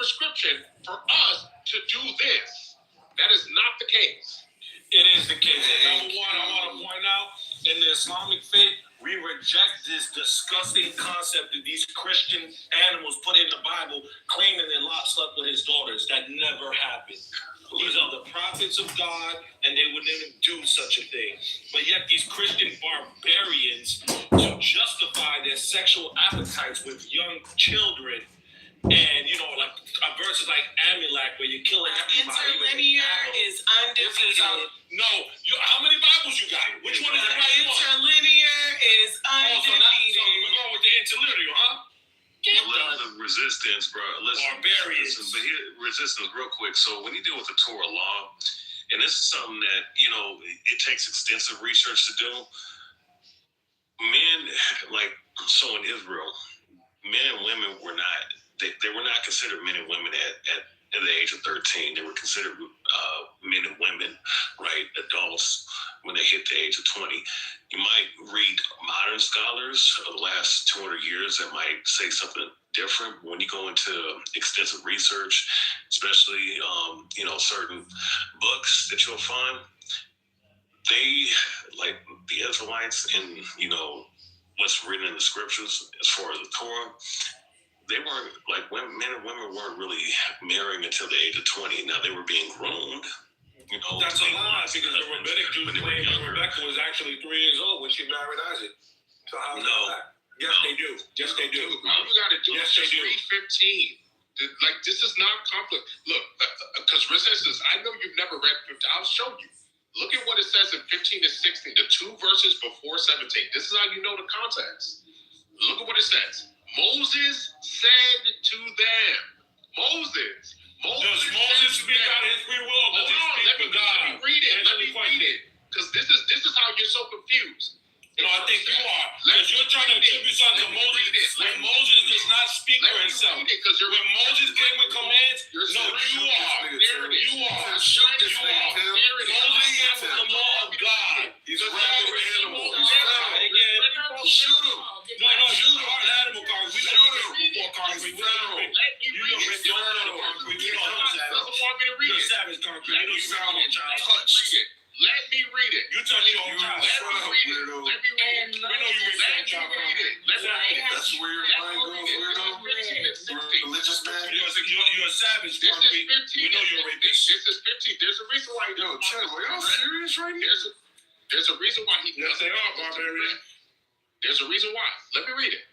prescription for us to do this. That is not the case. It is the case. And number one, I want to point out, in the Islamic faith, we reject this disgusting concept that these Christian animals put in the Bible claiming that Lot slept with his daughters. That never happened. These are the prophets of God, and they would never do such a thing. But yet these Christian barbarians, to justify their sexual appetites with young children, and, you know, like verses like Amulek, where you're killing everybody. Interlinear is undefeated. No, how many Bibles you got? Which one is the right one? Interlinear is undefeated. So we're going with the interlinear, huh? The resistance, bro. Barbarians. But here, resistance, real quick. So when you deal with the Torah law, and this is something that, you know, it takes extensive research to do. Men, like, so in Israel, men and women were not, they were not considered men and women at the age of 13. They were considered men and women, right, adults, when they hit the age of 20. You might read modern scholars of the last 200 years that might say something different. When you go into extensive research, especially, you know, certain books that you'll find, they, like the Israelites and, you know, what's written in the scriptures as far as the Torah, they weren't, like, men and women weren't really marrying until the age of 20. Now, they were being groomed. You know, that's a lie, because the rabbinic Jews claim that Rebecca was actually 3 years old when she married Isaac. So how is that? Yes, they do. Yes, they do. All you got to do is just read 15. Like, this is not complex. Look, because resistance, I know you've never read 15. I'll show you. Look at what it says in 15 and 16, the 2 verses before 17. This is how you know the context. Look at what it says. Moses said to them, Moses does Moses speak out of his free will? Hold on, let me read it. Because this is how you're so confused. You know, I think you are. Because you're trying to attribute something to Moses when Moses does not speak for himself. When Moses came with commands, no, you are. You are. Moses came with the law of God. He's a rabid animal. He's federal. Shoot him. No, you are an animal, concrete. We shoot him before concrete. You're a savage, concrete. You don't sound like a child. Let me read it. You touch your own child. Let me read it. We know you raised your child. That's where your mind goes, weirdo. Religious man. You're a savage, concrete. We know you're a rapist. This is 15. There's a reason why. Yo, Chad, are y'all serious right here? There's a reason why he. Yes, they are, barbarian. There's a reason why. Let me read it.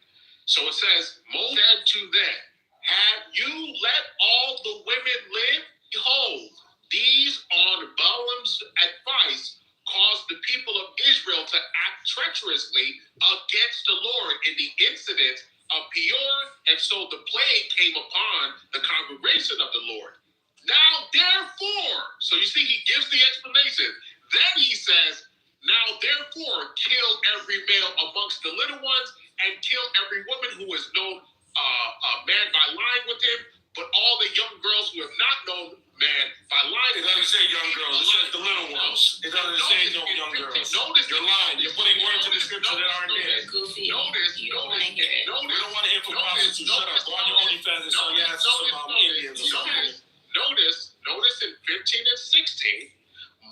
So it says, Moses said to them, have you let all the women live? Behold, these on Balaam's advice caused the people of Israel to act treacherously against the Lord in the incident of Peor, and so the plague came upon the congregation of the Lord. Now, therefore, so you see, he gives the explanation. Then he says, now, therefore, kill every male amongst the little ones, and kill every woman who has known a man by lying with him, but all the young girls who have not known man by lying with him. It doesn't say young girls, it says the little ones. It doesn't say no young girls. Notice you're lying. You're putting words in the scripture that aren't there. Notice. We don't want to hear from prophets who shut up. Go on your OnlyFans and sell your ass to some Indians or something. Notice in 15 and 16,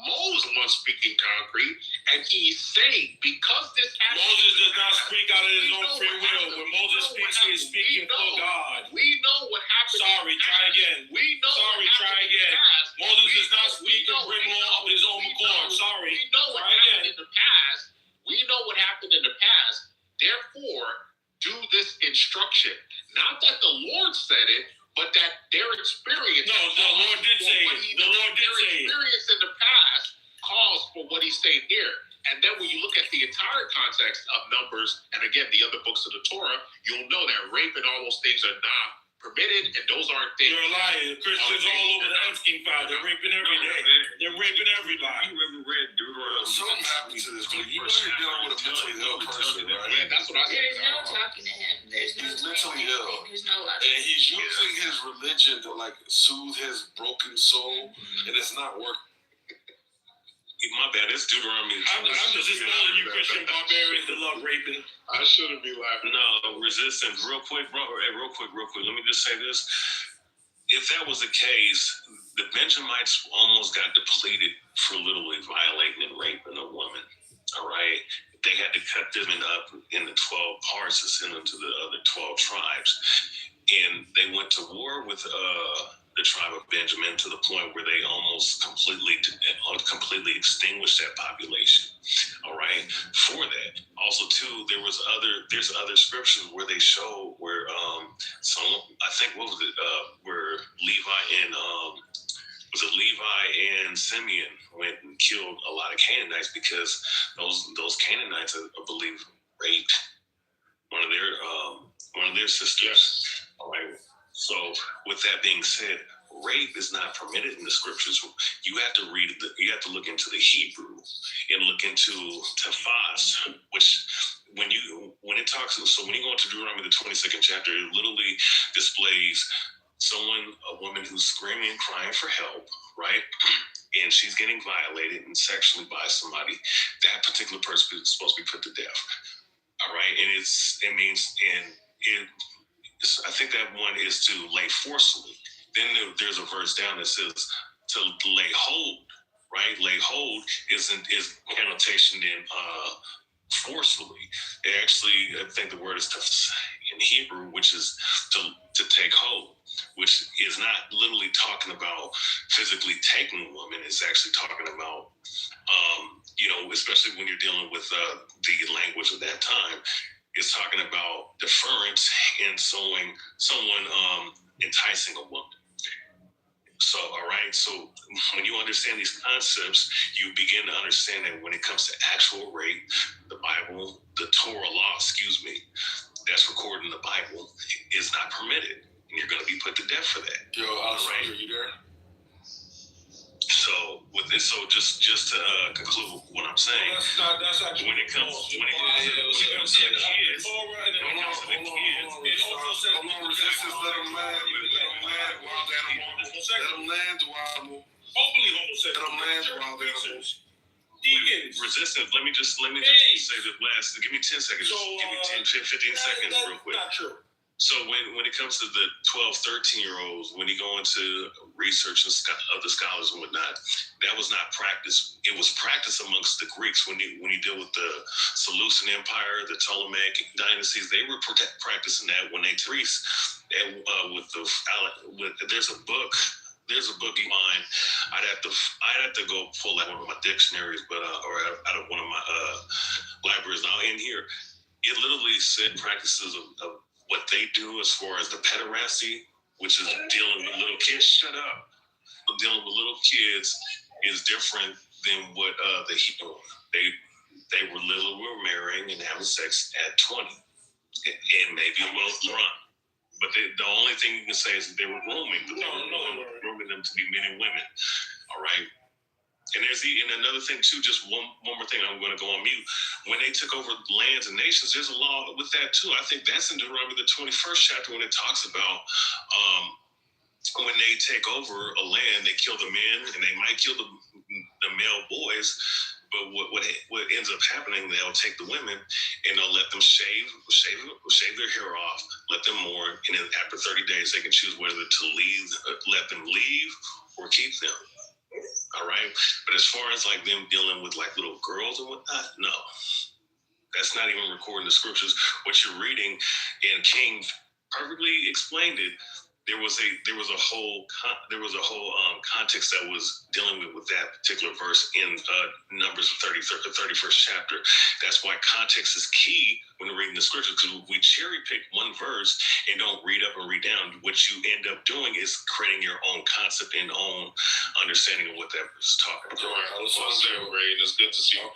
Moses was speaking concrete, and he's saying because this happened. Moses does not speak out of his own free will. When Moses speaks, he is speaking for God. We know what happened. Sorry, try again. We know. Sorry, try again. Moses does not speak and bring law of his own accord. Sorry. We know what happened in the past. We know what happened in the past. Therefore, do this instruction. Not that the Lord said it, but that their experience. No, the Lord did say it. The Lord did say it. Their experience in the past calls for what he's saying here. And then when you look at the entire context of Numbers, and again, the other books of the Torah, you'll know that rape and all those things are not permitted, and those aren't things. You're a liar. Christians all over the Epstein file. They're raping every day. They're raping everybody. You ever read Deuteronomy? Something happened to this dude. You know you're dealing with a mentally ill person, right? Yeah, that's what I said. There's no talking to him. There's no. He's mentally ill. There's no love. And he's using his religion to like soothe his broken soul, and it's not working. My bad, it's Deuteronomy. I'm just telling you, Christian barbarians that love raping. I shouldn't be laughing. No, resistance. Real quick. Let me just say this. if that was the case, the Benjamites almost got depleted for literally violating and raping a woman. All right. They had to cut them up into 12 parts to send them to the other 12 tribes. And they went to war with the tribe of Benjamin to the point where they almost completely extinguished that population. All right. For that, also too, there's other scriptures where they show where someone, I think, what was it? Where Levi and Simeon went and killed a lot of Canaanites because those Canaanites, I believe, raped one of their sisters. Yes. All right. So with that being said, rape is not permitted in the scriptures. You have to look into the Hebrew and look into Tafas, which when you go into Deuteronomy the 22nd chapter, it literally displays a woman who's screaming and crying for help, right? And she's getting violated and sexually by somebody. That particular person is supposed to be put to death. All right. And I think that one is to lay forcefully. Then there's a verse down that says to lay hold, right? Lay hold is connotation in forcefully. Actually, I think the word is in Hebrew, which is to take hold, which is not literally talking about physically taking a woman. It's actually talking about, especially when you're dealing with the language of that time, it's talking about deference and someone enticing a woman. So, all right. So when you understand these concepts, you begin to understand that when it comes to actual rape, the Bible, the Torah law, that's recorded in the Bible is not permitted. And you're going to be put to death for that. Yo, Alessandro, you there? So with this, just to conclude what I'm saying, That's actually when it comes to the kids, Hold on, resistance, let them land. Let them land, wild. openly homosexual. Let them land, wild animals. Deacons. Resistance. Let me just say the last. Give me 10 seconds. So, Give me 10, 15 seconds, real quick. Not true. So when it comes to the 12, 13-year-olds, when you go into research and other scholars and whatnot, that was not practiced. It was practiced amongst the Greeks when you deal with the Seleucid Empire, the Ptolemaic dynasties. They were practicing that when they Greece. And there's a book of mine. I'd have to go pull out one of my dictionaries, or out of one of my libraries. Now in here, it literally said practices of what they do as far as the pederasty, which is dealing with little kids. Shut up. Dealing with little kids is different than what they were marrying and having sex at 20 and maybe a little drunk. But the only thing you can say is that they were grooming them to be men and women. All right. And and another thing too, just one more thing, I'm going to go on mute. When they took over lands and nations, there's a law with that too. I think that's in Deuteronomy the 21st chapter when it talks about when they take over a land, they kill the men and they might kill the male boys. But what ends up happening, they'll take the women and they'll let them shave their hair off, let them mourn, and then after 30 days they can choose whether to let them leave or keep them. All right. But as far as like them dealing with like little girls and whatnot, no, that's not even recorded in the scriptures. What you're reading, and King perfectly explained it. There was a whole context that was dealing with that particular verse in Numbers 31st chapter. That's why context is key when reading the scriptures, because we cherry pick one verse and don't read up and read down. What you end up doing is creating your own concept and own understanding of what that verse is talking about. It's good to see you. I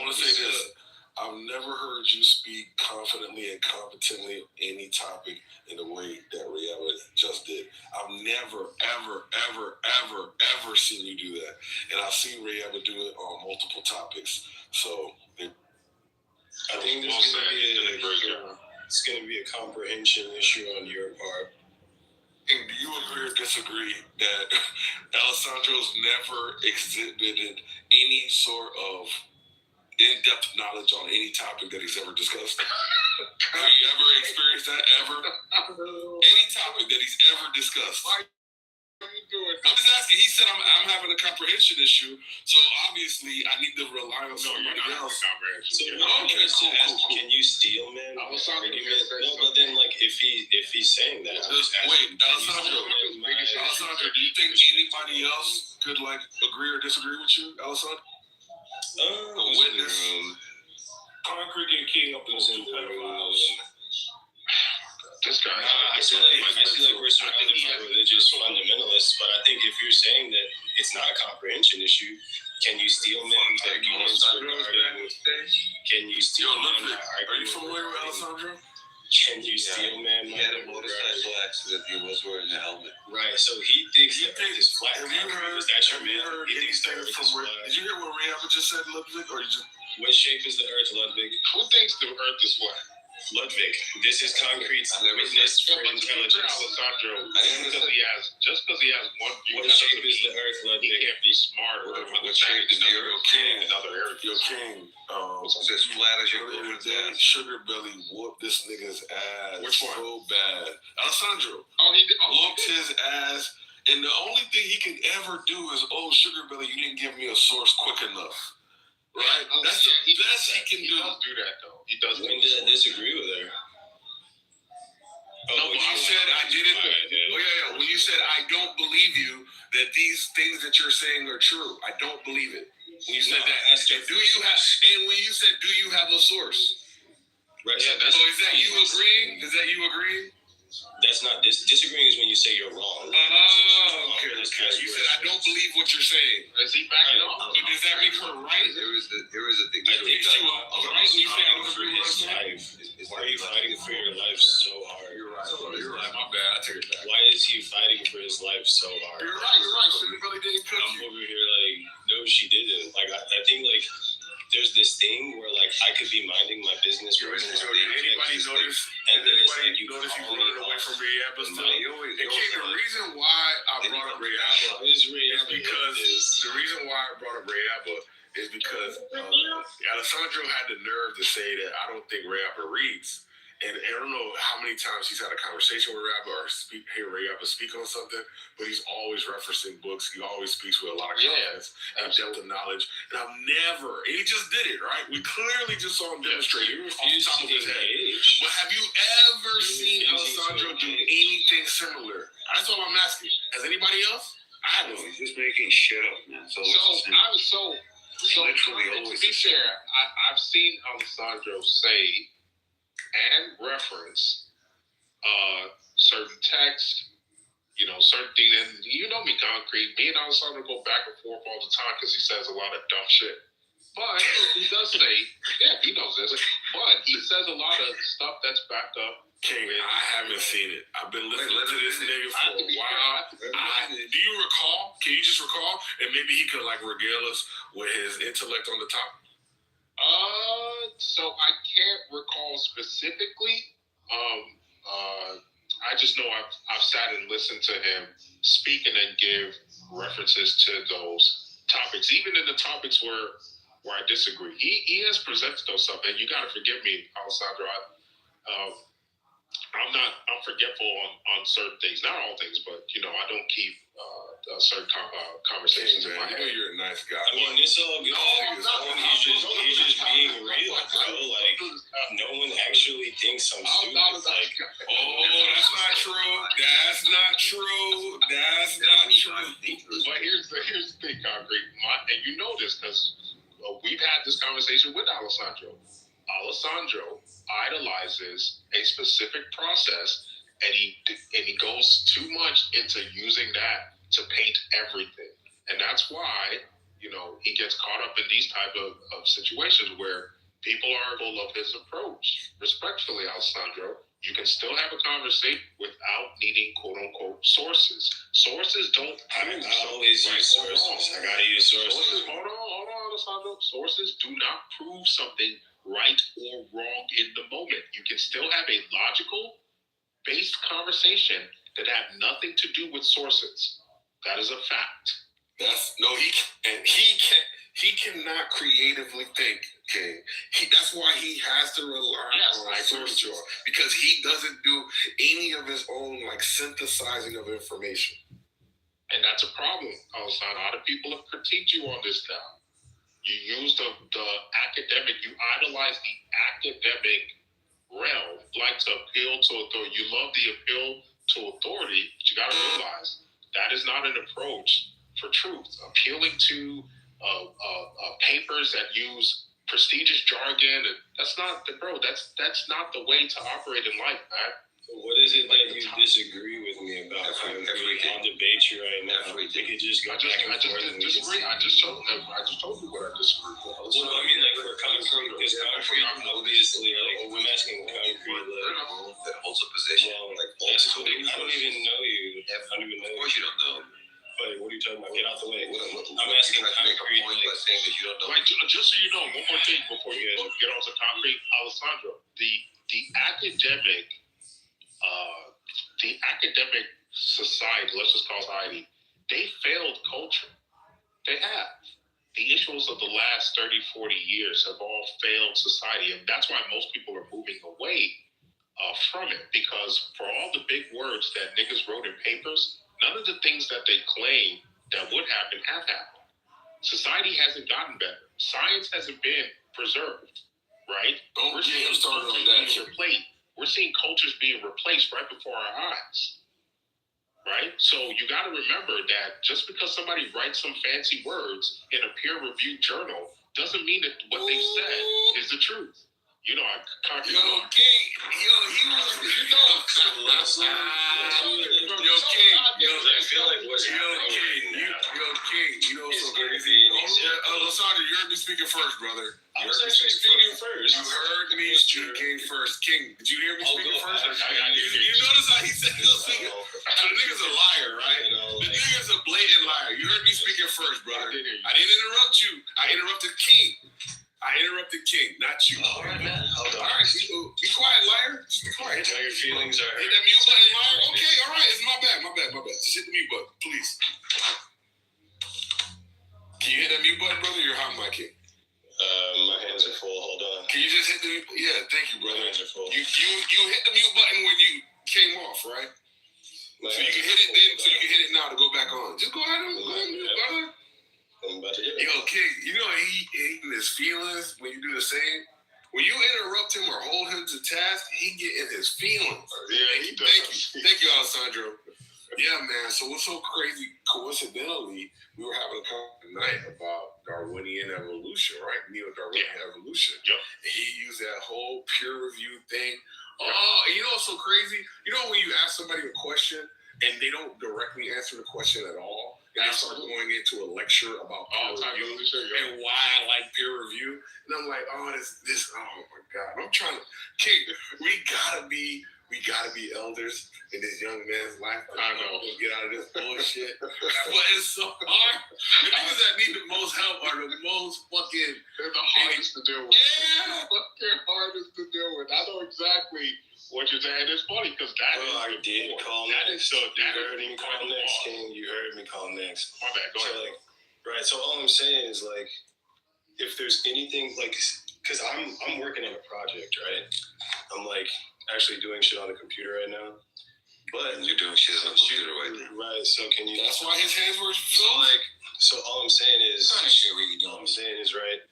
want to say this. I've never heard you speak confidently and competently on any topic in the way that Rihanna just did. I've never, ever seen you do that. And I've seen Rihanna do it on multiple topics. So I think it's going to be a comprehension issue on your part. And do you agree or disagree that Alessandro's never exhibited any sort of in-depth knowledge on any topic that he's ever discussed? Have you ever experienced that ever? Any topic that he's ever discussed? I'm just asking. He said I'm having a comprehension issue, so obviously I need to rely on somebody else. So, cool. Can you steal, man? No, but then like if he's saying that, wait, Alessandro, do you think anybody else could like agree or disagree with you, Alessandro? Witness. Concrete and King up those two pedophiles. This guy. I feel like we're surrounded by religious fundamentalists, but I think if you're saying that it's not a comprehension issue, can you steal men's arguments regarding? Can you steal men? Are you familiar with Alessandro? Can you steal men? He had a motorcycle accident. He was wearing a helmet. Right. So he thinks that this flat. Have you heard? Is that your man? He thinks the Earth is flat. Did you hear what Rehab just said, Ludwig? Or you just? What shape is the Earth, Ludwig? Who thinks the Earth is flat? Ludwig, this is Concrete's witness for intelligence. Alessandro, just because he has one view, what shape is the Earth, he Ludwig? can't be smarter. What shape is the Earth? Another area. Your king. It's as flat as your golden ass. Sugar Belly whooped this nigga's ass. Which one? So bad. Alessandro. He Whooped his ass. And the only thing he can ever do is, Sugar Belly, you didn't give me a source quick enough. Right? That's the best he can do. He does do that, though. He does. When did I disagree with her? No, but I said I didn't. Yeah. When you said I don't believe you that these things that you're saying are true, I don't believe it. When you said that, and when you said, do you have a source? Right. Yeah, so is that you agreeing? That's not disagreeing is when you say you're wrong. Okay. You said I don't believe what you're saying. Is he backing up? So does that make her right? There is a thing. I think she will. Right? You say I don't agree with his life. Why are you fighting for your life so hard? You're right. My bad. I take it back. Why is he fighting for his life so hard? You're right. Sugar Belly didn't cook I'm you. over here like, no, she didn't. Like, I think like there's this thing where like I could be minding my business. Anybody notice? And then it's like You notice you running away from Rehab still? The reason why I brought up Rehab is because the reason why I brought up Rehab is because Alessandro had the nerve to say that I don't think Rehab reads. And I don't know how many times he's had a conversation with Rehab or hear Rehab speak on something, but he's always referencing books. He always speaks with a lot of confidence and depth of knowledge. And I've never, and he just did it, right? We clearly just saw him demonstrate it off the top of his head. But have you ever seen Alessandro do anything similar? That's all I'm asking. Has anybody else? I haven't. He's just making shit up, man. So literally always. To be fair, I've seen Alessandro say and reference certain text, certain things. And you know me, Concrete. Me and Alessandro go back and forth all the time because he says a lot of dumb shit. But he does say, he knows this. But he says a lot of stuff that's backed up. King, I haven't seen it. I've been listening to this nigga for a while. Do you recall? Can you just recall? And maybe he could regale us with his intellect on the top. So I can't recall specifically. I just know I've sat and listened to him speak and then give references to those topics, even in the topics where I disagree. He has presented those stuff, and you got to forgive me, Alessandro. I'm forgetful on certain things, not all things, but I don't keep certain conversations in my head. You're a nice guy. I mean, it's all good. He's just being real, bro. Like, no one actually thinks I'm stupid. Like, that's not true. That's not true. But here's the thing, Concrete. And you know this because we've had this conversation with Alessandro. Alessandro idolizes a specific process, and he goes too much into using that to paint everything. And that's why, he gets caught up in these type of situations where people are full of his approach. Respectfully, Alessandro, you can still have a conversation without needing quote-unquote sources. Sources don't I always use sources. I gotta use sources. Hold on, Alessandro. Sources do not prove something right or wrong in the moment. You can still have a logical based conversation that have nothing to do with sources. That is a fact. He cannot creatively think, King. That's why he has to rely on sources, because he doesn't do any of his own synthesizing of information. And that's a problem. A lot of people have critiqued you on this now. You use the academic, you idolize the academic realm, like to appeal to authority. You love the appeal to authority, but you got to realize that is not an approach for truth. Appealing to papers that use prestigious jargon, and that's not not the way to operate in life, man. What is it that you disagree with me about? I'll debate you right now. We could just go back and forth. I just told you what I disagree with. Well, I mean, like for concrete, because concrete, obviously, like I'm asking concrete, like that holds a position. well, like that's cool. I don't even know you. I don't even know. Of course you don't know. But what are you talking about? Get out the way. I'm asking concrete by saying that you don't know. Like, just so you know, one more thing before you get on to concrete, Alessandro, the academic society, let's just call society, they failed culture. They have. The issues of the last 30, 40 years have all failed society. And that's why most people are moving away from it. Because for all the big words that niggas wrote in papers, none of the things that they claim that would happen have happened. Society hasn't gotten better. Science hasn't been preserved, right? Don't get him started on that. We're seeing cultures being replaced right before our eyes, right? So you got to remember that just because somebody writes some fancy words in a peer-reviewed journal doesn't mean that what they've said is the truth. You know, I King, he was, you know. I feel like what's happening King, you know so crazy. Alessandro, you heard me speaking first, brother. I was actually speaking first. You heard me speaking first. King, did you hear me speaking first? You notice how he said he was speaking? So the nigga's a liar, right? The nigga's a blatant liar. You heard me speaking first, brother. I didn't interrupt you. I interrupted King. Not you. All right, man. Hold on. All right, be quiet, liar. Just be quiet. Know your feelings are Hit that mute button, liar. Okay, all right. It's my bad. Just hit the mute button, please. Can you hit that mute button, brother? You're hot micing. my hands are full. Hold on. Can you just hit the mute? Yeah, thank you, brother. My hands are full. You hit the mute button when you came off, right? So you can hit it then. So you can hit it now to go back on. Just go ahead and mute, brother. I'm about to get it. Yo, King, you know he in his feelings when you do the same. When you interrupt him or hold him to task, he get in his feelings. Yeah, he does. Thank you, Alessandro. Yeah, man. So what's so crazy? Coincidentally, we were having a conversation tonight about Darwinian evolution, right? Neo-Darwinian evolution. Yep. And he used that whole peer review thing. Oh, and you know what's so crazy? You know when you ask somebody a question and they don't directly answer the question at all, and they start going into a lecture about peer review and why I like peer review, and I'm like, oh, this, oh my God, I'm trying to, King, we gotta be elders in this young man's life. I know, get out of this bullshit, but it's so hard. The niggas that need the most help are the most fucking. They're the hardest to deal with. Yeah, Fucking hardest to deal with. I know exactly what you're saying. It's funny because that is I did call next. You heard me call next, King. You heard me call next. My bad. Go ahead. Right. So all I'm saying is like, if there's anything like, because I'm working on a project, right? I'm like actually doing shit on the computer right now. But You're doing shit on the computer right now. Right. So can you? That's why his hands were So like, so all I'm saying is, What kind of shit were you all doing? I'm saying is right.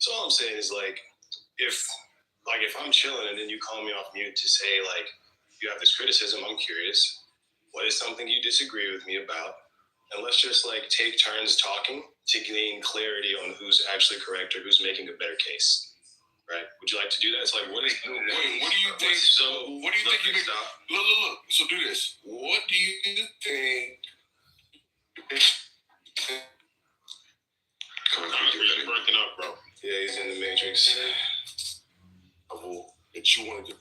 So all I'm saying is like, if I'm chilling and then you call me off mute to say like you have this criticism, I'm curious. What is something you disagree with me about? And let's just like take turns talking to gain clarity on who's actually correct or who's making a better case. Right? Would you like to do that? It's like, what do you think? What do you think? Look. So do this. What do you think? You're breaking up, bro. Yeah, he's in the Matrix. That you wanted to.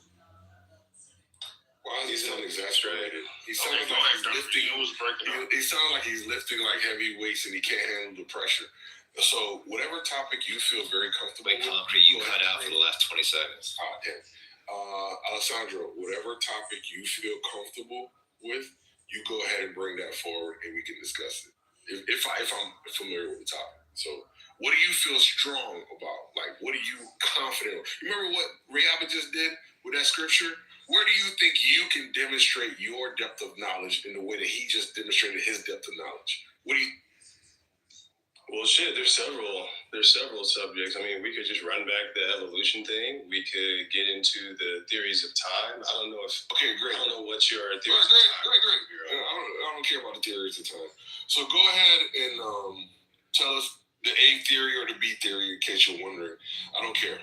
Why is he sound exasperated? He sounded Okay, like he's Dr. lifting. You was breaking up. He sounded like he's lifting like heavy weights and he can't handle the pressure. So whatever topic you feel very comfortable with, Concrete, you cut out for the last 20 seconds. Damn. Alessandro, whatever topic you feel comfortable with, you go ahead and bring that forward and we can discuss it. If I'm familiar with the topic. So what do you feel strong about? Like, what are you confident of? You remember what Rihanna just did with that scripture? where do you think you can demonstrate your depth of knowledge in the way that he just demonstrated his depth of knowledge? What do you? Well, shit, there's several subjects. I mean, we could just run back the evolution thing. We could get into the theories of time. I don't know if. Okay, great. I don't know what your theories Great. of time. I don't care about the theories of time. So go ahead and tell us the A theory or the B theory in case you're wondering. I don't care.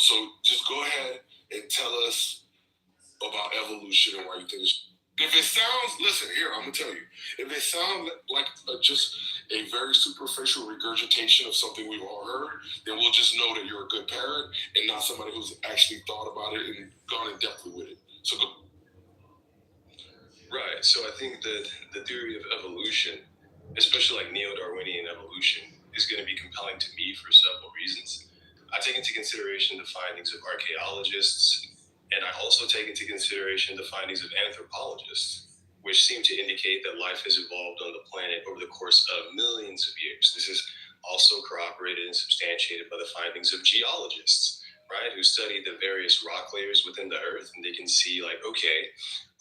So just go ahead and tell us about evolution and why you think it's. If it sounds, listen here, I'm gonna tell you. If it sounds like just a very superficial regurgitation of something we've all heard, then we'll just know that you're a good parent and not somebody who's actually thought about it and gone in depth with it. So go. Right. So I think that the theory of evolution, especially like neo-Darwinian evolution, is going to be compelling to me for several reasons. I take into consideration the findings of archaeologists, and I also take into consideration the findings of anthropologists, which seem to indicate that life has evolved on the planet over the course of millions of years. This is also corroborated and substantiated by the findings of geologists, right, who study the various rock layers within the earth, and they can see, like, okay,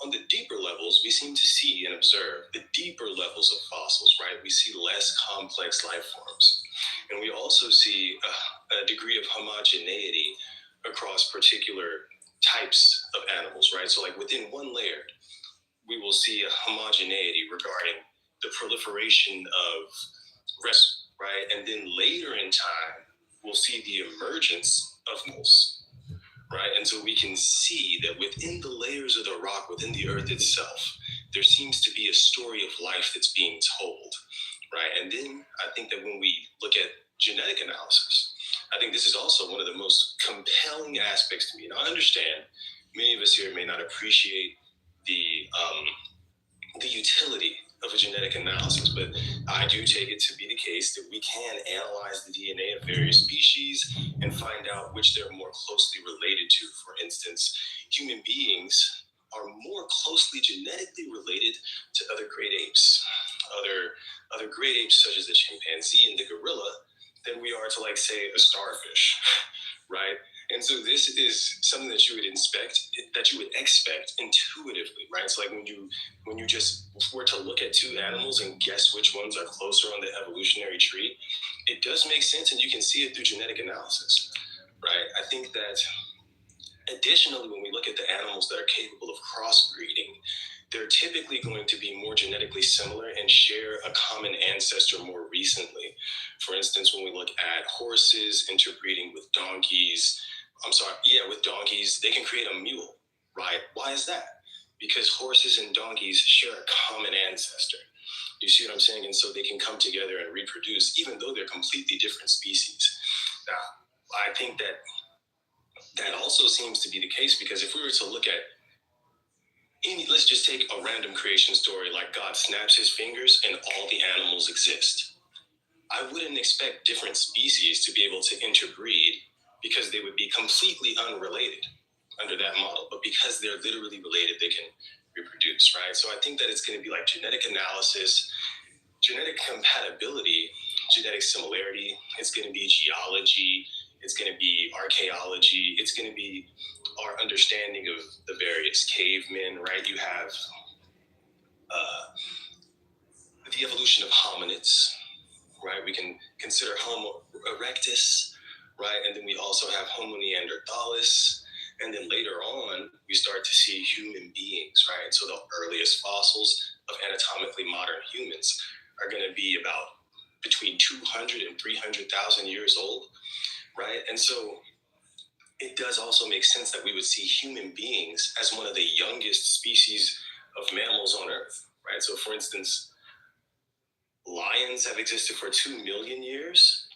on the deeper levels, we seem to see and observe the deeper levels of fossils, right? We see less complex life forms. And we also see a degree of homogeneity across particular types of animals, right? So like within one layer, we will see a homogeneity regarding the proliferation of rest, right? And then later in time, we'll see the emergence of animals, right? And so we can see that within the layers of the rock, within the earth itself, there seems to be a story of life that's being told, right? And then I think that when we look at genetic analysis, I think this is also one of the most compelling aspects to me. And I understand many of us here may not appreciate the utility of a genetic analysis, but I do take it to be the case that we can analyze the DNA of various species and find out which they're more closely related to. For instance, human beings are more closely genetically related to other great apes, other great apes such as the chimpanzee and the gorilla, than we are to, like, say, a starfish, right? And so this is something that you would expect intuitively, right? So like when you just were to look at two animals and guess which ones are closer on the evolutionary tree, it does make sense, and you can see it through genetic analysis, right? I think that additionally, when we look at the animals that are capable of crossbreeding, they're typically going to be more genetically similar and share a common ancestor more recently. For instance, when we look at horses interbreeding with donkeys, with donkeys, they can create a mule, right? Why is that? Because horses and donkeys share a common ancestor. You see what I'm saying? And so they can come together and reproduce, even though they're completely different species. Now, I think that also seems to be the case, because if we were to look at let's just take a random creation story, like God snaps his fingers and all the animals exist. I wouldn't expect different species to be able to interbreed because they would be completely unrelated under that model. But because they're literally related, they can reproduce, right? So I think that it's going to be like genetic analysis, genetic compatibility, genetic similarity. It's going to be geology. It's going to be archaeology. It's going to be our understanding of the various cavemen, right? You have the evolution of hominids, right? We can consider Homo erectus, right? And then we also have Homo neanderthalis. And then later on, we start to see human beings, right? So the earliest fossils of anatomically modern humans are going to be about between 200 and 300,000 years old, right? And so it does also make sense that we would see human beings as one of the youngest species of mammals on Earth, right? So for instance, lions have existed for 2 million years,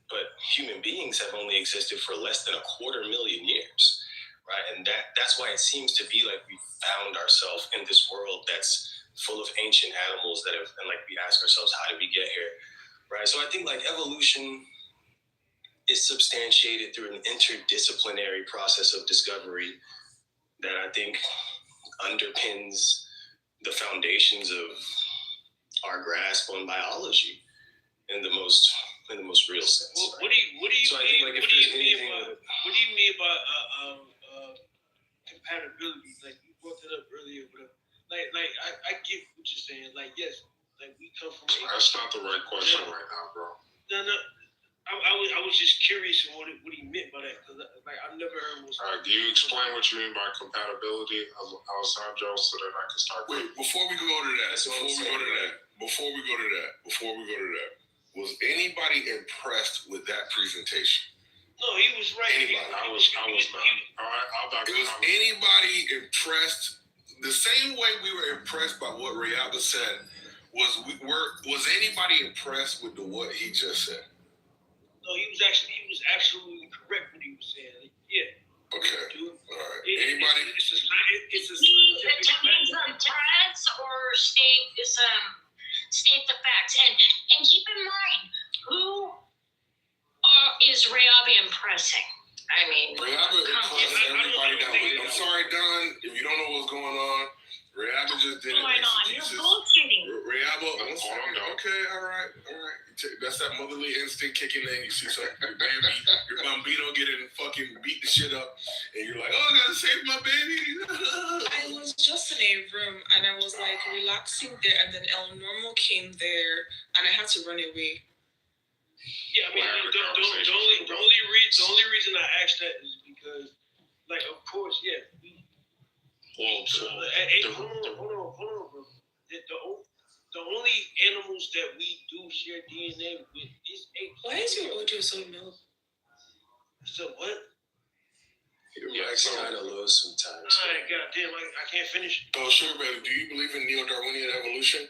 but human beings have only existed for less than 250,000 years, right? And that's why it seems to be like we found ourselves in this world that's full of ancient animals and like we ask ourselves, how did we get here, right? So I think like evolution is substantiated through an interdisciplinary process of discovery that I think underpins the foundations of our grasp on biology in the most real sense. Well, right? what do you So mean? I think like What do you mean by compatibility, like you brought it up earlier, but I get what you're saying. Like, yes, like we come from. That's not the right question right now, bro. No. I was just curious on what he meant by that, because like I've never heard. All right, do you explain what you mean by compatibility, Alessandro, so that I can start? Wait, before we go to that, was anybody impressed with that presentation? No, he was right. Anybody? I was not. All right, I'll back Was anybody impressed the same way we were impressed by what Rayaba said? Was anybody impressed with what he just said? No, he was absolutely correct what he was saying. Like, yeah. Okay. All right. Anybody? It's a It depends on threads or state the facts, and keep in mind who is Rayabi impressing. I mean, Rayaba impressed everybody that way. I'm sorry, Don, if you don't know what's going on. Rayaba just did it. You're bullshitting. Rayaba, okay, all right. That's that motherly instinct kicking in. You see something, your baby, your bambino getting fucking beat the shit up, and you're like, oh, I gotta save my baby. I was just in a room and I was like relaxing there, and then El Normo came there and I had to run away. Yeah, I mean, the only reason I asked that is because, like, of course, yeah. Hold on, bro. The only animals that we do share DNA with is apes. Why is your audio so low? So what? Your mic's kind of low sometimes. Alright, goddamn, I can't finish. Oh, Sugar Baby, do you believe in neo-Darwinian evolution?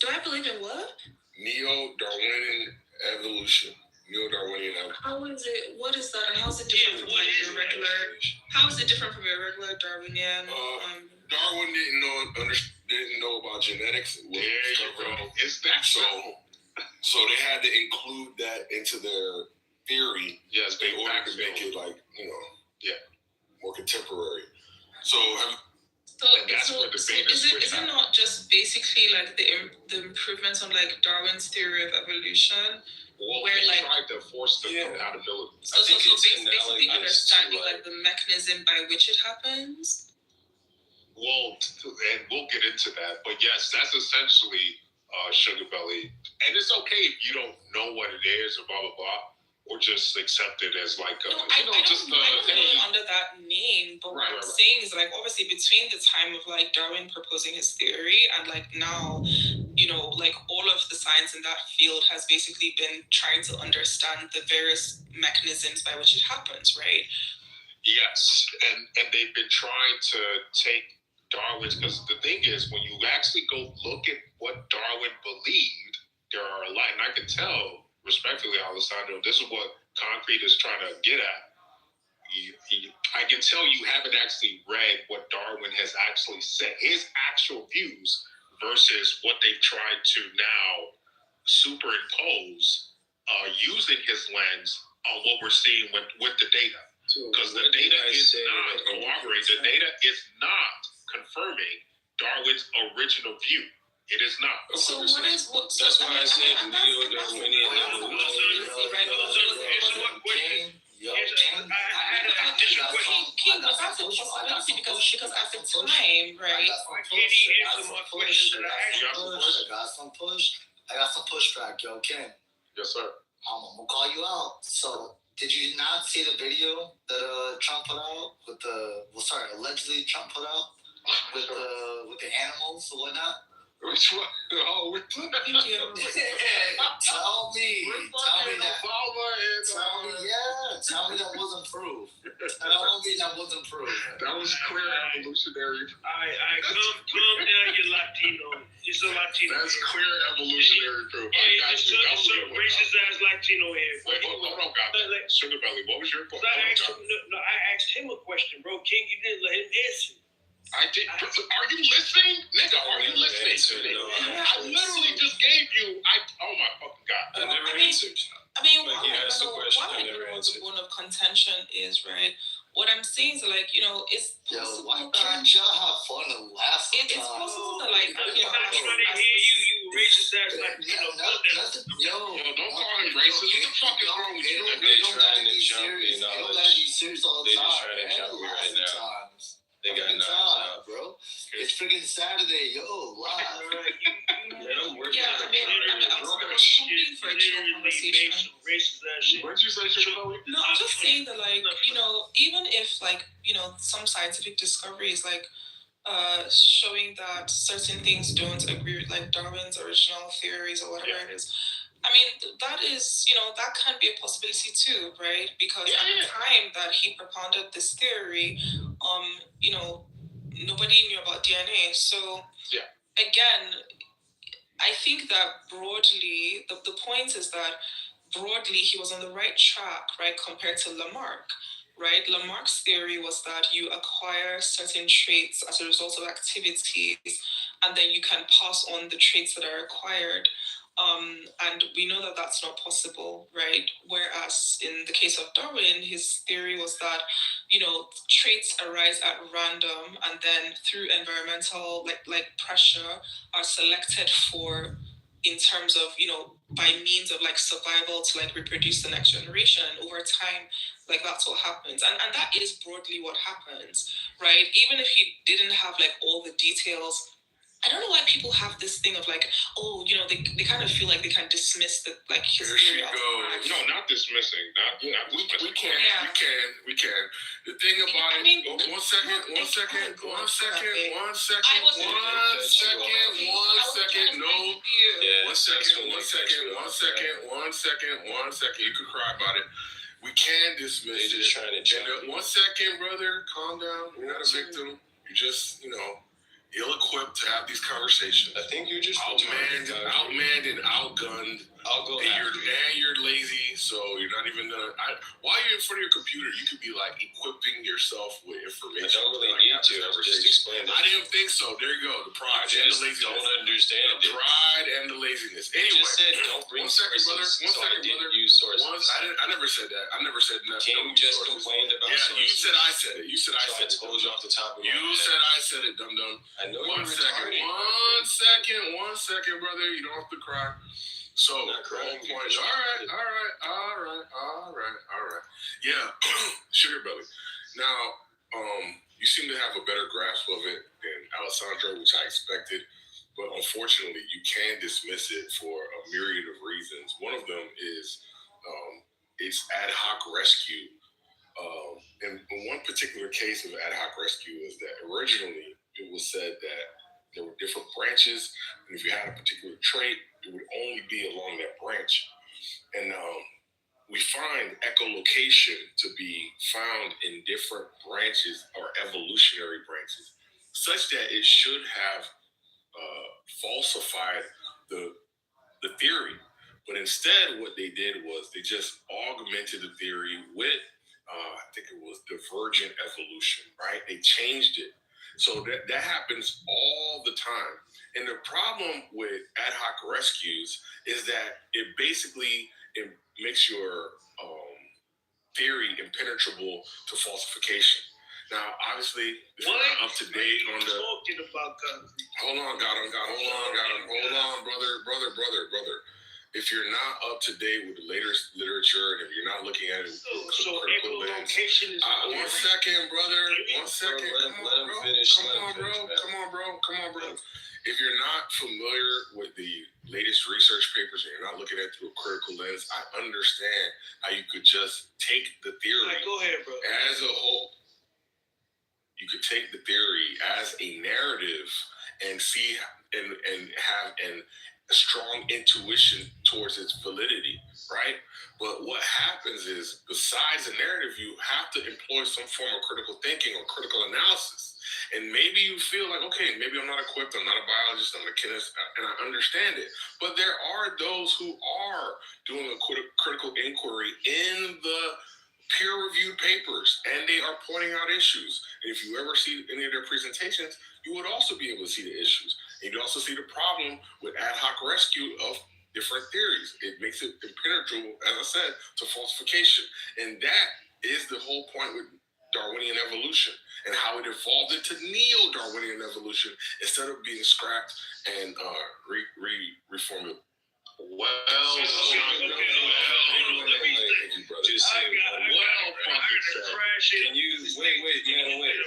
Do I believe in what? Neo-Darwinian evolution. Neo-Darwinian evolution. How is it? What is that? And how is it different from like your regular? How is it different from your regular Darwinian? Darwin didn't know about genetics. There you go. Is that so? So they had to include that into their theory. Yes, in order to make it like more contemporary. So is it not just basically like the improvements on like Darwin's theory of evolution? Well, where they like tried to force the compatibility. So basically understanding like the mechanism by which it happens. Well, and we'll get into that, but yes, that's essentially Sugar Belly, and it's okay if you don't know what it is or blah blah blah, or just accept it as like I don't know it under that name, but what I'm saying is like obviously between the time of like Darwin proposing his theory and like now, you know, like all of the science in that field has basically been trying to understand the various mechanisms by which it happens, right? Yes, and they've been trying to take Darwin's, because the thing is, when you actually go look at what Darwin believed, there are a lot, and I can tell, respectfully, Alessandro, this is what Concrete is trying to get at. I can tell you haven't actually read what Darwin has actually said, his actual views versus what they've tried to now superimpose using his lens on what we're seeing with the data. Because the data is not corroborating, the data is not confirming Darwin's original view. It is not. So what is what? That's why I said neo-Darwinian evolution. Because at the time, right? I got some pushback, yo, Ken. Yes, sir. I'm gonna call you out. So, did you not see the video that Trump put out with allegedly Trump put out with the animals and whatnot? Which one? Oh, which one? Tell me that wasn't proof. Tell me that wasn't proof. That was clear evolutionary. Alright, calm down, you Latino. It's a Latino. That's clear evolutionary proof. Yeah, it's some racist ass Latino here. Wait, hold on, Sugar Belly, what was your point? I asked him a question, bro. King, you didn't let him answer. I did. Are you listening, nigga? Are you listening? I literally just gave you. Oh my fucking god! I never answered. I mean, like he asked the question, I never what the answered. bone of contention is, right? What I'm saying is like, you know, it's possible why that can't y'all have fun and laugh sometimes? it's possible that like I'm not trying to hear you racist ass Latino. don't call him racist. What the fuck is wrong with you? They trying to jump in They don't knowledge. gotta be serious all the They time. just trying to jump me right now. They got Fucking knowledge time, bro. It's freaking Saturday, yo, live. Yeah, I mean, I was hoping for a chill conversation. What did you say, Chicago? No, I'm just saying that, like, you know, even if, like, you know, some scientific discoveries, like, showing that certain things don't agree with, like, Darwin's original theories or whatever it is. I mean, that is, you know, that can be a possibility too, right? Because at the time that he propounded this theory, you know, nobody knew about DNA. So, again, I think that broadly, the point is that broadly he was on the right track, right, compared to Lamarck, right? Lamarck's theory was that you acquire certain traits as a result of activities, and then you can pass on the traits that are acquired. And we know that that's not possible, right? Whereas in the case of Darwin, his theory was that, you know, traits arise at random, and then through environmental like pressure are selected for in terms of, you know, by means of like survival to like reproduce the next generation. And over time, like that's what happens. And that is broadly what happens, right? Even if he didn't have like all the details, I don't know why people have this thing of like, oh, you know, they kind of feel like they can dismiss the like his theory. No, not dismissing. Not We dismissing. can. The thing about it. One second. No. Yeah, 1 second. You could cry about it. We can dismiss They just trying to jump. And 1 second, brother. Calm down. You're not a victim. You're just, ill-equipped to have these conversations. I think you're just outmanned and outgunned. I'll go And you're lazy, so you're not even gonna. While you're in front of your computer, you could be like equipping yourself with information. I don't really need to. Just explain it. I didn't think so. There you go. The pride and the laziness. Don't understand the pride and the laziness. Anyway, you just said don't bring 1 second, brother. 1 second, brother. Use sources. I never said that. I never said nothing. King just complained about sources. You said I said it. You said I said it. I told you off the top of my head. You said I said it, dum dum. I know One you're second. retarded. 1 second, brother. You don't have to cry. So, not crying. point. All right. Yeah, Sugar Belly. Now, you seem to have a better grasp of it than Alessandro, which I expected. But unfortunately, you can dismiss it for a myriad of reasons. One of them is it's ad hoc rescue. And in one particular case of ad hoc rescue is that originally it was said that there were different branches, and if you had a particular trait, it would only be along that branch. And we find echolocation to be found in different branches or evolutionary branches, such that it should have falsified the theory. But instead, what they did was they just augmented the theory with, I think it was divergent evolution, right? They changed it. So that happens all the time. And the problem with ad hoc rescues is that it basically makes your theory impenetrable to falsification. Now, obviously, if you're not up to date on the... Talking about concrete. Hold on, brother. If you're not up to date with the latest literature, and if you're not looking at it So echolocation is... 1 second, brother. 1 second. Let him finish. Come on, bro. If you're not familiar with the latest research papers and you're not looking at it through a critical lens, I understand how you could just take the theory go ahead, bro. as a whole. You could take the theory as a narrative and see and have a strong intuition towards its validity, right? But what happens is, besides the narrative, you have to employ some form of critical thinking or critical analysis. And maybe you feel like, okay, maybe I'm not equipped, I'm not a biologist, I'm a chemist, and I understand it. But there are those who are doing a critical inquiry in the peer-reviewed papers, and they are pointing out issues. And if you ever see any of their presentations, you would also be able to see the issues. And you also see the problem with ad hoc rescue of different theories. It makes it impenetrable, as I said, to falsification. And that is the whole point with Darwinian evolution and how it evolved into neo-Darwinian evolution instead of being scrapped and reformulated. Just say can you wait, man, wait.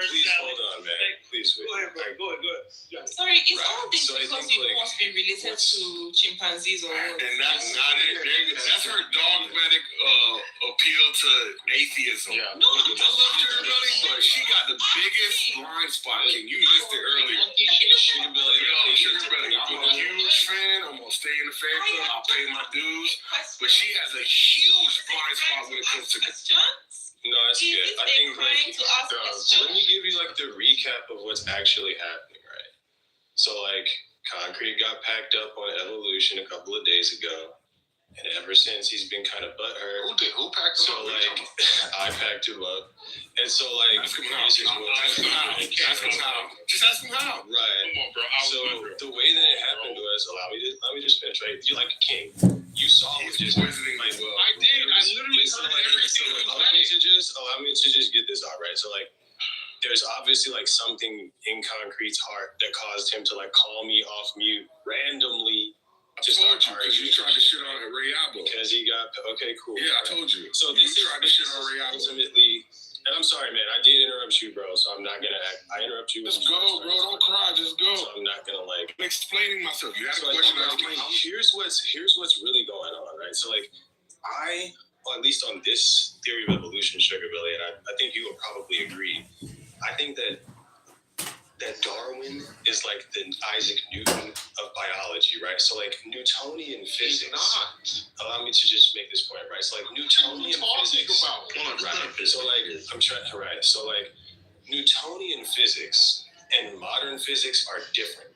Please hold on, man. Please wait. Go ahead. Sorry, it's Right. all this So I because think, you like, must be related to chimpanzees or what? And that's not it. That's her dogmatic appeal to atheism. Yeah. No, I love Sugar Belly, but she got the biggest blind spot. King. You missed it earlier. Sugar Belly. Yo, Sugar Belly, I'm a huge fan. I'm gonna stay in the fan club. I'll pay my dues. But she has a huge blind spot when it comes to questions. No, it's Is good. this I a think crime to ask questions? let me give you like the recap of what's actually happening, right? So like Concrete got packed up on Evolution a couple of days ago, and ever since he's been kind of butthurt. Who packed him So up? like I packed him up, and so like Ask him how. this is what Ask him how. Ask him how. Just ask him how. right. Come on, bro. So the way that it happened was, allow me to finish, right? You're like a king. You saw He's what just poisoning like, me. I did. I literally so, heard like, everything you allow me to just get this out, right? So like there's obviously like something in Concrete's heart that caused him to like call me off mute randomly I to told start you because you arguing. tried to shit on Ray Albo. Because he got okay, cool. Yeah, I right. told you. So You this is tried to shit on Ray Albo. ultimately, and I'm sorry, man. I did interrupt you, bro. So I'm not gonna act. I interrupt you. Just go, bro. Don't cry. Just go. So I'm not gonna like. I'm explaining myself. You had a So question. here's what's really going on, right? So like well, at least on this theory of evolution, Sugar Billy, and I think you will probably agree. I think that Darwin is like the Isaac Newton of biology, right? So like Newtonian physics. Allow me to just make this point, right? So like Newtonian physics. Right. So like I'm trying to right. So like Newtonian physics and modern physics are different,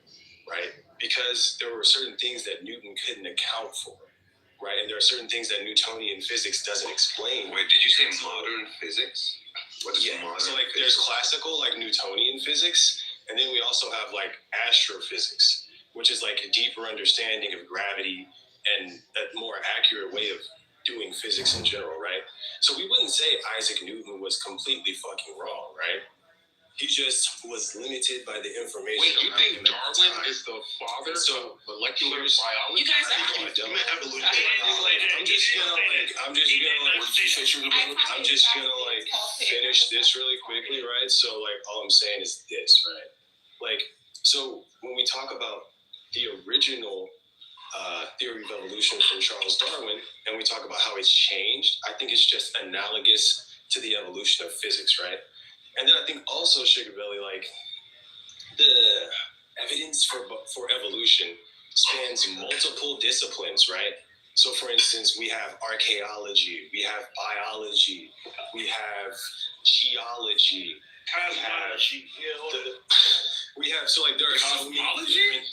right? Because there were certain things that Newton couldn't account for, right? And there are certain things that Newtonian physics doesn't explain. Wait, did you say modern physics? What is modern? So like there's classical like Newtonian physics, and then we also have like astrophysics, which is like a deeper understanding of gravity and a more accurate way of doing physics in general, right? So we wouldn't say Isaac Newton was completely fucking wrong, right? He just was limited by the information. Wait, you around think him at the Darwin time. is the father So, of molecular here's- biology? You guys I are don't know, evolution. I'm just gonna finish this really quickly, right? So like all I'm saying is this, right? Like, so when we talk about the original theory of evolution from Charles Darwin, and we talk about how it's changed, I think it's just analogous to the evolution of physics, right? And then I think also, Sugar Belly, like the evidence for evolution spans multiple disciplines, right? So for instance, we have archaeology, we have biology, we have geology, Cosmology. we have so like there are so many Cosmology? different.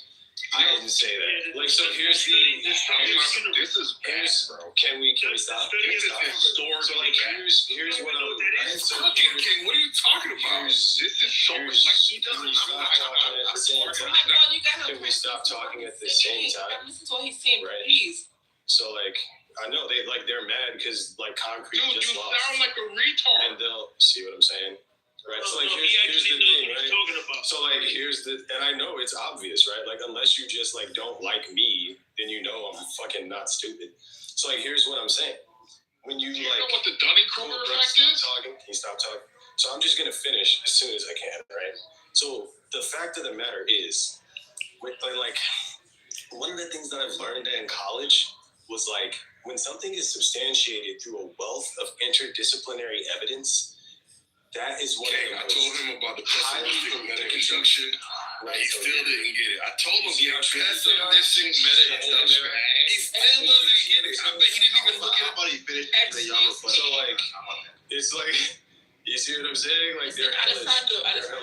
I didn't say that. Like so, here's the. This is bad, bro. Can we stop? This is historically So like bad. here's what I'm. It's cooking, King. What are you talking about? This is so much like he doesn't. Stop talking at the same Oh time. my God, you guys are Can we stop talking at the same time? Listen to what he's saying, Right. please. So like I know they're mad because like Concrete Dude, just you lost, sound like a retard. and they'll see what I'm saying, right? So like he here's actually the knows thing, what he's right? talking about. So like here's the, and I know it's obvious, right? Like unless you just like don't like me, then you know I'm fucking not stupid. So like here's what I'm saying. When you You like know what the Dunning-Kruger effect is? He stopped talking. So I'm just gonna finish as soon as I can, right? So the fact of the matter is, like one of the things that I've learned in college was like when something is substantiated through a wealth of interdisciplinary evidence, that is one King, I of the told most him about the pessimistic meta-induction. right. He So still didn't get it. I told him See the how tricky they are? pessimistic meta-induction. He still doesn't get it. I bet he didn't even look at it. So like it's like you see what I'm saying? Like they're hella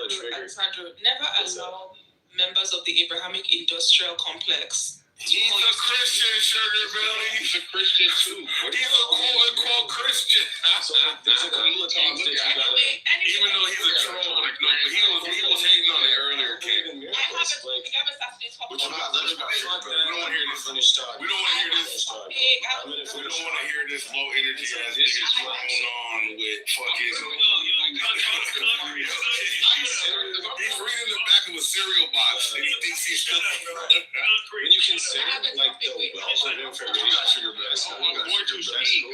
triggered. Alessandro, never allow members of the Abrahamic Industrial Complex. He's a Christian, Sugar Belly. He's a Christian too. He's a quote-unquote Christian. So like, there's a couple of times that you gotta. Even though he's a troll, like no, but he was hating on it earlier, King. Even I miracles, haven't like But you got fuck that. We don't want to hear this. Finish talking. We don't want to hear this. I'm gonna We finish don't want to hear this low energy ass niggas going on with fucking. He's reading the back of a cereal box and he thinks he's still When you consider like the wealth of information, I'm going to speak.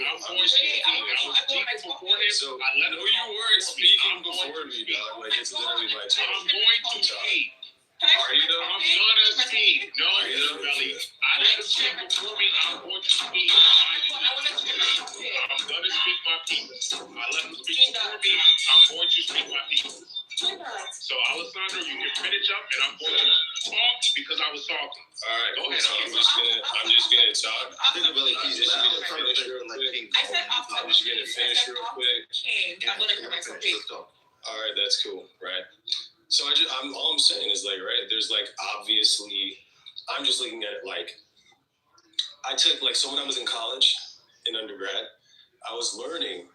I'm going to speak. I was speaking before him. so I let no, him you weren't speaking before me, dog. Like it's literally my turn. I'm going to speak. Are you done? I'm gonna speak. No, Are you done? Belly. I let him speak before me. I'm going to speak. I'm gonna speak my piece. I let him speak before me. I'm going to speak my piece. So Alessandro, you can finish up, and I'm going to talk because I was talking. All right. Go ahead. So I'm just gonna talk. Really, he's just just gonna finish real quick. I'm just gonna finish real quick. I'm gonna correct something. All right, that's cool, right? So all I'm saying is like, right, there's like obviously, I'm just looking at it like, I took like, so when I was in college, in undergrad, I was learning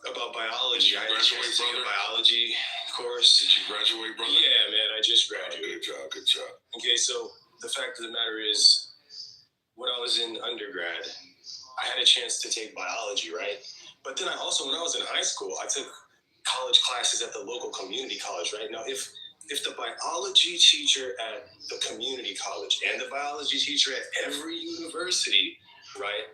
about biology. Did you I had a chance to take a biology course. Did you graduate, brother? Yeah, man, I just graduated. Good job. Okay, so the fact of the matter is, when I was in undergrad, I had a chance to take biology, right? But then I also, when I was in high school, I took college classes at the local community college, right? Now, if the biology teacher at the community college and the biology teacher at every university, right,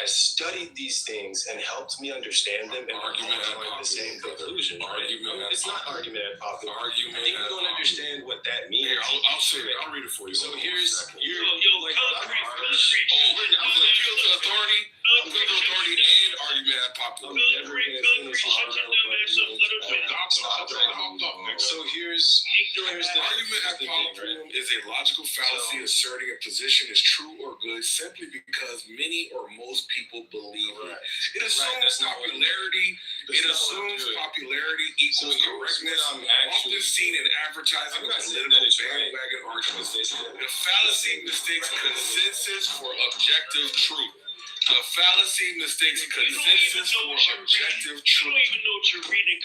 has studied these things and helped me understand them and Argument come to the same conclusion. It's not argument at popular. I think you don't understand what that means. Here, I'll say it. I'll read it for you. So here's your like I'm gonna appeal to authority. I'm appeal to authority and argument at popular. So here's the argument at thing, popular right? is a logical fallacy asserting a position is true or good simply because many or most people believe it. It assumes popularity. It assumes popularity equals correctness. Often seen in advertising of political bandwagon arguments. The fallacy mistakes consensus for objective truth. The fallacy mistakes consensus for objective truth. You don't even know what you're reading,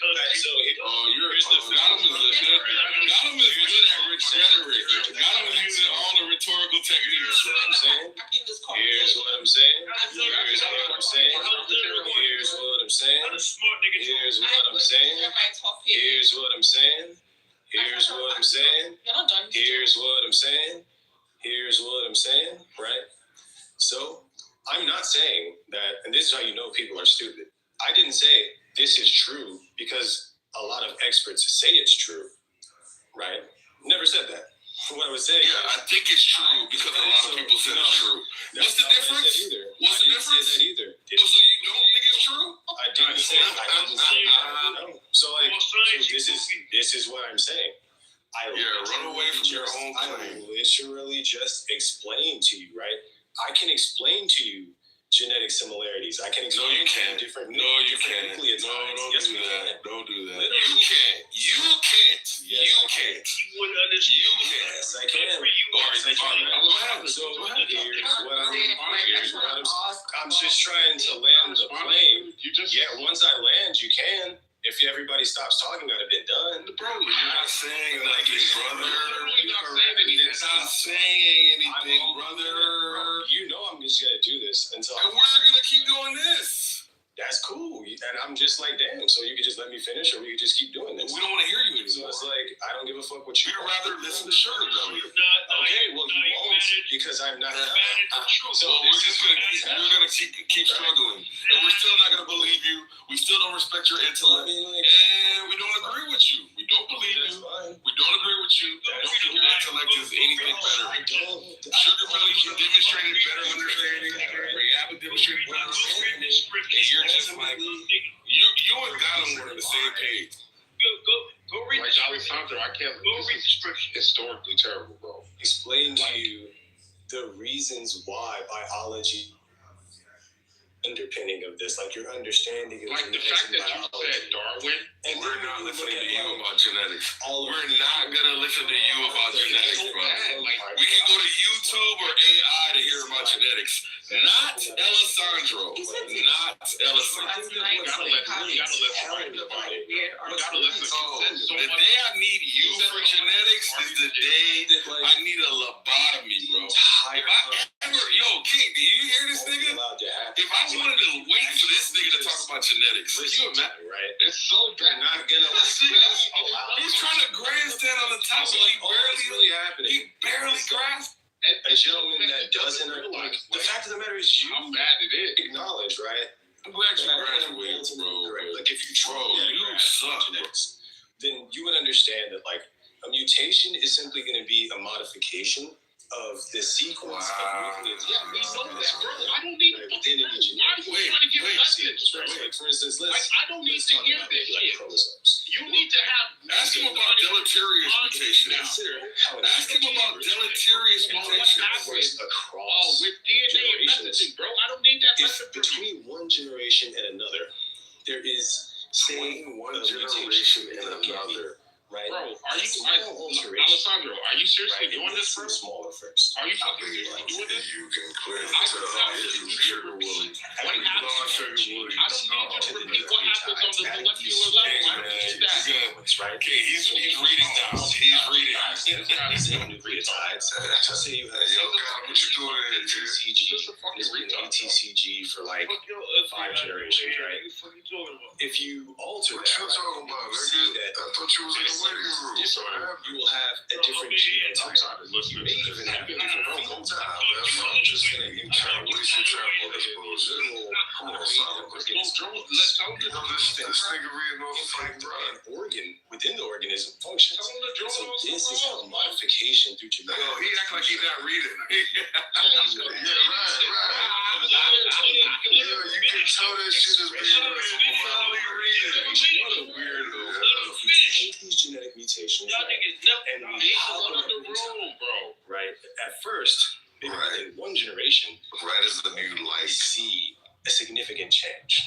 Gotham is good at rich rhetoric. Gotham is using all the rhetorical techniques. You know what I'm saying? Here's what I'm saying. Here's what I'm saying. Here's what I'm saying. Here's what I'm saying. Here's what I'm saying. Here's what I'm saying. Here's what I'm saying. Here's what I'm saying. Right? So I'm not saying that, and this is how you know people are stupid. I didn't say this is true because a lot of experts say it's true, right? Never said that. What I was saying, I think it's true because a lot of people said it's true. What's the difference? What's the difference? I didn't say that either. So you don't think it's true? I didn't say no. So like, this is what I'm saying. Run away from your own claim. I literally just explained to you, right? I can explain to you genetic similarities. I can explain different. No, you can't. Don't do that. Don't do that. Literally. You can't. You can't. Yes, you can't. You would understand. You can't. Yes, I can. Here's what I'm just trying to land the plane. Once I land, you can. If everybody stops talking, I'd have been done. Bro, you're not saying nothing, brother. You're not saying anything, brother. You know I'm just gonna do this until. And we're gonna keep doing this. That's cool. And I'm just like, damn. So you could just let me finish, or we could just keep doing this. We don't want to hear you anymore. So it's like I don't give a fuck what you. We'd rather listen to Sugar Belly. Okay, well you won't because I'm not. So we're just gonna keep struggling, and we're still not gonna believe you. We still don't respect your intellect, and we don't agree with you. We don't believe you. We don't agree with you. We don't think your intellect is anything better. Sugar Belly demonstrated better understanding. Rayaba demonstrated better understanding. And you're just like you and Gotham were on the same page. Go read like Alessandro, I can't. Go read the scripture. Historically terrible, bro. Explain to you the reasons why biology underpinning of this, like your understanding of like the fact that you said Darwin, and we're not listening to you about genetics. We're not gonna listen to you about genetics, bro. We can go to YouTube or AI to hear about genetics. Not Alessandro. Not Alessandro. You gotta listen. The day I need you for genetics is the day I need a lobotomy, bro. If I ever, King, do you hear this nigga? If I wanted to wait for this nigga to talk about genetics, you imagine, right? It's so bad. Not gonna he's trying to grandstand on the top of really happening. barely grasp. A gentleman that doesn't like the fact of the matter is you how bad it is. acknowledge, right? I'm glad you graduated, bro. Like if you Bro, truly you suck, bro. genetics, then you would understand that like a mutation is simply going to be a modification of the sequence of nucleotides. Yeah, we know that, bro. I don't need to within any Why are you trying to give lessons, bro? Like for instance, Like, I don't need to hear this shit. chromosomes. You need to have. Ask him about deleterious mutation. Consider how it Ask him about deleterious mutation. works Oh, across with DNA messaging, bro. I don't need that if message from you. between one generation and another, there is say One a generation mutation and another. right? Bro, are you Small alteration. Alessandro? Are you seriously Right, doing this, bro? Smaller first. Are you I fucking think seriously doing this? you can clearly I tell can tell you Sugar repeat Willie. what No, happens. Sugar Willie. I don't need you to repeat what happens on the molecular level. I don't need that. Right? Okay, he's reading now. He's reading. Nucleotides. So say you have Yo, God, what you doing here, dude? ATCG. Just a fucking It's been retard, bro. ATCG for like Fuck your 5 generations, right? What you talking about? If you alter What that, you talking about, you see nigga? that I thought you was in the waiting room. So what happened? you will have a different I'm genotype. tired of listening You may to even this. have a different Come phenotype. on, man. I'm just saying, you trying to waste your time on this bullshit. Come on, Solomon. Let's tell You them know, this nigga reading off In the fake fact, drive. an organ within the organism functions. Tell them to draw So those this is how rules, man. modification through Yo, genetics. he act like he not reading. Yeah, you can tell that shit is being mildly reading. What a weirdo. If we take these genetic mutations, Y'all niggas never. and we He's have out of the them, room, bro. right? At first, maybe within one generation, Right as the new we light. see a significant change.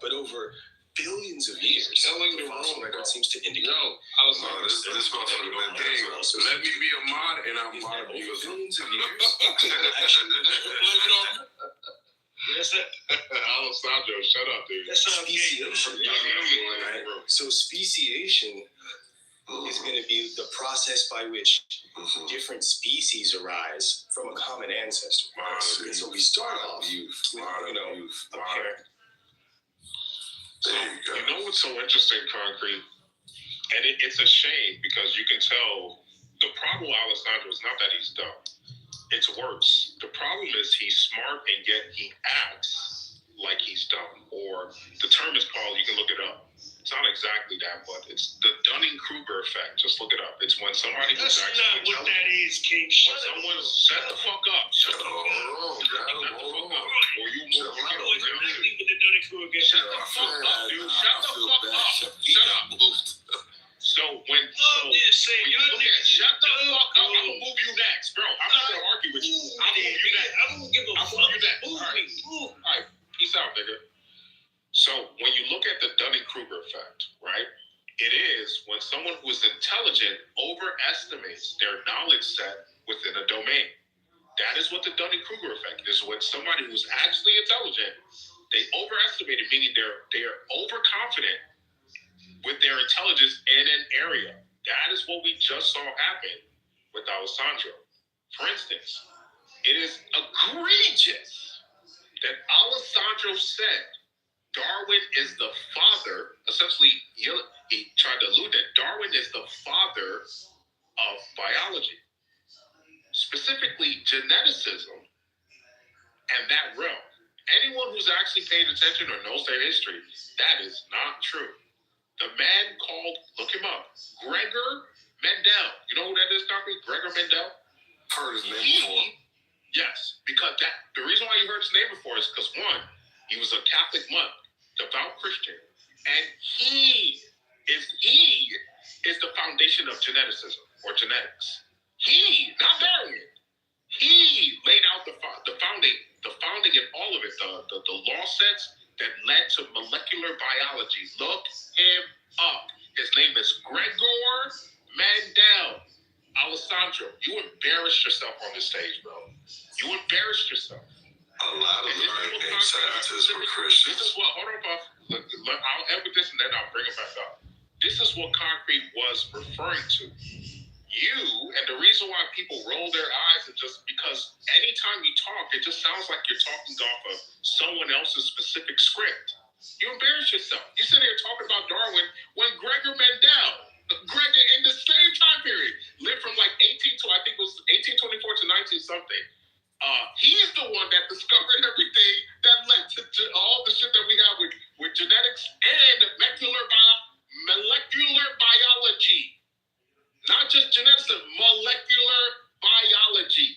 But over billions of years, telling the the fossil room, record bro. seems to indicate No, this motherfucker been dang. Let me be a mod and I'll is mod that you. over billions of years, actually, Yes, sir. Alessandro, shut up, dude. That sounds gay. speciation, right? So speciation is going to be the process by which different species arise from a common ancestor. And so we start off with, you know, a parent. So, There you go. you know what's so interesting, Concrete? And it's a shame because you can tell the problem with Alessandro is not that he's dumb. It's worse. The problem is he's smart and yet he acts like he's dumb. Or the term is called, you can look it up. It's not exactly that, but it's the Dunning-Kruger effect. Just look it up. It's when somebody who's That's actually not what that is, King. When someone shut the fuck up. Shut the fuck up. Hold on, Shut the fuck up. Or you Shut move up. your Shut down. Shut the fuck up, dude. Shut the fuck up. Shut up. So when I'm just saying, when you y'all look at niggas shut the dumb, fuck up, I'm bro. gonna move you next, bro. I'm not gonna argue with you. I'll move you next. I don't give a I'll fuck. move you next. Move All me. right. Move. All right, peace out, nigga. So when you look at the Dunning-Kruger effect, right? It is when someone who is intelligent overestimates their knowledge set within a domain. That is what the Dunning-Kruger effect is. When somebody who's actually intelligent, they overestimate it, meaning they're overconfident with their intelligence in an area. That is what we just saw happen with Alessandro. For instance, it is egregious that Alessandro said Darwin is the father. Essentially, he tried to allude that Darwin is the father of biology, specifically geneticism and that realm. Anyone who's actually paying attention or knows their history, that is not true. The man called, look him up, Gregor Mendel. You know who that is, Dr. Gregor Mendel? Heard his name before. Yes, because the reason why you heard his name before is because one, he was a Catholic monk, devout Christian, and he is the foundation of geneticism or genetics. He, not Darwin, he laid out the founding in all of it, the law sets that led to molecular biology. Look him up. His name is Gregor Mendel. Alessandro, you embarrassed yourself on the stage, bro. You embarrassed yourself. A lot of the right name scientists were Christians. This is what, hold on, Buff. Look, I'll end with this and then I'll bring it back up. This is what Concrete was referring to. You, and the reason why people roll their eyes is just because anytime you talk, it just sounds like you're talking off of someone else's specific script. You embarrass yourself. You sit here talking about Darwin when Gregor Mendel Greg, in the same time period, lived from like 18 to, I think it was 1824 to 19 something. He's the one that discovered everything that led to all the shit that we have with genetics and molecular biology. Not just genetics, molecular biology.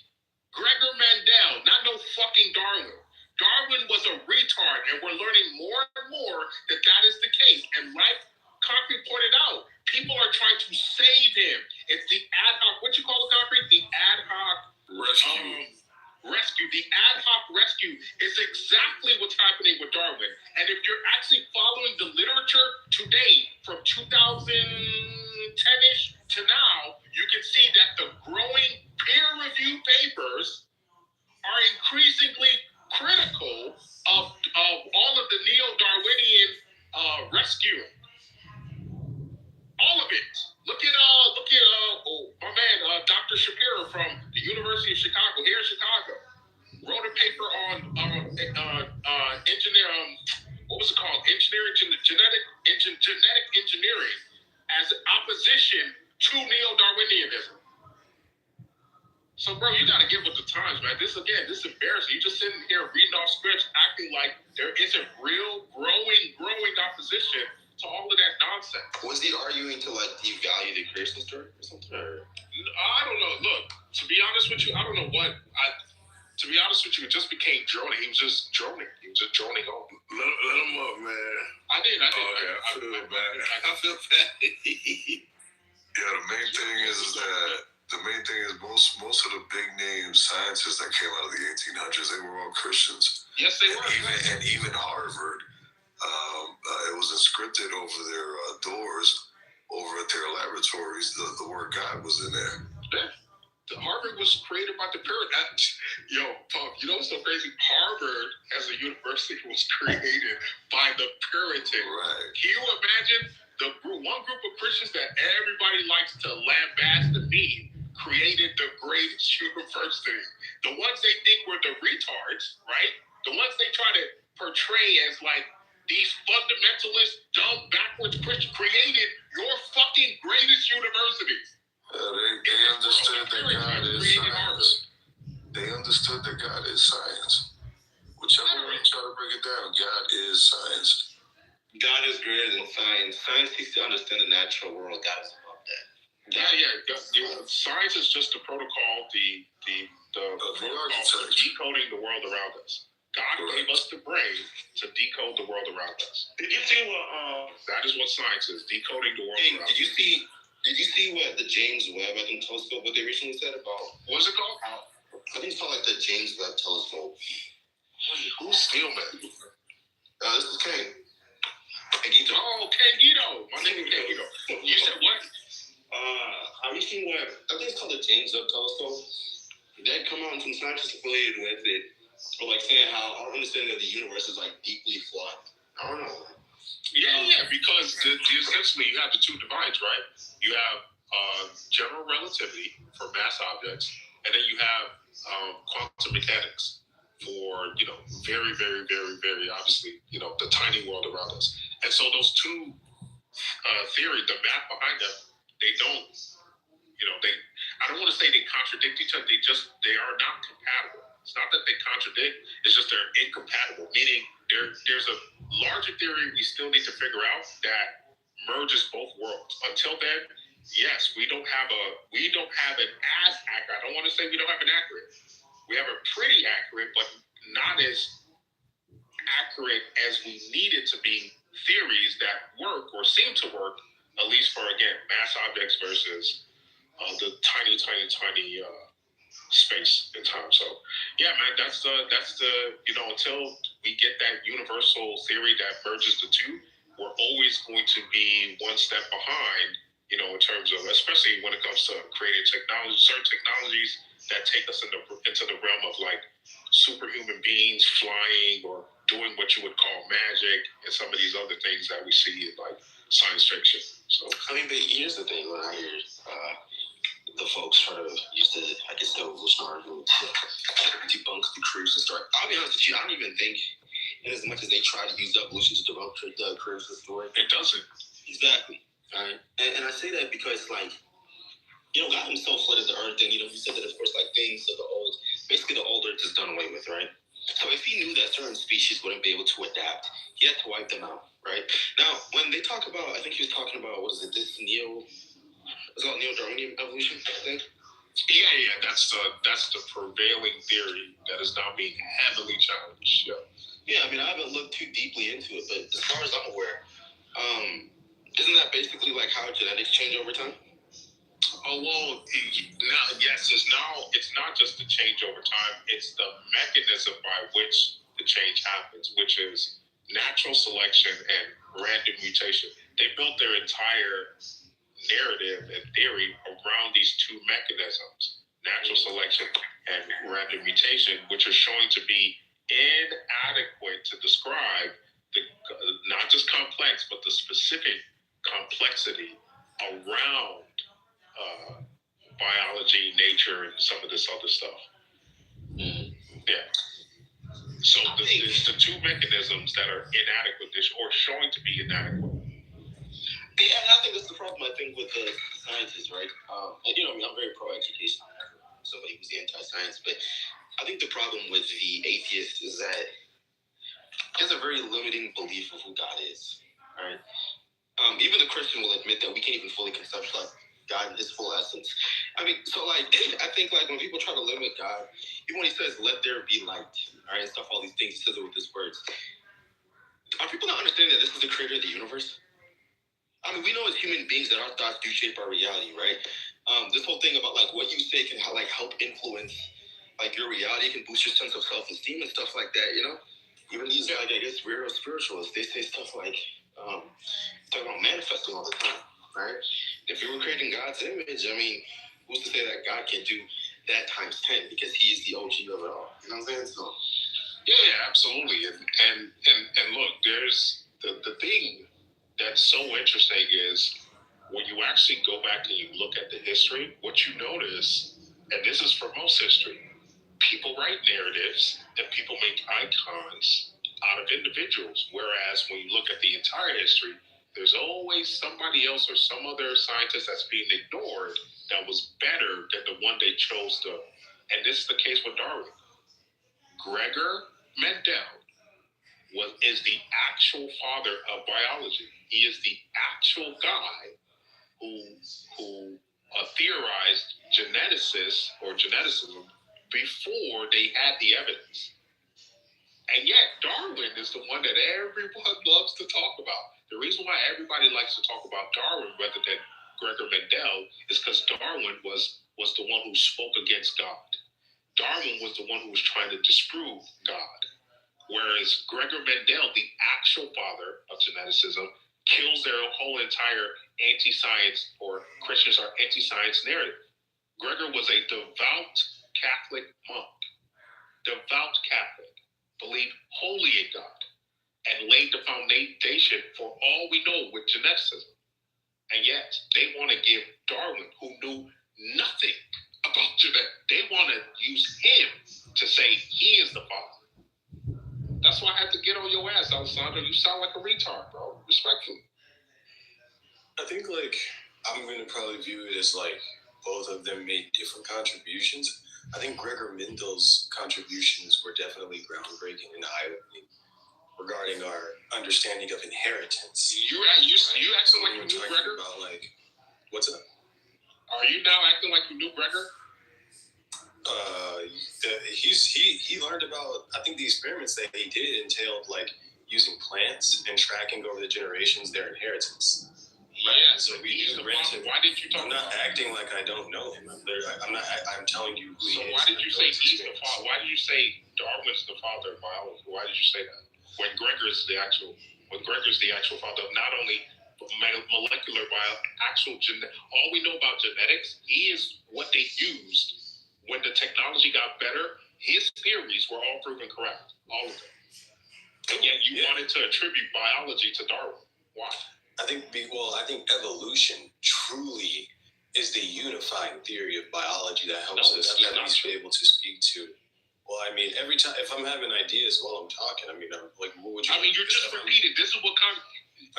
Gregor Mendel, not no fucking Darwin. Darwin was a retard, and we're learning more and more that is the case. And like Concrete pointed out, people are trying to save him. It's the ad hoc, what you call it, Concrete? The ad hoc rescue. The ad hoc rescue is exactly what's happening with Darwin. And if you're actually following the literature today, from 2010-ish to now, you can see that the growing peer-reviewed papers are increasingly critical of all of the neo-Darwinian rescuing. All of it. Look at my man, Dr. Shapiro from the University of Chicago, here in Chicago, wrote a paper on genetic engineering as opposition to neo-Darwinianism. So, bro, you gotta get with the times, man. This is embarrassing. You're just sitting here reading off scripts, acting like there isn't real growing opposition to all of that nonsense. Was he arguing to like devalue the creation story or something? Or? I don't know. Look, to be honest with you, I don't know what to be honest with you, it just became droning. He was just droning. He was just droning on. Let him up, man. I did. I feel bad. I feel bad. Yeah, the main thing is most of the big name scientists that came out of the 1800s, they were all Christians. Yes, they were. Even Harvard, it was inscripted over their doors, over at their laboratories. The word God was in there. Yeah. Harvard was created by the Puritans. Yo, Pump, you know what's so crazy? Harvard as a university was created by the Puritans. Right. Can you imagine one group of Christians that everybody likes to lambast and meme created the greatest university? The ones they think were the retards, right? The ones they try to portray as like these fundamentalist, dumb, backwards Christians created your fucking greatest universities. They understood that God is science. They understood that God is science. Whichever way you try to break it down, God is science. God is greater than science. Science seeks to understand the natural world. God is above that. Science is just the protocol, the protocol for decoding the world around us. God gave us the brain to decode the world around us. Did you see what? That is what science is, decoding the world around us. Did you see what the James Webb, I think, telescope, what they recently said about? What's it called? I think it's called like the James Webb telescope. Who's Steelman? This is Ken. Gito. Oh, Ken Gito. My name is Ken Gito. You said what? Have you seen what? I think it's called the James Webb telescope. They come out and some scientists affiliated with it, or like saying how our understanding of the universe is like deeply flawed. I don't know. Yeah, because essentially you have the two divides, right? You have general relativity for mass objects, and then you have quantum mechanics for, very, very, very, very obviously, the tiny world around us. And so those two theories, the math behind them, they don't, I don't want to say they contradict each other. They are not compatible. It's not that they contradict, it's just they're incompatible, meaning there's a larger theory we still need to figure out that merges both worlds. Until then, yes, we don't have an as accurate. I don't want to say we don't have an accurate. We have a pretty accurate, but not as accurate as we need it to be theories that work or seem to work, at least for, again, mass objects versus the tiny space and time. So yeah, man, that's the until we get that universal theory that merges the two, we're always going to be one step behind, in terms of, especially when it comes to creating technology, certain technologies that take us into the realm of like superhuman beings flying or doing what you would call magic and some of these other things that we see in like science fiction. So I mean, but here's the thing: when I hear the folks try to use the evolutionary argument to debunk the creation story, I'll be honest with you, I don't even think, in as much as they try to use evolution to debunk the creation story, it doesn't. Exactly. Right. And I say that because, like, God himself flooded the earth, and, he said that, of course, like, things of the old, basically the old earth is done away with, right? So if he knew that certain species wouldn't be able to adapt, he had to wipe them out, right? Now, when they talk about, I think he was talking about, what is it, this it's called neo-Darwinian evolution, I think? Yeah, that's the prevailing theory that is now being heavily challenged. Yeah, I mean, I haven't looked too deeply into it, but as far as I'm aware, isn't that basically like how genetics change over time? Oh well, now yes, it's not just the change over time; it's the mechanism by which the change happens, which is natural selection and random mutation. They built their entire narrative and theory around these two mechanisms: natural selection and random mutation, which are showing to be inadequate to describe the not just complex, but the specific complexity around biology, nature, and some of this other stuff. Yeah. So it's the two mechanisms that are inadequate or showing to be inadequate. Yeah, and I think that's the problem, I think, with the scientists, right? And, I'm very pro-education. I'm somebody who's anti-science, but I think the problem with the atheist is that he has a very limiting belief of who God is, right? Even the Christian will admit that we can't even fully conceptualize God in his full essence. I mean, so, like, I think, like, when people try to limit God, even when he says, let there be light, all right, and stuff, all these things, he says it with his words. Are people not understanding that this is the creator of the universe? I mean, we know as human beings that our thoughts do shape our reality, right? This whole thing about, like, what you say can, like, help influence, like, your reality, can boost your sense of self-esteem and stuff like that, Even these, like, I guess, real spiritualists, they say stuff like, talk about manifesting all the time, right? If you were creating God's image, I mean, who's to say that God can't do that times 10 because he is the OG of it all? You know what I'm saying? So, yeah, absolutely. And look, there's the thing that's so interesting is when you actually go back and you look at the history, what you notice, and this is for most history, people write narratives and people make icons out of individuals. Whereas when you look at the entire history, there's always somebody else or some other scientist that's being ignored that was better than the one they chose to. And this is the case with Darwin. Gregor Mendel is the actual father of biology. He is the actual guy who theorized geneticism before they had the evidence. And yet, Darwin is the one that everyone loves to talk about. The reason why everybody likes to talk about Darwin rather than Gregor Mendel is because Darwin was the one who spoke against God. Darwin was the one who was trying to disprove God. Whereas Gregor Mendel, the actual father of geneticism, kills their whole entire anti-science, or Christians are anti-science narrative. Gregor was a devout Catholic monk, believed wholly in God, and laid the foundation for all we know with geneticism. And yet, they want to give Darwin, who knew nothing about genetics, they want to use him to say he is the father. That's why I had to get on your ass, Alessandro. You sound like a retard, bro. Respectfully. I think, like, I'm going to probably view it as, like, both of them made different contributions. I think Gregor Mendel's contributions were definitely groundbreaking and eye-opening regarding our understanding of inheritance. You acting like you knew Gregor? About, like, what's up? Are you now acting like you knew Gregor? He learned about, I think the experiments that he did entailed, like, using plants and tracking over the generations their inheritance. Right? Yeah, so why did you talk? I'm not acting like I don't know him. I'm telling you who he is. So why did you say he's the father? Why did you say Darwin's the father of biology? Why did you say that? When Gregor's the actual father of not only molecular biology, all we know about genetics, he is what they used when the technology got better. His theories were all proven correct, all of them. And yet you wanted to attribute biology to Darwin. Why? I think evolution truly is the unifying theory of biology that helps us at least be able to speak to. Well, I mean, every time, if I'm having ideas while I'm talking, I mean, like, what would you? I mean, you're just repeating. This is what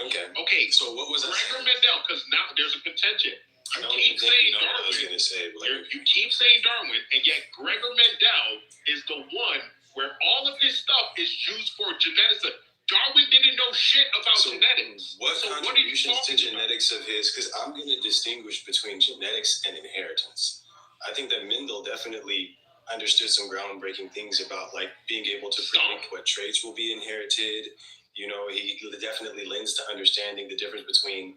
Okay. Okay, So what was I Gregor saying? Mendel, because now there's a contention. I You don't keep think saying you know what I was Darwin. going to say. But like, You keep saying Darwin, and yet Gregor Mendel is the one where all of his stuff is used for genetics. Darwin didn't know shit about genetics. What So contributions what to genetics of his? Because I'm going to distinguish between genetics and inheritance. I think that Mendel definitely understood some groundbreaking things about like being able to predict what traits will be inherited. You know, he definitely lends to understanding the difference between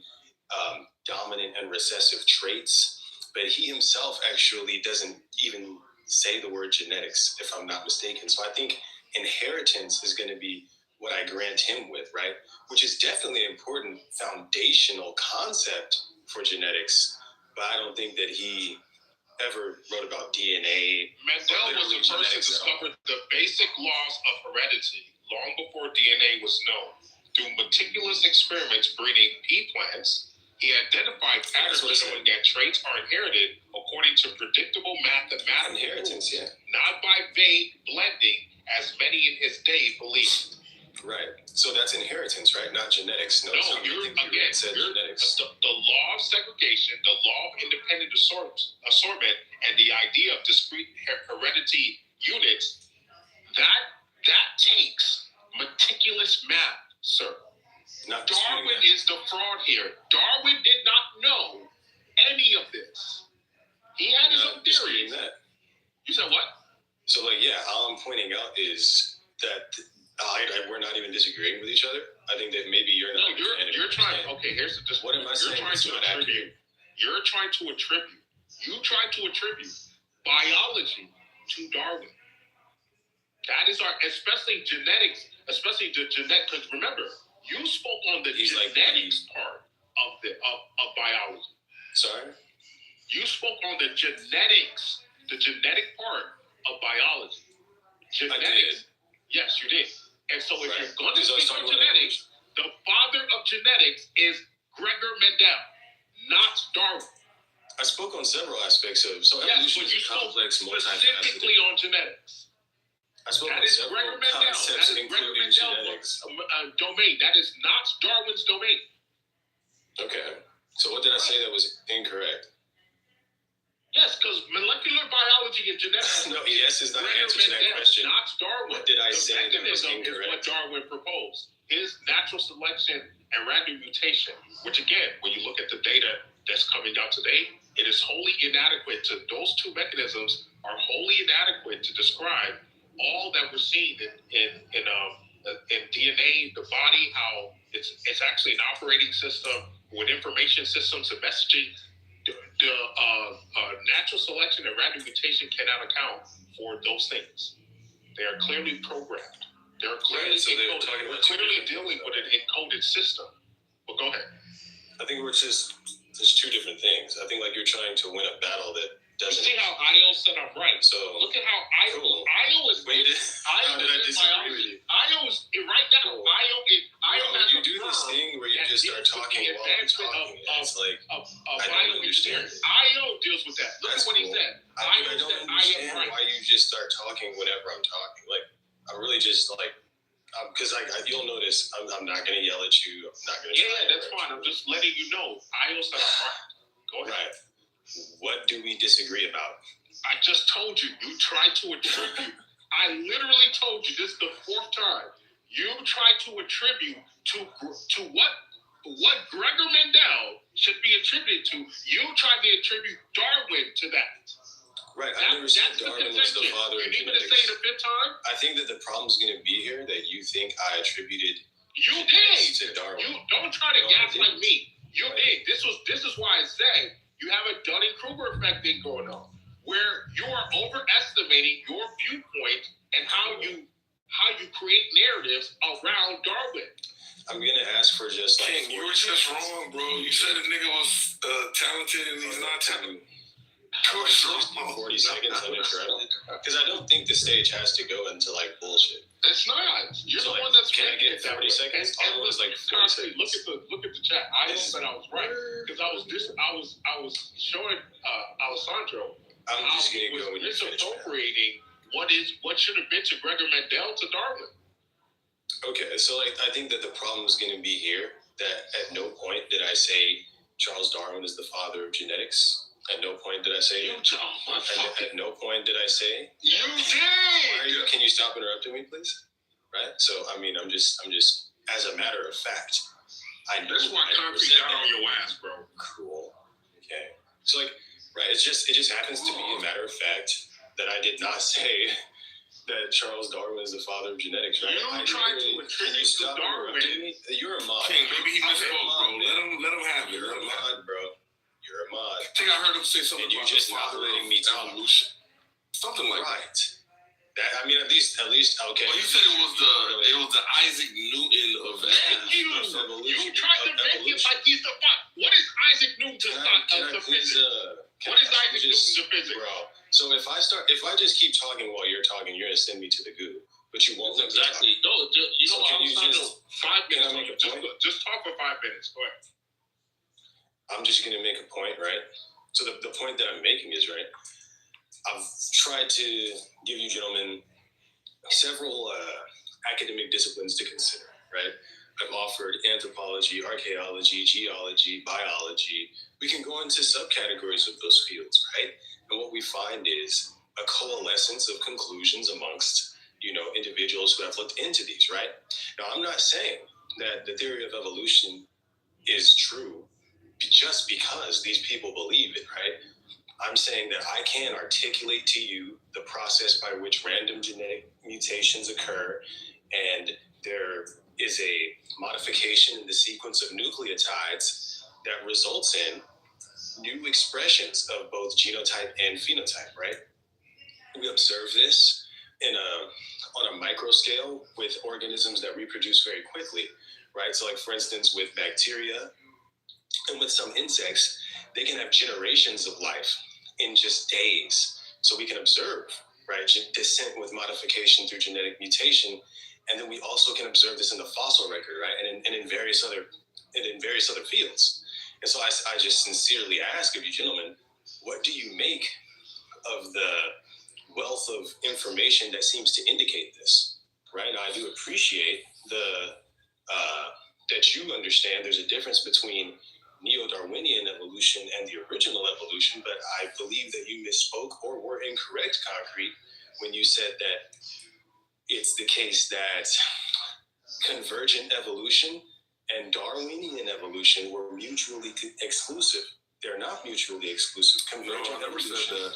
dominant and recessive traits. But he himself actually doesn't even say the word genetics, if I'm not mistaken. So I think inheritance is going to be what I grant him with, right? Which is definitely an important foundational concept for genetics. But I don't think that he ever wrote about DNA. Mendel was the first to discover the basic laws of heredity long before DNA was known. Through meticulous experiments breeding pea plants, he identified patterns showing that traits are inherited according to predictable mathematical Inheritance, rules, yeah. not by vague blending, as many in his day believed. Right. So that's inheritance, right? Not genetics. No, you're genetics. The law of segregation, the law of independent assortment, and the idea of discrete heredity units, that takes meticulous math, sir. Not Darwin is the fraud here. Darwin did not know any of this. He had his own theories. That. You said what? So, like, yeah, all I'm pointing out is that we're not even disagreeing with each other. I think that maybe you're not. No, you're trying. Okay, here's the. What am I saying? You're trying to attribute. You try to attribute biology to Darwin. That is especially genetics, especially the genetic. Because remember, you spoke on the genetics part of biology. Sorry? You spoke on the genetics, the genetic part of biology. Genetics. Yes, you did. And so if you're going to speak on genetics, the father of genetics is Gregor Mendel, not Darwin. I spoke on several aspects of evolution is a complex, specifically on genetics. I spoke on several concepts, including genetics. Domain. That is not Darwin's domain. Okay. So what did I say that was incorrect? Yes, because molecular biology and genetics. No, yes is not the answer to that question. Not Darwin. What did I say that was incorrect? Is what Darwin proposed. His natural selection and random mutation, which again, when you look at the data that's coming out today, it is wholly inadequate to those two mechanisms are wholly inadequate to describe all that we're seeing in DNA, the body, how it's actually an operating system with information systems and messaging. The natural selection and random mutation cannot account for those things. They are clearly programmed. They're clearly encoded. We're clearly dealing with an encoded system. But go ahead. I think there's two different things. I think like you're trying to win a battle that doesn't. You see how Io said I'm right. So look at how Io. Cool. Io is. How did I disagree with you? Io is right now. Io is. You do this thing where you just start talking while I'm talking. It's like I don't understand. Io deals with that. Look at what he said. I don't understand why you just start talking whenever I'm talking. Like I'm really just like. Because you'll notice, I'm not going to yell at you. I'm not going to. Yeah, that's fine. I'm just letting you know. I also have right. Go ahead. Right. What do we disagree about? I just told you. You tried to attribute. I literally told you this is the fourth time. You tried to attribute to what Gregor Mendel should be attributed to. You tried to attribute Darwin to that. Right, I never said Darwin was the father of genetics. You need me to say it a fifth time? I think that the problem's going to be here that you think I attributed you did to Darwin. You don't try to gaslight me. You did. This is why I said you have a Dunning-Kruger effect thing going on, where you are overestimating your viewpoint and how you create narratives around Darwin. I'm gonna ask for just like. King, you were just wrong, bro. You said the nigga was talented and he's not talented. 40 seconds uninterrupted because I don't think the stage has to go into like bullshit. It's not. You're the one that's can I get 40 seconds? And was like 40 seconds. Look at the chat. I said I was right because I was showing Alessandro. I'm just gonna go when you finish. Misappropriating what should have been to Gregor Mendel to Darwin. Okay, so like I think that the problem is gonna be here that at no point did I say Charles Darwin is the father of genetics. At no point did I say. At no point did I say. You did. Can you stop interrupting me, please? Right. So I mean, I'm just as a matter of fact, I know. That's why concrete got on your ass, bro. Cool. Okay. So like, right? It just happens to be a matter of fact that I did not say that Charles Darwin is the father of genetics. Right? You tried to attribute to Darwin. You're a mod. King, maybe he misspoke, bro. Let him have it. You're a mod, bro. You're a mod. I think I heard him say something and you about just the not father letting of me talk. evolution. Something like Right. That I mean, at least okay. Well, you said it was the Isaac Newton of Thank you. You tried to make it like he's the fuck. What is Isaac Newton to physics? What is Isaac Newton to physics? Bro, so if I just keep talking while you're talking, you're gonna send me to the goo. But you won't let me talk. Exactly. No, you know So can you just 5 minutes? Can I make a point? Just talk for 5 minutes. Go ahead. I'm just gonna make a point, right? So the point that I'm making is right. I've tried to give you gentlemen several academic disciplines to consider, right? I've offered anthropology, archaeology, geology, biology. We can go into subcategories of those fields, right? And what we find is a coalescence of conclusions amongst, individuals who have looked into these, right? Now, I'm not saying that the theory of evolution is true just because these people believe it, right? I'm saying that I can articulate to you the process by which random genetic mutations occur, and there is a modification in the sequence of nucleotides that results in new expressions of both genotype and phenotype, right? We observe this on a micro scale with organisms that reproduce very quickly, right? So like, for instance, with bacteria and with some insects, they can have generations of life in just days. So we can observe, right, descent with modification through genetic mutation. And then we also can observe this in the fossil record, right? And in various other fields. And so I just sincerely ask of you gentlemen, what do you make of the wealth of information that seems to indicate this, right? Now, I do appreciate that you understand there's a difference between neo-Darwinian evolution and the original evolution, but I believe that you misspoke or were incorrect, Concrete, when you said that it's the case that convergent evolution and Darwinian evolution were mutually exclusive. They're not mutually exclusive. Convergent evolution.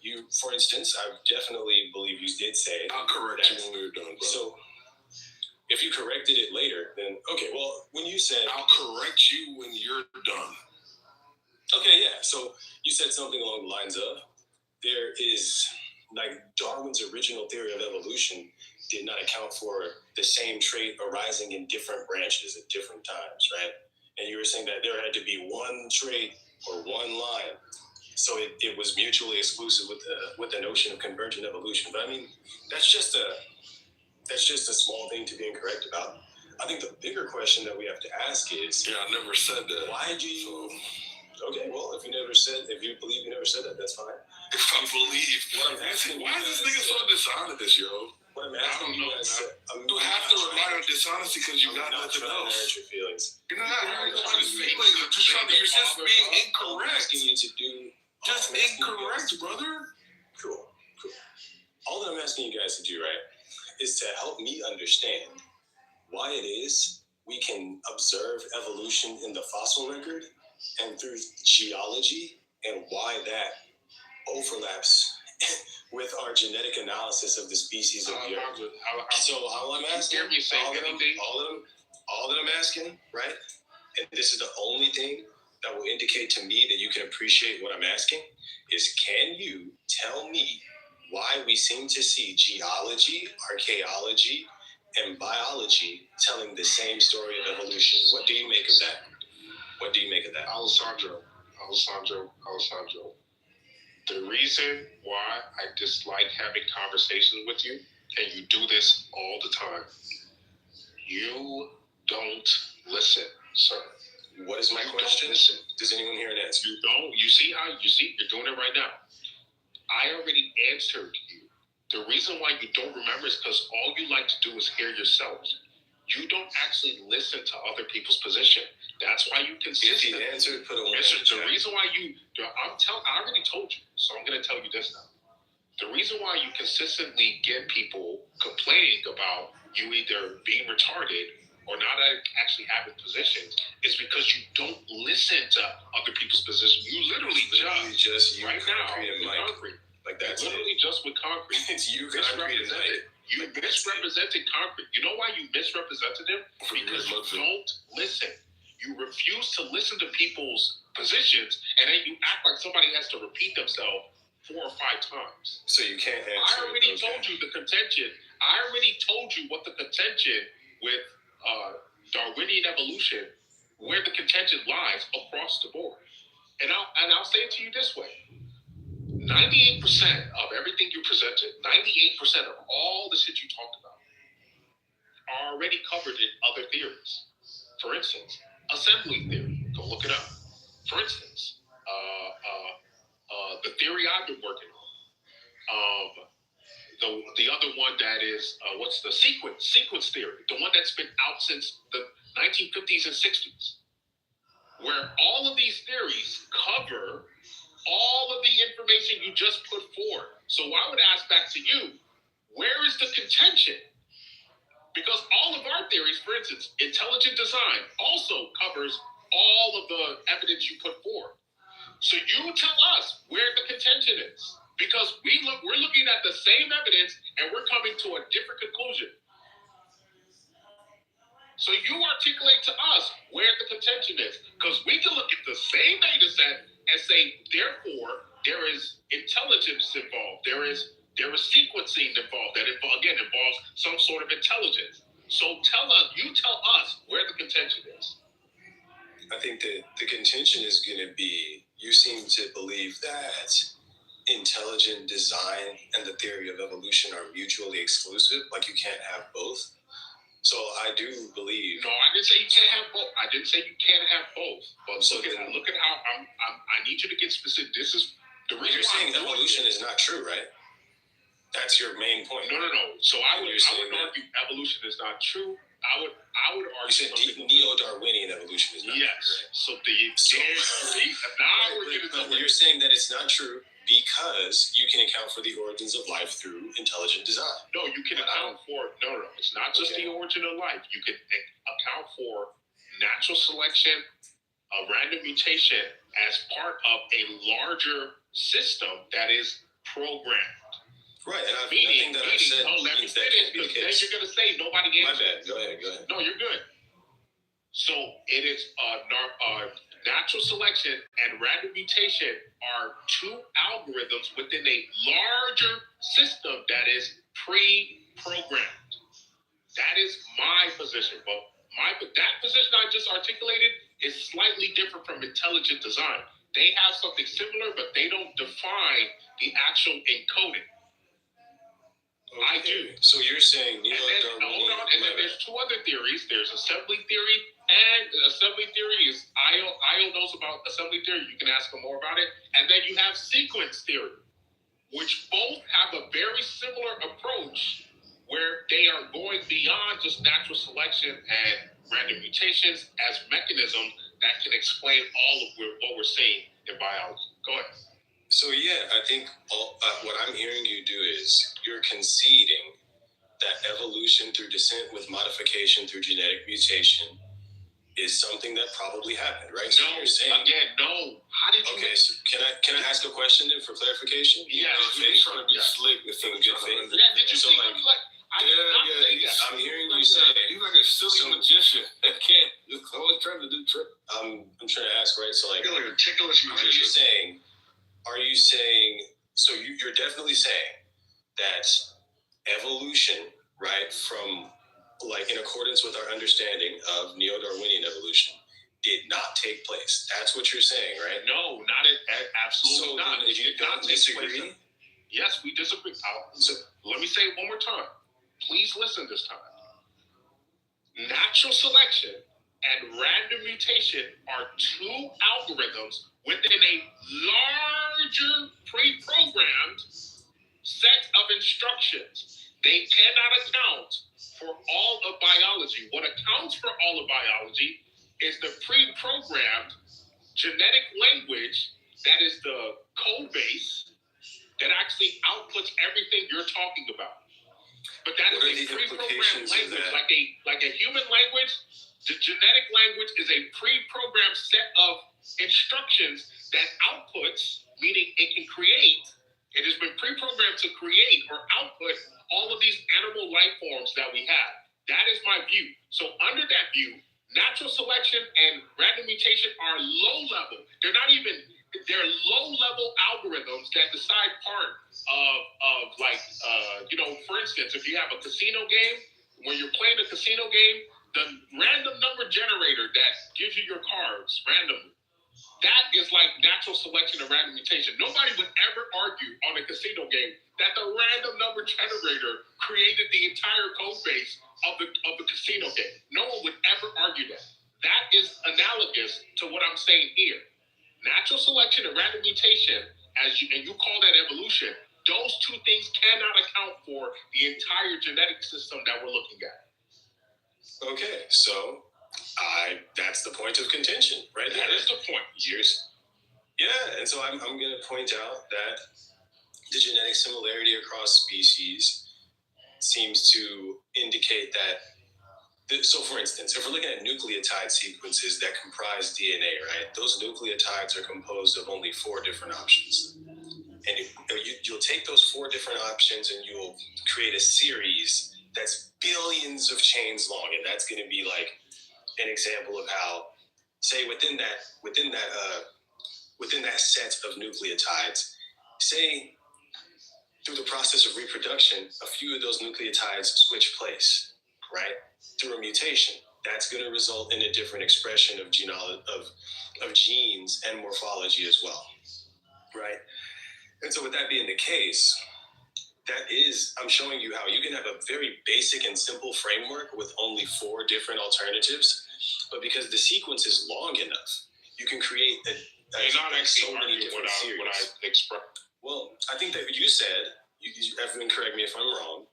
You, for instance, I definitely believe you did say. I'll correct you when we're done, bro. So, if you corrected it later, then okay. Well, when you said I'll correct you when you're done. Okay, yeah. So you said something along the lines of there is like Darwin's original theory of evolution did not account for the same trait arising in different branches at different times, right? And you were saying that there had to be one trait or one line. So it was mutually exclusive with the notion of convergent evolution. But I mean, that's just a small thing to be incorrect about. I think the bigger question that we have to ask is, I never said that. Why do you? Okay, well, if you believe you never said that, that's fine. If I believe, what I'm asking, why is this nigga so dishonest, yo? What I'm asking you guys, you have to rely on dishonesty because you got nothing else. Hurt your feelings. You're not trying to speak like you're just being incorrect. I'm asking you to do just incorrect, brother. Cool. All that I'm asking you guys to do, right, is to help me understand why it is we can observe evolution in the fossil record and through geology, and why that overlaps with our genetic analysis of the species of the earth. So all I'm asking, all that I'm asking, right, and this is the only thing that will indicate to me that you can appreciate what I'm asking, is can you tell me why we seem to see geology, archaeology, and biology telling the same story of evolution? What do you make of that? What do you make of that? Alessandro. The reason why I dislike having conversations with you, and you do this all the time, you don't listen, sir. What is my question? Listen. Does anyone hear an answer? You don't. You see you're doing it right now. I already answered you. The reason why you don't remember is because all you like to do is hear yourselves. you don't actually listen to other people's position. That's why you consistently. If he answered, put a one. The reason why I already told you, so I'm going to tell you this now. The reason why you consistently get people complaining about you either being retarded or not actually having positions is because you don't listen to other people's positions. You literally just you right now with concrete. Like that's literally just with concrete. It's you misrepresented. You misrepresented concrete. You know why you misrepresented him? Because you don't listen. You refuse to listen to people's positions, and then you act like somebody has to repeat themselves 4 or 5 times. So you can't answer. I already told you the contention. I already told you what the contention with Darwinian evolution, where the contention lies across the board. And I'll say it to you this way. 98% of everything you presented, 98% of all the shit you talked about are already covered in other theories. For instance, assembly theory. Go look it up. For instance, the theory I've been working on. The other one that is, what's the sequence theory? The one that's been out since the 1950s and 60s. Where all of these theories cover all of the information you just put forward. So I would ask back to you, where is the contention? Because all of our theories, for instance, intelligent design also covers all of the evidence you put forward. So you tell us where the contention is. Because we're looking at the same evidence and we're coming to a different conclusion. So you articulate to us where the contention is. Because we can look at the same data set and say, therefore, there is intelligence involved. There is sequencing involved that involves some sort of intelligence. So you tell us where the contention is. I think that the contention is going to be, you seem to believe that intelligent design and the theory of evolution are mutually exclusive, like you can't have both. So I do believe. No, I didn't say you can't have both. I didn't say you can't have both. But so look at how I need you to get specific. This is the reason. You're saying evolution is not true, right? That's your main point. No. So I would argue evolution is not true. I would argue. You said neo-Darwinian evolution is not true. Yes. Right? Now we're getting somewhere. You're saying that it's not true because you can account for the origins of life through intelligent design. No, you can account for no. It's not just the origin of life. You can account for natural selection, random mutation as part of a larger system that is programmed. Right, and I think that I said let me finish, because then you're going to say nobody answered. My bad. Go ahead. No, you're good. So it is natural selection and random mutation are 2 algorithms within a larger system that is pre-programmed. That is my position, but that position I just articulated is slightly different from intelligent design. They have something similar, but they don't define the actual encoding. Okay. I do. So you're saying and then there's 2 other theories. There's assembly theory, and assembly theory is Io knows about assembly theory. You can ask him more about it. And then you have sequence theory, which both have a very similar approach where they are going beyond just natural selection and random mutations as mechanisms that can explain all of what we're seeing in biology. Go ahead. So yeah, I think what I'm hearing you do is you're conceding that evolution through descent with modification through genetic mutation is something that probably happened, right? So you're saying, no. How did you? Okay, so can I ask a question then for clarification? Yeah, you're trying to be slick with some good things. Yeah, did you see? I'm hearing you say he's like a silly magician. He's always trying to do tricks. I'm trying to ask, right? So like, you're like a ticklish magician. Are you saying? So you're definitely saying that evolution, right, from like in accordance with our understanding of neo-Darwinian evolution, did not take place. That's what you're saying, right? No, absolutely not. If you don't disagree, yes, we disagree. So let me say it one more time. Please listen this time. Natural selection and random mutation are 2 algorithms within a larger pre-programmed set of instructions. they cannot account for all of biology. What accounts for all of biology is the pre-programmed genetic language that is the code base that actually outputs everything you're talking about. But that is a pre-programmed language, like a human language. The genetic language is a pre-programmed set of instructions that outputs, meaning it can create. It has been pre-programmed to create or output all of these animal life forms that we have. That is my view. So under that view, natural selection and random mutation are low level. They're not even, they're low level algorithms that decide part of like, for instance, if you have a casino game, when you're playing a casino game, the random number generator that gives you your cards randomly, that is like natural selection and random mutation. Nobody would ever argue on a casino game that the random number generator created the entire code base of the casino game. No one would ever argue that. That is analogous to what I'm saying here. Natural selection and random mutation, and you call that evolution, those two things cannot account for the entire genetic system that we're looking at. Okay, so that's the point of contention, right? That is the point. Yeah, and so I'm going to point out that the genetic similarity across species seems to indicate that. So, for instance, if we're looking at nucleotide sequences that comprise DNA, right? Those nucleotides are composed of only 4 different options. And you'll take those 4 different options and you'll create a series that's billions of chains long. And that's going to be like an example of how, say, within that set of nucleotides, say, through the process of reproduction, a few of those nucleotides switch place, right? Through a mutation, that's going to result in a different expression of genes and morphology as well, right? And so with that being the case, I'm showing you how you can have a very basic and simple framework with only 4 different alternatives, but because the sequence is long enough, you can create so many different series. What I expressed. Well, I think that you said, everyone correct me if I'm wrong,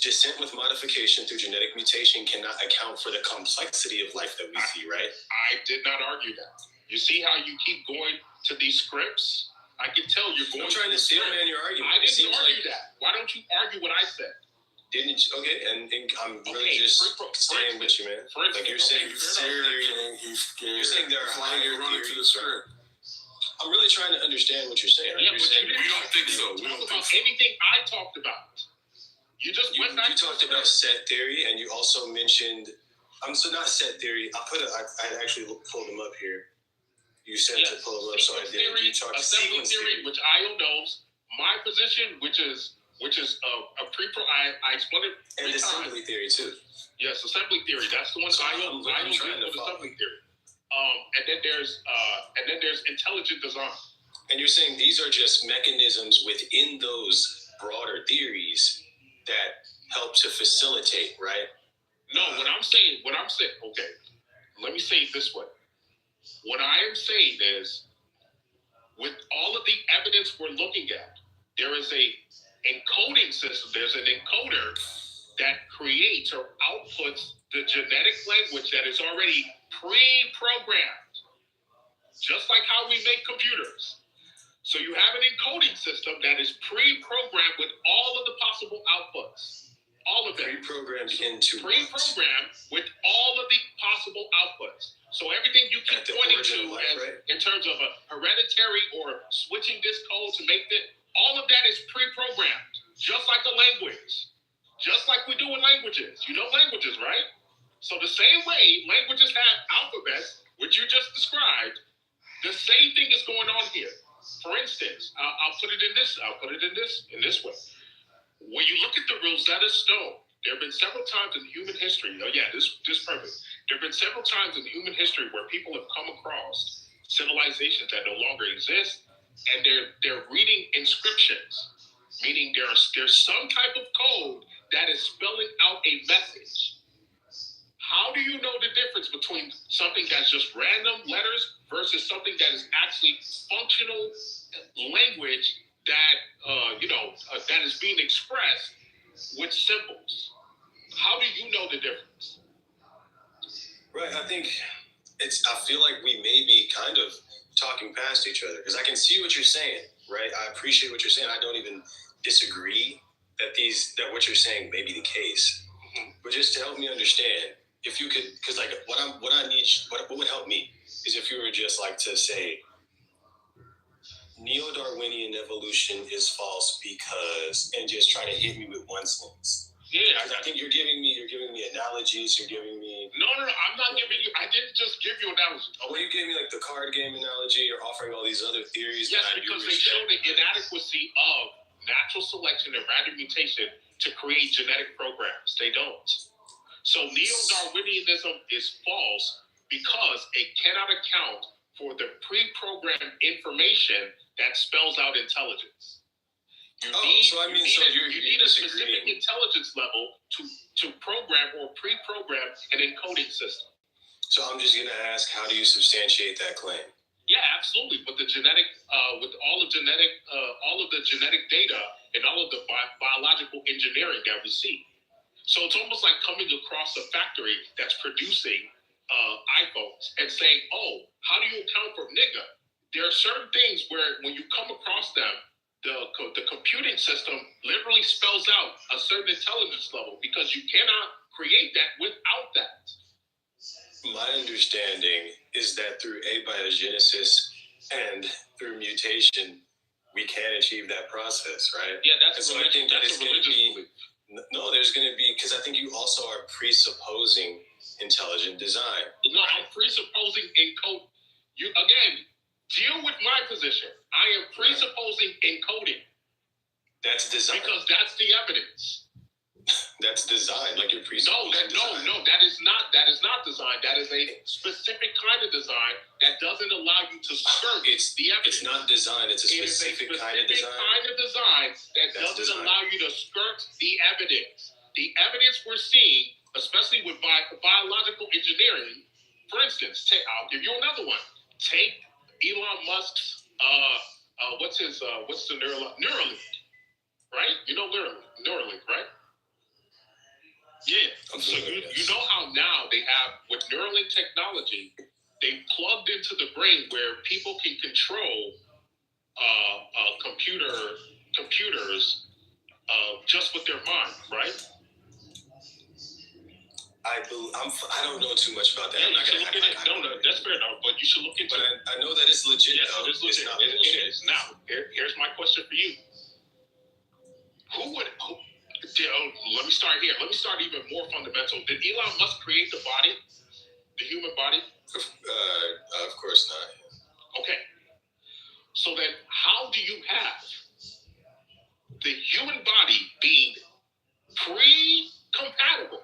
descent with modification through genetic mutation cannot account for the complexity of life that we see, right? I did not argue that. You see how you keep going to these scripts? I can tell you're going. I'm trying to steel man your argument. I didn't argue that. Why don't you argue what I said? Didn't you? Okay, and I'm really just staying with you, man. Like you're saying, you're saying there are higher theories. I'm really trying to understand what you're saying. Right? Yeah, you're saying we don't think so. We don't think so. Anything I talked about. You just went back. You talked about set theory, and you also mentioned. So not set theory. I actually pulled them up here. You said to pull them up, so I did. You talked assembly theory, which Io knows. My position, which is a pre-pro. I explained it. And assembly theory too. Yes, assembly theory. That's the one. So Io knows assembly theory. And then there's intelligent design. And you're saying these are just mechanisms within those broader theories that help to facilitate, right? No, what I'm saying, okay, let me say it this way. What I am saying is, with all of the evidence we're looking at, there is a encoding system, there's an encoder that creates or outputs the genetic language that is already pre-programmed, just like how we make computers. So you have an encoding system that is pre-programmed with all of the possible outputs. All of them. Pre-programmed with all of the possible outputs. So everything you keep pointing to in terms of a hereditary or switching this code to make it, all of that is pre-programmed, just like a language. Just like we do in languages. You know languages, right? So the same way languages have alphabets, which you just described, the same thing is going on here. For instance, I'll put it in this way. When you look at the Rosetta Stone, there have been several times in human history. Oh yeah, this perfect. There have been several times in human history where people have come across civilizations that no longer exist, and they're reading inscriptions, meaning there's some type of code that is spelling out a message. How do you know the difference between something that's just random letters versus something that is actually functional language that that is being expressed with symbols. How do you know the difference? Right. I think I feel like we may be kind of talking past each other because I can see what you're saying, right? I appreciate what you're saying. I don't even disagree that what you're saying may be the case. Mm-hmm. But just to help me understand, if you could, because like what would help me is if you were just like to say, neo-Darwinian evolution is false because, and just try to hit me with one sentence. Yeah, I think you're giving me analogies. You're giving me no. I'm not giving you. I didn't just give you analogies. Well, you gave me like the card game analogy. You're offering all these other theories. Yes, because they show the inadequacy of natural selection and random mutation to create genetic programs. They don't. So neo-Darwinianism is false because it cannot account for the pre-programmed information that spells out intelligence. You need a specific intelligence level to program or pre-program an encoding system. So I'm just gonna ask, how do you substantiate that claim? Yeah, absolutely. With the genetic, with all of the genetic data and all of the biological engineering that we see. So it's almost like coming across a factory that's producing iPhones and saying, "Oh, how do you account for nigga?" There are certain things where when you come across them, the computing system literally spells out a certain intelligence level because you cannot create that without that. My understanding is that through abiogenesis and through mutation, we can achieve that process, right? Yeah, that's a religious belief. No, there's going to be, because I think you also are presupposing intelligent design. No, I'm presupposing encode. You again. Deal with my position. I am presupposing encoding. That's design. Because that's the evidence. That's design, like you're presupposing. No, that is not design. That is a specific kind of design that doesn't allow you to skirt the evidence. It's not design, it's a specific kind of design. That doesn't allow you to skirt the evidence. The evidence we're seeing, especially with biological engineering, for instance, I'll give you another one. Take Elon Musk's what's the Neuralink, right? You know Neuralink, right? Yeah. So you know how now they have with Neuralink technology, they plugged into the brain where people can control computers just with their mind, right? I don't know too much about that. No, that's fair enough, but you should look into it. But I know that it's legit. Yes, it is legit. It is. Now, here's my question for you. Let me start here. Let me start even more fundamental. Did Elon Musk create the body, the human body? Of course not. Okay. So then how do you have the human body being pre-compatible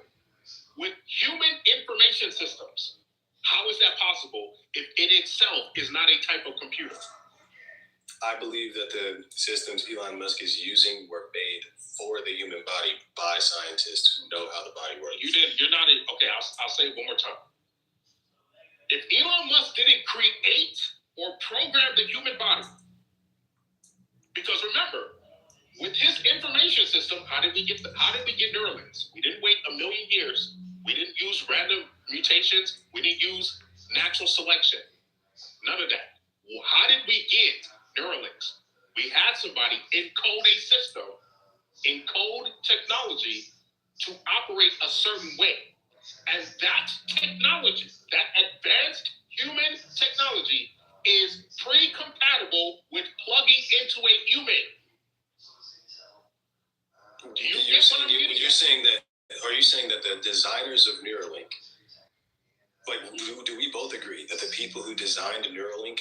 with human information systems? How is that possible if it itself is not a type of computer? I believe that the systems Elon Musk is using were made for the human body by scientists who know how the body works. Okay, I'll say it one more time. If Elon Musk didn't create or program the human body, because remember, with his information system, how did we get Neuralinks? We didn't wait a million years. We didn't use random mutations. We didn't use natural selection. None of that. Well, how did we get Neuralinks? We had somebody encode a system, encode technology to operate a certain way. And that technology, that advanced human technology, is pre-compatible with plugging into a human. Do you get what I'm getting at? Are you saying that the designers of Neuralink, like, do we both agree that the people who designed Neuralink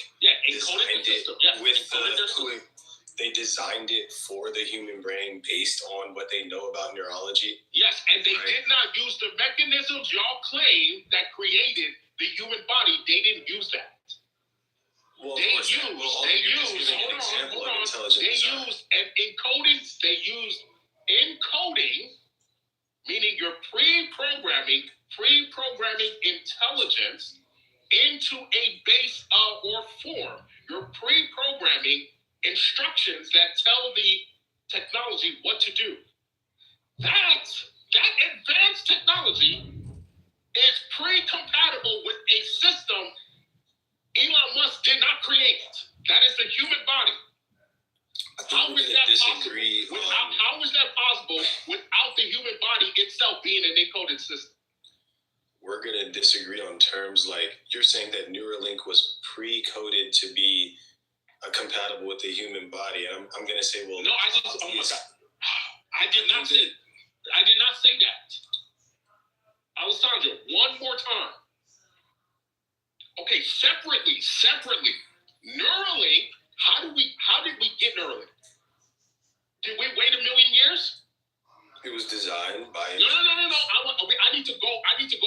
designed it they designed it for the human brain based on what they know about neurology? Yes, and they did not use the mechanisms y'all claim that created the human body. They didn't use that. They used encoding, meaning you're pre-programming intelligence into a base or form. You're pre-programming instructions that tell the technology what to do. that advanced technology is pre-compatible with a system Elon Musk did not create. That is the human body. How is that possible? How is that possible without the human body itself being an encoded system? We're going to disagree on terms like you're saying that Neuralink was pre-coded to be compatible with the human body. I'm going to say, well, no, I did not say that. Alessandro, one more time. Okay, separately, Neuralink. How did we get Neuralink? Did we wait 1 million years? It was designed by. No. I need to go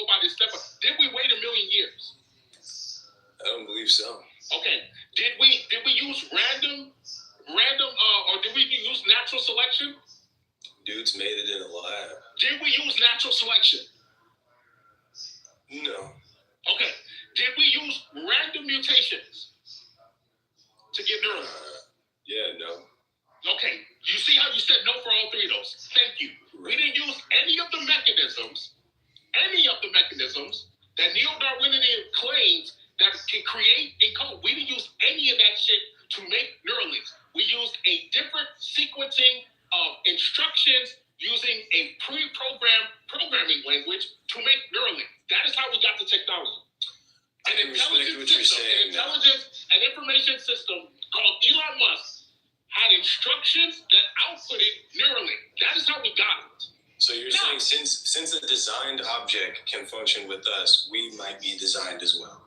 by this step. Did we wait 1 million years? I don't believe so. Okay. Did we use random, or did we use natural selection? Dudes made it in a lab. Did we use natural selection? No. Okay. Did we use random mutations to get Neuralink? Yeah, no. Okay. You see how you said no for all three of those? Thank you. Right. We didn't use any of the mechanisms that neo-Darwinian claims that can create a code. We didn't use any of that shit to make Neuralinks. We used a different sequencing of instructions using a pre-programmed programming language to make Neuralink. That is how we got the technology. An information system called Elon Musk had instructions that outputted Neuralink. That is how we got it. So you're saying since a designed object can function with us, we might be designed as well.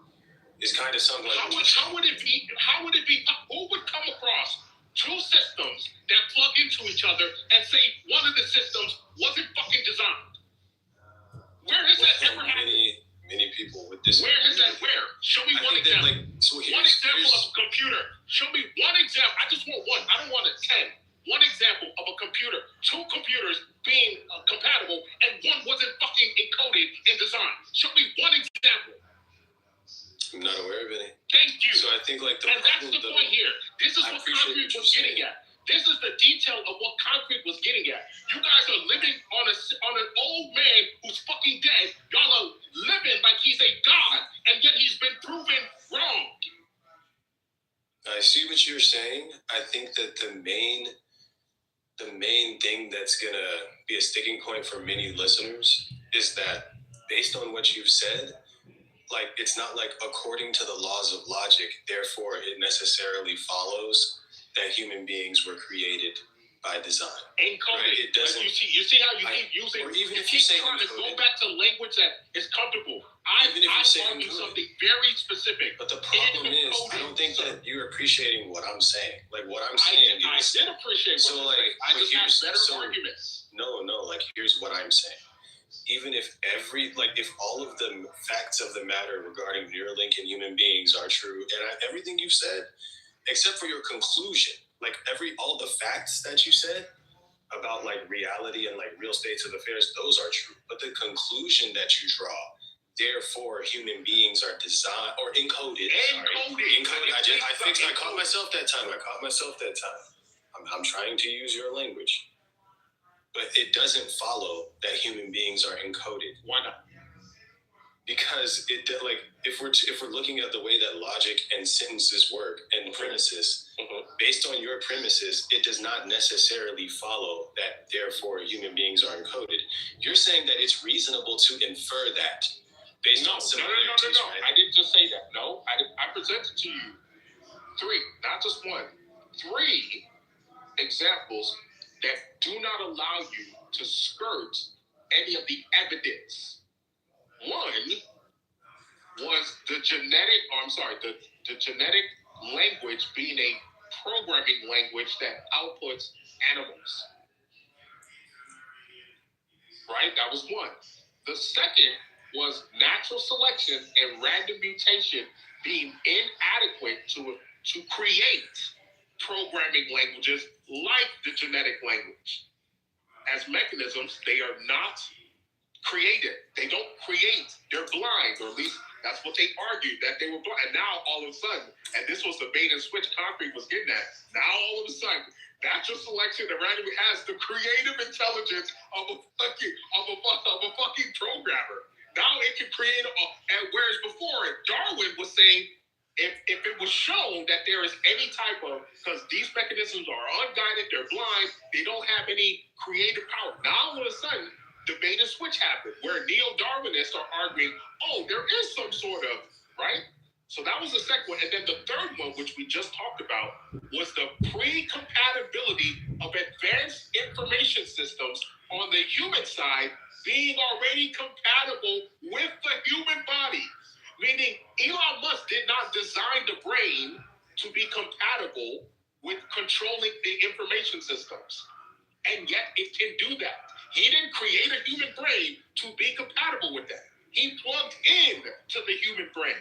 It's kind of something like how would it be? Who would come across two systems that plug into each other and say one of the systems wasn't fucking designed? Where has that ever happened? Many people with this. Where is that? Where? Show me one example. One example of a computer. Show me one example. I just want one. I don't want 10. One example of a computer. Two computers being compatible and one wasn't fucking encoded in design. Show me one example. I'm not aware of any. Thank you. So I think that's the point here. This is what concrete was getting at. This is the detail of what concrete was getting at. You guys are living on an old man who's fucking dead. Y'all are living like he's a god, and yet he's been proven wrong. I see what you're saying. I think that the main thing that's gonna be a sticking point for many listeners is that based on what you've said, like it's not like according to the laws of logic, therefore it necessarily follows that human beings were created by design. Encoded. Right? It doesn't. You see how you keep using. Or even you if you say trying encoded, to go back to language that is comfortable. I argue something very specific. But the problem is, I don't think that you're appreciating what I'm saying. Like what I'm saying. I did appreciate what you're saying. I just have better arguments. No. Like here's what I'm saying. Even if if all of the facts of the matter regarding Neuralink and human beings are true, and everything you've said, except for your conclusion, like all the facts that you said about like reality and like real states of affairs, those are true. But the conclusion that you draw, therefore human beings are designed or encoded. Encoded. I caught myself that time. I'm trying to use your language. But it doesn't follow that human beings are encoded. Why not? Because if we're looking at the way that logic and sentences work and premises, based on your premises, it does not necessarily follow that therefore human beings are encoded. You're saying that it's reasonable to infer that based on similarities. No. Right? I didn't just say that. No, I presented to you 3, not just 1, 3 examples that do not allow you to skirt any of the evidence. One was the genetic language being a programming language that outputs animals. Right? That was one. The second was natural selection and random mutation being inadequate to create programming languages like the genetic language. As mechanisms, they are not created. They don't create. They're blind, or at least that's what they argued, that they were blind. And now all of a sudden, and this was the bait and switch concrete was getting at, now all of a sudden, natural selection that randomly has the creative intelligence of a fucking programmer. Now it can create and whereas before Darwin was saying if it was shown that there is any type of, because these mechanisms are unguided, they're blind, they don't have any creative power. Now all of a sudden the beta switch happened where neo-Darwinists are arguing, oh, there is some sort of, right? So that was the second one. And then the third one, which we just talked about, was the pre-compatibility of advanced information systems on the human side being already compatible with the human body. Meaning Elon Musk did not design the brain to be compatible with controlling the information systems. And yet it can do that. He didn't create a human brain to be compatible with that. He plugged in to the human brain.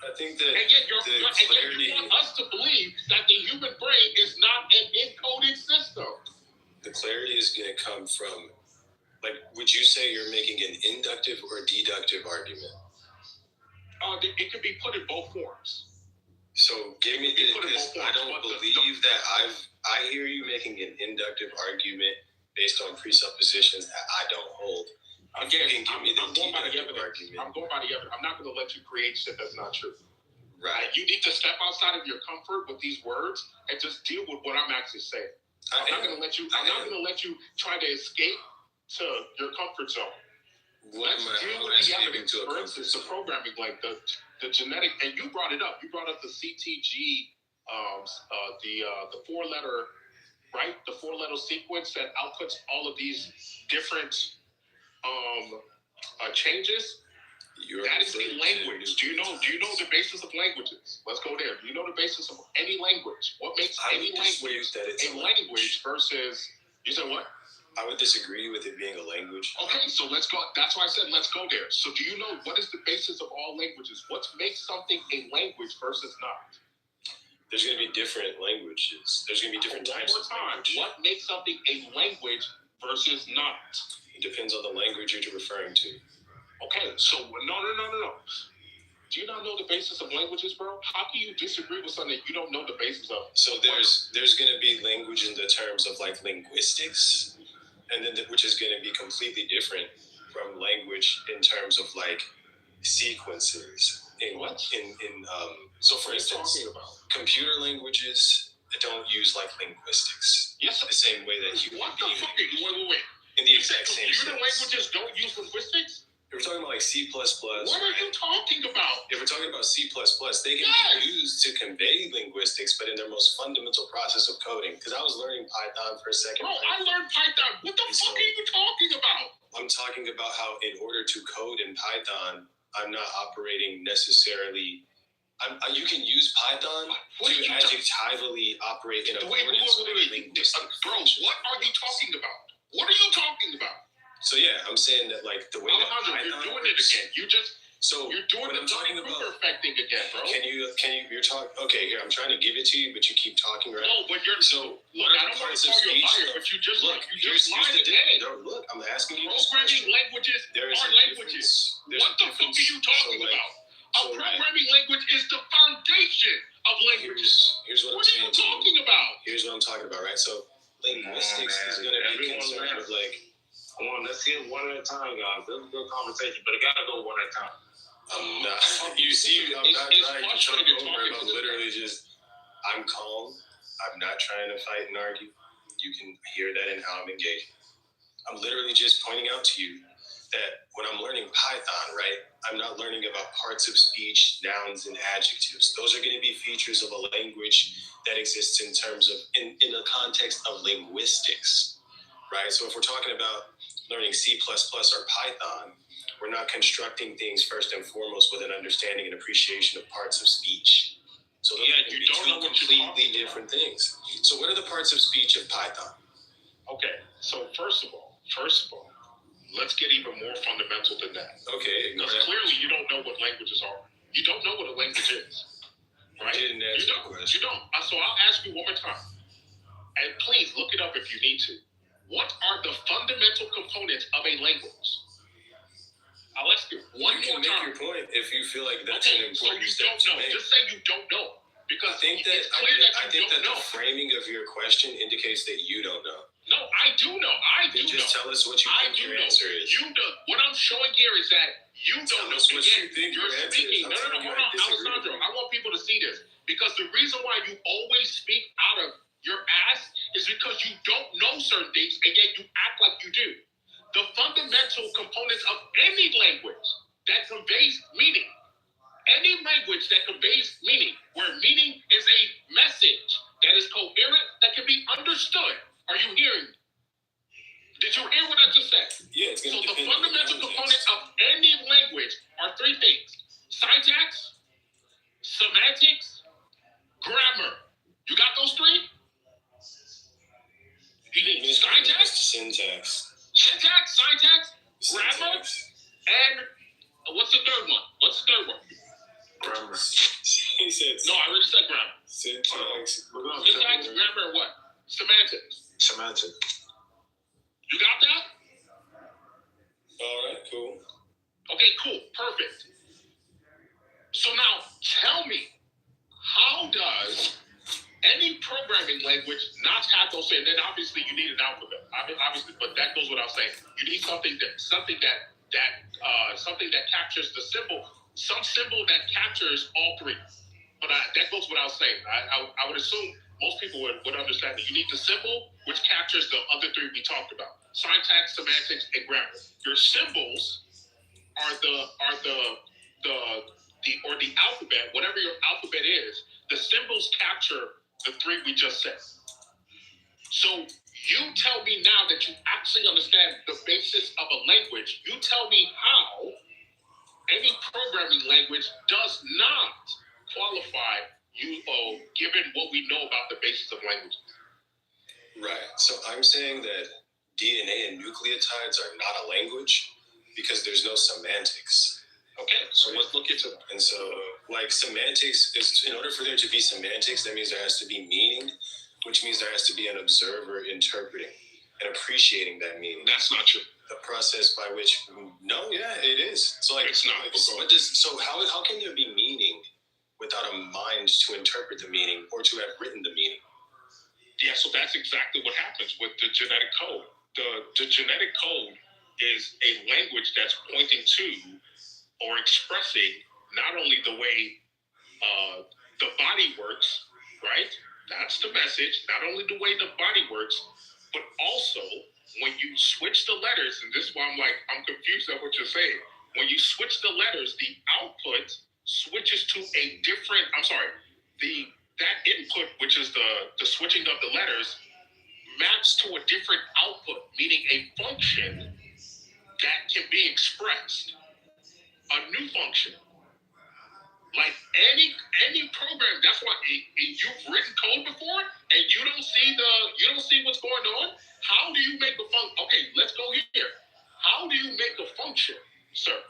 I think that and yet you want us to believe that the human brain is not an encoded system. The clarity is going to come from, like, would you say you're making an inductive or deductive argument? It could be put in both forms. So give me this. I don't believe that I hear you making an inductive argument based on presuppositions that I don't hold. Again, I'm going by the evidence. I'm going by the evidence. I'm not going to let you create shit that's not true. Right. You need to step outside of your comfort with these words and just deal with what I'm actually saying. I'm not going to let you. I'm not going to let you try to escape to your comfort zone. Let's deal with the evidence. For instance, the programming, like the genetic, and you brought it up. You brought up the CTG, the 4-letter, right? The 4-letter sequence that outputs all of these different changes. That is a language. Do you know the basis of languages? Let's go there. Do you know the basis of any language? What makes any language a language versus, you said what? I would disagree with it being a language. Okay, so let's go. That's why I said let's go there. So do you know what is the basis of all languages? What makes something a language versus not? There's going to be different languages. There's going to be different types of language. What makes something a language versus not? It depends on the language you're referring to. Okay, so no. Do you not know the basis of languages, bro? How can you disagree with something that you don't know the basis of? So there's going to be language in the terms of like linguistics, and then which is going to be completely different from language in terms of like sequences. So for instance, computer languages don't use like linguistics. Yes, the same way that human beings. Wait. In the exact same sense. Computer languages don't use linguistics? If we're talking about like C++. What are you talking about? If we're talking about C++, they can be used to convey linguistics, but in their most fundamental process of coding. Because I was learning Python for a second. Bro, I learned Python. What the fuck are you talking about? I'm talking about how in order to code in Python, I'm not operating necessarily. You can use Python to adjectively operate in accordance with linguistics. Bro, what are you talking about? What are you talking about? So yeah, I'm saying that like the way that Python you're doing it again. You're doing the Kitover effect thing again, bro. Can you? You're talking. Okay, here I'm trying to give it to you, but you keep talking right. No, but you're so. Look, I don't want to call you a liar, but you just lied again. No, look, I'm asking you. Programming languages are languages. What the fuck are you talking about? A programming language is the foundation of languages. Here's what are you talking about? Here's what I'm talking about, right? So linguistics is going to be concerned with like. Come on, let's get one at a time, guys. This is a good conversation, but it gotta go one at a time. I'm not. You see, I'm not trying to talk over him. I'm literally I'm calm. I'm not trying to fight and argue. You can hear that in how I'm engaging. I'm literally just pointing out to you that when I'm learning Python, right, I'm not learning about parts of speech, nouns, and adjectives. Those are going to be features of a language that exists in terms of, in the context of linguistics, right? So if we're talking about learning C++ or Python, we're not constructing things first and foremost with an understanding and appreciation of parts of speech. So those are you don't know what completely different things. So what are the parts of speech of Python? Okay, so first of all, let's get even more fundamental than that. Okay. Because clearly you don't know what languages are. You don't know what a language is. Right? I didn't ask that question. You don't. So I'll ask you one more time. And please look it up if you need to. What are the fundamental components of a language? I'll ask you one more time. You can make your point if you feel like that's an important step to make. Just say you don't know. Because I think it's clear that you don't know. the framing of your question indicates that you don't know. No, I do know. Just tell us what you think your answer is. You know. What I'm showing here is that you don't know. Tell us what you think your You're answer is. speaking. No, hold on, Alessandro. I want people to see this. Because the reason why you always speak out of your ass is because you don't know certain things, and yet you act like you do. The fundamental components of any language that conveys meaning, any language that conveys meaning, where meaning is a message that is coherent, that can be understood. Are you hearing me? Did you hear what I just said? Yeah, it's So going to the depend on the fundamental context. components of any language are three things: syntax, semantics, grammar. You got those three? You need syntax, syntax, grammar, and what's the third one? Grammar. He said No, I already said grammar. syntax. Syntax, grammar, and what? Semantics. You got that? All right, cool. Okay, cool, perfect. So now, tell me, how does any programming language not have those? And then obviously you need an alphabet. Obviously, but that goes without saying. You need something that captures the symbol, some symbol that captures all three. But that goes without saying. I would assume most people would understand that you need the symbol, which captures the other three we talked about: syntax, semantics, and grammar. Your symbols are the alphabet, whatever your alphabet is. The symbols capture the three we just said. So you tell me now that you actually understand the basis of a language. You tell me how any programming language does not qualify given what we know about the basis of language. Right. So I'm saying that DNA and nucleotides are not a language because there's no semantics. Okay, so let's look into that. And so, like, semantics is, in order for there to be semantics, that means there has to be meaning, which means there has to be an observer interpreting and appreciating that meaning. That's not true. The process by which, it is. So, like, it's not. How can there be meaning without a mind to interpret the meaning or to have written the meaning? Yeah, so that's exactly what happens with the genetic code. The genetic code is a language that's pointing to or expressing not only the way the body works, right? That's the message. Not only the way the body works, but also when you switch the letters, and this is why I'm confused at what you're saying. When you switch the letters, the output switches to a different, that input, which is the switching of the letters, maps to a different output, meaning a function that can be expressed. A new function. Like any program, that's why you've written code before and you don't see what's going on. How do you make a function? Okay, let's go here. How do you make a function, sir?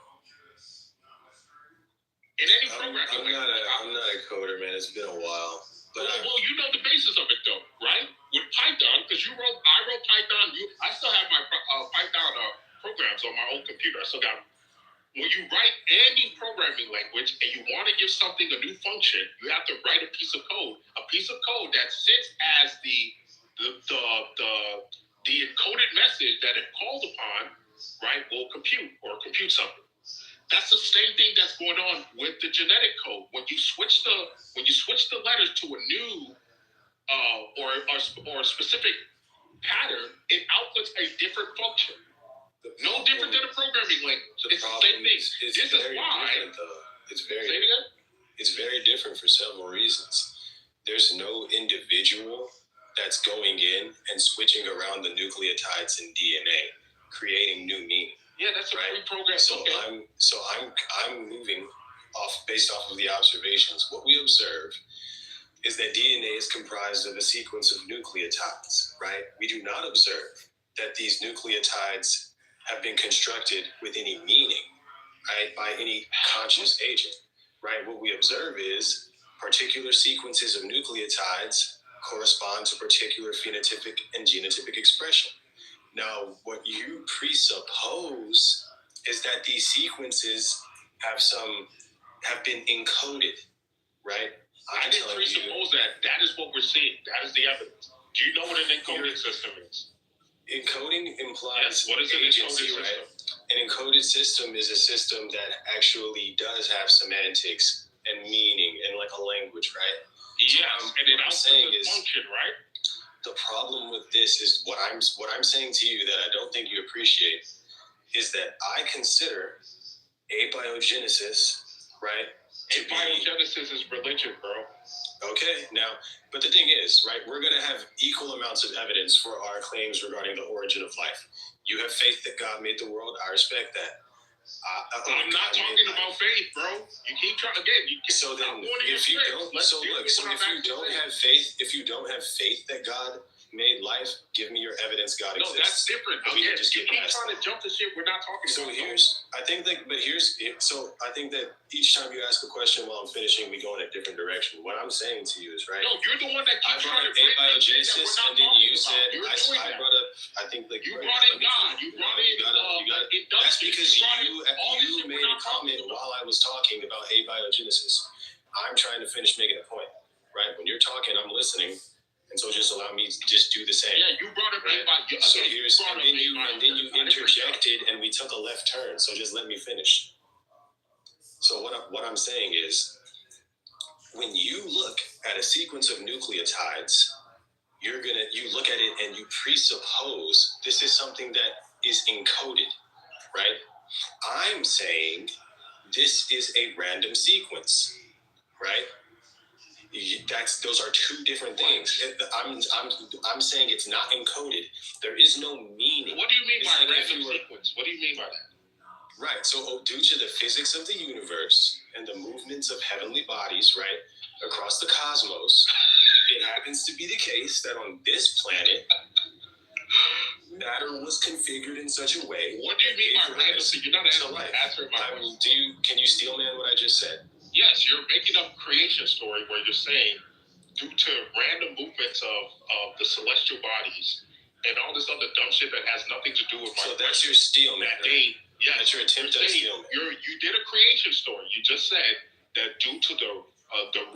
In any program. I'm not a coder, man. It's been a while. But well, you know the basis of it though, right? With Python, because I wrote Python. I still have my Python programs on my old computer. I still got them. When you write any programming language and you want to give something a new function, you have to write a piece of code that sits as the encoded message that if called upon, right, will compute something. That's the same thing that's going on with the genetic code. When you switch the letters to a new or a specific pattern, it outputs a different function. No different than a programming language. It's the same thing. This is why. It's very different for several reasons. There's no individual that's going in and switching around the nucleotides in DNA, creating new meaning. Yeah, that's a pre-programmed. So okay. I'm moving based off of the observations. What we observe is that DNA is comprised of a sequence of nucleotides, right? We do not observe that these nucleotides have been constructed with any meaning, right, by any conscious agent, right? What we observe is particular sequences of nucleotides correspond to particular phenotypic and genotypic expression. Now, what you presuppose is that these sequences have been encoded, right? I didn't presuppose that. That is what we're seeing. That is the evidence. Do you know what an encoded system is? Encoding implies what is an agency, encoded right? system? An encoded system is a system that actually does have semantics and meaning and like a language, right? Yes, and it outputs a function, right? The problem with this is what I'm saying to you that I don't think you appreciate is that I consider abiogenesis, right? Abiogenesis is religion, bro. Okay, now, but the thing is, right, we're going to have equal amounts of evidence for our claims regarding the origin of life. You have faith that God made the world. I respect that. I'm not talking about faith, bro. You keep trying again. So then, if you don't, if you don't have faith that God made life, give me your evidence God exists. No, that's different. Again, you keep trying to jump to shit we're not talking about. I think that each time you ask a question while I'm finishing, we go in a different direction. What I'm saying to you is, right? No, you're the one that keeps trying to abiogenesis, and then you said, I brought up, I think like you brought in God, you brought in that's because you made a comment while I was talking about abiogenesis. I'm trying to finish making a point, right? When you're talking, I'm listening. And so just allow me to just do the same. Yeah, you brought up right? So here's, and then you interjected and we took a left turn. So just let me finish. So what I'm saying is, when you look at a sequence of nucleotides, you look at it and you presuppose this is something that is encoded, right? I'm saying this is a random sequence, right? Those are two different things. I'm saying it's not encoded. There is no meaning. What do you mean by random sequence? What do you mean by that? Right. So due to the physics of the universe and the movements of heavenly bodies, right, across the cosmos, it happens to be the case that on this planet, matter was configured in such a way. What do you mean by random? You're not answering my question. Can you steel man what I just said? Yes, you're making up a creation story where you're saying, due to random movements of the celestial bodies and all this other dumb shit that has nothing to do with my. So that's your steel man. That's your attempt at steel man. You did a creation story. You just said that due to the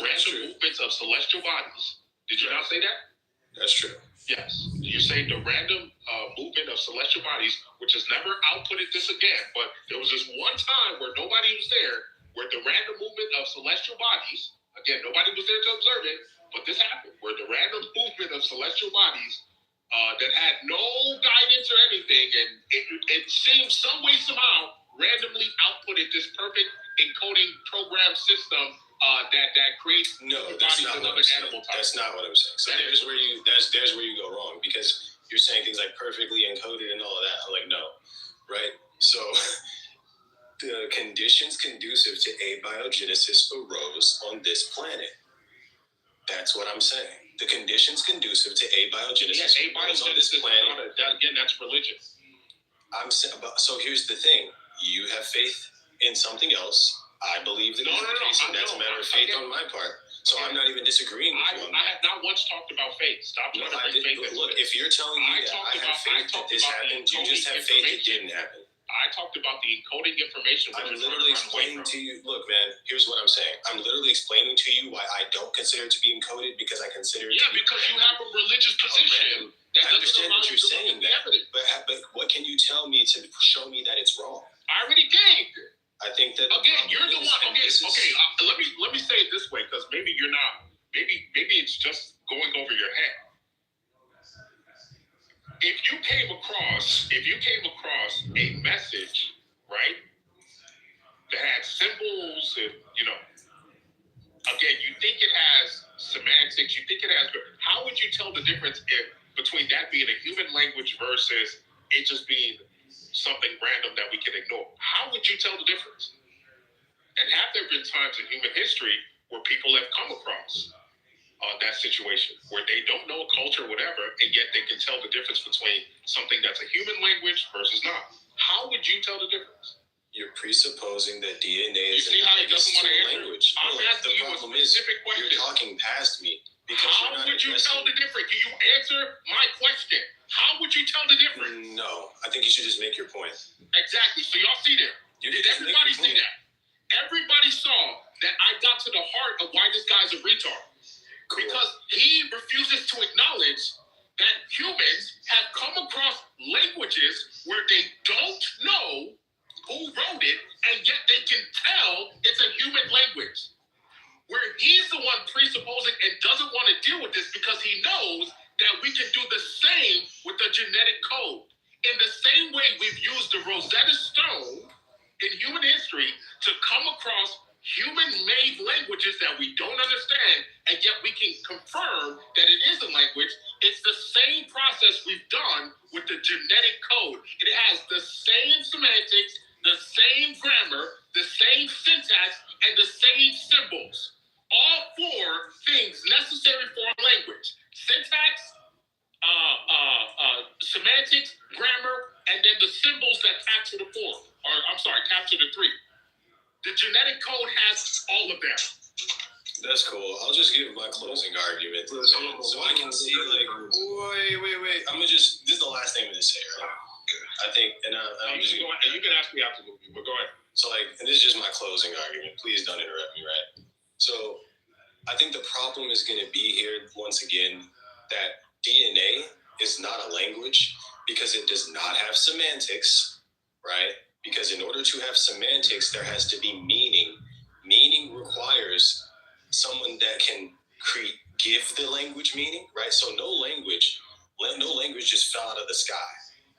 random movements of celestial bodies. Did you not say that? That's true. Yes. You say the random movement of celestial bodies, which has never outputted this again, but there was this one time where nobody was there. Where the random movement of celestial bodies, again, nobody was there to observe it, but this happened, where the random movement of celestial bodies that had no guidance or anything, and it seemed some way, somehow, randomly outputted this perfect encoding program system that creates that's not what I'm saying. That's not what I'm saying. So there's where you go wrong, because you're saying things like perfectly encoded and all of that. I'm like, no, right? So the conditions conducive to abiogenesis arose on this planet. That's what I'm saying. The conditions conducive to abiogenesis arose on this planet. That's religion. So here's the thing. You have faith in something else. I believe that that's a matter of faith on my part. So I'm not even disagreeing with you on that. I have not once talked about faith. Stop trying to bring faith into it. Look, if you're telling me that I have faith that this happened, you just have faith it didn't happen. I talked about the encoding information. I'm literally explaining to you. Look, man. Here's what I'm saying. I'm literally explaining to you why I don't consider it to be encoded, because I consider it. Yeah, because you have a religious position. I understand that you're saying that, but what can you tell me to show me that it's wrong? I already gave. I think that again, you're the one. Okay. Let me say it this way, because maybe you're not. Maybe it's just going over your head. If you came across a message, right, that had symbols and, again, you think it has semantics, you think it has, how would you tell the difference between that being a human language versus it just being something random that we can ignore? How would you tell the difference? And have there been times in human history where people have come across that situation where they don't know a culture, whatever, and yet they can tell the difference between something that's a human language versus not? How would you tell the difference? You're presupposing that DNA is a language. I'm asking you a specific question. You're talking past me. How would you tell the difference? Can you answer my question? How would you tell the difference? No, I think you should just make your point. Exactly. So y'all see that? Did everybody see that? Everybody saw that I got to the heart of why this guy's a retard. Cool. Because he refuses to acknowledge that humans have come across languages where they don't know who wrote it, and yet they can tell it's a human language. Where he's the one presupposing and doesn't want to deal with this because he knows that we can do the same with the genetic code. In the same way we've used the Rosetta Stone in human history to come across human-made languages that we don't understand, and yet we can confirm that it is a language. It's the same process we've done with the genetic code. It has the same semantics, the same grammar, the same syntax, and the same symbols. All four things necessary for a language: syntax, semantics, grammar, and then the symbols that capture the fourth. Or I'm sorry, capture the three. The genetic code has all of them. That's cool. I'll just give my closing argument. So I can see, like, wait. This is the last thing I'm going to say, right? I think, and you can ask me after the movie, but go ahead. So, like, and this is just my closing argument. Please don't interrupt me, right? So, I think the problem is going to be here, once again, that DNA is not a language because it does not have semantics, right? Because in order to have semantics, there has to be meaning. Meaning requires someone that can give the language meaning, right? So no language just fell out of the sky.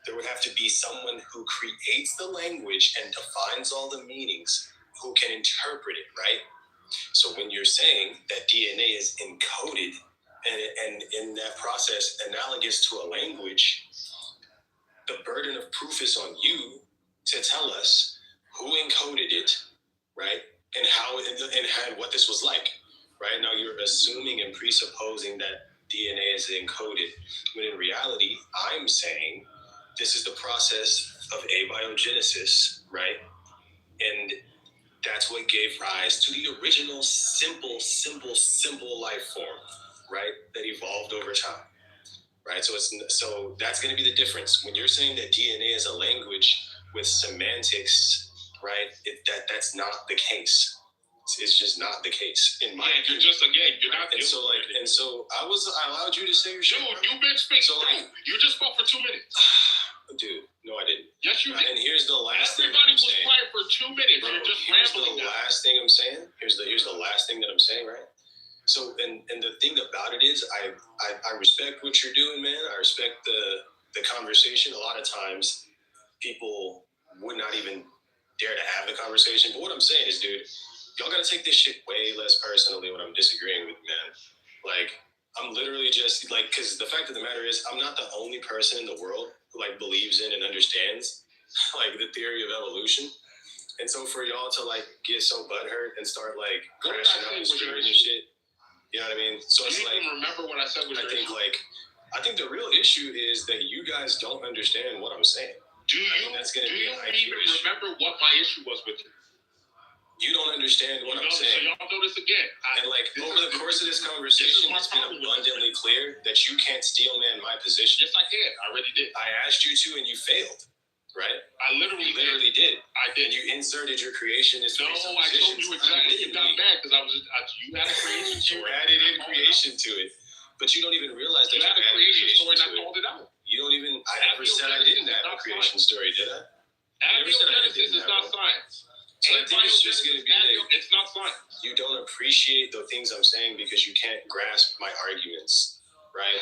There would have to be someone who creates the language and defines all the meanings, who can interpret it, right? So when you're saying that DNA is encoded and in that process analogous to a language, the burden of proof is on you to tell us who encoded it, right? And how and what this was like, right? Now you're assuming and presupposing that DNA is encoded, when in reality, I'm saying this is the process of abiogenesis, right? And that's what gave rise to the original simple life form, right? That evolved over time, right? So that's going to be the difference. When you're saying that DNA is a language with semantics, right? That's not the case. It's just not the case in my opinion. You're not. And so I allowed you to say your shit. Dude, you've been speaking. So you just spoke for 2 minutes. Dude, no, I didn't. Yes, you did. And here's the last thing. Everybody was quiet for 2 minutes. Bro, you're just here's rambling. The last thing I'm saying. Here's the last thing that I'm saying, right? So, and the thing about it is, I respect what you're doing, man. I respect the conversation. A lot of times, people would not even dare to have the conversation. But what I'm saying is, dude, y'all gotta take this shit way less personally when I'm disagreeing with, man. Like, I'm literally just like, because the fact of the matter is, I'm not the only person in the world who like believes in and understands like the theory of evolution. And so for y'all to like get so butthurt and start like crashing out and screaming and shit, you know what I mean? So it's like, remember what I said was I think the real issue is that you guys don't understand what I'm saying. Do you even remember what my issue was with you? You don't understand what I'm saying. So y'all know this again. And like over the course of this conversation, it's been abundantly clear that you can't steel man my position. Yes, I can. I already did. I asked you to, and you failed, right? I literally did. I did. And you inserted your creationist. No, I told you exactly. You got mad because you had a creation story. You added in creation to it, but you don't even realize that you had a creation story, and I called it out. You don't even. I never said I didn't have a creation story, did I? Abiogenesis is not science. So I think it's just going to be like, it's not science. You don't appreciate the things I'm saying because you can't grasp my arguments, right?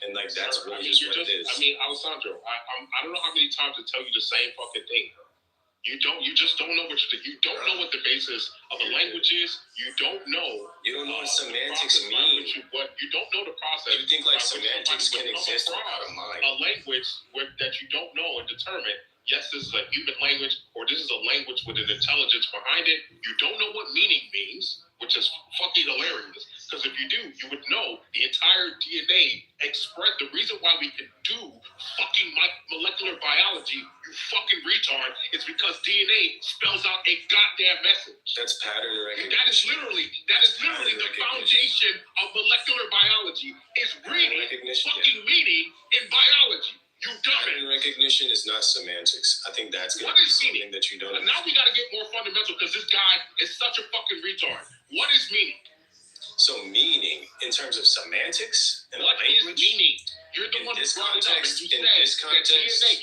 And like that's really just what it is. I mean, Alessandro, I don't know how many times to tell you the same fucking thing. You just don't know you don't know what the basis of a language is. You don't know. You don't know what semantics mean. You don't know the process. You think like semantics can exist without a mind. A language that you don't know and determine. Yes, this is a human language, or this is a language with an intelligence behind it. You don't know what meaning means, which is fucking hilarious. Because if you do, you would know the entire DNA express. The reason why we can do fucking molecular biology, you fucking retard, is because DNA spells out a goddamn message. That's pattern recognition. And that is literally the foundation of molecular biology. Is reading fucking meaning in biology. You dumb it. Pattern recognition is not semantics. I think that's What be is something meaning? that you don't. Now we got to get more fundamental because this guy is such a fucking retard. What is meaning? So meaning, in terms of semantics and What is language, meaning? You're the in one who this brought it up. context, You in said this that context,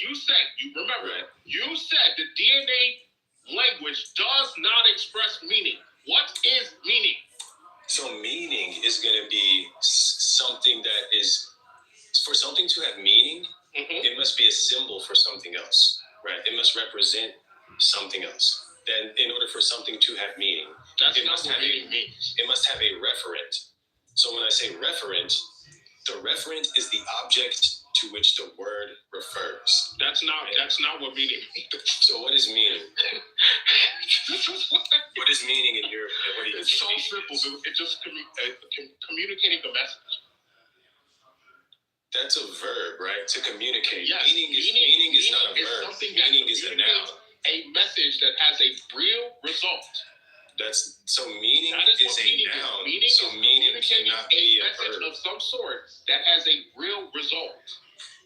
DNA. You remember? Right. You said the DNA language does not express meaning. What is meaning? So meaning is going to be something that is, for something to have meaning, it must be a symbol for something else, right? It must represent something else. Then in order for something to have meaning, it must have a referent. So when I say referent, the referent is the object to which the word refers. That's not what meaning means. So what is meaning? What is meaning in your? What do you It's so simple. It's just communicating the message. That's a verb, right? To communicate. Yes. Meaning is not a verb. Meaning is a noun. A message that has a real result. Meaning is a noun. So meaning cannot be a message verb of some sort that has a real result.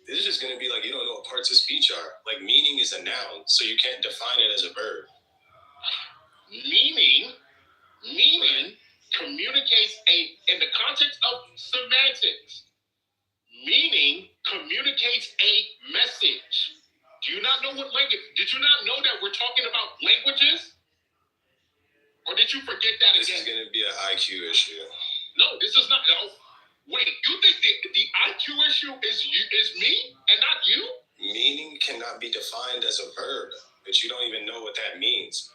This is just going to be like, you don't know what parts of speech are. Like meaning is a noun, so you can't define it as a verb. Meaning communicates in the context of semantics. Meaning communicates a message. Do you not know what language? Did you not know that we're talking about languages? Or did you forget that This again? is going to be an IQ issue. No, this is not. No. Wait, you think the IQ issue is me and not you? Meaning cannot be defined as a verb, but you don't even know what that means.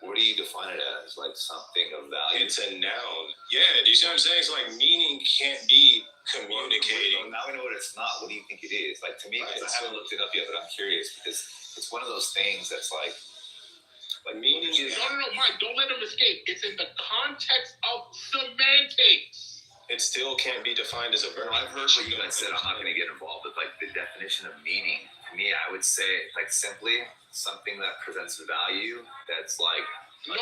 What do you define it as? Like something of value? It's a noun. Yeah, do you see what I'm saying? It's like meaning can't be communicating. Well, now we know what it's not. What do you think it is? Like to me, because I haven't looked it up yet, but I'm curious because it's one of those things that's like meaning is. No, Mike, don't let him escape. It's in the context of semantics. It still can't be defined as a verb. I've heard what you guys said. I'm not going to get involved with like the definition of meaning. To me, I would say like simply something that presents value that's like. No.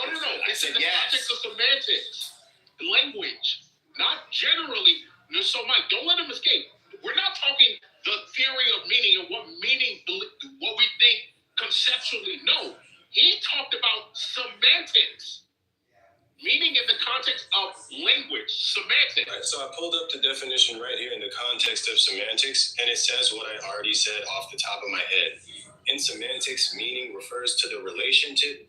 It's in the context of semantics, language, not generally. No, so Mike, don't let him escape. We're not talking the theory of meaning and what we think conceptually. No, he talked about semantics. Meaning in the context of language, semantics. Right, so I pulled up the definition right here in the context of semantics, and it says what I already said off the top of my head. In semantics, meaning refers to the relationship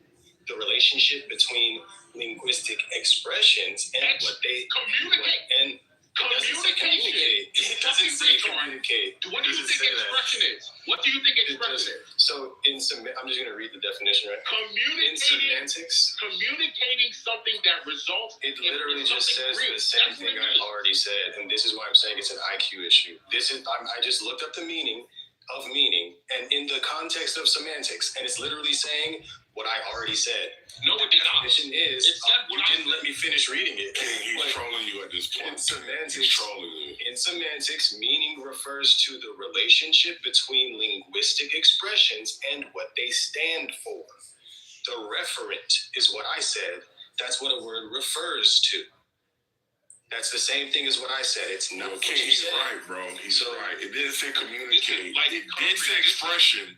between linguistic expressions and what they communicate. Communication. It doesn't say communicate. What do you think expression is? What do you think expression is? So I'm just going to read the definition, right? In semantics, communicating something that results. It literally just says the same thing I already said, and this is why I'm saying it's an IQ issue. I just looked up the meaning of meaning, and in the context of semantics, and it's literally saying what I already said. No, it did not. The definition is, you didn't let me finish reading it. He's trolling you at this point. In semantics, meaning refers to the relationship between linguistic expressions and what they stand for. The referent is what I said. That's what a word refers to. That's the same thing as what I said. It's not. Okay, he's right, bro. He's right. It didn't say communicate. It did say expression.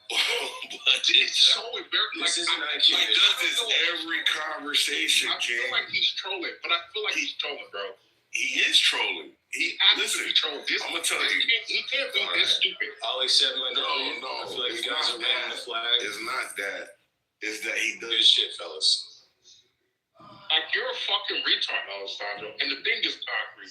But it's so embarrassing. This is an IQ. He does this every conversation, I feel like he's trolling, but I feel like he's trolling, bro. He is trolling. He has to be trolling. I'm gonna tell you, he can't be this stupid. I'll accept my No. I feel like you guys are running the flag. It's not that. It's that he does good shit, fellas. Like you're a fucking retard, Alessandro. And the thing is, concrete.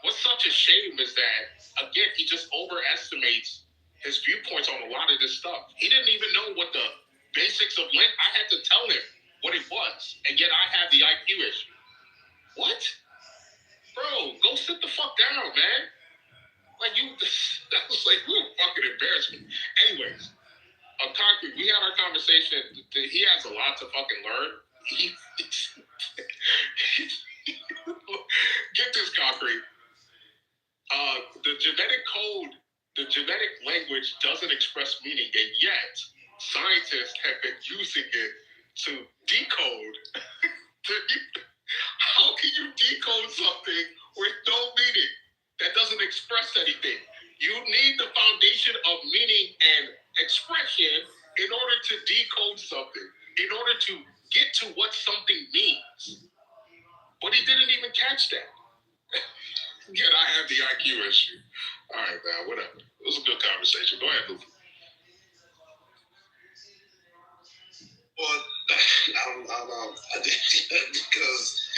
What's such a shame is that again he just overestimates his viewpoints on a lot of this stuff. He didn't even know what the basics of language. I had to tell him what it was, and yet I have the IQ issue. What, bro? Go sit the fuck down, man. That was like fucking embarrassment. Anyways, concrete. We had our conversation. He has a lot to fucking learn. Get this, concrete. The genetic code, the genetic language doesn't express meaning, and yet scientists have been using it to decode how How can you decode something with no meaning? That doesn't express anything. You need the foundation of meaning and expression in order to decode something, in order to get to what something means. But he didn't even catch that. Yet I have the IQ issue. All right, man, whatever. It was a good conversation. Go ahead, Luffy. Well, I did because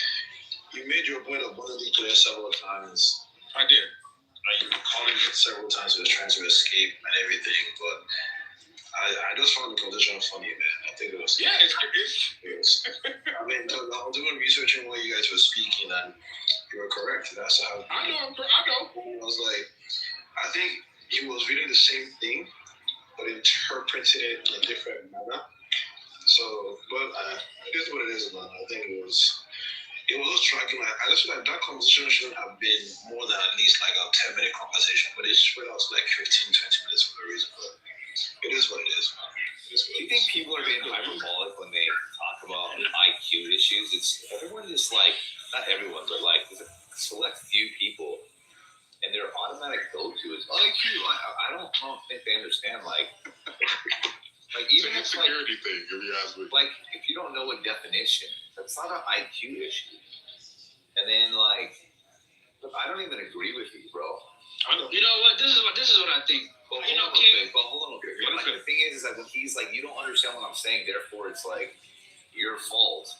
you made your point abundantly clear several times. I did. You were calling it several times. You were trying to escape and everything, but I just found the condition funny, man. I think it was. Yeah, it's. I mean, I was doing researching while you guys were speaking, and you were correct. That's how. I know. I was like, I think he was reading the same thing, but interpreted it in a different manner. So, but it is what it is, man. I think it was striking. I just feel like that conversation shouldn't have been more than at least like a 10-minute conversation, but it spread out to like 15, 20 minutes for no reason. But it is what it is, man. Do you think people are being hyperbolic when they talk about IQ issues? It's everyone just like, not everyone, but like there's a select few people, and their automatic go-to is IQ. I don't think they understand like even it's a security thing, if you ask me. Like if you don't know a definition, that's not an IQ issue. And then like, look, I don't even agree with you, bro. I know. You know what? This is what I think. But you know, King. But hold on. Like, the thing is that when he's like, you don't understand what I'm saying, therefore it's like your fault.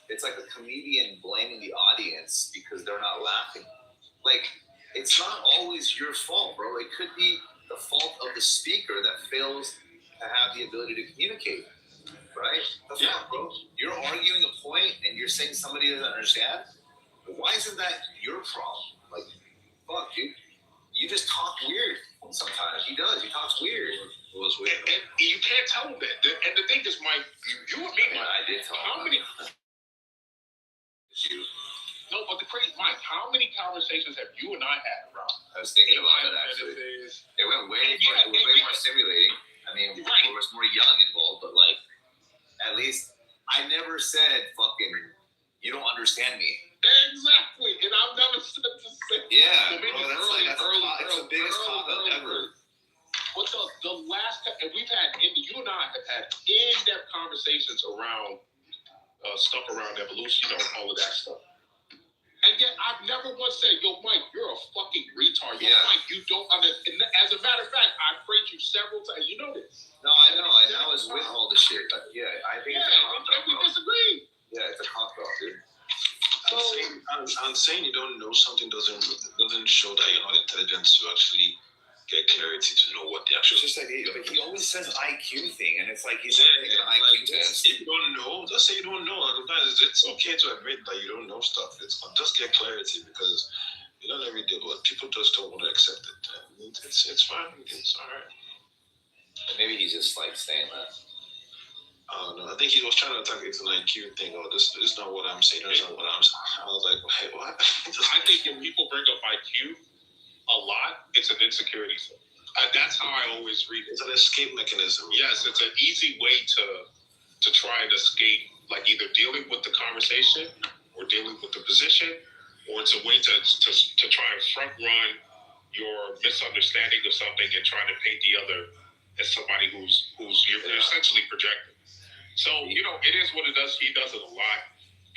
It's like a comedian blaming the audience because they're not laughing. Like, it's not always your fault, bro. It could be the fault of the speaker that fails to have the ability to communicate, right? That's not, bro. You're arguing a point and you're saying somebody doesn't understand. But why isn't that your problem? Like, fuck, dude. You just talk weird sometimes. He does. He talks weird. It was weird. And you can't tell him that. And the thing is, Mike, you and me, Mike. I did tell him. How many? No, but the crazy, Mike. How many conversations have you and I had around? I was thinking about that actually. It went way more stimulating. I mean, there was more young involved, but like, at least I never said fucking, you don't understand me. Exactly, and I've never said to say. Yeah, bro, that's the biggest cop-out ever. But the last time, and we've had, you and I have had in-depth conversations around stuff around evolution, all of that stuff. And yet, I've never once said, yo, Mike, you're a fucking retard. Yo, Mike, you don't understand. As a matter of fact, I've praised you several times. You know this. No, I know. And I was with all the shit. But yeah, I think it's a cop-out. We disagree. Yeah, it's a cop-out, dude. I'm saying you don't know something doesn't show that you're not intelligent to actually get clarity to know what the actual. It's just like but he always says IQ thing, and it's like he's taking an IQ test. If you don't know, just say you don't know. It's okay to admit that you don't know stuff. It's just get clarity because you don't every day, but people just don't want to accept it. It's fine. It's all right. And maybe he's just like saying that. I don't know. I think he was trying to attack it to an IQ thing. Oh, this is not what I'm saying. That's not what I'm saying. I was like, hey, what? I think when people bring up IQ a lot, it's an insecurity thing. That's how I always read it. It's an escape mechanism. Yes, it's an easy way to try and escape, like either dealing with the conversation or dealing with the position, or it's a way to try and front run your misunderstanding of something and trying to paint the other as somebody who's you're essentially projecting. So, it is what it does. He does it a lot.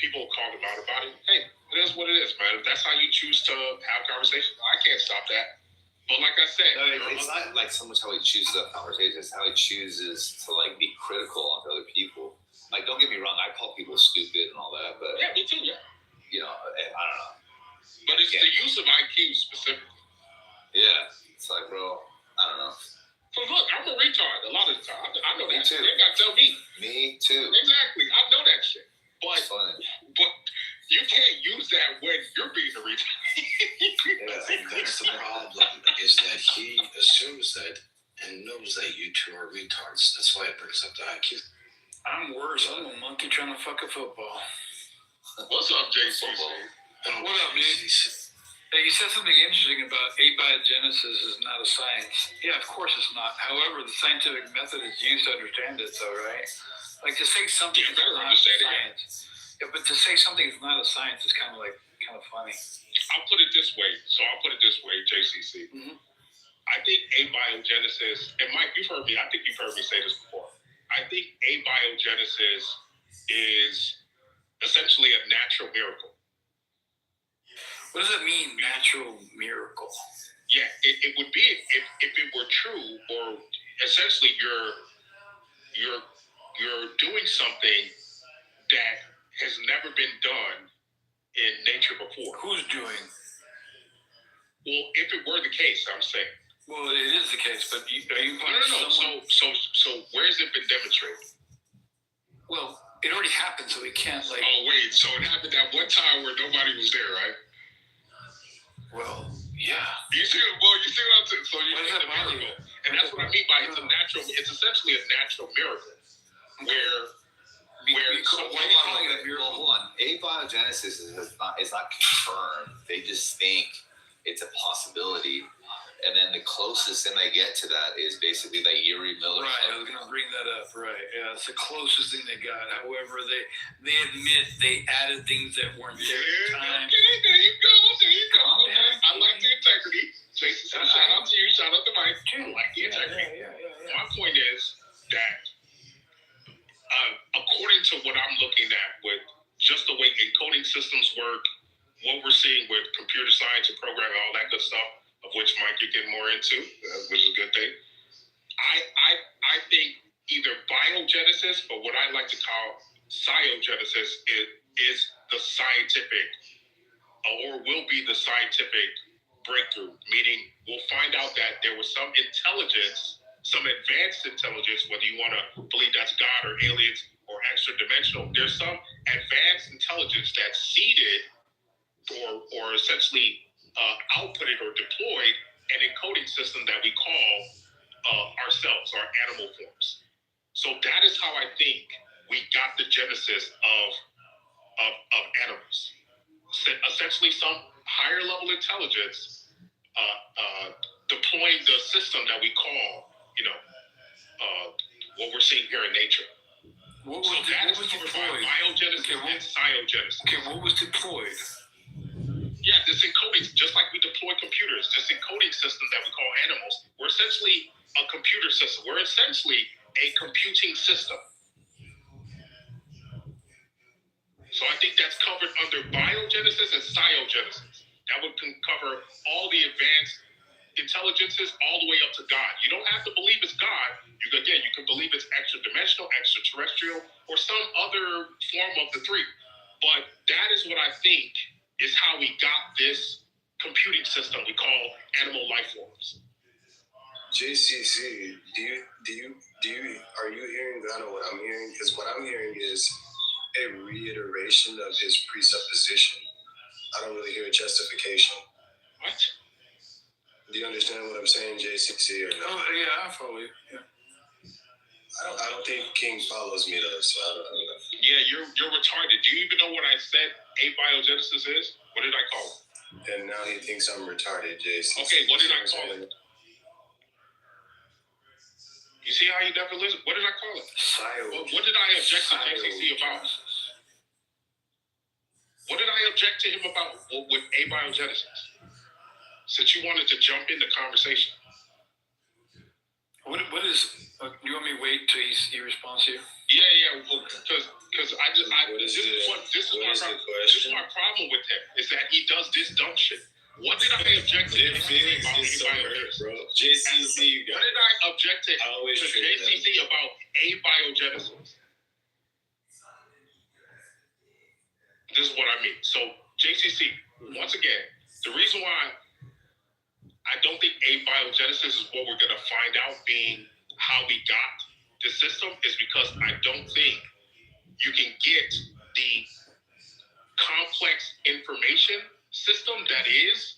People call him out about it. Hey, it is what it is, man. If that's how you choose to have conversations, I can't stop that. But like I said, it's not like so much how he chooses that conversation. It's how he chooses to like be critical of other people. Like, don't get me wrong, I call people stupid and all that, but yeah, me too. Yeah, I don't know. But it's the use of IQ specifically. Yeah, it's like, bro, I don't know. So look, I'm a retard a lot of the time. I know that. Me too. You ain't got to tell me. Me too. Exactly, I know that shit. But you can't use that when you're being a retard. I think that's the problem, is that he assumes that and knows that you two are retards. That's why it brings up the IQ. I'm worse. I'm a monkey trying to fuck a football. What's up, JC? What up, dude? Hey, you said something interesting about abiogenesis is not a science. Yeah, of course it's not. However, the scientific method is used to understand it, though, right? Like to say something is not science. Yeah, but to say something is not a science is kind of funny. I'll put it this way. JCC. Mm-hmm. I think abiogenesis, and Mike, you've heard me. I think you've heard me say this before. I think abiogenesis is essentially a natural miracle. What does it mean, natural miracle? Yeah, it would be if it were true, or essentially you're doing something that has never been done in nature before. Who's doing? Well, if it were the case, I'm saying. Well, it is the case, but are you? No. So where has it been demonstrated? Well, it already happened, so we can't like. Oh wait, so it happened that one time where nobody was there, right? Well, yeah. You see what I'm saying? So you think the miracle, and that's what I mean by it's essentially a natural miracle, where calling it a miracle. Well, hold on. Abiogenesis is not confirmed. They just think it's a possibility. And then the closest thing they get to that is basically that Yuri Miller. Right, I was going to bring that up. Right, yeah, it's the closest thing they got. However, they admit they added things that weren't there at the time. Okay, there you go. Okay, I like the integrity. Jason, shout out to you. Shout out to Mike. I like the integrity. Yeah. My point is that according to what I'm looking at with just the way encoding systems work, what we're seeing with computer science and programming, all that good stuff, of which Mike you're getting more into, which is a good thing. I think either biogenesis or what I like to call sciogenesis is the scientific, or will be the scientific breakthrough, meaning we'll find out that there was some intelligence, some advanced intelligence, whether you want to believe that's God or aliens or extra dimensional, there's some advanced intelligence that's seeded or essentially outputted or deployed an encoding system that we call ourselves, our animal forms. So that is how I think we got the genesis of animals. Essentially, some higher level intelligence deploying the system that we call, what we're seeing here in nature. What was deployed? Biogenesis and sciogenesis. Okay, what was deployed? Yeah, this encoding, just like we deploy computers, this encoding system that we call animals, we're essentially a computer system. We're essentially a computing system. So I think that's covered under biogenesis and sciogenesis. That would cover all the advanced intelligences all the way up to God. You don't have to believe it's God. You can believe it's extra-dimensional, extraterrestrial, or some other form of the three. But that is what I think is how we got this computing system we call animal life forms. JCC, are you hearing kind of what I'm hearing? Because what I'm hearing is a reiteration of his presupposition. I don't really hear a justification. What? Do you understand what I'm saying, JCC, or no? Oh, yeah, I follow you. Yeah. I don't think King follows me though, so I don't know. Yeah, you're retarded. Do you even know what I said abiogenesis is? What did I call it? And now he thinks I'm retarded, JCC. Okay, what did I call it? You see how you never listen? What did I call it? What did I object to JCC about? What did I object to him about with abiogenesis? Since you wanted to jump in the conversation. What is? You want me to wait till he responds to you? Yeah. Well, because this is my problem with him is that he does this dumb shit. What did I object to him about abiogenesis? JCC, what did I object to JCC about abiogenesis? This is what I mean. So JCC, once again, the reason why I don't think abiogenesis is what we're going to find out being how we got this system is because I don't think you can get the complex information system that is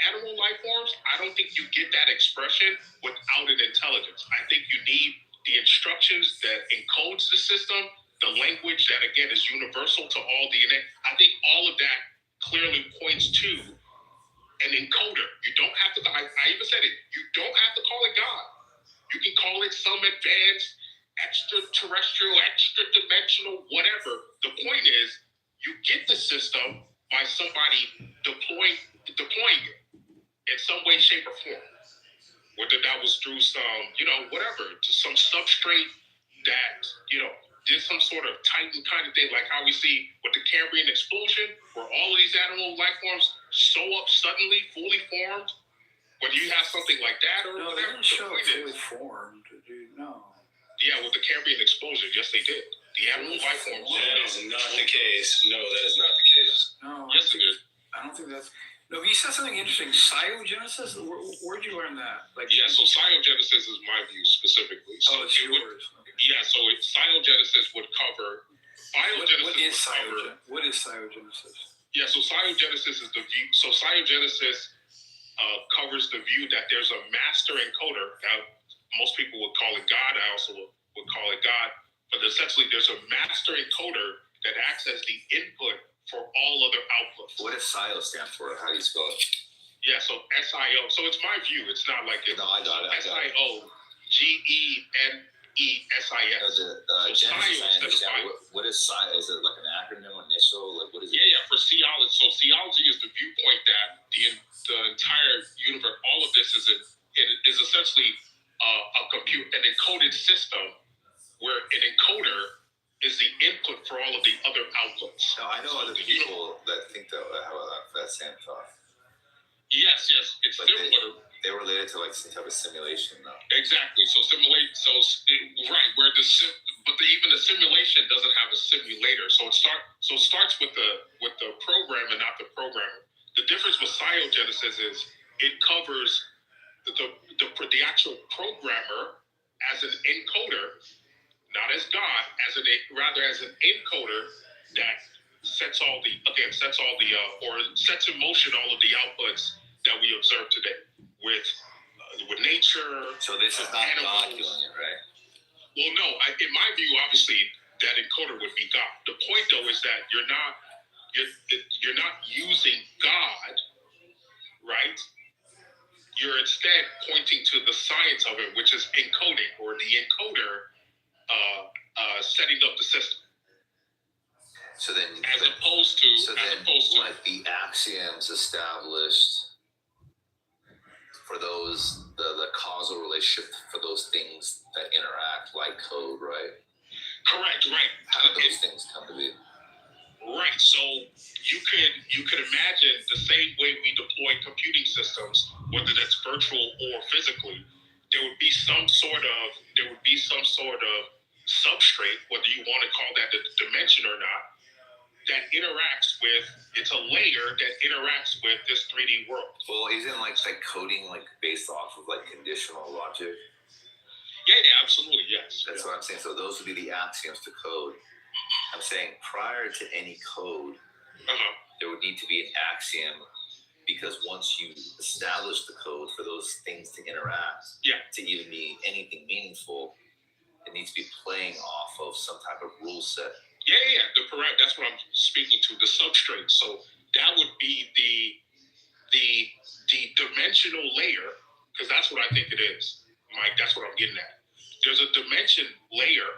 animal life forms. I don't think you get that expression without an intelligence. I think you need the instructions that encodes the system, the language that, again, is universal to all DNA. I think all of that clearly points to an encoder. You don't have to, I even said it, you don't have to call it God. You can call it some advanced extraterrestrial, extra dimensional, whatever. The point is, you get the system by somebody deploying it in some way, shape, or form. Whether that was through some, whatever, to some substrate that, did some sort of Titan kind of thing, like how we see with the Cambrian explosion, where all of these animal life forms show up suddenly, fully formed. Whether you have something like that or No, they whatever. didn't show up fully formed, dude. No. Yeah, with the Cambrian explosion, yes, they did. The animal life forms. That is not the case. No, that is not the case. No. Yes, it is. I don't think that's. No, he said something interesting. Cyogenesis? Where'd you learn that? So cyogenesis is my view specifically. So it's yours. Okay. Yeah, so cyogenesis would cover. What is cyogenesis? Yeah, so cyogenesis is the view. So cyogenesis covers the view that there's a master encoder. Now, most people would call it God. I also would call it God. But essentially, there's a master encoder that acts as the input for all other outputs. What does SIO stand for? How do you spell it? Yeah, so SIO. So it's my view. It's not like it's No, I got it. SIOGENESIS. Genesis, I understand. What is SIO? Is it like an acronym, initial? Like, what is it? Yeah, for theology. So theology is the viewpoint that the entire universe, all of this is essentially an encoded system where an encoder is the input for all of the other outputs. No, I know other people that think that have that same thought. Yes, it's but similar. They related to like some type of simulation, though. Exactly. So right where even the simulation doesn't have a simulator. So it starts with the program and not the programmer. The difference with cyogenesis is it covers the actual programmer as an encoder, not as God, rather as an encoder that sets in motion all of the outputs that we observe today with nature. So this is not animals. God doing it, right? Well, no. In my view, obviously, that encoder would be God. The point, though, is that you're not using God, right? You're instead pointing to the science of it, which is encoding, or the encoder setting up the system. So then, opposed to like the axioms established for those the causal relationship for those things that interact, like code, right? Correct, right. How do those things come to be? Right. So you could imagine the same way we deploy computing systems, whether that's virtual or physically, there would be some sort of substrate, whether you want to call that the dimension or not, that interacts with, it's a layer that interacts with this 3D world. Well, isn't like coding like based off of like conditional logic? Yeah, absolutely, yes. That's what I'm saying. So those would be the axioms to code. I'm saying prior to any code, there would need to be an axiom, because once you establish the code for those things to interact, to even be anything meaningful, it needs to be playing off of some type of rule set. Yeah. That's what I'm speaking to, the substrate. So that would be the dimensional layer, because that's what I think it is, Mike. That's what I'm getting at. There's a dimension layer,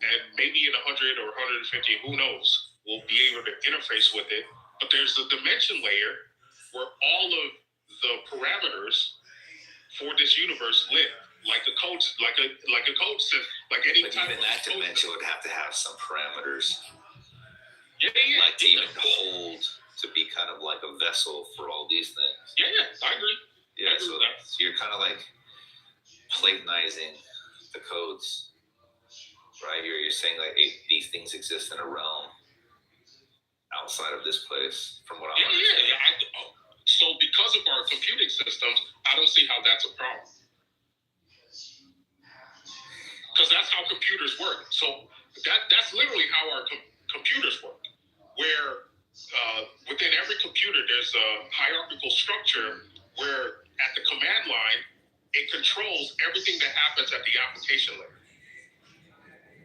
and maybe in 100 or 150, who knows, we'll be able to interface with it. But there's a dimension layer where all of the parameters for this universe live. Like a code system, like any but type even of that dimension would have to have some parameters. Yeah. Like to even hold, to be kind of like a vessel for all these things. Yeah, I agree. Yeah, so you're kind of like platonizing the codes, right? You're saying like these things exist in a realm outside of this place, from what I'm understanding. Yeah. So because of our computing systems, I don't see how that's a problem. Because that's how computers work. So that's literally how our computers work, where within every computer there's a hierarchical structure where at the command line it controls everything that happens at the application layer.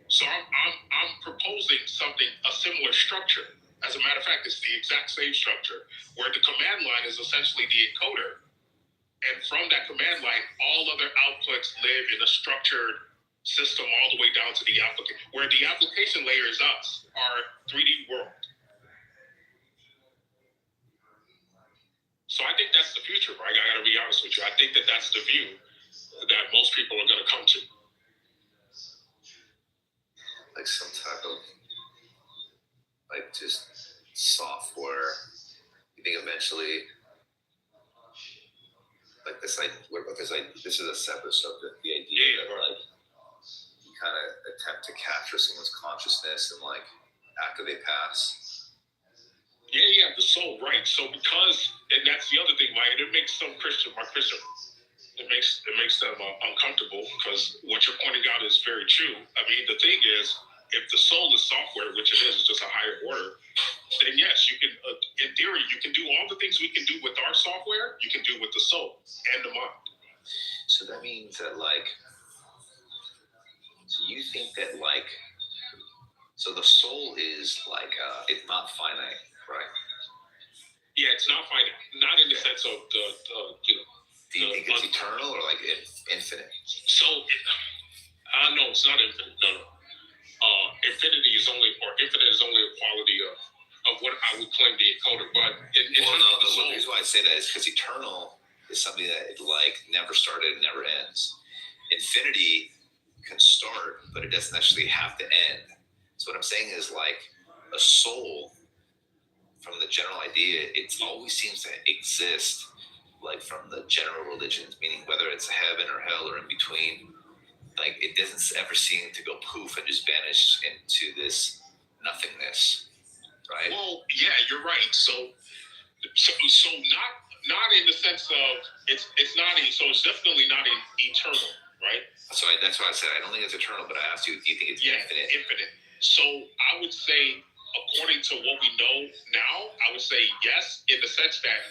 So I'm proposing a similar structure. As a matter of fact, it's the exact same structure where the command line is essentially the encoder, and from that command line, all other outputs live in a structured system all the way down to the application, where the application layer is us, our 3D world. So I think that's the future, right? I gotta be honest with you. I think that that's the view that most people are gonna come to. Like some type of, like, just software. You think eventually, like this, like, what about this? Like, this is a separate subject. The idea that, like, you kind of attempt to capture someone's consciousness and, like, after they pass. Yeah, the soul, right? So because, and that's the other thing, Mike. It makes some Christian, it makes them uncomfortable because what you're pointing out is very true. I mean, the thing is, if the soul is software, which it is, it's just a higher order, then yes, you can, in theory, you can do all the things we can do with our software, you can do with the soul and the mind. So that means that, like, so you think that, like, so the soul is like, it's not finite, right? Yeah, it's not finite. Not in the sense of the Do you think it's eternal or like infinite? So, no, it's not infinite. No. Infinity is only, or infinite is only a quality of what I would claim the encoder. But the reason why I say that is because eternal is something that like never started and never ends. Infinity can start, but it doesn't actually have to end. So what I'm saying is, like, a soul, from the general idea, it always seems to exist, like, from the general religions, meaning whether it's heaven or hell or in between, like, it doesn't ever seem to go poof and just vanish into this nothingness, right? Well, yeah, you're right. So not in the sense of it's definitely not eternal, right? So that's why I said I don't think it's eternal, but I asked you, do you think it's infinite? Infinite. So I would say, according to what we know now, I would say yes, in the sense that.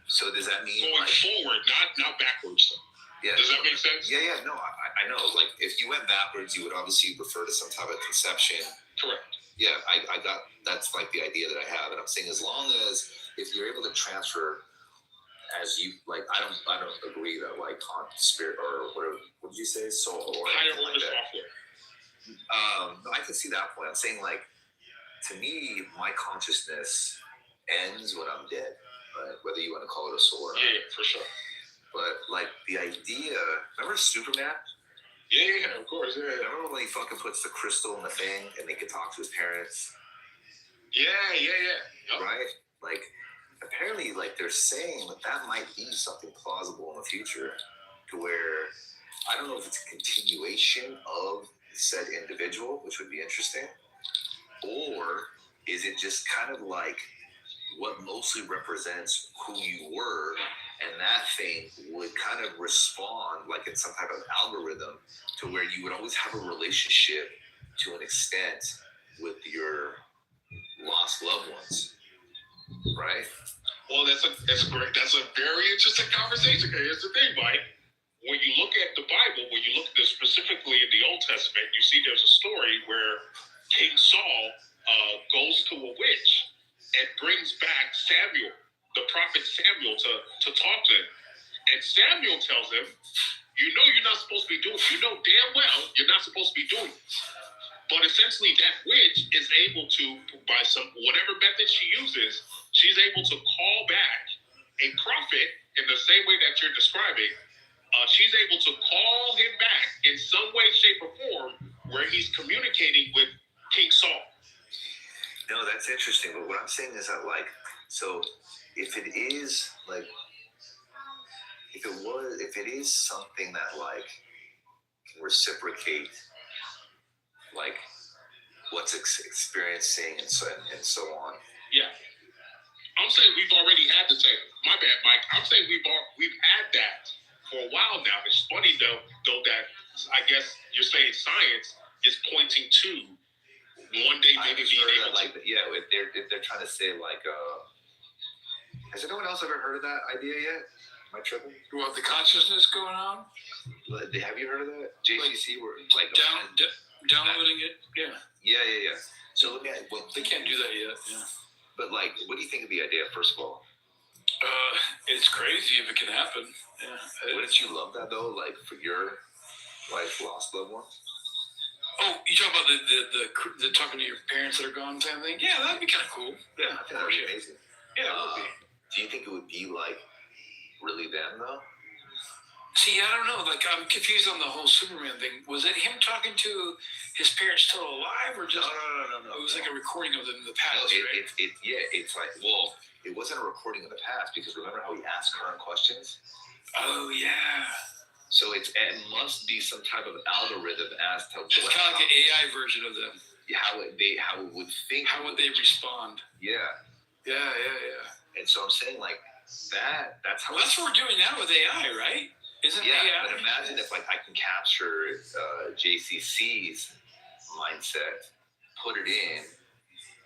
So does that mean going forward, not backwards? Yeah. Does that make sense? Yeah. No, I know. Like, if you went backwards, you would obviously refer to some type of conception. Correct. Yeah, I got, that's like the idea that I have, and I'm saying as long as if you're able to transfer, as you like, I don't agree that like spirit or whatever. What did you say? Soul or higher like order that. software. No, I can see that point. I'm saying, like, to me, my consciousness ends when I'm dead, right? Whether you want to call it a soul or not. Yeah, for sure. But, like, the idea, remember Superman? Yeah, of course, yeah. Remember when he fucking puts the crystal in the thing and they can talk to his parents? Yeah. Yep. Right? Like, apparently, like, they're saying that might be something plausible in the future to where, I don't know if it's a continuation of said individual, which would be interesting, or is it just kind of like what mostly represents who you were, and that thing would kind of respond like in some type of algorithm to where you would always have a relationship to an extent with your lost loved ones, right? Well, that's a very interesting conversation. Here's the thing, Mike. When you look at the Bible, when you look at this specifically in the Old Testament, you see there's a story where King Saul goes to a witch and brings back Samuel, the prophet Samuel, to talk to him. And Samuel tells him, you know you're not supposed to be doing it. You know damn well you're not supposed to be doing it. But essentially that witch is able to, by some whatever method she uses, she's able to call back a prophet in the same way that you're describing. She's able to call him back in some way, shape, or form where he's communicating with King Saul. No, that's interesting. But what I'm saying is that, like, so if it is like, if it is something that like can reciprocate like what's experiencing and so on. Yeah. I'm saying we've already had the same. My bad, Mike. I'm saying we've had that for a while now. It's funny though that I guess you're saying science is pointing to one day maybe being able like, yeah, if they're trying to say like, has anyone else ever heard of that idea yet? Am I tripping? What, the consciousness going on? Have you heard of that? JCC, where like downloading it? Yeah. Yeah. So let me. They can't do that yet. Yeah. But like, what do you think of the idea? First of all, it's crazy if it can happen. Yeah. Wouldn't you love that though? Like for your like lost loved ones. Oh, you talking about the talking to your parents that are gone kind of thing? Yeah, that'd be kind of cool. Yeah, I think that would be amazing. Yeah, it would be. Do you think it would be like really them though? See, I don't know. Like, I'm confused on the whole Superman thing. Was it him talking to his parents still alive, or just No. It was like a recording of them in the past, No, right? It's like, well, it wasn't a recording of the past because remember how he asked current questions? Oh yeah. So it must be some type of algorithm as to It's kind of like an AI version of them. how it would think. How would they respond? Yeah. And so I'm saying like that's how. Well, that's what we're doing now with AI, right? Isn't AI? But imagine if like I can capture JCC's mindset, put it in,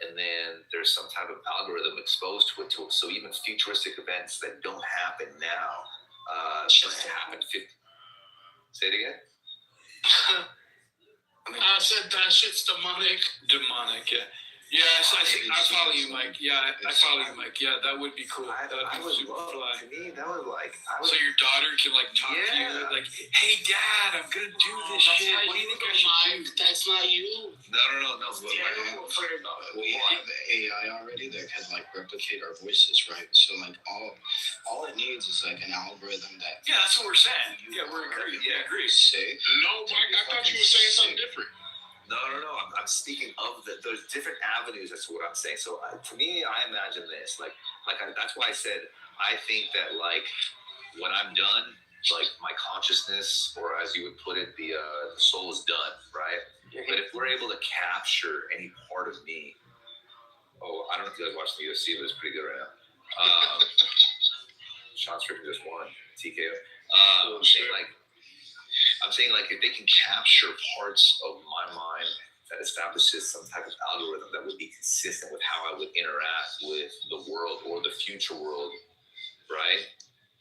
and then there's some type of algorithm exposed to it. So even futuristic events that don't happen now, just happen. Say it again. I said that shit's demonic. Demonic, yeah. Yeah, I follow you, Mike. Yeah, I follow you, Mike. Yeah, that would be cool. I would super love, fly. to me, that would like. So your daughter can like talk to you, like, "Hey, Dad, I'm gonna do this shit. What do you think I should do?" That's not you. No. We have AI already that can like replicate our voices, right? So like all it needs is like an algorithm that. Yeah, that's what we're saying. Yeah, we're agreeing. Yeah, agree. Say. No, Mike, I thought you were saying something different. No. I'm speaking of there's different avenues. That's what I'm saying. So to me, I imagine this that's why I said I think that like when I'm done, like my consciousness, or as you would put it, the soul is done, right? But if we're able to capture any part of me, I don't know if you guys watch the UFC, but it's pretty good right now. Sean Strickland just won TKO. I'm saying like if they can capture parts of my mind that establishes some type of algorithm that would be consistent with how I would interact with the world or the future world, right?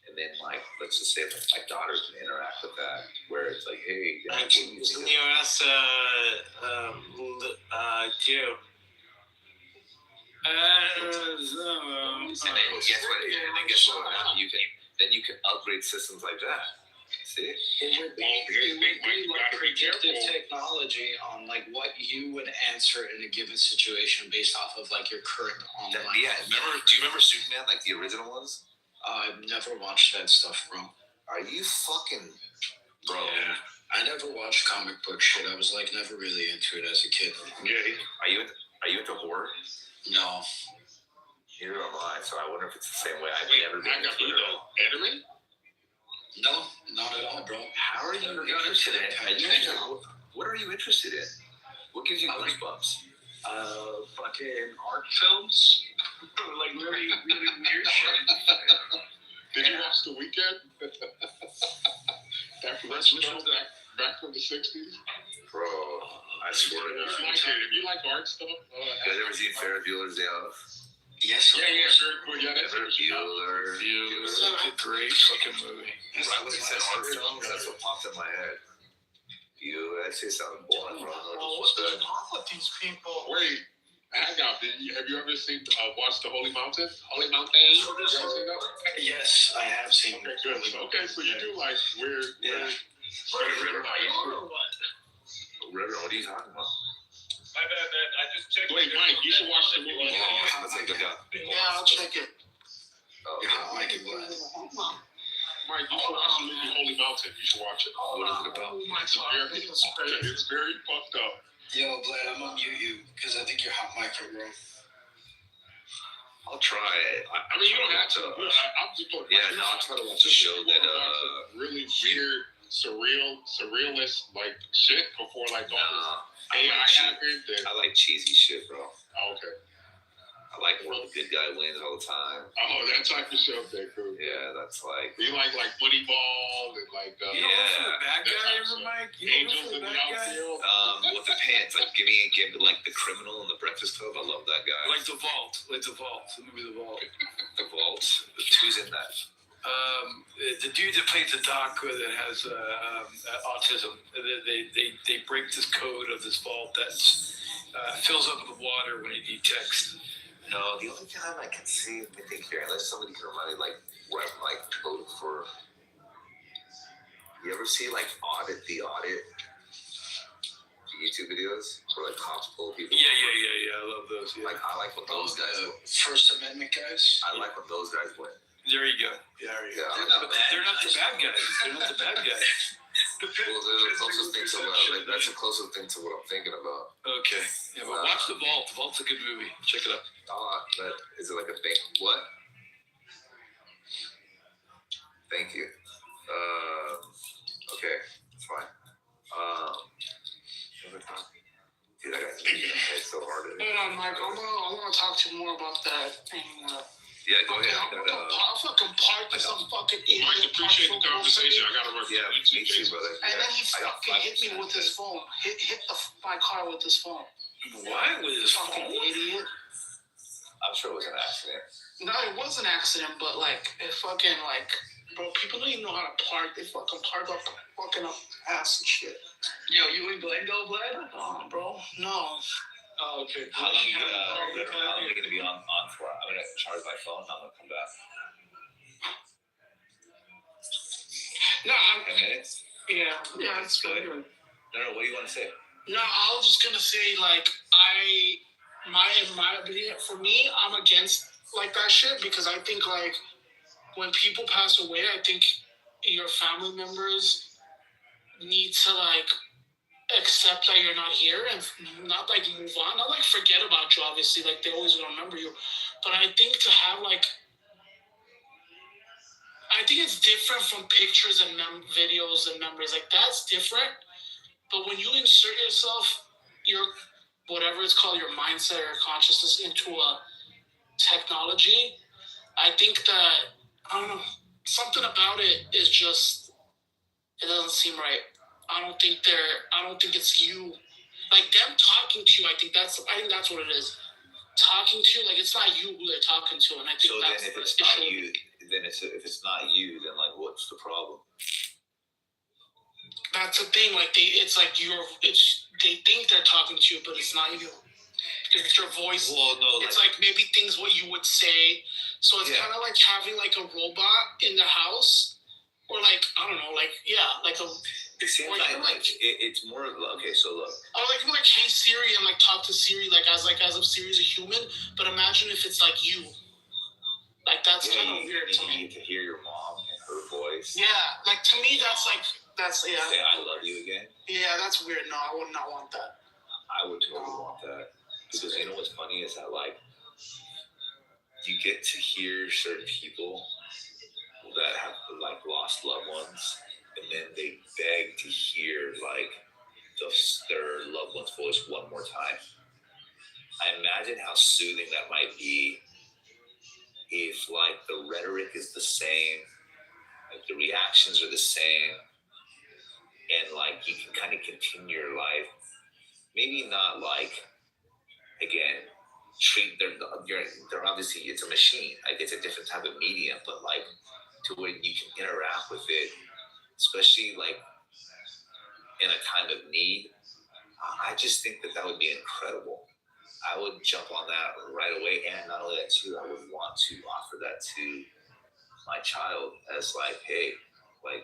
And then like let's just say like my daughter can interact with that, where it's like, hey, Dad, what do you think? Guess what? You can upgrade systems like that. See? It would be like predictive technology on like what you would answer in a given situation based off of like your current online. Do you remember Superman, like the original ones? I've never watched that stuff, bro. Are you fucking bro? Yeah. I never watched comic book shit. I was like never really into it as a kid. Yeah. Are you into horror? No. Neither am I. So I wonder if it's the same way. I've never been into it. Enemy? No, not at all, bro. How are you interested in it? What are you interested in? What gives you goosebumps? Fucking art films. Like really, really weird shit. Did you watch The Weeknd? Back from the 60s? Bro, I swear to God. If you like art stuff, you guys ever seen Ferris Bueller's Day Off? Yes. Yeah, very cool. Yeah, that's Bueller. It's a great fucking movie. Right when he said art films, that's what popped in my head. I say something boring, bro. What's going on with these people? Wait, have you ever watched The Holy Mountain? Holy Mountain? You ever seen that? Yes, I have seen. Okay, good. Okay, so you do like weird. Yeah. River, what are you talking about? My bad, man. I just checked. Wait, Mike, you should watch the movie. Yeah, I'll check it. Okay. Mike, you should watch the movie Holy Mountain. You should watch it. What is it about? It's very fucked up. Yo, Vlad, I'm gonna mute you because I think you're hot mic, bro. I'll try it. I mean, you don't have to. I'm just going. Yeah, no, I'll try to watch a show that really weird, surrealist like shit before like all this AI happened. I like cheesy shit, bro. Oh, okay. I like where the good guy wins all the time. Oh, that type of show, okay, cool. Yeah, that's like. You like Moneyball and like. You don't look for the bad guy ever, Mike? Angels in the Outfield. With the pants, like give me like The Criminal and The Breakfast Club. I love that guy. Like The Vault. The movie The Vault. The Vault. Who's in that? The dude that plays the doc that has autism. They break this code of this vault that fills up with water when it detects. No, the only time I can see, I think here, unless somebody can remind me, like where I'm like voting for. You ever ever see like the audit YouTube videos where like cops pull people? Yeah. I love those. Yeah. Like I like what those guys. First Amendment guys. I like when those guys win. There you go. Yeah. They're not the bad guys. They're not the bad guys. Well, they're the closest thing to what, that's the closest thing to what I'm thinking about. Okay. Yeah, but watch The Vault. The Vault's a good movie. Check it out. But is it like a thing? What? Thank you. Okay, it's fine. Dude, I got head so hard. Hold on, Mike. I want to talk to you more about that thing. Yeah, go ahead. I'll fucking park to some fucking idiot. Mike, appreciate the conversation. I gotta work. Yeah, me too, brother. And then he fucking hit me with his phone. Hit my car with his phone. What? With his Fucking phone? idiot. I'm sure it was an accident. No, it was an accident, but like, it fucking like, bro, people don't even know how to park. They fucking park up fucking up ass and shit. Yo, you ain't Glendale, bud? Oh, bro, no. Oh, okay. How long are you going to be on for? I'm going to charge my phone. I'm going to come back. No, 10 minutes? yeah, it's good. No, what do you want to say? No, I was just gonna say like my opinion, for me, I'm against like that shit because I think like when people pass away, I think your family members need to like accept that you're not here and not like move on, not like forget about you. Obviously, like they always gonna remember you, but I think to have like. I think it's different from pictures and videos and memories. Like that's different. But when you insert yourself, your whatever it's called, your mindset or consciousness into a technology, I think that I don't know, something about it is just it doesn't seem right. I don't think it's you. Like them talking to you, I think that's what it is. Talking to you, like it's not you who they're talking to, and I think so that's then if it's not you, if it's not you, then like what's the problem? That's the thing. Like they think they're talking to you, but it's not you. It's your voice. Well, no, it's like maybe things what you would say. So it's kind of like having like a robot in the house, or like I don't know, like like a. It seems like it's more okay. So look. Or like you like hey Siri and like talk to Siri like as if Siri's a human, but imagine if it's like you. Like that's kind of weird to me. You get to hear your mom and her voice. Yeah, like to me that's Say I love you again. Yeah, that's weird. No, I would not want that. I would totally want that because you know what's funny is that like you get to hear certain people that have like lost loved ones, and then they beg to hear like their loved one's voice one more time. I imagine how soothing that might be if like the rhetoric is the same, like the reactions are the same, and like you can kind of continue your life. Maybe not like again treat they're obviously it's a machine, like it's a different type of medium, but like to where you can interact with it, especially like in a time of need. I just think that would be incredible. I would jump on that right away, and not only that too, I would want to offer that to my child as like, hey, like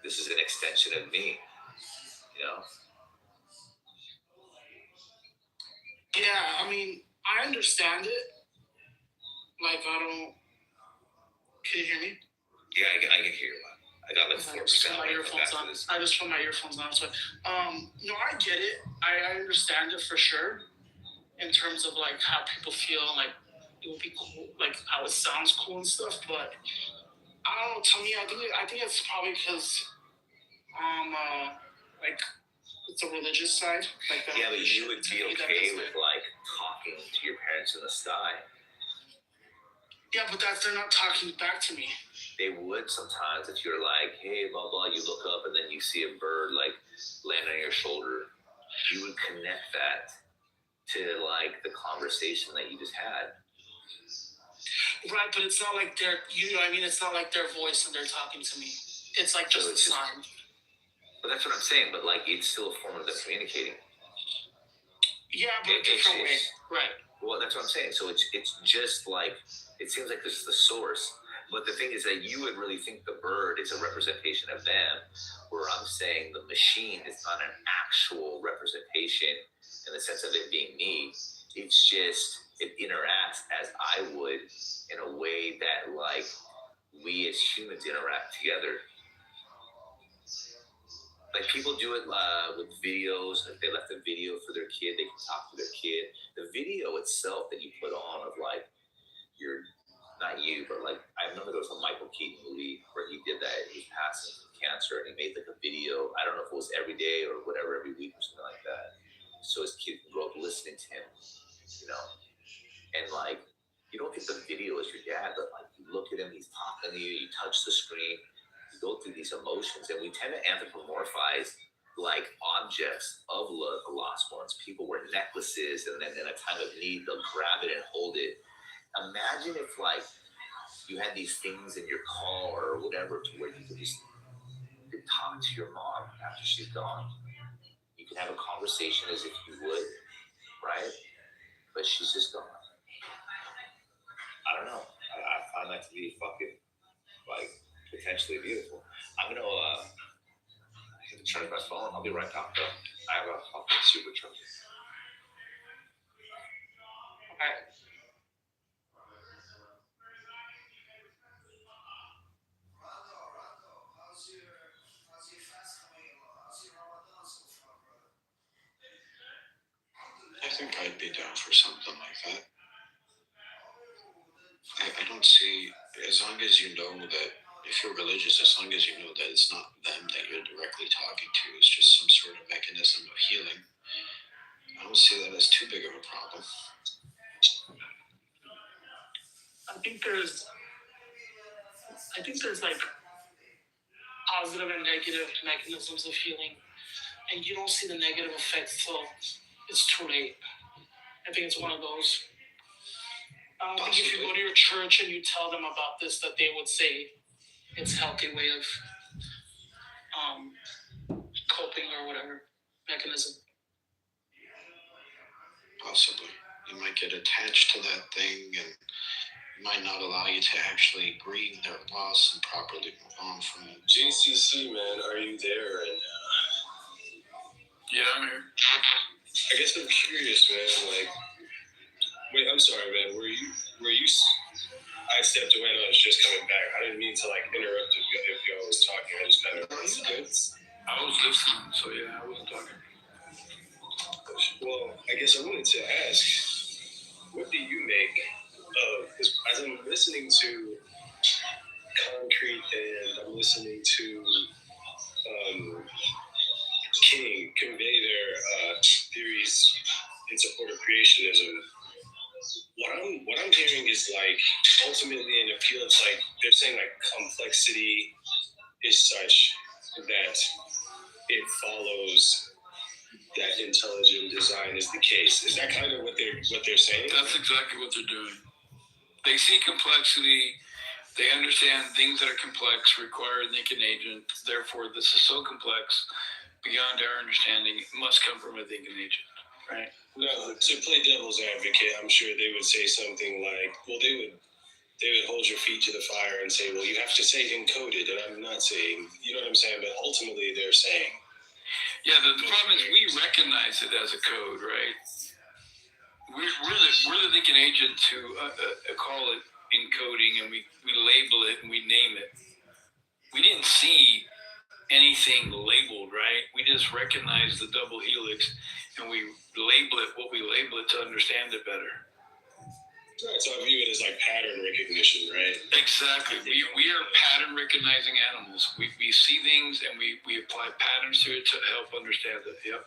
this is an extension of me, you know? Yeah, I mean, I understand it. Like, can you hear me? Yeah, I can hear you. I got like 4%. I just put my earphones on. So, no, I get it. I understand it for sure. In terms of like how people feel, like it would be cool, like how it sounds cool and stuff. But I don't know. To me, I think it's probably because, like it's a religious side. Like that. Yeah, but you would be okay with like talking to your parents in the sky. Yeah, but they're not talking back to me. They would sometimes if you're like, hey, blah, blah, you look up and then you see a bird like land on your shoulder. You would connect that to like the conversation that you just had. Right, but it's not like it's not like their voice and they're talking to me. It's like just a sign. But that's what I'm saying, but like it's still a form of them communicating. Yeah, but a different way. Right. Well, that's what I'm saying. So it's just like, it seems like this is the source. But the thing is that you would really think the bird is a representation of them, where I'm saying the machine is not an actual representation in the sense of it being me. It's just, it interacts as I would in a way that, like, we as humans interact together. Like, people do it with videos. If they left a video for their kid, they can talk to their kid. The video itself that you put on of, like, not you, but, like, I remember there was a Michael Keaton movie where he did that. He was passing from cancer, and he made, like, a video. I don't know if it was every day or whatever, every week or something like that. So his kid can grow up listening to him, you know? And, like, you don't think the video is your dad, but, like, you look at him, he's talking to you, you touch the screen, you go through these emotions, and we tend to anthropomorphize, like, objects of the lost ones. People wear necklaces, and then in a time of need, they'll grab it and hold it. Imagine if, like, you had these things in your car or whatever to where you could just talk to your mom after she's gone. You can have a conversation as if you would, right? But she's just gone. I don't know. I find that to be fucking, like, potentially beautiful. I'm gonna hit the charge my phone. I'll be right back, though. I have a fucking supercharger. Okay. I think I'd be down for something like that. I don't see, as long as you know that, if you're religious, as long as you know that it's not them that you're directly talking to, it's just some sort of mechanism of healing, I don't see that as too big of a problem. I think there's like positive and negative mechanisms of healing, and you don't see the negative effects till it's too late. I think it's one of those. I don't think if you go to your church and you tell them about this, that they would say it's a healthy way of coping or whatever mechanism. Possibly. You might get attached to that thing, and it might not allow you to actually grieve their loss and properly move on from it. JCC, man, are you there right now? Yeah, I'm here. I guess I'm curious, man. Like, wait, I'm sorry, man. Were you? I stepped away and I was just coming back. I didn't mean to, like, interrupt if y'all was talking. I just kind of. I was listening, so yeah, I wasn't talking. Well, I guess I wanted to ask, what do you make of, because as I'm listening to Concrete and I'm listening to King convey their theories in support of creationism, what I'm hearing is, like, ultimately, and it feels like they're saying, like, complexity is such that it follows that intelligent design is the case. Is that kind of what they're saying? That's exactly what they're doing. They see complexity. They understand things that are complex require a thinking agent. Therefore, this is so complex beyond our understanding. It must come from a thinking agent, right? No, to play devil's advocate, I'm sure they would say something like, well, they would hold your feet to the fire and say, well, you have to say encoded, and I'm not saying, you know what I'm saying, but ultimately they're saying. Yeah, the problem is we recognize it as a code, right? We're the thinking agent to call it encoding, and we label it and we name it. We didn't see anything labeled, right? We just recognize the double helix and we label it what we label it to understand it better. Right, so I view it as like pattern recognition, right? Exactly. We are pattern recognizing animals. We see things and we apply patterns to it to help understand it. Yep.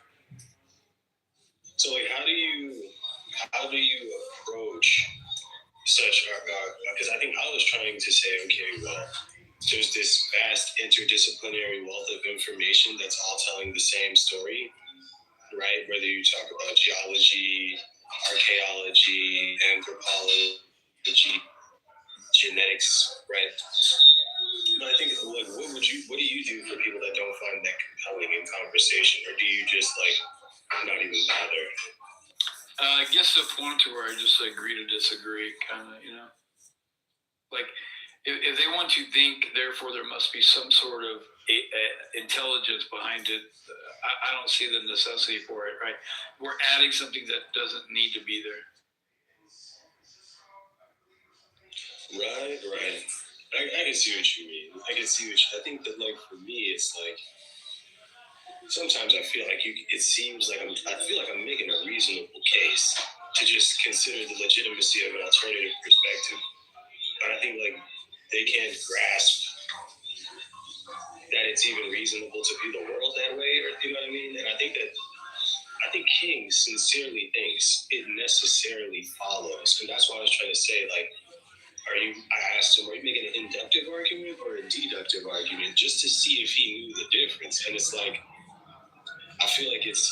So, like, how do you approach such, because I think I was trying to say, okay, well, there's this vast interdisciplinary wealth of information that's all telling the same story, right? Whether you talk about geology, archaeology, anthropology, genetics, right? But I think, like, what do you do for people that don't find that compelling in conversation, or do you just, like, not even bother? I guess to a point to where I just agree to disagree, kind of, you know. Like, if they want to think, therefore there must be some sort of intelligence behind it. I don't see the necessity for it. Right? We're adding something that doesn't need to be there. Right. I can see what you mean. I think that, like, for me, it's like sometimes I feel like it seems like I feel like I'm making a reasonable case to just consider the legitimacy of an alternative perspective. But I think, like, they can't grasp that it's even reasonable to view the world that way, or you know what I mean? And I think King sincerely thinks it necessarily follows, and that's why I was trying to say, like, I asked him, are you making an inductive argument or a deductive argument, just to see if he knew the difference? And it's like, I feel like it's,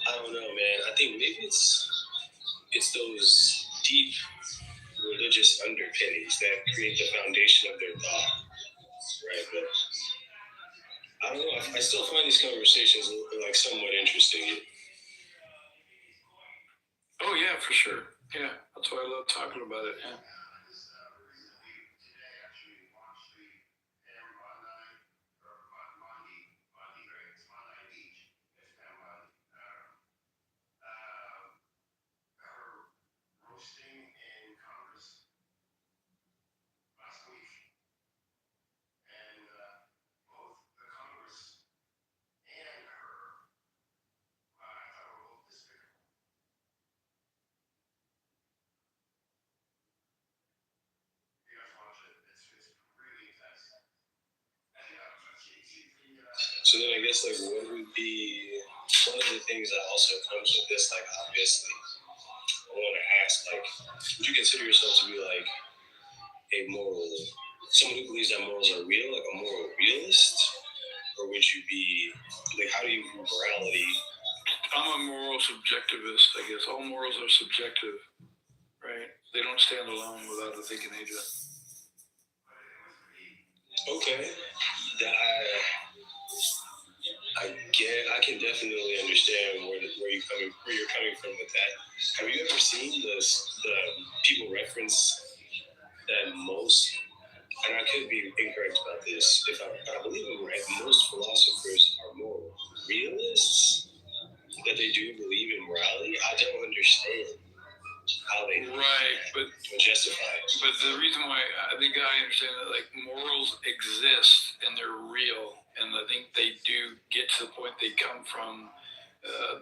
I don't know, man. I think maybe it's those deep religious underpinnings that create the foundation of their thought, right? But I don't know. I still find these conversations like somewhat interesting. Oh yeah, for sure. Yeah, that's why I love talking about it. Yeah. So then I guess, like, what would be one of the things that also comes with this? Like, obviously, I want to ask, like, would you consider yourself to be like someone who believes that morals are real, like a moral realist, or would you be like, how do you view morality? I'm a moral subjectivist, I guess. All morals are subjective, right? They don't stand alone without a thinking agent. Okay, I can definitely understand where you're coming from with that. Have you ever seen the people reference that most, and I could be incorrect about this, but I believe I'm right, most philosophers are moral realists, that they do believe in morality? I don't understand how they justify it. But the reason why I think I understand that, like, morals exist and they're real, and I think they do get to the point they come from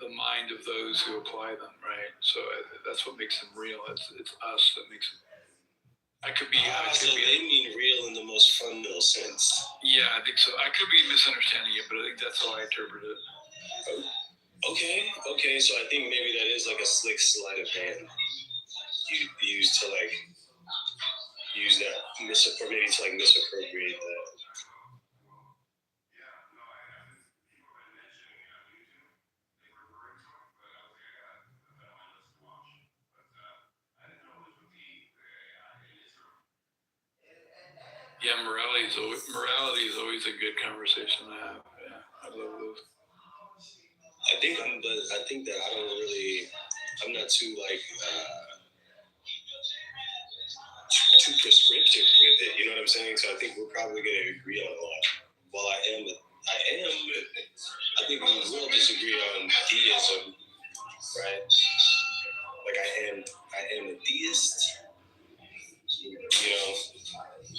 the mind of those who apply them, right? So that's what makes them real. It's us that makes them. They mean real in the most fundamental sense. Yeah, I think so. I could be misunderstanding it, but I think that's how I interpret it. Okay. So I think maybe that is like a slick sleight of hand you use to, like, use that misappropriate that. Yeah, morality is always a good conversation to have. Yeah, I love those. I think that I'm not too, like, too prescriptive with it. You know what I'm saying? So I think we're probably going to agree on a lot. While I think we will disagree on theism, right? Like, I am a theist, you know,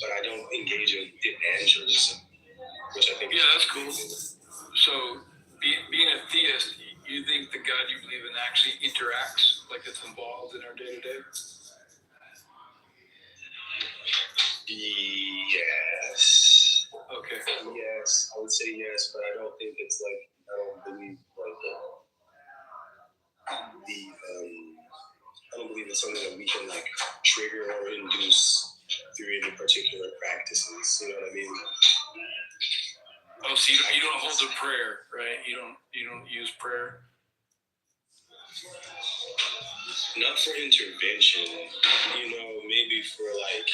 but I don't engage in evangelism, which I think. Yeah, that's cool. So, being a theist, you think the God you believe in actually interacts, like it's involved in our day-to-day? Yes. Okay. Yes, I would say yes, but I don't think it's like, I don't believe it's something that we can, like, trigger or induce through any particular practices. You know what I mean? Oh, so you don't hold a prayer, right? You don't use prayer. Not for intervention, you know, maybe for, like,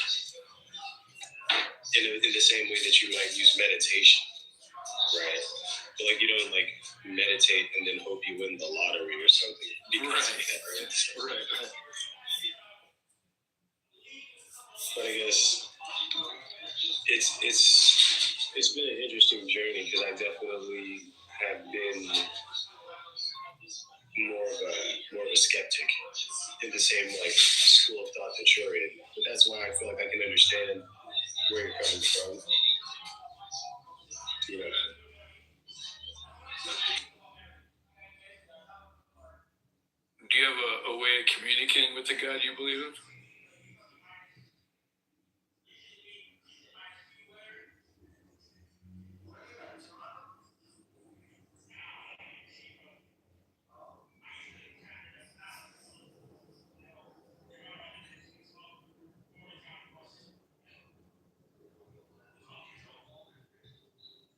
in the same way that you might use meditation, right? But, like, you don't, like, meditate and then hope you win the lottery or something. Right. But I guess it's been an interesting journey because I definitely have been more of a skeptic in the same like school of thought that you're in. But that's why I feel like I can understand where you're coming from. You know. Do you have a way of communicating with the God you believe in?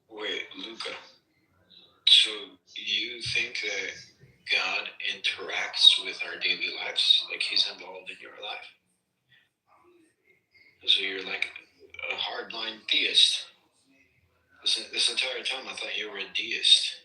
Wait, Luca. So you think that God interacts with our daily lives, like He's involved in your life? So you're like a hardline theist. This entire time, I thought you were a deist.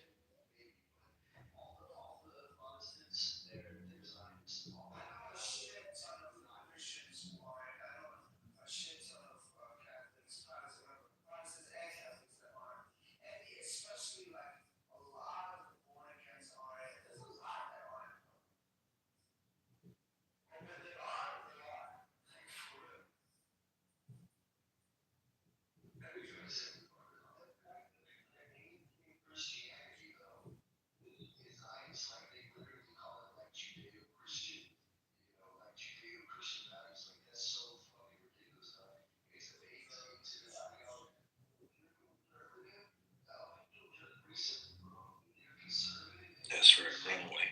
That's right, run away.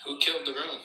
Who killed the girl?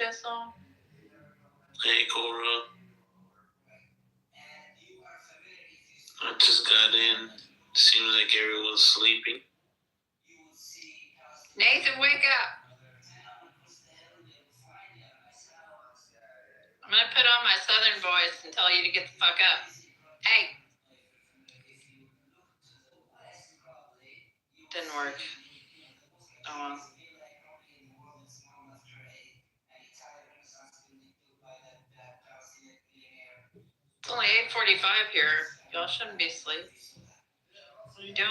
Kissel. Hey, Cora. I just got in. Seems like everyone's sleeping. Nathan, wake up. I'm going to put on my southern voice and tell you to get the fuck up. Hey. Didn't work. Oh well. It's only 8:45 here. Y'all shouldn't be asleep. What are you doing?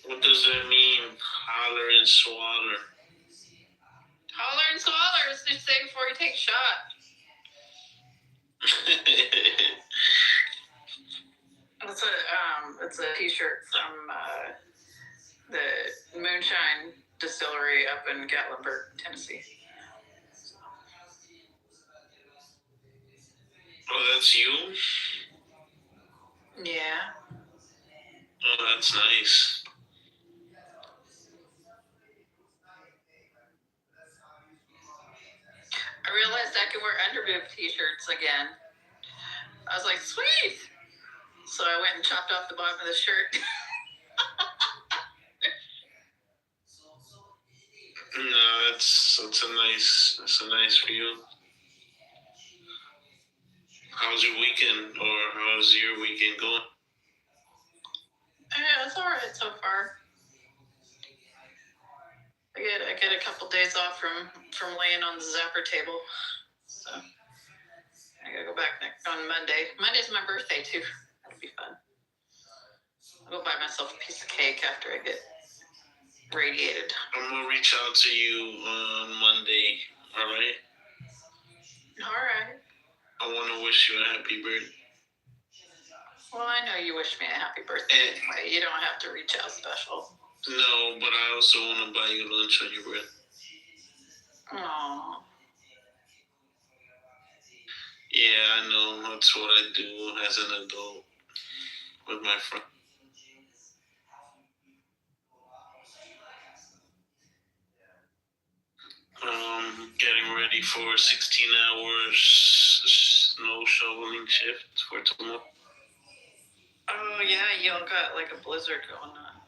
What does that mean? Holler and swaller. Holler and swaller, as they say before you take a shot. It's a t-shirt from the Moonshine Distillery up in Gatlinburg, Tennessee. Oh, that's you? Yeah. Oh, that's nice. I realized I could wear underboob t-shirts again. I was like, sweet! So I went and chopped off the bottom of the shirt. No, that's a nice view. How's your weekend, or how's your weekend going? Yeah, it's alright so far. I get a couple days off from laying on the zapper table. So I gotta go back on Monday. Monday's my birthday too. That'll be fun. I'll go buy myself a piece of cake after I get radiated. I'm gonna reach out to you on Monday, alright? Alright. I wanna wish you a happy birthday. Well, I know you wish me a happy birthday anyway. You don't have to reach out special. No, but I also wanna buy you lunch on your birthday. Aww. Yeah, I know. That's what I do as an adult with my friend. Getting ready for 16 hours snow shoveling shift for tomorrow. Oh yeah, y'all got like a blizzard going on.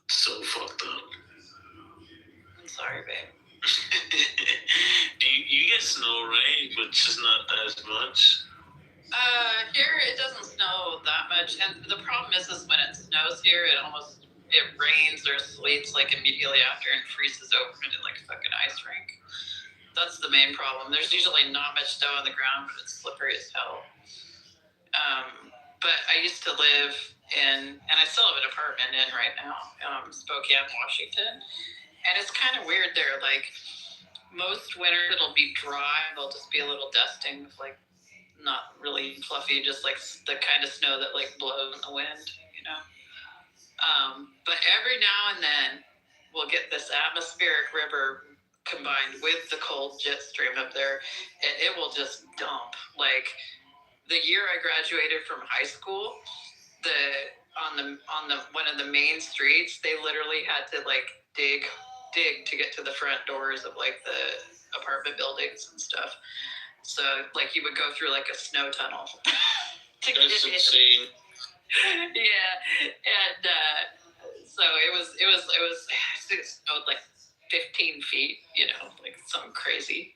So fucked up. I'm sorry, babe. you get snow, right? But just not as much. Here it doesn't snow that much, and the problem is when it snows here, it rains or sleets like immediately after and freezes over into like a fucking ice rink. That's the main problem. There's usually not much snow on the ground, but it's slippery as hell. But I used to live in, and I still have an apartment in right now, Spokane, Washington, and it's kind of weird there. Like most winter, it'll be dry. There'll just be a little dusting with like not really fluffy, just like the kind of snow that like blows in the wind, you know. But every now and then we'll get this atmospheric river combined with the cold jet stream up there, and it will just dump. Like the year I graduated from high school, on the one of the main streets, they literally had to like dig to get to the front doors of like the apartment buildings and stuff. So like you would go through like a snow tunnel. That's insane. Yeah, and so it snowed like 15 feet, you know, like something crazy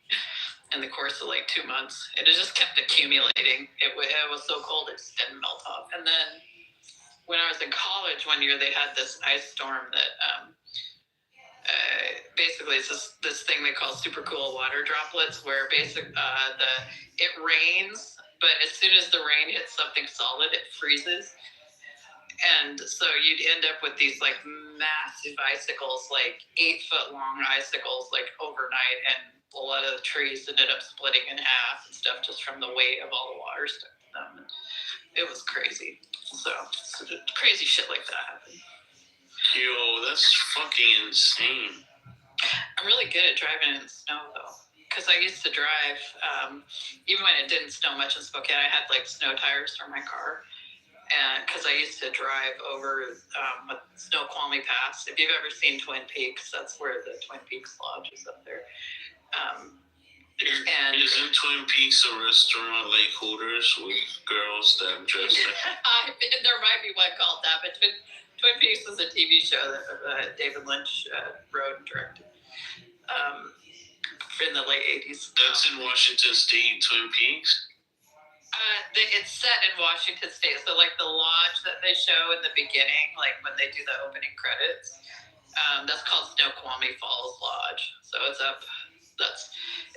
in the course of like 2 months. It just kept accumulating. It was so cold it just didn't melt off. And then when I was in college one year, they had this ice storm that basically it's this thing they call super cool water droplets, where it rains, but as soon as the rain hits something solid, it freezes. And so you'd end up with these like massive icicles, like 8-foot long icicles, like overnight, and a lot of the trees ended up splitting in half and stuff just from the weight of all the water stuck to them. And it was crazy. So crazy shit like that happened. Yo, that's fucking insane. I'm really good at driving in the snow though, because I used to drive even when it didn't snow much in Spokane. I had like snow tires for my car. and because I used to drive over with Snoqualmie Pass. If you've ever seen Twin Peaks, that's where the Twin Peaks Lodge is up there. And isn't Twin Peaks a restaurant like Hooters with girls that dress like? There might be one called that, but Twin Peaks was a TV show that David Lynch wrote and directed in the late 80s. That's in Washington State, Twin Peaks? It's set in Washington State, so like the lodge that they show in the beginning, like when they do the opening credits, that's called Snoqualmie Falls Lodge. So it's up.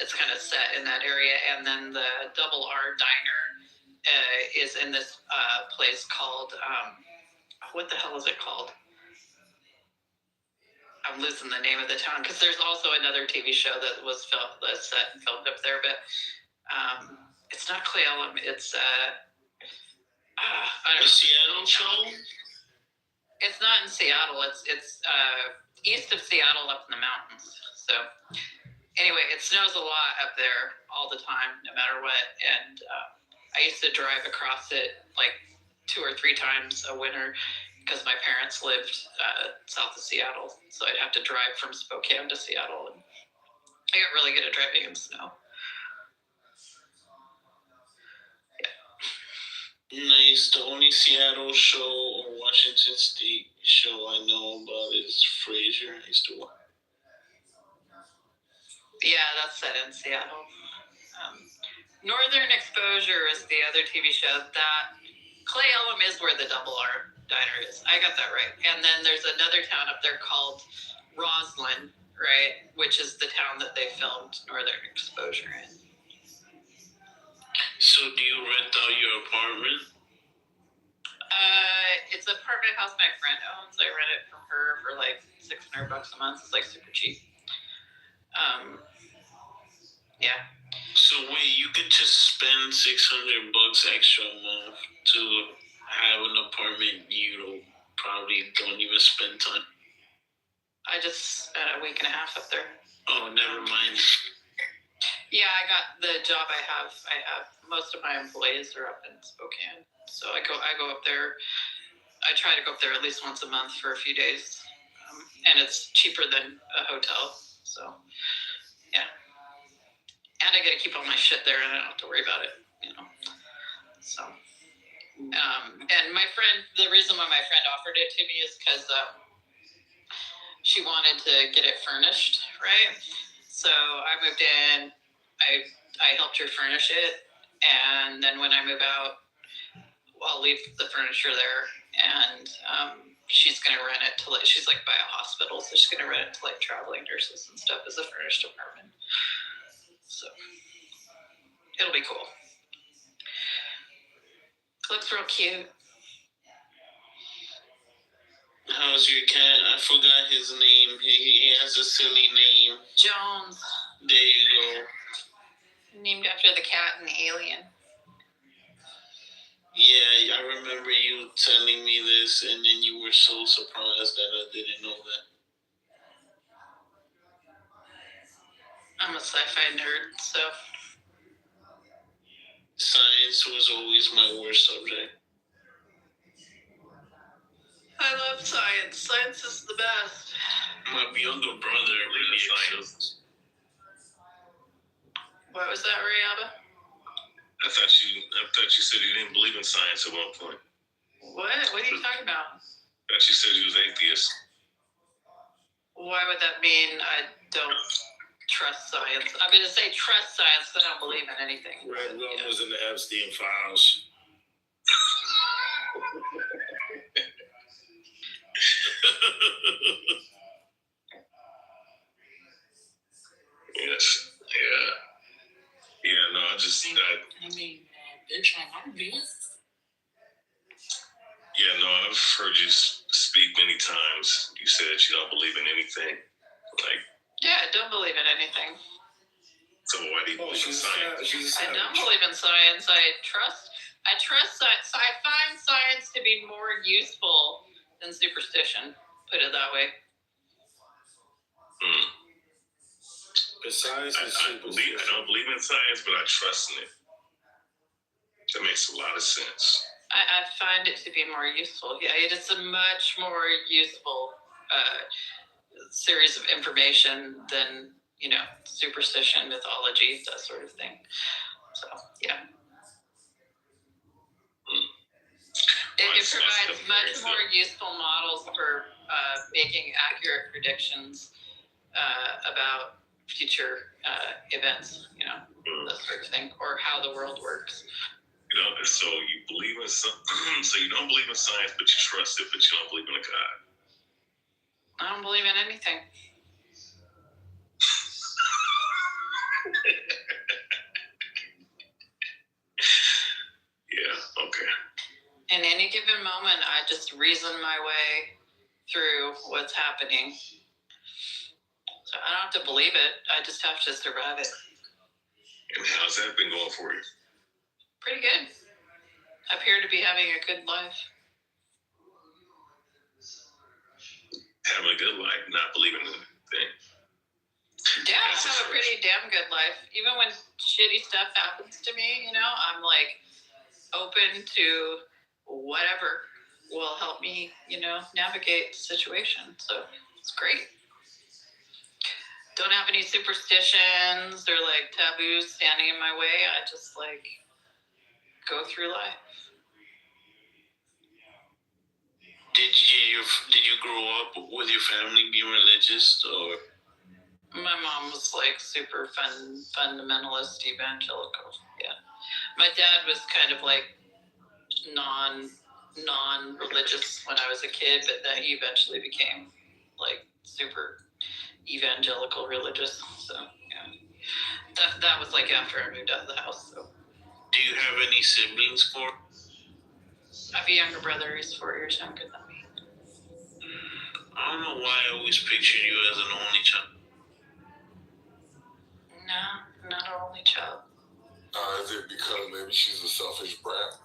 It's kind of set in that area, and then the Double R Diner is in this place called what the hell is it called? I'm losing the name of the town because there's also another TV show that was set and filmed up there, but it's not Cle Elum. It's a Seattle show. It's not in Seattle. It's east of Seattle, up in the mountains. So. Anyway, it snows a lot up there all the time, no matter what. And I used to drive across it like 2 or 3 times a winter because my parents lived south of Seattle. So I'd have to drive from Spokane to Seattle. And I got really good at driving in snow. Yeah. Nice. The only Seattle show or Washington State show I know about is Frasier. I used to watch. Yeah, that's set in Seattle. Northern Exposure is the other TV show. That Cle Elum is where the Double R Diner is. I got that right. And then there's another town up there called Roslyn, right? Which is the town that they filmed Northern Exposure in. So do you rent out your apartment? It's an apartment house my friend owns. I rent it from her for like $600 a month. It's like super cheap. Yeah. So wait, you could just spend $600 extra a month to have an apartment you probably don't even spend time. I just spent a week and a half up there. Oh, never mind. Yeah, I got the job I have most of my employees are up in Spokane, so I go up there. I try to go up there at least once a month for a few days, and it's cheaper than a hotel. So, yeah. And I get to keep all my shit there, and I don't have to worry about it, So, and my friend, the reason why my friend offered it to me is because she wanted to get it furnished, right? So I moved in, I helped her furnish it, and then when I move out, I'll leave the furniture there, and she's gonna rent it to she's like by a hospital, so she's gonna rent it to traveling nurses and stuff as a furnished apartment. So it'll be cool. Looks real cute. How's your cat? I forgot his name. He has a silly name. Jones. There you go. Named after the cat in Alien. Yeah, I remember you telling me this, and then you were so surprised that I didn't know that. I'm a sci-fi nerd, so. Science was always my worst subject. I love science. Science is the best. My younger brother really science. What was that, Riaba? I thought you said you didn't believe in science at one point. What? What are you talking about? I thought you said you was atheist. Why would that mean I don't trust science? I'm going to say trust science, but I don't believe in anything. Red Rum was in the Epstein files. Yes. Yeah. Yeah, no, they're trying hard, dude. Yeah, no, I've heard you speak many times. You said that you don't believe in anything. Yeah, I don't believe in anything. So why do you believe in science? I don't believe in science. I trust science. I find science to be more useful than superstition. Put it that way. Besides, I don't believe in science, but I trust in it. That makes a lot of sense. I find it to be more useful. Yeah, it is a much more useful series of information than, you know, superstition, mythology, that sort of thing. So, yeah. It provides much more useful models for making accurate predictions about future events, you know, that sort of thing, or how the world works. You know, so you believe in some, so you don't believe in science, but you trust it, but you don't believe in a God. I don't believe in anything. Yeah, okay. In any given moment, I just reason my way through what's happening. So I don't have to believe it. I just have to survive it. And how's that been going for you? Pretty good. I appear to be having a good life. Having a good life, not believing in anything. Yeah, I have a pretty damn good life. Even when shitty stuff happens to me, you know, I'm like open to whatever will help me, you know, navigate the situation. So it's great. Don't have any superstitions or like taboos standing in my way. I just like go through life. Did you grow up with your family being religious, or? My mom was like super fundamentalist evangelical. Yeah. My dad was kind of like non-religious when I was a kid, but then he eventually became like super evangelical religious. So yeah. That was like after I moved out of the house. So. Do you have any siblings, Cora? I have a younger brother. He's 4 years younger than me. I don't know why I always pictured you as an only child. No, not an only child. Is it because maybe she's a selfish brat?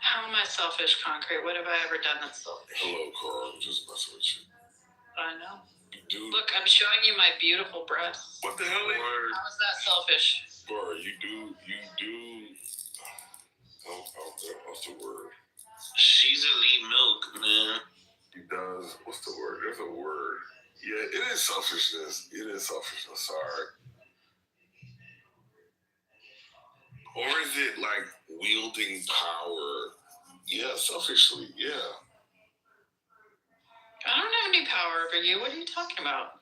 How am I selfish, Concrete? What have I ever done that's selfish? Hello, Cora. I'm just messing with you. I know. Dude. Look, I'm showing you my beautiful breasts. What the hell? How is that selfish? Bro, you do. What's the word? She's elite milk, man. He does. What's the word? There's a word. Yeah, it is selfishness. Sorry. Or is it like wielding power? Yeah, selfishly. Yeah. I don't have any power over you. What are you talking about?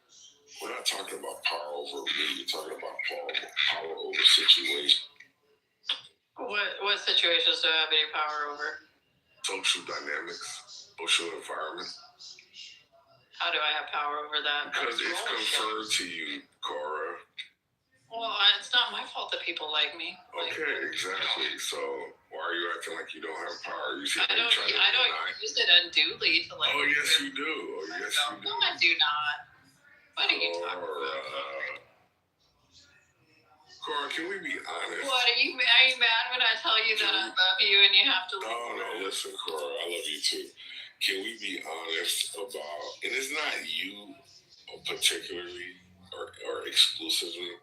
We're not talking about power over me. You're talking about power over situation. What situations do I have any power over? Social dynamics, social environment. How do I have power over that? Because it's conferred to you, Cora. Well, it's not my fault that people like me. Okay, exactly. So why are you acting like you don't have power? I don't use it unduly to like. Oh yes, you do. Oh yes, you do. No, I do not. What are you talking about? Cora, can we be honest? What are you mad when I tell you that I love you and you have to? No. Listen, Cora, I love you too. Can we be honest about? And it's not you particularly or exclusively,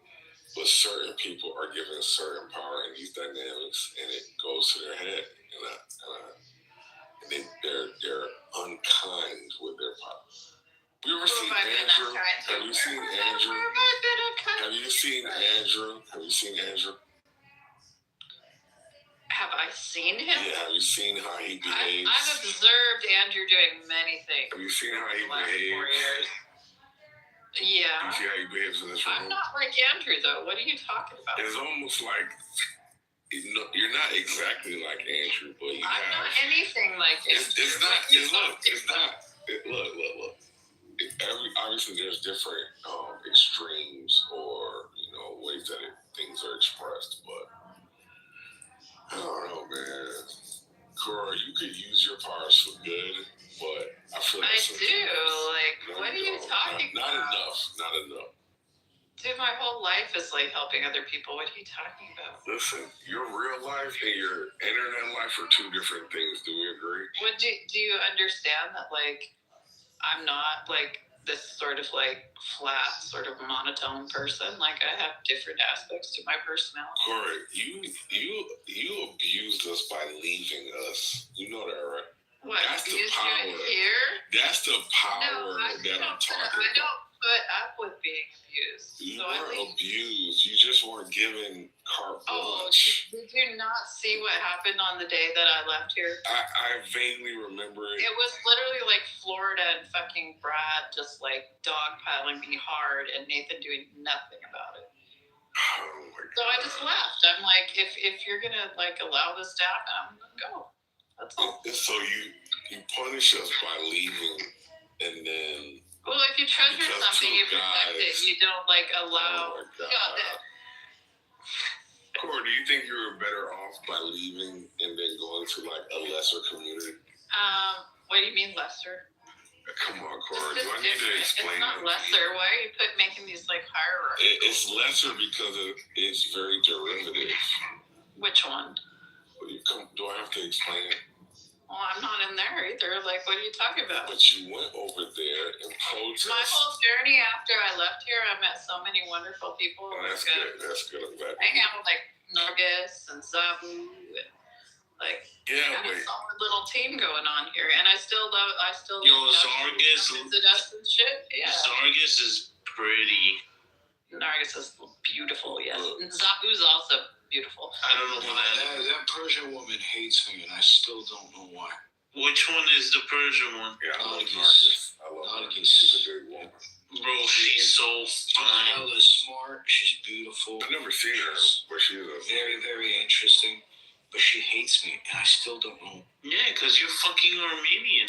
but certain people are given certain power in these dynamics, and it goes to their head, and they're unkind with their power. You ever seen Andrew? Have you seen Andrew? Have you seen Andrew? Have I seen him? Yeah, have you seen how he behaves? I've observed Andrew doing many things. Have you seen how he behaves? 4 years. Yeah. Do you see how he behaves in this room? I'm not like Andrew, though. What are you talking about? It's almost like you're not exactly like Andrew, but I'm not anything like Andrew. It's not. Look. Obviously, there's different extremes or ways that things are expressed, but I don't know, man. Cora, you could use your powers for good, but I feel like what are you talking about? Not enough. Dude, my whole life is like helping other people. What are you talking about? Listen, your real life and your internet life are two different things. Do we agree? Do you understand that, like, I'm not, like, this sort of like flat, sort of monotone person. Like I have different aspects to my personality. Corey, you abused us by leaving us. You know that, right? What? That's the power. Here? That's the power No, that I'm talking about. I don't put up with being abused. You so weren't abused. You just weren't given carte blanche. Did you not see what happened on the day that I left here? I vaguely remember it. It was literally like Florida and fucking Brad just like dogpiling me hard and Nathan doing nothing about it. Oh my God. So I just left. I'm like, if you're gonna like allow this to happen, I'm gonna go. That's all. So you punish us by leaving, and then. Well, if you treasure something, you protect it. You don't like allow. Oh my God. Corey, do you think you were better off by leaving and then going to like a lesser community? What do you mean lesser? Come on, Corey. Do I need to explain? It's not lesser. Why are you making these like hierarchies? It's lesser because it's very derivative. Which one? Do I have to explain it? Well, I'm not in there either. Like, what are you talking about? But you went over there and protested. My whole journey after I left here, I met so many wonderful people. Oh, that's good. That's good. I'm glad. I hang out with like Nargis and Zabu and like a solid little team going on here. And I still love Zargis. Visit us and shit. Yeah. Zargis is pretty. Nargis is beautiful, yes. And Zabu's also beautiful. I don't know who that is. That Persian woman hates me, and I still don't know why. Which one is the Persian one? Yeah, I love Nargis. I love Nargis. She's a good woman. Bro, she's so fine. Hella smart. She's beautiful. I've never seen her, but she is very, very interesting. But she hates me, and I still don't know. Yeah, because you're fucking Armenian.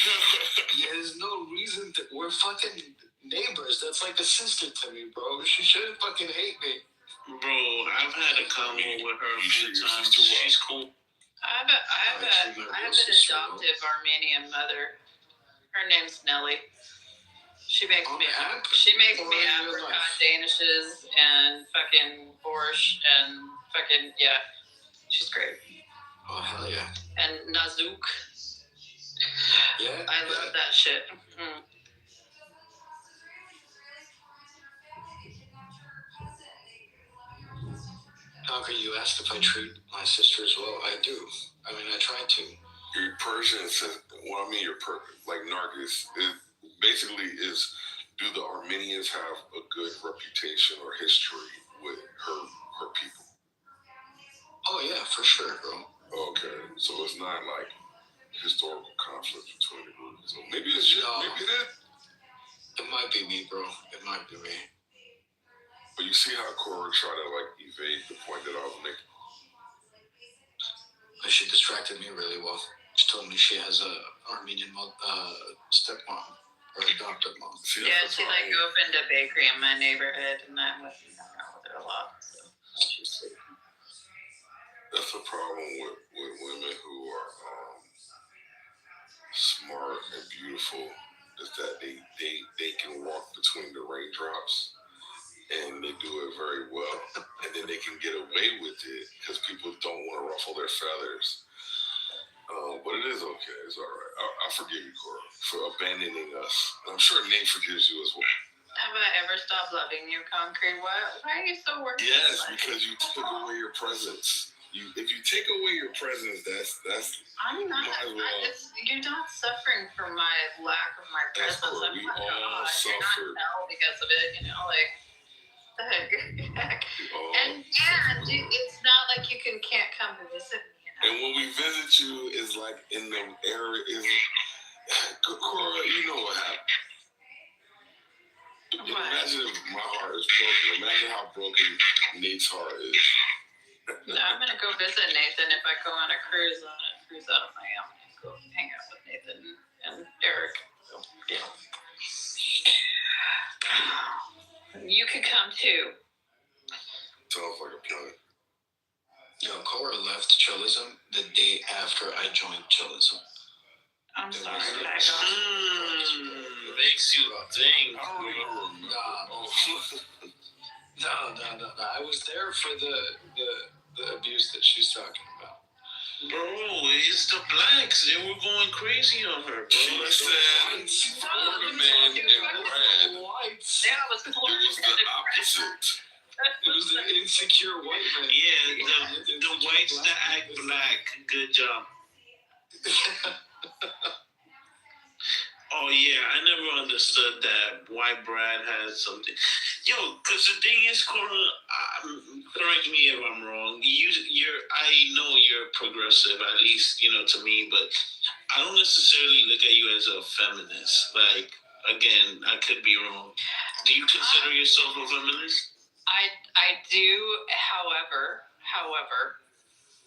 There's no reason to. We're fucking neighbors. That's like a sister to me, bro. She shouldn't fucking hate me. Bro, I've had a convo with her a few times. She's cool. I have an adoptive Armenian mother. Her name's Nellie. She makes me apricot danishes and fucking borscht and fucking she's great. Oh hell yeah. And Nazook. Yeah. I love that shit. Mm. Conker, you asked if I treat my sister as well. I do. I mean, I try to. Your Persian says, like Nargis, basically is, do the Armenians have a good reputation or history with her people? Oh yeah, for sure, bro. Okay, so it's not like historical conflict between the groups. So maybe it's just, maybe it is. It might be me, bro. It might be me. But you see how Cora tried to like evade the point that I was making? She distracted me really well. She told me she has a Armenian stepmom or adopted mom. See, yeah, she like opened a bakery in my neighborhood, and I'm with her a lot. So she's sweet. That's the problem with women who are smart and beautiful, is that they can walk between the raindrops, and they do it very well, and then they can get away with it because people don't want to ruffle their feathers. But it is okay. It's all right. I forgive you, Cora, for abandoning us. I'm sure Nate forgives you as well. Have I ever stopped loving you, Concrete? Why are you so worried? Yes, because you took away your presence. If you take away your presence, that's. I'm not. You're not suffering from my lack of my presence. Cool. We all suffered. You're not hell because of it. You know, like. The heck. And it's not like you can't come to visit me. You know? And when we visit you, it's like in the area. Cora, you know what happened. Imagine if my heart is broken. Imagine how broken Nate's heart is. No, I'm gonna go visit Nathan if I go on a cruise out of Miami and go hang out with Nathan and Eric. So, yeah. You could come too. Sounds like a plan. Cora left Chillism the day after I joined Chillism. I'm sorry. Makes you think. I don't remember. No. I was there for the abuse that she's talking about. Bro, it's the blacks. They were going crazy on her, bro. She said Florida man and Brad. Yeah, it was It was the opposite. It was the insecure white man. Yeah, the whites that act black. Good job. Oh yeah, I never understood that. Why Brad had something. Yo, because the thing is, Cora, correct me if I'm wrong. I know you're progressive, at least to me, but I don't necessarily look at you as a feminist. Like, again, I could be wrong. Do you consider yourself a feminist? I do, however,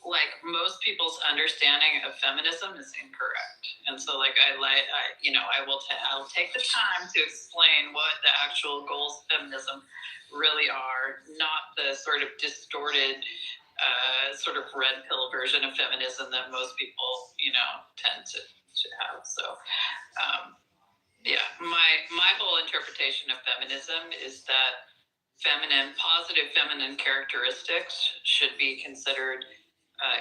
like most people's understanding of feminism is incorrect, and so I'll take the time to explain what the actual goals of feminism really are, not the sort of distorted, sort of red pill version of feminism that most people tend to have. So my whole interpretation of feminism is that positive feminine characteristics should be considered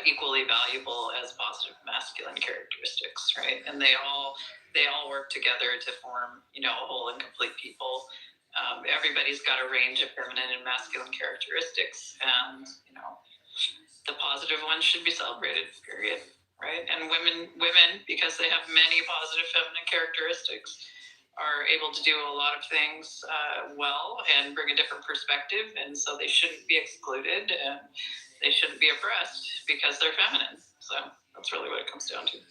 equally valuable as positive masculine characteristics, right? And they all work together to form a whole and complete people. Everybody's got a range of feminine and masculine characteristics, and the positive ones should be celebrated, period, right? And women, because they have many positive feminine characteristics, are able to do a lot of things well and bring a different perspective, and so they shouldn't be excluded, and they shouldn't be oppressed because they're feminine. So that's really what it comes down to.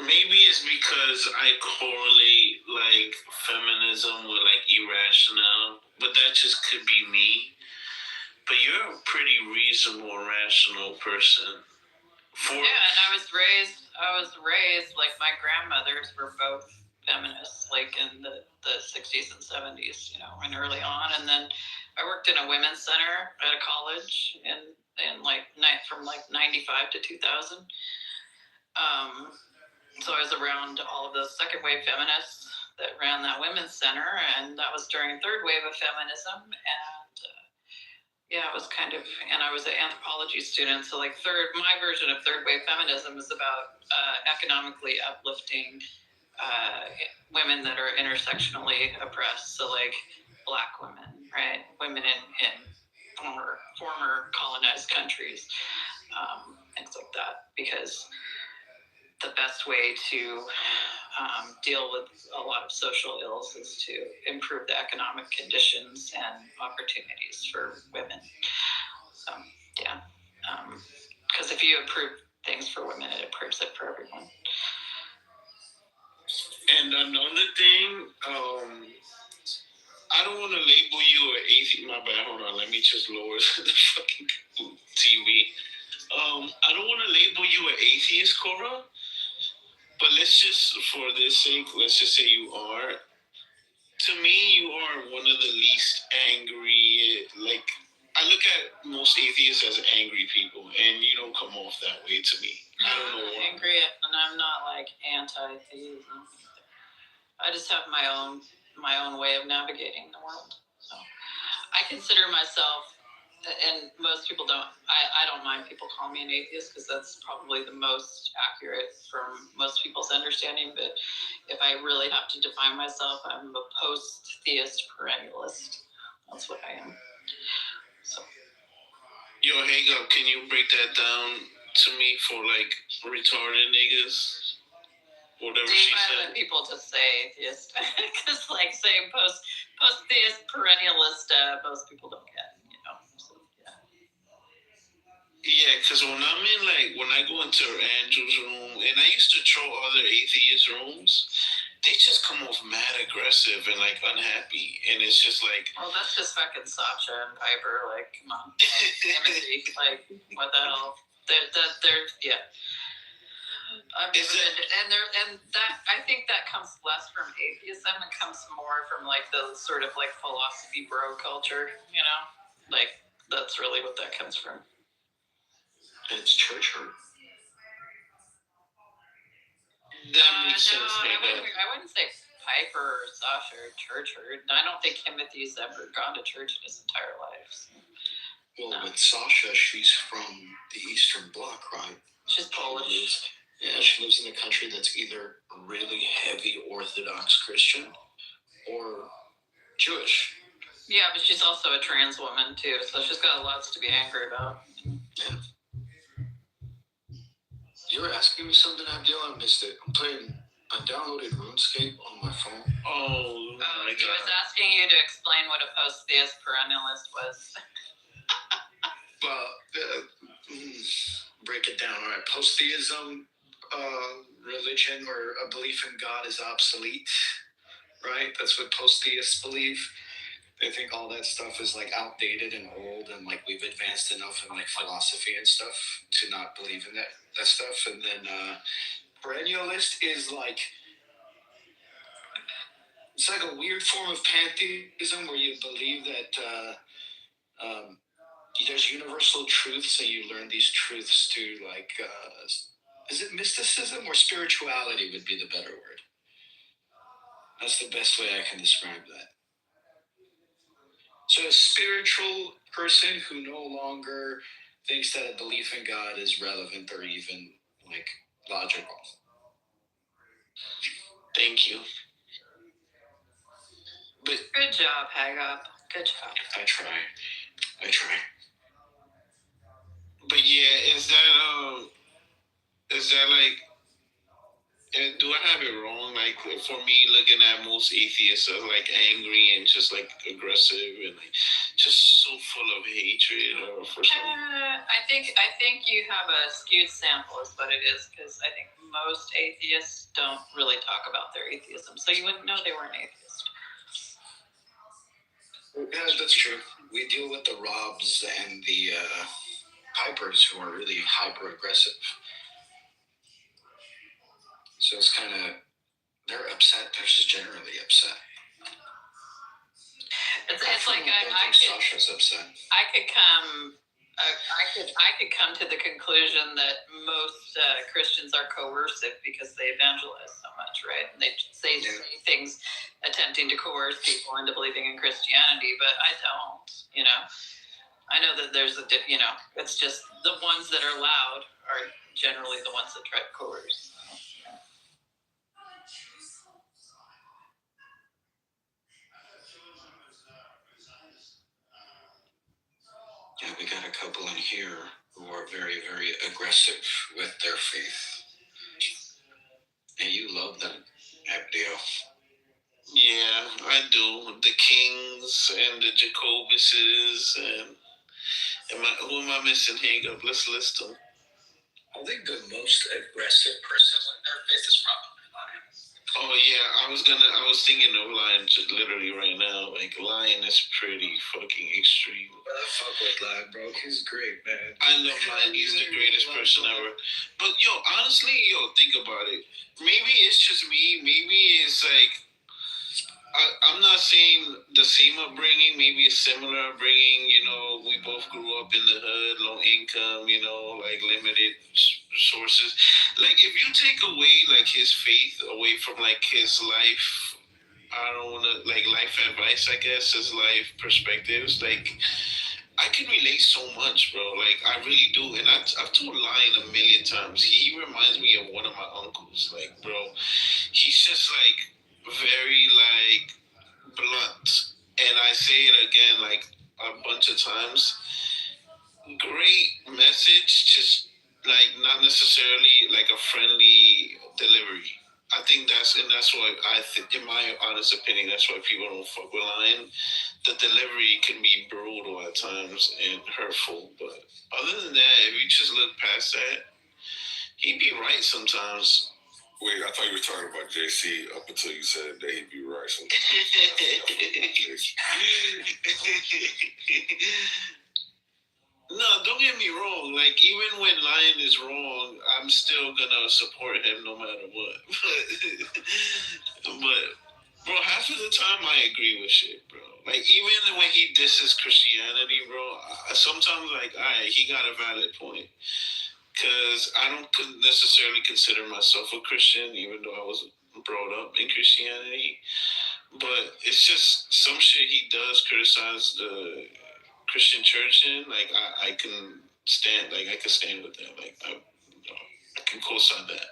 Maybe it's because I correlate like feminism with like irrational, but that just could be me. But you're a pretty reasonable, rational person. Yeah, and I was raised like my grandmothers were both feminists, like in the 60s and 70s, and early on. And then I worked in a women's center at a college in from 95 to 2000. So I was around all of those second wave feminists that ran that women's center, and that was during third wave of feminism. And it was and I was an anthropology student, so my version of third wave feminism is about economically uplifting women that are intersectionally oppressed, so like Black women, right? Women in former colonized countries, things like that, because the best way to deal with a lot of social ills is to improve the economic conditions and opportunities for women. So, because if you improve things for women, it improves it for everyone. And another thing, I don't want to label you an atheist. My bad, hold on. Let me just lower the fucking TV. I don't want to label you an atheist, Cora. But let's just, for this sake, let's just say you are. To me, you are one of the least angry. Like, I look at most atheists as angry people, and you don't come off that way to me. I don't know why. Angry, and I'm not like anti-theism. I just have my own way of navigating the world. So I consider myself, and most people don't. I don't mind people calling me an atheist because that's probably the most accurate from most people's understanding. But if I really have to define myself, I'm a post-theist perennialist. That's what I am. So. Yo, hang up. Can you break that down to me for like retarded niggas? Whatever she said. People just say atheist because saying post-theist perennialist, most people don't get. So, yeah, because when I go into Andrew's room, and I used to troll other atheist rooms, they just come off mad aggressive and like unhappy, and it's just like, well, that's just fucking Sasha and Piper. Like, come on, Timothy. Like, what the hell? They're yeah. I think that comes less from atheism. It comes more from like the sort of like philosophy bro culture. Like that's really what that comes from. And it's church hurt. That makes sense. I wouldn't say Piper or Sasha or church hurt. I don't think Timothy's ever gone to church in his entire life. So. Well, with Sasha, she's from the Eastern Bloc, right? She's Polish. Yeah, she lives in a country that's either really heavy Orthodox Christian or Jewish. Yeah, but she's also a trans woman too, so she's got lots to be angry about. Yeah. You were asking me something, Abdul. I missed it. I downloaded RuneScape on my phone. Oh my God. He was asking you to explain what a post-theist perennialist was. Break it down. All right. Post-theism, religion or a belief in God is obsolete, right? That's what post-theists believe. They think all that stuff is like outdated and old, and like we've advanced enough in like philosophy and stuff to not believe in that stuff. And then perennialist is like, it's like a weird form of pantheism where you believe that there's universal truths, and you learn these truths to like, is it mysticism or spirituality would be the better word? That's the best way I can describe that. So a spiritual person who no longer thinks that a belief in God is relevant or even like logical. Thank you. But good job, Hagop. Good job. I try. But yeah, is that like, do I have it wrong? Like, for me, looking at most atheists are like angry and just like aggressive and like just so full of hatred, or for some. I think you have a skewed sample, is what it is, because I think most atheists don't really talk about their atheism, so you wouldn't know they were an atheist. Yeah, that's true. We deal with the Robs and the Pipers who are really hyper aggressive. So it's kind of, they're upset. They're just generally upset. It's like Sasha's upset. I could come to the conclusion that most Christians are coercive because they evangelize so much, right? And they say things attempting to coerce people into believing in Christianity, but I don't. I know that there's it's just the ones that are loud are generally the ones that try to coerce. Yeah, we got a couple in here who are very, very aggressive with their faith. And you love them, Abdel. Yeah, I do. The Kings and the Jacobuses and who am I missing? Hang up. Let's list them. I think the most aggressive person with their faith is probably Lion. Oh yeah, I was thinking of Lion just literally right now. Like, Lion is pretty fucking extreme. I fuck with Lion, bro. He's great, man. I love Lion. He's the greatest person ever. But honestly, think about it. Maybe it's just me. Maybe it's like, I'm not saying the same upbringing, maybe a similar upbringing. We both grew up in the hood, low income, like limited sources. Like, if you take away like his faith away from like his life, I don't want to, like, life advice, I guess, his life perspectives, like, I can relate so much, bro. Like, I really do. And I've told Lion a million times. He reminds me of one of my uncles. Like, bro, he's just like very like blunt. And I say it again like a bunch of times. Great message, just like not necessarily like a friendly delivery. I think that's why in my honest opinion, that's why people don't fuck with Lion. The delivery can be brutal at times and hurtful, but other than that, if you just look past that, he'd be right sometimes. Wait, I thought you were talking about JC up until you said that he'd be right sometimes. No, don't get me wrong. Like, even when Lion is wrong, I'm still gonna support him no matter what. But bro, half of the time I agree with shit, bro. Like, even when he disses Christianity, bro, sometimes like, he got a valid point. Because I don't necessarily consider myself a Christian, even though I was brought up in Christianity. But it's just some shit he does criticize the Christian church in, like I can stand, like I can stand with that. Like I can co-sign that.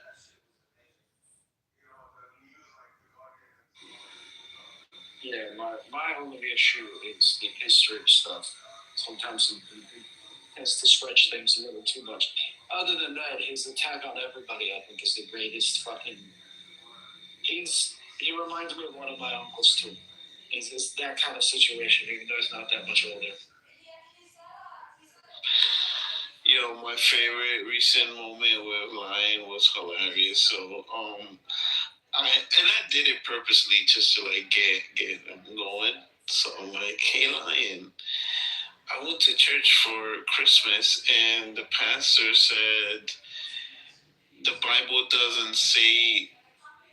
Yeah, my only issue is the history stuff. Sometimes he has to stretch things a little too much. Other than that, his attack on everybody, I think, is the greatest fucking. He reminds me of one of my uncles too. It's that kind of situation, even though he's not that much older. My favorite recent moment with Lion was hilarious. So I did it purposely just to like get him going. So I'm like, hey Lion, I went to church for Christmas and the pastor said the Bible doesn't say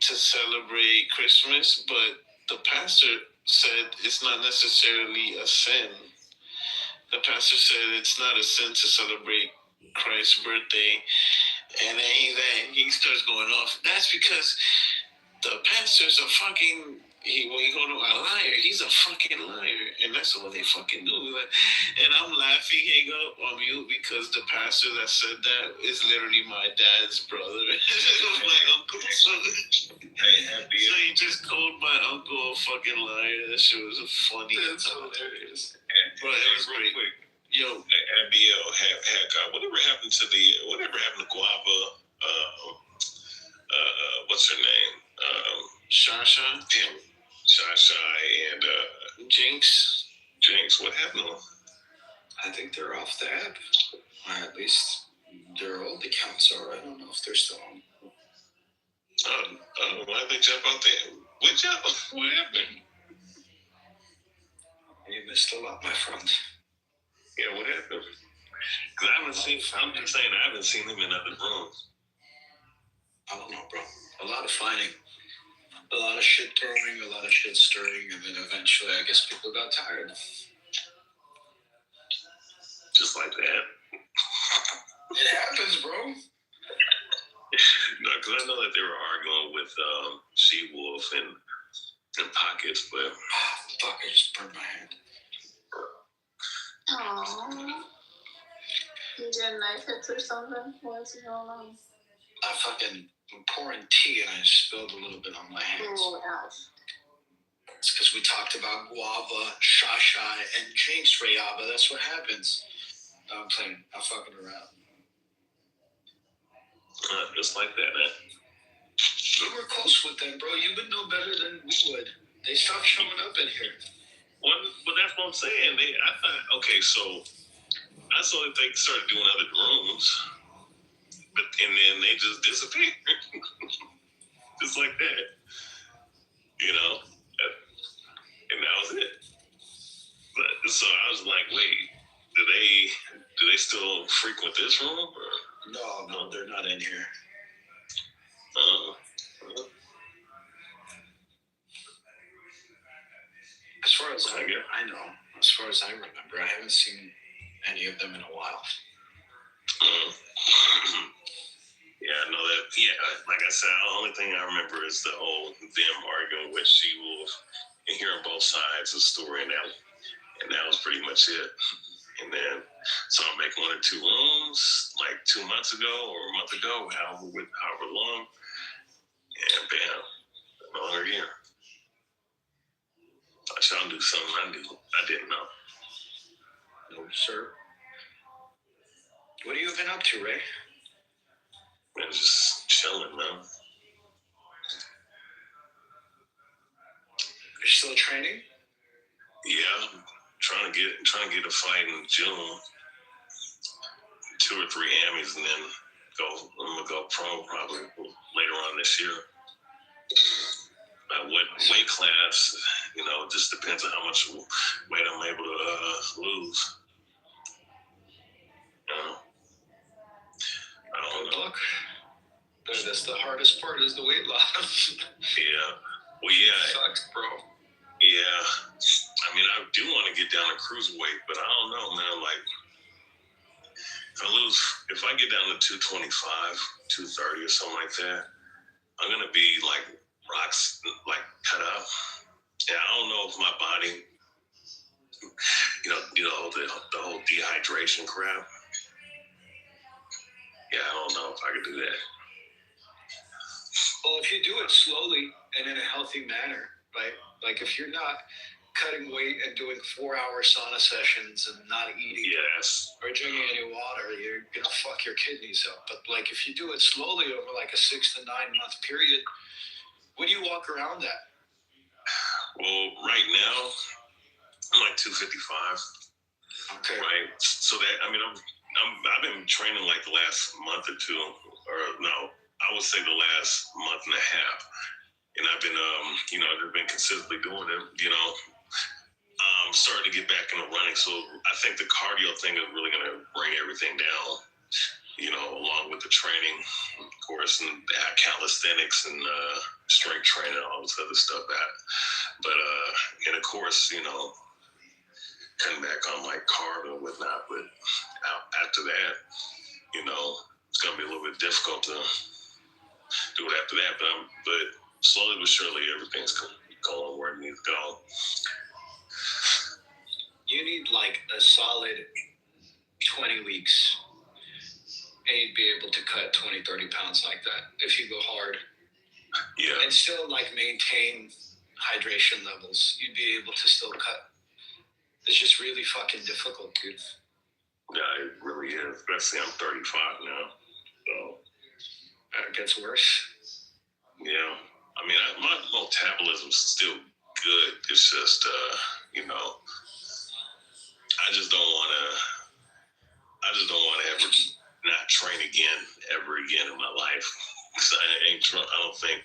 to celebrate Christmas, but the pastor said it's not necessarily a sin. The pastor said it's not a sin to celebrate Christ's birthday, and then he starts going off. That's because the pastor's a fucking. When you go to a liar, he's a fucking liar, and that's what they fucking do. Like, and I'm laughing, hang up on mute because the pastor that said that is literally my dad's brother, my uncle. So he just called my uncle a fucking liar. That shit was funny. That's hilarious. But it was great. Quick. Yo, Abiel, whatever happened to Guava? What's her name? Shasha, and Jinx. What happened to them? I think they're off the app. Or at least their old accounts are. I don't know if they're still on. Why they jump out there? What happened? You missed a lot, my friend. Yeah, what happened? Because I'm just saying, I haven't seen him in other rooms. I don't know, bro. A lot of fighting. A lot of shit throwing, a lot of shit stirring, and then eventually I guess people got tired. Just like that. It happens, bro. No, because I know that they were arguing with She-Wolf and Pockets, but... Fuck, I just burned my hand. Aww. You did knife hits or something? What's going on? I'm pouring tea and I spilled a little bit on my hands. Oh, ouch. It's because we talked about Guava, Shasha, and Jinx, Rayaba. That's what happens. I'm playing. I'm fucking around. Just like that, man. We were close with them, bro. You would know better than we would. They stopped showing up in here. Well, but that's what I'm saying. I thought, okay, so I saw that they started doing other rooms, and then they just disappeared. Just like that. And that was it. But so I was like, wait, do they still frequent this room? Or? No, they're not in here. As far as I know, as far as I remember, I haven't seen any of them in a while. Yeah, I know that. Yeah, like I said, the only thing I remember is the whole them arguing with She-Wolf and hearing both sides of the story, and that was pretty much it. And then, so I make 1 or 2 rooms, like 2 months ago or a month ago, however long, and bam, no longer here. I shall do something I didn't know. No, sir. What have you been up to, Ray? Man, just chilling, man. You're still training? Yeah, trying to get a fight in June. 2 or 3 Emmys, and then I'm gonna go pro probably later on this year. What weight class? Just depends on how much weight I'm able to lose. I don't know. Luck. That's the hardest part is the weight loss. Yeah. Well, yeah. Sucks, bro. Yeah. I mean, I do want to get down to cruiserweight, but I don't know, man. Like, if I get down to 225, 230 or something like that, I'm going to be like rocks, like cut up. Yeah, I don't know if my body the whole dehydration crap. Yeah, I don't know if I could do that. Well, if you do it slowly and in a healthy manner, right? Like if you're not cutting weight and doing 4-hour sauna sessions and not eating or drinking any water, you're gonna fuck your kidneys up. But like if you do it slowly over like a 6 to 9 month period, what do you walk around at? Well, right now I'm like 255. Okay. Right. So that I've been training like the last month or two, or no, I would say the last month and a half, and I've been I've been consistently doing it. Starting to get back into running. So I think the cardio thing is really going to bring everything down. Along with the training, of course, and calisthenics and strength training, all this other stuff. But and of course, cutting back on like carb and whatnot. But after that, it's gonna be a little bit difficult to do it after that. But slowly but surely, everything's going where it needs to go. You need like a solid 20 weeks, and you'd be able to cut 20, 30 pounds like that if you go hard. Yeah. And still like maintain hydration levels. You'd be able to still cut. It's just really fucking difficult, dude. Yeah, it really is. Especially I'm 35 now, so it gets worse. Yeah, I mean, my metabolism's still good. It's just, I just don't want to ever not train ever again in my life. Cause I don't think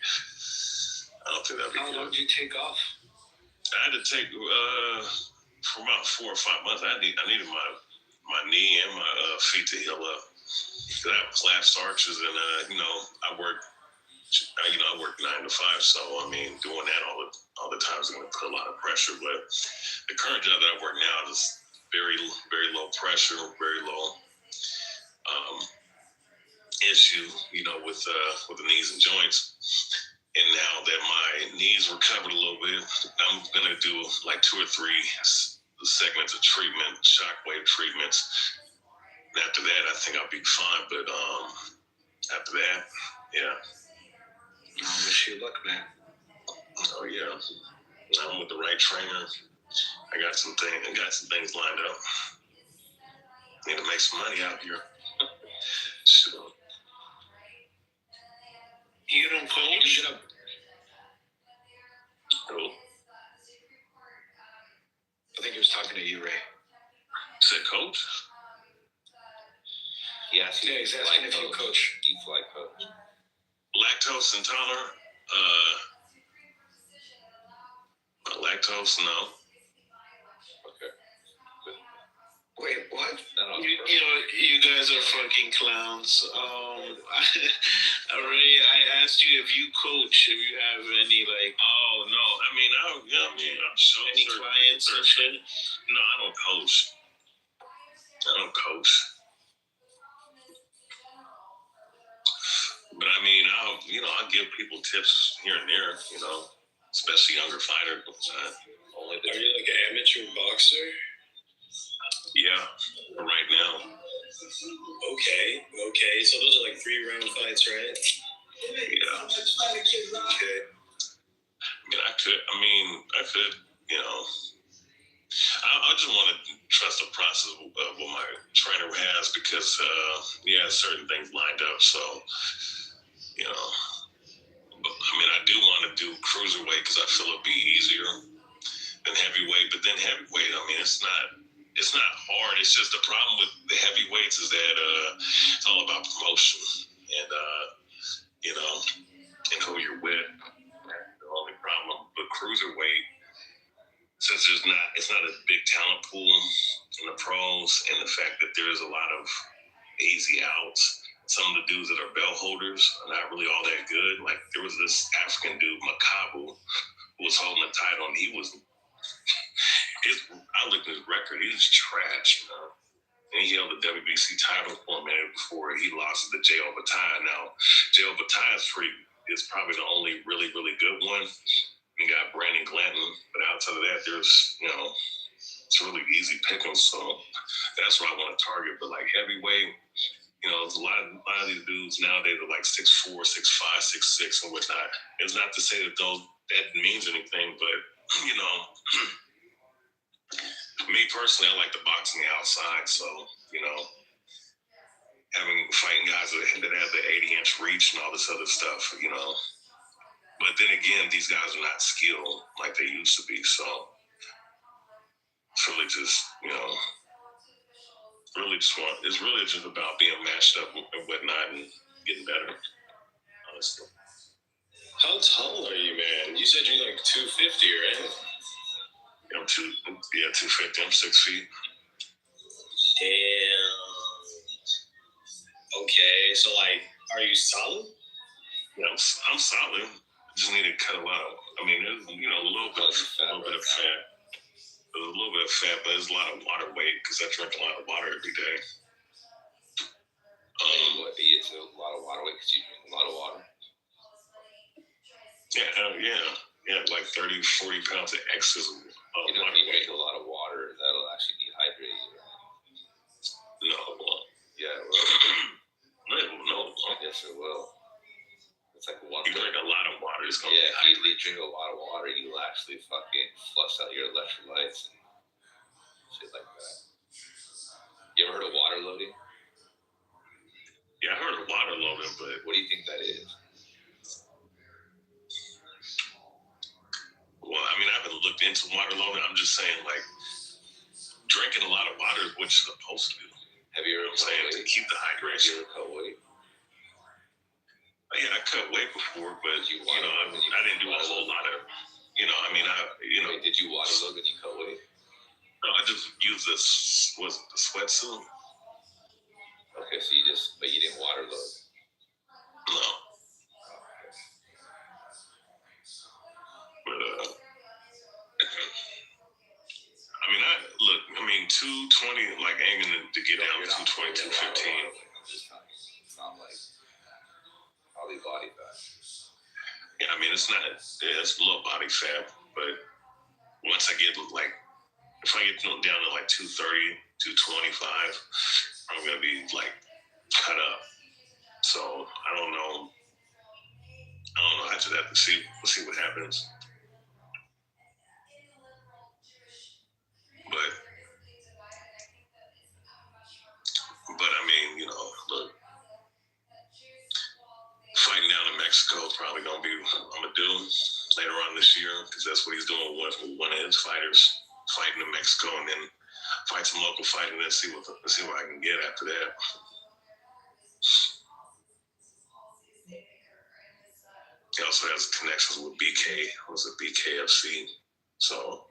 that'd be good. How long did you take off? I had to take for about 4 or 5 months. I needed my knee and my feet to heal up. Cause I have collapsed arches, and I work 9 to 5. So I mean, doing that all the time is going to put a lot of pressure. But the current job that I work now is very, very low pressure, very low issue, with the knees and joints. And now that my knees recovered a little bit, I'm gonna do like 2 or 3 segments of treatment, shockwave treatments. And after that, I think I'll be fine. But after that, yeah. I wish you luck, man. Oh yeah, I'm with the right trainer. I got some things lined up. Need to make some money out here. So. You don't coach? Cool. I think he was talking to you, Ray. Said coach? Yes. Yeah, he's asking if you coach. You fly coach. Lactose intolerant? Lactose, no. Okay. Wait, what? You guys are fucking clowns. I asked you if you coach, if you have any like. Oh no, I'm sure any clients or shit. No, I don't coach. But I mean, I'll give people tips here and there, especially younger fighters. Are you like an amateur boxer? Yeah, right now. Okay. So those are like 3-round fights, right? Yeah. Okay. I could, I just want to trust the process of what my trainer has because, certain things lined up. So, I do want to do cruiserweight because I feel it'll be easier than heavyweight. But then heavyweight, it's not hard. It's just the problem with the heavyweights is that it's all about promotion and and who you're with. That's the only problem. But cruiserweight, since it's not a big talent pool in the pros, and the fact that there's a lot of easy outs. Some of the dudes that are belt holders are not really all that good. Like there was this African dude, Makabu, who was holding the title, and I looked at his record, he was trash, And he held the WBC title for a minute before he lost to J.O. Batai. Now, J.O. Batai is probably the only really, really good one. You got Brandon Glanton, but outside of that, there's, it's really easy pickings. So that's what I want to target. But like heavyweight, you know, there's a lot of these dudes nowadays are like 6'4", 6'5", 6'6", and whatnot. It's not to say that that means anything, but you know, me personally, I like the boxing outside. So you know, fighting guys that have the 80-inch reach and all this other stuff, you know. But then again, these guys are not skilled like they used to be. So it's really just, you know, it's really just about being matched up and whatnot and getting better, honestly. How tall are you, man? You said you're like 250, right? I'm 250. I'm 6 feet. Damn. Okay, so like, are you solid? Yeah, I'm solid. I just need to cut a lot of. I mean, there's, you know, a little bit of fat. There's a little bit of fat, but there's a lot of water weight because I drink a lot of water every day. It's a lot of water weight because you drink a lot of water. Yeah, like 30, 40 pounds of excess of water weight. You drink a lot of water, that'll actually dehydrate you, right? No, it won't. Yeah, it will. No, it won't. Yes, it will. It's like one. You drink a lot of water, it's gonna if you drink a lot of water, you'll actually fucking flush out your electrolytes and shit like that. You ever heard of water loading? Yeah, I heard of water loading, but what do you think that is? Well, I mean, I haven't looked into water loading. I'm just saying, like, drinking a lot of water is what you're supposed to do. Have you ever cut weight? To keep the hydration. Have you ever cut weight? Yeah, I cut weight before, but you know, I didn't do a whole lot of, you know, I mean, Wait, did you water load when you cut weight? No, I just used the sweatsuit. Okay, so but you didn't water load. No. But I mean, 220, like aiming to get down to 220, 215. It's not like probably body fat. Yeah, I mean, it's low body fat, but once I get like, if I get down to like 230, 225, I'm gonna be like cut up. So I don't know. I just have to see. We'll see what happens. But I mean, you know, look, fighting down in Mexico is probably gonna be what I'm gonna do later on this year because that's what he's doing with one of his fighters fighting in Mexico and then fight some local fighting and see what I can get after that. He also has connections with BK. Was it BKFC? So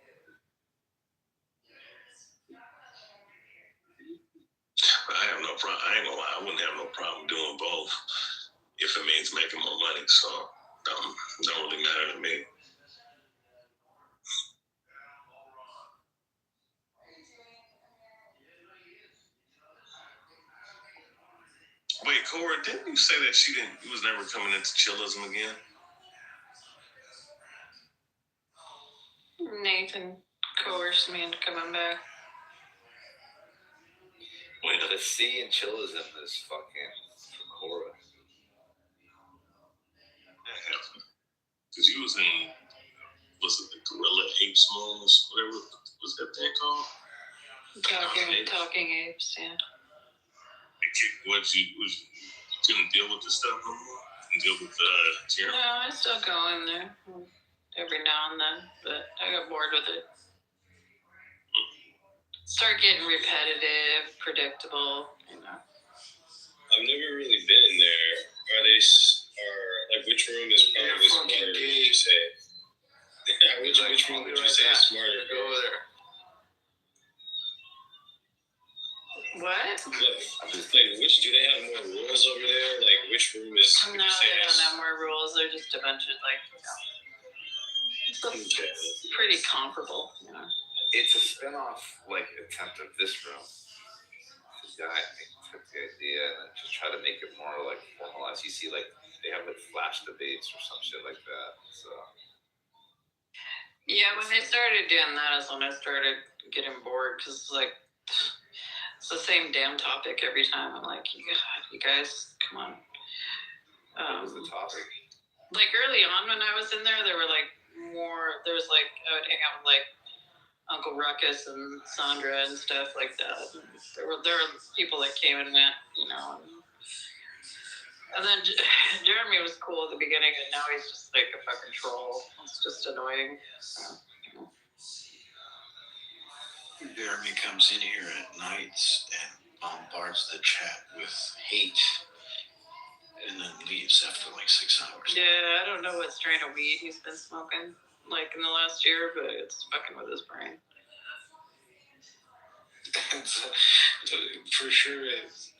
I have no problem. I ain't gonna lie. I wouldn't have no problem doing both if it means making more money. So don't really matter to me. Wait, Cora, didn't you say that you was never coming into chillism again? Nathan coerced me into coming back. Wait, the C in chillism is fucking Cora. Because you was in, was it the Gorilla Apes Moons, whatever was that thing called? Talking apes, yeah. You couldn't deal with the stuff no more? Couldn't deal with Jeremy? No, I still go in there every now and then, but I got bored with it. Start getting repetitive, predictable, you know. I've never really been in there. Which room is probably smarter? Would you say? Yeah, which room would you say is smarter? Go over there. What? Which do they have more rules over there? Like, which room is? No, they don't have more rules. They're just a bunch of pretty comparable. You know? It's a spinoff attempt of this room. The guy took the idea and just try to make it more formalized. You see, they have flash debates or some shit like that. So Yeah, when they started doing that is when I started getting bored because it's like it's the same damn topic every time. I'm like, you guys, come on. What was the topic? Like early on when I was in there, there were like more. There was like I would hang out with like Uncle Ruckus and Sandra and stuff like that. And there were people that came and went, you know. And then Jeremy was cool at the beginning, and now he's just like a fucking troll. It's just annoying. So, Jeremy comes in here at nights and bombards the chat with hate and then leaves after like 6 hours. Yeah, I don't know what strain of weed he's been smoking like in the last year, but it's fucking with his brain. For sure is.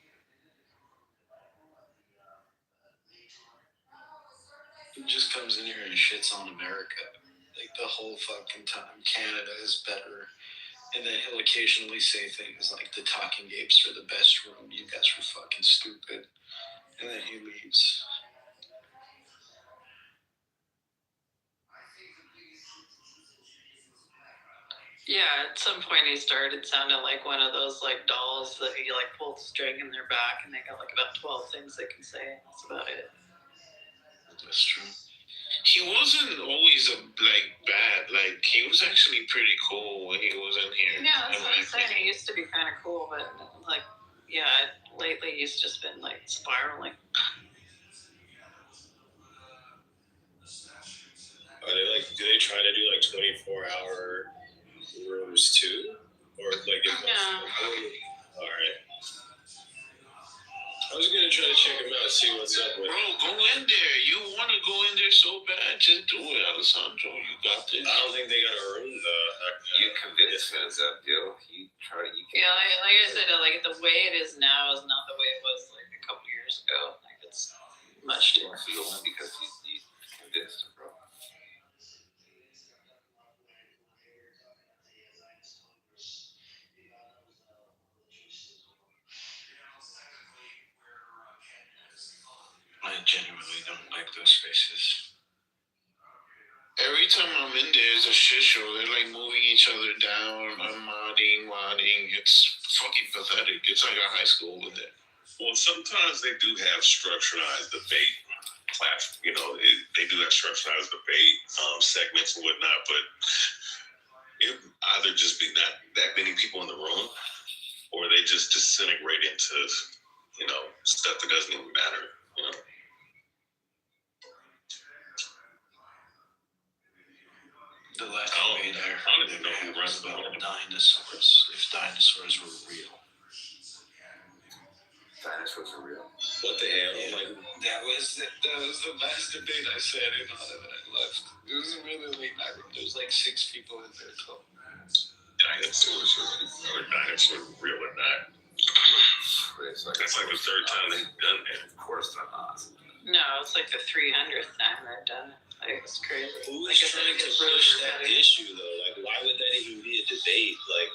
He just comes in here and shits on America. Like the whole fucking time. Canada is better. And then he'll occasionally say things like the talking apes are the best room. You guys were fucking stupid. And then he leaves. Yeah, at some point he started sounding like one of those like dolls that you like pull the string in their back and they got like about 12 things they can say. That's about it. That's true. He wasn't always bad. Like he was actually pretty cool when he was in here. Yeah, that's what I'm saying. He used to be kind of cool, but like, yeah, lately he's just been like spiraling. Are they like? Do they try to do like 24-hour rooms too, or like? All right. I was gonna try to check him out, see what's up with. Bro, go in there. You want to go in there so bad? Just do it, Alessandro. You got this. I don't think they got a room though. You convinced us, yo. You try. Yeah, like I said, like the way it is now is not the way it was like a couple years ago. Like it's much different. So you won because you convinced him, bro. I genuinely don't like those spaces. Every time I'm in there, it's a shit show. They're like moving each other down. I'm modding. It's fucking pathetic. It's like a high school with it. Well, sometimes they do have structured debate class. You know, they do have structured debate segments and whatnot, but it either just be not that many people in the room, or they just disintegrate into, you know, stuff that doesn't even matter. You know. The last debate I heard they have was about dinosaurs. If dinosaurs were real. Dinosaurs are real. What the hell? Yeah, Like, that was the last debate I sat in on and I left. It was a really late night. There was like 6 people in there. So. Dinosaurs real or not? That's like the 3rd time they've done that. Of course they're not. No, it's like the 300th time they've done it. Like it's crazy. who Like, is trying to push that issue though? Like, why would that even be a debate? Like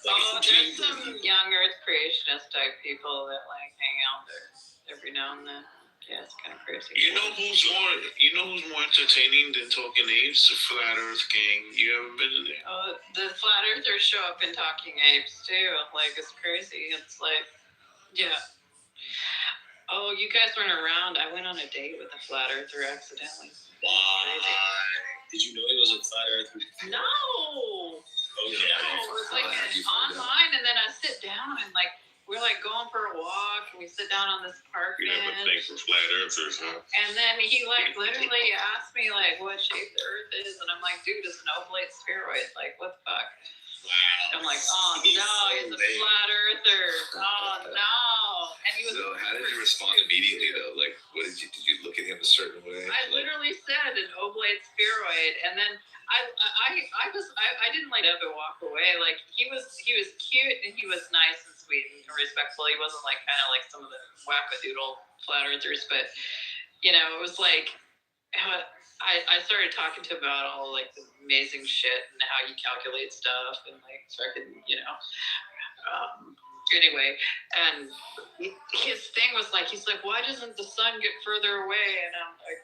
there's some young Earth creationist type people that like hang out there every now and then. Yeah, it's kind of crazy. You know who's more entertaining than Talking Apes? The Flat Earth Gang. You ever been in there? Oh, the Flat Earthers show up in Talking Apes too. Like it's crazy. It's like, yeah. Oh, you guys weren't around. I went on a date with a Flat Earther accidentally. why? Did you know he was a flat earther? No. Okay. No, it was like online, and then I sit down and like we're like going for a walk, and we sit down on this park You have a thing bench. for flat earthers, huh? And then he like literally asked me like what shape the Earth is, and I'm like, dude, it's an oblate spheroid. Like, what the fuck? Wow. I'm like, oh no, he's a flat earther. Oh no. And he was. So how did you respond immediately though? Like, what did you look at him a certain way? I literally said an oblate spheroid, and then I didn't light up and walk away. Like he was cute and he was nice and sweet and respectful. He wasn't like kind of like some of the wackadoodle flat earthers, but you know, it was like I started talking to him about all like the amazing shit and how you calculate stuff and like fucking, you know. Anyway, and his thing was like, he's like, why doesn't the sun get further away? And I'm like,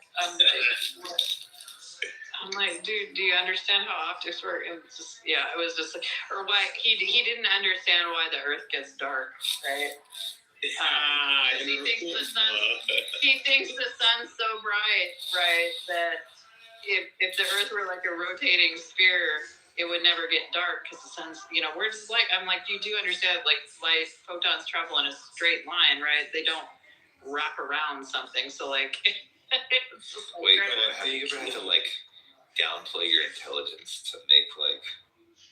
I'm like, dude, do you understand how optics work? It was just, it was just like, or why he didn't understand why the Earth gets dark, right? He thinks the sun's so bright, right, that if the Earth were like a rotating sphere, it would never get dark because the sun's, we're just like, I'm like, you do understand, like, light photons travel in a straight line, right? They don't wrap around something, so like, it's just like, wait, but have you ever had to like downplay your intelligence to make like?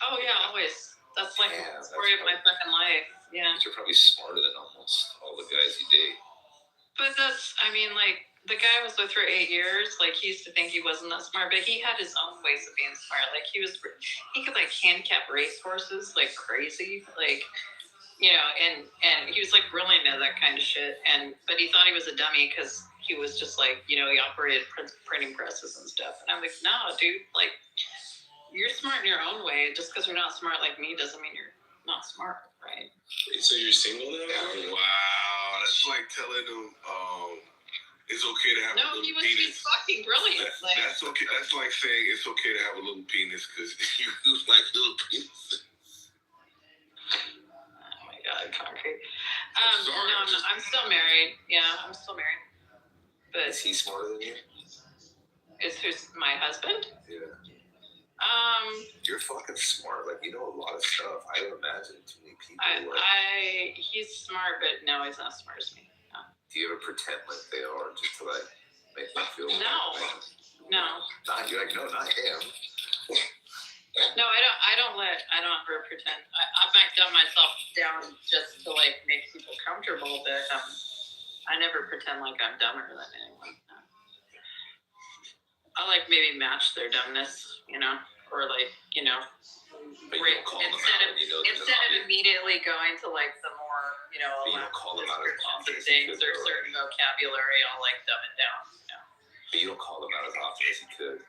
Oh yeah, always. That's like the story of my fucking life. Yeah. You're probably smarter than almost all the guys you date. But like, the guy I was with for 8 years, like, he used to think he wasn't that smart, but he had his own ways of being smart. Like, he could, like, handicap racehorses like crazy. Like, and he was, like, brilliant at that kind of shit. But he thought he was a dummy because he was just, like, he operated printing presses and stuff. And I'm like, no, dude, like, you're smart in your own way. Just because you're not smart like me doesn't mean you're not smart, right? So you're single now? Wow, that's like telling them it's okay to have a little penis. No, he's fucking brilliant. That's okay. That's like saying it's okay to have a little penis because you like little penises. Oh my god, concrete. No, I'm still married. Yeah, I'm still married. But is he smarter than you? Who's my husband? Yeah. You're fucking smart. Like, you know a lot of stuff. I would imagine too many people. He's smart, but no, he's not as smart as me. No. Do you ever pretend like they are just to like make them feel? No. Not you're like, no, not him. No, I don't ever pretend. I might dumb myself down just to like make people comfortable, but I never pretend like I'm dumber than anyone. No. I like maybe match their dumbness, or like, instead of immediately going to like the more, descriptions of things or certain vocabulary, I'll like dumb it down. But you don't call them out as often as you could.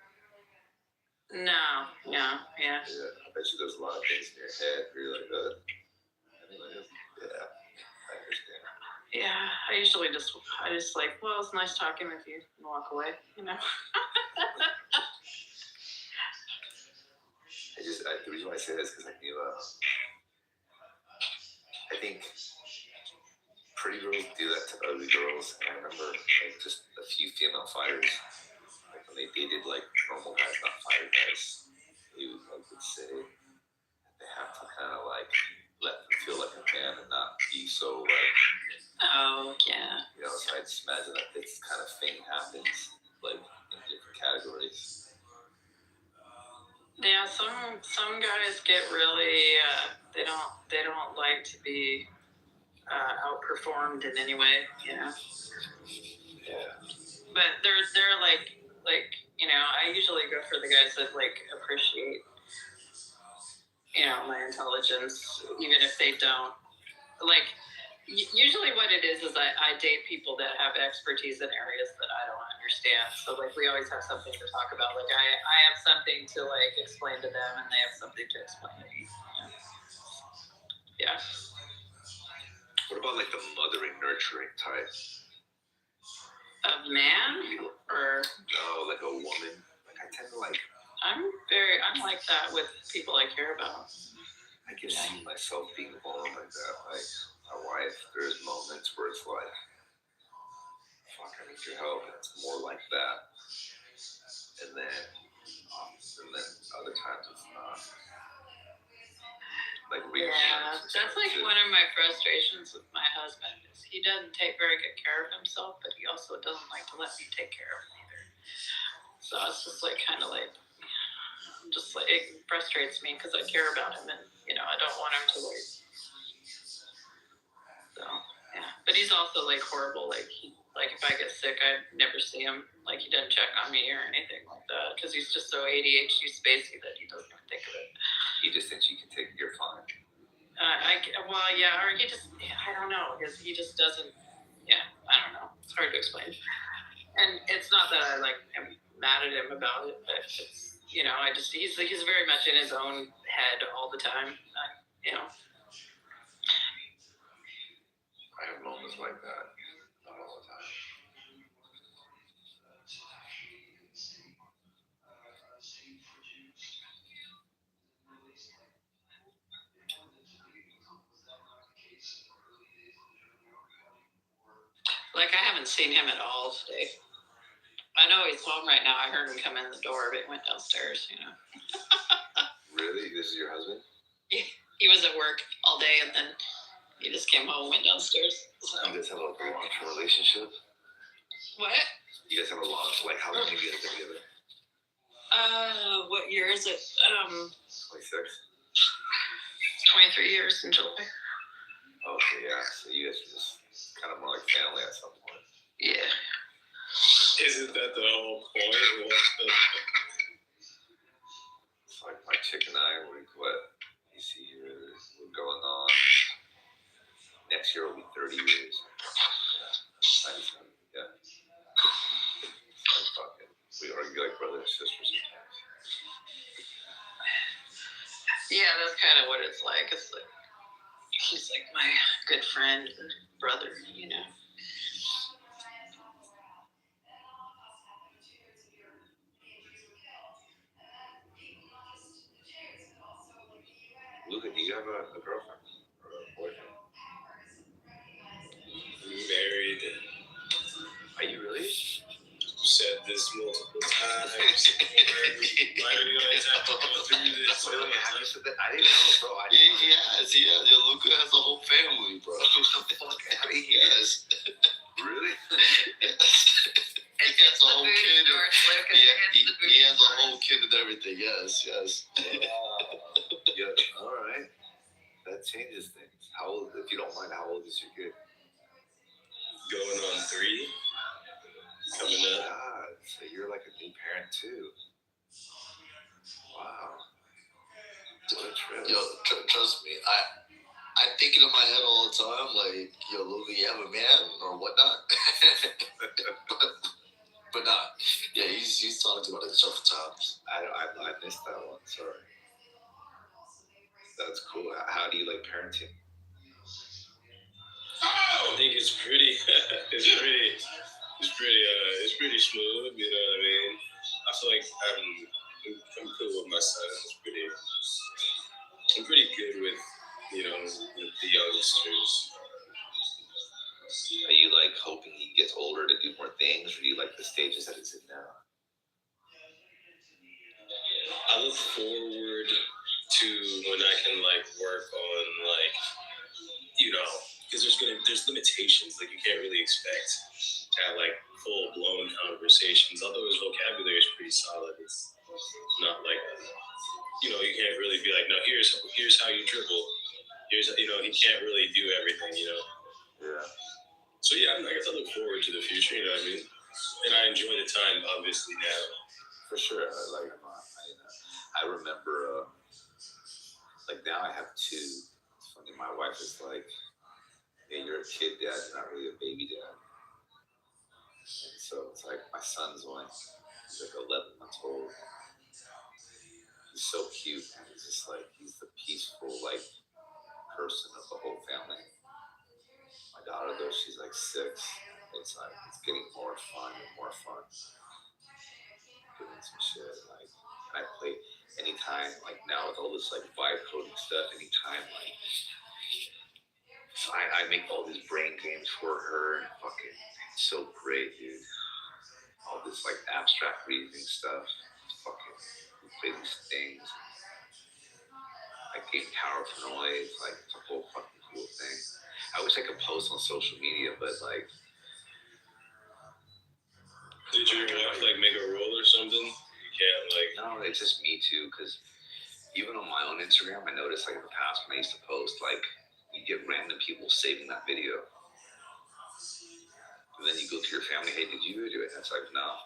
No, yeah. I bet you there's a lot of things in your head where you're like, yeah, I understand. Yeah, I usually just like, well, it's nice talking with you, and walk away, The reason why I say this is because I knew, I think pretty girls do that to ugly girls, and I remember like just a few female fighters, like when they dated like normal guys, not fighter guys, they would say they have to kind of like let them feel like a man and not be so like. Oh yeah. So I just imagine that this kind of thing happens like in different categories. Yeah, some guys get really they don't like to be outperformed in any way, Yeah. But they're like I usually go for the guys that like appreciate my intelligence, even if they don't like. Usually what it is I date people that have expertise in areas that I don't understand. So like we always have something to talk about. Like I have something to like explain to them and they have something to explain to me. Yeah. What about like the mothering, nurturing type? Of man? Or no, like a woman. Like I tend to like I'm like that with people I care about. I can see myself being born like that. Like my wife, there's moments where it's like, fuck, I need your help, and it's more like that. And then other times it's not. Like that's like one of my frustrations with my husband is he doesn't take very good care of himself, but he also doesn't like to let me take care of him either. So it's just like kind of like, it frustrates me because I care about him and I don't want him to like. So yeah, but he's also like horrible. Like if I get sick, I never see him. Like he doesn't check on me or anything like that because he's just so ADHD spacey that he doesn't even think of it. He just thinks you can take it. You're fine. Or he just, I don't know, because he just doesn't. Yeah, I don't know. It's hard to explain. And it's not that I like am mad at him about it, but it's he's very much in his own head all the time. I have moments like that, not all the time. haven't seen him at all today. I know he's home right now. I heard him come in the door, but he went downstairs, you know. Really? This is your husband? He was at work all day, and then he just came home and went downstairs. So. You guys have like a long-term relationship? What? You guys have a long, like, how long have you guys been together? What year is it? 26? 23 years in July. Okay, yeah. So you guys are just kind of more like family at some point. Yeah. Isn't that the whole point? It's like my chick and I, what? You see here, we're going on. Next year will be 30 years. Yeah. 97, yeah. Like fucking, we argue like brother and sister sometimes. Yeah, that's kind of what it's like. It's like, he's like my good friend and brother, you know. Luca, do you have a girlfriend or a boyfriend? Married. Are you really? You said this multiple times. Why do you guys have to go through this? Have you said that? I didn't know, bro. He has. Yeah, Luca has a whole family, bro. Fuck out of here. Yes. Really? He has a whole kid. He has a whole kid and everything. Yes. Yeah. All right. That changes things. How old? If you don't mind, how old is your kid? Going on 3. Coming up. God, so you're like a new parent too. Wow. What a trip. Yo, trust me. I think it in my head all the time, like, yo, Luca, you have a man or whatnot. but not. Yeah, he's talked about it several times. I missed that one. Sorry. That's cool. How do you like parenting? I think it's pretty. It's pretty smooth. You know what I mean? I feel like I'm cool with my son. I'm pretty good with with the youngsters. Are you like hoping he gets older to do more things, or do you like the stages that he's in now? I look forward to when I can like work on like because there's limitations. Like you can't really expect to have like full blown conversations. Although his vocabulary is pretty solid, it's not like you can't really be like, no, here's how you dribble. Here's he can't really do everything. Yeah. So yeah, I guess I look forward to the future. You know what I mean? And I enjoy the time obviously now. For sure. I remember like now I have 2. It's funny. My wife is like, hey, you're a kid dad, you're not really a baby dad. And so it's like my son's only, he's like 11 months old. He's so cute, and he's just like, he's the peaceful like person of the whole family. My daughter though, she's like 6. It's like it's getting more fun and more fun. Doing some shit like, and I play anytime like now with all this like vibe coding stuff. Anytime like. I make all these brain games for her, and fucking so great, dude. All this like abstract reasoning stuff. Fucking we play these things. I gain power for noise, like it's a whole fucking cool thing. I wish I could post on social media, but like. Did your wife like make a rule or something? You can't like. No, it's just me too, because even on my own Instagram, I noticed like in the past when I used to post like. You get random people saving that video. And then you go to your family, hey, did you do it? And it's like, no.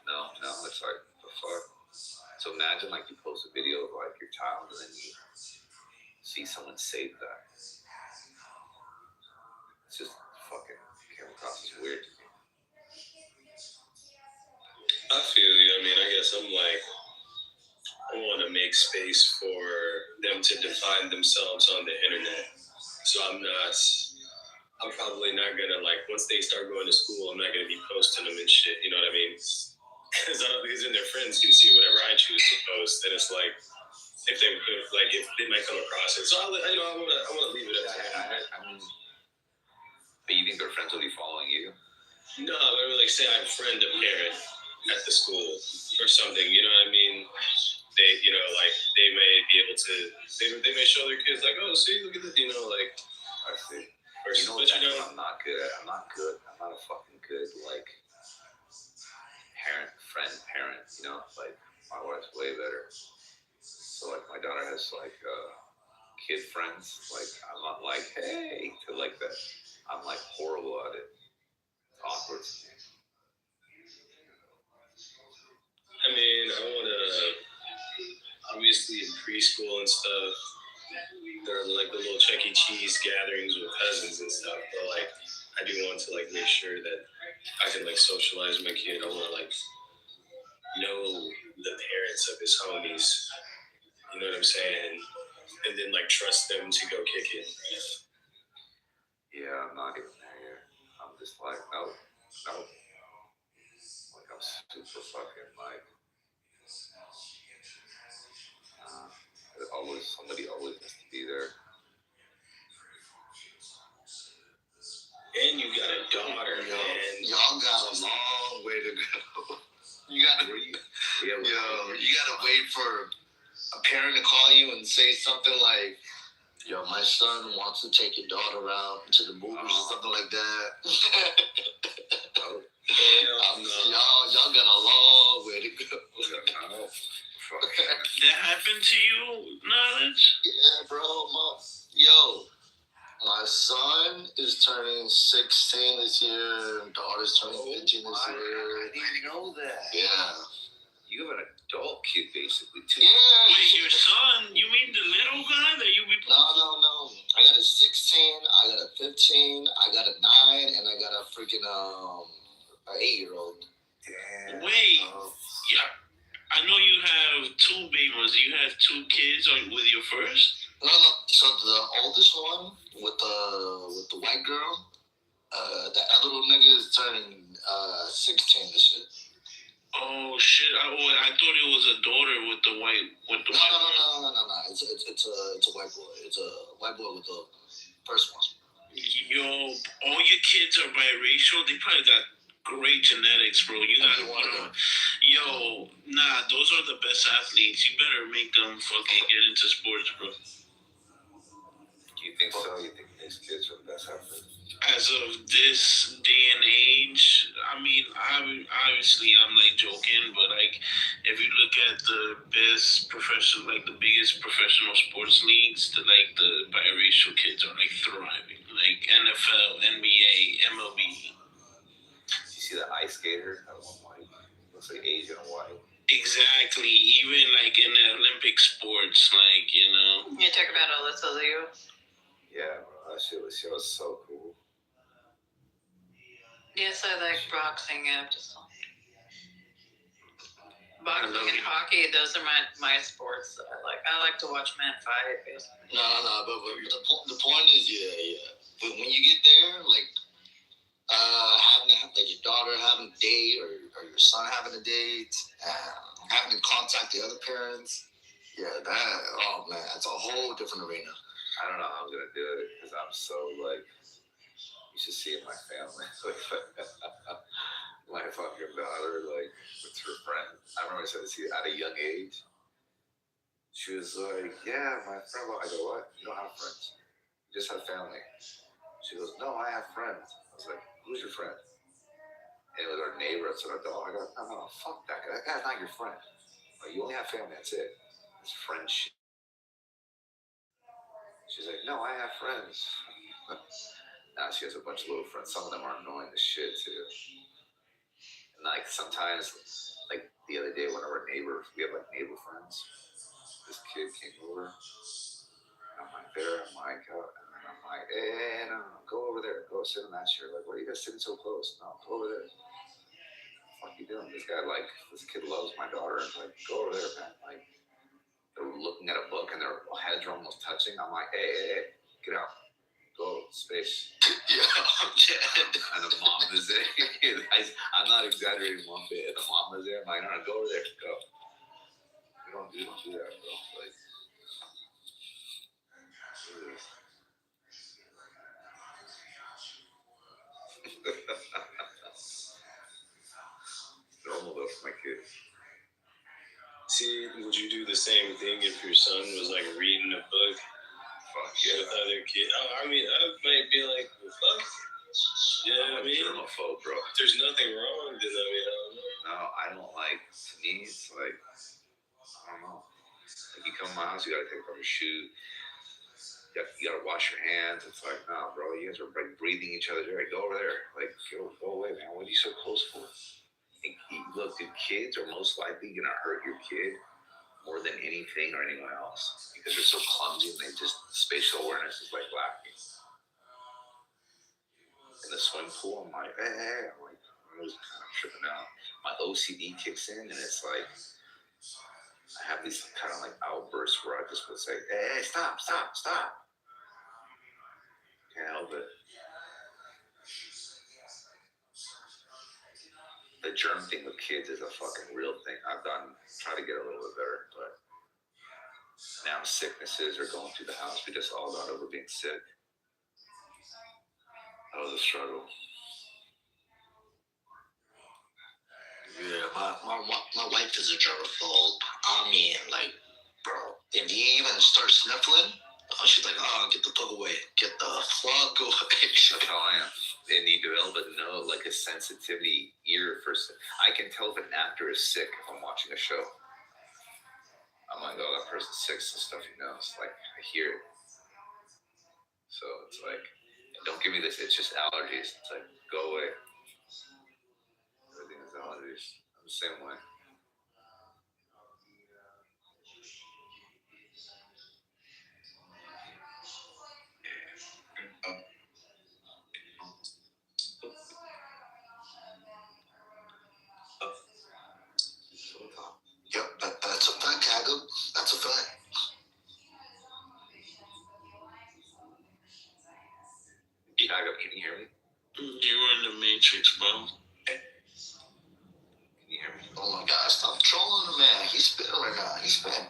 It's like, the fuck? So imagine like you post a video of like your child and then you see someone save that. It's just fucking came across as weird to me. I feel you. I mean, I guess I'm like, I want to make space for them to define themselves on the internet. So I'm probably not gonna like once they start going to school, I'm not gonna be posting them and shit. You know what I mean? Because then their friends can see whatever I choose to post. Then it's like if they might come across it. So I want to leave it at that. I mean, but you think their friends will be following you? No, they're like say I friend a parent at the school or something, you know what I mean? They, you know, like they may be able to, they may show their kids like, oh, see, look at this, you know, like. I see. Versus, You know what I'm not good at? I'm not a fucking good, like, parent, you know? Like, my wife's way better. So, like, my daughter has, like, kid friends. Like, I'm not like, hey, to like that. I'm, like, horrible at it. It's awkward. I mean, I want to, obviously in preschool and stuff, there are like the little Chuck E. Cheese gatherings with cousins and stuff, but like, I do want to like make sure that I can like socialize my kid. I want to like know the parents of his homies, you know what I'm saying? And then like trust them to go kick it. Yeah, I'm not even there yet. I'm just like, nope. Like, I'm super fucking like, somebody always has to be there. And you got a daughter, man. Y'all got a long way to go. You gotta wait for a parent to call you and say something like, yo, my son wants to take your daughter out to the movies or something like that. Y'all got a long way to go. That happened to you, Knowledge? Yeah, bro. My son is turning 16 this year, and daughter's turning 15 this year. I didn't know that. Yeah. You have an adult kid, basically, too. Yeah. Wait, your son? You mean the little guy that you be playing? No. I got a 16, I got a 15, I got a 9, and I got a freaking 8-year-old. Damn. Wait. Yeah. I know you have 2 babies. You have 2 kids with your first? No. So the oldest one with the white girl, that little nigga is turning 16 this year. Oh shit! I thought it was a daughter with the white. No. It's a white boy. It's a white boy with the first one. Yo, all your kids are biracial. They probably got great genetics, bro. You gotta put on. Yo, nah, those are the best athletes. You better make them fucking get into sports, bro. You think so? You think these kids are the best athletes? As of this day and age, I mean, obviously I'm like joking, but like if you look at the best professional, like the biggest professional sports leagues, the biracial kids are like thriving, like NFL, NBA, MLB. You see the ice skater? That one white, looks like Asian and white. Exactly. Even like in the Olympic sports, like you know. You talk about Alyssa Leo. Yeah, bro, that shit was so cool. Yes, I like boxing. Boxing and hockey, those are my sports that I like. I like to watch men fight, basically. No, but the point is, yeah. But when you get there, like having your daughter having a date or your son having a date, having to contact the other parents, that's a whole different arena. I don't know how I'm gonna do it because I'm so like. You should see it in my family. My fucking daughter, like, with her friend. I remember I said to see it at a young age. She was like, yeah, my friend. I go, what? You don't have friends. You just have family. She goes, no, I have friends. I was like, who's your friend? And it was our neighbor. It's our dog. I go, no, fuck that guy. That guy's not your friend. Like, you only have family. That's it. It's friendship. She's like, no, I have friends. Now she has a bunch of little friends. Some of them are annoying as shit too. And like sometimes, like the other day, one of our neighbors, we have like neighbor friends. This kid came over. And I'm like, and then I'm like, hey, no, go over there. Go sit in that chair. Like, what are you guys sitting so close? No, go over there. What the fuck you doing? This kid loves my daughter. And like, go over there, man. Like, they're looking at a book and their heads are almost touching. I'm like, hey, get out. Go, space. Yeah, I'm dead. And the mom is there. I'm not exaggerating one bit. The mom is there. I'm like, no, go over there. Go. You don't do that, bro. Like, kid. See, would you do the same thing if your son was like reading a book? Fuck yeah. With other kids? Oh, I mean, I might be like, well, fuck. You know what I mean? I'm a germaphobe, bro. There's nothing wrong with it. I mean, I don't know. No, I don't like. To me, it's like I don't know. Like you come to my house, you gotta take off your shoe. You gotta wash your hands. It's like, nah, bro, you guys are like breathing each other's air. Go over there. Like, go away, man. What are you so close for? Look, dude, kids are most likely gonna hurt your kid more than anything or anyone else because they're so clumsy and they just spatial awareness is like lacking. In the swim pool, I'm like, hey. I'm like, I was kind of tripping out. My OCD kicks in, and it's like I have these kind of like outbursts where I just would say, hey, stop. Can't help it. The germ thing with kids is a fucking real thing. I've try to get a little bit better, but now sicknesses are going through the house. We just all got over being sick. That was a struggle. Yeah, my wife is a germaphobe. I mean, like, bro, if he even starts sniffling, she's like, oh, get the fuck away. Get the fuck away. That's how I am. And you develop like a sensitivity ear for. I can tell if an actor is sick if I'm watching a show. I'm like, oh, that person's sick. Some stuff he knows. Like, I hear it. So it's like, don't give me this. It's just allergies. It's like, go away. Everything is allergies. I'm the same way. Yep, that's a fact, Jacob. That's a fact. Jacob, can you hear me? You were in the Matrix, bro. Can you hear me? Oh my God, stop trolling the man. He's spitting right now. He's spitting.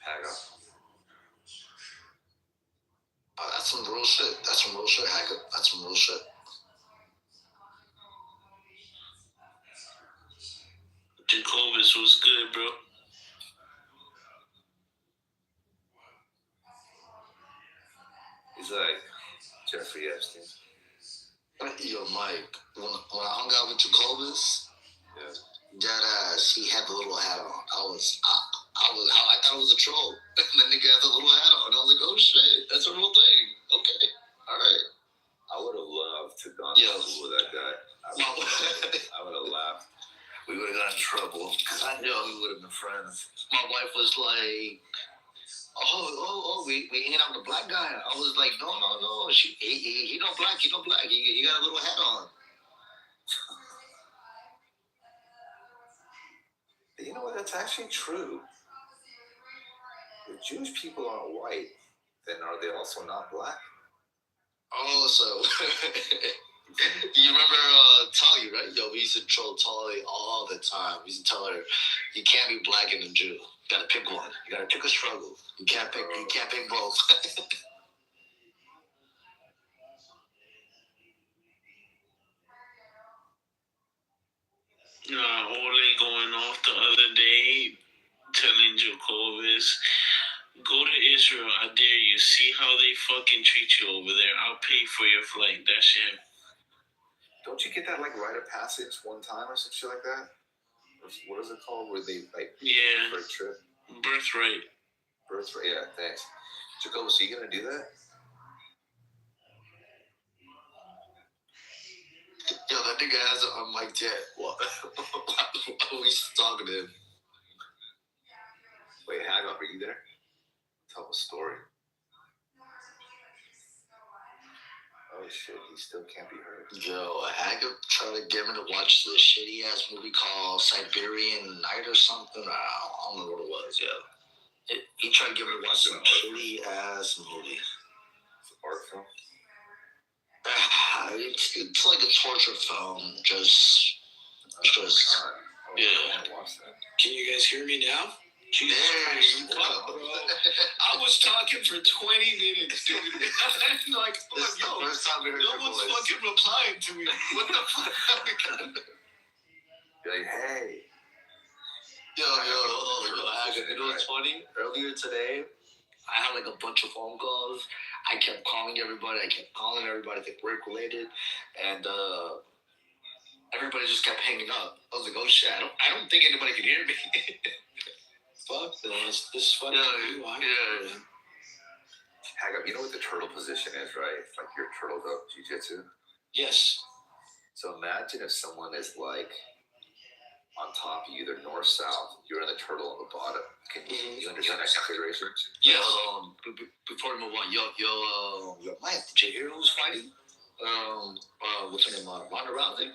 Jacob. That's some real shit. That's some real shit, Jacob. That's some real shit. Jacobus was good, bro. He's like Jeffrey Epstein. Yo, Mike, when I hung out with Jacobus, yeah, dead ass, he had the little hat on. I thought it was a troll. And the nigga had the little hat on. I was like, oh shit, that's a real thing. Okay, all right. I would have loved to gone to school with that guy. I would have laughed. We would have gotten in trouble because I know we would have been friends. My wife was like, we hanging out with the black guy. I was like, no. He no black. He got a little hat on. You know what? That's actually true. If Jewish people aren't white, then are they also not black? Oh, so you remember Tali, right? Yo, we used to troll Tali all the time. We used to tell her, you can't be black and a Jew. You gotta pick one. You gotta pick a struggle. You can't pick both. Ole going off the other day, telling Jacobus, go to Israel, I dare you. See how they fucking treat you over there. I'll pay for your flight. That shit. Don't you get that like rite of passage one time or some shit like that? What is it called? Where they like for a trip? Birthright. Yeah, thanks. Jacobus, are you gonna do that? Yo, that nigga has it on mic jet. What? Why are we talking to him? Wait, Haggard, are you there? Tell a story. Oh shit, he still can't be heard. Yo, Haggard tried to get me to watch this shitty ass movie called Siberian Night or something. I don't know what it was. Yeah, he tried to get me to watch some shitty ass movie. It's an art film. It's like a torture film. Just yeah. Can you guys hear me now? Jesus Christ, bro. I was talking for 20 minutes, dude. Like, This is the first time we heard no your one's voice. fucking replying to me. What the fuck? You're like, hey. Yo, hold on. You know what's funny? Earlier today, I had like a bunch of phone calls. I kept calling everybody. Like work related, and everybody just kept hanging up. I was like, oh shit, I don't think anybody can hear me. Fuck this. This is fucking you. Yeah. Hagab, you know what the turtle position is, right? It's like you're turtled up jiu-jitsu. Yes. So imagine if someone is like on top of you, either north, south, you're in the turtle on the bottom. Can you understand that configuration? Yeah. Before we move on, yo, Mike, did you hear who's fighting? What's her name? Ronda Rousey?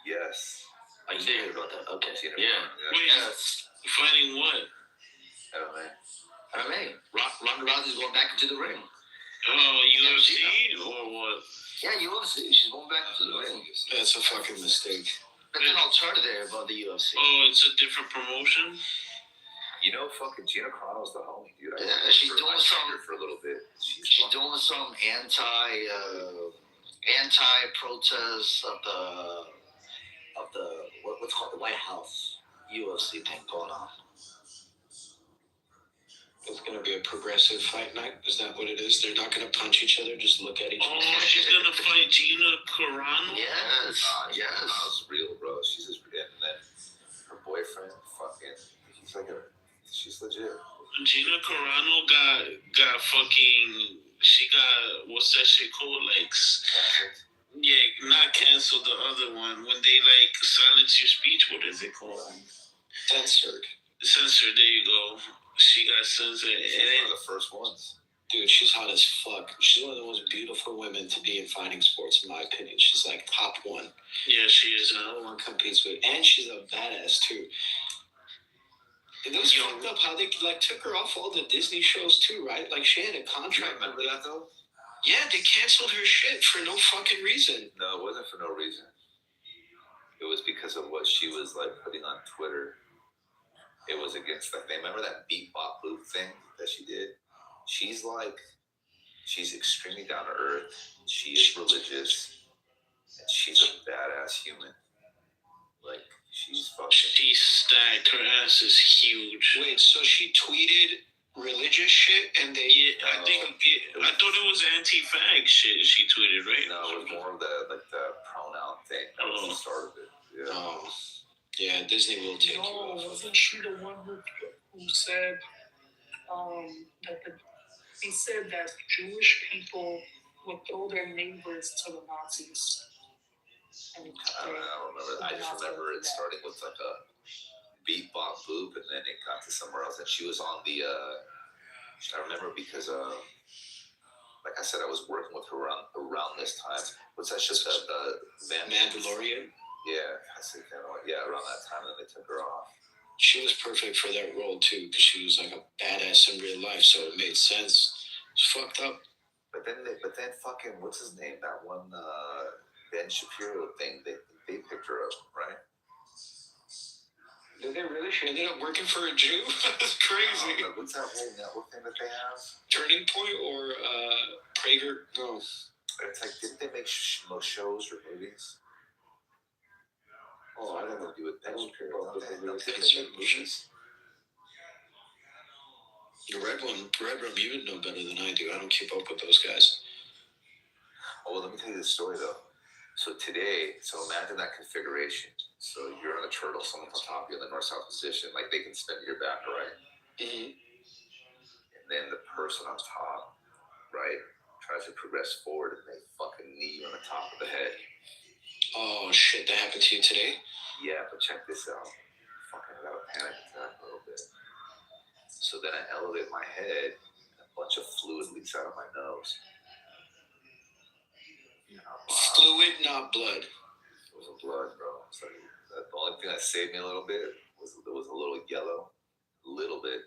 Yes. I did hear about that. Okay. Yeah. Wait, fighting what? MMA. Ronda Rousey's going back into the ring. Oh, UFC or what? Yeah, UFC. She's going back into the ring. That's a fucking mistake. It's an alternative of the UFC. Oh, it's a different promotion? You know, fucking Gina Carano's the homie, dude. She's doing some for a little bit. She's doing some anti-protest of the what's called the White House UFC thing going on. It's going to be a progressive fight night. Is that what it is? They're not going to punch each other, just look at each other. Oh, she's going to fight Gina Carano? Yes. Gina Carano's real, bro. She's just real. And then her boyfriend, she's legit. Gina Carano got fucking, she got, what's that shit called? Like, yeah, not canceled, the other one. When they, like, silence your speech, what is it called? Censored. Censored, there you go. She got censored. She's one of the first ones. Dude, she's hot as fuck. She's one of the most beautiful women to be in fighting sports, in my opinion. She's like top one. Yeah, she is. No one competes with, and she's a badass too. And those fucked up how they like took her off all the Disney shows too, right? Like she had a contract. Remember that though? Yeah, they canceled her shit for no fucking reason. No, it wasn't for no reason. It was because of what she was like putting on Twitter. It was against like, remember that beat bop boop thing that she did? She's extremely down to earth. She is religious, and she's a badass human. Like she's fucking. She's stacked. Her ass is huge. Wait, so she tweeted religious shit, and they? Yeah, I thought it was anti-fag shit. She tweeted, right? No, it was more of the pronoun thing. That was the start of it. Yeah. Oh. Yeah, Disney will take you off. Wasn't she the one who said he said that Jewish people would throw their neighbors to the Nazis? I don't remember. I just remember it starting with like a beat bop boop, and then it got to somewhere else. And she was on the. I remember because like I said, I was working with her around this time. What's that shit? The Mandalorian. Yeah, I said, around that time, then they took her off. She was perfect for that role too, because she was like a badass in real life, so it made sense. It's fucked up. But then fucking what's his name? That one Ben Shapiro thing. They picked her up, right? Did they really? She ended up working for a Jew. That's crazy. What's that whole network thing that they have? Turning Point or Prager? No. It's like, didn't they make most shows or movies? Oh, I don't know. Do with Ben Shapiro. Movies. The Red Room, you would know better than I do. I don't keep up with those guys. Oh, well, let me tell you the story, though. So imagine that configuration. So you're on a turtle, someone's on top of you in the north-south position. Like, they can spin your back, right? Mm-hmm. And then the person on top, right, tries to progress forward, and they fucking knee you on the top of the head. Oh, shit, that happened to you today? Yeah, but check this out. Fucking got a panic attack a little bit. So then I elevate my head, and a bunch of fluid leaks out of my nose. Fluid, not blood. It was blood, bro. So the only thing that saved me a little bit was it was a little yellow. A little bit.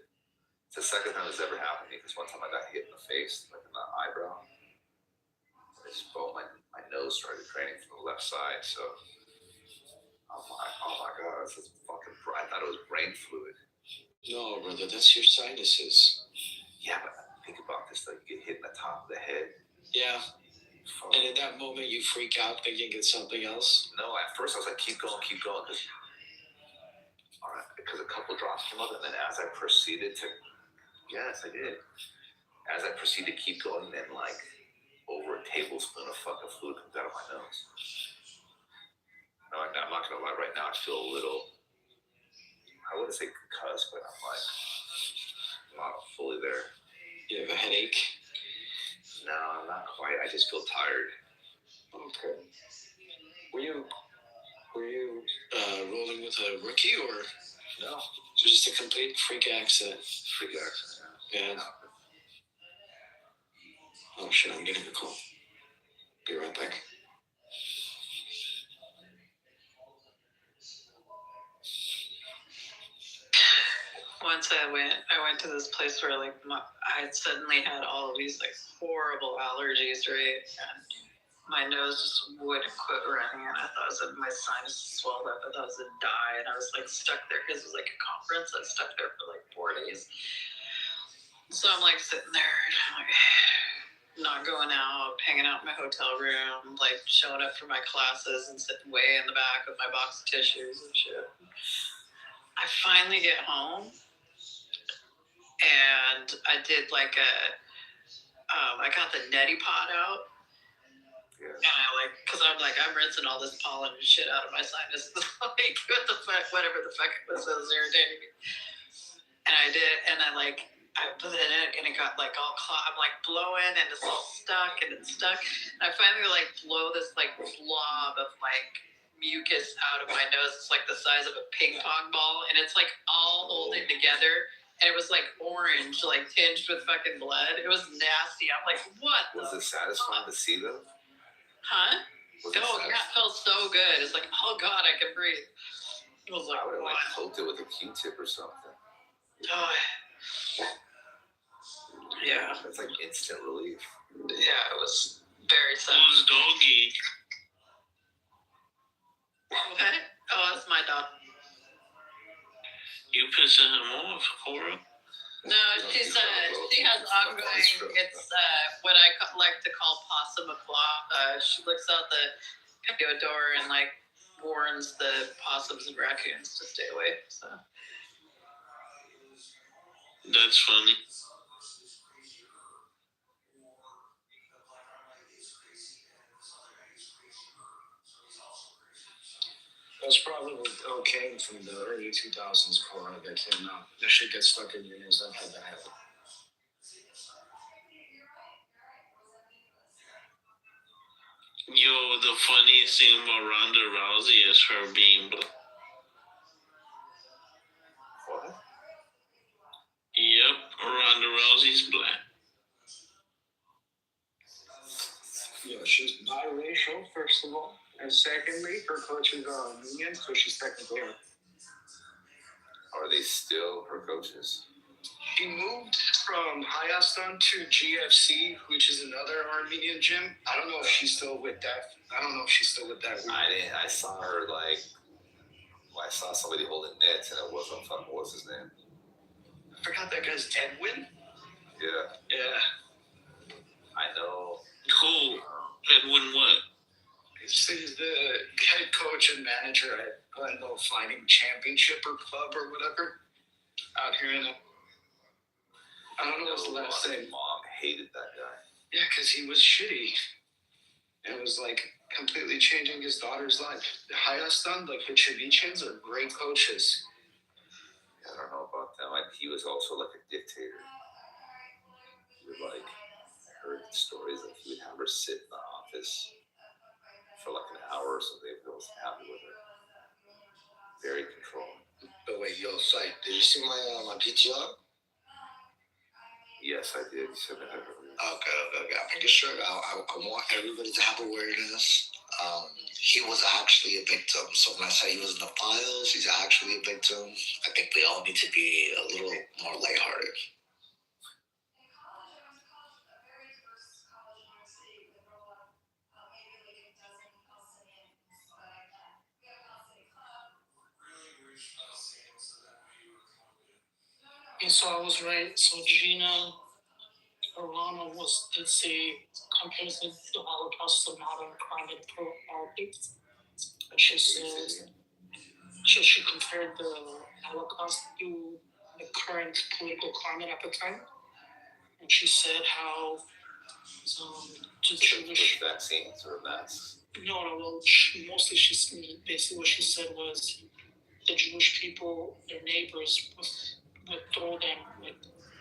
It's the second time it's ever happened to me, because one time I got hit in the face, like in the eyebrow. My nose started draining from the left side, so I'm like, oh my god, this is fucking bright. I thought it was brain fluid. No, brother, that's your sinuses. Yeah, but think about this, like you get hit in the top of the head. Yeah. And in that moment, you freak out thinking it's something else? No, at first I was like, keep going. Because a couple drops came up, and then as I proceeded to, yes, I did. As I proceeded to keep going, then like over a tablespoon of fucking fluid comes out of my nose. No, I'm not gonna lie. Right now, I feel a little. I wouldn't say concussed, but I'm like not fully there. You have a headache? No, not quite. I just feel tired. Okay. Were you rolling with a rookie or? No. So just a complete freak accident? Freak accident, yeah. Oh shit, I'm getting a call. Be right back. Once I went to this place where like I had suddenly had all of these like horrible allergies, right? And my nose just wouldn't quit running, and I thought my sinus swelled up. I thought I was gonna die, and I was like stuck there because it was like a conference. I was stuck there for like 4 days. So I'm like sitting there, like not going out, hanging out in my hotel room, like showing up for my classes and sitting way in the back with my box of tissues and shit. I finally get home. And I did like I got the neti pot out. Yeah. And I because I'm rinsing all this pollen and shit out of my sinuses. Like, what the fuck, whatever the fuck it was that was irritating me. And I did, and I put it in, and it got like all I'm like blowing, and it's all stuck, and it's stuck. And I finally blow this like blob of like mucus out of my nose. It's like the size of a ping pong ball, and it's like all holding together. And it was like orange, like tinged with fucking blood. It was nasty. I'm like, what? Was it satisfying to see them? Huh? Yeah, it felt so good. It's like, oh god, I can breathe. It was like, I would have poked it with a Q-tip or something. Oh. Yeah. That's like instant relief. Yeah, it was very sad. Who's doggy? What? Oh, that's my dog. You pissing him off, Cora? No, she has ongoing. It's what I like to call possum o'clock. She looks out the patio door and like warns the possums and raccoons to stay away. So that's funny. That's probably cocaine from the early 2000s, Cora, that came out. That shit gets stuck in your nose. I've had that happen. Yo, the funniest thing about Ronda Rousey is her being black. What? Yep, Ronda Rousey's black. Yeah, she's biracial, first of all. And secondly, her coaches are Armenian, so she's technically. Are they still her coaches? She moved from Hayastan to GFC, which is another Armenian gym. I don't know if she's still with that. I saw her I saw somebody holding nets, and it wasn't fucking, what's his name? I forgot that guy's Edwin. Yeah. I know. Cool. Edwin what? He's the head coach and manager at Glendale Fighting Championship or Club or whatever out here in. I don't know what's the last name. Mom hated that guy. Yeah, because he was shitty. It was like completely changing his daughter's life. Hayastan, like the Ceviches, are great coaches. I don't know about them. He was also like a dictator. He would heard stories that he would have her sit in the office for like an hour or something if he wasn't happy with her. Very controlling. But wait, yo, Sight, did you see my PTR? Yes, I did. You said that. Okay. I'm making sure. I want everybody to have awareness. He was actually a victim. So when I say he was in the files, he's actually a victim. I think we all need to be a little more lighthearted. And so I was right. So Gina did say compares the Holocaust to modern crime and politics. And she said she compared the Holocaust to the current political climate at the time. And she said how the Jewish vaccines or masks. No. Well, basically what she said was the Jewish people, their neighbors, would throw them, like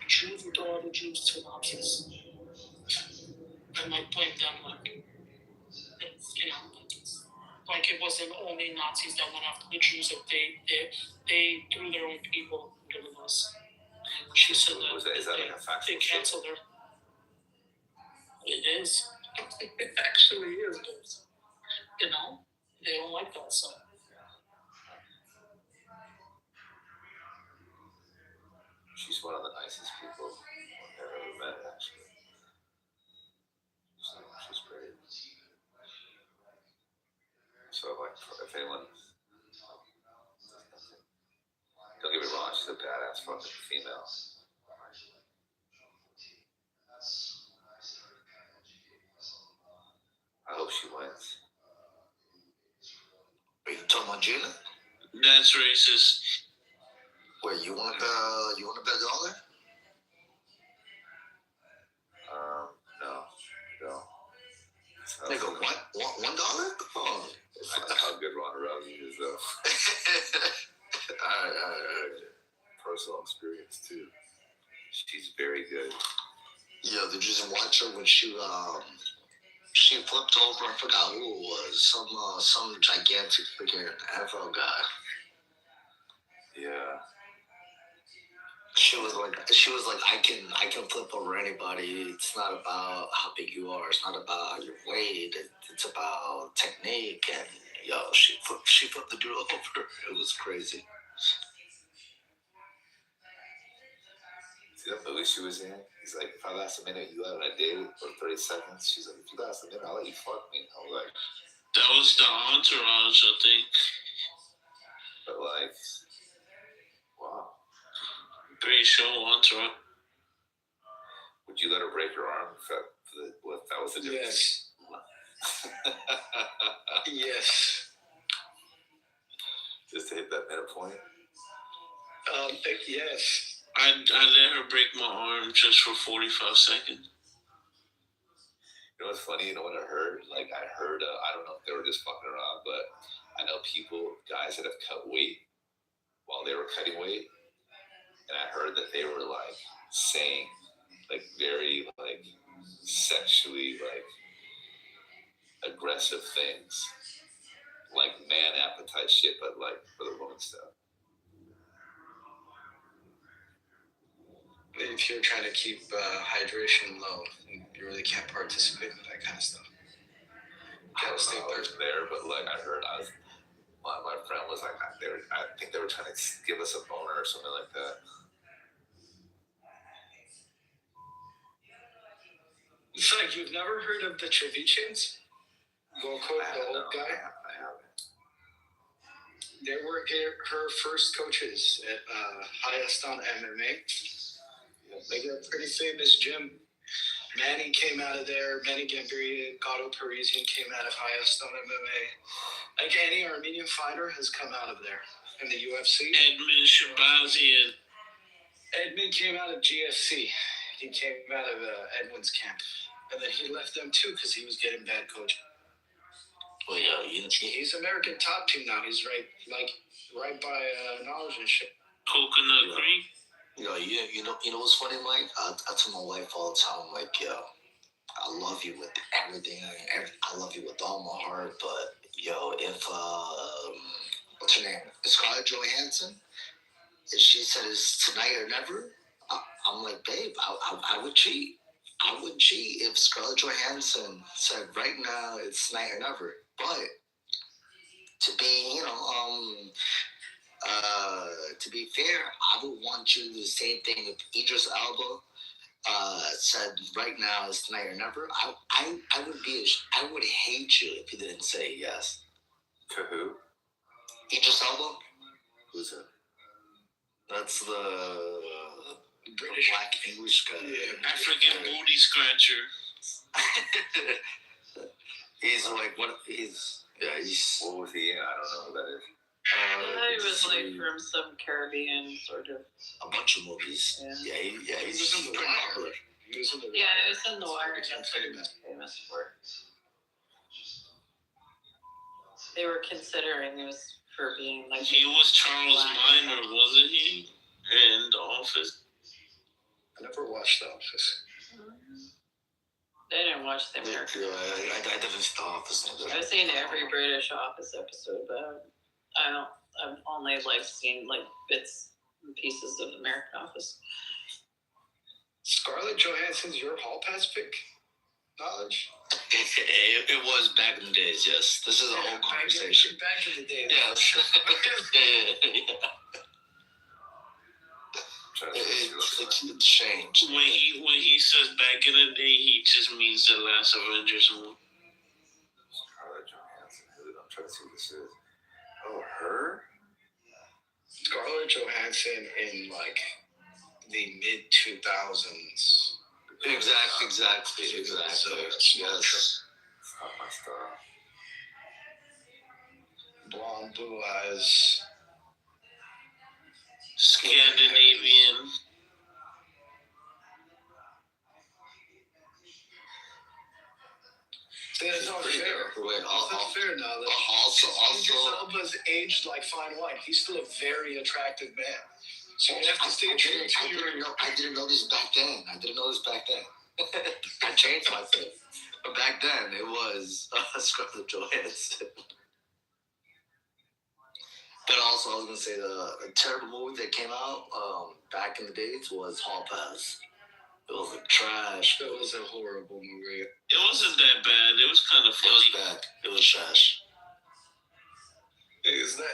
Jews would throw other Jews to Nazis, and like blame them, like it's, like it wasn't only Nazis that went after the Jews, like they threw their own people under the bus. And she said that is that like a factual they canceled her. It is. It actually is. But, they don't like that, so. She's one of the nicest people I've ever met, actually. She's great. So, like, if anyone, don't get me wrong, she's a badass fucking female. I hope she wins. Are you talking about Gina? That's racist. Wait, you want to bet $1? No. Nigga, what? $1? Oh. I know how good Ronda Rousey is, though. All right. Personal experience, too. She's very good. Yeah, did you just watch her when she flipped over? I forgot who it was. Some gigantic freaking Afro guy. Yeah. She was like, I can flip over anybody. It's not about how big you are. It's not about your weight. It's about technique. And she flipped the dude over. It was crazy. See that movie she was in? He's like, if I last a minute, you out on a date for 30 seconds. She's like, if you last a minute, I'll let you fuck me. I was like, that was the Entourage, I think. But like, wow. Great show, Entourage. Would you let her break your arm if that was the difference? Yes. Yes. Just to hit that meta point? Yes. I let her break my arm just for 45 seconds. You know what's funny? You know what I heard? Like, I don't know if they were just fucking around, but I know guys that have cut weight while they were cutting weight. And I heard that they were, like, saying, like, very, like, sexually, like, aggressive things. Like, man appetite shit, but, like, for the woman stuff. If you're trying to keep hydration low, you really can't participate in that kind of stuff. I was there, but like I heard, my friend was like, I think they were trying to give us a boner or something like that. It's like you've never heard of the Trevichans? Volko, the old guy? I haven't. They were her first coaches at highest on MMA. Like a pretty famous gym. Manny came out of there. Manny Gambiria, Gato Parisian came out of highest on MMA. Like any Armenian fighter has come out of there in the UFC. Edmund Shabazian. Edmund came out of GFC. He came out of Edwin's camp. And then he left them too because he was getting bad coaching. Well, yeah, he's American top team now. He's right by Knowledge and shit. Coconut Creek. You know what's funny, Mike? I tell my wife all the time, like, yo, I love you with everything. I love you with all my heart. But yo, if what's her name? Scarlett Johansson. And she said it's tonight or never. I'm like, babe, I would cheat. I would cheat if Scarlett Johansson said right now it's tonight or never. But to be, to be fair, I would want you to do the same thing if Idris Elba said right now is tonight or never. I would hate you if you didn't say yes. To who? Idris Elba. Who's it? That's the British black English guy. Yeah, African booty scratcher. He's like what? He's What was he in? I don't know who that is. He was like from some Caribbean sort of. A bunch of movies. Yeah. He's pretty popular. He was in The Wire. That's what he was famous for. They were considering it was for being like. He was Charles Minor, wasn't he? In The Office. I never watched The Office. They didn't watch the American. I didn't stop. I've seen every British Office episode, but I've only like seen like bits and pieces of American Office. Scarlett Johansson's your hall pass pick? Knowledge? It was back in the days, yes. This is a whole conversation. Back in the days. Yes. yeah. It's changed. When he says back in the day, he just means the last Avengers movie. Scarlett Johansson. I'm trying to see what this is. Oh, her? Scarlett Johansson in like the mid 2000s. Exactly. Yes. Not my style. Blonde, blue eyes. Scandinavian. That's not fair. Wait, That's not fair now. Also, Elba's aged like fine wine. He's still a very attractive man. So you have to stay true to your. I didn't know this back then. I changed my thing. But back then, it was Scarlett Johansson. But also, I was going to say the terrible movie that came out back in the days was Hall Pass. It was a trash. It was a horrible movie. It wasn't that bad. It was kind of funny. It was bad. It was trash.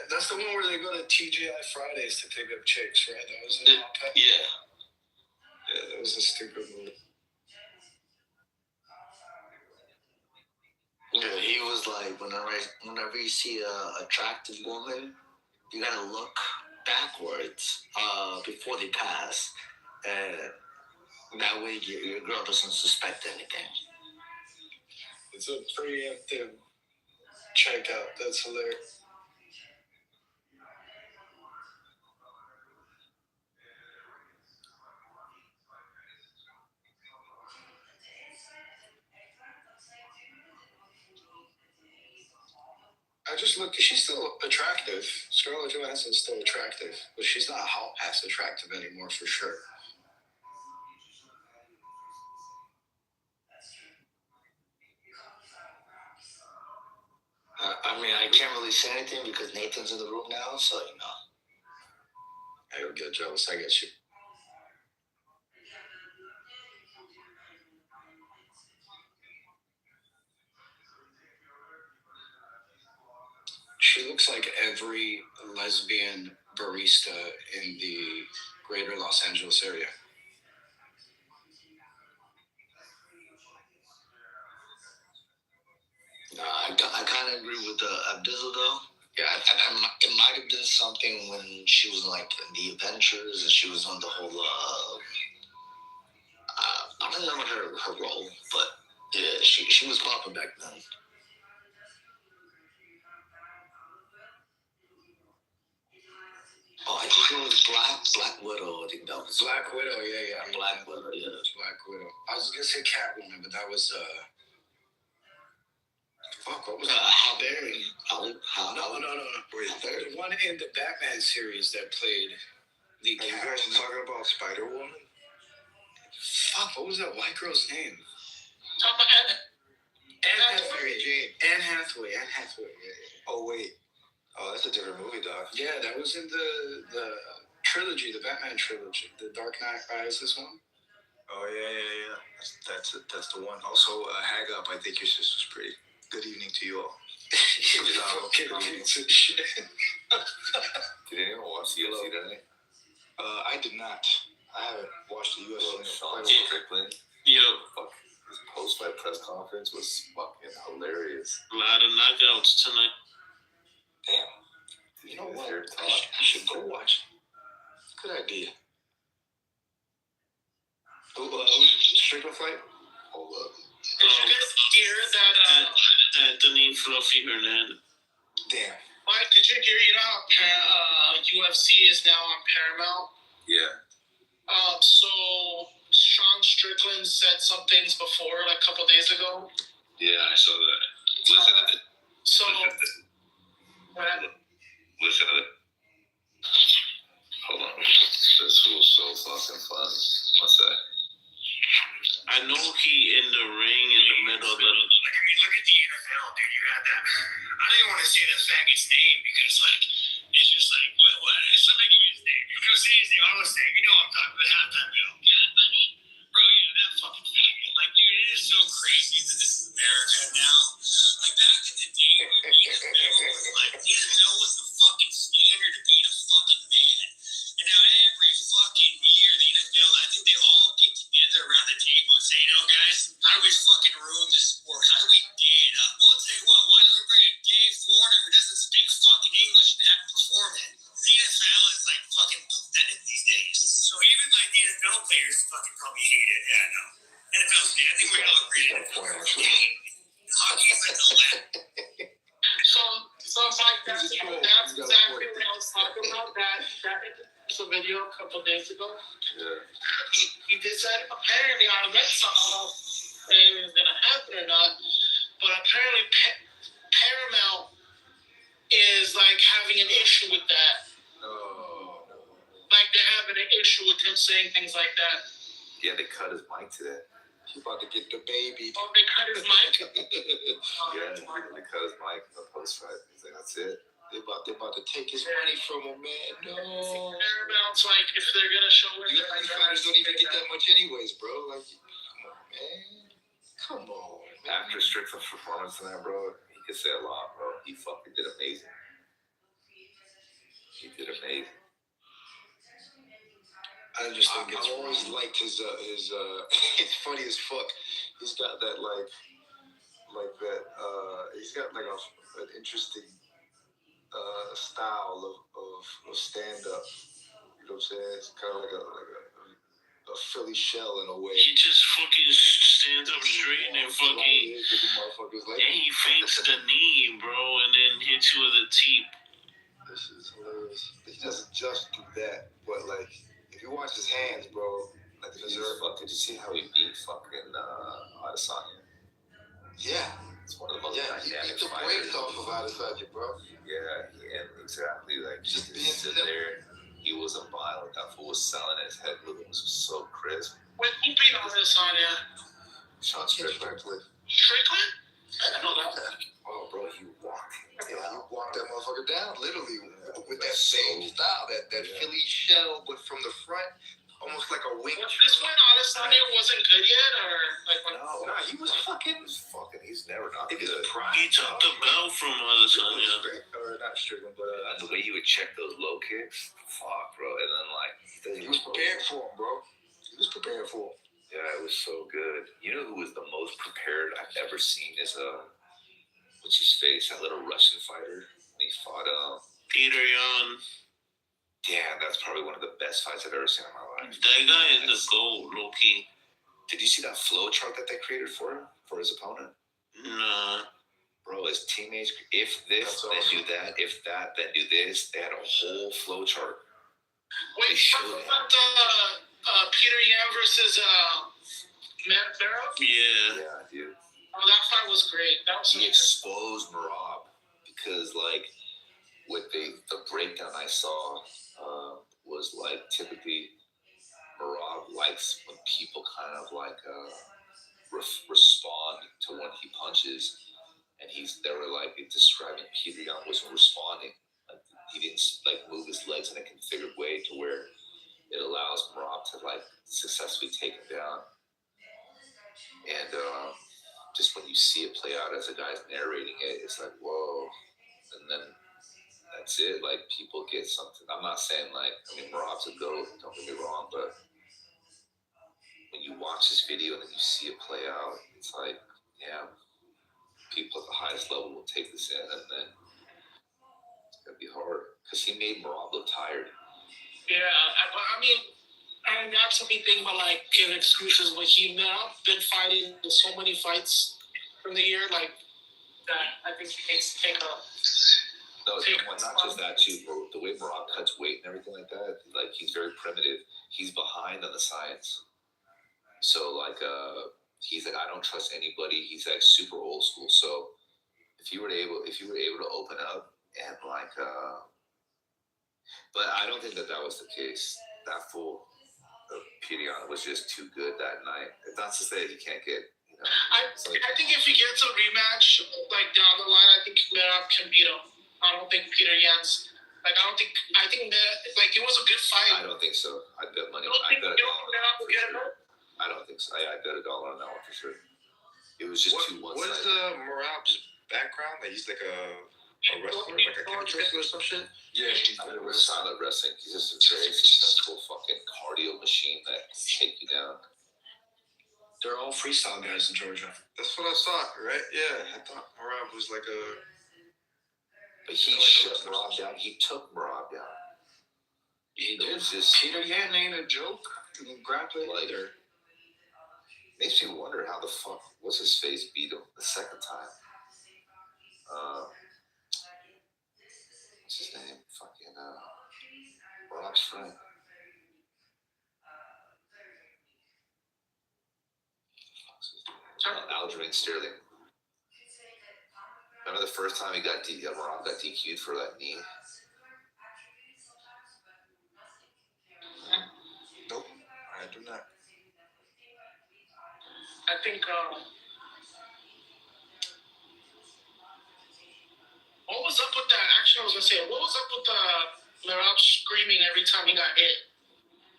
That's the one where they go to TGI Fridays to pick up chicks, right? That was in Hall Pass. Yeah. Yeah, that was a stupid movie. Yeah, he was like, whenever you see a attractive woman, you gotta look backwards before they pass, and that way your girl doesn't suspect anything. It's a preemptive checkout. That's hilarious. I just look. She's still attractive. Scarlett Johansson's still attractive, but she's not hall pass attractive anymore for sure. I mean, I can't really say anything because Nathan's in the room now, so you know. I don't get jealous. I get you. She looks like every lesbian barista in the greater Los Angeles area. I kind of agree with Abdizzle though. Yeah, it might have been something when she was like in the Adventures and she was on the whole. I don't know her role, but yeah, she was popping back then. Oh, I think it was Black Widow. I think that was Black Widow. Yeah. Black Widow. Yeah, Black Widow. I was gonna say Catwoman, but that was fuck. What was that? Halle Berry. No. The one in the Batman series that played the. Are you guys talking about Spider-Woman? Fuck. What was that white girl's name? Talk about Anne Hathaway. Yeah. Oh wait. Oh, that's a different movie, Doc. Yeah, that was in the trilogy, the Batman trilogy, the Dark Knight Rises one. Oh yeah. That's the one. Also, Hag Up. I think your sister's pretty. Good evening to you all. Shit. Did anyone watch the UFC today? I did not. I haven't watched the UFC. Sean Strickland. Yo. Fuck. His post-fight press conference was fucking hilarious. A lot of knockouts tonight. Damn. You know what? I should go watch. Good idea. Strickland fight? Hold up. Did you guys hear that? Anthony Fluffy Hernandez. Damn. Mike, did you hear? You know how UFC is now on Paramount? Yeah. So Sean Strickland said some things before, like a couple days ago. Yeah, I saw that. Listen to it. So, Listen to it. Hold on. This was so fucking fun. What's that? I know he in the ring in the middle of the. Like, I mean, look at the NFL, dude. You had that. I don't even want to say the faggot's name because, like, it's just like, what? It's somebody give me his name. If you say his name, I'm gonna say, you know, I'm talking about halftime bill. Yeah, buddy. Bro, yeah, that fucking faggot. Like, dude, it is so crazy that this is America now. Like, back in the day when the NFL was like, the NFL was the fucking standard of being a fucking man. And now every fucking year, the NFL, I think they all get together around the table and say, you know, guys, how do we fucking ruin this sport? How do we gay it up? Well, I'll tell you what, why don't we bring a gay foreigner who doesn't speak fucking English and have to perform it? The NFL is like fucking pathetic these days. So even like the NFL players fucking probably hate it. Yeah, I know. NFL's gay. I think we all agree on it. Hockey's like the left. So Mike, that's exactly what I was talking about. That was a video a couple days ago. Yeah. He did that. Apparently, I read something else saying it was gonna happen or not, but apparently Paramount is like having an issue with that. Oh. Like they're having an issue with him saying things like that. Yeah, they cut his mic today. He's about to get the baby. Oh, they cut his mic? Yeah, they cut his mic in the post fight. He's like, that's it. They're about to take his money from him, man. No. Paramount's like, if they're gonna show it, UFC fighters don't even get that much anyways, bro. Like, come on, man. Come on. After Strickland's performance tonight, bro, he could say a lot, bro. He fucking did amazing. He did amazing. I just think I've always liked his it's funny as fuck. He's got that he's got like an interesting style of stand up. You know what I'm saying? It's kind of like a Philly shell in a way. He just fucking stands up straight and fucking. And he fakes the knee, bro, and then hits you with a teep. This is hilarious. He doesn't just do that, but like. If you watch his hands, bro, like did you see how he beat fucking Adesanya? Yeah. It's one of the most he beat dynamic the brakes off of Adesanya, bro. Yeah, exactly. Like, just being there, he wasn't violent. That fool was selling his head movements was so crisp. Wait, who beat Adesanya? Sean Strickland. Strickland? I didn't know that. Oh, bro, he walked him down. Yeah, he walked that motherfucker down, literally, with that same style, that Philly shell, but from the front, almost like a wing. Was this when Adesanya wasn't good yet, or like when? No, he was fucking. He's never not good. He took the belt from Adesanya. Or not Strickland, but the way he would check those low kicks, fuck, bro. And then he was prepared for him, bro. He was prepared for him. Yeah, it was so good. You know who was the most prepared I've ever seen is what's his face? That little Russian fighter. He fought Peter Yan. Damn, that's probably one of the best fights I've ever seen in my life. That guy is the GOAT, low key. Did you see that flow chart that they created for him, for his opponent? Nah. Bro, his teammates, if this, then do that. If that, then do this. They had a whole flow chart. Wait, about Peter Yan versus Matt Barrow? Yeah, dude. Oh, that fight was great. He exposed Merab because, like, what the breakdown I saw was like typically Merab likes when people kind of like respond to when he punches, and they were like describing Peter Yan wasn't responding. Like, he didn't like move his legs in a configured way to where it allows Merab to like successfully take him down. And just when you see it play out as a guy's narrating it, it's like, whoa. And then that's it. Like, people get something. I'm not saying like, I mean, Merab's a GOAT, don't get me wrong, but when you watch this video and then you see it play out, it's like, yeah, people at the highest level will take this in, and then it's gonna be hard because he made Merab look tired. Yeah, I mean, And that's what me think about like giving excuses when he now been fighting so many fights from the year, like that. I think he needs to take a. No, not just that too, bro. The way Marab cuts weight and everything like that, like he's very primitive. He's behind on the science. So like he's like, I don't trust anybody. He's like super old school. So if you were able to open up and like but I don't think that was the case. That fool Pidion was just too good that night. It's not to say he can't get, I think if he gets a rematch like down the line, I think Merab can beat him. I don't think Peter Yan's. Like I think that like it was a good fight. I don't think so. I bet money. I don't think so. I bet $1 on that one for sure. It was just too one-sided. What is Merab's background? Like he's like a wrestler, like a catch wrestler or some shit? Yeah, he's silent wrestling. He's just a very successful fucking cardio machine that can take you down. They're all freestyle guys in Georgia. That's what I thought, right? Yeah, I thought Merab was like a. But he shut Merab down. He took Merab down. He did. Peter Yan ain't a joke. Grappling later. Makes me wonder how the fuck what's his face beat him the second time. What's his name? Fucking Merab's friend. Aljamain Sterling. Remember the first time Merab got DQ'd for that knee? Nope, I do not. I think what was up with that? Actually, I was gonna say, what was up with Merab screaming every time he got hit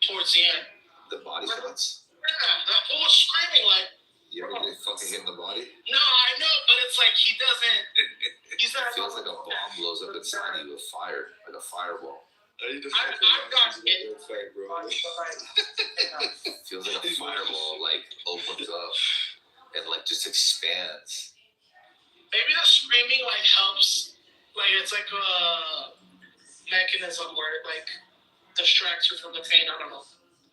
towards the end? The body shots. Yeah, that fool was screaming like. You ever get fucking hit in the body? No, I know, but it's like he doesn't. He's not. It feels like a bomb blows up inside you with fire, like a fireball. I've gotten hit. Feels like a fireball, like opens up and like just expands. Maybe the screaming like helps. Like it's like a mechanism where it like distracts you from the pain. I don't know.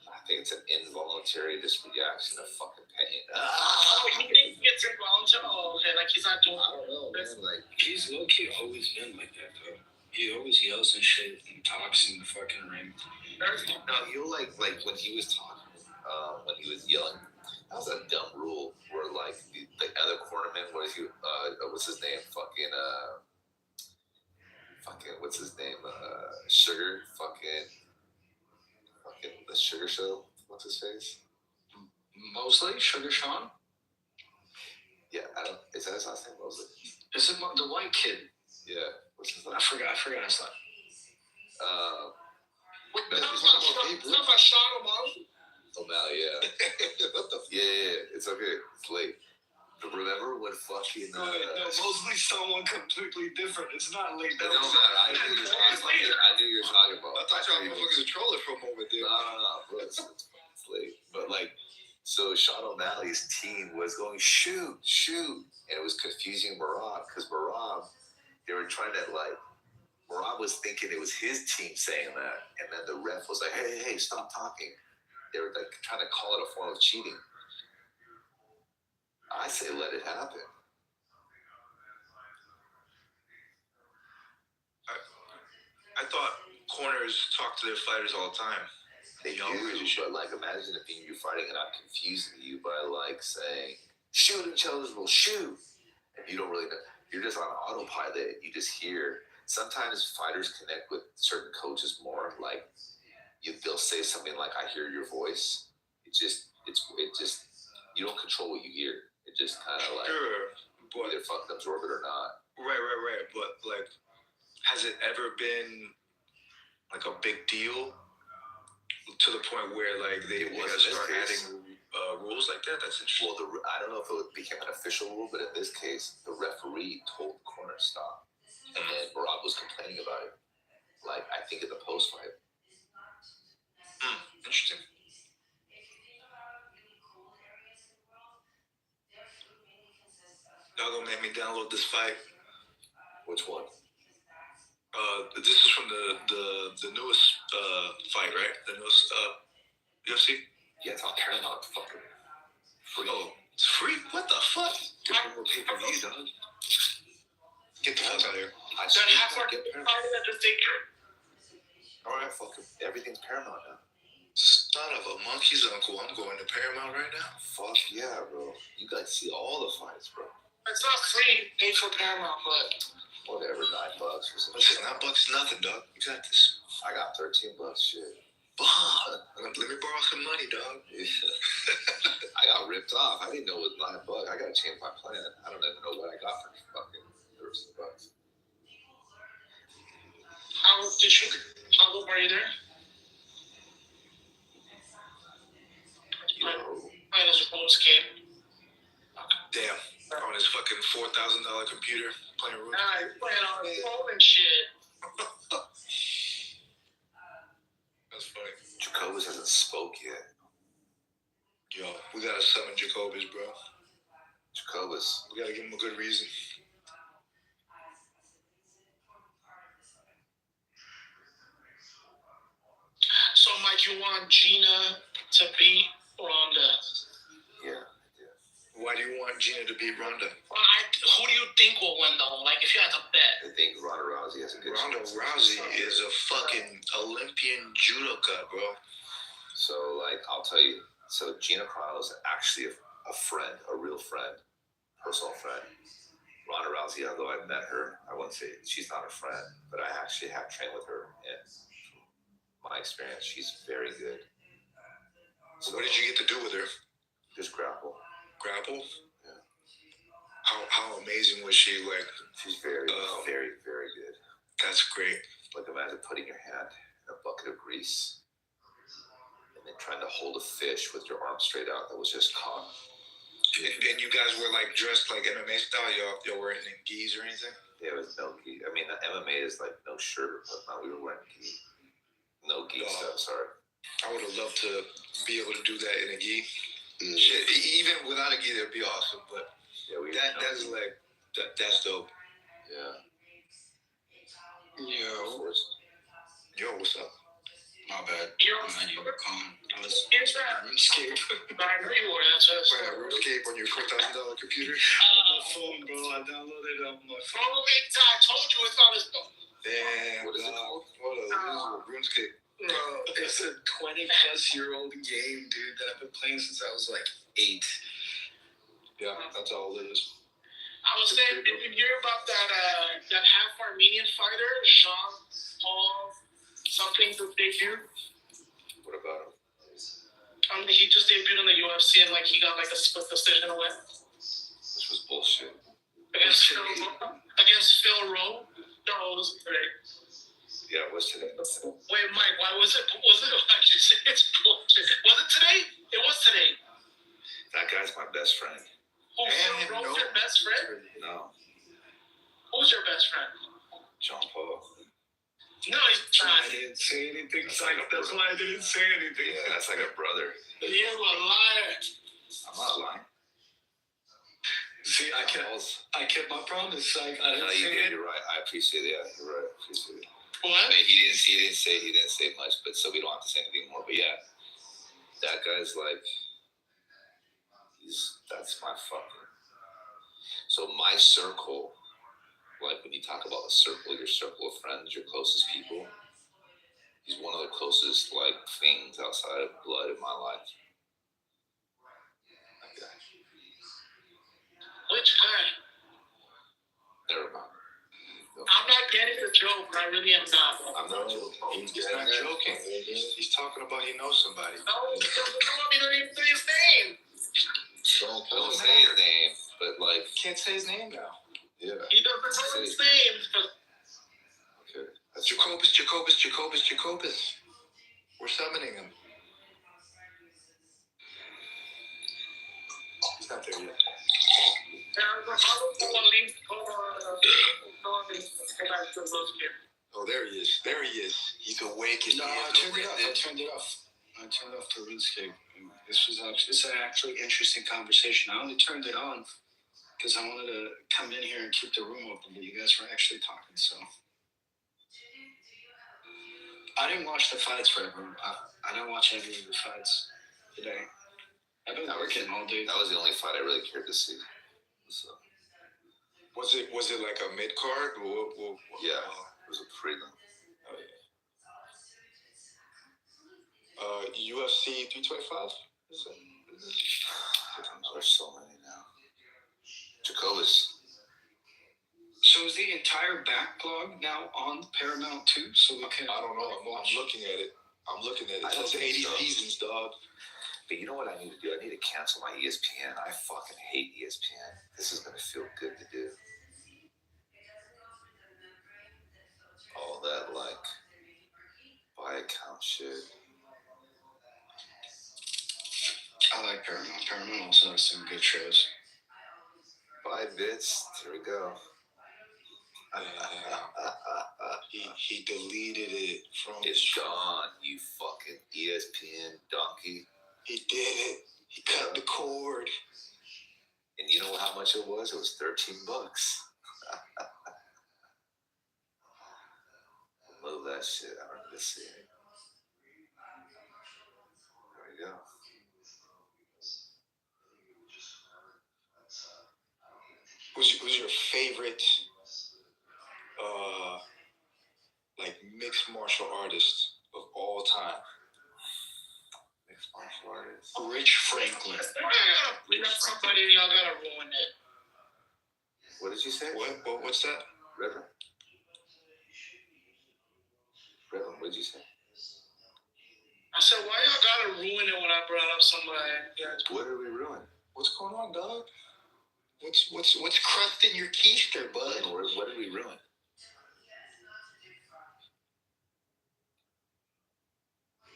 I think it's an involuntary just reaction of fucking pain. Oh, he thinks it's involuntary. Oh, okay, like he's not doing. I don't know, man. Like he's low-key always been like that though. He always yells and shit and talks in the fucking ring. No, you like when he was talking, when he was yelling. That was a dumb rule where like the other cornerman, what's his name? Fucking what's his name? Sugar. Fucking the Sugar Show. What's his face? Mosley? Sugar Sean? Yeah, is that his last name? Mosley? Is it the white kid? Yeah. What's his name? I forgot his last name. About Sean O'Malley? O'Malley, yeah. What the? Yeah, it's okay. It's late. But remember when fucking no, Mosley's someone completely different. It's not late. No, I knew you were talking about. I thought y'all motherfuckers were trolling for a moment there. No, bro, it's late. But like, so Sean O'Malley's team was going shoot, and it was confusing Merab because Merab, they were trying to like. Merab was thinking it was his team saying that, and then the ref was like, "Hey, stop talking." They were like trying to call it a form of cheating. I say let it happen. I thought corners talk to their fighters all the time. They do, but like imagine if you're fighting and I'm confusing you by like saying, shoot each other's will shoot. And you don't really know. You're just on autopilot. You just hear. Sometimes fighters connect with certain coaches more. Like they'll say something like, I hear your voice. It just you don't control what you hear. It just kind of like either fucking absorb it or not. Right. But like, has it ever been like a big deal to the point where like they gotta start adding rules like that? That's interesting. Well, I don't know if it became an official rule, but in this case, the referee told the corner stop, and then Merab was complaining about it. Like I think in the post fight. Interesting. Y'all gonna make me download this fight? Which one? This is from the newest fight, right? The newest UFC? Yeah, it's on Paramount. Fucking free. Oh, it's free? What the fuck? Get more pay-per-view, dog. Get the fuck out of here. That half our party that just take care. Alright, fucking everything's Paramount now. Son of a monkey's uncle, I'm going to Paramount right now. Fuck yeah, bro. You guys see all the fights, bro. It's not free, paid for Paramount, but whatever, $9 or something. Listen, $9 is nothing, dog. You got this. I got $13, shit. Let me borrow some money, dog. I got ripped off. I didn't know it was $9. I gotta change my plan. I don't even know what I got for fucking $13. how long were you there? I just almost came. Damn. On his fucking $4,000 computer playing Root. Nah, you're playing on his phone and shit. That's funny. Jacobus hasn't spoke yet. Yo, we gotta summon Jacobus, bro. Jacobus. We gotta give him a good reason. So, Mike, you want Gina to beat Ronda? Yeah. Why do you want Gina to beat Ronda? Well, who do you think will win, though? Like, if you had to bet. I think Ronda Rousey has a good Ronda chance. Rousey is a fucking Olympian judoka, bro. So, like, I'll tell you. So, Gina Carano is actually a friend, a real friend, personal friend. Ronda Rousey, although I met her, I wouldn't say she's not a friend, but I actually have trained with her. And my experience, she's very good. So, what did you get to do with her? Just grapple. Grapple? Yeah. How amazing was she? Like, she's very, very, very good. That's great. Like, imagine putting your hand in a bucket of grease and then trying to hold a fish with your arm straight out that was just caught. And you guys were like dressed like MMA style. Y'all weren't in gis or anything? Yeah, it was no gi. I mean, the MMA is like no shirt, but no, we were wearing gi. No gi stuff. Sorry. I would have loved to be able to do that in a gi. Shit, even without a gi, that'd be awesome. But yeah, that's like that's dope. Yeah. Yo, what's up? My bad. You were calling. I was RuneScape. But I know you were. That's what Playing RuneScape on your $4,000 computer. on my phone, bro. I downloaded it on my phone. I told you it's on his phone. Damn. What is it called? What RuneScape? Bro, it's a 20-plus-year-old game, dude, that I've been playing since I was like 8. Yeah, that's all it is. I was saying, did you hear about that half Armenian fighter, Jean-Paul something to debut? What about him? He just debuted in the UFC and like he got like a split decision win. This was bullshit. Against Phil Rowe? No, it wasn't today. Yeah, it was today. Wait, Mike, why was it? Why'd you say it's bullshit? Was it today? It was today. That guy's my best friend. Phil Rowe's your best friend? No. Who's your best friend? John Paul. No, he's not. I didn't say anything. That's why I didn't say anything. Yeah, that's like a brother. You're a liar. I'm not lying. See, I kept my promise. I didn't No, you say did. it. You're right. I appreciate it. Yeah, you're right. I appreciate it. What? I mean, he didn't say much, but so we don't have to say anything more. But yeah, that guy's like, that's my fucker. So my circle, like when you talk about a circle, your circle of friends, your closest people, he's one of the closest like things outside of blood in my life. That guy. Which guy? Never mind. I'm not getting the joke. I really am not. I'm not joking. He's not joking. He's talking about he knows somebody. No, you don't want me to even say his name. Don't say his name, but like. Can't say his name now. Yeah. He doesn't know his name. Okay. That's Jacobus. We're summoning him. He's not there yet. Oh, there he is. He's awake. No, I turned it off. I turned off the RuneScape. It's an actually interesting conversation. I only turned it on because I wanted to come in here and keep the room open, but you guys were actually talking, so. I didn't watch the fights, Redmond. I didn't watch any of the fights today. I've been working all day. That was the only fight I really cared to see. So. Was it like a mid card? Yeah, it was a prelim. Oh yeah. UFC 325. There's so many now. Jacobus. So is the entire backlog now on Paramount too? So we can. I don't know. I'm looking at it. It says 80 seasons, dog. But you know what I need to do? I need to cancel my ESPN. I fucking hate ESPN. This is gonna feel good to do. All that like buy account shit. I like Paramount. Paramount also has some good shows. Buy bits. Here we go. He deleted it from. It's gone. You fucking ESPN donkey. He did it. He cut the cord. And you know how much it was? It was $13. Love that shit. I remember this shit. There we go. Who's your favorite like mixed martial artist of all time? Mixed martial artist. Rich Franklin. Somebody y'all gotta ruin it. What did you say? What's that? Reverend, what did you say? I said, why y'all gotta ruin it when I brought up somebody? What did we ruin? What's going on, dog? What's crust in your keister, bud? What did we ruin?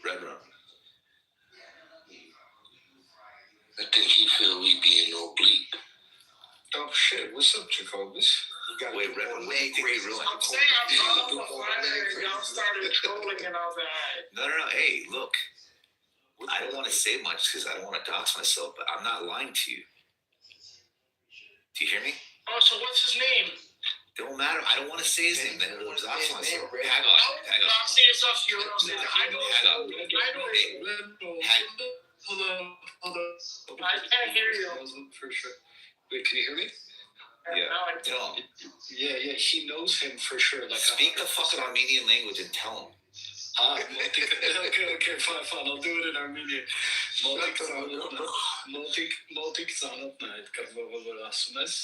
Red Rum. I think he feel we being oblique. Oh shit! What's up, Jacobus? Wait, Red Rum. What do you think we ruined? I'm saying I'm on the fire and y'all started trolling and all that. No. Hey, look. I don't want to say much because I don't want to dox myself, but I'm not lying to you. Do you hear me? Oh, so what's his name? Don't matter. I don't want to say his name. Then it'll dox myself. Hang on. Not say yourself. You're wrong. I know. Hold on. I can't hear you. For sure. Wait, can you hear me? Yeah. Tell him. Yeah. He knows him for sure. Like, speak the fucking Armenian language and tell him. Okay, fine. I'll do it in Armenian. Մոտիկ ծանոթն է այդ կրվողը որ ասում ես,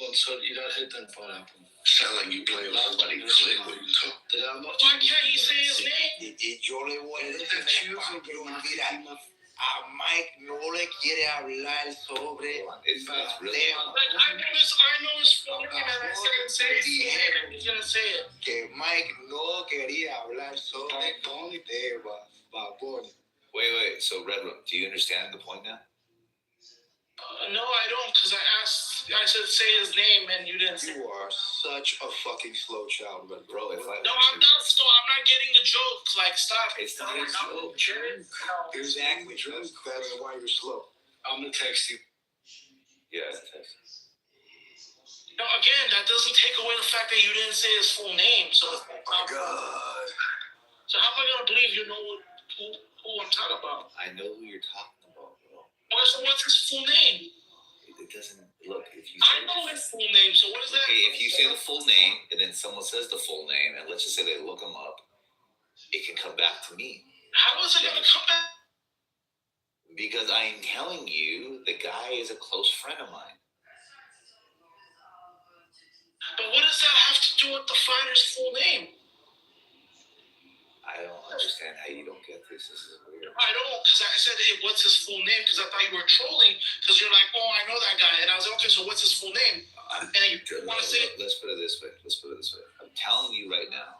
ոնց որ իրար հետ են պարապում. Sound like you play somebody click when you talk. Why can't you say his name? Yo le voy a decir, mira, a Mike no le quiere hablar sobre It's really I know his full name and I said say his name and he's gonna say it. que Mike no quería hablar sobre de Baboni. Wait. So, Red Room, do you understand the point now? No, I don't, because I said say his name and you didn't say it. You are such a fucking slow child, but bro. No, I'm not slow. I'm not getting the joke. Like, stop. It's not a joke. Exactly. That's why you're slow. I'm gonna text you. Yeah, text. No, again, that doesn't take away the fact that you didn't say his full name. So, oh my God. So how am I gonna believe you know who I'm talking about? I know who you're talking about, bro. What's his full name? It doesn't look. If you I know his full name. So what is that? Okay, if you say the full name and then someone says the full name, and let's just say they look him up, it can come back to me. How is it gonna come back? Because I am telling you, the guy is a close friend of mine. But what does that have to do with the fighter's full name? I don't understand how you don't get this. This is weird. I don't, because I said, hey, what's his full name? Because I thought you were trolling, because you're like, oh, I know that guy. And I was like, okay, so what's his full name? And you want to say it? Let's put it this way. I'm telling you right now,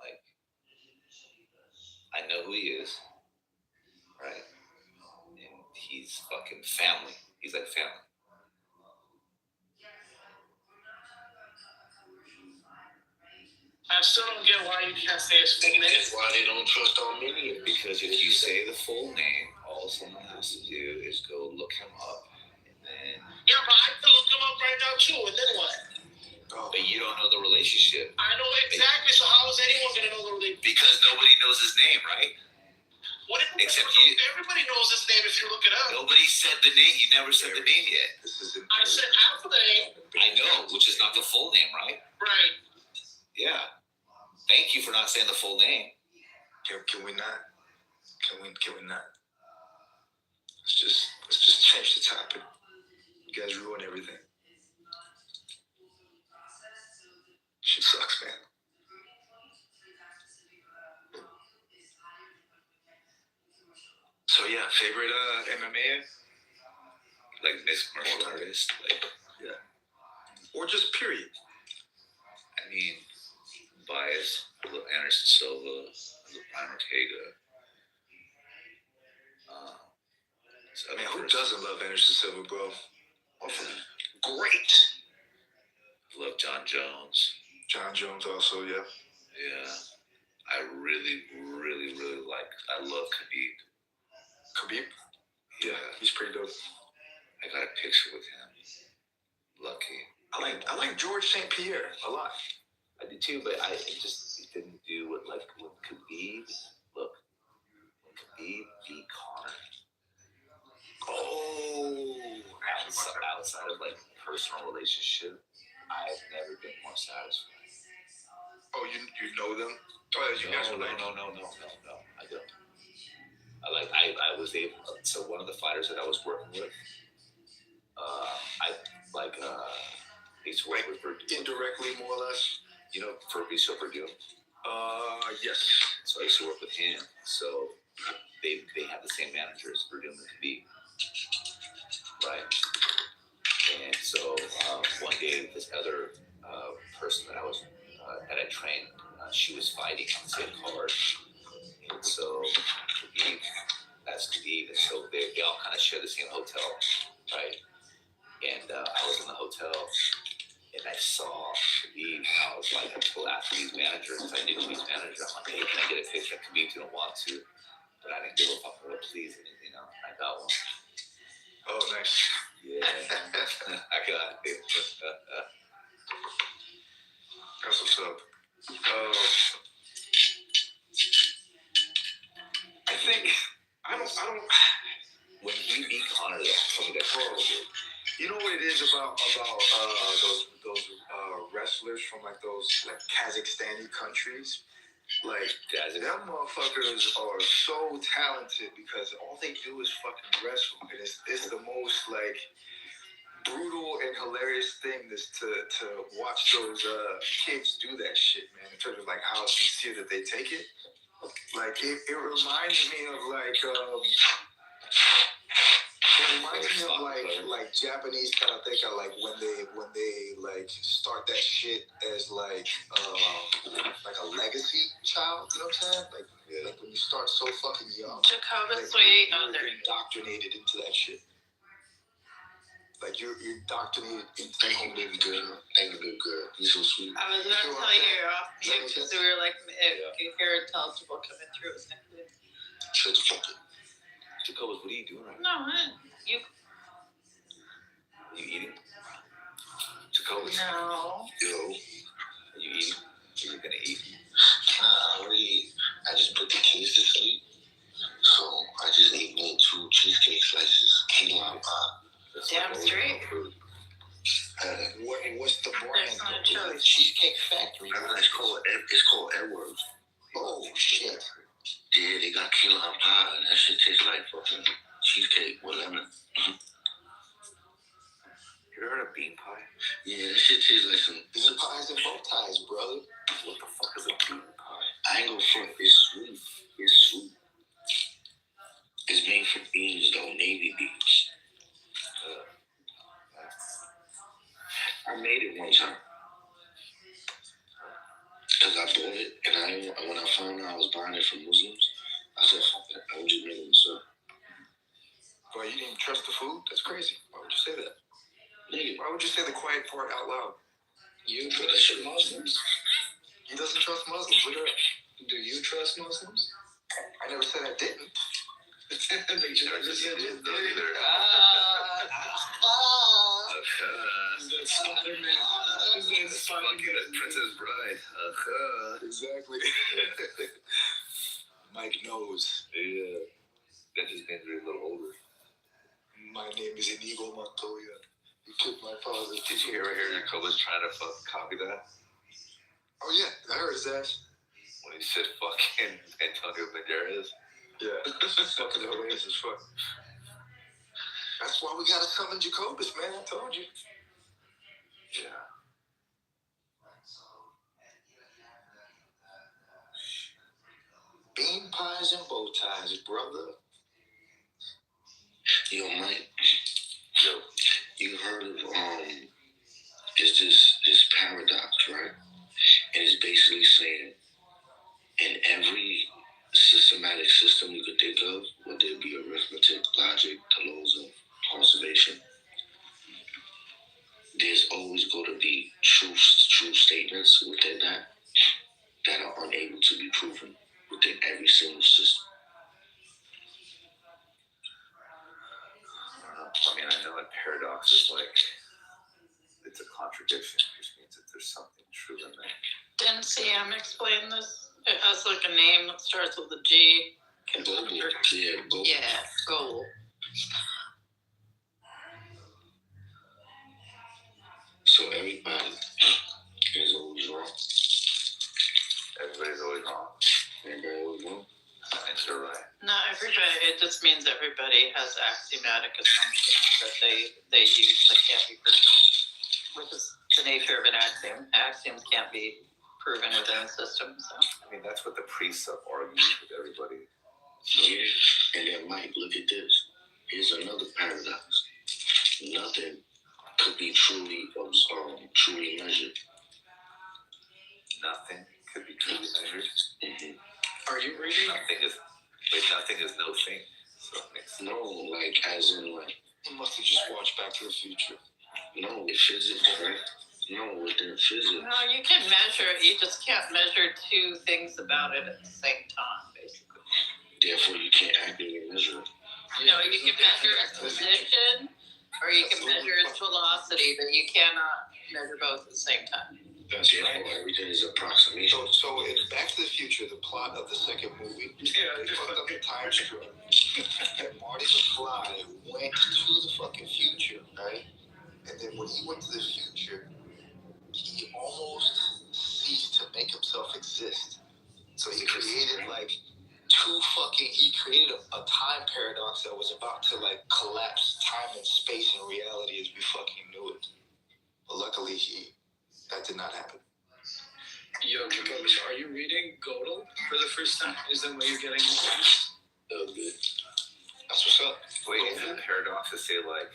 like, I know who he is, right? And he's fucking family. He's like family. I still don't get why you can't say his full name. That's why they don't trust Armenians. Because if you say the full name, all someone has to do is go look him up, and then. Yeah, but I can look him up right now too, and then what? Oh But you don't know the relationship. I know exactly. So how is anyone gonna know the relationship? Because nobody knows his name, right? What if Except you. Everybody knows his name if you look it up. Nobody said the name. You never said the name yet. I said half of the name. I know, which is not the full name, right? Right. Yeah. Thank you for not saying the full name. Can we not? Can we not? Let's just change the topic. You guys ruin everything. Shit sucks, man. So yeah, favorite MMA? Like mixed martial artist, like yeah, or just period. I mean, bias. I love Anderson Silva. I love Brian Ortega. Man, who doesn't love Anderson Silva, bro? Great. I love John Jones. John Jones also, yeah. Yeah. I really, really, really like. I love Khabib. Khabib? Yeah, he's pretty dope. I got a picture with him. Lucky. I like George St. Pierre a lot. I did too, but it just didn't do what when Khabib. Look, when Khabib beat Conor. Oh, outside of like personal relationship, I've never been more satisfied. Oh, you know them? Oh, you guys are like no. I don't. I was able. So one of the fighters that I was working with, I used to work with indirectly, more or less. You know, Fabricio Verdun. Yes. So I used to work with him. So they have the same managers, Verdun and Khabib. Right. And so one day, this other person that I trained, she was fighting on the same card. And so that's Khabib. And so they all kind of share the same hotel, right? And I was in the hotel, and I saw Khabib, and I was like, I pulled after these managers. I knew these managers. I'm like, hey, can I get a picture? Khabib didn't want to, but I didn't give a fuck what, please. And, I got one. Oh, nice. Yeah, I got it. That's what's up. I think I don't. When he beat Conor, told me that. You know what it is about those wrestlers from like those like Kazakhstani countries? Like them motherfuckers are so talented because all they do is fucking wrestle, and it's the most like brutal and hilarious thing is to watch those kids do that shit, man. In terms of like how sincere that they take it. Like it reminds me of like like Japanese karateka, like when they like start that shit as like a legacy child, you know what I'm saying? Like when you start so fucking young, they're indoctrinated into that shit. Like you're indoctrinated into that whole baby girl. Thank you, baby girl. You're so sweet. I was gonna tell you you're off mute because we were like, if you hear intelligible coming through, it's gonna be. Shut the fuck up. Jacobus, what are you doing right now? No, you. You eating? Jacobus? No. Yo. Are you eating? Are you gonna eat? I just put the kids to sleep. So I just ate 2 cheesecake slices, key lime pie. Damn straight. What's the brand? Cheesecake Factory. It's called Edwards. Oh shit. Yeah, they got key lime pie, and that shit tastes like fucking cheesecake with lemon. You ever heard of bean pie? Yeah, that shit tastes like some bean pies and bow ties, brother. What the fuck is a bean pie? I ain't gonna front. It's sweet. It's sweet. It's made from beans though, navy beans. I made it one time. Because I bought it, and when I found out I was buying it from Muslims, I said, fuck that, I would just make it myself. Bro, you didn't trust the food? That's crazy. Why would you say that? Nigga. Why would you say the quiet part out loud? You trust Muslims? He doesn't trust Muslims. Look it up. Do you trust Muslims? I never said I didn't. I just said you did. It's fucking Princess Bride. Exactly. Mike knows. Yeah. That just means you're a little older. My name is Inigo Montoya. You killed my father. Did you ever hear Jacoba's trying to copy that? Oh yeah, I heard his ass. When he said fucking Antonio Banderas? Yeah, it's fucking hilarious as fuck. That's why we gotta summon Jacobus, man. I told you. Yeah. Bean pies and bow ties, brother. Yo, Mike. Yo, you heard of it's this paradox, right? And it's basically saying in every systematic system you could think of, whether it be arithmetic, logic, the laws of conservation, there's always going to be true statements within that are unable to be proven within every single system. I mean, I know a paradox is like, it's a contradiction. It just means that there's something true in there. Didn't Sam explain this? It has like a name that starts with a G. Goal. Yeah, goal. Yeah, goal. So everybody is always wrong. Everybody's always wrong. Everybody always wrong. And you're right. No, everybody. It just means everybody has axiomatic assumptions that they use that can't be proven, which is the nature of an axiom. Axioms can't be proven within a system. So I mean, that's what the precept argues with everybody. Yeah, and then Mike, look at this. Here's another paradox. Nothing could be truly measured. Nothing could be truly measured. Mm-hmm. Are you reading? Nothing is no thing. So no, like as in like. You must have just watched Back to the Future. No, with physics, right? No, within physics. no, you can measure it. You just can't measure two things about it at the same time, basically. Therefore, you can't accurately measure it. No, you can measure its position, or you can measure its velocity, but you cannot measure both at the same time. That's right. Everything is approximation. So in Back to the Future, the plot of the second movie, they fucked up the time strip, and Marty McFly went to the fucking future, right? And then when he went to the future, he almost ceased to make himself exist. So he created he created a time paradox that was about to like collapse time and space and reality as we fucking knew it. But luckily that did not happen. Yo, Jacobus, are you reading Gödel for the first time? Is that what you're getting? A little bit. That's what's up. Wait, is the paradox to say like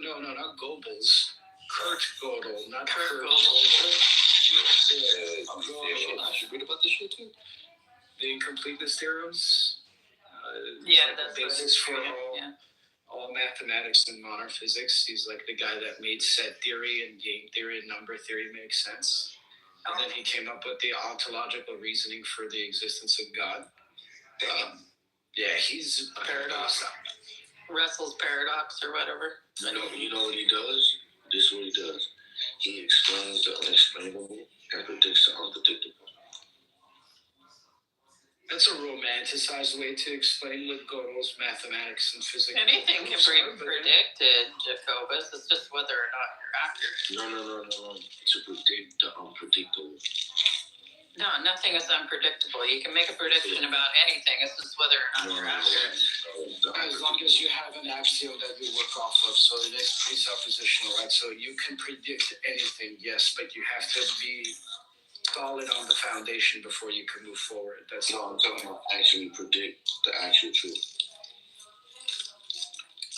No, not Goebbels. Kurt Gödel, not Kurt Gödel. I should read about this shit too. The incompleteness theorems. That's the basis for all mathematics and modern physics. He's like the guy that made set theory and game theory and number theory make sense. And then he came up with the ontological reasoning for the existence of God. He's a paradox. Russell's paradox or whatever. You know what he does? This is what he does. He explains the unexplainable and predicts the unpredictable. That's a romanticized way to explain with Gödel's mathematics and physics. Anything can be predicted, Jacobus. It's just whether or not you're accurate. No. To predict the unpredictable. No, nothing is unpredictable. You can make a prediction about anything. It's just whether or not you're accurate. As long as you have an axiom that you work off of, so it is presuppositional, right? So you can predict anything, yes, but you have to be solid on the foundation before you can move forward. That's all I'm talking about. Actually predict the actual truth.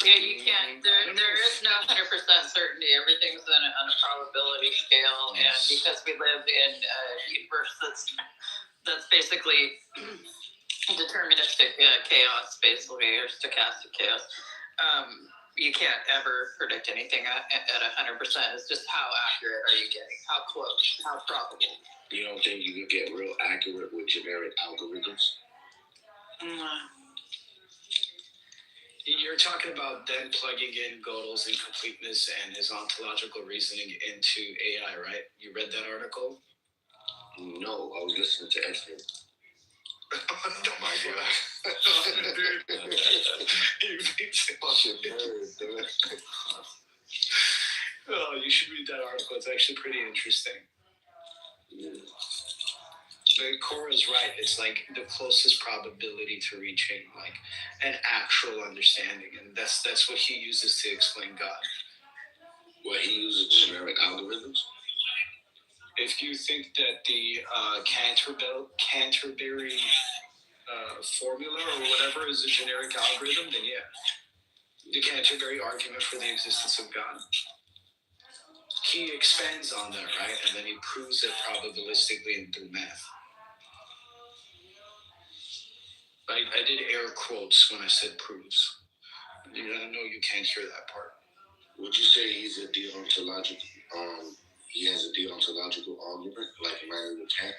Yeah, you can't. There is no 100% certainty. Everything's on a probability scale, and because we live in a universe that's basically deterministic chaos, basically, or stochastic chaos, you can't ever predict anything at 100%. It's just how accurate are you getting? How close? How probable? You don't think you could get real accurate with generic algorithms? You're talking about then plugging in Gödel's incompleteness and his ontological reasoning into AI, right? You read that article? No, I was listening to X-Men. Oh my god. You Fucking nerd, dude. Oh, you should read that article. It's actually pretty interesting. But Cora's right. It's like the closest probability to reaching like an actual understanding, and that's what he uses to explain God. Well, he uses generic algorithms. If you think that the Canterbury formula or whatever is a generic algorithm, then yeah, the Canterbury argument for the existence of God. He expands on that, right? And then he proves it probabilistically and through math. I did air quotes when I said proves. I know you can't hear that part. Would you say he's a deontological? He has a deontological argument, like Immanuel Kant?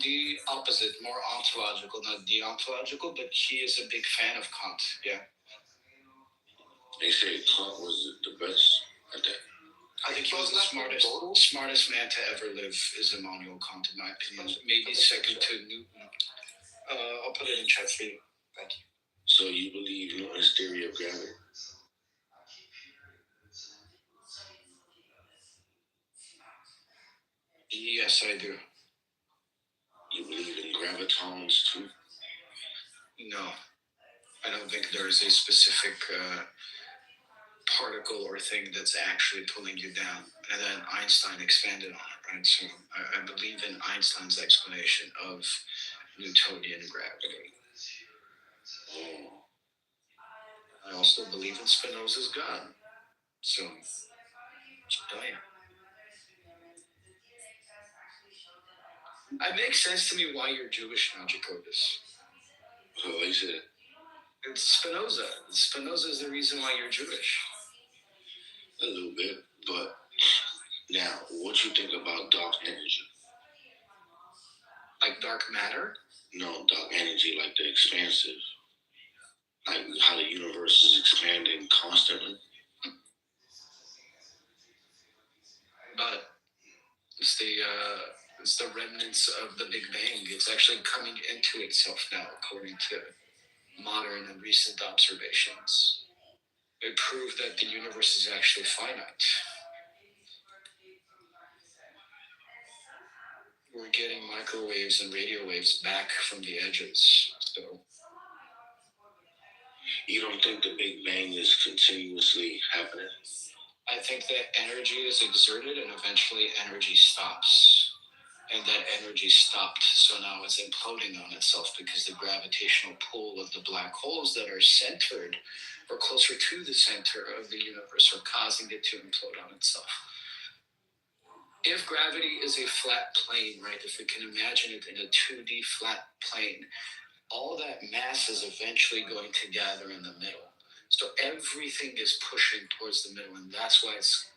The opposite, more ontological, not deontological, but he is a big fan of Kant, yeah. They say Kant was the best at that. I think he was the smartest man to ever live is Immanuel Kant, in my opinion. Maybe second to Newton. I'll put it in chat for you. Thank you. So you believe Newton's theory of gravity? Yes, I do. You believe in gravitons too? No. I don't think there is a specific particle or thing that's actually pulling you down. And then Einstein expanded on it, right? So I believe in Einstein's explanation of Newtonian gravity. I also believe in Spinoza's God. So, yeah. It makes sense to me why you're Jewish now, Jacobus. Oh, he said. It's Spinoza. Spinoza is the reason why you're Jewish. A little bit, but now, what you think about dark energy? Like dark matter? No, dark energy, like the expansive. Like how the universe is expanding constantly. But it's the remnants of the Big Bang. It's actually coming into itself now, according to modern and recent observations. They prove that the universe is actually finite. We're getting microwaves and radio waves back from the edges. So, you don't think the Big Bang is continuously happening? I think that energy is exerted and eventually energy stops. And that energy stopped, so now it's imploding on itself because the gravitational pull of the black holes that are centered or closer to the center of the universe are causing it to implode on itself. If gravity is a flat plane, right, if we can imagine it in a 2D flat plane, all that mass is eventually going to gather in the middle. So everything is pushing towards the middle, and that's why it's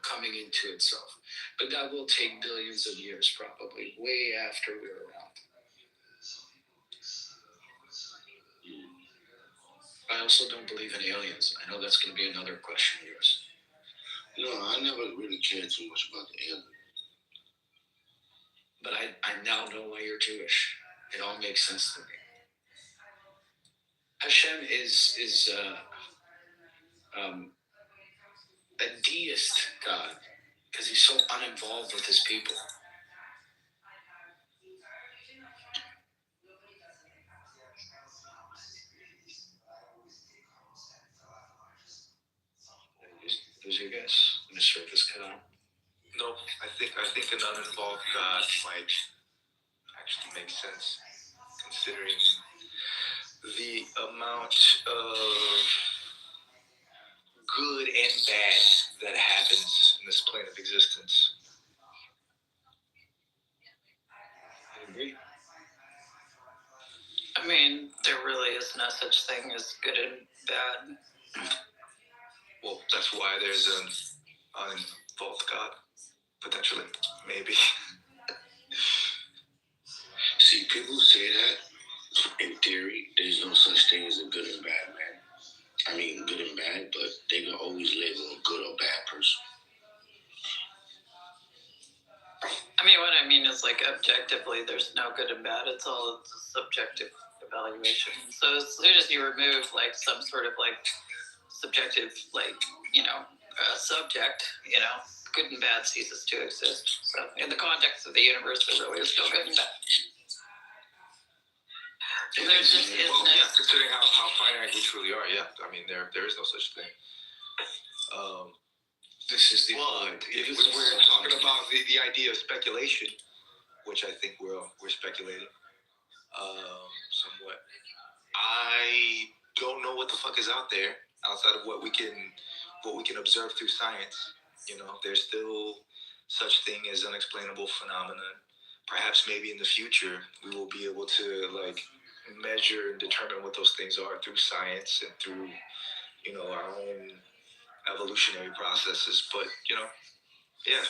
coming into itself. But that will take billions of years, probably, way after we're around. I also don't believe in aliens. I know that's going to be another question of yours. No, I never really cared too much about the aliens. But I now know why you're Jewish. It all makes sense to me. Hashem is a deist God because he's so uninvolved with his people. Who's your guess? When the service cut out? No, I think an uninvolved God might actually make sense, considering the amount of good and bad that happens in this plane of existence. I agree. I mean, there really is no such thing as good and bad. Well, that's why there's an uninvolved God, potentially, maybe. See, people say that in theory, there's no such thing as a good and bad mean, what I mean is like objectively, there's no good and bad. It's all a subjective evaluation. So as soon as you remove like some sort of like subjective, like, subject, good and bad ceases to exist. So in the context of the universe, there really is no good and bad. There just is well, yeah, considering how finite we truly are, yeah. I mean, there is no such thing. This is the point. If we're talking about the idea of speculation, which I think we're speculating somewhat. I don't know what the fuck is out there outside of what we can observe through science. There's still such thing as unexplainable phenomenon. Perhaps maybe in the future we will be able to like measure and determine what those things are through science and through our own evolutionary processes. But yeah.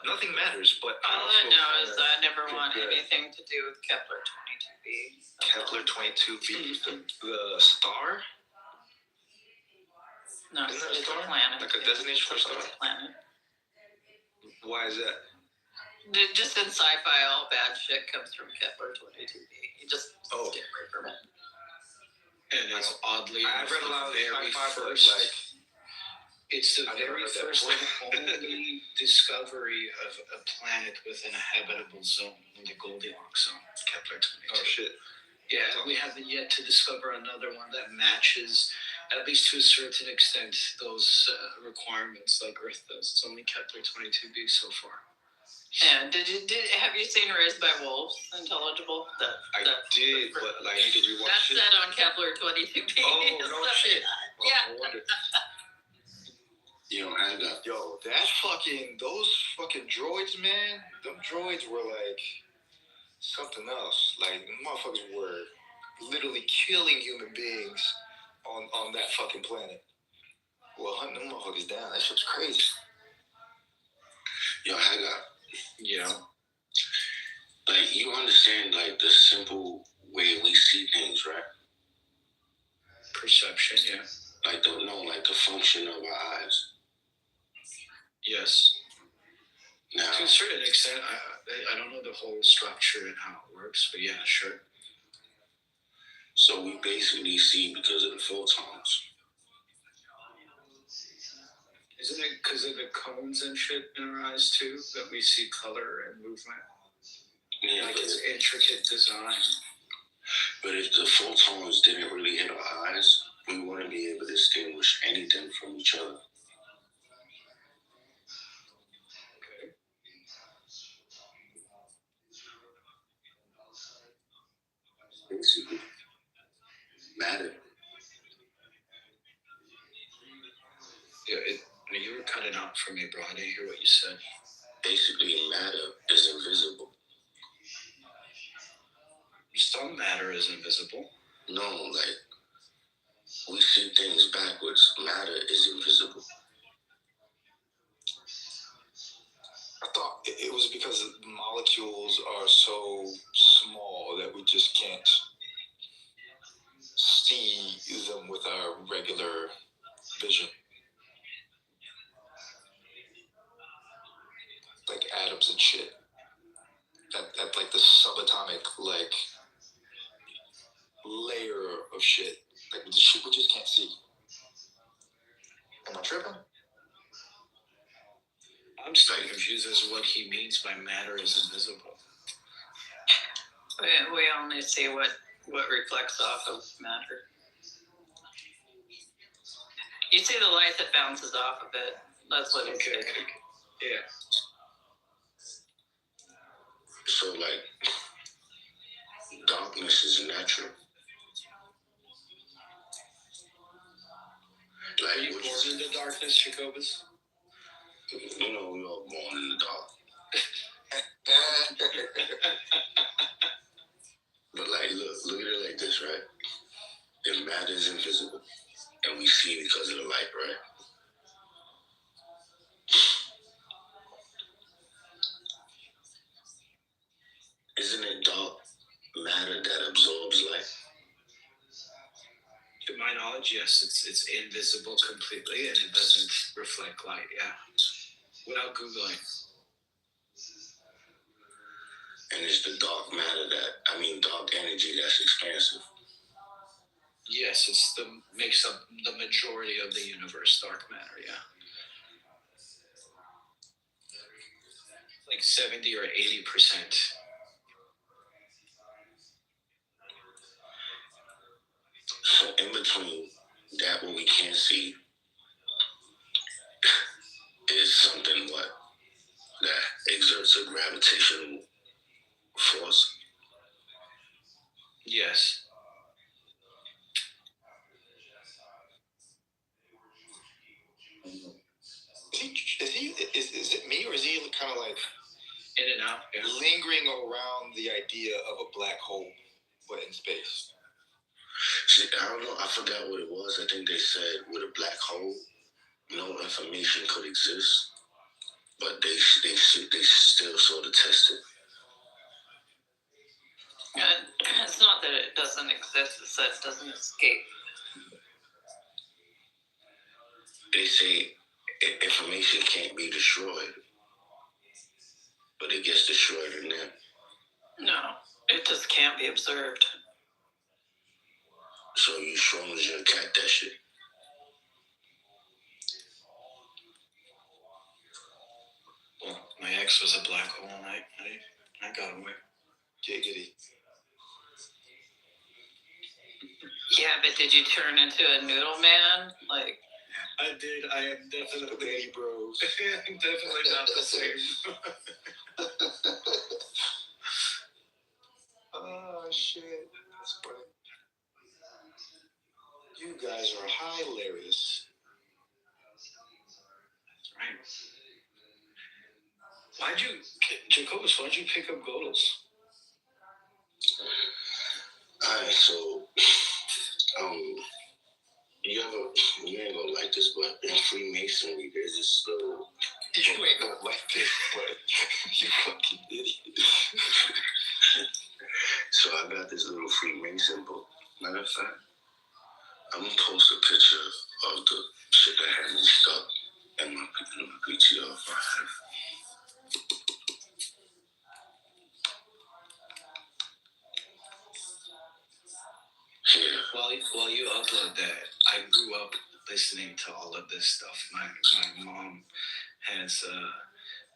Nothing matters, but all I know is I never want anything to do with Kepler 22b. Kepler 22b, the star? No, Isn't that it's a star? a planet. Like a designation for a star? Planet. Why is that? Just in sci-fi, all bad shit comes from Kepler 22b. You just stay away from it. And it's oddly, I've read a lot of sci-fi, but it's the very first and only discovery of a planet within a habitable zone, in the Goldilocks zone, Kepler 22. Oh shit. Yeah, we haven't yet to discover another one that matches, at least to a certain extent, those requirements like Earth does. It's only Kepler 22b so far. Yeah, have you seen Raised by Wolves? Intelligible? I did, but I need to rewatch that's it. That's set on Kepler 22b. Oh, no shit. Well, yeah. no wonder. Yo, those fucking droids, man. Them droids were like something else. Like, motherfuckers were literally killing human beings on that fucking planet. Well, hunting them motherfuckers down. That shit's crazy. Yo, Haga. Yeah. Like, you understand, like, the simple way we see things, right? Perception, yeah. Like, the function of our eyes. Yes. Now, to a certain extent, I don't know the whole structure and how it works, but yeah, sure. So we basically see because of the photons. Isn't it because of the cones and shit in our eyes too that we see color and movement? Yeah, like it's intricate design. But if the photons didn't really hit our eyes, we wouldn't be able to distinguish anything from each other. Okay. Basically, matter. Yeah, you were cutting out for me, bro. I didn't hear what you said. Basically, matter is invisible. Some matter is invisible. No, like, we see things backwards. Matter is invisible. I thought it was because molecules are so small that we just can't see them with our regular vision. Like atoms and shit. That like the subatomic like layer of shit. Like the shit we just can't see. Am I tripping? I'm still confused as to what he means by matter is invisible. We only see what reflects off of matter. You see the light that bounces off of it. That's what it's saying. Yeah. So, like, darkness is natural. Like, are you born in the darkness, Jacobus? You know, we all born in the dark. But, like, look at it like this, right? If matter is invisible, and we see it because of the light, right? Isn't it dark matter that absorbs light? To my knowledge, yes, it's invisible completely and it doesn't reflect light, yeah. Without Googling. And it's the dark matter dark energy that's expansive. Yes, makes up the majority of the universe, dark matter, yeah. Like 70 or 80%. So in between that what we can't see is something that exerts a gravitational force. Yes. Is it me, or is he kind of like in and out, lingering around the idea of a black hole, but in space? See, I don't know. I forgot what it was. I think they said with a black hole, no information could exist, but they still sort of test it. It's not that it doesn't exist; it's that it doesn't escape. They say information can't be destroyed, but it gets destroyed in there. No, it just can't be observed. So you strong as your cat that shit. Well, my ex was a black hole, and I got away. Giggity. Yeah, but did you turn into a noodle man? Like, I did. I am definitely spaghetti bros. I'm definitely not the same. Oh shit, that's funny. You guys are hilarious. Right. Jacobus, why'd you pick up Godels? Alright, so you ain't gonna like this, but in Freemasonry there's this little You ain't gonna like this, but you fucking idiot. So I got this little Freemason book. Matter of fact, I'm gonna post a picture of the shit that had me stuck in my PTR. Yeah. While you upload that, I grew up listening to all of this stuff. My mom has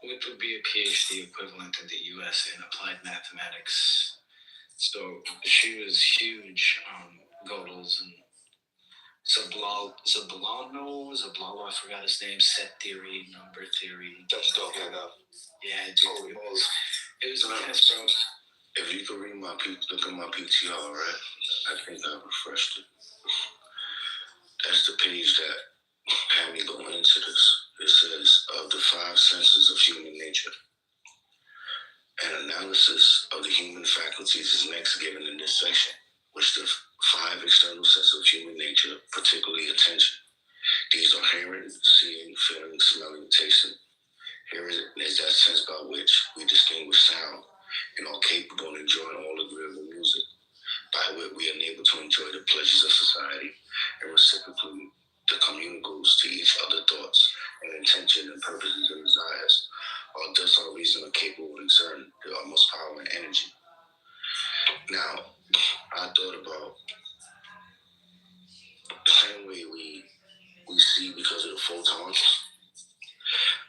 what would be a PhD equivalent in the U.S. in applied mathematics. So she was huge on Gödel's and Zablano, I forgot his name, set theory, number theory. That's dope, I know. Yeah, dude, it was nice, bro. If you could read look at my PTR, right? I think I refreshed it. That's the page that had me go into this. It says, of the 5 senses of human nature. An analysis of the human faculties is next given in this section, which the 5 external sets of human nature, particularly attention. These are hearing, seeing, feeling, smelling, tasting. Hearing is that sense by which we distinguish sound and are capable of enjoying all agreeable music, by which we are able to enjoy the pleasures of society and reciprocally the communicals to each other thoughts and intention and purposes and desires, or thus our reason are capable of exerting the utmost power and energy. Now, I thought about the same way we see because of the photons.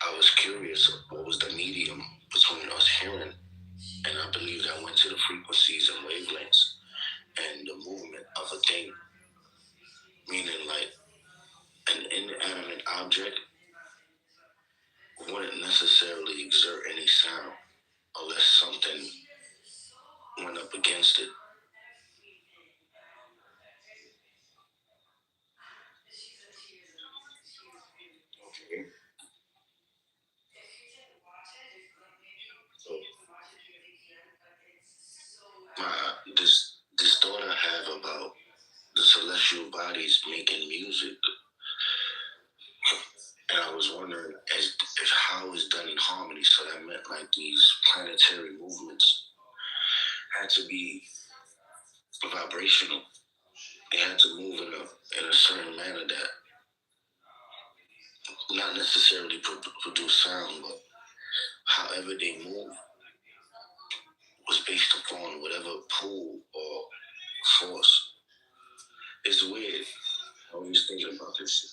I was curious what was the medium between us hearing, and I believe that went to the frequencies and wavelengths and the movement of a thing, meaning like an inanimate object wouldn't necessarily exert any sound unless something went up against it. Okay. This thought I have about the celestial bodies making music, and I was wondering if how it's done in harmony. So that meant like these planetary movements had to be vibrational. They had to move in a certain manner that not necessarily produce sound, but however they move based upon whatever pull or force. It's weird. I was just thinking about this shit.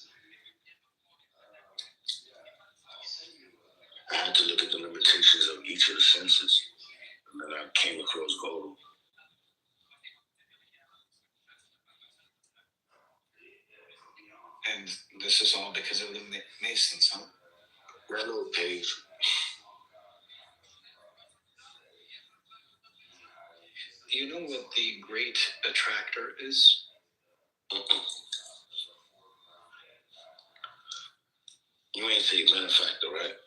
I had to look at the limitations of each of the senses, and then I came across gold. And this is all because of the Masons, huh? That little page. Do you know what the Great Attractor is? You ain't say benefactor, right?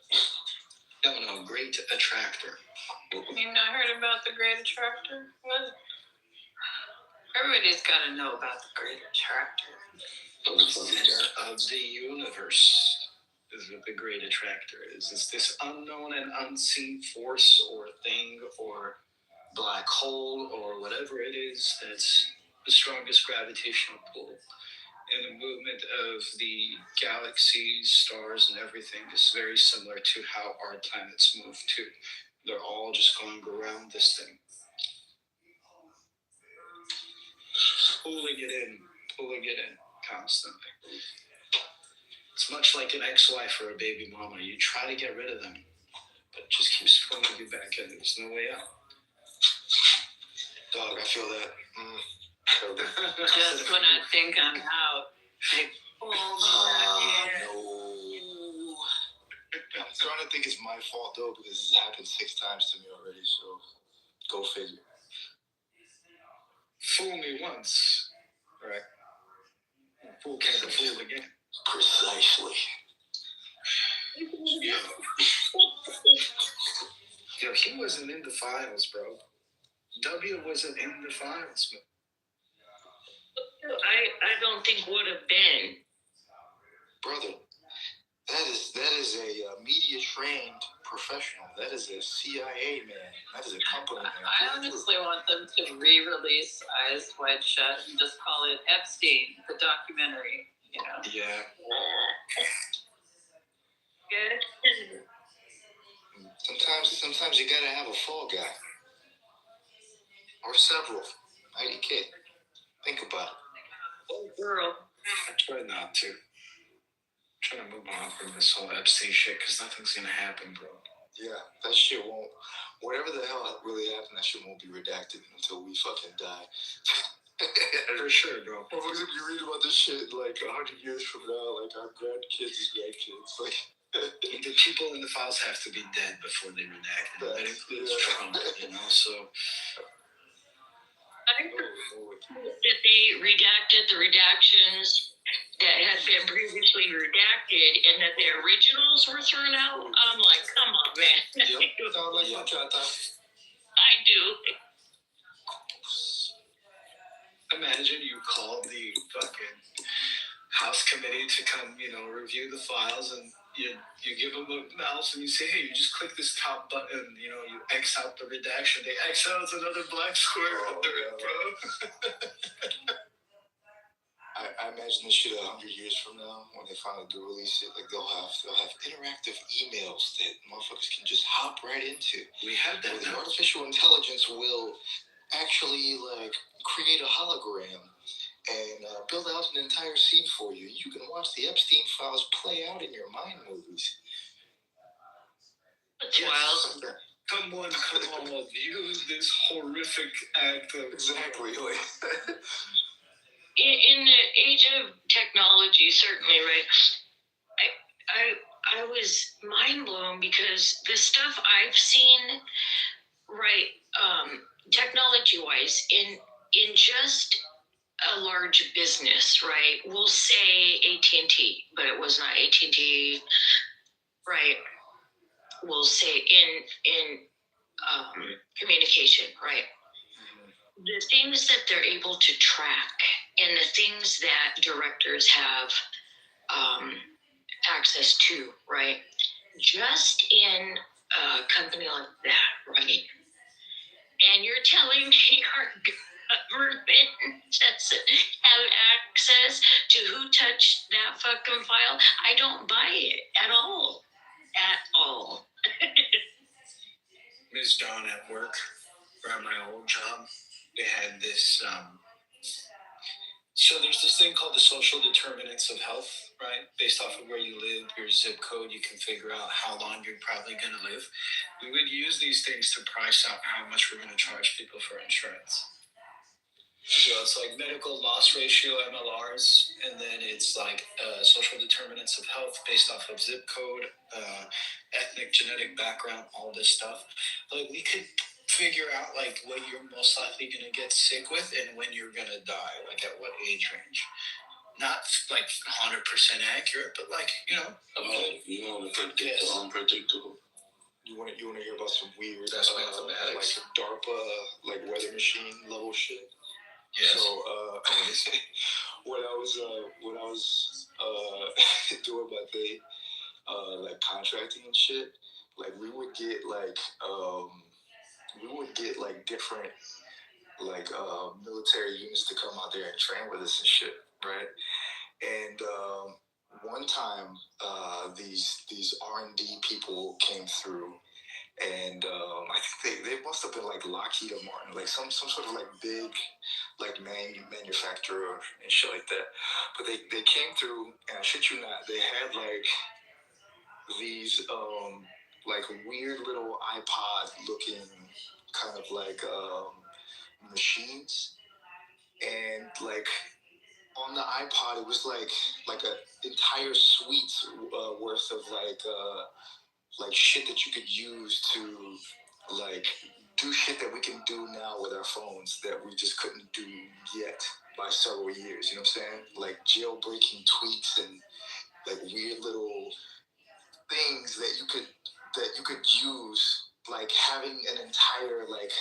No, Great Attractor. You've not heard about the Great Attractor? What? Everybody's got to know about the Great Attractor. The center of the universe is what the Great Attractor is. It's this unknown and unseen force or thing or black hole or whatever it is that's the strongest gravitational pull. And the movement of the galaxies, stars, and everything is very similar to how our planets move too. They're all just going around this thing. Pulling it in constantly. It's much like an ex-wife or a baby mama. You try to get rid of them, but it just keeps pulling you back in. There's no way out. Dog, I feel that. Just when I think I'm out, they pull me back in. No. I'm trying to think it's my fault though, because this has happened 6 times to me already, so go figure. Fool me once, right? Fool can't be fooled again. Precisely. Yeah. Yo, he wasn't in the files, bro. W wasn't in the files, man. I don't think would have been. Brother, that is a media trained professional. That is a CIA man. That is a company man. I honestly want them to re-release Eyes Wide Shut and just call it Epstein, the documentary. You know? Yeah. Good. Sometimes you gotta have a fall guy. Or several. I kid. Think about it. Oh, girl. I try not to. I'm trying to move on from this whole Epstein shit because nothing's gonna happen, bro. Yeah, that shit won't. Whatever the hell really happened, that shit won't be redacted until we fucking die. For sure, bro. Well, for example, you read about this shit like 100 years from now, like our grandkids' grandkids. Like, the people in the files have to be dead before they redact it. That includes Trump, you know, so. I think that they redacted the redactions that had been previously redacted and that the originals were thrown out. I'm like, come on, man. Yep. Sounds like bachata. I do. Imagine you call the fucking House committee to come, you know, review the files, and you give them a mouse and you say, hey, you just click this top button, you know, you X out the redaction. They X out another black square under it, bro. I imagine this shit 100 years from now, when they finally do release it, like they'll have interactive emails that motherfuckers can just hop right into. We have that. The artificial intelligence will actually like create a hologram and build out an entire scene for you. You can watch the Epstein files play out in your mind movies. That's wild. Come on, view this horrific act of... Exactly. In the age of technology, certainly, right? I was mind blown because the stuff I've seen, right, technology-wise, in just a large business, right? We'll say AT&T, but it was not AT&T, right? We'll say in communication, right? The things that they're able to track and the things that directors have access to, right? Just in a company like that, right? And you're telling me our government doesn't have access to who touched that fucking file? I don't buy it at all. At all. Ms. Dawn at work, or at my old job, they had this. So there's this thing called the social determinants of health, right? Based off of where you live, your zip code, you can figure out how long you're probably going to live. We would use these things to price out how much we're going to charge people for insurance. So it's like medical loss ratio, MLRs, and then it's like social determinants of health based off of zip code, ethnic, genetic background, all this stuff. Like we could figure out like what you're most likely going to get sick with and when you're going to die, like at what age range. Not like 100% accurate, but like, you know. You want to predict the unpredictable. You want to hear about some weird, that's mathematics, like some DARPA, like weather machine level shit. Yes. So when I was doing my thing, like contracting and shit, like we would get different like military units to come out there and train with us and shit, right? And one time, these R&D people came through, and I think they must have been like Lockheed or Martin, like some sort of like big like manufacturer and shit like that. But they came through, and I shit you not, they had like these like weird little iPod looking kind of like machines, and like on the iPod it was like an entire suite's worth of like shit that you could use to like do shit that we can do now with our phones that we just couldn't do yet by several years, you know what I'm saying? Like jailbreaking tweaks and like weird little things that you could use, like having an entire like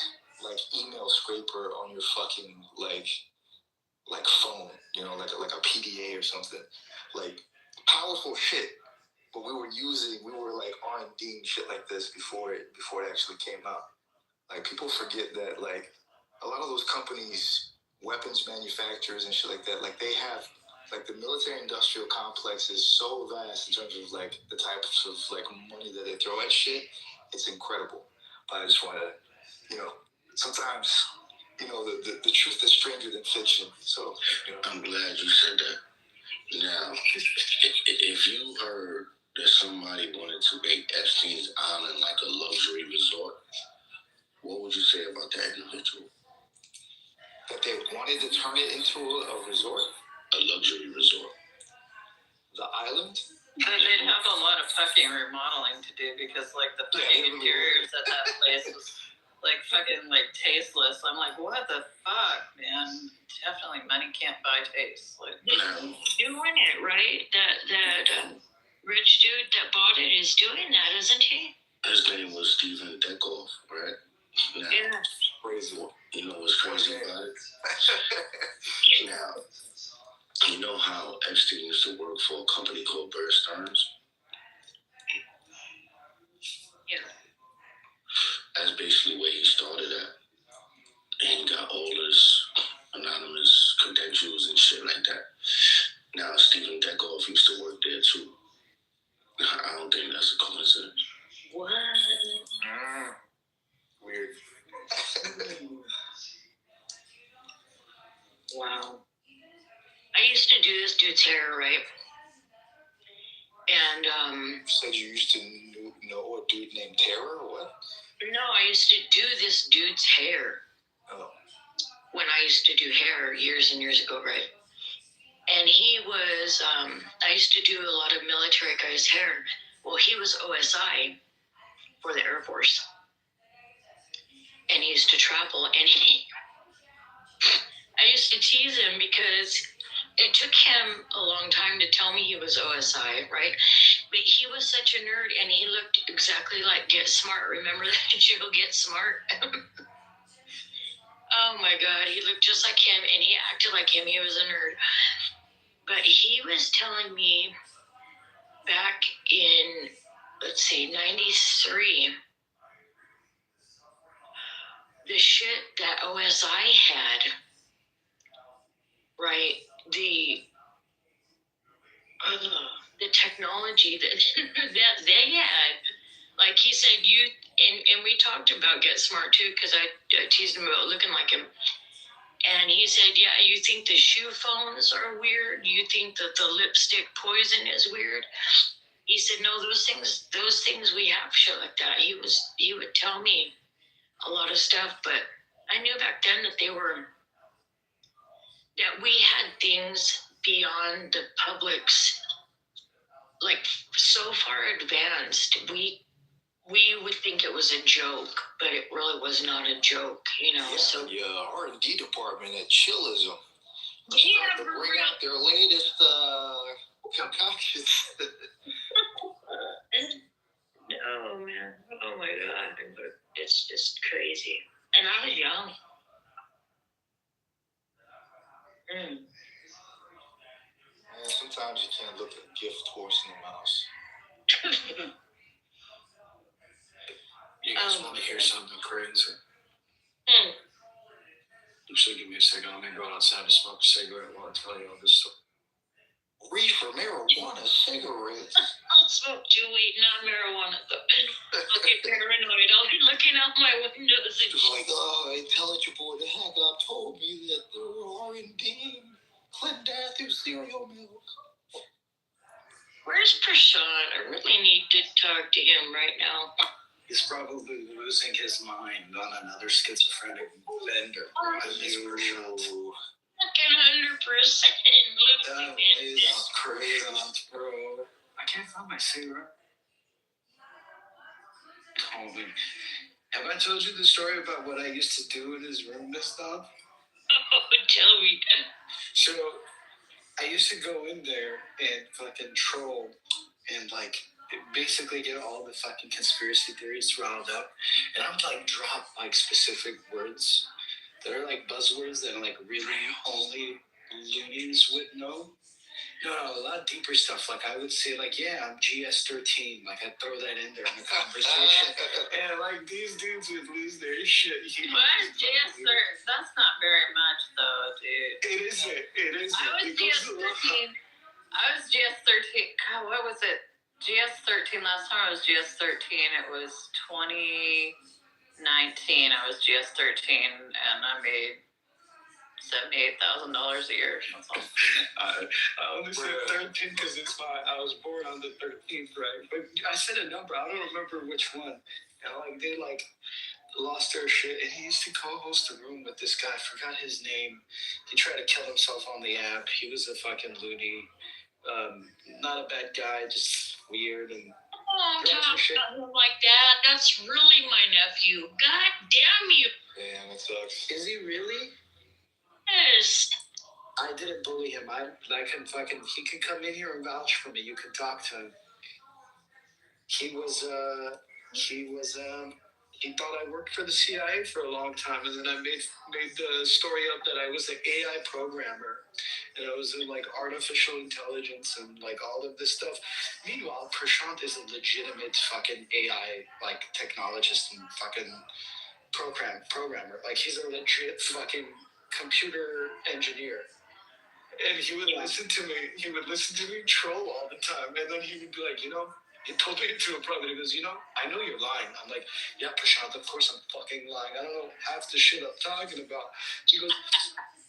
email scraper on your fucking like phone, you know, like a PDA or something, like powerful shit. But we were like R&D and shit like this before it actually came out. Like people forget that like a lot of those companies, weapons manufacturers and shit like that, like they have like the military industrial complex is so vast in terms of like the types of like money that they throw at shit. It's incredible. But I just want to, you know, sometimes, you know, the truth is stranger than fiction. So, you know. I'm glad you said that. Now, if you heard that somebody wanted to make Epstein's Island like a luxury resort, what would you say about that individual? That they wanted to turn it into a resort? A luxury resort. The island? But they'd have a lot of fucking remodeling to do because like the fucking interiors at that place was like fucking like tasteless. I'm like, what the fuck, man? Definitely money can't buy taste. Like, doing it, right? That rich dude that bought it is doing that, isn't he? His name was Stephen Deckhoff, right? Now, yeah. Crazy. You know what's crazy about it? Now, you know how Epstein used to work for a company called Bear Stearns? Yeah. That's basically where he started at. And he got all his anonymous credentials and shit like that. Now, Stephen Deckhoff used to work there too. I don't think that's a coincidence. What? Weird. Wow. I used to do this dude's hair, right? And you said you used to know a dude named Terror or what? No, I used to do this dude's hair. Oh. When I used to do hair years and years ago, right? And he was, I used to do a lot of military guys' hair. Well, he was OSI for the Air Force. And he used to travel, and I used to tease him because it took him a long time to tell me he was OSI, right? But he was such a nerd, and he looked exactly like Get Smart. Remember that show, Get Smart? Oh my God, he looked just like him, and he acted like him. He was a nerd. But he was telling me back in, let's see, 93, the shit that OSI had, right? The technology that that they had. Like he said, And we talked about Get Smart too, because I teased him about looking like him. And he said, yeah, you think the shoe phones are weird? You think that the lipstick poison is weird? He said, no, those things we have shit like that. He would tell me a lot of stuff, but I knew back then that we had things beyond the public's, like, so far advanced. We would think it was a joke, but it really was not a joke, Yeah, so R&D department at Chillism. Yeah, to for bring real. out their latest concoctions. Oh man, oh my god, it's just crazy. And I was young. Sometimes you can't look a gift horse in the mouse. You guys want to hear something crazy? So give me a second. I'm gonna go outside and smoke a cigarette while I tell you all this story. Reefer, marijuana, cigarettes. I'll smoke two weed, not marijuana, though. I'll get paranoid. I'll be looking out my windows and Like, intelligent boy, the hack up told me that there were R&D Clinton died through cereal milk. Where's Prashant? I really need to talk to him right now. He's probably losing his mind on another schizophrenic vendor. Fucking 100% That is crazy, bro. I can't find my cigarette. Holy. Have I told you the story about what I used to do in his room and stuff? Oh, tell me. So, I used to go in there and fucking troll and, like, basically get all the fucking conspiracy theories riled up. And I would, like, drop, like, specific words that are, like, buzzwords that, like, really only loonies would know. No, a lot deeper stuff. Like, I would say, like, yeah, I'm GS13. Like, I'd throw that in there in the conversation. And, like, these dudes would lose their shit. What? GS13? That's not very much, though, dude. It isn't. It isn't. I was GS13. God, what was it? GS13. Last time I was GS13, it was 2019. I was GS13, and I made $78,000 a year. That's all. I only said 13 because I was born on the 13th, right? But I said a number. I don't remember which one. And like they like lost their shit. And he used to co-host a room with this guy. I forgot his name. He tried to kill himself on the app. He was a fucking loony. Not a bad guy, just weird and. Oh, talk about him like that. That's really my nephew. God damn you. Damn, that sucks. Is he really? Yes. I didn't bully him. He could come in here and vouch for me. You could talk to him. He thought I worked for the CIA for a long time, and then I made the story up that I was an AI programmer, and I was in like artificial intelligence and like all of this stuff. Meanwhile, Prashant is a legitimate fucking AI like technologist and fucking programmer. Like he's a legit fucking computer engineer. And he would listen to me. He would listen to me troll all the time. And then he would be like, he pulled me into a private. He goes, I know you're lying. I'm like, yeah, Prashant, of course I'm fucking lying. I don't know half the shit I'm talking about. He goes,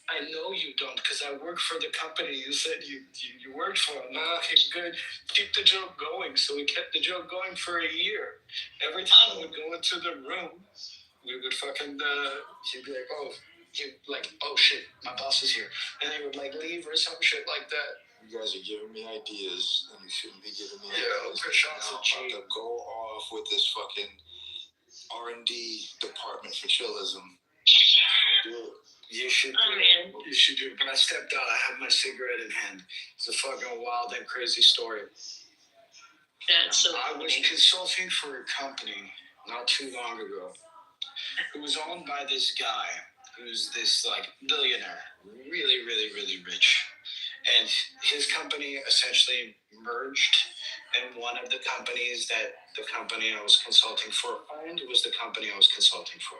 I know you don't because I work for the company you said you worked for. I'm like, okay, good. Keep the joke going. So we kept the joke going for a year. Every time I would go into the room, we would fucking, he'd be like, oh shit, my boss is here. And they would like leave or some shit like that. You guys are giving me ideas, and you shouldn't be giving me ideas. Prashant's I'm about to go off with this fucking R&D department for Chillism. You should do it. When I stepped out, I had my cigarette in hand. It's a fucking wild and crazy story. That's so I was consulting for a company not too long ago who was owned by this guy who's this like billionaire, really, really, really rich. And his company essentially merged, and one of the companies that the company I was consulting for owned was the company I was consulting for.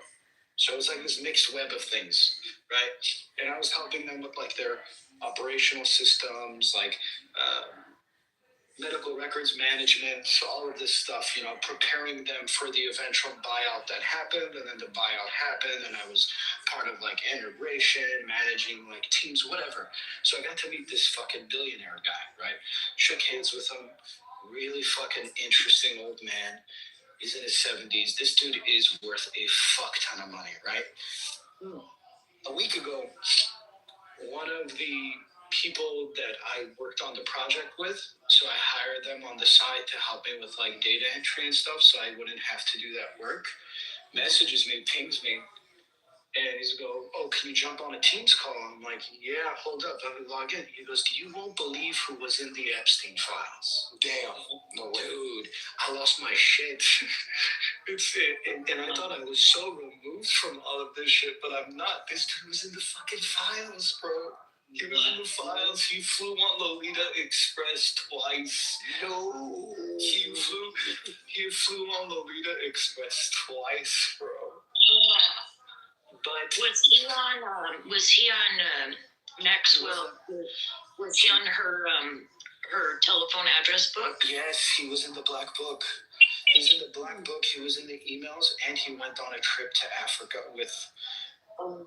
So it was like this mixed web of things, right? And I was helping them with like their operational systems, like medical records management, all of this stuff, you know, preparing them for the eventual buyout that happened. And then the buyout happened, and I was part of like integration, managing like teams, whatever. So I got to meet this fucking billionaire guy, right? Shook hands with him. Really fucking interesting old man. He's in his 70s. This dude is worth a fuck ton of money, right? A week ago, one of the people that I worked on the project with, so I hired them on the side to help me with like data entry and stuff, so I wouldn't have to do that work. Messages me, pings me, and he's go, "Oh, can you jump on a Teams call?" I'm like, "Yeah, hold up, let me log in." He goes, "You won't believe who was in the Epstein files." Damn, no way. Dude, I lost my shit. And I thought I was so removed from all of this shit, but I'm not. This dude was in the fucking files, bro. He was in the files. He flew on Lolita Express twice. No. He flew on Lolita Express twice, bro. Yeah. But Was he on Maxwell? Was he on her telephone address book? Yes, he was in the black book. He was in the black book. He was in the emails, and he went on a trip to Africa with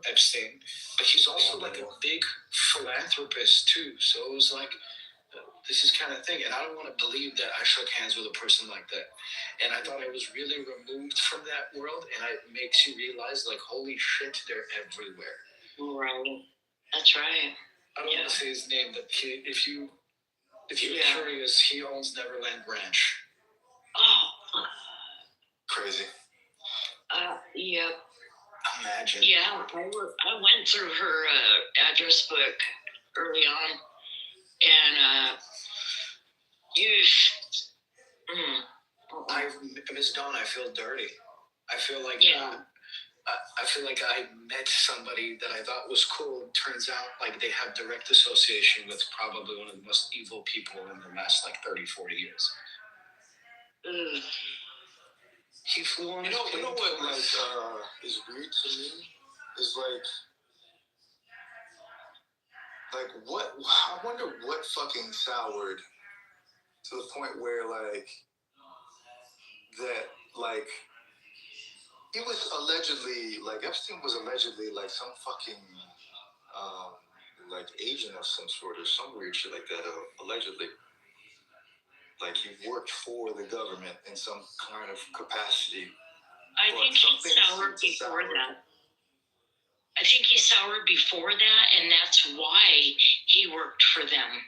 Epstein. But he's also like a big philanthropist too. So it was like, this is kind of thing. And I don't want to believe that I shook hands with a person like that. And I thought I was really removed from that world. And it makes you realize, like, holy shit, they're everywhere. Right. That's right. I don't want to say his name, but if you're curious, he owns Neverland Ranch. Oh. Crazy. Yep. Imagine. Yeah, I went through her address book early on, and Miss Dawn, I feel dirty. I feel like I feel like I met somebody that I thought was cool. Turns out like they have direct association with probably one of the most evil people in the last like 30, 40 years. He flew on. You know what like is weird to me is like what I wonder what fucking soured to the point where like that like he was allegedly like Epstein was allegedly like some fucking like agent of some sort or some weird shit like that allegedly. Like he worked for the government in some kind of capacity. I think he soured before that. I think he soured before that, and that's why he worked for them.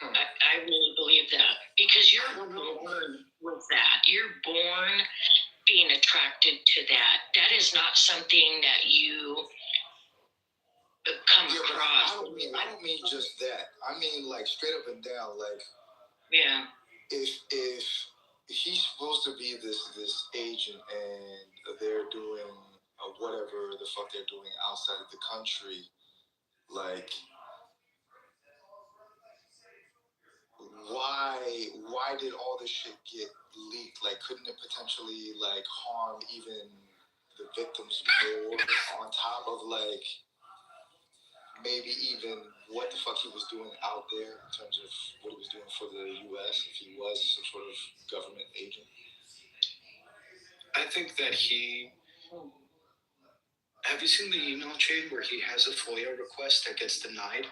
I really believe that. Because you're born with that. You're born being attracted to that. That is not something that you come across. I don't mean just that. I mean like straight up and down. Like if he's supposed to be this agent and they're doing whatever the fuck they're doing outside of the country, like why did all this shit get leaked? Like couldn't it potentially like harm even the victims more on top of like maybe even what the fuck he was doing out there in terms of what he was doing for the US if he was some sort of government agent? I think that have you seen the email chain where he has a FOIA request that gets denied?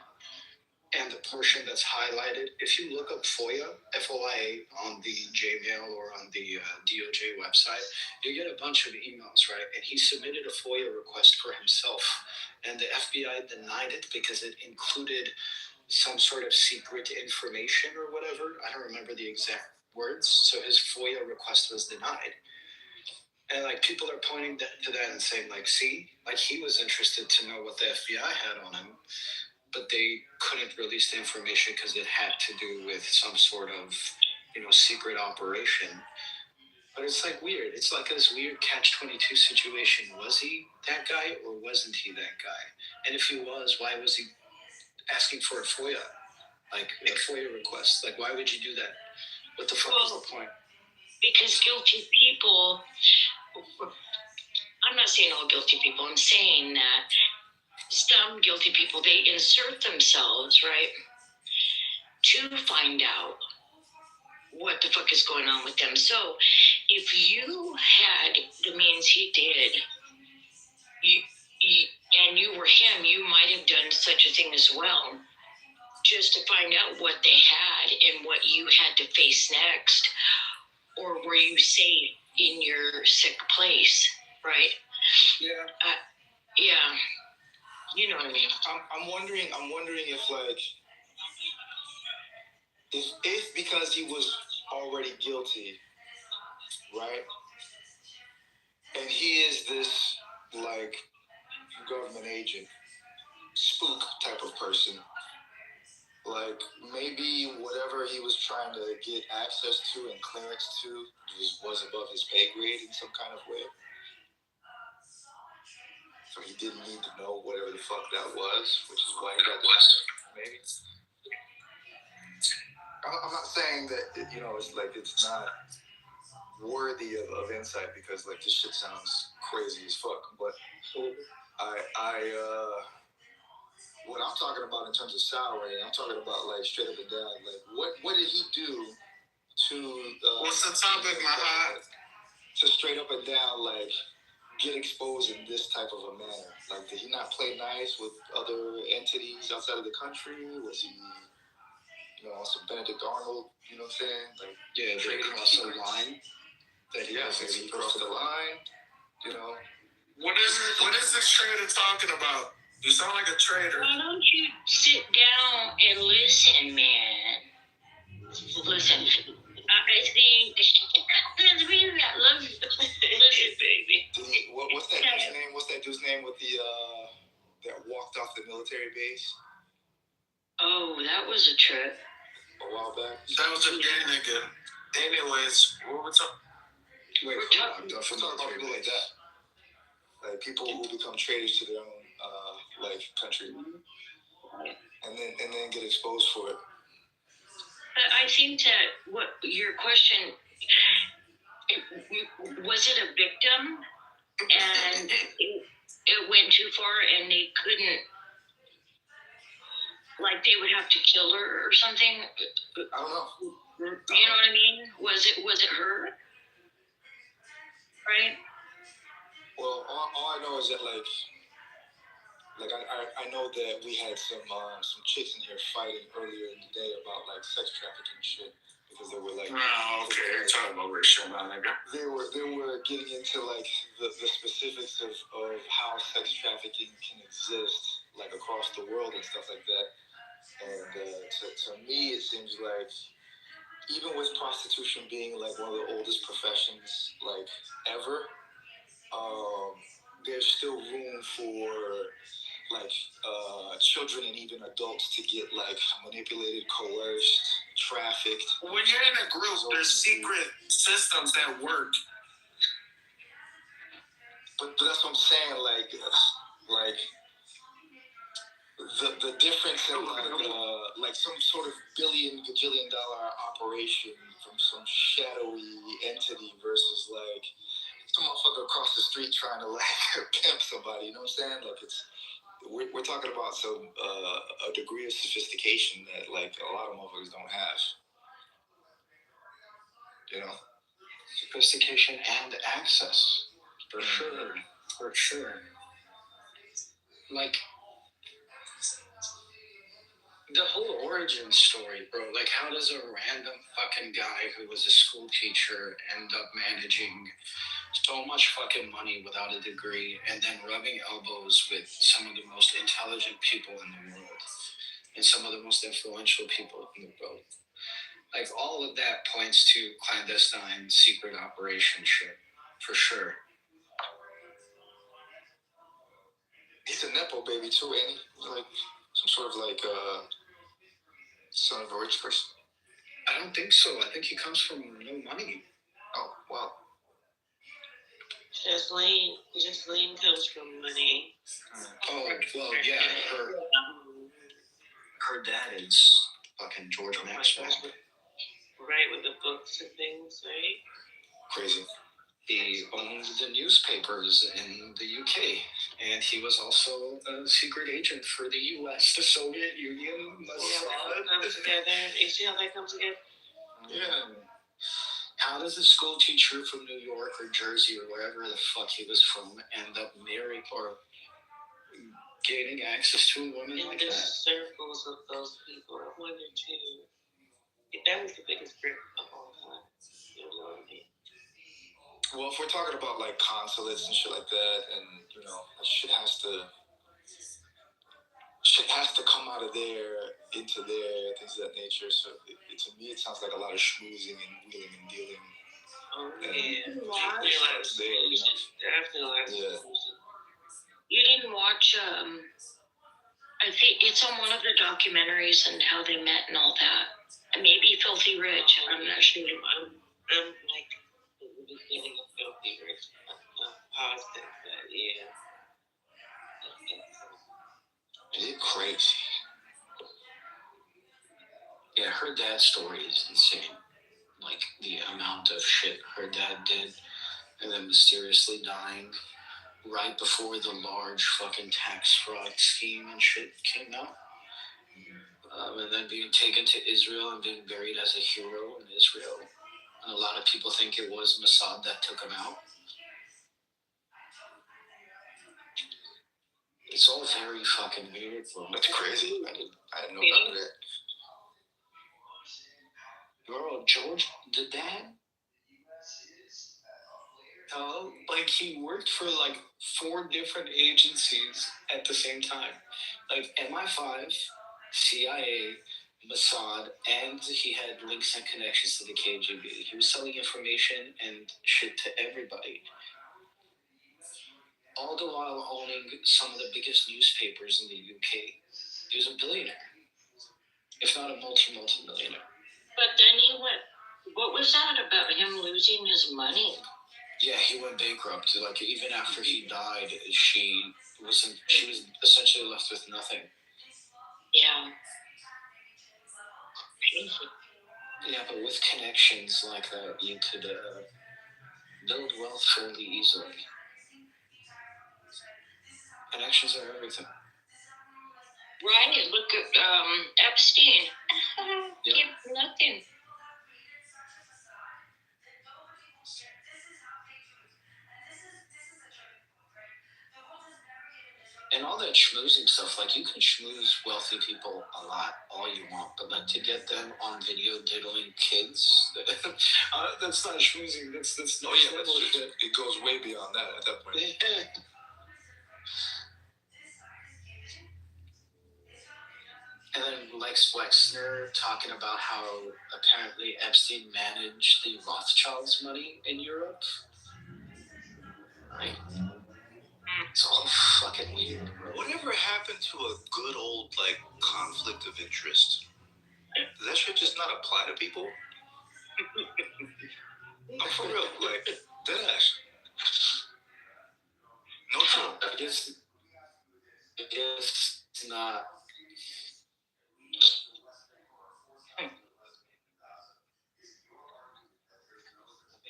And the portion that's highlighted, if you look up FOIA, FOIA on the Gmail or on the DOJ website, you get a bunch of emails, right? And he submitted a FOIA request for himself. And the FBI denied it because it included some sort of secret information or whatever. I don't remember the exact words. So his FOIA request was denied. And like people are pointing to that and saying like, see, like he was interested to know what the FBI had on him, but they couldn't release the information because it had to do with some sort of, secret operation. But it's like weird. It's like this weird catch-22 situation. Was he that guy or wasn't he that guy? And if he was, why was he asking for a FOIA? Like a FOIA request? Like why would you do that? What the fuck is the point? Because guilty people, I'm not saying all guilty people, I'm saying that some guilty people, they insert themselves, right, to find out what the fuck is going on with them. So if you had the means he did, and you were him, you might have done such a thing as well, just to find out what they had and what you had to face next. Or were you safe in your sick place, right? Yeah. Yeah. You know what I mean? I'm wondering if like if because he was already guilty, right? And he is this like government agent, spook type of person. Like maybe whatever he was trying to get access to and clearance to was above his pay grade in some kind of way. So he didn't need to know whatever the fuck that was, which is why he got the maybe. I'm not saying that it's not worthy of insight, because like this shit sounds crazy as fuck. But what I'm talking about in terms of salary, I'm talking about like straight up and down. Like what did he do to? What's the topic, Mahat? To straight up and down like get exposed in this type of a manner. Like did he not play nice with other entities outside of the country? Was he? Also Benedict Arnold, you know what I'm saying? Like, yeah, they crossed the line. Maybe he crossed the line, What is this trader talking about? You sound like a trader. Why don't you sit down and listen, man? Listen, I think there's a reason I love you. Listen, baby. What's that dude's name? What's that dude's name with the that walked off the military base? Oh, that was a trip. A while back. That was a gay nigga. Anyways, what we're talking? We're talking about people like that, like people who become traitors to their own country, and then get exposed for it. But I think that what your question was, it a victim, and it went too far, and they couldn't. Like they would have to kill her or something. I don't know. You know what I mean? Was it her? Right. Well, all I know is that like I know that we had some chicks in here fighting earlier in the day about like sex trafficking shit, because they were like. Oh, okay. You're talking about racial, nigga. They were getting into like the specifics of how sex trafficking can exist like across the world and stuff like that. And to me, it seems like even with prostitution being like one of the oldest professions like ever, there's still room for like children and even adults to get like manipulated, coerced, trafficked. When you're in a group, there's secret systems that work. But that's what I'm saying. Like the difference in like some sort of gajillion dollar operation from some shadowy entity versus like some motherfucker across the street trying to like pimp somebody. You know what I'm saying? Like we're talking about some a degree of sophistication that like a lot of motherfuckers don't have. Sophistication and access, for sure. Like the whole origin story, bro. Like, how does a random fucking guy who was a school teacher end up managing so much fucking money without a degree, and then rubbing elbows with some of the most intelligent people in the world and some of the most influential people in the world? Like, all of that points to clandestine secret operation shit, for sure. He's a nepo baby too, ain't he? Like some sort of like son of a rich person. I don't think so. I think he comes from no money. Oh, wow. Jocelyn comes from money. Oh, well, yeah. Her dad is fucking George Maxwell. Right, with the books and things, right? Crazy. He owned the newspapers in the UK, and he was also a secret agent for the US, the Soviet Union, Mossad. Comes together. You see how that comes together? Yeah. How does a school teacher from New York or Jersey or wherever the fuck he was from end up marrying or gaining access to a woman In like the that? circles of those people, I wonder too. That was the biggest grip of all time. You know what I mean? Well, if we're talking about like consulates and shit like that, and you know, that shit has to come out of there into there, things of that nature. So to me, it sounds like a lot of schmoozing and wheeling and dealing. Oh and yeah, starts there, you know. definitely. Yeah. You didn't watch, I think it's on one of the documentaries and how they met and all that. And maybe Filthy Rich, I'm not sure. I'm like the beginning of Filthy Rich. Positive, but yeah. It's crazy. Yeah, her dad's story is insane. Like, the amount of shit her dad did, and then mysteriously dying right before the large fucking tax fraud scheme and shit came out. And then being taken to Israel and being buried as a hero in Israel. And a lot of people think it was Mossad that took him out. It's all very fucking weird, bro. That's crazy. I didn't know about that. Bro, George, the dad? Like, he worked for like 4 different agencies at the same time. Like MI5, CIA, Mossad, and he had links and connections to the KGB. He was selling information and shit to everybody. All the while owning some of the biggest newspapers in the UK. He was a billionaire, if not a multi-millionaire. But then he went, what was that about him losing his money? Yeah, he went bankrupt. Like, even after he died, she was essentially left with nothing. Yeah. Yeah, but with connections like that, you could build wealth fairly easily. Connections are everything. Right, look at Epstein. Yep. Nothing. And all that schmoozing stuff, like, you can schmooze wealthy people a lot, all you want, but like, to get them on video diddling kids, that's not schmoozing. That's Oh yeah, that's just, it goes way beyond that at that point. Yeah. And then Lex Wexner talking about how apparently Epstein managed the Rothschilds' money in Europe. Right? It's all fucking weird, bro. Whatever happened to a good old like conflict of interest? Does that shit just not apply to people? I'm for real, like deadass. No trouble. I guess it's not.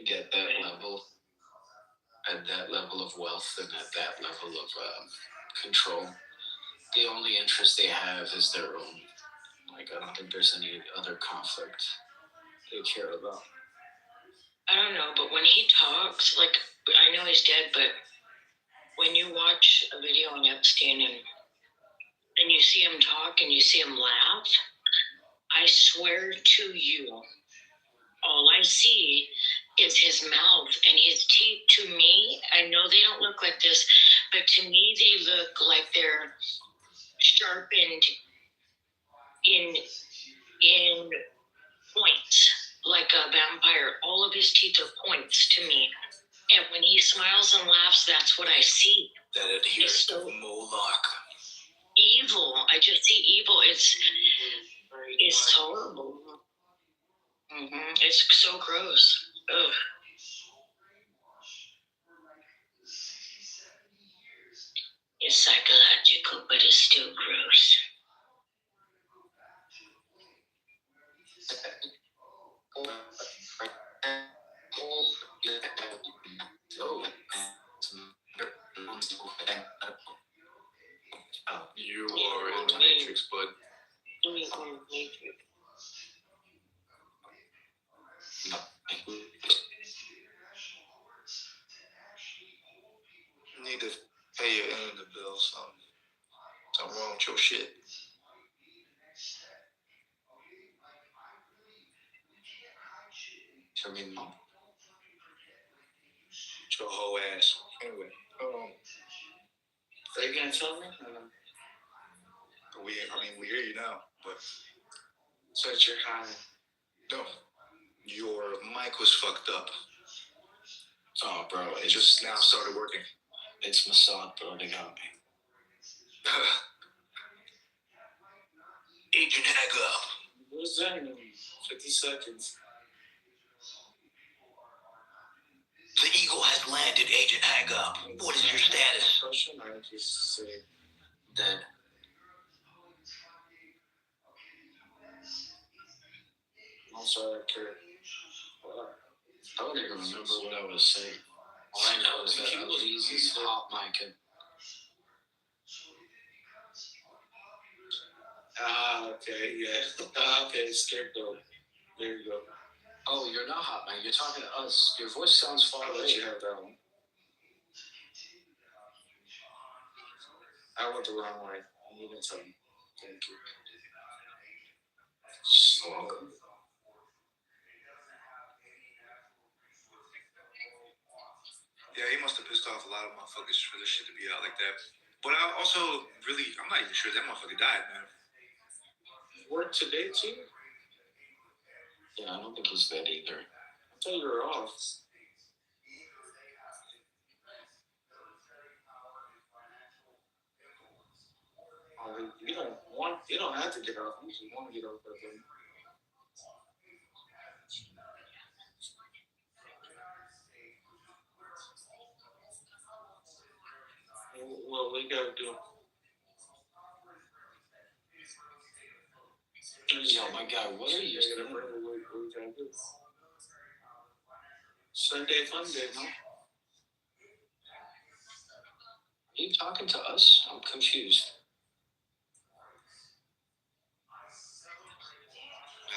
Get that level, at that level of wealth and at that level of control, the only interest they have is their own. Like, I don't think there's any other conflict they care about. I don't know, but when he talks, like, I know he's dead, but when you watch a video on Epstein and you see him talk and you see him laugh, I swear to you, all I see is his mouth and his teeth. To me, I know they don't look like this, but to me they look like they're sharpened in points, like a vampire. All of his teeth are points to me. And when he smiles and laughs, that's what I see. That adherent to Moloch. Evil. I just see evil. It's horrible. It's so gross. Ugh. It's psychological, but it's still gross. Need to pay your internet bill. Something wrong with your shit. I mean, Your whole ass. Anyway, Are you gonna tell me? we hear you now, but So it's your high. no, your mic was fucked up. oh, bro, It just now started working. It's Mossad, bro. They got me. Agent Hag up. What does that mean? 50 seconds. The Eagle has landed, Agent Hag up. What is your status? Question? I just say Dead. I'm sorry, Kurt. I don't even remember what I was saying. All I know is that Elise is hot micing. Okay, yeah. Okay, scapegoat. There you go. Oh, you're not hot mic. You're talking to us. Your voice sounds far I'll away. let you have that one. I went the wrong way. You didn't tell me. Thank you. So welcome. Yeah, he must have pissed off a lot of motherfuckers for this shit to be out like that. But I'm not even sure that motherfucker died, man. Work today too? Yeah, I don't think he's dead either. I thought you were off. Oh, you don't have to get off. You just want to get off that thing. What we gotta do? Yo, my guy, what are you doing? Sunday fun day, no? Are you talking to us? I'm confused.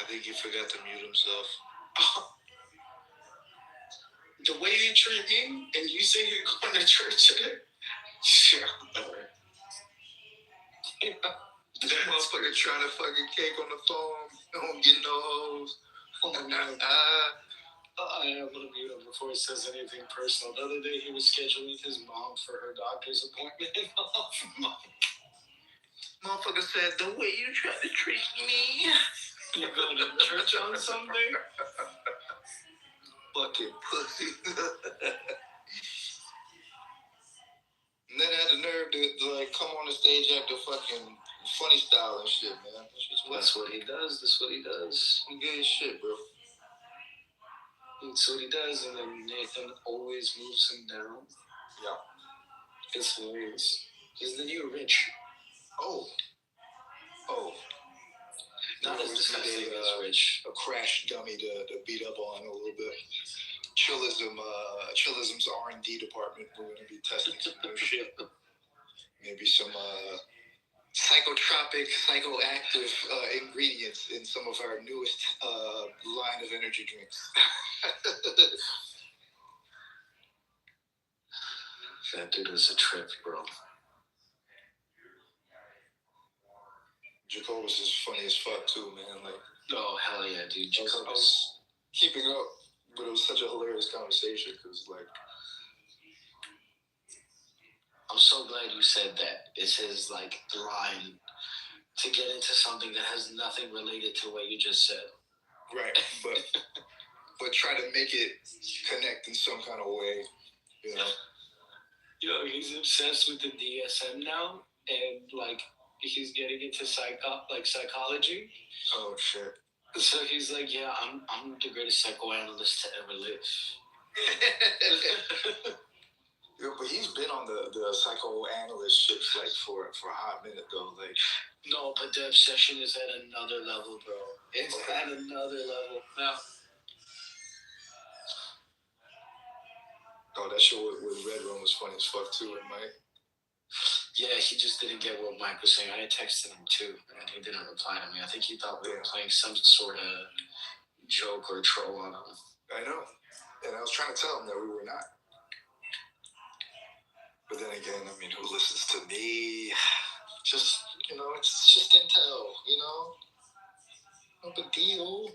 I think he forgot to mute himself. The way you treat me, and you say you're going to church today? Yeah. That motherfucker trying to fucking cake on the phone. Don't get no hoes. Oh my God. I am going to mute him before he says anything personal. The other day, he was scheduling his mom for her doctor's appointment. Motherfucker said, the way you try to treat me. You going to church on Sunday? Fucking pussy. And then had the nerve to like come on the stage after fucking funny style and shit, man. That's what he does. That's what he does. I'm good as shit, bro. That's what he does, and then Nathan always moves him down. Yeah. It's hilarious. He's the new Rich. Oh. Not as disgusting as Rich. A crash dummy to beat up on a little bit. Chillism's R&D department. We're going to be testing some new shit. Maybe some psychotropic, psychoactive ingredients in some of our newest line of energy drinks. That dude is a trip, bro. Jacobus is funny as fuck too, man. Like, oh hell yeah, dude. I was keeping up, but it was such a hilarious conversation because, like, I'm so glad you said that. It's his like line to get into something that has nothing related to what you just said. Right, but try to make it connect in some kind of way, you know. Yo, he's obsessed with the DSM now, and like he's getting into psychology. Oh shit! So he's like, yeah, I'm the greatest psychoanalyst to ever live. Yeah, but he's been on the psychoanalyst shit like for a hot minute though. Like, no, but the obsession is at another level, bro. It's at another level now. Oh, that shit with Red Room was funny as fuck too, and Mike. Yeah, he just didn't get what Mike was saying. I texted him too, and he didn't reply to me. I think he thought we were playing some sort of joke or troll on him. I know. And I was trying to tell them that we were not. But then again, I mean, who listens to me? Just, it's just intel, No big deal.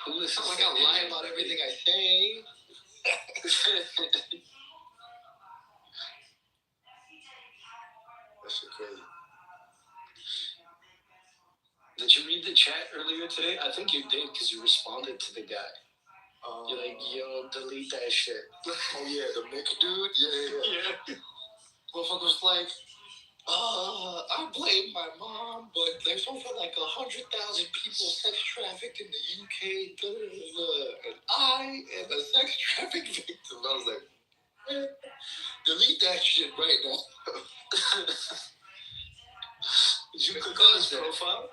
Who listens? It's not like I lie about everything I say. That shit crazy. Did you read the chat earlier today? I think you did because you responded to the guy. You're like, yo, delete that shit. Oh yeah, the Mick dude? Yeah. Motherfucker was like, I blame my mom, but there's over like 100,000 people sex trafficked in the UK, and I am a sex traffic victim. I was like, man, delete that shit right now. Did you click on his profile?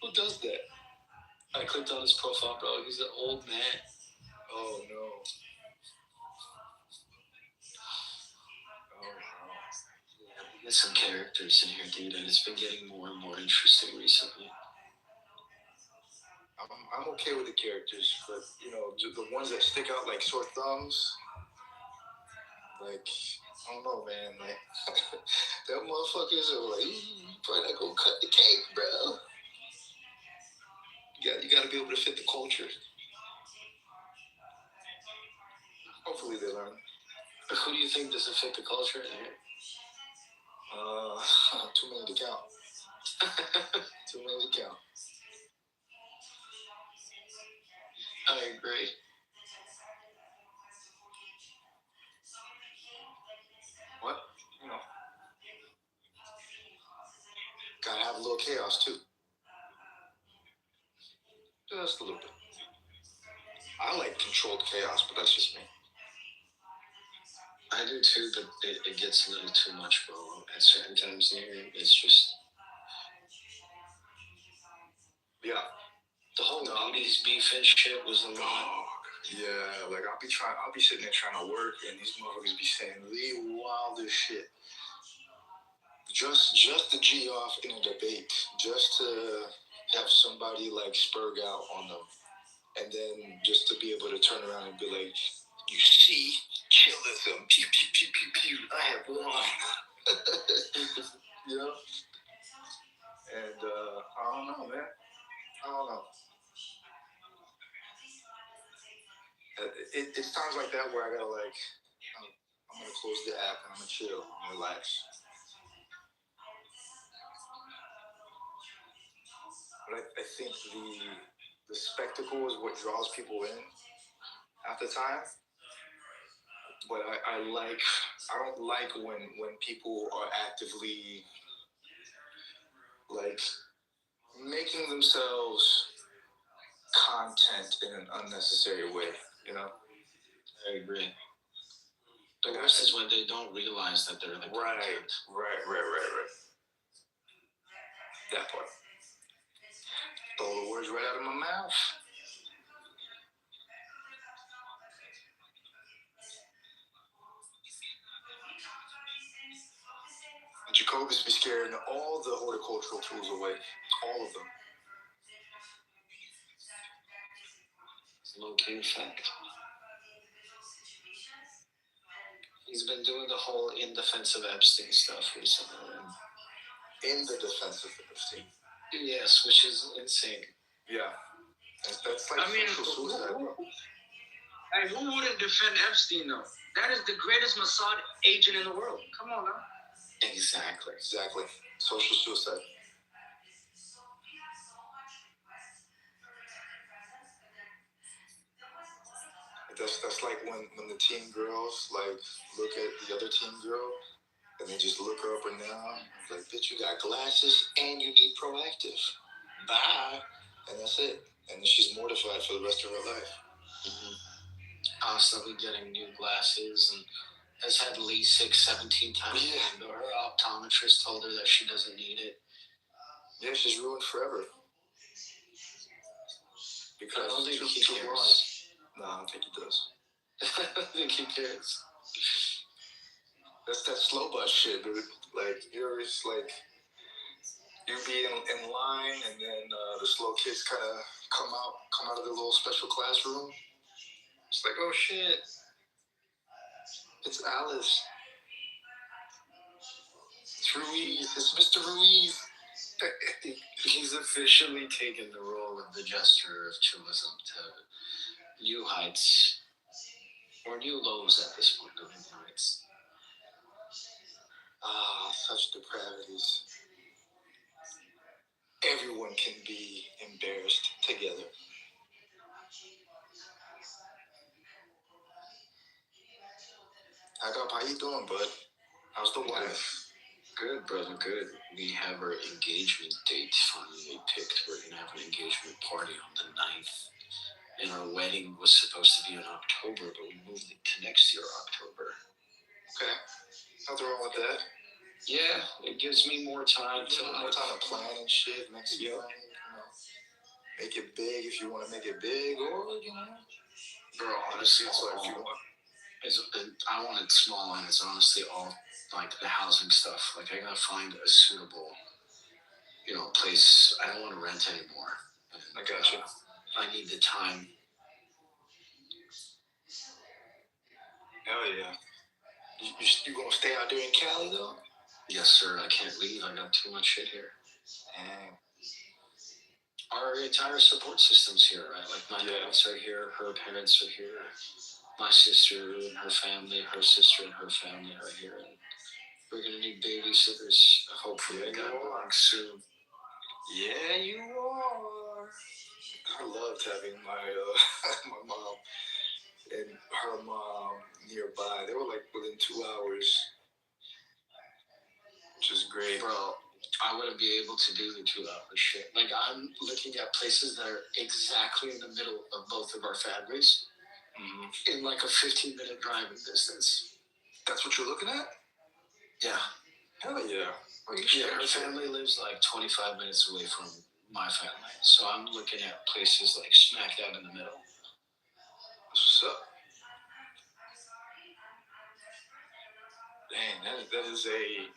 Who does that? I clicked on his profile, bro. He's an old man. Oh no. There's some characters in here, dude, and it's been getting more and more interesting recently. I'm okay with the characters, but the ones that stick out like sore thumbs, like I don't know, man. Like that motherfuckers are like, you probably not gonna cut the cake, bro. You gotta be able to fit the culture. Hopefully they learn. Who do you think doesn't fit the culture in here? Too many to count. Too many to count. I agree. What? Gotta have a little chaos too. Just a little bit. I like controlled chaos, but that's just me. I do too, but it gets a little too much, bro. At certain times in here, it's just... Yeah. The whole 80s beef and shit was a lot. Yeah, like I'll be sitting there trying to work, and these motherfuckers be saying the wildest shit. Just to G off in a debate, just to have somebody like spurg out on them, and then just to be able to turn around and be like, you see, chillism, pew pew pew pew pew, I have won. And I don't know, man. I don't know. It's times like that where I gotta like, I'm gonna close the app and I'm gonna chill, and relax. But I think the spectacle is what draws people in at the time. But I don't like when people are actively like making themselves content in an unnecessary way, I agree. The worst is when they don't realize that they're the content. Right. That part. Stole the words right out of my mouth. Jacobus be scaring all the horticultural tools away. All of them. Low-key fact. He's been doing the whole in defense of Epstein stuff recently. In the defense of Epstein? Yes, which is insane. Yeah. That's like suicide, bro. Who wouldn't defend Epstein, though? That is the greatest Mossad agent in the world. Come on, now. Exactly. Social suicide. That's like when the teen girls like look at the other teen girl and they just look her up and down. It's like, bitch, you got glasses and you need Proactive. Bye. And that's it. And she's mortified for the rest of her life. Mm-hmm. Constantly getting new glasses and has had LASIK 17 times. Yeah. Her optometrist told her that she doesn't need it. Yeah, she's ruined forever. Because I don't think he too cares. blind. No, I don't think he does. I don't think he cares. That's that slow bus shit, dude. Like, you're just like, you be in line, and then the slow kids kind of come out of the little special classroom. It's like, oh shit, it's Alice. It's Ruiz. It's Mr. Ruiz. He's officially taken the role of the jester of chillism to new heights, or new lows at this point, not new heights. Ah, such depravities. Everyone can be embarrassed together. Agap, how you doing, bud? How's the wife? Good, brother, good. We have our engagement date finally picked. We're going to have an engagement party on the 9th. And our wedding was supposed to be in October, but we moved it to next year, October. Okay. Nothing wrong with that. Yeah, it gives me more time to plan and shit next year. Make it big if you want to make it big, or Bro, honestly, it's all, if you want. I want it small, and it's honestly all like the housing stuff. Like, I gotta find a suitable, place. I don't want to rent anymore. And, I got you. I need the time. Hell yeah. You gonna stay out there in Cali though? Yes, sir. I can't leave. I got too much shit here. And our entire support system's here, right? Like, my parents are here, her parents are here, my sister and her family, her sister and her family are here, and we're gonna need babysitters. Hopefully, soon. Yeah, you are. I loved having my my mom and her mom nearby. They were like within 2 hours, which is great. Bro, I wouldn't be able to do the 2 hour shit. Like, I'm looking at places that are exactly in the middle of both of our families, in like a 15-minute driving distance. That's what you're looking at? Yeah. Hell yeah. Her family lives like 25 minutes away from my family, so I'm looking at places like smack dab in the middle. What's up? Dang, that is a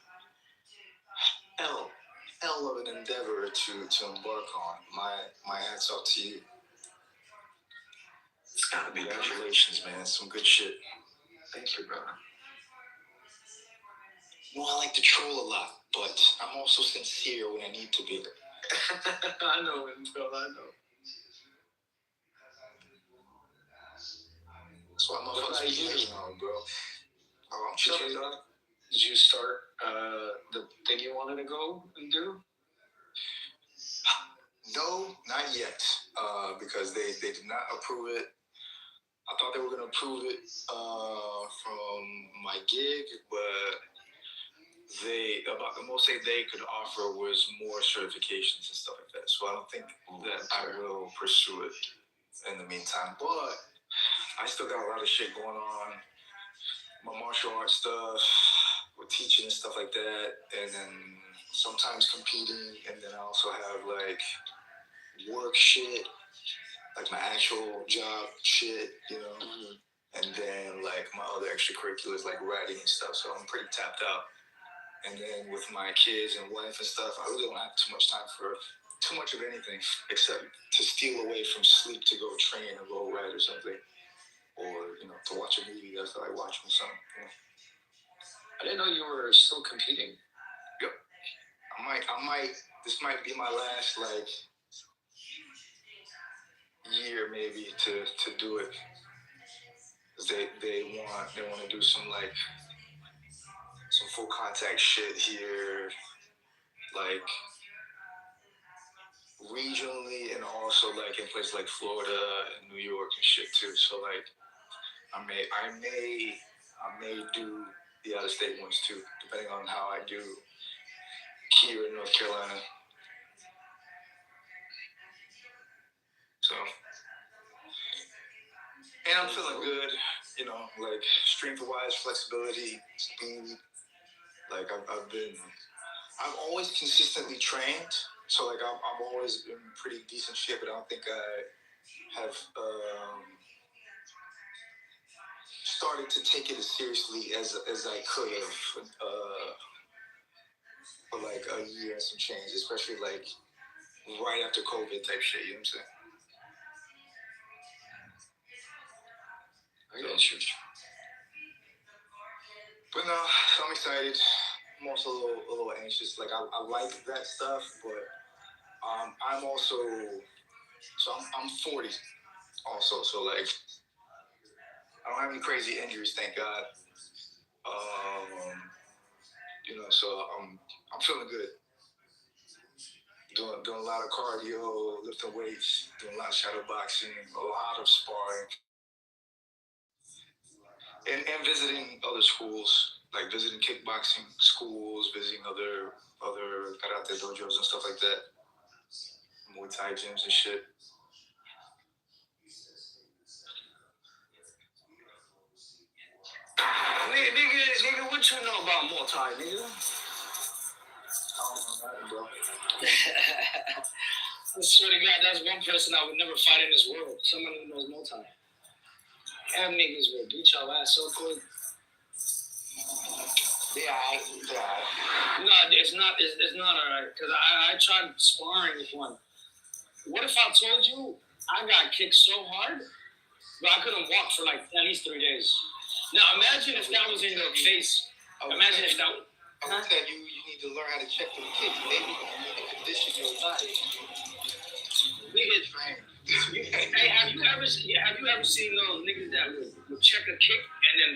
hell of an endeavor to embark on. My hats off to you. It's gotta be. Congratulations, man. Some good shit. Thank you, brother. Well, I like to troll a lot, but I'm also sincere when I need to be. I know it, bro. I know. That's why I'm What about you, bro? Oh, I'm chilling, dog. Did you start the thing you wanted to go and do? No, not yet. Because they did not approve it. I thought they were gonna approve it from my gig, but about the most they could offer was more certifications and stuff like that. So I don't think that I will pursue it in the meantime. But I still got a lot of shit going on. My martial arts stuff, with teaching and stuff like that, and then sometimes competing, and then I also have like work shit, like my actual job shit, and then like my other extracurriculars like writing and stuff. So I'm pretty tapped out. And then with my kids and wife and stuff, I really don't have too much time for too much of anything except to steal away from sleep to go train or go ride or something, or to watch a movie that's like watching something. I didn't know you were still competing. Yep. I might. This might be my last like year maybe to do it. Cause they want to do some full contact shit here, like regionally, and also like in places like Florida and New York and shit too. So like I may do the out of state ones too, depending on how I do here in North Carolina. So, and I'm feeling good, like strength-wise, flexibility, speed. Like I've always consistently trained, so like I've always been pretty decent shape, but I don't think I have started to take it as seriously as I could have for like a year and some change, especially like right after COVID type shit. You know what I'm saying? culture. But no, so I'm excited. I'm also a little anxious. Like I like that stuff, but I'm also I'm 40 also. So like I don't have any crazy injuries, thank God. So I'm feeling good. Doing a lot of cardio, lifting weights, doing a lot of shadow boxing, a lot of sparring, and visiting other schools, like visiting kickboxing schools, visiting other karate dojos and stuff like that, Muay Thai gyms and shit. Nigga, what you know about Muay Thai, nigga? I don't know nothing, bro. I swear to God, that's one person I would never fight in this world. Someone who knows Muay Thai. Them niggas will beat your ass so quick. Yeah. No, it's not alright. Cause I tried sparring with one. What if I told you I got kicked so hard, but I couldn't walk for like at least 3 days? Now imagine if that was in your face. Imagine if that. I would tell you need to learn how to check the kicks, baby. You need to condition your body. Niggas, hey, have you ever seen those niggas that would check a kick and then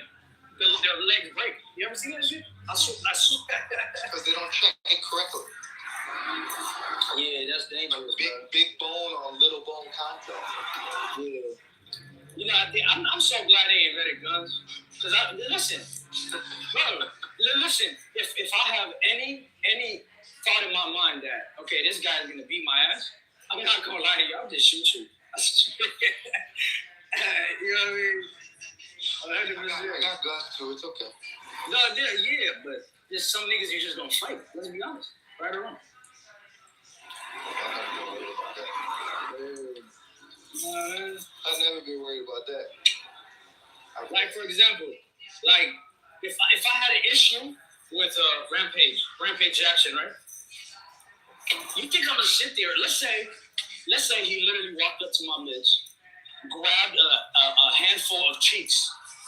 their legs break? You ever seen that shit? I swear. Because they don't check it correctly. Yeah, that's dangerous. Big bone on little bone contact. Yeah. You know, I'm so glad they invented guns. Cause listen, if I have any thought in my mind that okay, this guy's gonna beat my ass, I'm not gonna lie to you. I'll just shoot you. You know what I mean? 100%. I got guns too. It's okay. No, yeah, but there's some niggas you just gonna fight. Let's be honest, right or wrong. I've never been worried about that. Like for example, like if I had an issue with Rampage Jackson, right? You think I'm gonna sit there? Let's say he literally walked up to my midst, grabbed a handful of cheeks,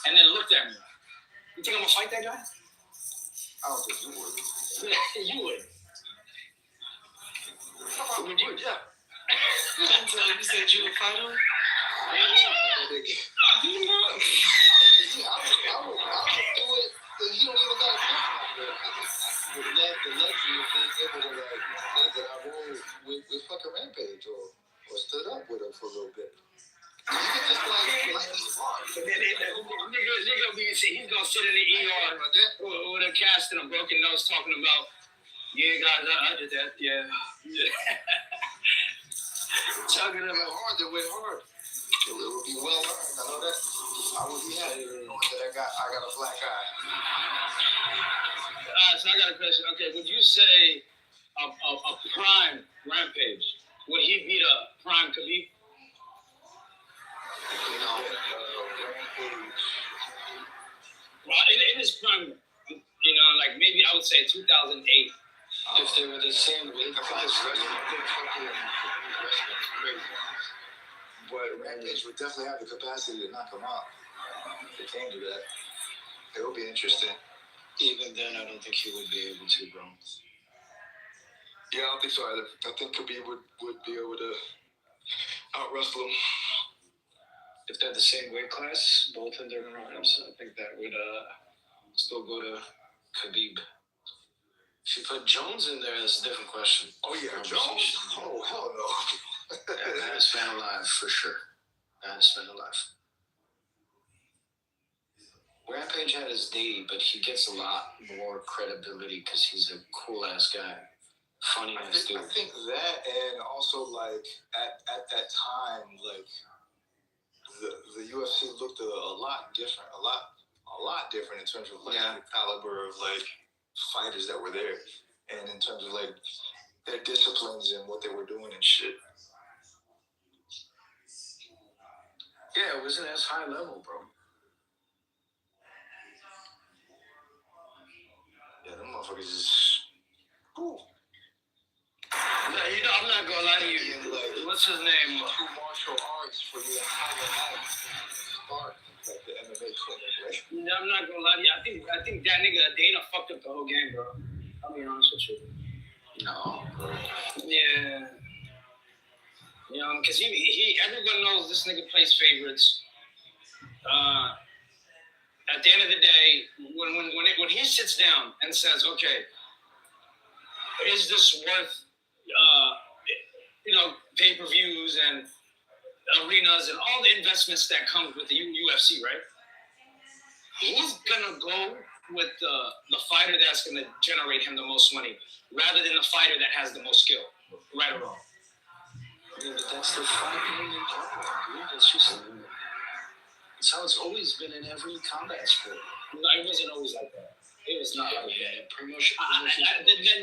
and then looked at me. You think I'm gonna fight that guy? I don't think you would. You would. Would you? Yeah. You said you would fight him? I would do it. He don't even got the luxury of being able to like say that I rolled with fucking Rampage or stood up with him for a little bit. You can just like this hard. Nigga, he's gonna sit in the ER with a cast and a broken nose talking about, yeah, guys, I did that, yeah. Talking about hard, they went hard. It would be well earned. I know that. I would be happy knowing that I got a black eye. So I got a question. Okay, would you say a prime Rampage, would he beat a prime Khabib? Rampage. Well, in his prime, like maybe I would say 2008. If they were the same weight class, but Rampage would definitely have the capacity to knock him out. If it came to that, it would be interesting. Even then, I don't think he would be able to, bro. Yeah, I don't think so either. I think Khabib would be able to out-wrestle him. If they're the same weight class, both in their arms, I think that would still go to Khabib. If you put Jones in there, that's a different question. Oh, yeah, Jones? Oh, hell no. Yeah, baddest man alive, for sure. Baddest man alive. Rampage had his day, but he gets a lot more credibility because he's a cool-ass guy. Funny-ass dude. I think that, and also, like, at that time, like, the UFC looked a lot different, a lot different in terms of, like, the caliber of, like, fighters that were there, and in terms of, like, their disciplines and what they were doing and shit. Yeah, it wasn't as high level, bro. Yeah, them motherfuckers is... Ooh. No, I'm not gonna lie to you. One what's his name? True martial arts for your entire life. Start like the MMA clinic, right? I'm not gonna lie to you. I think that nigga Dana fucked up the whole game, bro. I'll be honest with you. No, bro. Yeah. You know, because everyone knows this nigga plays favorites. At the end of the day, when he sits down and says, okay, is this worth, pay-per-views and arenas and all the investments that come with the UFC, right? He's gonna go with the fighter that's gonna generate him the most money, rather than the fighter that has the most skill, right or wrong. Yeah, but that's the fighting in general, dude. It's just it's how it's always been in every combat sport. No, it wasn't always like that. It was not like that. Promotion.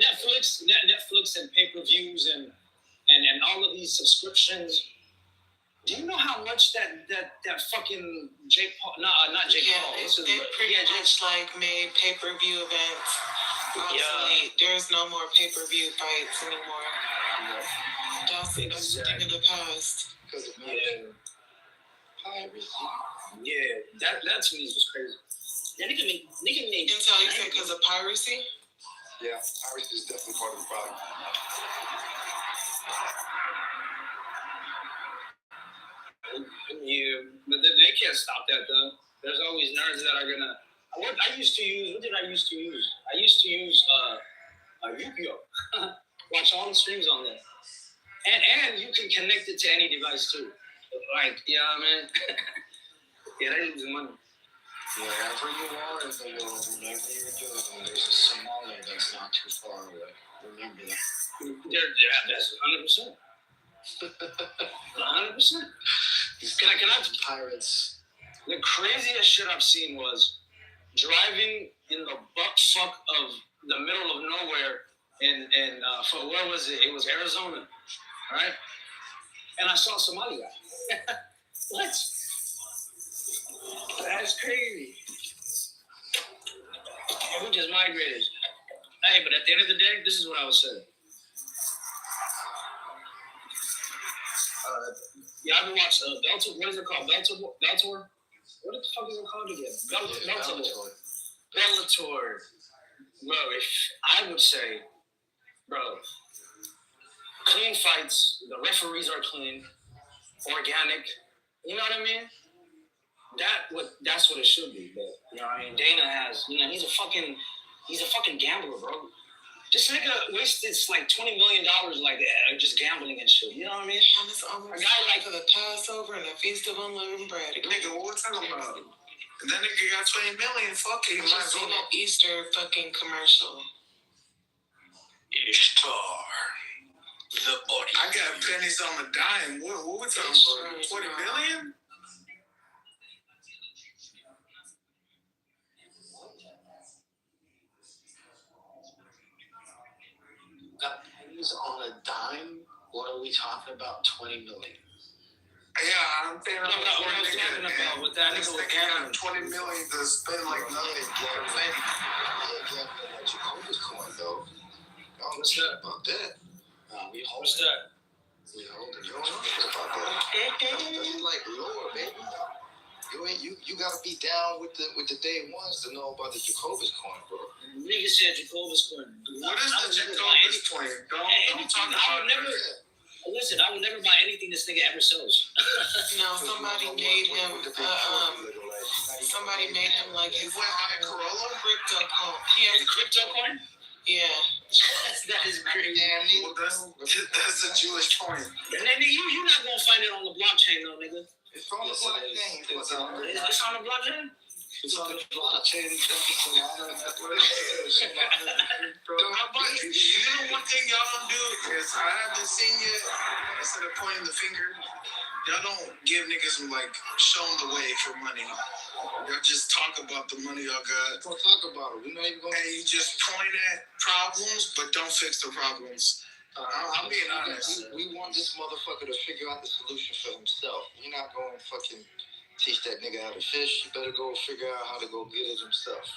Netflix and pay-per-views and all of these subscriptions. Do you know how much that fucking Jake Paul? Not Jake Paul. They pretty much like made pay-per-view events obsolete. There's no more pay-per-view fights anymore. That's a thing of the past. Because of that to me is just crazy. Yeah, nigga made. Until you say because of piracy? Yeah, piracy is definitely part of the problem. Yeah, but they can't stop that though. There's always nerds that are gonna. What did I used to use? I used to use Yu-Gi-Oh. Watch all the streams on there, and you can connect it to any device too. Like, you know what I mean? Yeah, they losing money. Wherever you are in the world, whatever you're doing, there's a Somalia that's not too far away. Remember that. That's 100%. 100%. Can I Pirates. The craziest shit I've seen was driving in the butt fuck of the middle of nowhere for where was it? It was Arizona, right? And I saw a Somali guy. What? That's crazy. And we just migrated. Hey, but at the end of the day, this is what I was saying. Yeah, I've been watching Bellator. What is it called? Bellator? What the fuck is it called again? Bellator. Bro, I would say, clean fights. The referees are clean, organic. You know what I mean? That's what it should be. But you know what I mean? Dana has. He's a fucking gambler, bro. This nigga wasted like $20 million like that, just gambling and shit. You know what I mean? And it's almost a guy like the Passover and a Feast of Unleavened Bread. Nigga, what we talking about? That nigga got 20 million. Fuck it. I just seen an Easter fucking commercial. Ishtar. The body. I got pennies on the dime. What we talking about? 20 million? Got pennies on a dime? What are we talking about? 20 million. Yeah, I'm thinking what I was talking about with that. This nigga got 20 million to spend like nothing. Jehovah's coin though. What's that? About that. What's that? You don't know shit about that. That's like lore, baby. You gotta be down with the day ones to know about the Jehovah's coin, bro. Nigga said Jehovah's coin. What is the Jehovah's coin? Don't talk about it. Listen, I would never buy anything this nigga ever sells. No, somebody made him like his crypto coin. He has a crypto coin? Yeah. That is crazy. Well, that's a Jewish coin. And then you're not gonna find it on the blockchain though, nigga. It's on the blockchain. It's on the blockchain? It's on the blockchain. You know, one thing y'all don't do is I haven't seen you instead of pointing the finger. Y'all don't give niggas like show them the way for money. Y'all just talk about the money y'all got. Don't talk about it. We're not even going. And you just point at problems, but don't fix the problems. I'm being honest. We want this motherfucker to figure out the solution for himself. We're not going to fucking teach that nigga how to fish. You better go figure out how to go get it himself.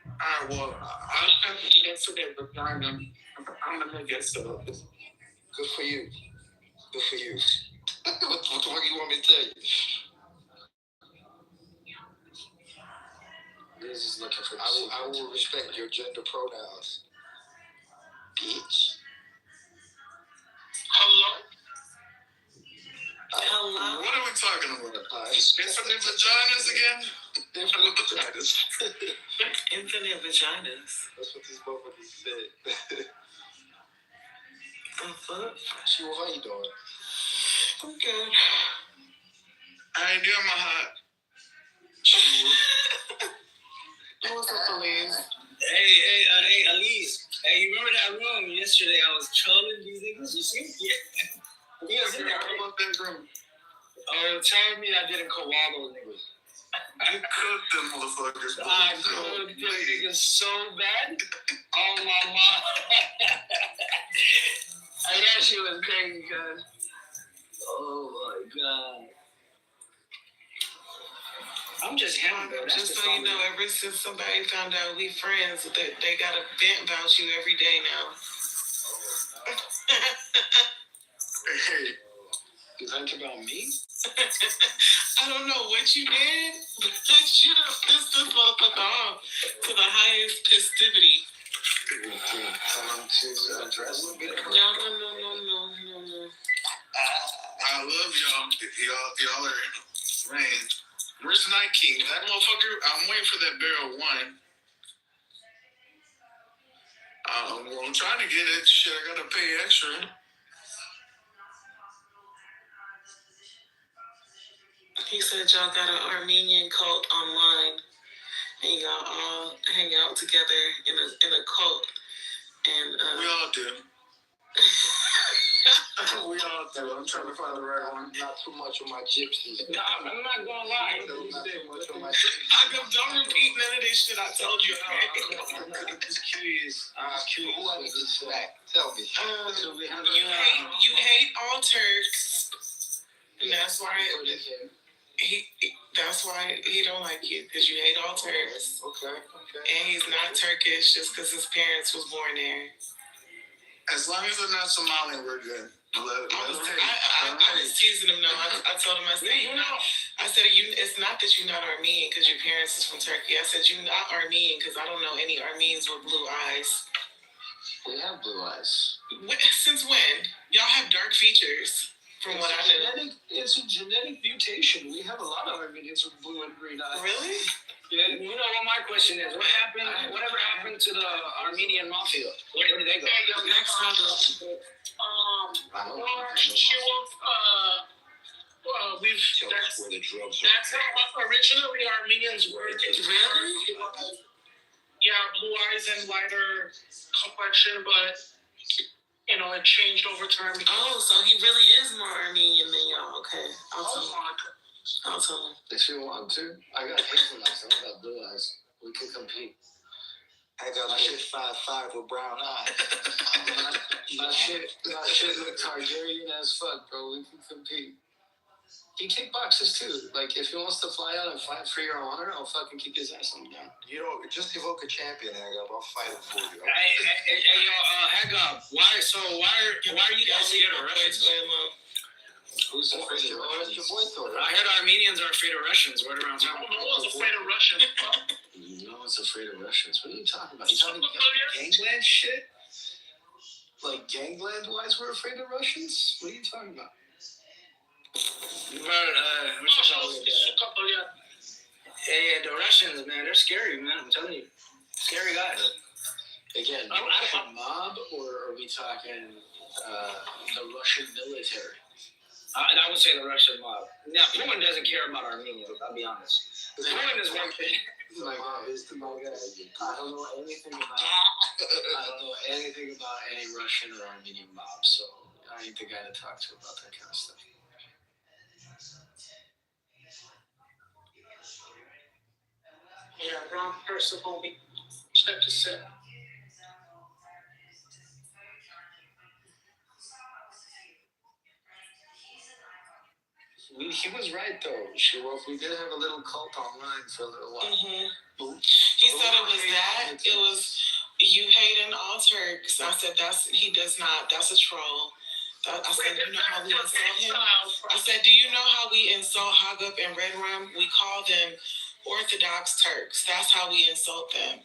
Alright, well, I'll have to get to that requirement. I'm gonna get so. Good for you. Good for you. What the fuck do you want me to tell you? Liz is looking for I will respect your gender pronouns. Bitch. Hello? Hello? What are we talking about? Infinite vaginas again? Infinite vaginas. Infinite vaginas. That's what these motherfuckers said. The fuck? She, how you doing? I'm good. I ain't doing my hot. What's up, Elise? Hey, Elise. Hey, you remember that room yesterday? I was trolling these niggas. You see? Yeah. You was in there. What about that room? Oh, tell me I didn't call all those niggas. You cooked them motherfuckers. I cooked them niggas so bad. Oh, my mom. Hey, that shit was crazy, cuz. Oh, my God. I'm just happy, bro. Just so you know, ever since somebody found out we friends, they got a vent about you every day now. Hey, You think about me? I don't know what you did, but you done pissed this motherfucker off to the highest festivity. Time to address a bit of No. I love y'all. Y'all are, man. Where's the Night King? That motherfucker, I'm waiting for that barrel of wine. I'm trying to get it. Shit, I gotta pay extra. He said y'all got an Armenian cult online, and y'all all hang out together in a cult. And we all do. We all do. I'm trying to find the right one. Not too much of my gypsies. Nah, I'm not gonna lie. Not too much of my don't repeat none of this shit I told you. I'm just curious. Who was this snack? Tell me. You hate all Turks, and that's why he don't like you, because you hate all Turks. Okay. And he's not Turkish just because his parents was born there. As long as they're not Somalian, we're good. I was teasing him. No, I told him. I said, it's not that you're not Armenian because your parents is from Turkey. I said you're not Armenian because I don't know any Armenians with blue eyes. We have blue eyes. Since when? Y'all have dark features. From what I know. It's a genetic mutation. We have a lot of Armenians with blue and green eyes. Really? Yeah, you know what my question is? Whatever happened to the Armenian mafia? Where did they go? Next topic. That's how originally Armenians were. Really? Yeah, blue eyes and lighter complexion, but it changed over time. Oh, so he really is more Armenian than y'all. Okay, I'll tell him. If you want to, I got hazel eyes. I don't got blue eyes. We can compete. I got my shit 5'5" with brown eyes. My shit look Targaryen as fuck, bro. We can compete. He kickboxes too. Like, if he wants to fly out and fight for your honor, I'll fucking kick his ass on down. You know, just evoke a champion, Agab. I'll fight him for you. Hey, yo, Hagab, why are you guys scared of Russians? Who's afraid of Russians? That's your boy, Thor. I heard Armenians are afraid of Russians. Right around town. No one's afraid of Russians. No one's afraid of Russians. What are you talking about? You talking about gangland shit? Like gangland-wise, we're afraid of Russians? What are you talking about? Yeah, the Russians, man, they're scary, man. I'm telling you, scary guys. Again, a mob, or are we talking the Russian military? I would say the Russian mob. Now, Putin doesn't care about Armenia. I'll be honest. Putin is one thing. My God, I don't know anything about. Any Russian or Armenian mob, so I ain't the guy to talk to about that kind of stuff. Yeah, wrong person, homie. Check this out. He was right though. We did have a little cult online for a little while. Mm-hmm. He said it was that. It was you hating all Turks. I said he does not. That's a troll. I said, you know how we insult him? I said, do you know how we insult Hagop and Red Rum? We call them Orthodox Turks. That's how we insult them.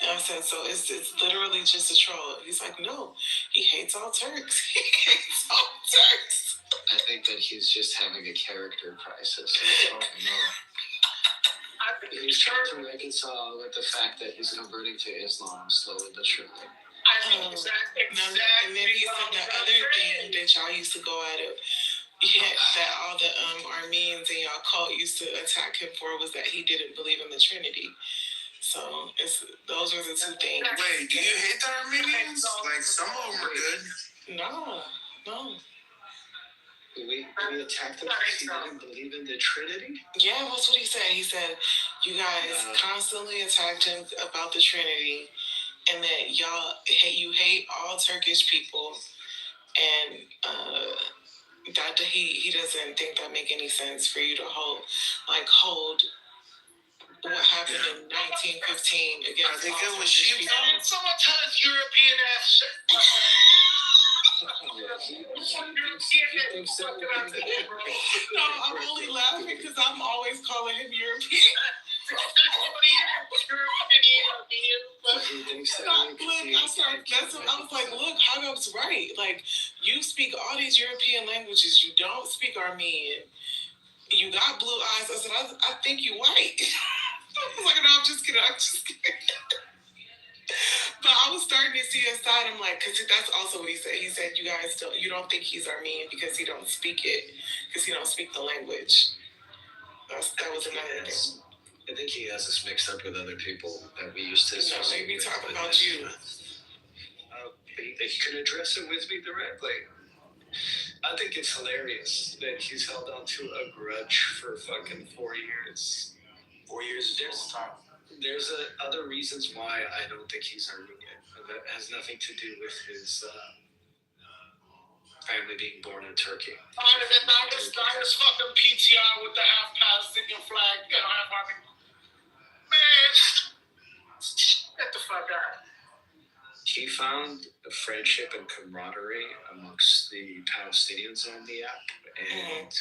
And I said, so it's literally just a troll. He's like, no, he hates all Turks. He hates all Turks. I think that he's just having a character crisis. I don't know. He's trying to reconcile with the fact that he's converting to Islam slowly but surely. And then he said the other thing that y'all used to go at it, that all the Armenians in y'all cult used to attack him for was that he didn't believe in the Trinity. So those were the two things. Wait, do you hate the Armenians? Like, some of them are good. No. We attacked him because he didn't believe in the Trinity? Yeah, that's what he said. He said, you guys constantly attacked him about the Trinity, and that you hate all Turkish people, and that he doesn't think that make any sense for you to hold what happened in 1915 against I think all it was Turkish people. Someone tell us European ass shit. No, I'm only laughing because I'm always calling him European. I was like, look, Hagop's right. Like, you speak all these European languages. You don't speak Armenian. You got blue eyes. I said, I think you white. I was like, no, I'm just kidding. But I was starting to see his side. I'm like, because that's also what he said. He said, you don't think he's Armenian because he don't speak it, because he don't speak the language. That was another thing. I think he has us mixed up with other people that we used to. No, they be talking about you. They can address it with me directly. I think it's hilarious that he's held on to a grudge for fucking 4 years. 4 years is just time. There's other reasons why I don't think he's Armenian. That has nothing to do with his family being born in Turkey. Not his fucking PTR with the half-Palestinian flag and half Armenian. Man, get the fuck out. He found a friendship and camaraderie amongst the Palestinians on the app, and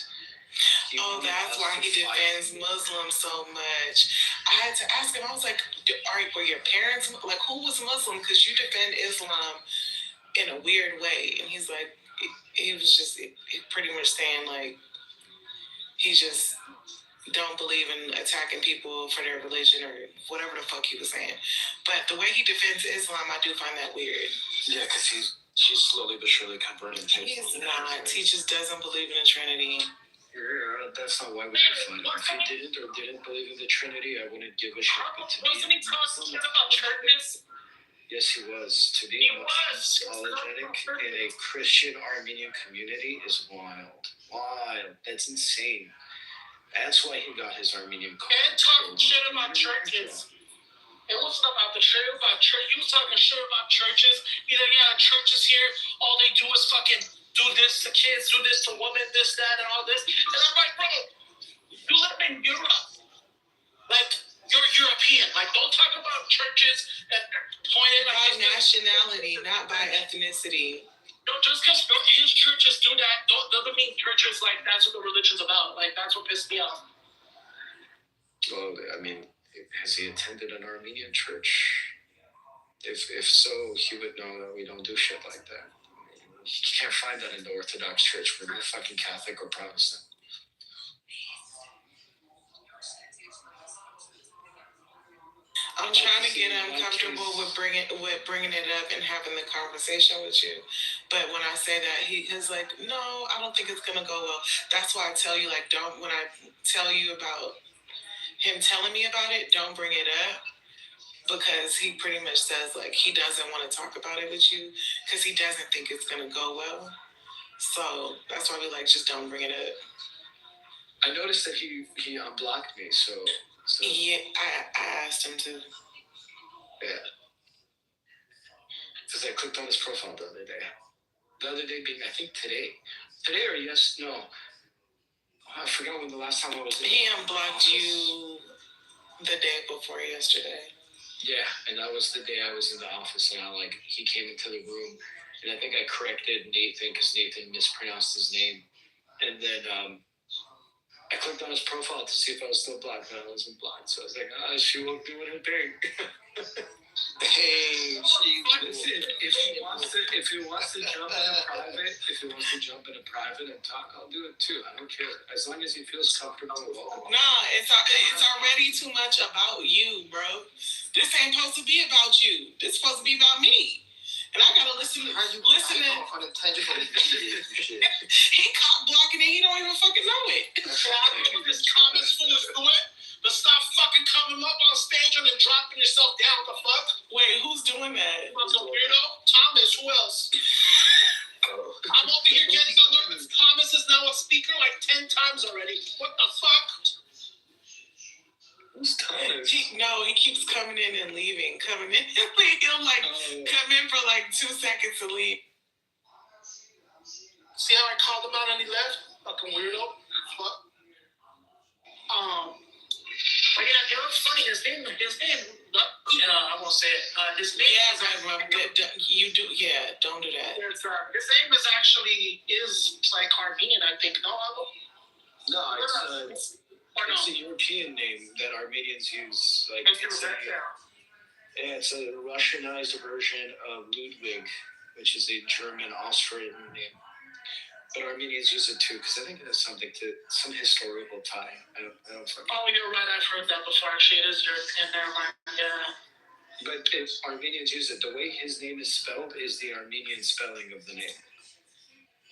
that's why he defends Muslims so much. I had to ask him. I was like, were your parents, like, who was Muslim? Because you defend Islam in a weird way. And he's like, he pretty much saying, like, he just don't believe in attacking people for their religion or whatever the fuck he was saying. But the way he defends Islam, I do find that weird. Yeah, because she's slowly but surely converting to Islam. He's not. He just doesn't believe in the Trinity. Yeah, that's not why we define him. If he didn't believe in the Trinity, I wouldn't give a shit. Wasn't he talking shit about churches? Yes, he was. To be apologetic in a Christian Armenian community is wild. That's insane. That's why he got his Armenian card. And talking shit about churches. It wasn't about the shit about church. You was talking shit about churches. He's like, yeah, churches here, all they do is fucking do this to kids, do this to women, this, that, and all this. And I'm like, bro, you live in Europe. Like, you're European. Like, don't talk about churches that pointed by nationality, not by ethnicity. No, just because his churches do that doesn't mean churches, like, that's what the religion's about. Like, that's what pissed me off. Well, I mean, has he attended an Armenian church? If so, he would know that we don't do shit like that. You can't find that in the Orthodox Church. We're not fucking Catholic or Protestant. I'm trying to get him comfortable with bringing it up and having the conversation with you. But when I say that, he's like, no, I don't think it's going to go well. That's why I tell you, like, when I tell you about him telling me about it, don't bring it up. Because he pretty much says, like, he doesn't want to talk about it with you because he doesn't think it's going to go well. So that's why we like, just don't bring it up. I noticed that he unblocked me, so. Yeah, I asked him to. Yeah. Because I clicked on his profile the other day. The other day being, I think today. Today or no. I forgot when the last time I was in. He unblocked you the day before yesterday. Yeah, and that was the day I was in the office, and he came into the room, and I think I corrected Nathan because Nathan mispronounced his name. And then I clicked on his profile to see if I was still black, and I wasn't black. So I was like, she won't do her thing. Hey, listen, if he wants to jump in a private and talk, I'll do it too. I don't care. As long as he feels comfortable and welcome. Nah, it's already too much about you, bro. This ain't supposed to be about you. This supposed to be about me. And I gotta listen. Unintentional shit. He caught blocking it. He don't even fucking know it. This Thomas fool is doing. But stop fucking coming up on stage and then dropping yourself down. The fuck? Wait, who's doing that? Fucking weirdo. Thomas. Who else? I'm over here getting alerts. Thomas is now a speaker like 10 times already. What the fuck? Who's Thomas? He keeps coming in and leaving. Coming in and leaving. He'll come in for like 2 seconds to leave. See how I called him out and he left? Fucking weirdo. Fuck. But yeah, it was funny. His name. I won't say it. His name. You do. Yeah, don't do that. His name is actually like Armenian, I think. No, It's a European name that Armenians use. Like it's a Russianized version of Ludwig, which is a German Austrian name. But Armenians use it too because I think it has something to some historical tie. I don't Oh, you're right. I've heard that before. Actually, it is European. Never mind. Yeah. But if Armenians use it, the way his name is spelled is the Armenian spelling of the name.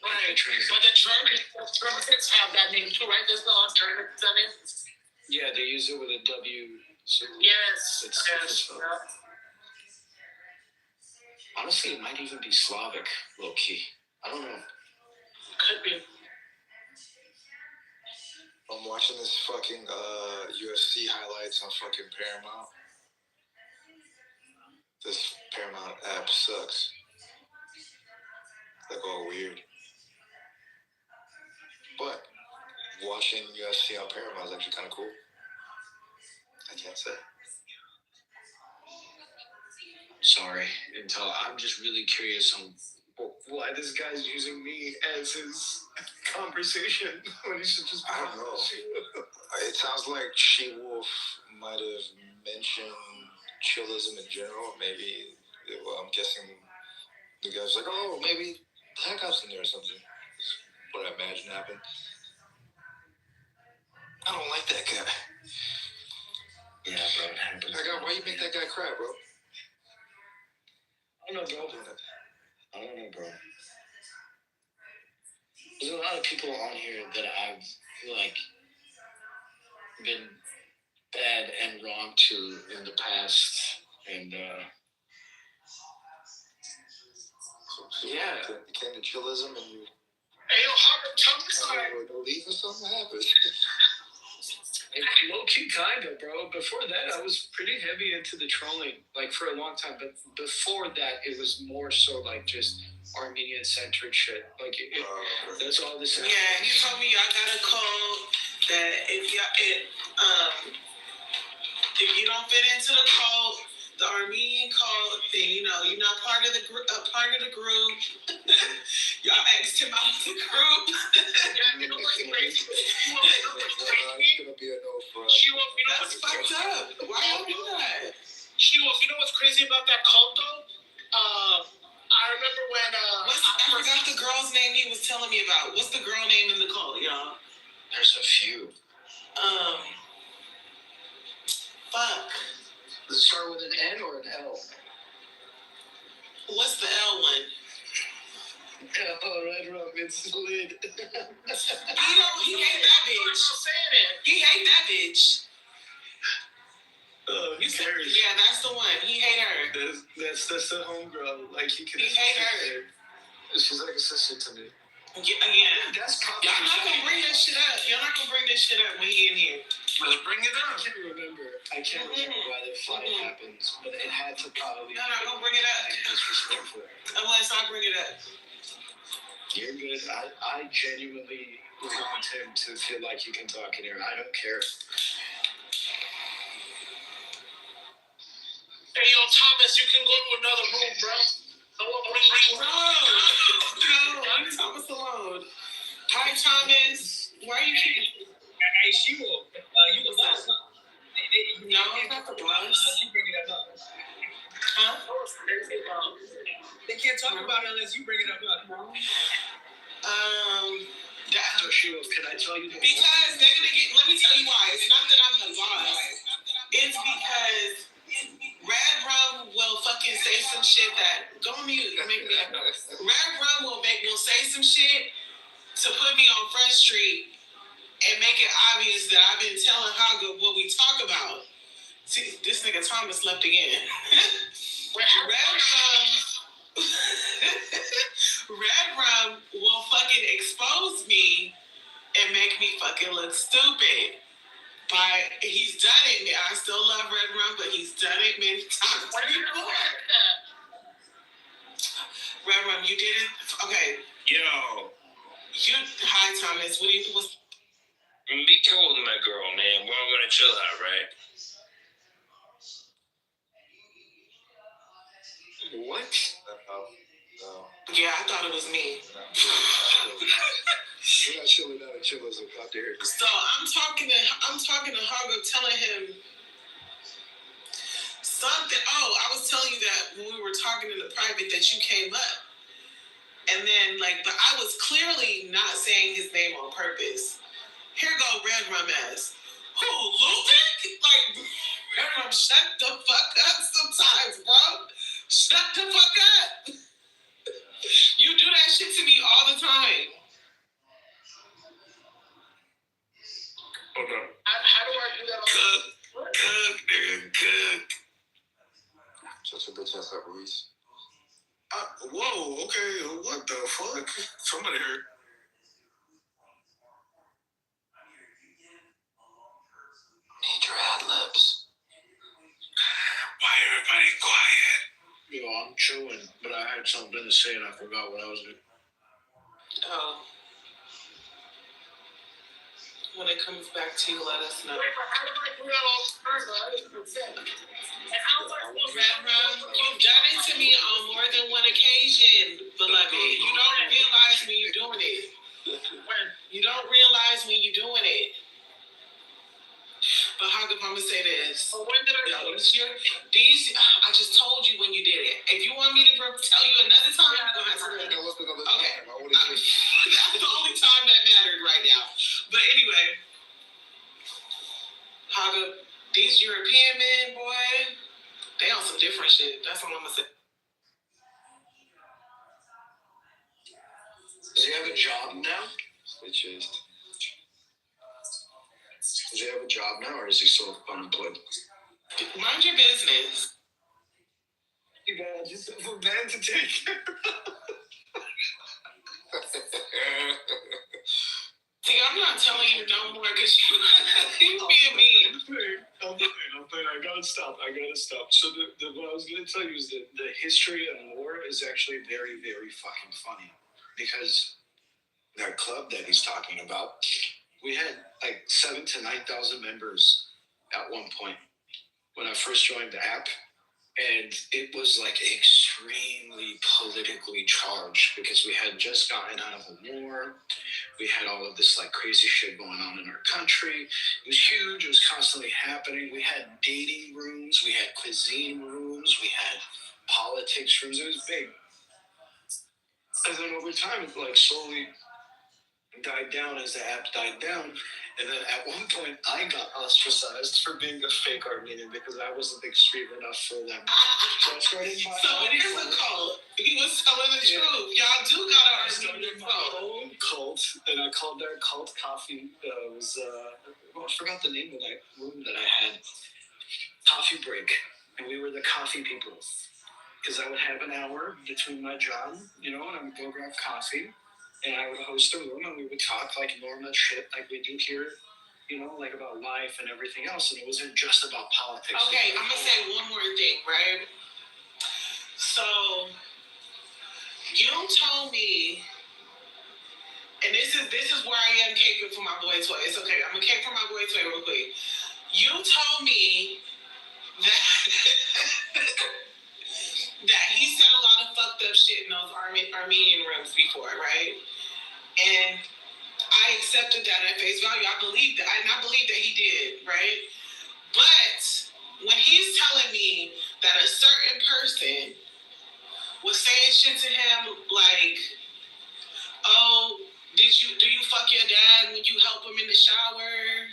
Right. But the Germans have that name too, right? There's no alternative to that name. Yeah, they use it with a W. So yes. Yeah. Honestly, it might even be Slavic, low key. I don't know. Could be. I'm watching this fucking UFC highlights on fucking Paramount. This Paramount app sucks. Like all weird. But watching UFC on Paramount is actually kind of cool. I can't say. Sorry, I'm just really curious on why this guy's using me as his conversation when he should just. I don't know. It sounds like She-Wolf might have mentioned chillism in general. Maybe, well, I'm guessing the guy's like, oh, maybe Hackup's in there or something. That's what I imagine happened. I don't like that guy. Yeah, bro, it happens. Why you make that guy cry, bro? I don't know, bro. There's a lot of people on here that I've been bad and wrong to in the past, and yeah, it came to chillism, and you. Hey, yo, Don't leave or something happens. Low key, kinda, bro. Before that, I was pretty heavy into the trolling, like for a long time. But before that, it was more so like just Armenian centered shit. Like that's all this. Yeah, he told me I got a code that if you don't fit into the code, the Armenian code, then you're not part of the group. Y'all asked him out of the group. You know what's crazy? That's fucked up. Why y'all do that? You know what's crazy about that cult though? I remember when I forgot the girl's name he was telling me about. What's the girl name in the cult, y'all? There's a few. Fuck. Does it start with an N or an L? What's the L one? Oh, Red Rum, it's lid. He hate that bitch. He hate that bitch. Oh, he's serious. Yeah, that's the one. He hate her. That's the homegirl. Like he hate her. She's like a sister to me. Yeah. That's Y'all not gonna bring this shit up. Y'all not gonna bring this shit up when he in here. Let's bring it up. I can't remember why the fight happens, but it had to probably. No, don't bring it up. Disrespectful. Unless I bring it up. You're good. I genuinely want him to feel like he can talk in here. I don't care. Hey, yo, Thomas, you can go to another room, bro. No, I'm Thomas alone. Hi, Thomas. Why are you keeping? Hey, she will. You will say something. No, I'm not the boss. You bring it up. Huh? They can't talk about it unless you bring it up. So Sheila, can I tell you? Because they're gonna get. Let me tell you why. It's not that I'm the boss. It's because Red Rum will fucking say some shit that go on mute. Make me up. Red Rum will say some shit to put me on Front Street and make it obvious that I've been telling Haga what we talk about. See, this nigga Thomas left again. Red Rum will fucking expose me and make me fucking look stupid. He's done it. I still love Red Rum, but he's done it many times before. Red Rum, you did it? Okay. Yo. Hi, Thomas. What do you do? Be cool with my girl, man. We're all gonna chill out, right? What? Yeah, I thought it was me. We're not chilling out. Chillers out there. So I'm talking to Haga, telling him something. Oh, I was telling you that when we were talking in the private that you came up, and then but I was clearly not saying his name on purpose. Here go Red Rum ass. Who, Lupic? Red Rum, shut the fuck up sometimes, bro. Shut the fuck up. You do that shit to me all the time. Hold on. How do I do that? Cook, nigga, cook. Shut your bitch ass up, Ruiz. Whoa, okay, what the fuck? Somebody heard. Need your ad-libs. Why everybody quiet? I'm chewing, but I had something to say and I forgot what I was doing. Oh. When it comes back to you, let us know. You've done it to me on more than one occasion, beloved. You don't realize when you're doing it. You don't realize when you're doing it. But how come I'm gonna say this? When did I do this? I just told you when you did it. If you want me to tell you another time, you're gonna have to. Okay. That's the only time that mattered right now. But anyway, Haga, these European men, boy, they on some different shit. That's all I'm gonna say. Does he have a job now? Bitches. Does he have a job now, or is he still unemployed? Mind your business. You got yourself a man to take care of. See, I'm not telling you no more because you being mean. I'm playing. I gotta stop. So what I was gonna tell you is that the history and lore is actually very, very fucking funny. Because that club that he's talking about, we had 7,000 to 9,000 members at one point when I first joined the app. And it was extremely politically charged because we had just gotten out of a war. We had all of this crazy shit going on in our country. It was huge. It was constantly happening. We had dating rooms. We had cuisine rooms. We had politics rooms. It was big. And then over time, it slowly died down as the app died down. And then at one point, I got ostracized for being a fake Armenian because I wasn't extreme enough for them. So I started my So it is a cult. He was telling the truth. Y'all do got to started my own cult, and I called our cult coffee. I forgot the name of that room that I had. Coffee break, and we were the coffee people. Because I would have an hour between my job, and I would go grab coffee. And I would host a room, and we would talk normal shit like we do here, about life and everything else. And it wasn't just about politics. Okay, I'm gonna say one more thing, right? So you told me, and this is where I am caping for my boy Toy. It's okay. I'm gonna cape for my boy Toy real quick. You told me that that he said a lot of fucked fucked up shit in those Armenian rooms before, right? And I accepted that at face value. I believed that, and I believe that he did, right? But when he's telling me that a certain person was saying shit to him like, oh, do you fuck your dad when you help him in the shower?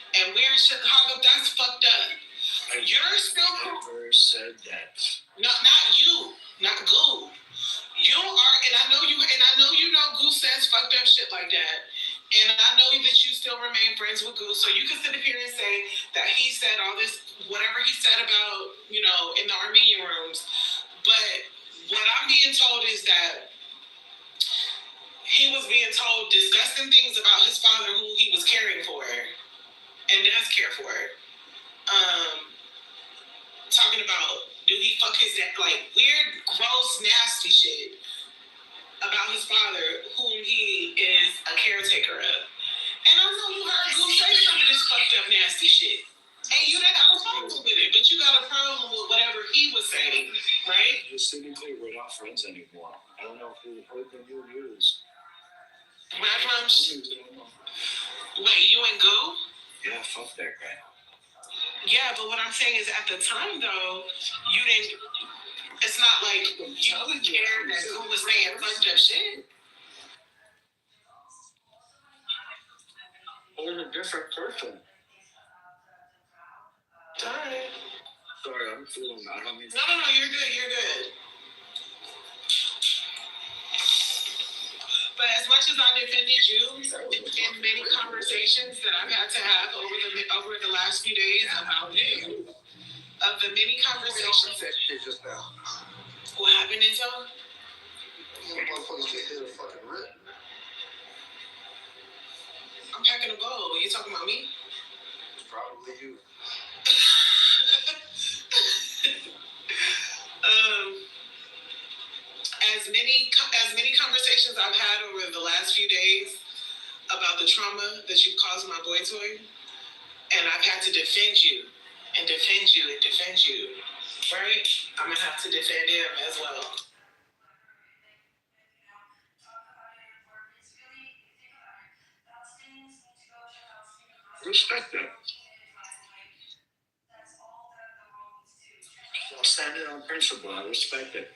And weird shit, Hog Up, that's fucked up. You're still never said that. No, not you, not Goo. You are, and I know you know Goo says fucked up shit like that. And I know that you still remain friends with Goo, so you can sit up here and say that he said all this, whatever he said about, you know, in the Armenian rooms. But what I'm being told is that he was being told disgusting things about his father, who he was caring for and does care for. Talking about, do he fuck his dad, like weird, gross, nasty shit about his father, whom he is a caretaker of. And I know you heard Goo say some of this fucked up, nasty shit. And you didn't have a problem with it, but you got a problem with whatever he was saying, right? Just to be clear, we're not friends anymore. I don't know who heard the new news. Wait, you and Goo? Yeah, fuck that guy. Yeah, but what I'm saying is at the time, though, you didn't, it's not like you would care that Goo was saying fucked up shit. Or a different person. Alright. Sorry, I'm feeling that. I mean, No, you're good. But as much as I defended you in many conversations that I've had to have over the last few days about you, of the many conversations. That shit just now. What happened, Enzo? You motherfuckers get hit a fucking rip. I'm packing a bowl. You talking about me? It's probably you. As many conversations I've had over the last few days about the trauma that you've caused my boy toy, and I've had to defend you, right? I'm gonna have to defend him as well. respect that. I'm standing on principle. I respect it.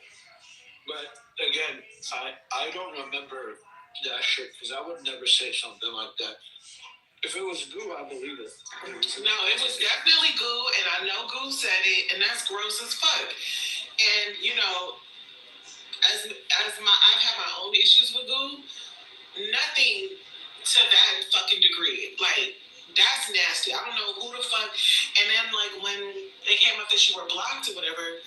But again, I don't remember that shit because I would never say something like that. If it was Goo, I believe it. No, it was definitely Goo, and I know Goo said it, and that's gross as fuck. And you know, I've had my own issues with Goo, nothing to that fucking degree. Like, that's nasty. I don't know who the fuck. And then like when they came up that you were blocked or whatever,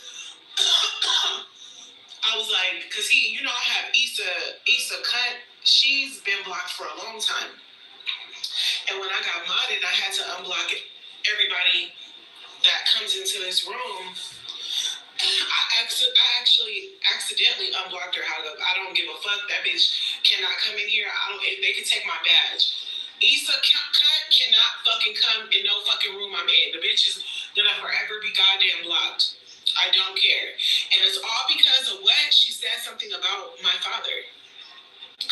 I was like, cause you know, I have Issa Cut. She's been blocked for a long time. And when I got modded, I had to unblock everybody that comes into this room. I actually accidentally unblocked her. I don't give a fuck. That bitch cannot come in here. They can take my badge. Issa Cut cannot fucking come in no fucking room I'm in. The bitch is gonna forever be goddamn blocked. I don't care. And it's all because of what she said something about my father.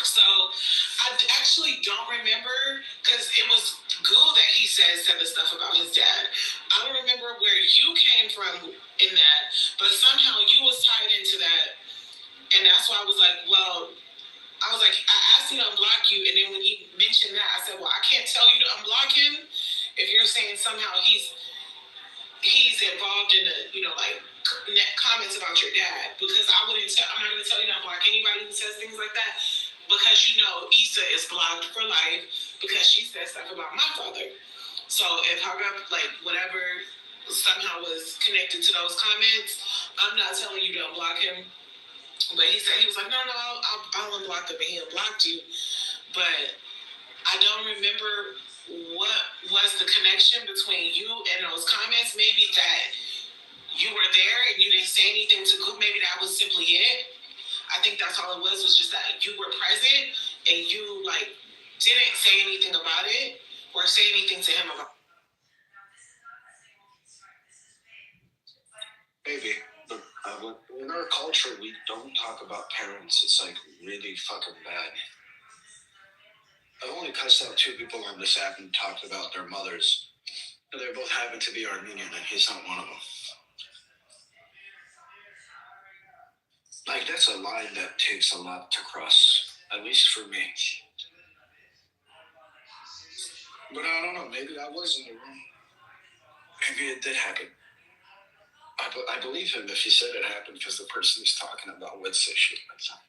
So I actually don't remember, because it was Goo that he said the stuff about his dad. I don't remember where you came from in that, but somehow you was tied into that. And that's why I was like, I asked him to unblock you, and then when he mentioned that, I said, well, I can't tell you to unblock him if you're saying somehow he's involved in the, you know, like comments about your dad, because I'm not going to tell you to unblock anybody who says things like that, because you know Issa is blocked for life because she said stuff about my father. So if Hog Up, like, whatever somehow was connected to those comments, I'm not telling you to unblock him. But he was like, no, I'll unblock him, and he unblocked you. But I don't remember what was the connection between you and those comments. Maybe that you were there and you didn't say anything to Goo. Maybe that was simply it. I think that's all it was just that you were present and you like didn't say anything about it or say anything to him about it. Maybe. But in our culture, we don't talk about parents. It's like really fucking bad. I've only cussed out 2 people on this app and talked about their mothers. And they both happen to be Armenian, and he's not one of them. Like, that's a line that takes a lot to cross, at least for me. But I don't know, maybe I was in the room. Maybe it did happen. I believe him if he said it happened because the person he's talking about would say shit like that.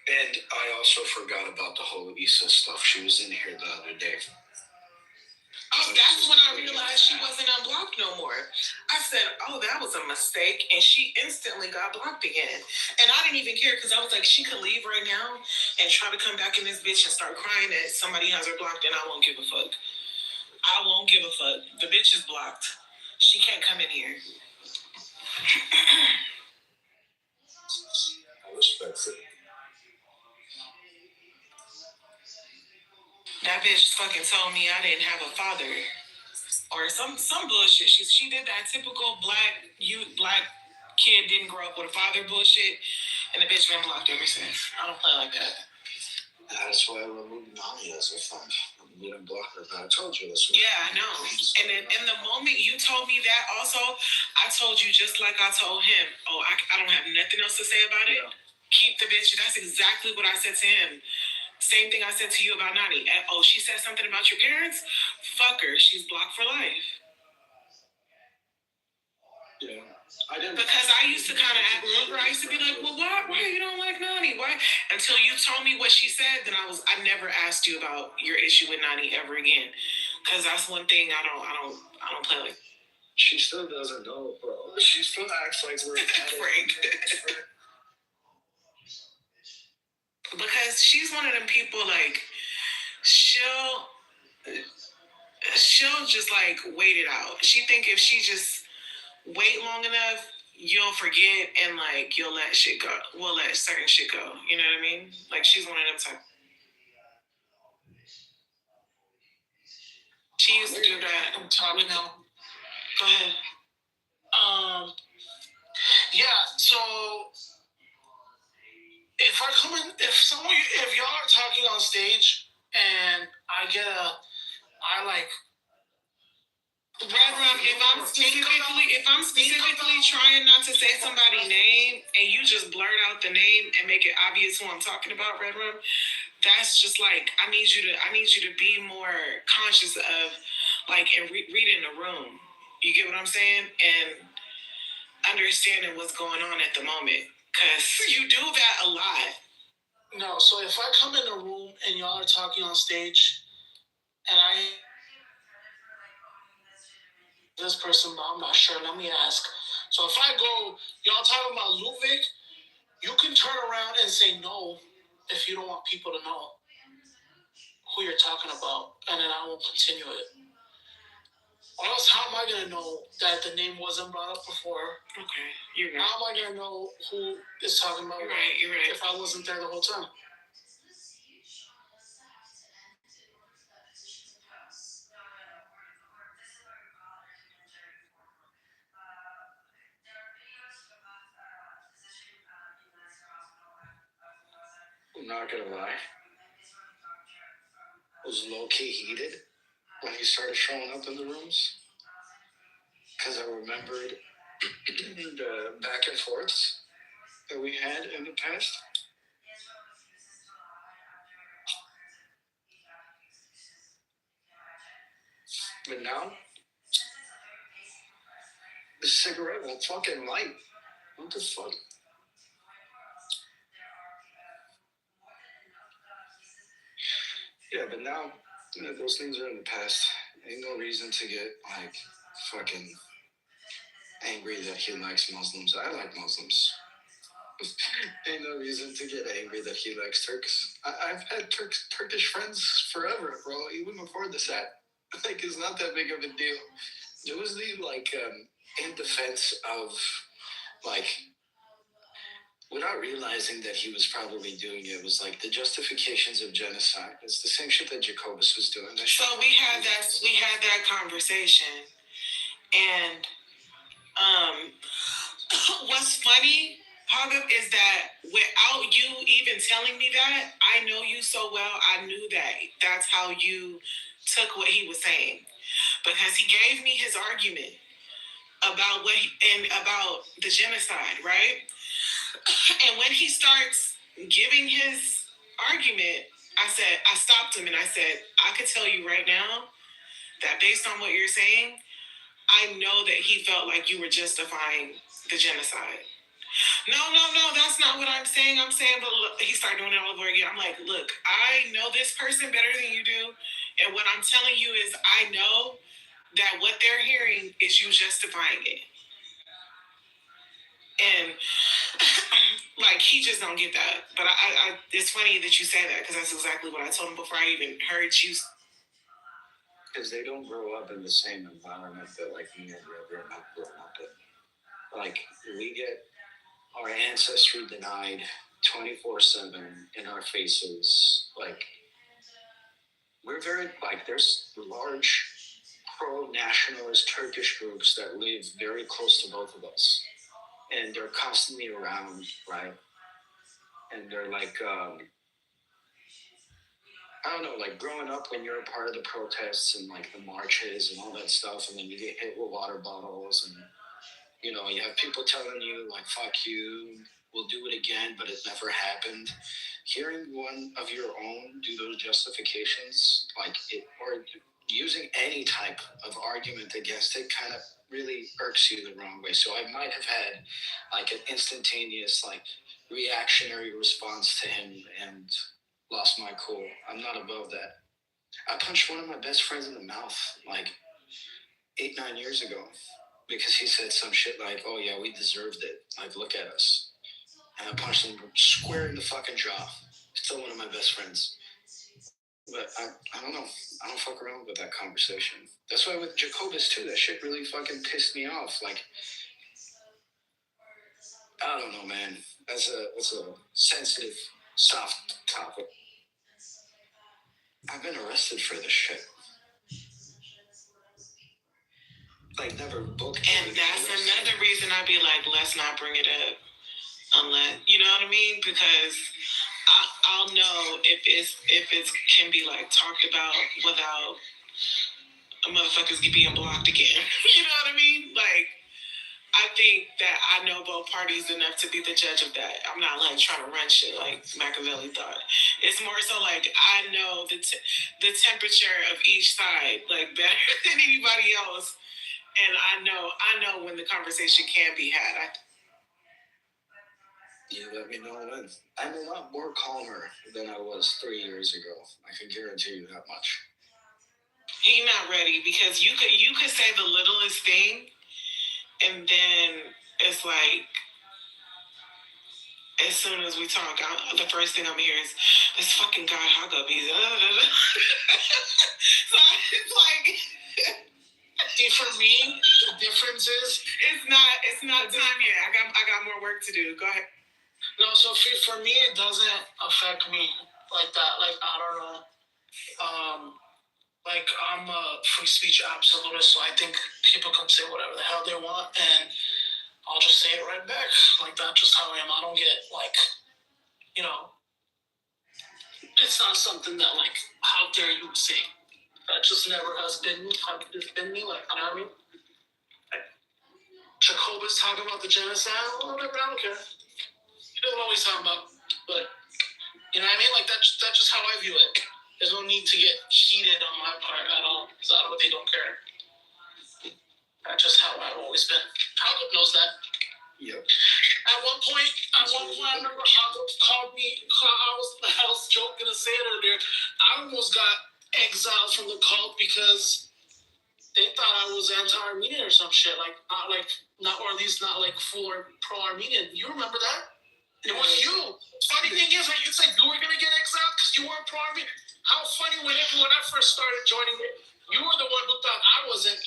And I also forgot about the whole Issa stuff. She was in here the other day. Oh, that's when I realized she wasn't unblocked no more. I said, oh, that was a mistake. And she instantly got blocked again. And I didn't even care because I was like, she could leave right now and try to come back in this bitch and start crying that somebody has her blocked, and I won't give a fuck. I won't give a fuck. The bitch is blocked. She can't come in here. I respect it. That bitch fucking told me I didn't have a father. Or some bullshit. She did that typical black kid didn't grow up with a father bullshit, and the bitch been blocked ever since. I don't play like that. That's why I removed Nani as a friend. You didn't block her, but I told you this one. Yeah, I know. And then in the moment you told me that also, I told you just like I told him, oh, I don't have nothing else to say about it. Keep the bitch. That's exactly what I said to him. Same thing I said to you about Nani. And, oh, she said something about your parents? Fuck her. She's blocked for life. Yeah. I didn't. Because I used to kind of remember, I used to be like, well, why you don't like Nani? Why? Until you told me what she said, then I never asked you about your issue with Nani ever again. Because that's one thing I don't play like. She still doesn't know, bro. She still acts like we're Frank. Because she's one of them people, like, she'll just like wait it out. She think if she just wait long enough, you'll forget and like you'll let shit go. We'll let certain shit go. You know what I mean? Like she's one of them type. She used to do that. I'm talking now. Go ahead. Yeah. So if y'all are talking on stage and I like. Red Rum, if I'm specifically trying not to say somebody's name and you just blurt out the name and make it obvious who I'm talking about, Red Rum, that's just like I need you to be more conscious of like and reading the room. You get what I'm saying? And understanding what's going on at the moment. Cause you do that a lot. No, so if I come in a room and y'all are talking on stage and this person, I'm not sure. Let me ask. So if I go, y'all talking about Ludwig, you can turn around and say no if you don't want people to know who you're talking about, and then I won't continue it. Or else, how am I gonna know that the name wasn't brought up before? Okay, you're right. How am I gonna know who is talking about? You're right. If I wasn't there the whole time. I'm not gonna lie. I was low-key heated when he started showing up in the rooms. Because I remembered the back and forths that we had in the past. But now, the cigarette won't fucking light. What the fuck? Yeah, but now, those things are in the past. Ain't no reason to get, like, fucking angry that he likes Muslims. I like Muslims. Ain't no reason to get angry that he likes Turks. I've had Turkish friends forever, bro, even before this app. Like, it's not that big of a deal. It was the, like, in defense of, like, without realizing that he was probably doing it, was like the justifications of genocide. It's the same shit that Jacobus was doing. So we had that conversation, and what's funny, Hagab, is that without you even telling me that, I know you so well. I knew that that's how you took what he was saying, because he gave me his argument about about the genocide, right? And when he starts giving his argument, I stopped him and I said, I could tell you right now that based on what you're saying, I know that he felt like you were justifying the genocide. No, that's not what I'm saying. I'm saying, but look, he started doing it all over again. I'm like, look, I know this person better than you do. And what I'm telling you is I know that what they're hearing is you justifying it. And like, he just don't get that. But I it's funny that you say that, because that's exactly what I told him before I even heard you. Because they don't grow up in the same environment that like me and Reverend have grown up in. Like, we get our ancestry denied 24/7 in our faces. Like, we're very, like, there's large pro-nationalist Turkish groups that live very close to both of us. And they're constantly around, right? And they're like, I don't know, like growing up when you're a part of the protests and like the marches and all that stuff, and then you get hit with water bottles, and you know, you have people telling you like, fuck you, we'll do it again, but it never happened. Hearing one of your own do those justifications, like it, or using any type of argument against it, kind of really irks you the wrong way. So I might have had like an instantaneous like reactionary response to him and lost my cool. I'm not above that. I punched one of my best friends in the mouth like 8-9 years ago because he said some shit like, oh yeah, we deserved it, like look at us. And I punched him square in the fucking jaw. Still one of my best friends. But I don't know. I don't fuck around with that conversation. That's why with Jacobus too, that shit really fucking pissed me off. Like, I don't know, man. That's a sensitive, soft topic. I've been arrested for this shit. Like, never booked. And that's another reason I'd be like, let's not bring it up. Unless, you know what I mean? Because I'll know if it can be like talked about without motherfuckers being blocked again. You know what I mean? Like, I think that I know both parties enough to be the judge of that. I'm not like trying to run shit like Machiavelli thought. It's more so like I know the temperature of each side like better than anybody else, and I know when the conversation can be had. You let me know when. I'm a lot more calmer than I was 3 years ago. I can guarantee you that much. He not ready, because you could say the littlest thing, and then it's like, as soon as we talk, the first thing I'm hearing is, this fucking guy Hagab. He's so it's like. See, for me, the difference is it's not time yet. I got more work to do. Go ahead. No, so for me, it doesn't affect me like that. Like, I don't know. Like, I'm a free speech absolutist, so I think people can say whatever the hell they want, and I'll just say it right back. Like, that's just how I am. I don't get, like, you know, it's not something that, like, how dare you say. That just never has been me. Like, you know what I mean? Like, Jacobus talking about the genocide, whatever, I don't care. He doesn't know what he's talking about, but you know what I mean? Like, that's just how I view it. There's no need to get heated on my part at all, because I don't, they don't care. That's just how I've always been. Hagab knows that. Yep. At one point, I remember Hagab called me. I was joking to say it earlier. I almost got exiled from the cult because they thought I was anti-Armenian or some shit. Like, not or at least not like full or pro-Armenian. You remember that? It was you. Funny thing is, like, you said you were gonna get exiled because you weren't pro-Armenian. How funny when I first started joining it, you were the one who thought I wasn't.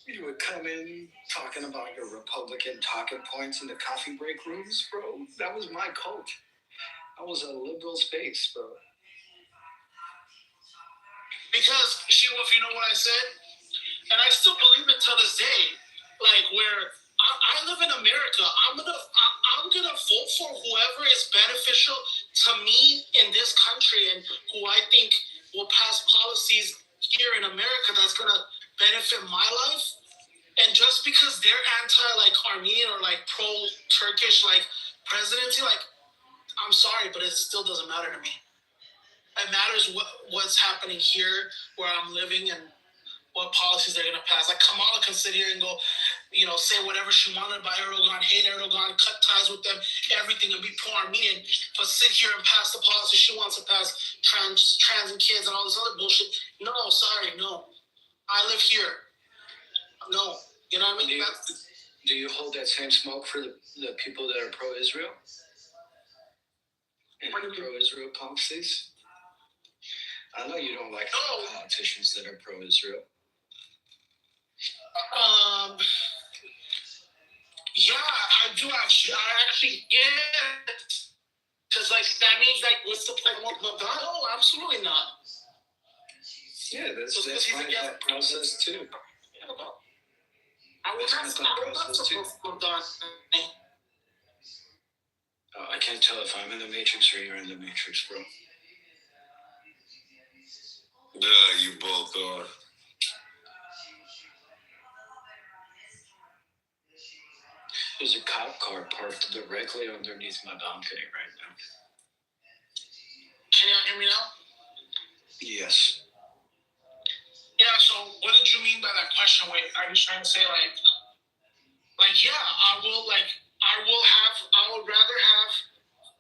You would come in, talk talking about your Republican talking points in the coffee break rooms, bro. That was my cult. That was a liberal space, bro. Because you know what I said? And I still believe it to this day. Like where I live in America, I'm gonna vote for whoever is beneficial to me in this country and who I think will pass policies here in America that's gonna benefit my life. And just because they're anti like Armenian or like pro Turkish like presidency, like I'm sorry, but it still doesn't matter to me. It matters what's happening here, where I'm living, and what policies they're going to pass. Like Kamala can sit here and go, say whatever she wanted about Erdogan, hate Erdogan, cut ties with them, everything, and be pro-Armenian, but sit here and pass the policy she wants to pass, trans and kids and all this other bullshit. No, sorry, no. I live here. No. You know what I mean? Do you hold that same smoke for the people that are pro-Israel? And pro-Israel policies? I know you don't like politicians that are pro-Israel. Yeah, I do actually. Yeah. Because, that means, what's the point of no, absolutely not. Yeah, that's my thought process, too. Yeah, I was not supposed to I can't tell if I'm in the Matrix or you're in the Matrix, bro. Yeah, you both are. There's a cop car parked directly underneath my balcony right now. Can you hear me now? Yes. Yeah, so what did you mean by that question? Wait, are you trying to say yeah, I would rather have,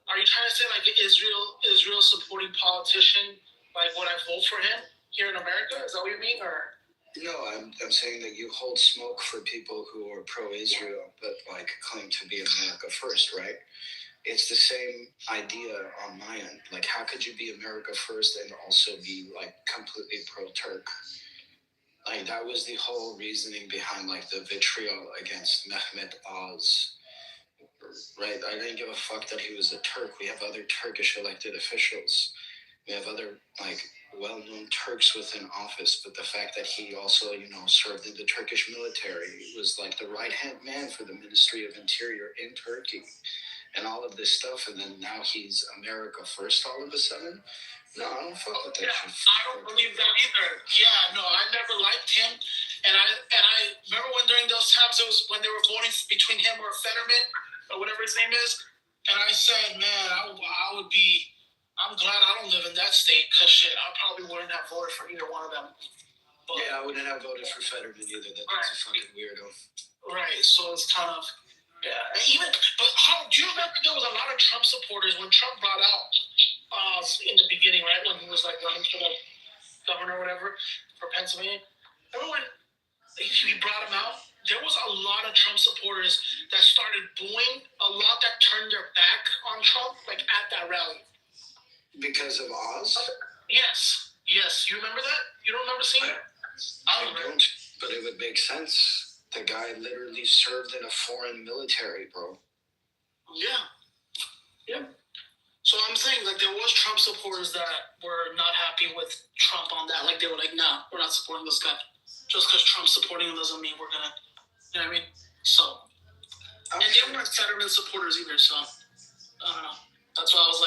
are you trying to say Israel supporting politician, would I vote for him here in America? Is that what you mean, or? No, I'm saying that you hold smoke for people who are pro-Israel, but claim to be America first, right? It's the same idea on my end. How could you be America first and also be completely pro-Turk? That was the whole reasoning behind the vitriol against Mehmet Oz, right? I didn't give a fuck that he was a Turk. We have other Turkish elected officials. We have other well-known Turks within office, but the fact that he also, served in the Turkish military, was the right-hand man for the Ministry of Interior in Turkey, and all of this stuff, and then now he's America first all of a sudden? No, I don't fuck with that shit. I don't believe that either. Yeah, no, I never liked him, and I remember when during those times it was when they were voting between him or Fetterman, or whatever his name is, and I said, man, I'm glad I don't live in that state, because shit, I probably wouldn't have voted for either one of them. But, yeah, I wouldn't have voted for Fetterman either. That's a fucking weirdo. Right, so it's kind of, yeah. Do you remember there was a lot of Trump supporters when Trump brought out, in the beginning, right, when he was running for the governor or whatever, for Pennsylvania? Remember when he brought him out? There was a lot of Trump supporters that started booing, a lot that turned their back on Trump, at that rally. Because of Oz? Yes. You remember that? You don't remember seeing it? I don't, but it would make sense. The guy literally served in a foreign military, bro. Yeah. So I'm saying, there was Trump supporters that were not happy with Trump on that. They were nah, we're not supporting this guy. Just because Trump's supporting him doesn't mean we're gonna, you know what I mean? So, and they weren't Fetterman supporters either, so, I don't know. That's why I was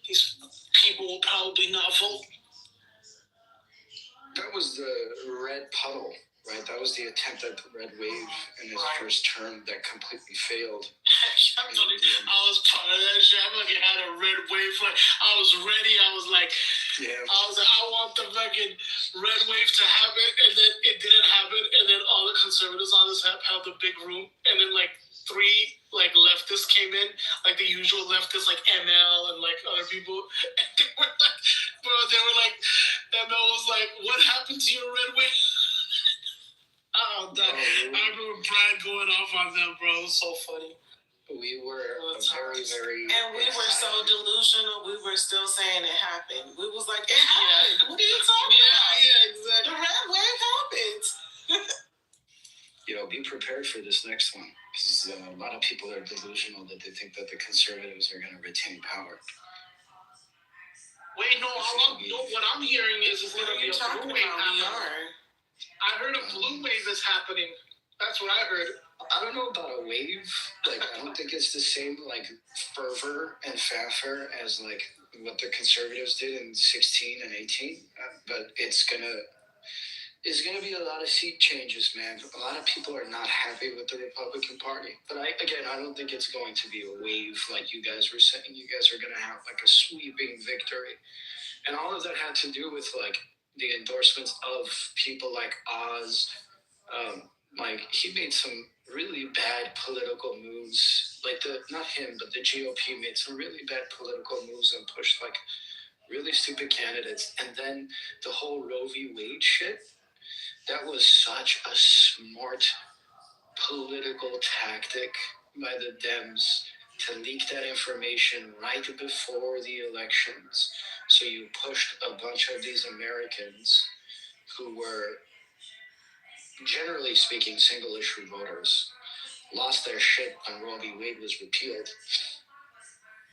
these people will probably not vote. That was the red puddle, right? That was the attempt at the red wave in his first term that completely failed. I was part of that shit. I had a red wave. I was ready. I was I want the fucking red wave to happen, and then it didn't happen, and then all the conservatives on this app held a big room, and then three leftists came in, the usual leftists ML and other people, and they were ML was what happened to your red wave? I remember Brad going off on them, bro. It was so funny. We were very, very... And we were so delusional, we were still saying it happened. We was it happened. What are you talking about? Yeah, exactly. The red wave happened. Be prepared for of people are delusional that they think that the conservatives are going to retain power. Wait, no, what I'm hearing is going to be a blue wave happening. I heard a blue wave is happening. That's what I heard. I don't know about a wave. Like, I don't think it's the same, like, fervor and fanfare as, like, what the conservatives did in 16 and 18. But it's going to be a lot of seat changes, man. A lot of people are not happy with the Republican Party. But, I don't think it's going to be a wave like you guys were saying. You guys are going to have, like, a sweeping victory. And all of that had to do with, like, the endorsements of people like Oz. Like, he made some really bad political moves. Like, not him, but the GOP made some really bad political moves and pushed, like, really stupid candidates. And then the whole Roe v. Wade shit, that was such a smart political tactic by the Dems to leak that information right before the elections. So you pushed a bunch of these Americans who were, generally speaking, single issue voters, lost their shit when Roe v. Wade was repealed.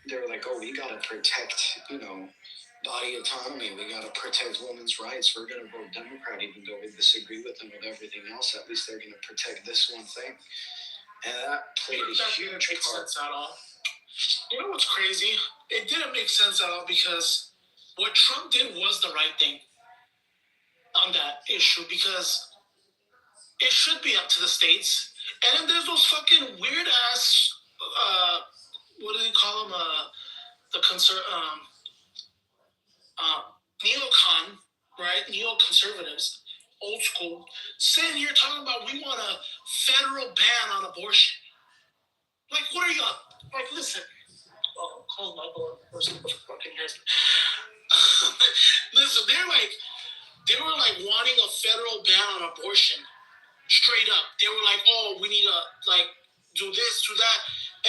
They were like, oh, we got to protect, body autonomy. We got to protect women's rights. We're going to vote Democrat even though we disagree with them with everything else. At least they're going to protect this one thing. And that played a huge part. Sense at all. You know what's crazy? It didn't make sense at all because what Trump did was the right thing on that issue because it should be up to the states. And then there's those fucking weird ass, what do they call them? Neocon, right? Neoconservatives, old school, sitting here talking about we want a federal ban on abortion. Like, what are you up? Like, listen. Oh, close my door. Person fucking hears me. Listen, they were like wanting a federal ban on abortion. Straight up. They were like, oh, we need to, like, do this, do that.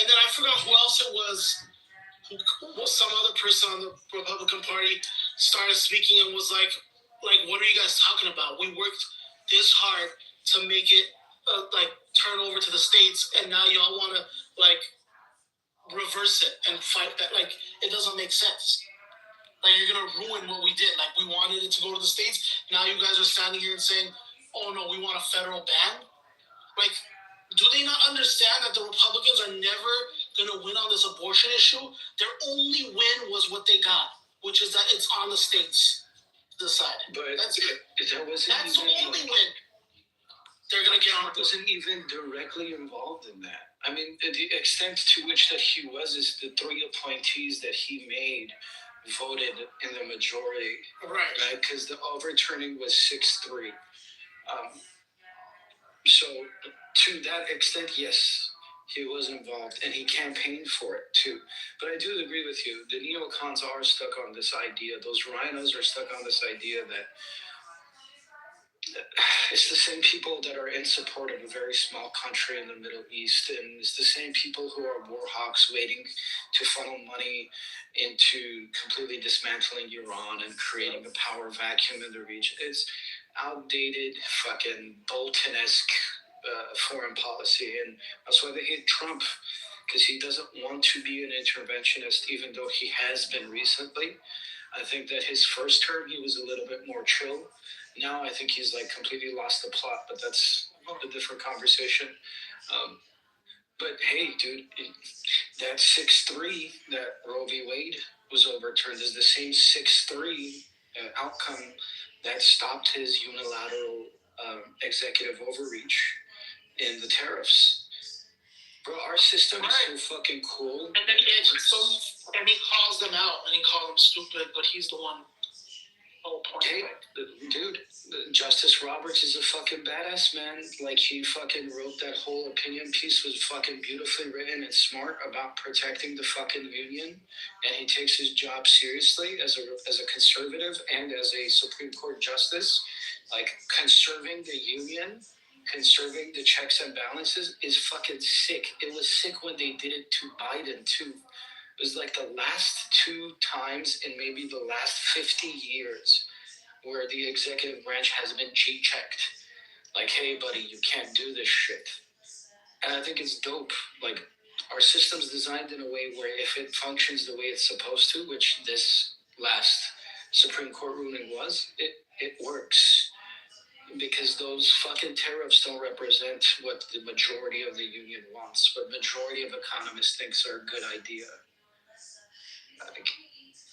And then I forgot who else it was. Who was some other person on the Republican Party started speaking and was like, what are you guys talking about? We worked this hard to make it, turn over to the states, and now y'all want to, reverse it and fight that. Like, it doesn't make sense. Like, you're going to ruin what we did. Like, we wanted it to go to the states. Now you guys are standing here and saying, oh, no, we want a federal ban? Like, do they not understand that the Republicans are never going to win on this abortion issue? Their only win was what they got, which is that it's on the states to decide. But that's it. That's the only win. They're going to get on. Trump wasn't even directly involved in that. I mean, the extent to which that he was is the 3 appointees that he made voted in the majority. Right? Because the overturning was 6-3. So to that extent, yes, he was involved and he campaigned for it too. But I do agree with you. The neocons are stuck on this idea. Those rhinos are stuck on this idea that it's the same people that are in support of a very small country in the Middle East, and it's the same people who are war hawks waiting to funnel money into completely dismantling Iran and creating a power vacuum in the region. It's outdated, fucking Bolton-esque foreign policy, and that's why they hate Trump, because he doesn't want to be an interventionist, even though he has been recently. I think that his first term, he was a little bit more chill. Now I think he's like completely lost the plot, but that's a different conversation. But hey, dude, that 6-3 that Roe v. Wade was overturned is the same 6-3 outcome that stopped his unilateral executive overreach in the tariffs. Bro, our system is so fucking cool. And then he calls them out and he calls them stupid, but he's the one. Hey, dude, Justice Roberts is a fucking badass, man. Like, he fucking wrote that whole opinion piece, was fucking beautifully written and smart about protecting the fucking union, and he takes his job seriously as a conservative and as a Supreme Court justice. Like, conserving the union, conserving the checks and balances is fucking sick. It was sick when they did it to Biden, too. It was like the last 2 times in maybe the last 50 years where the executive branch has been G-checked. Like, hey, buddy, you can't do this shit. And I think it's dope. Like, our system's designed in a way where if it functions the way it's supposed to, which this last Supreme Court ruling was, it works. Because those fucking tariffs don't represent what the majority of the union wants, what majority of economists thinks are a good idea. Like,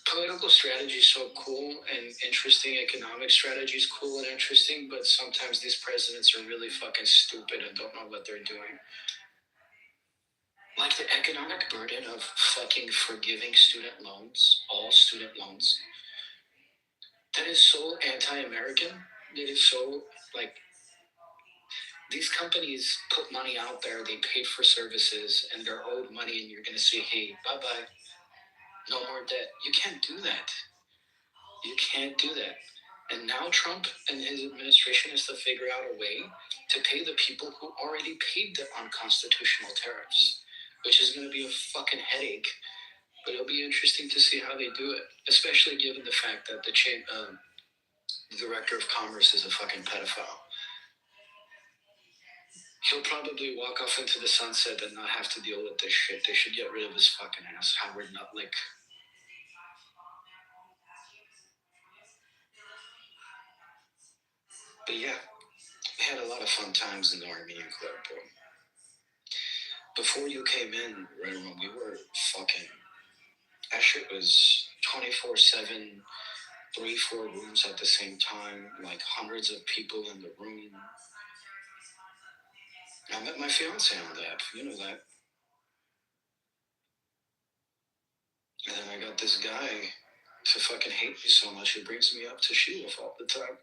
political strategy is so cool and interesting. Economic strategy is cool and interesting, but sometimes these presidents are really fucking stupid and don't know what they're doing. Like the economic burden of fucking forgiving student loans, all student loans, that is so anti-American. That is so, like, these companies put money out there, they paid for services, and they're owed money, and you're going to say, hey, bye-bye, no more debt. You can't do that. You can't do that. And now Trump and his administration has to figure out a way to pay the people who already paid the unconstitutional tariffs, which is going to be a fucking headache. But it'll be interesting to see how they do it, especially given the fact that the director of commerce is a fucking pedophile. He'll probably walk off into the sunset and not have to deal with this shit. They should get rid of his fucking ass, Howard Nutlick. But yeah, we had a lot of fun times in the Armenian Club, bro. Before you came in, right when we were fucking, that shit was 24/7, 3-4 rooms at the same time, like hundreds of people in the room. I met my fiance on that, you know that. And then I got this guy to fucking hate me so much, he brings me up to Sheila all the time.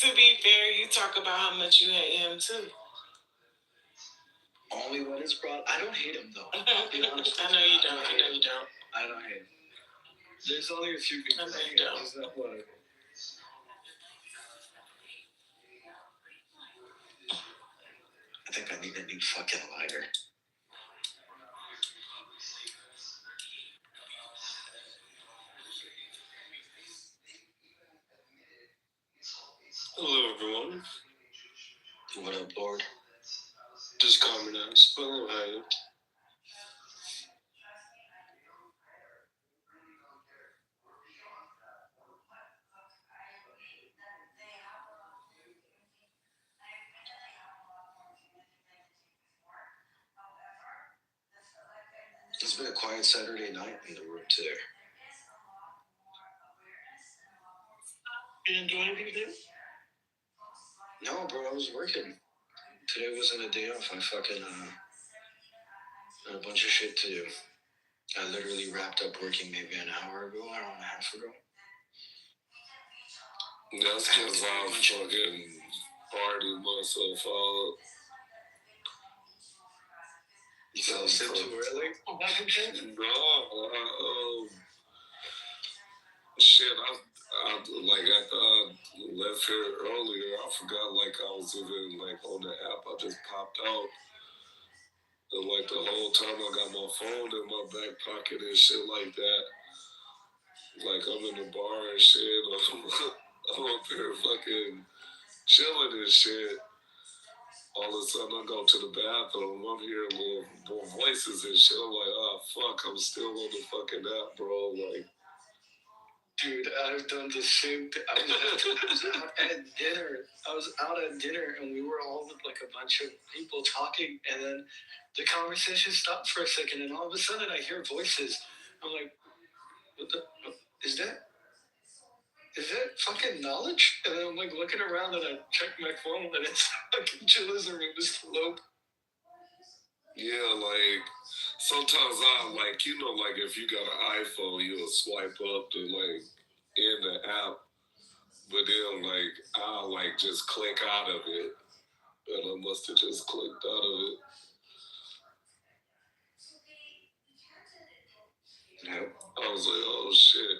To be fair, you talk about how much you hate him too. Only when it's brought. I don't hate him though. I'll be honest. I know you don't. I know you don't. I don't hate him. There's only a few people. I know you don't. He's not one of them. I think I need a new fucking lighter. Hello, everyone. What up, Lord? Just coming out. Spell how It's been a quiet Saturday night in the room today. You didn't do anything today? No, bro, I was working. Today wasn't a day off. I fucking had a bunch of shit to do. I literally wrapped up working maybe an hour ago, hour and a half ago. That's because I'm fucking partying myself out. You fell asleep too early? No, shit, I like after I left here earlier, I forgot like I was even like on the app. I just popped out. And like the whole time I got my phone in my back pocket and shit like that. Like I'm in the bar and shit. I'm up here fucking chilling and shit. All of a sudden I go to the bathroom. I'm hearing little voices and shit. I'm like, oh fuck, I'm still on the fucking app, bro. Like, dude, I've done the same thing. I was out at dinner. And we were all with like a bunch of people talking, and then the conversation stopped for a second, and all of a sudden I hear voices. I'm like, what is that? Is that fucking knowledge? And then I'm like looking around, and I check my phone, and it's fucking Chilla's room is low. yeah, like sometimes I like, you know, like if you got an iPhone, you'll swipe up to like in the app, but then like I'll like just click out of it, and I must have just clicked out of it. Yep. I was like, oh shit.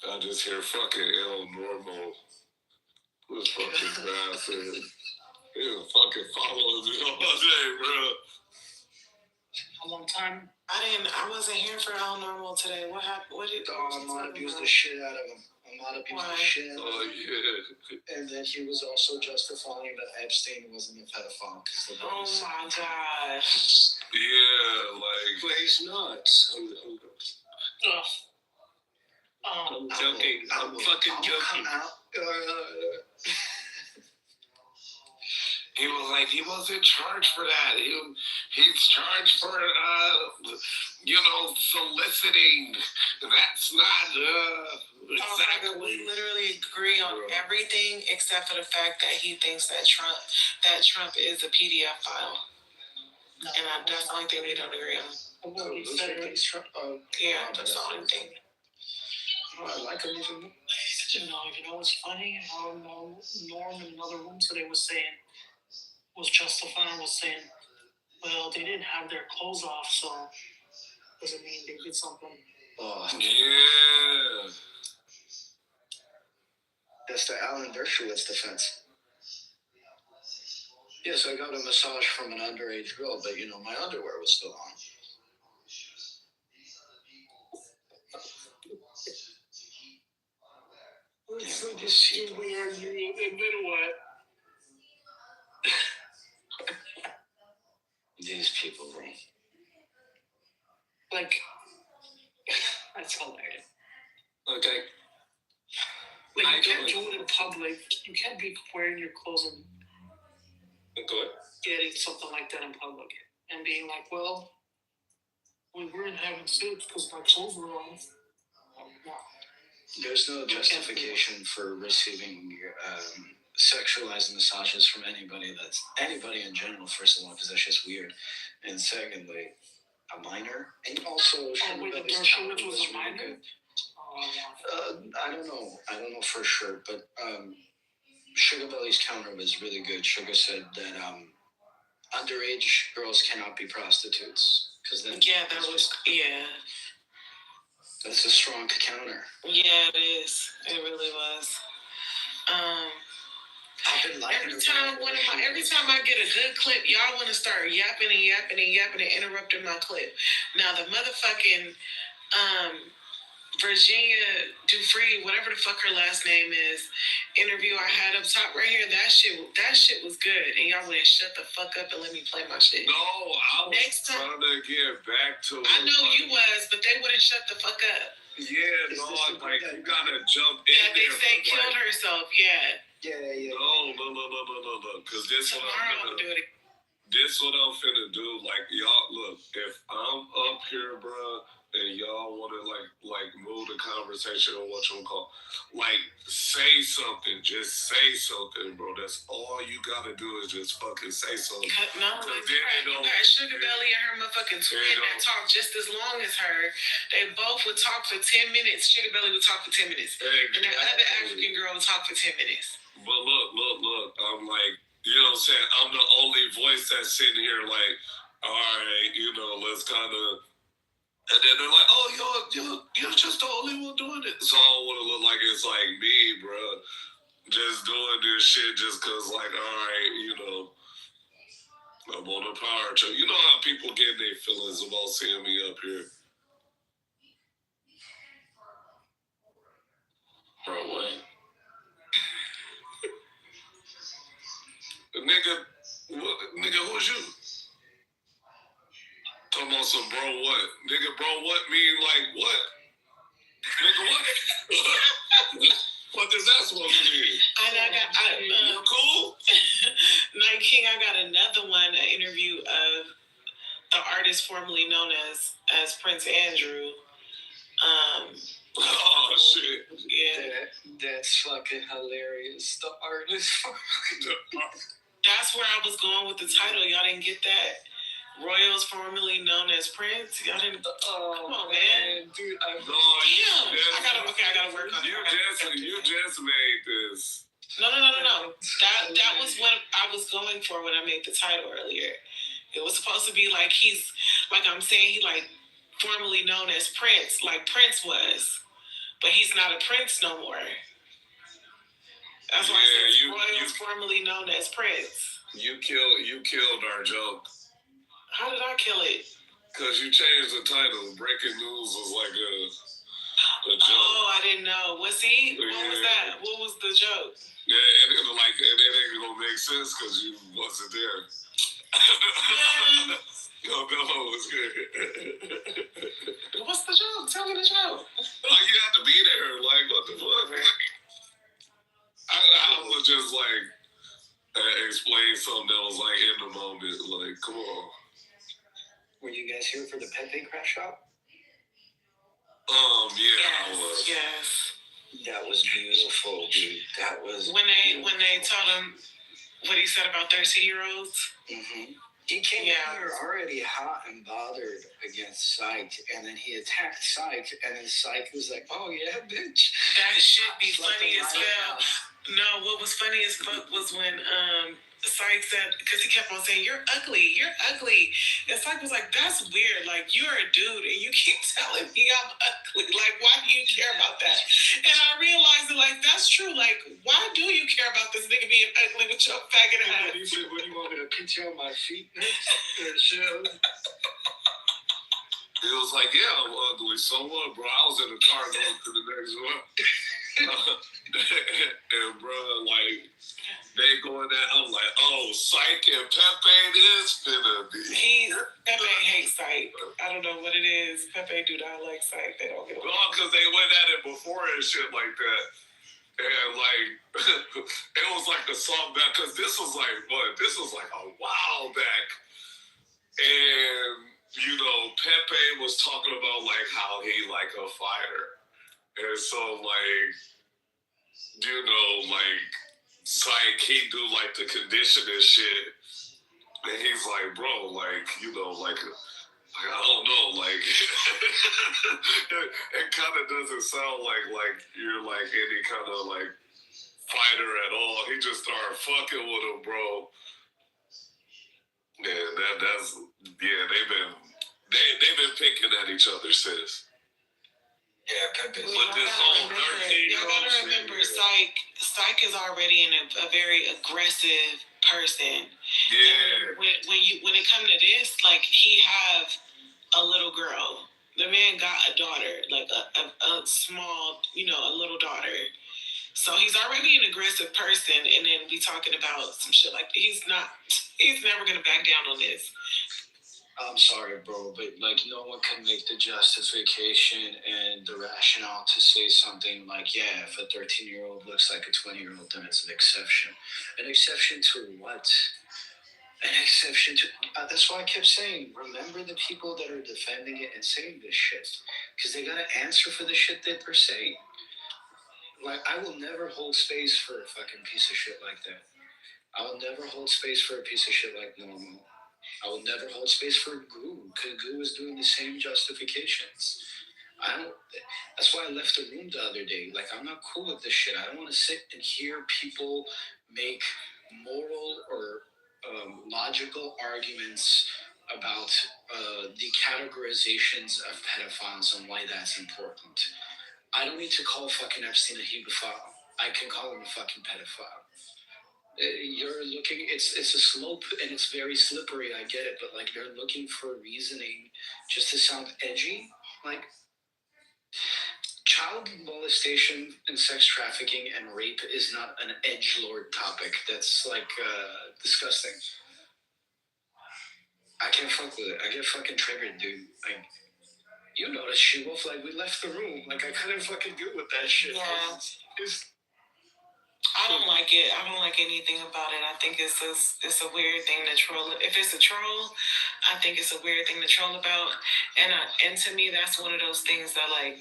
I just hear fucking El Normo. This fucking bastard. He was fucking following me all day, bro. A long time. I wasn't here for All Normal today. What happened? What did Mom abused the shit out of him. not abusing shit. Oh, yeah. And then he was also justifying that Epstein wasn't a pedophile. Oh my gosh. Yeah, like. But he's nuts. I'm joking. I'm fucking joking. He was like, he wasn't charged for that. He's charged for, soliciting. That's not, exactly. We literally agree on everything except for the fact that he thinks that Trump is a PDF file. No, and that's the only thing we don't agree on. Well, he said Trump. Yeah, that's the only thing. I like him even more. You know what's funny? Norm in another room today was justifying, well, they didn't have their clothes off, so doesn't mean they did something. Oh, yeah. That's the Alan Dershowitz defense. Yes, I got a massage from an underage girl, but my underwear was still on. So just you admit what? These people, bro. Like, that's hilarious. Okay. Like, you can't do it in public. You can't be wearing your clothes and getting something like that in public and being like, well, we weren't having sex because my clothes were on. There's no justification for receiving sexualized massages from anybody in general, first of all, because that's just weird. And secondly, a minor. And also, Dershowitz was a minor? I don't know for sure, but Sugar Belly's counter was really good. Sugar said that underage girls cannot be prostitutes. That's a strong counter. Yeah, it is. It really was. Every time I get a good clip, y'all want to start yapping and interrupting my clip. Now the motherfucking Virginia Dufresne, whatever the fuck her last name is, interview I had up top right here, that shit was good, and y'all wouldn't shut the fuck up and let me play my shit. No, I was trying to get back to it. I know you was, but they wouldn't shut the fuck up. Yeah, no, like you gotta jump in there. They say killed herself, yeah. Yeah. No, because this what I'm finna do. Like y'all, look, if I'm up here, bro, and y'all wanna like move the conversation on what you call, like say something, just say something, bro. That's all you gotta do is just fucking say something. No, you got Sugar Belly and her motherfucking twin that talk just as long as her. They both would talk for 10 minutes. Sugar Belly would talk for 10 minutes, and the other African girl would talk for 10 minutes. But look, I'm like, you know what I'm saying? I'm the only voice that's sitting here like, all right, let's kind of, and then they're like, oh, you're just the only one doing it. So I don't want to look like it's like me, bro, just doing this shit just because, like, all right, I'm on a power trip. You know how people get their feelings about seeing me up here. Bro, what? Nigga, who's you? Talking about some bro what? Nigga, bro what mean like what? Nigga, what? What is that supposed to mean? You cool? Night King, I got another one, an interview of the artist formerly known as Prince Andrew. Oh shit. Yeah. That's fucking hilarious. The artist. That's where I was going with the title. Y'all didn't get that? Royals formerly known as Prince. Y'all didn't. Come on, man. Dude, I gotta work on it. You just made this. No. That was what I was going for when I made the title earlier. It was supposed to be like he's, like I'm saying, he like formerly known as Prince, like Prince was, but he's not a Prince no more. That's why I said Royals formerly known as Prince. You killed our joke. How did I kill it? Because you changed the title. Breaking news was like a... A joke. Oh, I didn't know. Was he? What was that? What was the joke? Yeah, and it ain't gonna make sense because you wasn't there. No, was good. What's the joke? Tell me the joke. Like, you have to be there. Like, what the fuck? I was just like explain something that was like in the moment. Like, come on. Were you guys here for the Pepe crash out? Yeah, I was. Yes. That was beautiful, dude. That was when they told him what he said about 13-year-olds. Mm-hmm. He came here already hot and bothered against Psych, and then he attacked Psych, and then Psych was like, "Oh yeah, bitch." That shit be funny as hell. No, what was funny as fuck was when Psych said, because he kept on saying, "You're ugly, you're ugly." And Psych was like, "That's weird. Like, you're a dude and you keep telling me I'm ugly. Like, why do you care about that?" And I realized that, like, that's true. Like, why do you care about this nigga being ugly with your faggot ass? He said, "What do you want me to PTO my feet next?" It was like, yeah, I'm ugly. So what, bro? I was in the car going to the next one. And bro, like, they going there. I'm like, oh, Psych and Pepe, this finna be. Pepe hates Psych. I don't know what it is. Pepe do not like Psych. They don't get along. No, because they went at it before and shit like that. And like, it was like a song back, because this was like, what? This was like a while back. And, you know, Pepe was talking about like how he like a fighter. And so like, you know, like, Psych, he do like the conditioning shit. And he's like, bro, like, you know, like I don't know, like, it kind of doesn't sound like you're like any kind of like fighter at all. He just started fucking with him, bro. And they've been picking at each other since. Yeah, Pepe. But this whole 13-year-old gotta remember, Psych is already a very aggressive person. Yeah. When it comes to this, like, he have a little girl. The man got a daughter, like a small, you know, a little daughter. So he's already an aggressive person, and then we talking about some shit like he's never gonna back down on this. I'm sorry, bro, but like no one can make the justification and the rationale to say something like, yeah, if a 13-year-old looks like a 20-year-old, then it's an exception. An exception to what? An exception to... that's why I kept saying, remember the people that are defending it and saying this shit. Because they gotta answer for the shit that they're saying. Like, I will never hold space for a fucking piece of shit like that. I will never hold space for a piece of shit like Normal. I will never hold space for Goo, because Goo is doing the same justifications. That's why I left the room the other day. Like, I'm not cool with this shit. I don't want to sit and hear people make moral or logical arguments about the categorizations of pedophiles and why that's important. I don't need to call fucking Epstein a hebephile. I can call him a fucking pedophile. You're looking, it's a slope and it's very slippery, I get it, but like you're looking for reasoning just to sound edgy. Like, child molestation and sex trafficking and rape is not an edgelord topic. That's like disgusting. I can't fuck with it. I get fucking triggered, dude. Like, you noticed, She-Wolf, like we left the room. Like I couldn't fucking deal with that shit. Yeah. I don't like it. I don't like anything about it. I think it's a weird thing to troll. If it's a troll, I think it's a weird thing to troll about. And to me, that's one of those things that, like,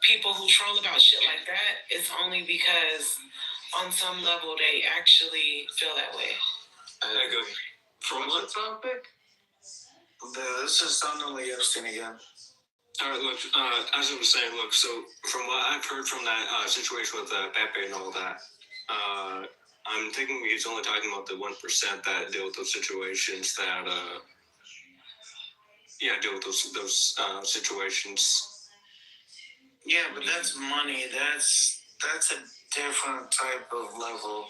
people who troll about shit like that, it's only because on some level they actually feel that way. I agree. From what topic? This is sounding like Epstein again. All right, look, as I was saying, look, so from what I've heard from that situation with Pepe and all that, I'm thinking he's only talking about the 1% that deal with those situations that, deal with those situations. Yeah, but that's money. That's a different type of level.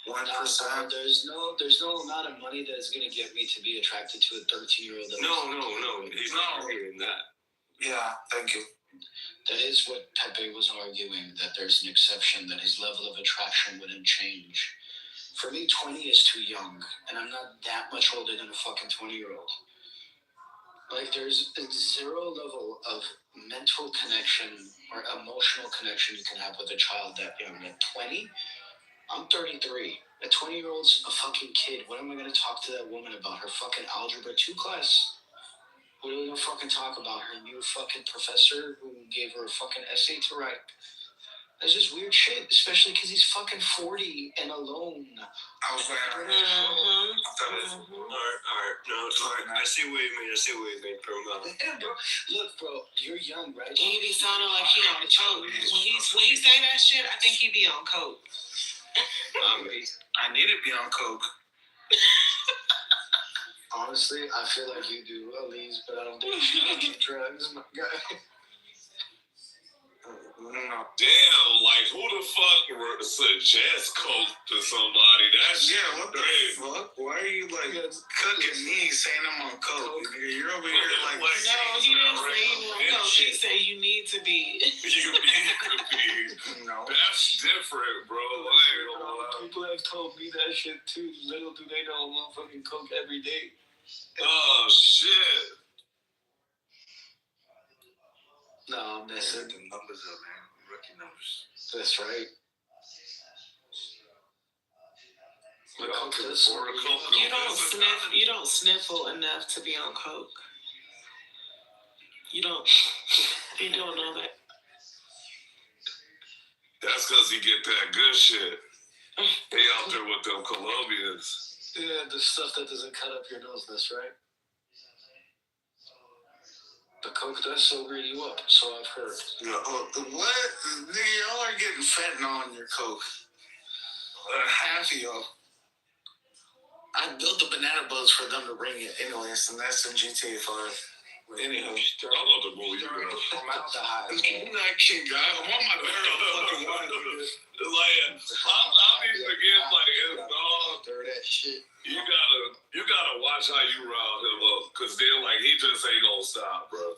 1%. There's no amount of money that is going to get me to be attracted to a 13-year-old. No, he's not arguing that. Yeah, thank you. That is what Pepe was arguing, that there's an exception, that his level of attraction wouldn't change. For me, 20 is too young, and I'm not that much older than a fucking 20-year-old. Like, there's a zero level of mental connection or emotional connection you can have with a child that young. At 20, I'm 33. A 20-year-old's a fucking kid. What am I going to talk to that woman about? Her fucking Algebra 2 class? What are we going to fucking talk about? Her new fucking professor who gave her a fucking essay to write? That's just weird shit, especially because he's fucking 40 and alone. I was like, All right. No, I see what you mean. Bro. Yeah, bro. Look, bro, you're young, right? He be sounding like he on coke. When he say that shit, I think he be on coke. I need to be on coke. Honestly, I feel like you do, Elise, but I don't think you should do drugs, my guy. Damn, like who the fuck suggests coke to somebody? That's what the fuck? Why are you like cooking me saying I'm on coke? Nigga, you're over here like. No, he didn't say you on coke. He said you need to be. You need to be. No. That's different, bro. People have told me that shit too. Little do they know I'm on fucking coke every day. Oh shit. No, I'm messing. The numbers up, man. Rookie numbers. That's right. You don't sniffle enough to be on coke. You don't know that. That's because he get that good shit. They out there with them Colombians. Yeah, the stuff that doesn't cut up your nose, that's right. The coke does sober you up, so I've heard. Yeah, what? Nigga, y'all are getting fentanyl on your coke. Half of y'all. I built the banana boats for them to bring it anyways, and that's in GTA 5. Anyhow, I love the movie. I'm on my barrel fucking wine. I'll be forgetting, like, it's all. That shit. You gotta watch how you round him up, cause then like he just ain't gonna stop, bro.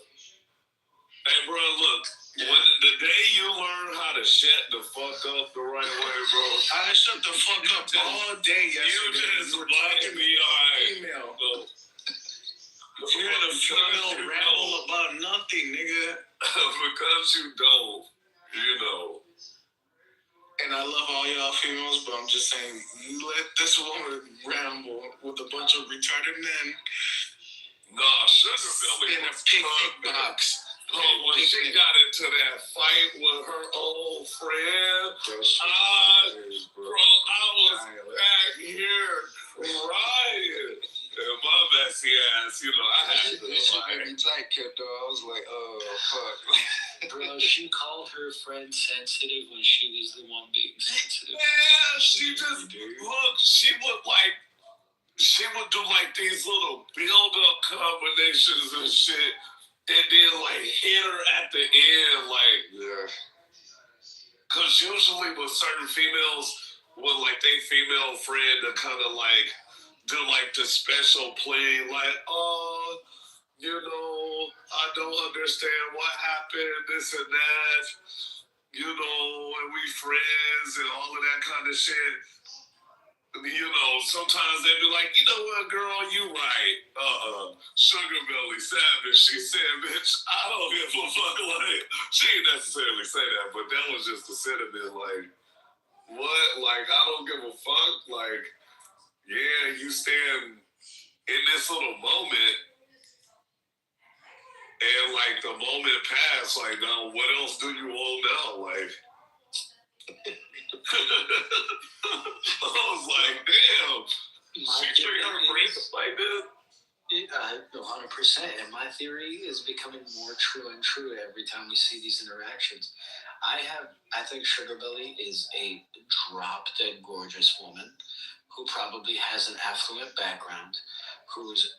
Hey, bro, look, when the day you learn how to shut the fuck up the right way, bro. I shut the fuck up all day yesterday. You just like me, alright. Email. You had a female ramble about nothing, nigga. Because you don't, you know. And I love all y'all females, but I'm just saying, you let this woman ramble with a bunch of retarded men. Nah, Sugar Belly in a picnic box. Oh, when she got into that fight with her old friend, I was back here crying. And my messy ass, you know, I had to. This shit made me tight, kid, though. I was like, oh, fuck. Bro, she called her friend sensitive when she was the one being sensitive. Man, she just, look, she would do like these little build-up combinations and shit, and then like hit her at the end, like, because usually with certain females, with like they female friend to kind of like do like the special plea, like, oh, you know, I don't understand what happened, this and that, you know, and we friends and all of that kind of shit. You know, sometimes they be like, you know what, girl, you right. Sugar Belly Savage, she said, bitch, I don't give a fuck. Like, she didn't necessarily say that, but that was just the sentiment, like, what? Like, I don't give a fuck. Like, yeah, you stand in this little moment, and like the moment passed, like, now what else do you want now? Like, I was like, damn, she treat her friends like this? 100%. And my theory is becoming more true and true every time we see these interactions. I think Sugar Belly is a drop-dead gorgeous woman who probably has an affluent background, who's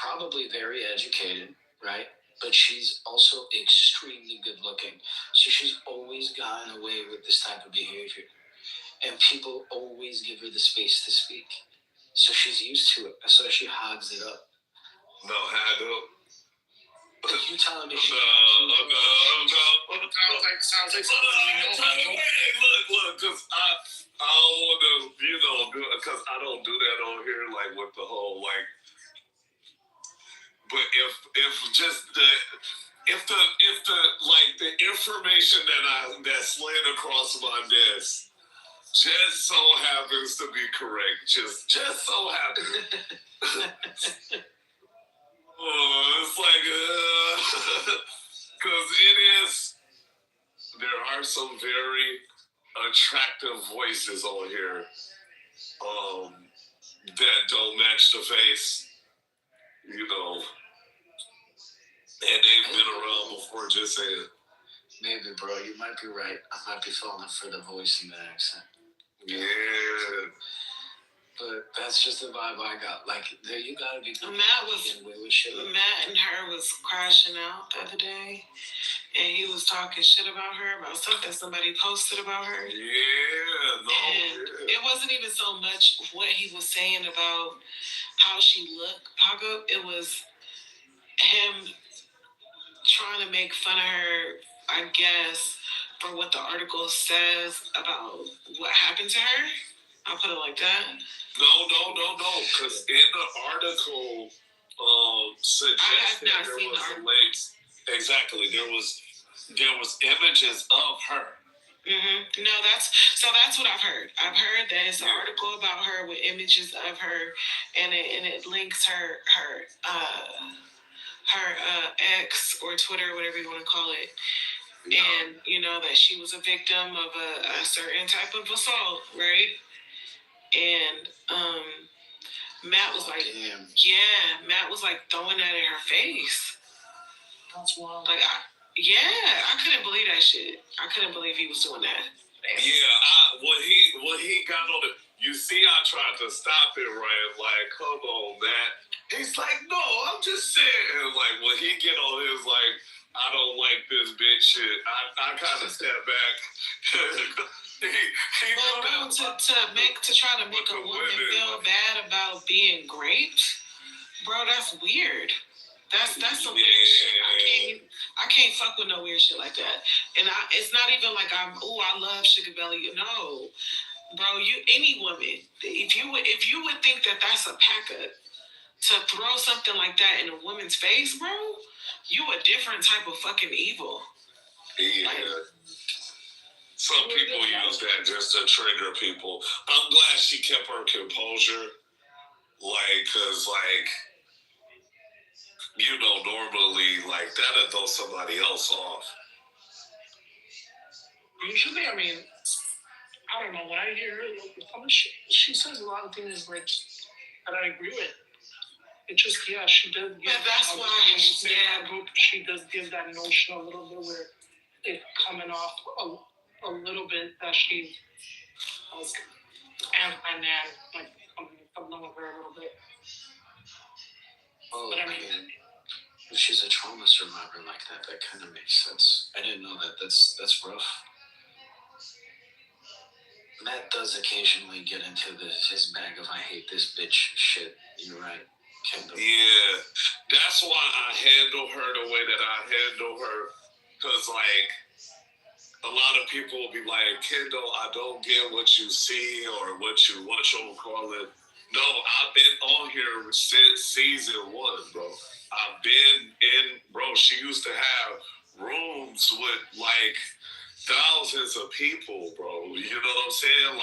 probably very educated, right? But she's also extremely good-looking. So she's always gotten away with this type of behavior. And people always give her the space to speak. So she's used to it. So she hogs it up. No, had up. You telling me? Sounds like something we know. Look, because I don't want to, because I don't do that on here, like with the whole like. But if just if the like the information that's laying across my desk just so happens to be correct, just so happens. It's like because there are some very attractive voices on here that don't match the face, and they've been around before. Just saying. Maybe, bro, you might be right. I might be falling for the voice and the accent. Yeah. But that's just the vibe I got. Like, there you gotta be. Matt and her was crashing out the other day, and he was talking shit about her, about something somebody posted about her. It wasn't even so much what he was saying about how she looked, Paco. It was him trying to make fun of her, I guess, for what the article says about what happened to her. I'll put it like that. No. Because in the article, suggested there was some links. Exactly, there was images of her. Mm-hmm. No, that's what I've heard. I've heard that it's an article about her with images of her, and it links her ex or Twitter, whatever you want to call it. Yeah. And that she was a victim of a certain type of assault, right? And Matt was like, Matt was like throwing that in her face. That's wild. Like, I couldn't believe that shit. I couldn't believe he was doing that. Yeah, when he got on it, you see, I tried to stop it, right? Like, come on, Matt. He's like, no, I'm just saying. Like, when he get on his, like, I don't like this bitch shit, I kind of step back. to try to make a woman feel bad about being raped, bro, that's weird. That's some weird shit. I can't fuck with no weird shit like that. And it's not even like I love Sugar Belly. No, bro, any woman, if you would think that that's a pack up to throw something like that in a woman's face, bro, you a different type of fucking evil. Yeah. Some people use that just to trigger people. I'm glad she kept her composure. Like, cause normally that'll throw somebody else off. Usually, I mean, I don't know. When I hear her, she says a lot of things that I agree with. It just, she does give. But that's why, she does give that notion a little bit where it's coming off a little bit that she was anti-man, like coming with her a little bit. But I mean, if she's a trauma survivor like that kind of makes sense. I didn't know that. That's rough. Matt does occasionally get into his bag of I hate this bitch shit. You're right, Kendall. Yeah, that's why I handle her the way that I handle her. Because, a lot of people will be like, Kendall, I don't get what you see or what you call it. No, I've been on here since season 1, bro. I've been in, bro, she used to have rooms with, thousands of people, bro. You know what I'm saying?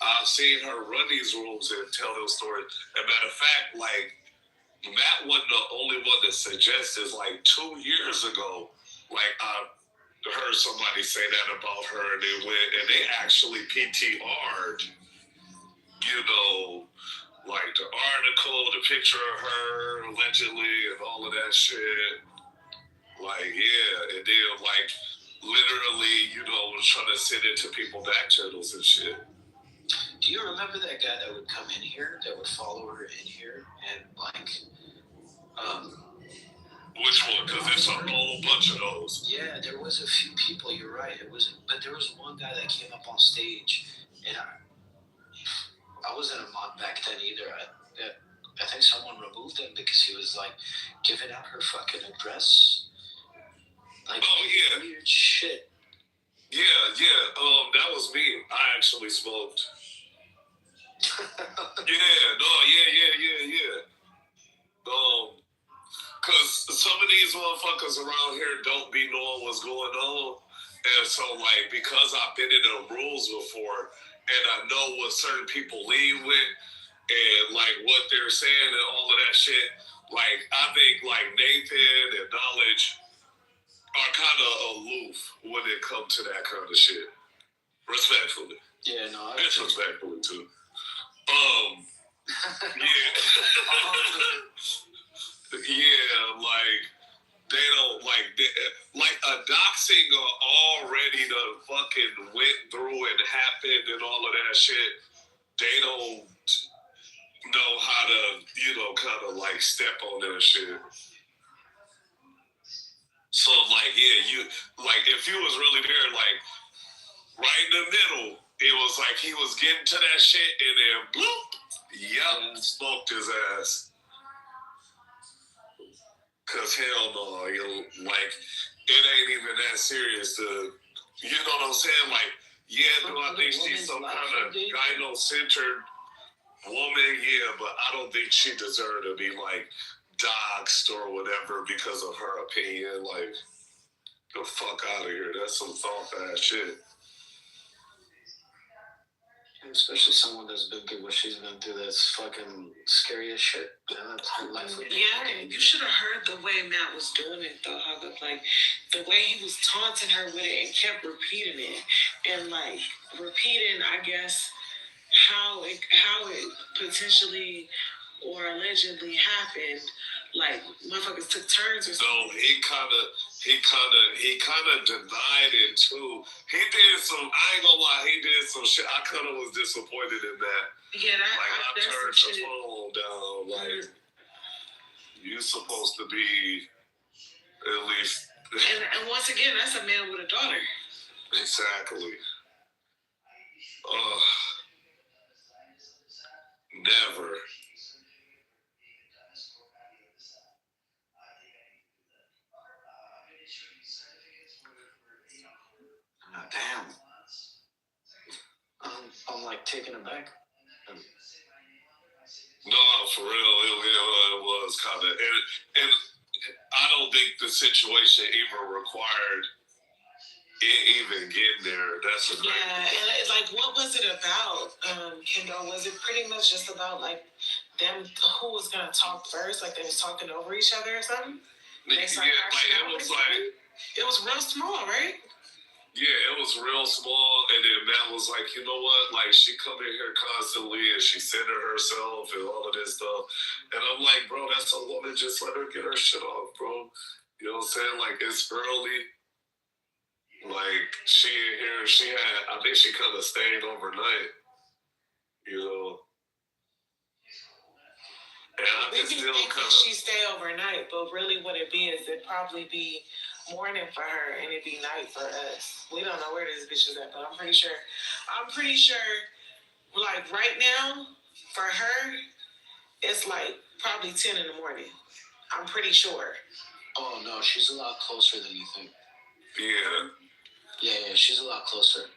I've seen her run these rooms and tell those stories. As a matter of fact, Matt wasn't the only one that suggested, 2 years ago, I heard somebody say that about her, and they went and they actually PTR'd, the article, the picture of her allegedly, and all of that shit. And then literally, trying to send it to people back channels and shit. Do you remember that guy that would come in here, that would follow her in here, and which one? Because there's a whole bunch of those. Yeah, there was a few people. You're right. But there was one guy that came up on stage, and I wasn't a mod back then either. I think someone removed him because He was like giving out her fucking address. Like, weird shit. Yeah. That was me. I actually smoked. Yeah. Cause some of these motherfuckers around here don't be knowing what's going on. And so, like, because I've been in the rules before and I know what certain people lead with and, like, what they're saying and all of that shit, like, I think, like, Nathan and Knowledge are kind of aloof when it comes to that kind of shit. Respectfully. Yeah, no, I disrespectfully, too. Like, they don't, like a doxing already done fucking went through and happened and all of that shit. They don't know how to, kind of like step on that shit. So, like, you, like, if you was really there, like, right in the middle, it was like he was getting to that shit and then bloop, smoked his ass. Cause hell no, like, it ain't even that serious to, you know what I'm saying? Like, do I think she's some kind of gyno-centered woman? Yeah, but I don't think she deserved to be, like, doxxed or whatever because of her opinion. Like, the fuck out of here. That's some soft-ass shit. Especially someone that's been through what she's been through. That's fucking scary as shit. That's her life. Yeah, you should have heard the way Matt was doing it, though. How the way he was taunting her with it and kept repeating it, and like repeating, I guess, how it potentially or allegedly happened. Like, motherfuckers took turns or something. No, he kind of denied it too. He did some. I ain't gonna lie. He did some shit. I kind of was disappointed in that. Yeah, I turned the phone down. Like, you supposed to be at least. And once again, that's a man with a daughter. Exactly. Never. Damn. I'm like taken aback. No, for real, it was kind of, and I don't think the situation even required it even getting there. That's a and like, what was it about, Kendall? Was it pretty much just about like them who was gonna talk first, like they was talking over each other or something? It was real small, right? Yeah, it was real small, and then Matt was like, you know what? Like, she come in here constantly, and she centered herself and all of this stuff. And I'm like, bro, that's a woman. Just let her get her shit off, bro. You know what I'm saying? Like, it's early. Like, she in here, I think she kind of stayed overnight. You know? And I can still kind of... she stay overnight, but really what it be is it'd probably be morning for her and it'd be night for us. We don't know where this bitch is at, but I'm pretty sure like right now for her it's like probably 10 in the morning. I'm pretty sure. Oh no, she's a lot closer than you think. Yeah, she's a lot closer.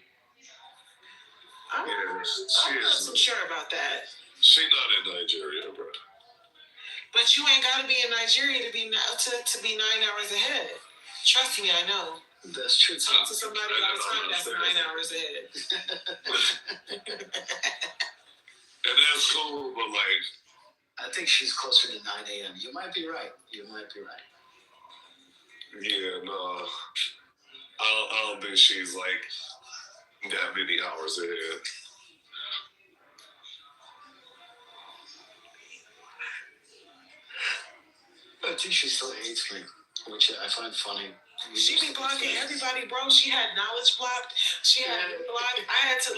I'm not so sure about that. She's not in Nigeria, bro. But you ain't gotta be in Nigeria to be 9 hours ahead. Trust me, I know. That's true. Talk to somebody all the time that's 9 hours ahead. And that's cool, but like... I think she's closer to 9 a.m. You might be right. Yeah, no. I don't think she's like that many hours ahead. I think she still hates me, which I find funny. She be blocking everybody, bro. She had Knowledge blocked. She had me blocked. I had to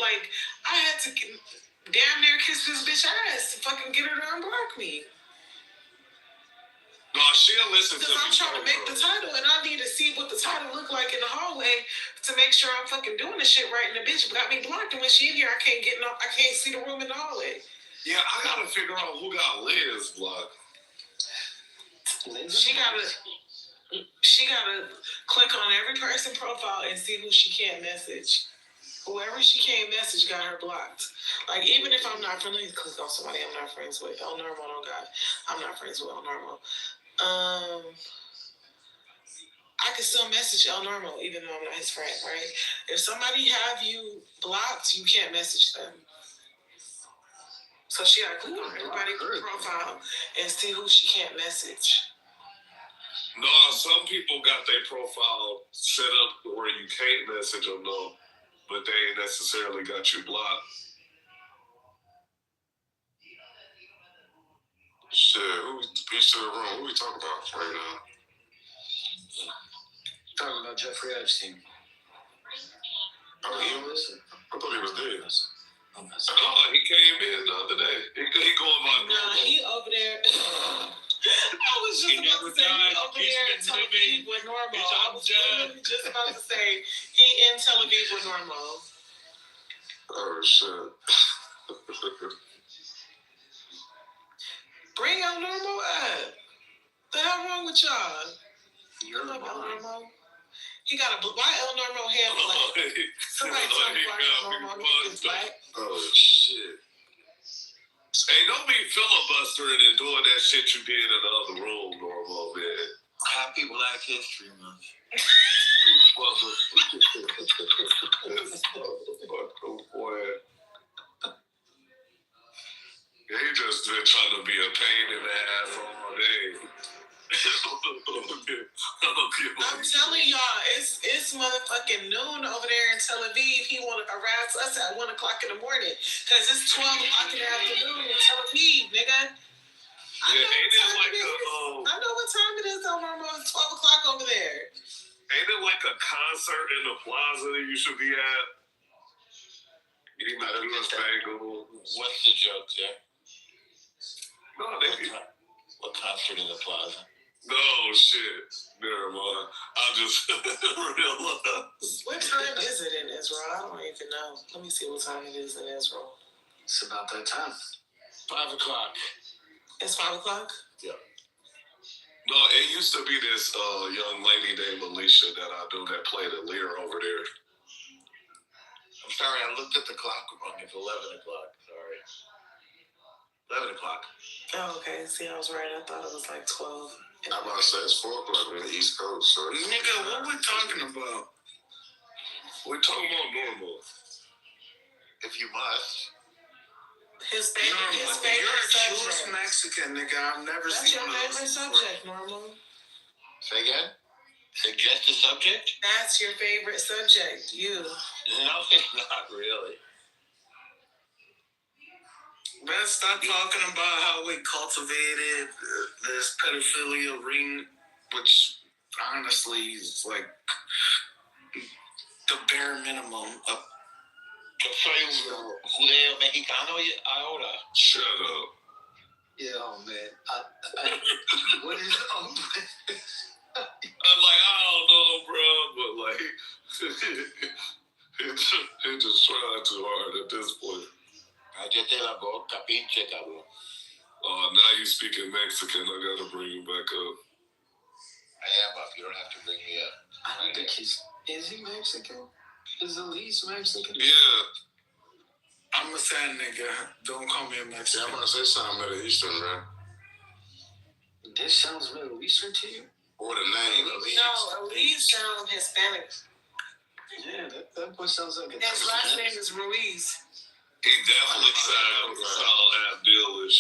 damn near kiss this bitch ass to fucking get her to unblock me. No, she'll listen to me. Because I'm trying to make the title, and I need to see what the title look like in the hallway to make sure I'm fucking doing this shit right. And the bitch got me blocked, and when she in here, I can't see the room in the hallway. Yeah, I gotta figure out who got Liz blocked. She gotta click on every person profile and see who she can't message. Whoever she can't message got her blocked. Like, even if I'm not friendly, click on somebody I'm not friends with. El Normal, oh God, I'm not friends with El Normal. I can still message El Normal even though I'm not his friend, right? If somebody have you blocked, you can't message them. So she gotta click on everybody's profile and see who she can't message. No, some people got their profile set up where you can't message them, though, but they ain't necessarily got you blocked. Shit, peace to the room. Who we talking about right now? Talking about Jeffrey Epstein. Oh, he was? I thought he was dead. Oh, he came in the other day. He going by normal. Nah, he over there. I was just about to say he over there in Tel Aviv with Normal. I was literally just about to say he in Tel Aviv with Normal. Oh, shit. Bring El Normal up. The hell wrong with y'all? You're up, El Normal. He got a why El Normal hair black? Somebody tell me why El Normal is black. Oh, shit. Hey, don't be filibustering and doing that shit you did in the other room, Normal, man. Happy Black History Month. Boy. Yeah, he just been trying to be a pain in the ass all day. I'm telling y'all, it's motherfucking noon over there in Tel Aviv. He want to harass us at 1 o'clock in the morning because it's 12 o'clock in the afternoon in Tel Aviv, nigga. I know what time it is. On normal, it's 12 o'clock over there. Ain't it like a concert in the plaza that you should be at? You need to do a bagel. What's the joke there? No, what concert in the plaza? No shit. Never mind. I just realized. What time is it in Israel? I don't even know. Let me see what time it is in Israel. It's about that time. 5 o'clock. It's 5 o'clock? Yeah. No, it used to be this young lady named Alicia that I do that played a lyre over there. I'm sorry, I looked at the clock wrong. It's 11 o'clock. Sorry. 11 o'clock. Oh, okay. See, I was right. I thought it was like 12. I'm about to say it's 4 o'clock on the East Coast. So nigga, what we talking about? We're talking about normal. If you must. His favorite You're a subject. Jewish Mexican, nigga. I've never That's seen your one of favorite those subject, Normal. Say again? Suggest a subject? That's your favorite subject, you. No, it's not really. Let's stop talking about how we cultivated this pedophilia ring, which honestly is like the bare minimum of. Yo soy un judeo mexicano ahora. Shut up. Yeah, oh man. What is I'm like, I don't know, bro, but like, it just tried too hard at this point. Cállate la boca, pinche cabrón. Now you speaking Mexican. I gotta bring you back up. I am up. You don't have to bring me up. I don't think he's. Is he Mexican? Is Elise Mexican? Yeah. I'm a sad nigga. Don't call me a Mexican. Yeah, I'm about to say something Middle Eastern, man. This sounds Middle Eastern to you? Or the name, Elise. No, Elise sounds Hispanic. Yeah, that boy sounds like a. His last name is Ruiz. He definitely sounds Abdelish.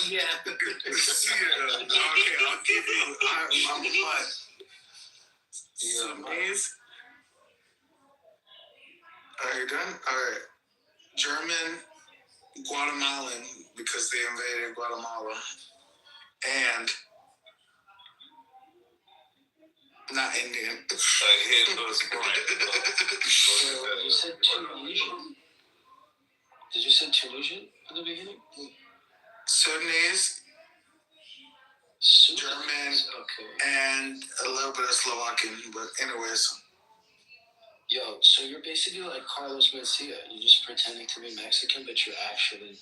Yeah. Yeah. Okay, I'll give you. I'm what? Sudanese. Are you done? All right. German, Guatemalan, because they invaded Guatemala, and not Indian. You said Tunisian? Did you say Tunisian in the beginning? Sudanese, German, and a little bit of Slovakian, but anyways. Yo, so you're basically like Carlos Mencia. You're just pretending to be Mexican, but you're actually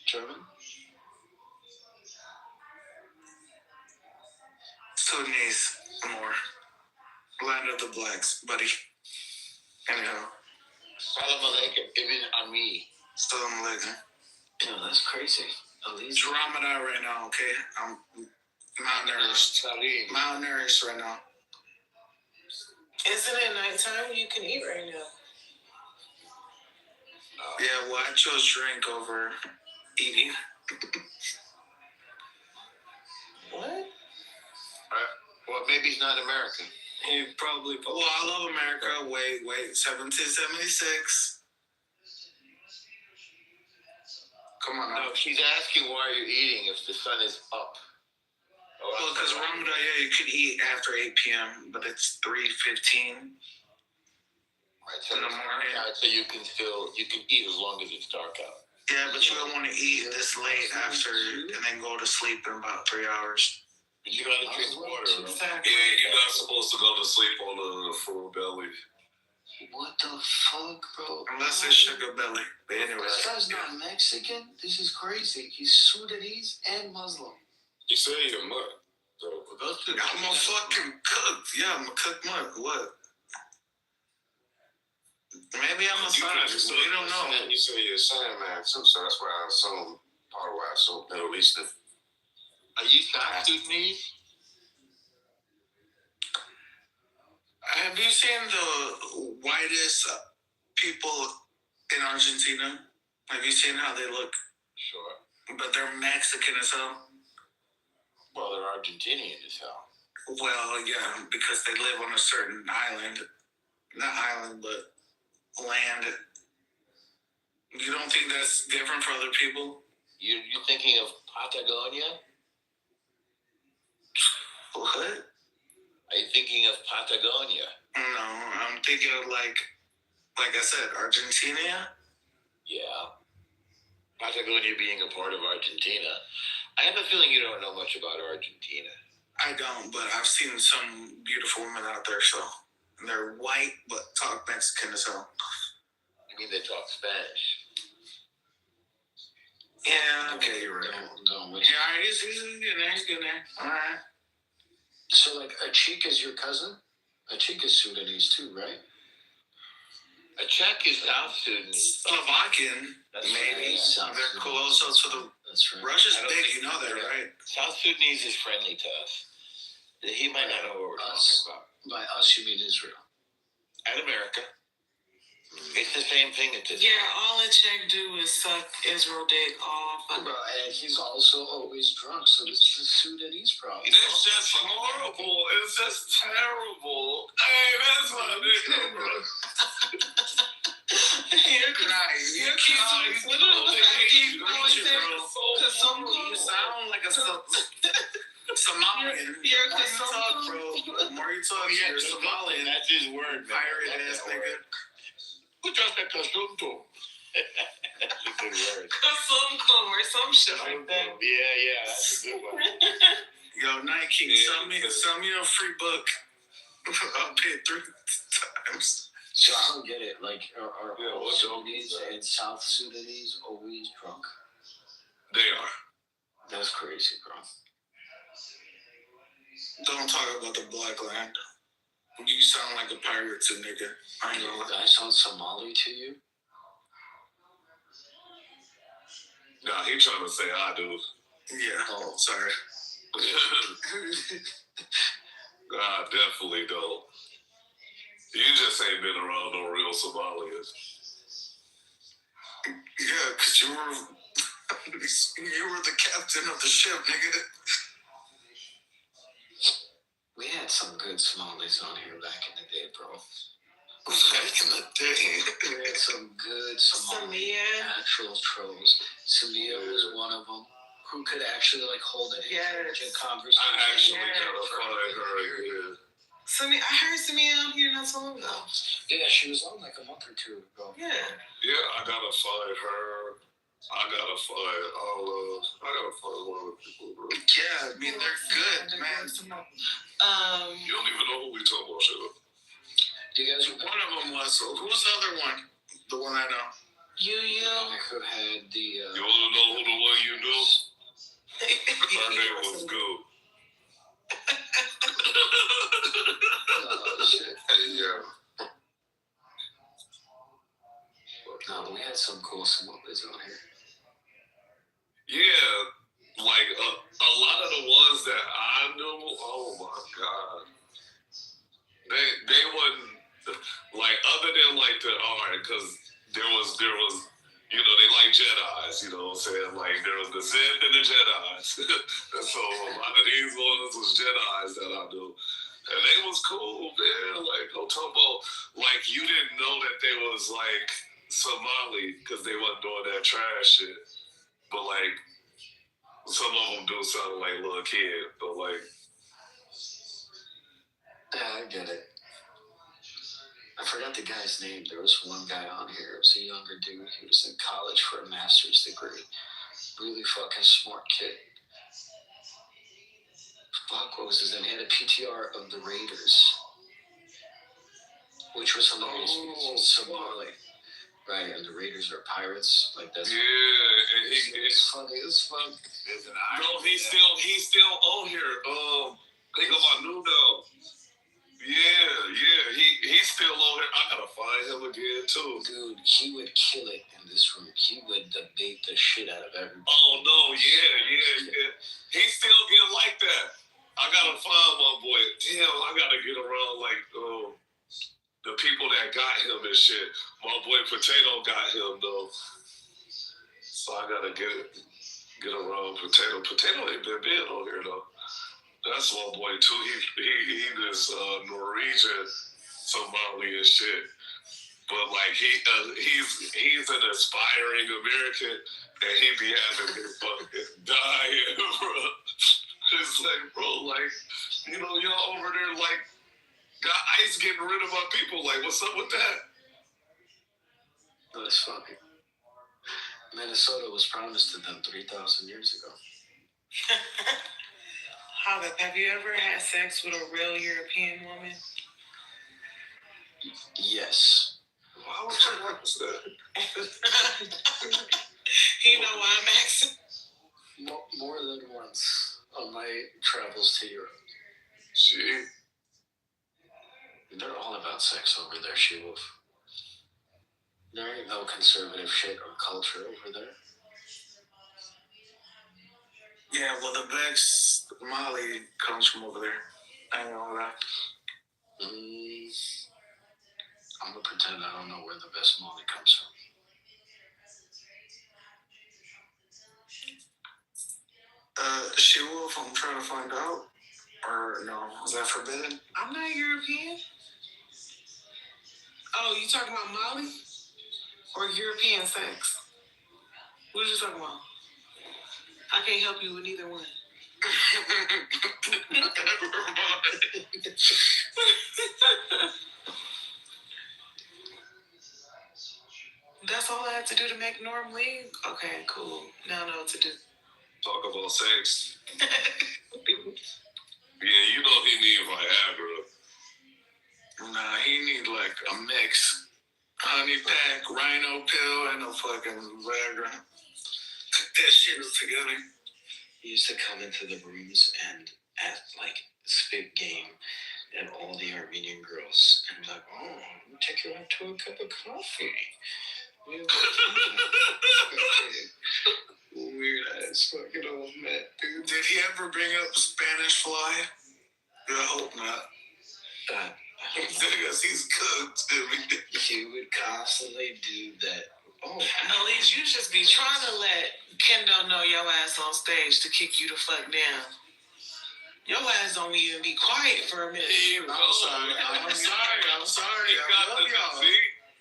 German? Sudanese more. Land of the blacks, buddy. Anyhow. Salam alaikum, Ibn Ami. Salam alaikum. Yo, that's crazy. It's Ramadan right now, okay? I'm malnourished. Malnourished right now. Isn't it nighttime? You can eat right now. Yeah, well, I chose drink over eating. What? Well, maybe he's not American. He probably. Well, I love America. Wait, 1776. Come on now. No, she's asking why you're eating if the sun is up. Well, because Ramadan, yeah, you could eat after 8 p.m., but it's 3:15 in the morning. So you can eat as long as it's dark out. Yeah, but you don't want to eat this late after and then go to sleep in about 3 hours. But you gotta drink water. Yeah, you're not supposed to go to sleep on a full belly. What the fuck, bro? Unless it's sugar belly. But anyway. This guy's not Mexican. This is crazy. He's Sudanese and Muslim. You say you're mud. I'm a fucking cook. Yeah, I'm a cook mug. What? Maybe I'm a scientist, so we don't know. You say you're a Sandman too, so that's why I assume, part of why I assume Middle Eastern. Are you South Sudanese? Have you seen the whitest people in Argentina? Have you seen how they look? Sure. But they're Mexican as hell. Well, they're Argentinian as hell. Well, yeah, because they live on a certain island. Not island, but land. You don't think that's different for other people? You're thinking of Patagonia? What? Are you thinking of Patagonia? No, I'm thinking of like I said, Argentina. Yeah. Patagonia being a part of Argentina. I have a feeling you don't know much about Argentina. I don't, but I've seen some beautiful women out there, so they're white but talk Mexican as hell. You mean they talk Spanish? Yeah, okay, you're right. Don't yeah, all right, he's good there. All right. So, like, a Cheek is your cousin? A Cheek is Sudanese too, right? A Czech is South Sudanese. Slovakian, maybe. Right. They're closer to the. That's right. Russia's big, you know that, right? South Sudanese is friendly to us. He might not know what we're Us. talking about. By us, you mean Israel. And America. It's the same thing at this Yeah, all a Czech do is suck Israel dick off. Bro, and he's also always drunk, so this is a Sudanese problem. It's just horrible. It's just terrible. Hey, that's my nigga, bro. You sound like a Somalian. You're the more you talk, bro. The more you talk, you're Somalian. That's his word, man. Pirate ass nigga. Who just that Kasunto? That's a good word. Kasumkum or some shit like that. Yeah, that's a good one. Yo, Nike, send me a free book. I'll pay it 3 times. So I don't get it. Like, are all Sudanese and South Sudanese always drunk? They are. That's crazy, bro. Don't talk about the black land. You sound like a pirate to nigga. I ain't gonna lie. I sound Somali to you? Nah, he trying to say I do. Yeah. Oh, sorry. I definitely don't. You just ain't been around no real Somalians. Yeah, because you were the captain of the ship, nigga. We had some good Somalis on here back in the day, bro. Back in the day. We had some good Somali natural trolls. Samia was one of them who could actually like hold an intelligent conversation. I actually gotta find her again. I heard Samia out here not so long ago. Yeah, she was on like a month or two ago. Yeah. Yeah, I gotta find her. I gotta find one of the people, bro. Yeah, I mean, they're good, man. You don't even know who we talking about, shit. You guys, one of them was, so who's the other one? The one I know. You who had the. You wanna know who the one you knew? Her name was Good. Somalis on here. Yeah, like a lot of the ones that I knew, oh my God. They wasn't, like, other than like because there was, you know, they like Jedis, you know what I'm saying? Like, there was the Sith and the Jedis. So a lot of these ones was Jedis that I knew. And they was cool, man. Like, I'm talking about, like, you didn't know that they was, like, Somali because they wasn't doing that trash shit. But, like, some of them do sound like little kid, but, like... Yeah, I get it. I forgot the guy's name. There was one guy on here. It was a younger dude. He was in college for a master's degree. Really fucking smart kid. Fuck, what was his name? He had a PTR of the Raiders, which was hilarious because he's Somali. Right, and the Raiders are pirates. Like, that's... Yeah, it's funny as fuck. No, he's still on here. Think about Nuno. Yeah, he's still on here. I gotta find him again too. Dude, he would kill it in this room. He would debate the shit out of everybody. Oh no, yeah. He still get like that. I gotta find my boy. Damn, I gotta get around like the people that got him and shit. My boy Potato got him though. So I gotta get around Potato. Potato ain't been on here though. That's my boy too. He this Norwegian Somali and shit. But like he's an aspiring American and he be having me fucking dying, bro. It's like, bro, like, you know, y'all over there like got ICE getting rid of my people. Like, what's up with that? That's funny. Minnesota was promised to them 3,000 years ago. Have you ever had sex with a real European woman? Yes. Why would you ask that? You know why I'm asking? More than once on my travels to Europe. Shit. They're all about sex over there, She-Wolf. There ain't no conservative shit or culture over there. Yeah, well, the best Molly comes from over there. I know that. I'm gonna pretend I don't know where the best Molly comes from. She-Wolf, I'm trying to find out. Or no, is that forbidden? I'm not European. Oh, you talking about Molly? Or European sex? What are you talking about? I can't help you with either one. That's all I have to do to make Norm leave? Okay, cool. Now I know what to do. Talk about sex. Yeah, you know he need Viagra. Nah, he need like a mix. Honey pack, rhino pill, and a fucking Viagra. That shit is together. He used to come into the rooms and at like spit game and all the Armenian girls and be like, oh, let me take you out to a cup of coffee. Weird ass fucking old man, dude. Did he ever bring up Spanish Fly? I hope not. Because he's cooked. He would constantly do that. Oh, Elise, you just be trying to let Kendo know your ass on stage to kick you the fuck down. Your ass don't even be quiet for a minute. I'm sorry. I love y'all.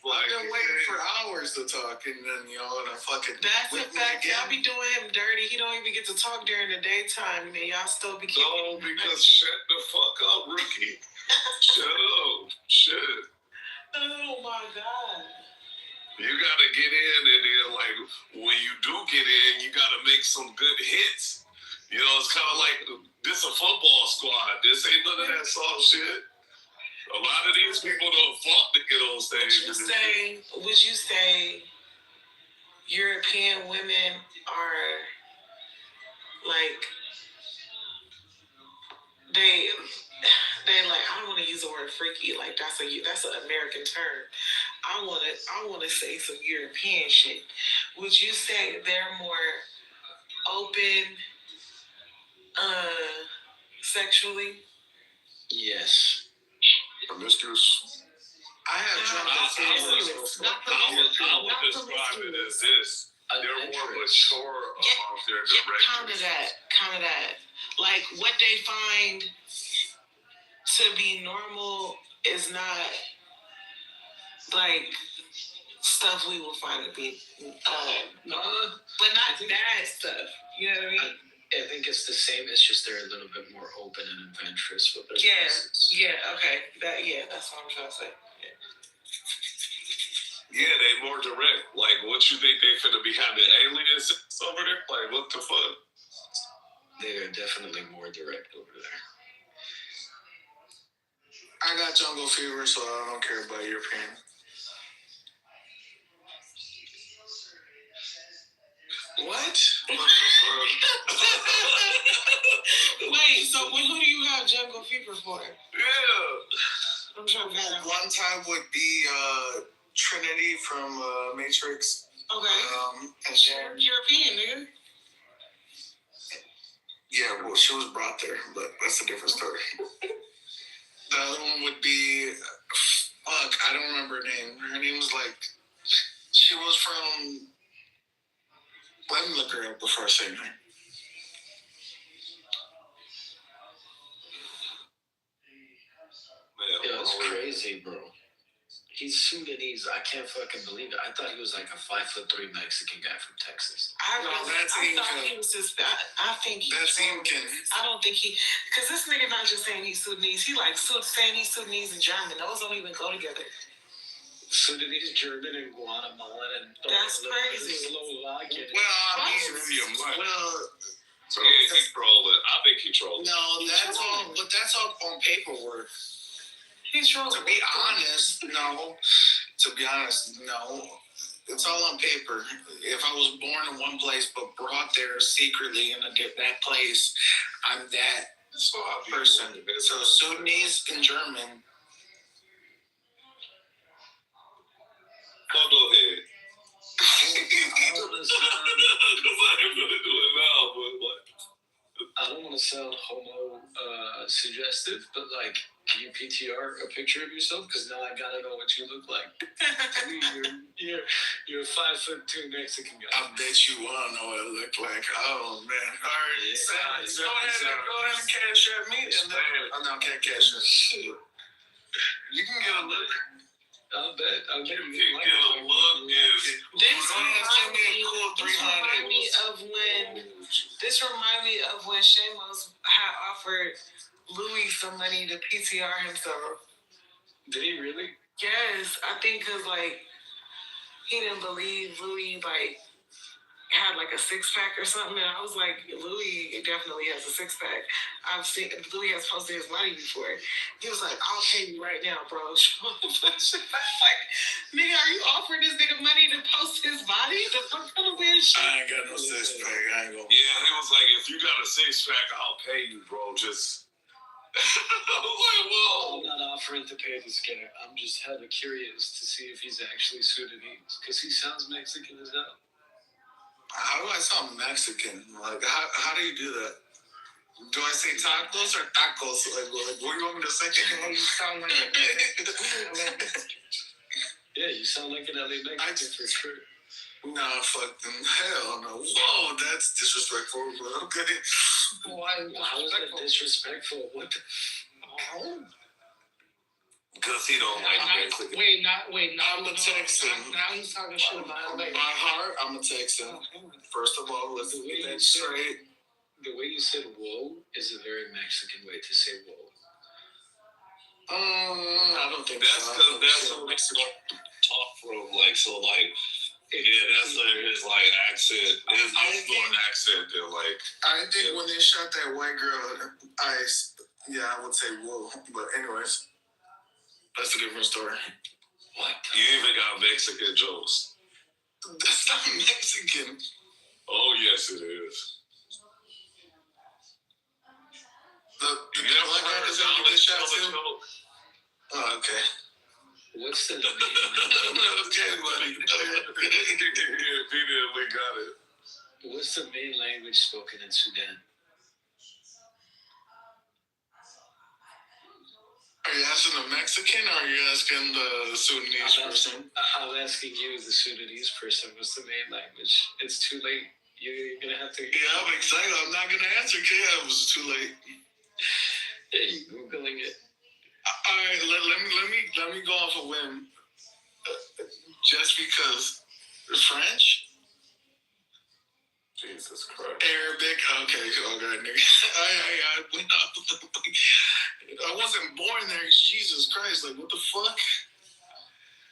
I've been waiting for hours to talk, and then y'all are fucking. That's a fact. Y'all be doing him dirty. He don't even get to talk during the daytime, man. Y'all still be kicking. No, because shut the fuck up, rookie. Shut up. Shit. Oh my God. You gotta get in, and then like when you do get in, you gotta make some good hits. You know, it's kind of like this a football squad. This ain't none of that soft shit. A lot of these people don't fought to get on stage. Would you say European women are like they like, I don't want to use the word freaky, like that's an American term. I wanna say some European shit. Would you say they're more open sexually? Yes. Promiscuous. I have I would describe it as this. They're more mature about their directions. Kind of that. Like what they find to be normal is not like stuff we will find to be but not bad stuff. You know what I mean? I think it's the same. It's just they're a little bit more open and adventurous with their Okay. That's what I'm trying to say. Yeah, they more direct. Like, what you think they finna be having aliens over there? Like, what the fuck? They are definitely more direct over there. I got jungle fever, so I don't care about your pain. What? Wait, so who do you have jungle fever for? Yeah. I'm trying to figure out. One time would be Trinity from Matrix. Okay. And European, nigga. Yeah, well, she was brought there, but that's a different story. The other one would be, I don't remember her name. Her name was like, she was from, let me look her up before I say her name. It was crazy, bro. He's Sudanese. I can't fucking believe it. I thought he was like a 5'3" Mexican guy from Texas. I thought he was just. I think he's. That's Incan. I don't think he, because this nigga not just saying he's Sudanese. He like saying he's Sudanese and German. Those don't even go together. Sudanese, German, and Guatemalan, and that's crazy. Slovakian. So he's trolling. I think he's trolling. No, that's all. But that's all on paperwork. He's trolling. To be honest, no. It's all on paper. If I was born in one place but brought there secretly in that place, I'm that person. So Sudanese and German. Go ahead. I don't want to sound homo suggestive, but like, can you PTR a picture of yourself? Because now I gotta know what you look like. You're a 5'2" Mexican guy. I bet you wanna know what I look like. Oh man! All right, go ahead and cash at me. No, can't cash at shit. You can get a look. I'll bet. I'll get a look. This remind me of when Shamos had offered Louis some money to PTR himself. Did he really? Yes, I think because like he didn't believe Louis like had like a 6-pack or something, and I was like, Louis definitely has a 6-pack. I've seen Louis has posted his body before. He was like, I'll pay you right now, bro. Like, nigga, are you offering this nigga money to post his body? The fuck kind of weird shit? I ain't got no 6-pack. I ain't gonna. Yeah, he was like, if you got a 6-pack, I'll pay you, bro. Just. I'm not offering to pay this guy. I'm just hella curious to see if he's actually Sudanese, because he sounds Mexican as hell. How do I sound Mexican? Like, how do you do that? Do I say tacos or tacos? Like what do you want me to say? You sound like yeah, you sound like an LA Mexican for sure. Nah, fucking hell no. Whoa, that's disrespectful, but okay. Why? How is that disrespectful? What the? Because he don't like Mexican. Wait, I'm a Texan. Now he's talking shit about LA. My heart, I'm a Texan. First of all, let's get that straight. The way you said "whoa" is a very Mexican way to say "whoa." I don't think that's because that's what Mexican talk from. Like, so, like, yeah, that's his like accent. His foreign accent. They're like. I think when they shot that white girl, I would say "whoa," but anyways. That's a different story. What? You even got Mexican jokes. That's not Mexican. Oh, yes, it is. The black guy is in the shot too? Oh, okay. What's the main Okay, buddy. We got it. What's the main language spoken in Sudan? Are you asking the Mexican or are you asking the Sudanese person? I'm asking you, the Sudanese person. What's the main language? It's too late. You're gonna have to. Yeah, I'm excited. I'm not gonna answer because it was too late. Yeah, you googling it. All right, let me go off a whim. Just because French. Jesus Christ. Arabic, okay, nigga. I went up. I wasn't born there. Jesus Christ, like what the fuck?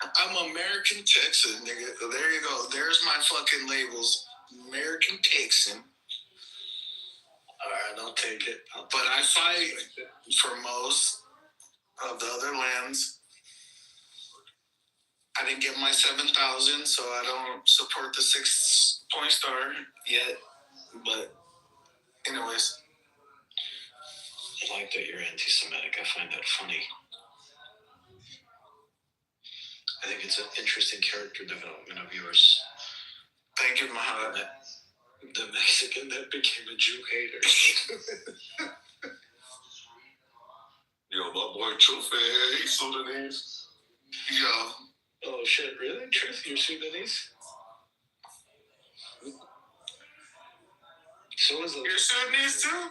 I'm American Texan, nigga. There you go. There's my fucking labels. American Texan. Alright, I'll take it. But I fight for most of the other lands. I didn't get my 7,000, so I don't support the 6-point star yet. But, anyways. I like that you're anti-Semitic. I find that funny. I think it's an interesting character development of yours. Thank you, Mahad. The Mexican that became a Jew hater. Yo, my boy Truth here, he's Sudanese. Yo. Oh shit, really? Truth, you're Sudanese? So is You're Sudanese too?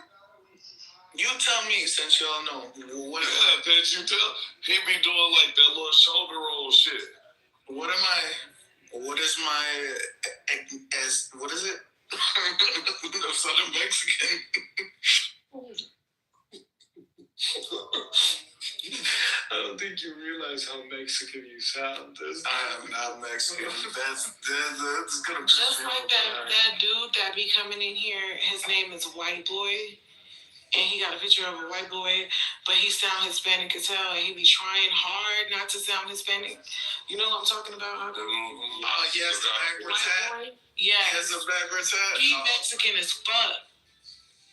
You tell me, since y'all know. What yeah, can't you tell? He be doing like that little shoulder roll shit. What am I? What is my? What is it? I'm Southern Mexican. I don't think you realize how Mexican you sound. I am not Mexican. That's gonna just like that dude that be coming in here. His name is White Boy. And he got a picture of a white boy, but he sound Hispanic as hell, and he be trying hard not to sound Hispanic. You know what I'm talking about? Oh, yes, the backwards hat. Yeah. Yes, the backwards hat. He Mexican as fuck.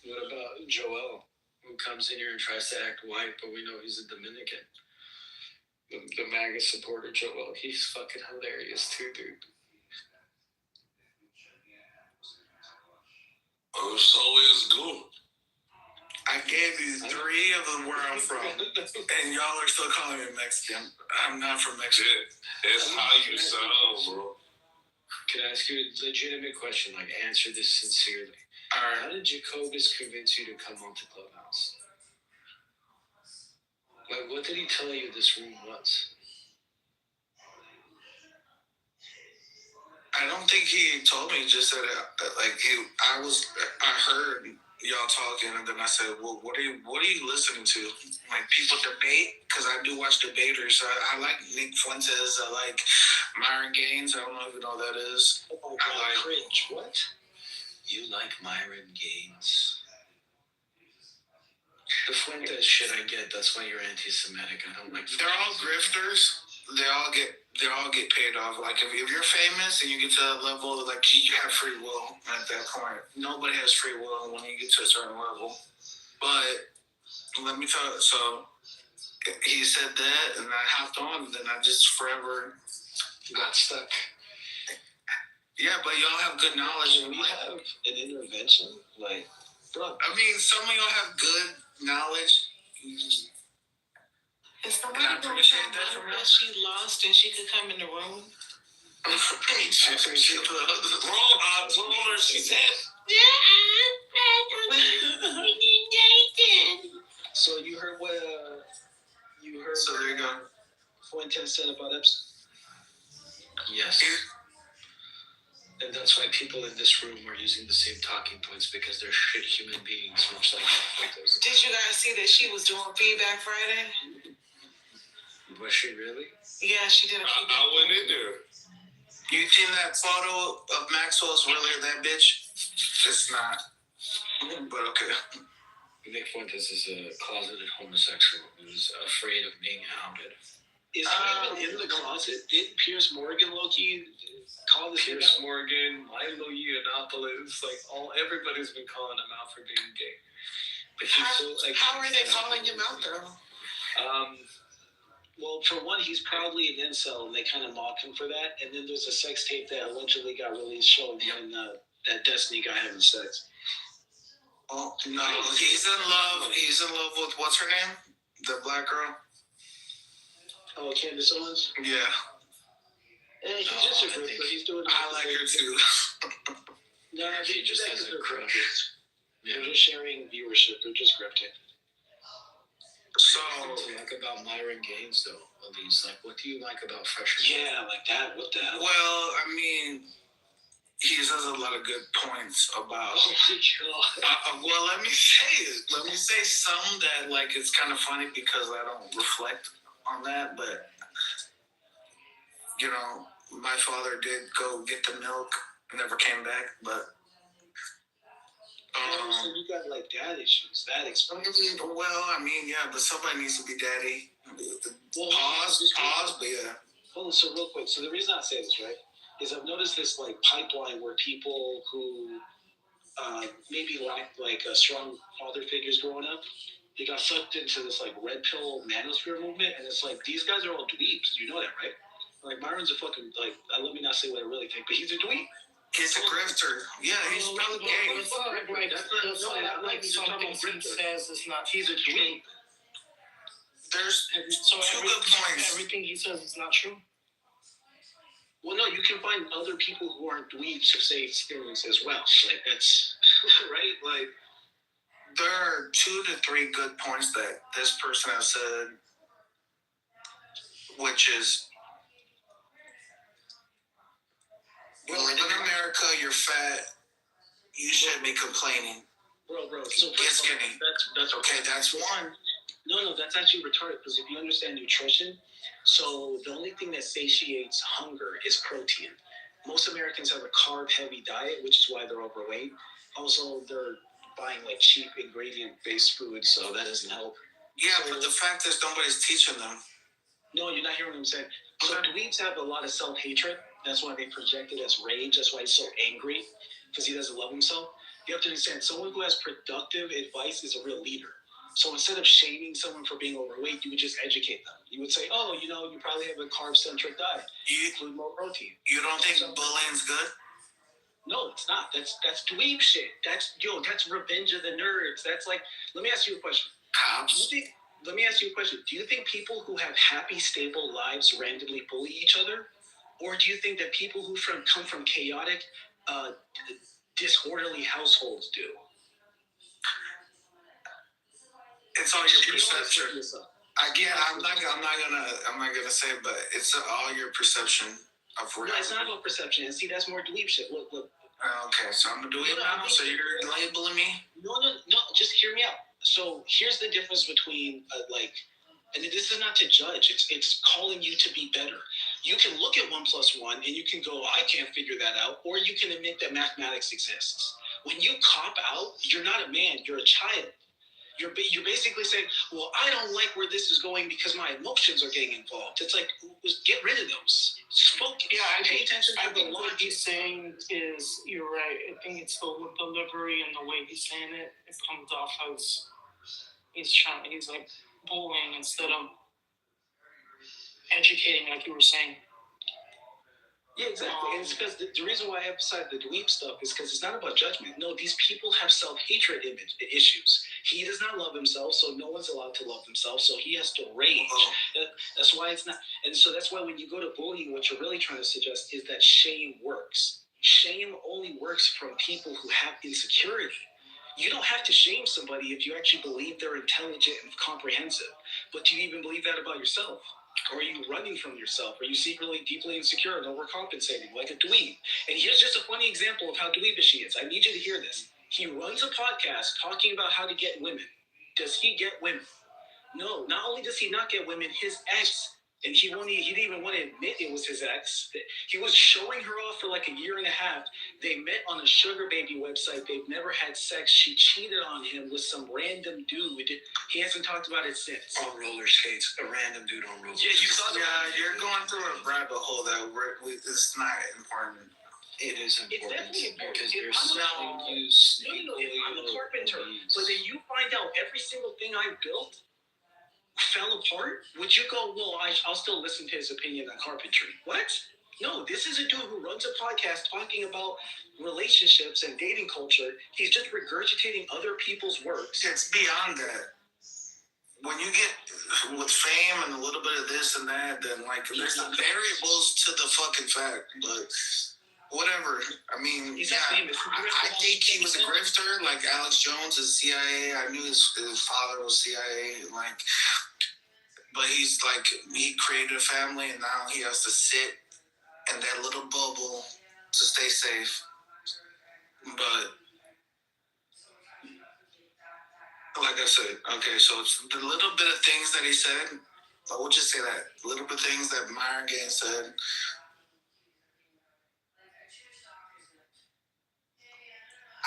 What about Joel, who comes in here and tries to act white, but we know he's a Dominican? The MAGA supporter Joel, he's fucking hilarious too, dude. Oh, so is good. I gave you 3 of them where I'm from, and y'all are still calling me Mexican. I'm not from Mexico. It's how you sound, bro. Can I ask you a legitimate question? Like, answer this sincerely. All right. How did Jacobus convince you to come onto Clubhouse? Like, what did he tell you this room was? I don't think he told me. Just that, I heard y'all talking, and then I said, "Well, what are you listening to? Like people debate? Because I do watch debaters. I like Nick Fuentes. I like Myron Gaines. I don't know if you know who that is. Oh, I like cringe. What? You like Myron Gaines? The Fuentes shit I get. That's why you're anti-Semitic. I don't like. They're all grifters. They all get paid off. Like if you're famous and you get to that level, like you have free will at that point. Nobody has free will when you get to a certain level. But let me tell you. So he said that, and I hopped on. And then I just forever got stuck. Yeah, but y'all have good knowledge. We have an intervention, like. I mean, some of y'all have good knowledge. Is somebody going to tell her that she lost and she could come in the room? Bro, I told her she said. So you heard what? So there you go. Fuentes said about Epstein. Yes. And that's why people in this room are using the same talking points, because they're shit human beings, much like Fuentes. Did you guys see that she was doing Feedback Friday? Was she really? Yeah, she did a feedback. I went in there. You seen that photo of Maxwell's really that bitch? It's not. But okay. Nick Fuentes is a closeted homosexual who's afraid of being outed. Is he even in the closet? Did Piers Morgan low-key call this Piers Morgan, Milo Yiannopoulos, everybody's been calling him out for being gay. But How are they calling him out though? Well, for one, he's probably an incel, and they kind of mock him for that. And then there's a sex tape that allegedly got released showing him and that Destiny guy having sex. Oh no, he's in love. He's in love with what's her name? The black girl. Oh, Candace Owens. Yeah. And he's just a grifter. He's doing. I like her too. No, she just has a crush. They're just sharing viewership. They're just grifting. So, what do you like about Myron Gaines, though? Of these, like, what do you like about Fresh? Yeah, like that. What the hell? Well, I mean, he says a lot of good points about. Oh my God. Well, let me say some that like it's kind of funny because I don't reflect on that, but you know, my father did go get the milk, never came back, but. So you got like dad issues. That explains. Well, I mean, yeah, but somebody needs to be daddy. Well, pause, but yeah. Hold on, so real quick. So the reason I say this, right, is I've noticed this like pipeline where people who maybe lacked like strong father figures growing up, they got sucked into this like red pill manosphere movement, and it's like these guys are all dweebs. You know that, right? Like Myron's a fucking like. Let me not say what I really think, but he's a dweeb. He's a grifter. Yeah, he's probably gay. That's like something he says is not. He's a dweeb. There's so two good points. Everything he says is not true. Well, no, you can find other people who aren't dweebs who say things as well. Like that's right. Like there are 2 to 3 good points that this person has said, which is. You live in America, you're fat, you shouldn't be complaining. Bro. So get skinny. That's okay, that's one. No, that's actually retarded because if you understand nutrition, so the only thing that satiates hunger is protein. Most Americans have a carb-heavy diet, which is why they're overweight. Also, they're buying like cheap ingredient-based food, so that doesn't help. Yeah, so, but the fact is nobody's teaching them. No, you're not hearing what I'm saying. So dweebs have a lot of self-hatred. That's why they project it as rage. That's why he's so angry, because he doesn't love himself. You have to understand, someone who has productive advice is a real leader. So instead of shaming someone for being overweight, you would just educate them. You would say, oh, you know, you probably have a carb-centric diet. You include more protein. You don't think bullying's good? No, it's not. That's dweeb shit. That's revenge of the nerds. That's like, let me ask you a question. Cops? Let me ask you a question. Do you think people who have happy, stable lives randomly bully each other? Or do you think that people who come from chaotic, disorderly households do? It's all your perception. Again, I'm not gonna say, but it's all your perception of reality. No, it's not about perception. And see, that's more dweeb shit. Look. Okay, so I'm a dweeb now. So you're labeling me? No. Just hear me out. So here's the difference between and this is not to judge. It's calling you to be better. You can look at 1 + 1 and you can go, I can't figure that out, or you can admit that mathematics exists. When you cop out, you're not a man. You're a child. You're basically saying, well, I don't like where this is going because my emotions are getting involved. It's like, get rid of those. Pay attention to the what he's saying is, you're right. I think it's the delivery and the way he's saying it. It comes off as he's like bullying instead of educating, like you were saying. Yeah, exactly. And it's because the reason why I emphasize the dweeb stuff is because it's not about judgment. No, these people have self-hatred issues. He does not love himself, so no one's allowed to love himself, so he has to rage. That's why it's not. And so that's why when you go to bullying, what you're really trying to suggest is that shame works. Shame only works from people who have insecurity. You don't have to shame somebody if you actually believe they're intelligent and comprehensive. But do you even believe that about yourself? Or are you running from yourself? Are you secretly deeply insecure and overcompensating like a dweeb? And here's just a funny example of how dweebish he is. I need you to hear this. He runs a podcast talking about how to get women. Does he get women? No, not only does he not get women, his ex, and he didn't even want to admit it was his ex. He was showing her off for like a year and a half. They met on a sugar baby website. They've never had sex. She cheated on him with some random dude. He hasn't talked about it since. On roller skates, a random dude on roller skates. You're going through a rabbit hole that it's not important. It is important. It's definitely important. Because there's I'm a carpenter, but then you find out every single thing I built fell apart, would you go, well, I'll still listen to his opinion on carpentry? What? No, this is a dude who runs a podcast talking about relationships and dating culture. He's just regurgitating other people's works. It's beyond that. When you get with fame and a little bit of this and that, then like there's variables to the fucking fact, but whatever. I mean, He's yeah, not famous. I think he was a grifter, like Alex Jones is CIA. I knew his father was CIA, like, but he's like, he created a family and now he has to sit in that little bubble to stay safe. But like I said, okay, so it's the little bit of things that he said. I will just say that little bit of things that Myron Gaines said.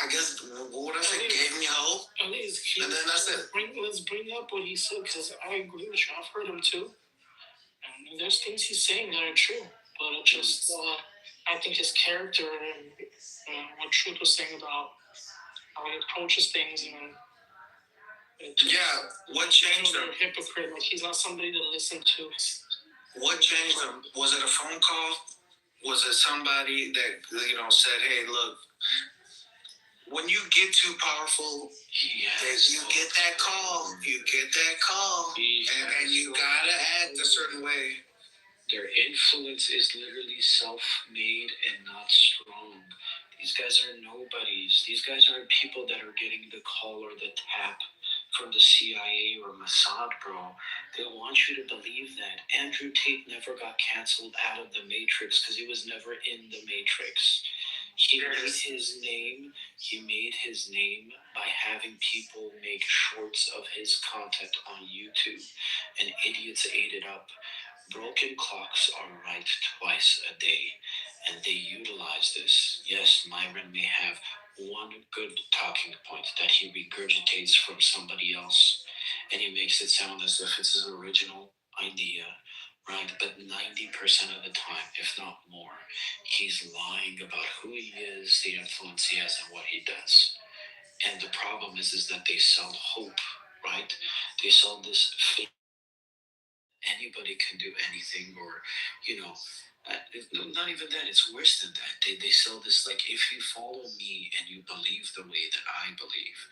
I guess what I said gave me hope, and then that's it. Let's bring up what he said because I agree with you. I've heard him too, and there's things he's saying that are true. But it just, I think his character and what Truth was saying about how he approaches things, and what changed him? Hypocrite, like he's not somebody to listen to. What changed him? Was it a phone call? Was it somebody that said, "Hey, look"? When you get too powerful, you get that call. And you gotta act a certain way. Their influence is literally self-made and not strong. These guys are nobodies. These guys aren't people that are getting the call or the tap from the CIA or Mossad, bro. They want you to believe that. Andrew Tate never got canceled out of the Matrix because he was never in the Matrix. He made his name by having people make shorts of his content on YouTube, and idiots ate it up. Broken clocks are right twice a day, and they utilize this. Yes, Myron may have one good talking point that he regurgitates from somebody else, and he makes it sound as if it's his original idea, right? But 90% of the time, if not more, he's lying about who he is, the influence he has, and what he does. And the problem is that they sell hope, right? They sell this fake. Anybody can do anything, or not even that. It's worse than that. They sell this like, if you follow me and you believe the way that I believe,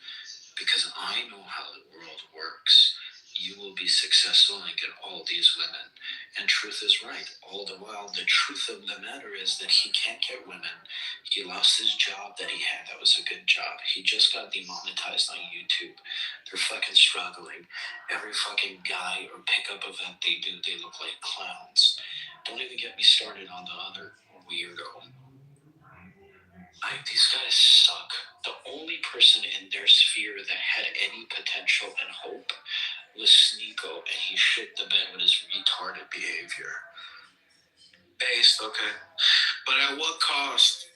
because I know how the world works, you will be successful and get all these women. And Truth is right. All the while, the truth of the matter is that he can't get women. He lost his job that he had. That was a good job. He just got demonetized on YouTube. They're fucking struggling. Every fucking guy or pickup event they do, they look like clowns. Don't even get me started on the other weirdo. These guys suck. The only person in their sphere that had any potential and hope was Sneeko, and he shit the bed with his retarded behavior. Based, okay. But at what cost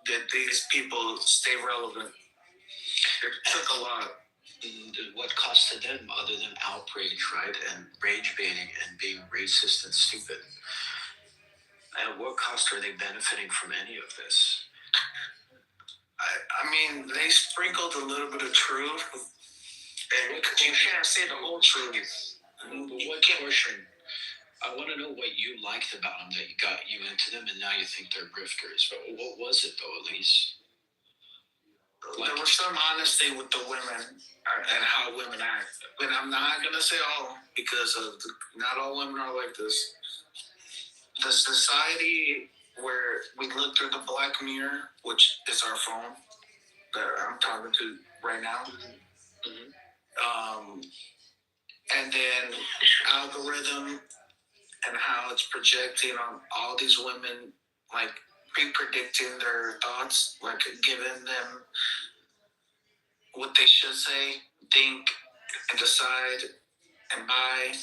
did these people stay relevant? It took a lot. What cost to them other than outrage, right? And rage baiting and being racist and stupid? At what cost are they benefiting from any of this? I mean, they sprinkled a little bit of truth, and you can't say the whole truth. But what portion? I want to know what you liked about them that got you into them, and now you think they're grifters. But what was it, though, Elise? There was some honesty with the women and how women act. But I'm not going to say all, because not all women are like this. The society where we look through the black mirror, which is our phone that I'm talking to right now, and then algorithm and how it's projecting on all these women, like pre-predicting their thoughts, like giving them what they should say, think, and decide, and buy,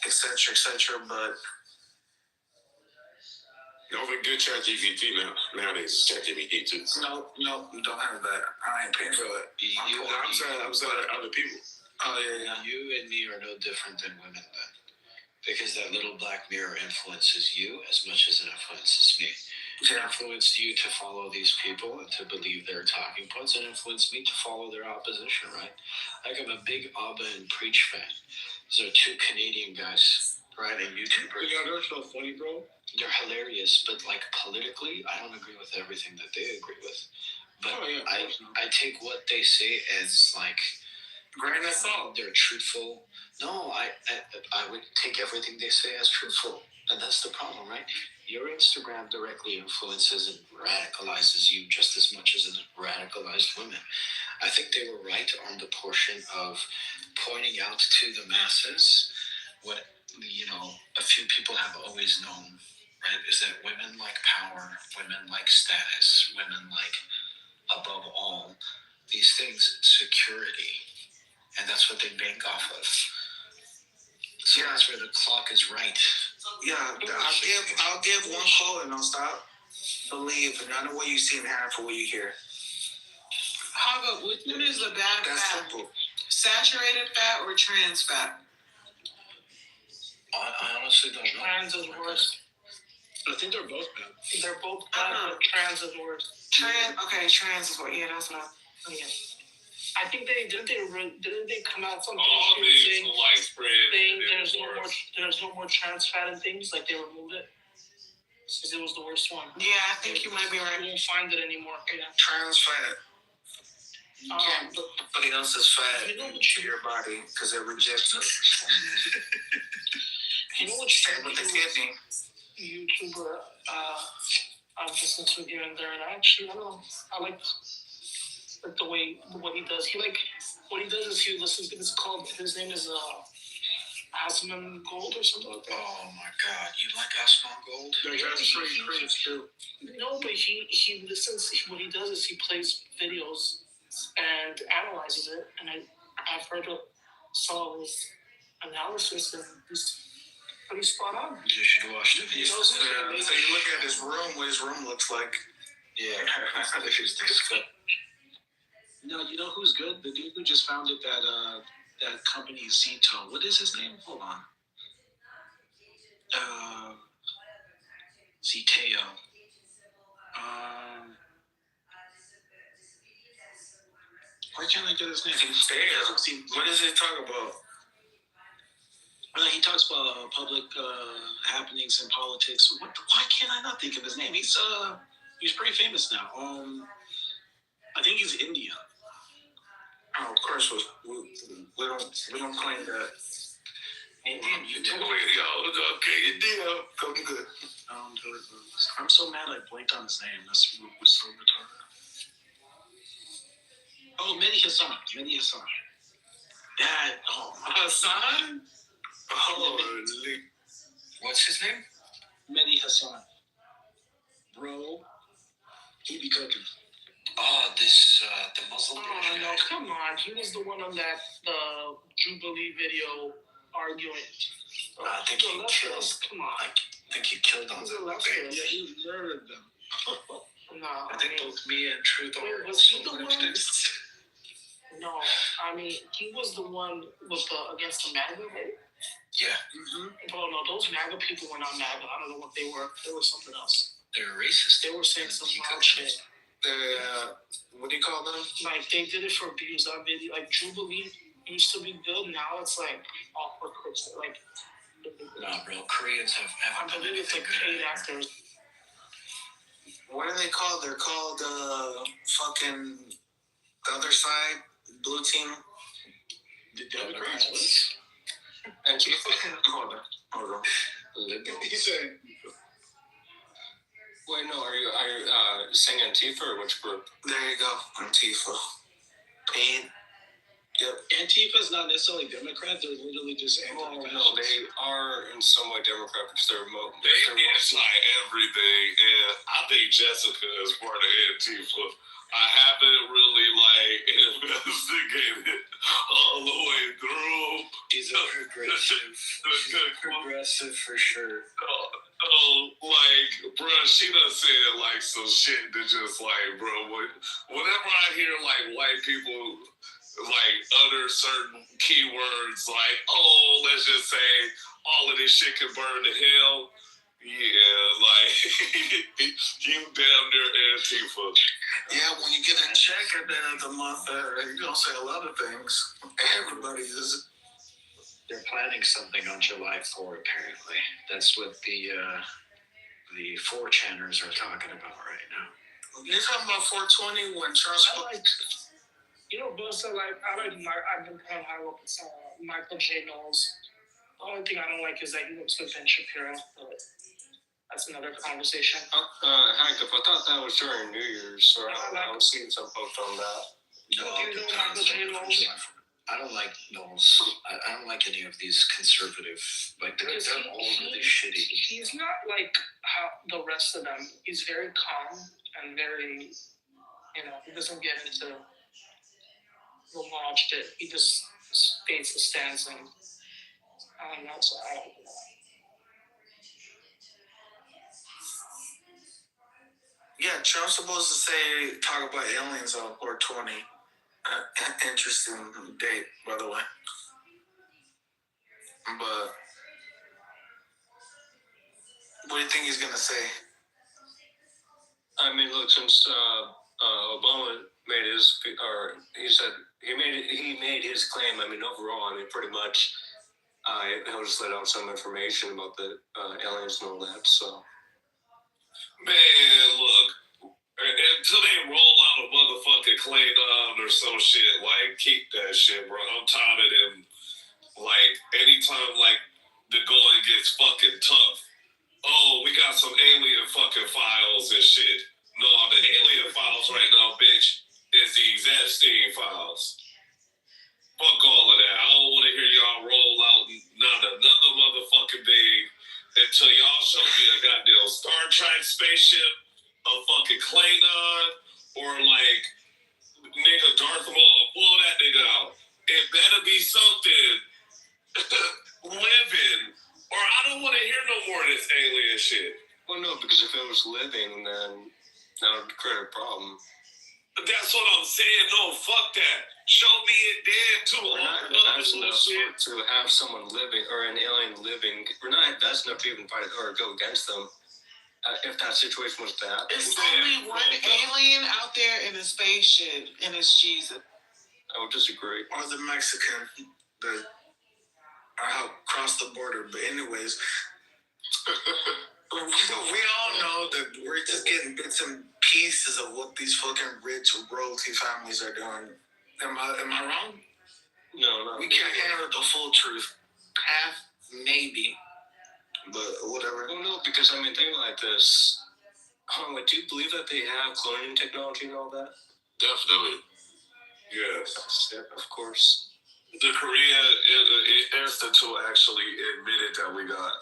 etc. But you have a good ChatGPT nowadays. It's ChatGPT too. No, you don't have that. I ain't paying for it. I'm saying other people. Oh yeah. You and me are no different than women then, because that little black mirror influences you as much as it influences me. influenced you to follow these people and to believe their talking points, and influenced me to follow their opposition, right? Like, I'm a big Abba and Preach fan. These are two Canadian guys, right, and YouTubers. Yeah, they're so funny, bro. They're hilarious, but like politically, I don't agree with everything that they agree with. But I take what they say as like grain of salt. They're truthful. No, I would take everything they say as truthful, and that's the problem, right? Your Instagram directly influences and radicalizes you just as much as it radicalized women. I think they were right on the portion of pointing out to the masses what a few people have always known, right? Is that women like power, women like status, women like, above all these things, security, and that's what they bank off of. So that's where the clock is right. Yeah, I'll give one quote and I'll stop. Believe none of what you see in half of what you hear. How about which one is the bad That's fat? simple. Saturated fat or trans fat? I honestly don't know. Trans is worse. I think they're both bad. They're both bad, but trans is worse. Trans is what? Yeah, that's not. Yeah. I think didn't they come out something these saying there's no more trans fat and things, like they removed it because it was the worst one. Yeah, I think you might be right. You won't find it anymore. Yeah. Trans fat. You can't put somebody else's fat into your body because it rejects it. You know what's Same with the kidney. YouTuber I've listened to here and there, and I don't know. I like the way what he does. What he does is he listens. It's called. His name is Asman Gold or something like that. Oh my God, you like Asman Gold? That's pretty true. No, but he listens. What he does is he plays videos and analyzes it, and I've heard some of his analysis, and he's pretty spot on. You should watch the videos. So you look at his room, what his room looks like. Yeah, if he's disgusting. No, you know who's good? The dude who just founded that company, Zito. What is his name? Hold on. Ziteo. Why can't I get his name? What does it talk about? He talks about public happenings in politics. Why can't I not think of his name? He's pretty famous now. I think he's Indian. Oh, of course, we don't claim that. Indian YouTuber. Okay, you did. Come good. I'm so mad I blanked on his name. That's so retarded. Oh, Mehdi Hassan. That. Oh, Hassan. Holy. What's his name? Mehdi Hassan. Bro, he be cooking. Oh, the Muslim guy. No, come on. He was the one on that Jubilee video arguing. I think he killed. Come on. I think he killed on them. Yeah, he murdered them. No, I think both me and Truth are was he the one? No, I mean he was the one with against the MAGA, right? Yeah. Bro, no, those MAGA people were not MAGA. I don't know what they were. They were something else. They were racist. They were saying some wild shit. What do you call them? Like they did it for views on video. Like Jubilee used to be good. Now it's like awkward clips. Like. Nah, bro. Koreans have I believe it's like paid actors. What are they called? They're called fucking the other side, blue team. The Democrats. And hold on. He said. Wait, no. Are you saying Antifa or which group? There you go, Antifa. Pain. Yep. Antifa's not necessarily Democrat. They're literally just anti-fascist. No, they are in some way Democrat because they're anti everything, and I think Jessica is part of Antifa. I haven't really investigated all the way through. He's a progressive. Progressive for sure. Bro, she done said some shit that just bro, whenever I hear white people utter certain keywords let's just say all of this shit can burn to hell. Yeah, like you damn near Antifa. Yeah, when you get a check at the end of the month, you're gonna say a lot of things. Everybody is. They're planning something on July 4, apparently. That's what the 4chaners are talking about right now. You're talking about 420 when Charles. Bosa, I've been kind of high with Michael J. Knowles. The only thing I don't like is that he looks with Ben Shapiro, but that's another conversation. Hank, if I thought that was during New Year's, or I was seeing some post on that. No, Michael J. Knowles? I don't like Knowles. I don't like any of these conservative. They're all really shitty. He's not like how the rest of them. He's very calm and very, he doesn't get into the launch shit. He just states his stance, and I don't know. So I don't know. Yeah, Trump's supposed to talk about aliens on 420. Interesting date, by the way. But what do you think he's gonna say? I mean, look, since Obama made his, or he said he made his claim. I mean, overall, pretty much, he'll just let out some information about the aliens and all that. So, Man, look, until they roll out a motherfucking Klingon or some shit, like, keep that shit, bro. I'm tired of them. Like, anytime, like, the going gets fucking tough. Oh, we got some alien fucking files and shit. No, the alien files right now, bitch, is these Epstein files. Fuck all of that. I don't want to hear y'all roll out another motherfucking thing until y'all show me a goddamn Star Trek spaceship, a fucking Klingon, or like nigga Darth Maul. Pull that nigga out. It better be something living, or I don't want to hear no more of this alien shit. well, no, because if it was living, then that would create a problem. But that's what I'm saying. No, fuck that. Show me it dead too. We're not advanced enough to have someone living, or an alien living. We're not advanced enough to even fight or go against them. If that situation was that. There's only one alien out there in a spaceship, and it's Jesus. I would disagree. Or the Mexican that are out across the border. But anyways, we all know that we're just getting bits and pieces of what these fucking rich royalty families are doing. Am I wrong? No, not we can't handle the full truth. Half, maybe. But whatever. Well, no, because think like this. Do you believe that they have cloning technology and all that? Definitely. Yes. Yeah, of course. The Korea Institute actually admitted that we got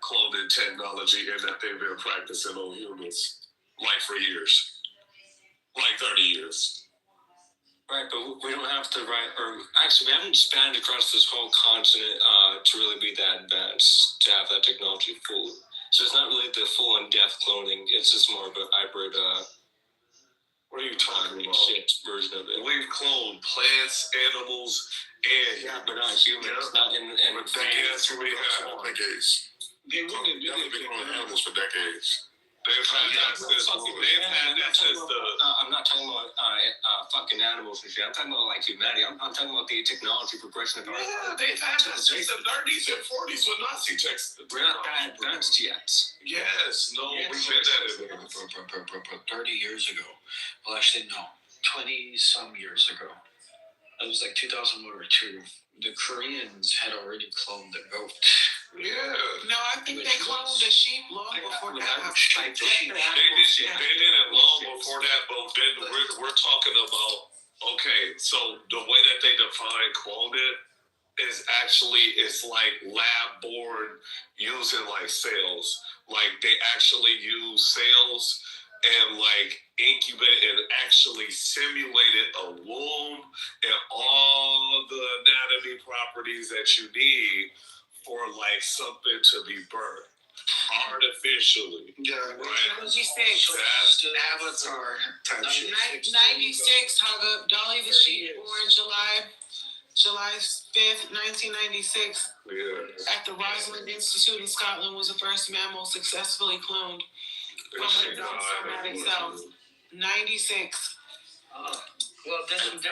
cloning technology and that they've been practicing on humans like for years. Like 30 years. Right, but we don't have to we haven't spanned across this whole continent to really be that advanced to have that technology fully. So it's not really the full in-depth cloning. It's just more of a hybrid. What are you talking about? Version of it. We've cloned plants, animals, and but not humans. Not in decades. We have decades. They've been cloning animals for decades. They've had access to. I'm not talking about fucking animals and shit. I'm talking about like humanity. I'm talking about the technology progression of our. Yeah, they've had that since the 30s and 40s with Nazi text. We're not that advanced yet. Yes, no, we've been that. 30 years ago. Well, actually, no. 20-some years ago. It was like 2001 or 2. The Koreans had already cloned the goat. Yeah. No, I think they cloned the sheep long before that. They did it long before that, but then we're talking about, okay, so the way that they define clone it is actually, it's like lab born using like cells. Like they actually use cells and like incubate and actually simulated a womb and all the anatomy properties that you need for like something to be birthed artificially. Yeah, right. 96. That's Avatar type shit. 96, hung up Dolly the sheep born July July 5th, 1996, Yeah. at the Rosalind Institute in Scotland, was the first mammal successfully cloned from an adult somatic cell. 96. Well, this sheep,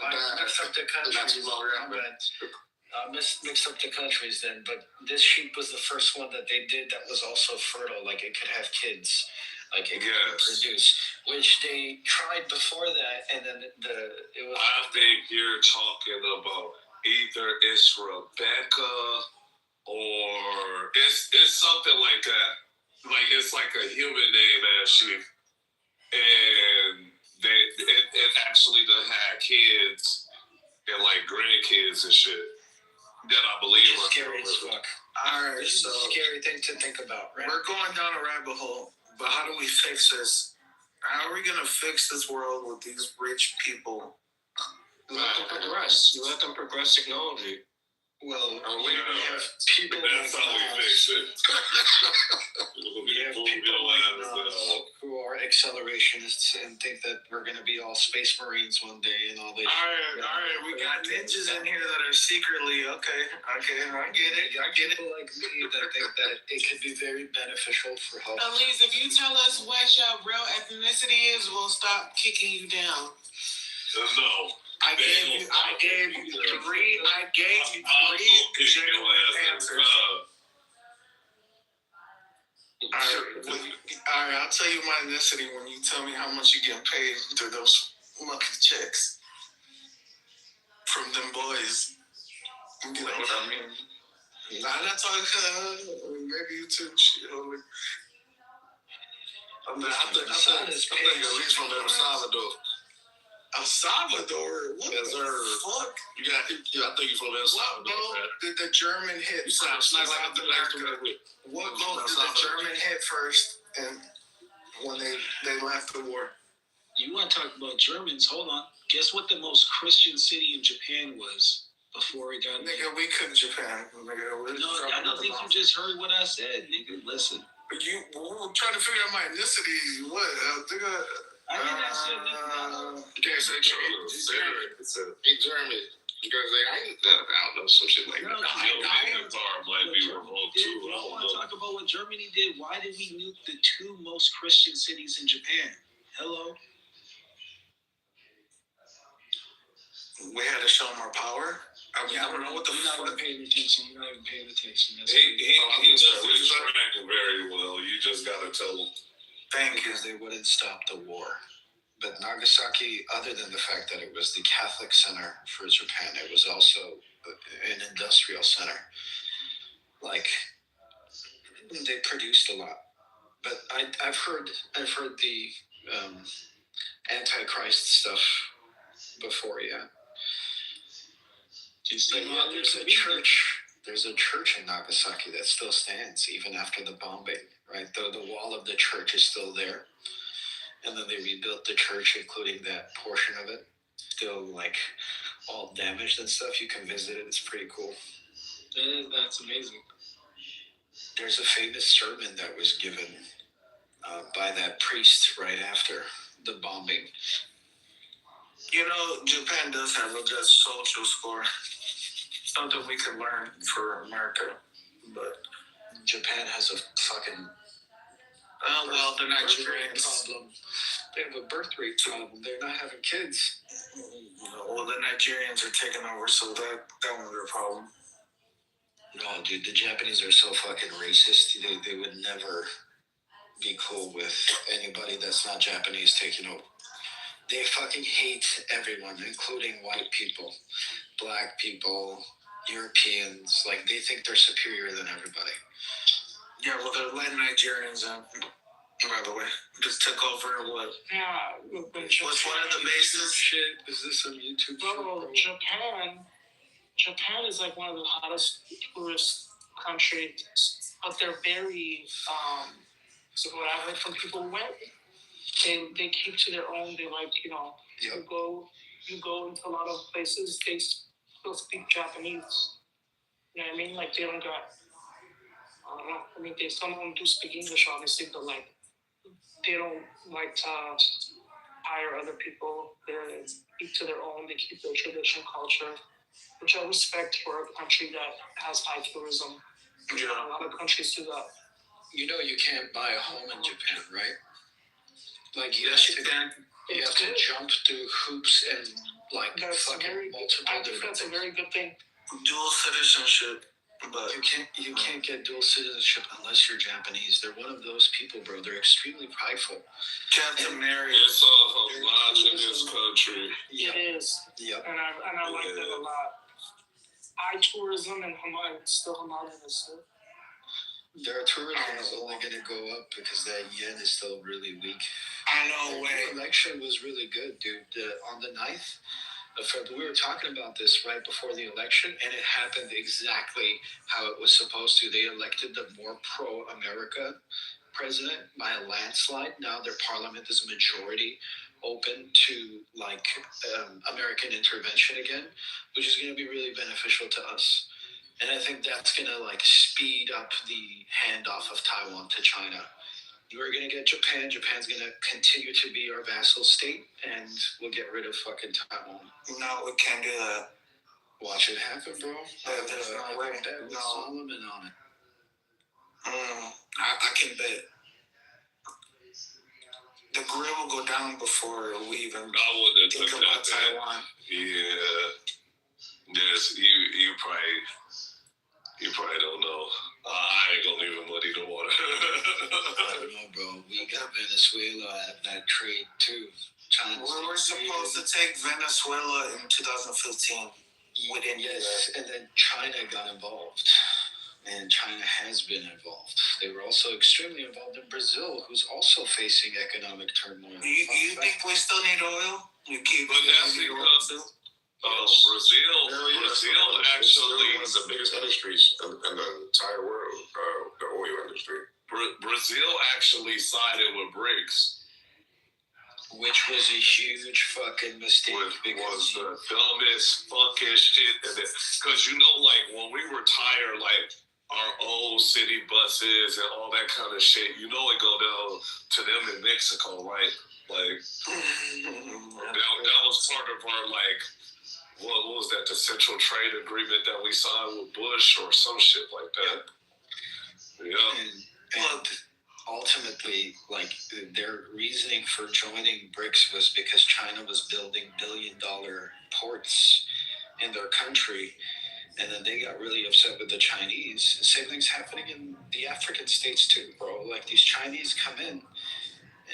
I mixed up the countries. Mixed up the countries then, but this sheep was the first one that they did that was also fertile, like it could have kids, like it could reproduce, which they tried before that, and then it was. I think you're talking about either it's Rebecca or it's something like that. Like it's like a human name as sheep, and it actually done had kids and like grandkids and shit that I believe are scary as fuck. Alright, this is a scary thing to think about, right? We're going down a rabbit hole, but how do we fix this? How are we gonna fix this world with these rich people? You let them progress. You let them progress technology. Well, we have people that's like how we fix it. we have people like who are accelerationists and think that we're going to be all space marines one day and all this. All right, we got ninjas in here that are secretly okay. I get it. People like me that think that it could be very beneficial for health. Elise, if you tell us what your real ethnicity is, we'll stop kicking you down. No. I gave you three genuine answers. All right, I'll tell you my ethnicity when you tell me how much you get paid through those lucky checks from them boys. You know what I mean? I'm not talking. Maybe you too. Shit, I think at least from El Salvador. El Salvador? What the fuck? I think you're from El Salvador. Did the German hit first? What boat did the German hit first and when they left the war? You want to talk about Germans? Hold on. Guess what the most Christian city in Japan was before it got... Nigga, we couldn't Japan. Nigga, I don't think you just heard what I said, nigga. Listen. But we're trying to figure out my ethnicity. What? I didn't ask you a you can't say German. Because I don't know, some shit like that. Might be remote too. I want to talk about what Germany did. Why did we nuke the two most Christian cities in Japan? Hello? We had to show them our power. I don't know what the fuck. You're not even paying attention. He He does distract very well. You just gotta tell him. Because they wouldn't stop the war. But Nagasaki, other than the fact that it was the Catholic center for Japan, it was also an industrial center. Like, they produced a lot. But I've heard the Antichrist stuff before, yeah. But yeah, there's a church in Nagasaki that still stands even after the bombing, right? The wall of the church is still there. And then they rebuilt the church, including that portion of it. Still, like, all damaged and stuff. You can visit it. It's pretty cool. That's amazing. There's a famous sermon that was given by that priest right after the bombing. You know, Japan does have a good social score. Something we can learn for America. But Japan has a fucking... the Nigerians problem. They have a birth rate problem. They're not having kids. Well, the Nigerians are taking over, so that one's their problem. No, dude, the Japanese are so fucking racist. They would never be cool with anybody that's not Japanese taking over. They fucking hate everyone, including white people, black people, Europeans. Like, they think they're superior than everybody. Yeah, well, they're letting Nigerians in, by the way. Just took over what? Yeah. What's one of the bases? Shit, is this on YouTube? Well, Japan is like one of the hottest tourist countries, but they're very, so what I heard from people who went, they keep to their own. They like, you go into a lot of places, they still speak Japanese. You know what I mean? Like, they don't got, I don't know. I mean, some of them do speak English, obviously, but like, they don't like to hire other people. They keep to their own. They keep their tradition, culture. which I respect for a country that has high tourism. Yeah. A lot of countries do that. You know you can't buy a home in Japan, right? Like you Yes, have you to, can. you It's have to good. jump through hoops and like That's fucking very. multiple I think different that's a things. very good thing. Dual citizenship, but You can't get dual citizenship unless you're Japanese. They're one of those people, bro. They're extremely prideful. you have to marry. It's a lot in this country. It is. Yep. And I like that a lot. High tourism and still homogenous. Their tourism is only going to go up because that yen is still really weak. I know. The election was really good, dude. On the 9th of February, we were talking about this right before the election, and it happened exactly how it was supposed to. They elected the more pro-America president by a landslide. Now their parliament is majority open to American intervention again, which is going to be really beneficial to us. And I think that's going to speed up the handoff of Taiwan to China. We're going to get Japan. Japan's going to continue to be our vassal state, and we'll get rid of fucking Taiwan. No, we can't do that. Watch it happen, bro. There's no way. No. Solomon on it. I can bet. The grill will go down before we even think about Taiwan. Yeah. Yes, you probably don't know. I ain't gonna leave him muddy the water. I don't know, bro. We got Venezuela at that trade too. China. We were supposed to take Venezuela in 2015. We didn't do that. And then China got involved. And China has been involved. They were also extremely involved in Brazil, who's also facing economic turmoil. You think we still need oil? But that's because Brazil actually one of the biggest industries in the entire world, the oil industry. Brazil actually sided with BRICS, which was a huge fucking mistake. Was the dumbest fucking shit. Because when we retire our old city buses and all that kind of shit, it go down to them in Mexico, right? That was part of our what was that? The Central Trade Agreement that we signed with Bush or some shit like that. Yeah. And ultimately, their reasoning for joining BRICS was because China was building billion-dollar ports in their country, and then they got really upset with the Chinese. Same thing's happening in the African states too, bro. These Chinese come in,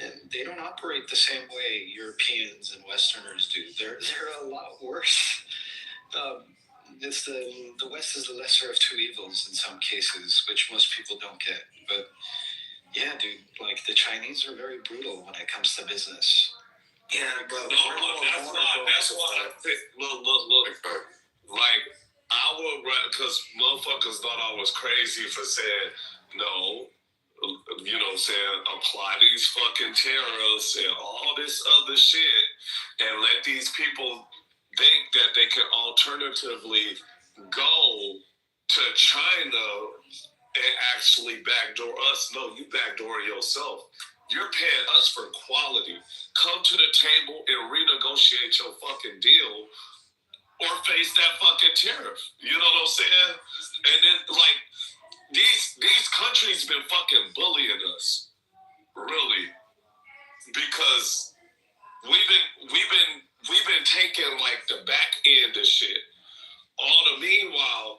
and they don't operate the same way Europeans and Westerners do. They're a lot worse. It's the West is the lesser of two evils in some cases, which most people don't get. But yeah, dude, the Chinese are very brutal when it comes to business. Yeah, but that's why. Look. I would, because motherfuckers thought I was crazy for saying no. Apply these fucking tariffs and all this other shit and let these people think that they can alternatively go to China and actually backdoor us. No, you backdoor yourself. You're paying us for quality. Come to the table and renegotiate your fucking deal or face that fucking tariff. You know what I'm saying? And then, these countries been fucking bullying us, really, because we've been taking the back end of shit. All the meanwhile,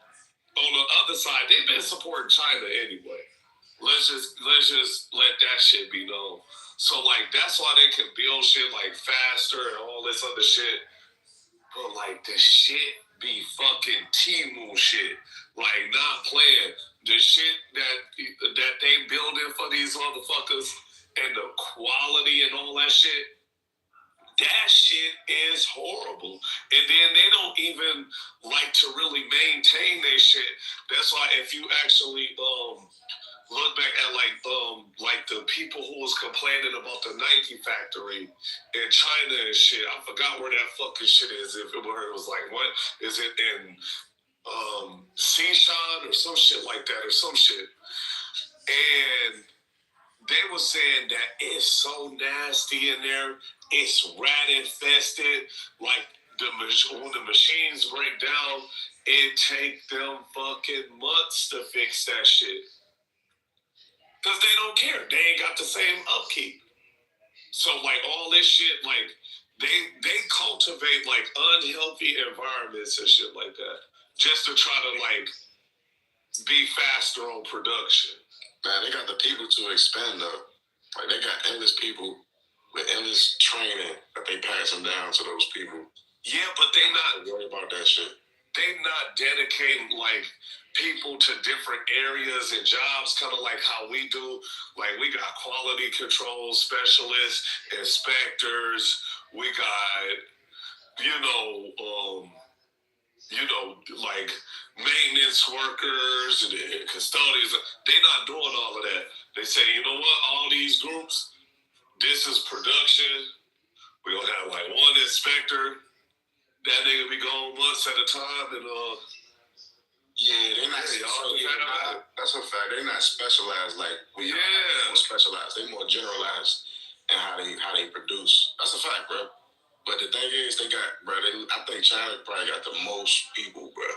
on the other side, they've been supporting China anyway. Let's just let that shit be known. So that's why they can build shit faster and all this other shit. But the shit be fucking Temu shit. Not playing. The shit that they building for these motherfuckers and the quality and all that shit, that shit is horrible. And then they don't even like to really maintain their shit. That's why if you actually look back at the people who was complaining about the Nike factory in China and shit, I forgot where that fucking shit is. Where it was what is it in Sichuan or some shit like that or some shit, and they were saying that it's so nasty in there, it's rat infested. when the machines break down, it take them fucking months to fix that shit. Because they don't care. They ain't got the same upkeep. So, like, all this shit, like, they cultivate, like, unhealthy environments and shit like that. Just to try to, like, be faster on production. Man, they got the people to expend, though. Like, they got endless people with endless training that they passing down to those people. Yeah, but they not worry about that shit. They not dedicating, like, people to different areas and jobs, kind of like how we do. Like, we got quality control specialists, inspectors, we got, like maintenance workers and custodians. They not doing all of that. They say, you know what, all these groups, this is production. We gonna have like one inspector. That nigga be gone months at a time, and yeah, they're not. That's a fact. They're not specialized like we are. They're more specialized. They're more generalized in how they produce. That's a fact, bro. But the thing is, they got, bro. I think China probably got the most people, bro,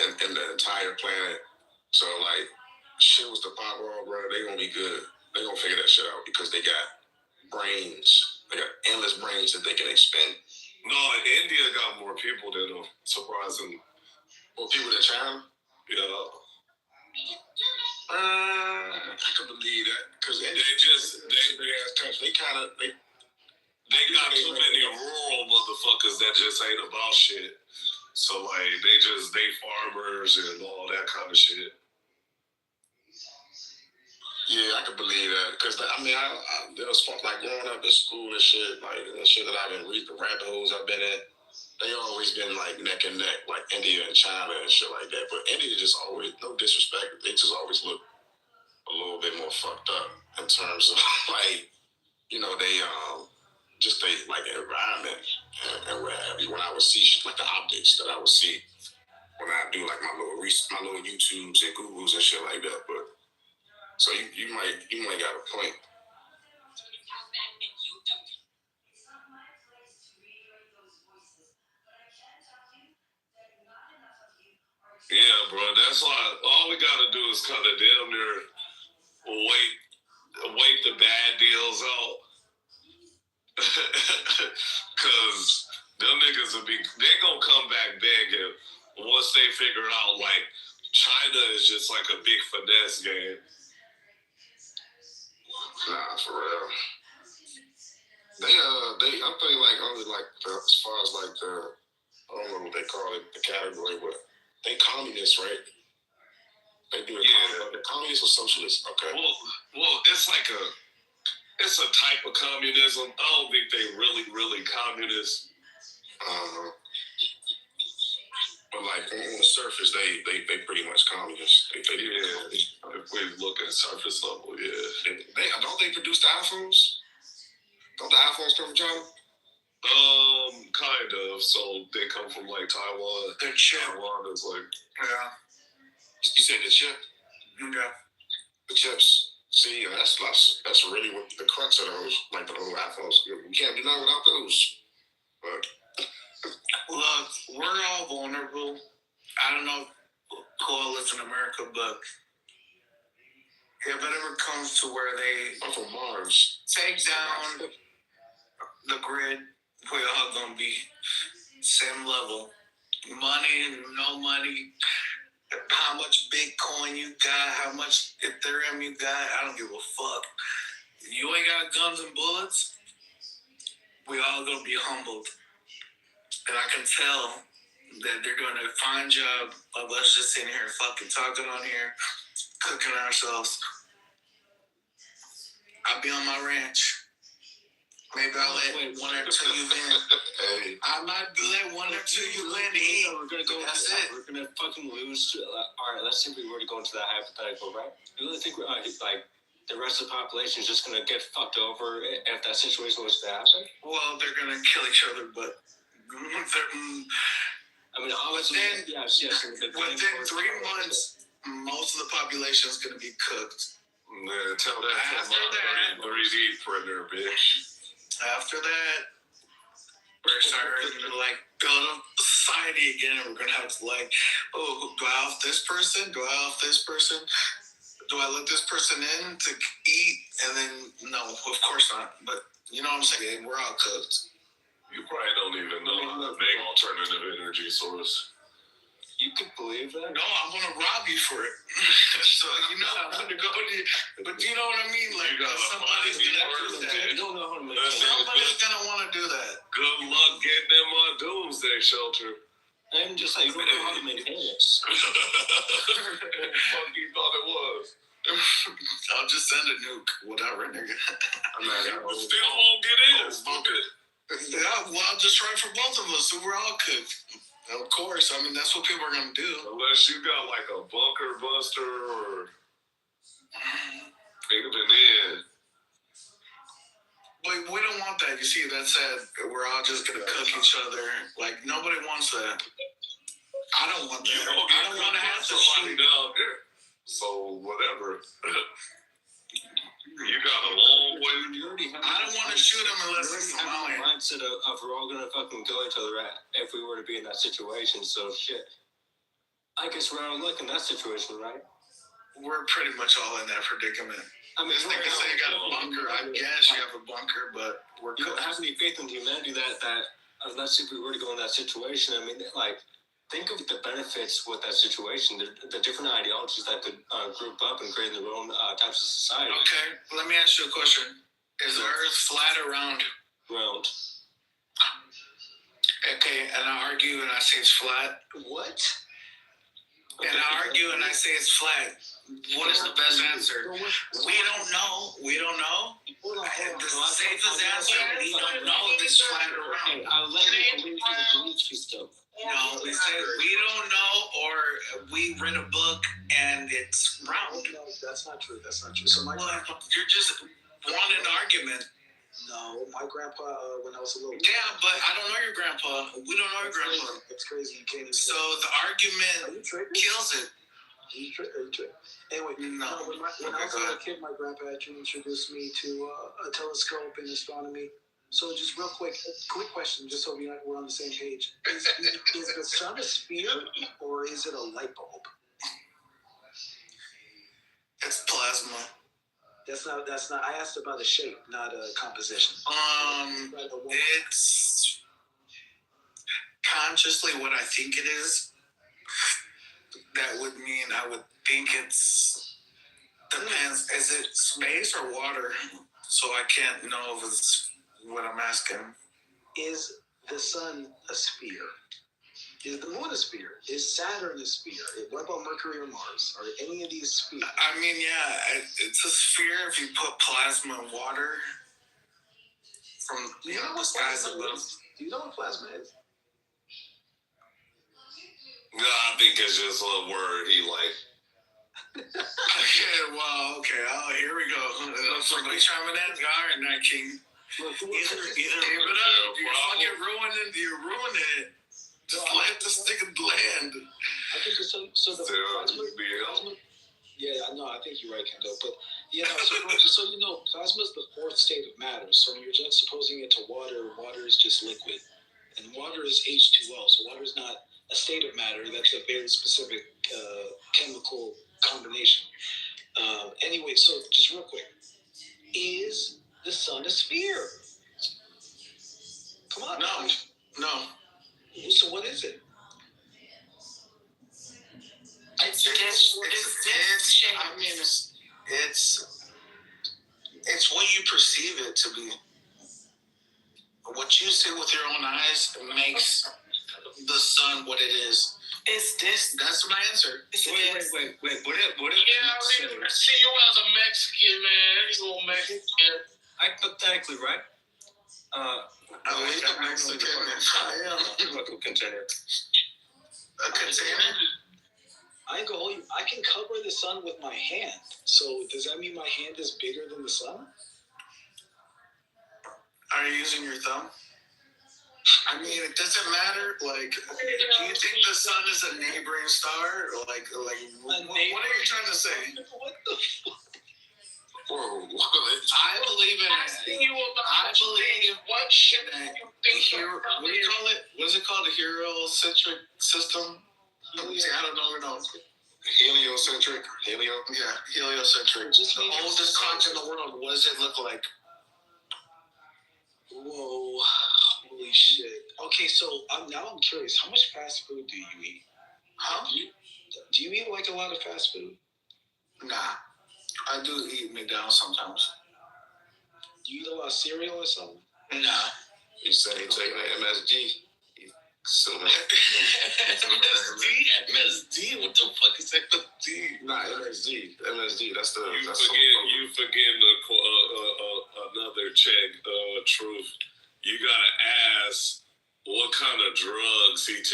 in the entire planet. So like, shit was the pop off, bro. They gonna be good. They gonna figure that shit out because they got brains. They got endless brains that they can expend. No, India got more people than them, surprisingly. More people than China? Yeah. I could believe that. Because they got too many rural motherfuckers that just ain't about shit. So, like, they farmers and all that kind of shit. Yeah, I could believe that. Because, there was, like, growing up in school and shit, like, the shit that I've been reading, the rabbit holes I've been in, they always been, like, neck and neck, like India and China and shit like that. But India just always, no disrespect, they just always look a little bit more fucked up in terms of, like, they, like, environment and what have you. When I would see shit, like, the optics that I would see when I do, like, my little YouTubes and Googles and shit like that. But, so you might got a point. Yeah, bro, that's why all we gotta do is kind of damn near wait the bad deals out. Cause them niggas they gonna come back big once they figure out, like, China is just like a big finesse game. Nah, for real. I think, like, only, like, as far as, like, I don't know what they call it, the category, but they communists, right? They do the communists or socialists, okay. Well, it's like it's a type of communism. I don't think they really communist. But, like, on the surface, they pretty much communist. If we look at surface level, yeah. Don't they produce the iPhones? Don't the iPhones come from China? Kind of. So they come from, like, Taiwan. The chip. Taiwan is like, yeah. You said the chip? Yeah. The chips. See, that's really what the crux of those, like, the little iPhones. We can't do nothing without those. But look, we're all vulnerable. I don't know who all lives in America, but if it ever comes to where I'm from Mars. Take down the grid, we're all gonna be same level. Money, no money, how much Bitcoin you got, how much Ethereum you got, I don't give a fuck. If you ain't got guns and bullets, we all gonna be humbled. And I can tell that they're gonna find a job of us just sitting here fucking talking on here, cooking ourselves. I'll be on my ranch. Maybe I'll let one or two you in. Hey. I might let one or two you in to eat. We're gonna go. That's it. We're gonna fucking lose. All right, let's say we were to go into that hypothetical, right? You really think like the rest of the population is just gonna get fucked over if that situation was to happen? Well, they're gonna kill each other, but obviously, yes. Within 3 months, most of the population is gonna be cooked. Man, tell that to my 3D printer, bitch. After that, We're starting to like build up society again, and we're gonna have to like, oh, do I off this person? Do I off this person? Do I let this person in to eat? And then no, of course not. But you know what I'm saying? We're all cooked. You probably don't even know the big alternative energy source. You could believe that? No, I'm gonna rob you for it. So you know I'm gonna go to, but you know what I mean? Like somebody's gonna do that. You don't know how to make Somebody's gonna want to do that. Good luck getting in my doomsday shelter. I'm just like, you don't know how to maintain it. Fuck you thought it was. I'll just send a nuke, whatever, nigga. Still won't get in. Fuck it. Yeah, well, I'll destroy for both of us, so we're all cooked. Of course, I mean, that's what people are gonna do. Unless you got like a bunker buster or even then. But we don't want that. You see, that said, we're all just gonna cook each other. Like, nobody wants that. I don't want that. I don't want to have to somebody down there. So, whatever. You got a long way. I don't want to shoot him unless it's Somalian. Mindset of we're all gonna fucking kill each other if we were to be in that situation. So shit. I guess we're all like in that situation, right? We're pretty much all in that predicament. I mean, this nigga say you got a bunker. I guess you have a bunker, but we're. You don't have any faith in humanity that unless if we were to go in that situation, I mean, like. Think of the benefits with that situation, the different ideologies that could group up and create their own types of society. Okay, let me ask you a question. Is the Earth flat or round? Round. Okay, and I argue and I say it's flat. What? And I argue and I say it's flat. What is the best answer? We don't know. We don't know. The safest answer, we don't know if it's flat or round. I'll let you believe the belief system. No, we say we don't know, or we read a book and it's round. No, that's not true. That's not true. So you're just wanting an argument. No, my grandpa, when I was a little kid. Yeah, but I don't know your grandpa. We don't know your grandpa. It's crazy. You can't even. So the argument kills it. Are you triggered? Anyway, no. When I was a little kid, my grandpa actually introduced me to a telescope and astronomy. So just real quick question, just so we're on the same page. Is the sun a sphere or is it a light bulb? It's plasma. That's not. I asked about the shape, not a composition. It's consciously what I think it is. That would mean I would think it's depends. Is it space or water? So I can't know if it's what I'm asking. Is the sun a sphere? Is the moon a sphere? Is Saturn a sphere? What about Mercury or Mars? Are any of these spheres? I mean, yeah, it's a sphere if you put plasma and water from the skies above. Do you know what plasma is? No, I think it's just a word he like. Okay, well, okay. Oh, here we go. Somebody chiming in. All right, Night King. Either give it up. You fucking ruining it. You're ruining it. Just let this nigga land. I think so the plasma. Yeah, I know. I think you're right, Kendo. But yeah, so you know, plasma is the fourth state of matter. So when you're juxtaposing it to water, water is just liquid, and water is H2O. So water is not a state of matter. That's a very specific chemical combination. Anyway, so just real quick, is the sun a sphere? Come on. No. So what is it? It's what you perceive it to be. What you see with your own eyes makes the sun what it is. It's this. That's my answer. Wait. What if? Yeah, I see you as a Mexican, man. You a Mexican. Hypothetically, right? I like a Mexican. Local container. A container? I can cover the sun with my hand. So does that mean my hand is bigger than the sun? Are you using your thumb? I mean, it doesn't matter. Like, do you think the sun is a neighboring star? Or like, what are you trying to say? What the fuck? I believe in it. I believe what shit hero. What do you call it? What is it called? A hero-centric system? See, I don't know. Heliocentric. Yeah, heliocentric. The oldest clock in the world. What does it look like? Whoa. Holy shit. Okay, so I'm curious. How much fast food do you eat? Huh? Do you eat like a lot of fast food? Nah. I do eat McDonald's sometimes. Do you eat a lot of cereal or something? Nah. You say you take MSG. So MSD? What the fuck is MSD? Nah, MSD. That's the. You forgetting another check. Truth. You gotta ask what kind of drugs he takes.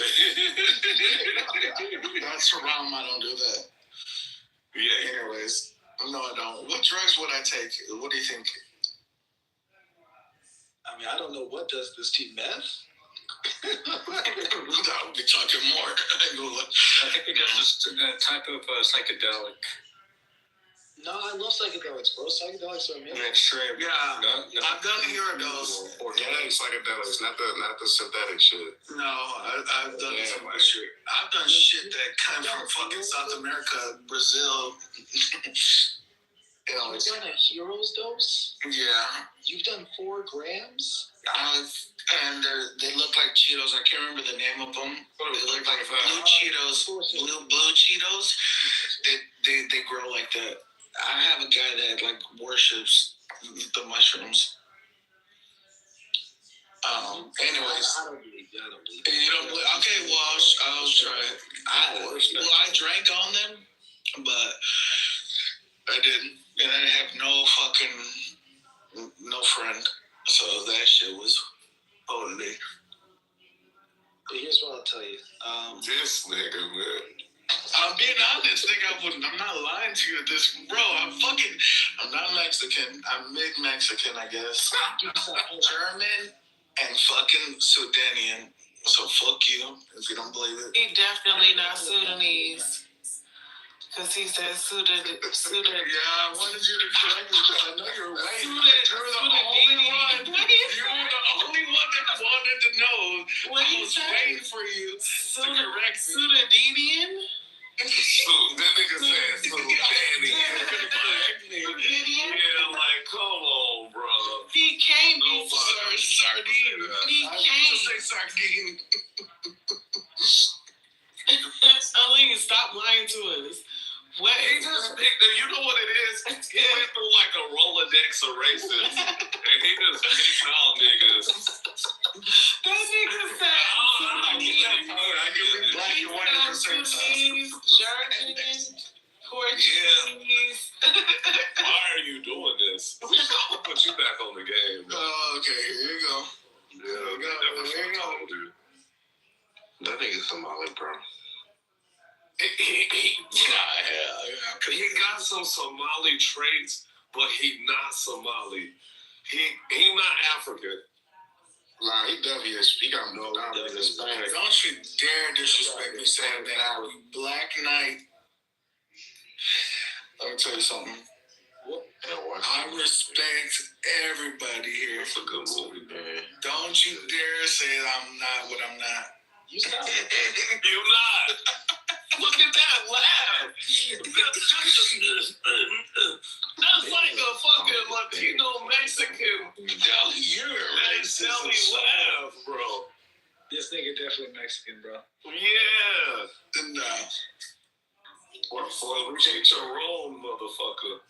That's around. I don't do that. Yeah. Anyways, no, I don't. What drugs would I take? What do you think? I mean, I don't know what does this to meth. I would be talking more. I think it does this type of psychedelic. No, I love psychedelics, bro. Psychedelics are amazing. Yeah, I've done a hear of those. Organic psychedelics, not the synthetic shit. No, I've done some shit. I've done shit that came from fucking South America, Brazil. You've done a hero's dose? Yeah. You've done 4 grams? And they look like Cheetos. I can't remember the name of them. They look like blue Cheetos. Blue Cheetos. They grow like that. I have a guy that like worships the mushrooms. Anyways. I don't believe you. You don't believe? Okay, well, I'll try it. I drank on them, but I didn't. And I have no friend. So that shit was holy. But here's what I'll tell you. This nigga, man. I'm being honest, nigga. I'm not lying to you. I'm not Mexican. I'm mid-Mexican, I guess. German and fucking Sudanian. So fuck you if you don't believe it. He definitely not Sudanese. Because he said Sudan. Yeah, I wanted you to correct me because I know you're white. You were the only one. You were the only one that wanted to know. What I was waiting for you to correct me. Sudanian? That nigga said Sudanian. Yeah, like, come on, bro. He can't be sardine. He can't. Just say sardine. Eileen, stop lying to us. What? He just picked, you know what it is? He went through like a Rolodex of races, and he just picked out niggas. That nigga said, I can be black and white at the same time. German, Portuguese. Why are you doing this? We're gonna put you back on the game. Okay, here you go. There you go. That nigga's Somali, bro. He got some Somali traits, but he not Somali. He not African. Nah, he definitely is. He got no Hispanic. Don't you dare disrespect me saying that. Black Knight. Let me tell you something. I respect everybody here. It's a good movie, man. Don't you dare say I'm not what I'm not. You sound like you not. Look at that laugh. That's like a fucking Latino Mexican jelly laugh, bro. this nigga definitely Mexican, bro. Yeah. Nah. Well, change your role, motherfucker.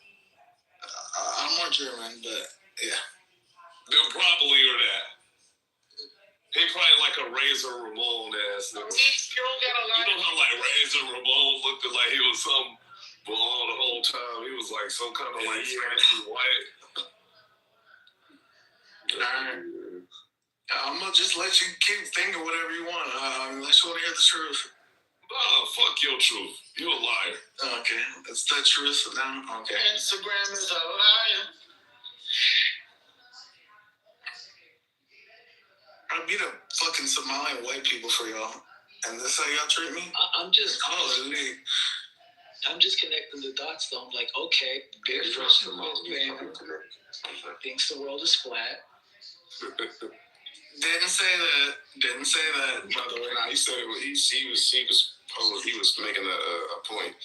I'm more German, but yeah. Then probably or that. He probably like a Razor Ramon ass nigga. You know how like Razor Ramon looked like he was some bald the whole time. He was like some kind of like fancy white. Alright. I'm gonna just let you keep thinking whatever you want. Unless you want to hear the truth. Oh, fuck your truth. You're a liar. Okay, that's the truth now. Okay. Instagram is a liar. I beat up fucking Somalian white people for y'all. And this how y'all treat me? I'm just... Holy. I'm just connecting the dots though. I'm like, okay, big fish in this pan thinks the world is flat. Didn't say that, by the way. Nah, he said he was making a point.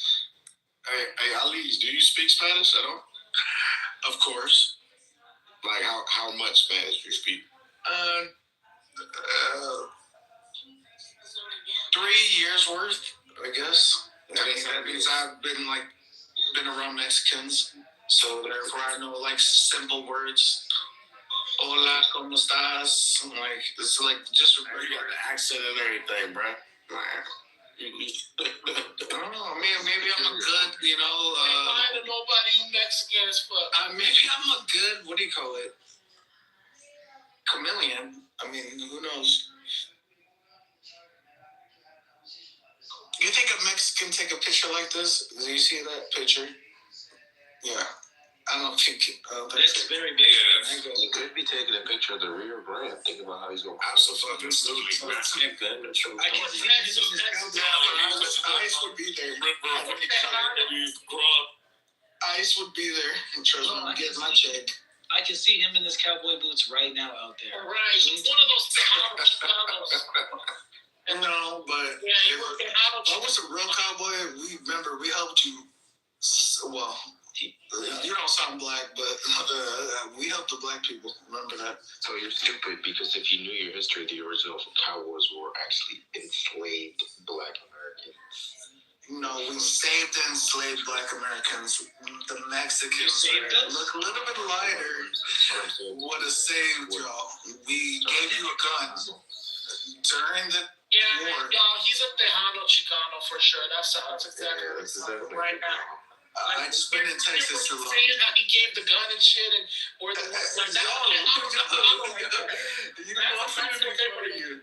Hey, Ali, do you speak Spanish at all? Of course. Like how much Spanish do you speak? 3 years worth, I guess. That means I've been around Mexicans, so therefore I know like simple words. Hola, ¿cómo estás? Like it's like just regular the accent and everything, bro. Oh man, maybe I'm a good, I don't know about you Mexicans, but maybe I'm a good, what do you call it? Chameleon. I mean, who knows? You think a Mexican take a picture like this? Do you see that picture? Yeah. I don't think that's very big. Yeah. You could be taking a picture of the Rio Grande. Think about how he's going to absolutely. I can see him in this Ice would be there. Ice would be there. Trust me, I'm getting my check. I can see him in his cowboy boots right now out there. Right, he's one of those Tejanos. No, but yeah, if I was a real cowboy, we helped you. Well, you don't sound black, but we help the black people. Remember that. So you're stupid because if you knew your history, the original cowboys were actually enslaved black Americans. No, we saved and enslaved black Americans. The Mexicans look a little bit lighter. Would have saved y'all. We gave you a gun during the war. Y'all, he's a Tejano Chicano for sure. That's exactly right now. I just been in Texas too long. Saying that he gave the gun and shit, and or the you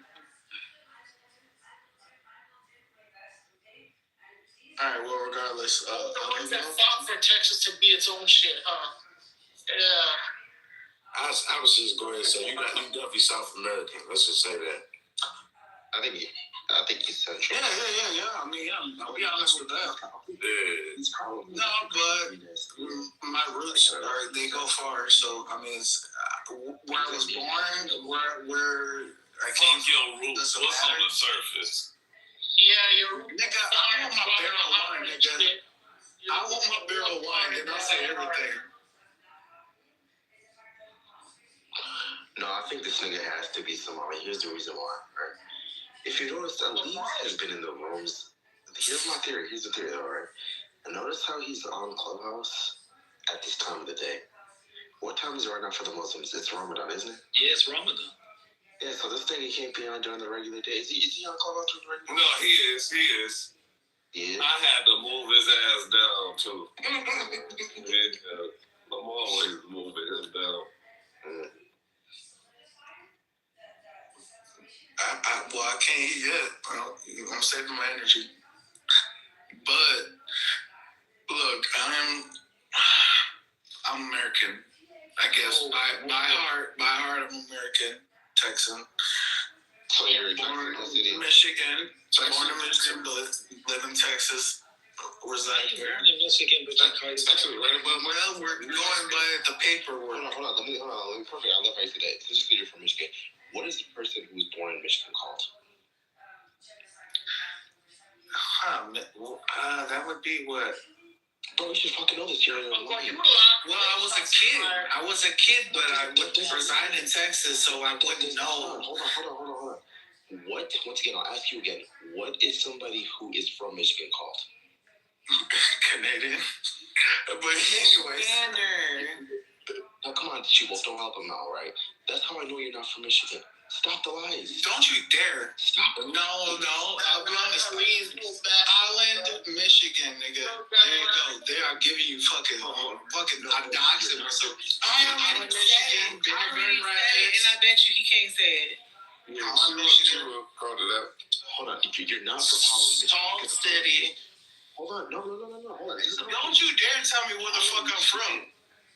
All right. Well, regardless, the ones that fought for Texas to be its own shit, huh? Yeah. I was just going to say you definitely South American. Let's just say that. I think he's central. Yeah. I mean, I'll be honest with that. Yeah. No, but my roots they go far. So I mean, it's where I was born, where I came from. Your roots. What's on the surface? Yeah, your nigga. I want my barrel of wine, nigga. I want my barrel of wine, and I'll say everything. No, I think this nigga has to be Somali. Here's the reason why, right? If you notice, Elise has been in the rooms. Here's my theory. Here's the theory, all right? And notice how he's on Clubhouse at this time of the day. What time is it right now for the Muslims? It's Ramadan, isn't it? Yeah, it's Ramadan. Yeah, so this thing he can't be on during the regular day. Is he on Clubhouse during the regular day? No, he is. Yeah. I had to move his ass down, too. I'm always moving him down. I can't eat yet. I'm saving my energy. But look, I'm American. I guess by heart, I'm American, Texan. So you're born in Michigan. Born in Michigan, but live in Texas. Reside there. Born in Michigan, but that's right above. Well, we're going by the paperwork. Hold on. Let me perfect. I love how you say that. Since you're from Michigan, what is the person who was born in Michigan called? That would be what? Bro, you should fucking know this. Well, I was a kid, but I would reside in Texas, so I wouldn't know. Hold on. Once again, I'll ask you again. What is somebody who is from Michigan called? Canadian. But anyways. Now, come on, Chivo, don't help him out, right? That's how I know you're not from Michigan. Stop the lies. Don't you dare. Stop. No. I'll be honest. Holland, Michigan, nigga. There you go. They are giving you fucking doxing or something. Holland, Michigan. And I bet you he can't say it. Holland, Michigan. Hold on. You're not from Holland, Michigan. Salt City. Hold on. No. Hold on. Don't you dare tell me where the fuck I'm from.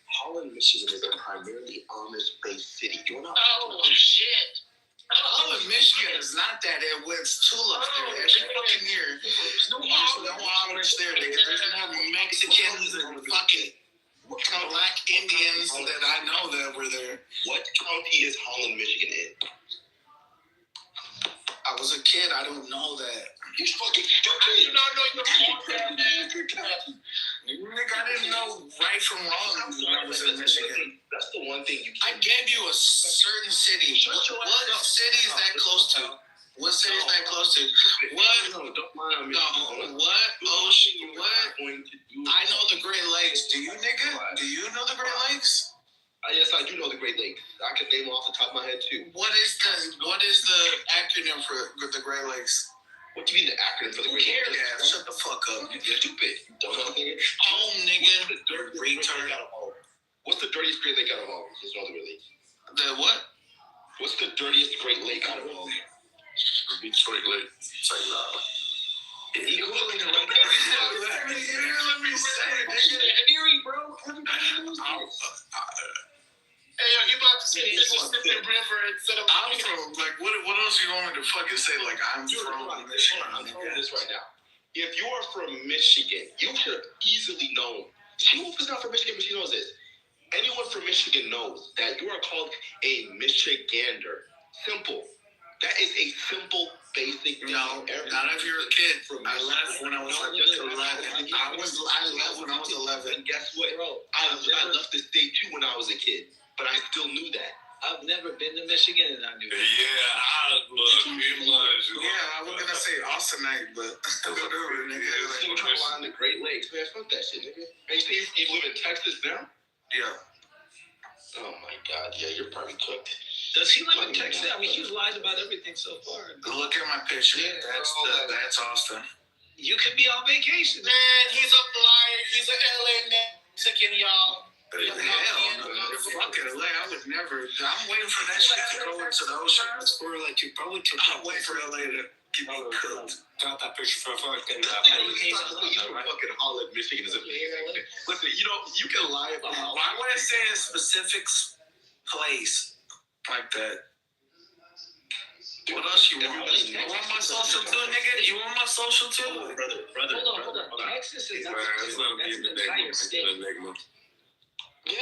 Holland, Michigan is a primarily Amish-based city. Oh, shit. Holland, Michigan is not that. It's tulips there. Every fucking year. There's no Amish there, nigga. There's county is Holland, Michigan in? I was a kid. I don't know that. You fucking stupid. You don't know your phone, man. Nick, I didn't know right from wrong when I was in Michigan. That's the one thing you I gave you a certain city. What city is that close to? What city is that close to? What? No, don't mind me. No, what? Ocean? What? I know the Great Lakes. Do you, nigga? Do you know the Great Lakes? Yes, I do know the Great Lakes. I can name off the top of my head too. What is the acronym for the Great Lakes? What do you mean the acronym for the Great Lakes? Yeah, shut the fuck up. You're stupid. Dumbass nigga. Home, nigga. Retard. What's the dirtiest Great Lake out of all? There's no other Great Lake. The what? What's the dirtiest Great Lake out of all? Detroit Lake. Say You Googling it right now. Let me say it, nigga. Erie, bro. Everybody knows this. Hey, yo, you about to say Mississippi River instead of... I'm from, like, what else you want me to fucking say? Like, I'm from Michigan. I'm telling you this right now. If you are from Michigan, you should have easily known. She who's not from Michigan, but she knows this. Anyone from Michigan knows that you are called a Michigander. Simple. That is a simple, basic thing. No, not if you're a kid. I left when I was like 11. I left when I was 11. And guess what? Bro, I left the state too when I was a kid. But I still knew that. I've never been to Michigan, and I knew that. Yeah, I was gonna say Austinite, but whatever, nigga. On the Great Lakes, man. Fuck that shit, nigga. Hey, Steve, you live in Texas now? Yeah. Oh my God, yeah, you're probably cooked. Does he live in Texas? I mean, he's lied about everything so far. Look at my picture. Yeah, that's Austin. You could be on vacation. Man, he's a liar. He's an LA Mexican, y'all. Hell no. Fucking LA, I would never. I'm waiting for that shit to go into the ocean. Or like you probably could. I'm waiting for LA to keep me cooked. Got that picture from fucking. You from fucking Holland, Michigan is a listen, you can lie about. Why would I say a specific place like that? What else you want? You want my social too, nigga? You want my social too? Brother. Hold on. Texas is not an entire state. Yeah,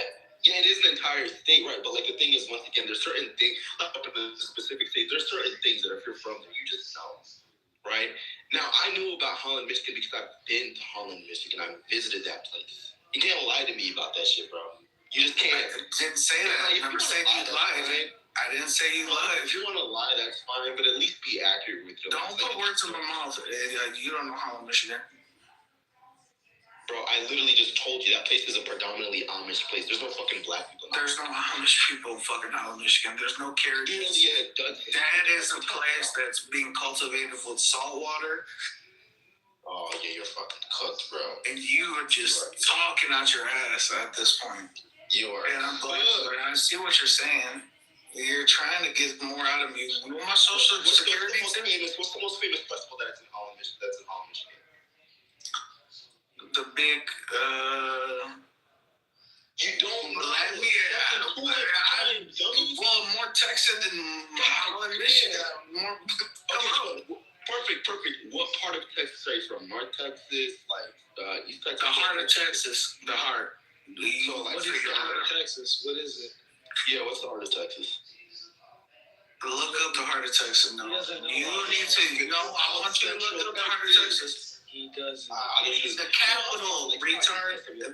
it is an entire state, right? But like the thing is, once again, there's certain things up in the specific states. There's certain things that if you're from there, you just know, right? Now I knew about Holland, Michigan because I've been to Holland, Michigan. I visited that place. You can't lie to me about that shit, bro. You just can't. I didn't say that. I never said you lied. I didn't say you lied. If you want to lie, that's fine, but at least be accurate with your. Don't put words in my mouth. You don't know Holland, Michigan. Bro, I literally just told you that place is a predominantly Amish place. There's no fucking black people. There's no Amish people in fucking Holland, Michigan. There's no carriages. Yeah, that is a place that's being cultivated with salt water. Oh, yeah, you're fucking cooked, bro. And you are just talking out your ass at this point. You are. And I'm glad. I see what you're saying. You're trying to get more out of me. You want my social security? What's the most famous festival that's in Holland, Michigan? The big, you don't let me, well, more Texan than Holland, Michigan. Perfect. What part of Texas are you from? North Texas, like East Texas? The heart of Texas. The heart. So, like, what is the heart of Texas? What is it? Yeah, what's the heart of Texas? Look up the heart of Texas. No, you need to. I want you to look up the heart of Texas. He does. The capital, retard. The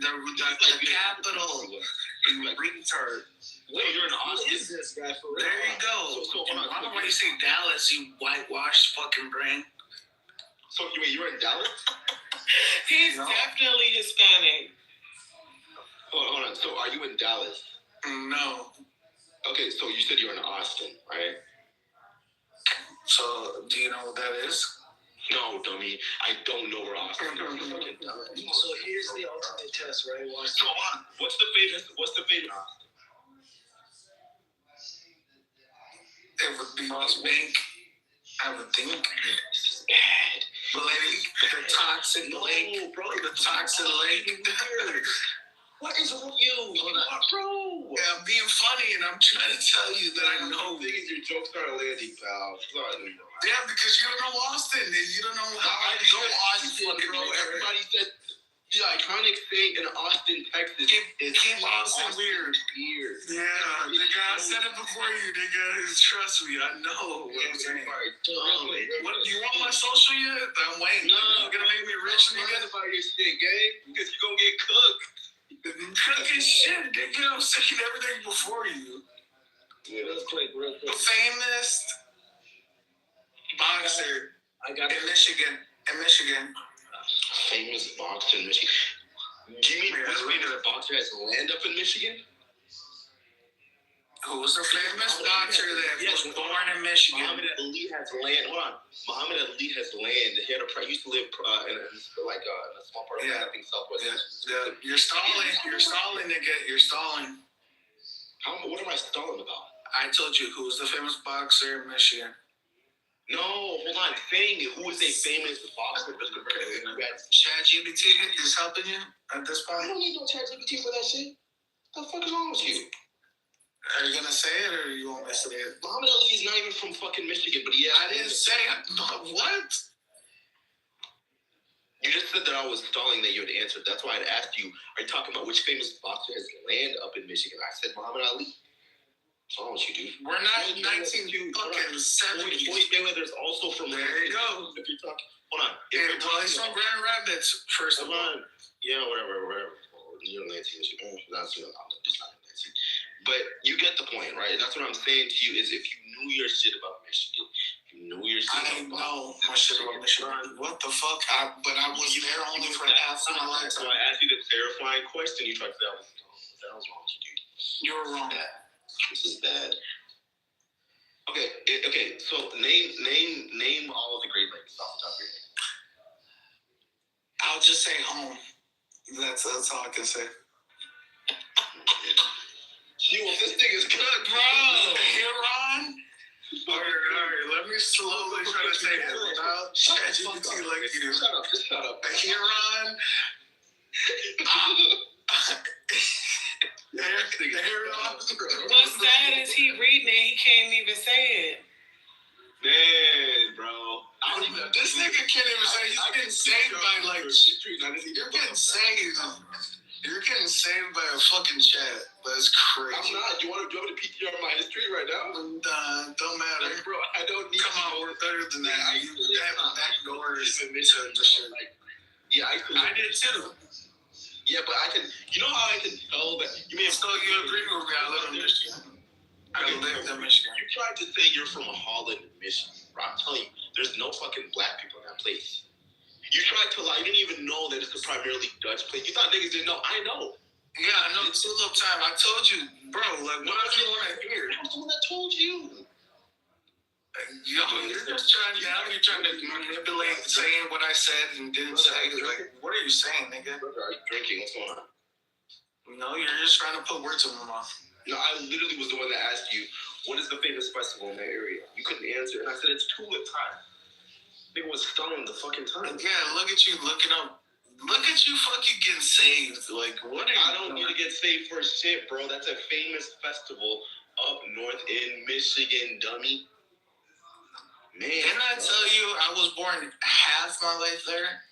capital, retard. Wait, you're in Austin? What is this guy for real? There you go. I don't want you to say Dallas, you whitewashed fucking brain. So you're in Dallas? He's definitely Hispanic. Hold on. So are you in Dallas? No. Okay, so you said you're in Austin, right? So do you know what that is? No, dummy. I don't know where Austin is. So here's the ultimate test, right? So what's the famous Austin? It would be Bank, I would think. This is bad. The toxic lake. Bro, the toxic lake. What is with you? Bro. Yeah, I'm being funny and I'm trying to tell you that I know. Your jokes aren't landing, pal. Sorry. Yeah, because you don't know Austin and you don't know how I go Austin, bro. Everybody said The iconic state in Austin, Texas is keep Austin weird. Beer. Yeah, nigga, I said it before you, nigga. Trust me, I know what I'm saying. What, you want my social yet? I'm waiting. No, you're gonna make me rich, nigga? About your shit, gang. Because you're gonna get cooked. Cooking shit, nigga. I'm saying everything before you. Yeah. Real quick. The famous boxer in Michigan. Famous boxer in Michigan. Do you mean which famous boxer has land up in Michigan? Who was the famous boxer that was born in Michigan? Muhammad Ali has land. Hold on. Muhammad Ali has land. He used to live in a small part of I think Southwest. Yeah. You're stalling, nigga. You're stalling. What am I stalling about? I told you who was the famous boxer in Michigan. No, hold on. Saying who is a famous boxer? ChatGPT is helping you at this point? I don't need no ChatGPT for that shit. What the fuck is wrong with you? Are you gonna say it or you want me to say it? Muhammad Ali is not even from fucking Michigan, but yeah. I didn't say it. What? You just said that I was stalling that you had answered. That's why I'd asked you, are you talking about which famous boxer has land up in Michigan? I said Muhammad Ali. What's wrong with you, dude? We're not in 1970s. Mayweather's also from there. You go. If you're talking, hold on. Well, he's from Grand Rapids, first of all. Yeah, whatever. You're 19. That's not 19. But you get the point, right? That's what I'm saying to you is if you knew your shit about Michigan, you knew your shit I didn't know my shit about Michigan. What the fuck? But I was there only for half my life. So I asked you the terrifying question. You tried to say, what the hell's wrong with you, dude? You were wrong. This is bad. Okay. So name all of the Great Lakes off the top of your head. I'll just say home. That's all I can say. This thing is good, bro. Huron. All right. Let me slowly try to say it without ChatGPT like you. Shut up. Huron. What's sad is he reading it, he can't even say it. Man, bro. This nigga can't even say he's getting saved by like you're getting saved. You're getting saved by a fucking chat. That's crazy. I'm not. Do you want me to PTR my history right now? Don't matter. Bro, I don't need. Come on, we're better than that. You have backdoors and shit. Yeah, I did too. Yeah, but I can. You know how I can tell that you may have. So you agree with me? I live in Michigan. I lived in Michigan. You tried to say you're from Holland, Michigan. Bro, I'm telling you, there's no fucking black people in that place. You tried to lie. You didn't even know that it's a primarily Dutch place. You thought niggas didn't know. I know. Yeah, I know. Tulip time. I told you, bro. Like, what else you want to hear? I was the one that told you. Yo, you're just trying now. You're trying to manipulate saying what I said and didn't say. Like, what are you saying, nigga? Are you drinking? What's going on? No, you're just trying to put words in my mouth. No, I literally was the one that asked you, what is the famous festival in that area? You couldn't answer, and I said it's tulip time. Nigga was stunning the fucking time. Yeah, look at you looking up. Look at you fucking getting saved. Like, what are you I don't need to get saved for shit, bro. That's a famous festival up north in Michigan, dummy. Man. Didn't I tell you I was born half my life there?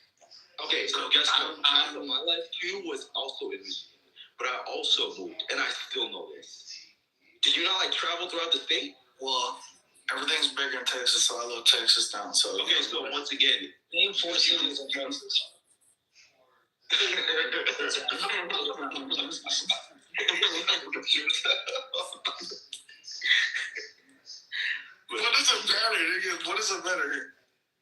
Okay, so guess what? Half of my life too was also in Michigan. But I also moved, and I still know this. Did you not travel throughout the state? Well, everything's bigger in Texas, so I love Texas down. So okay, so once again, name 4 cities in Texas. What does it matter, nigga? What does it matter?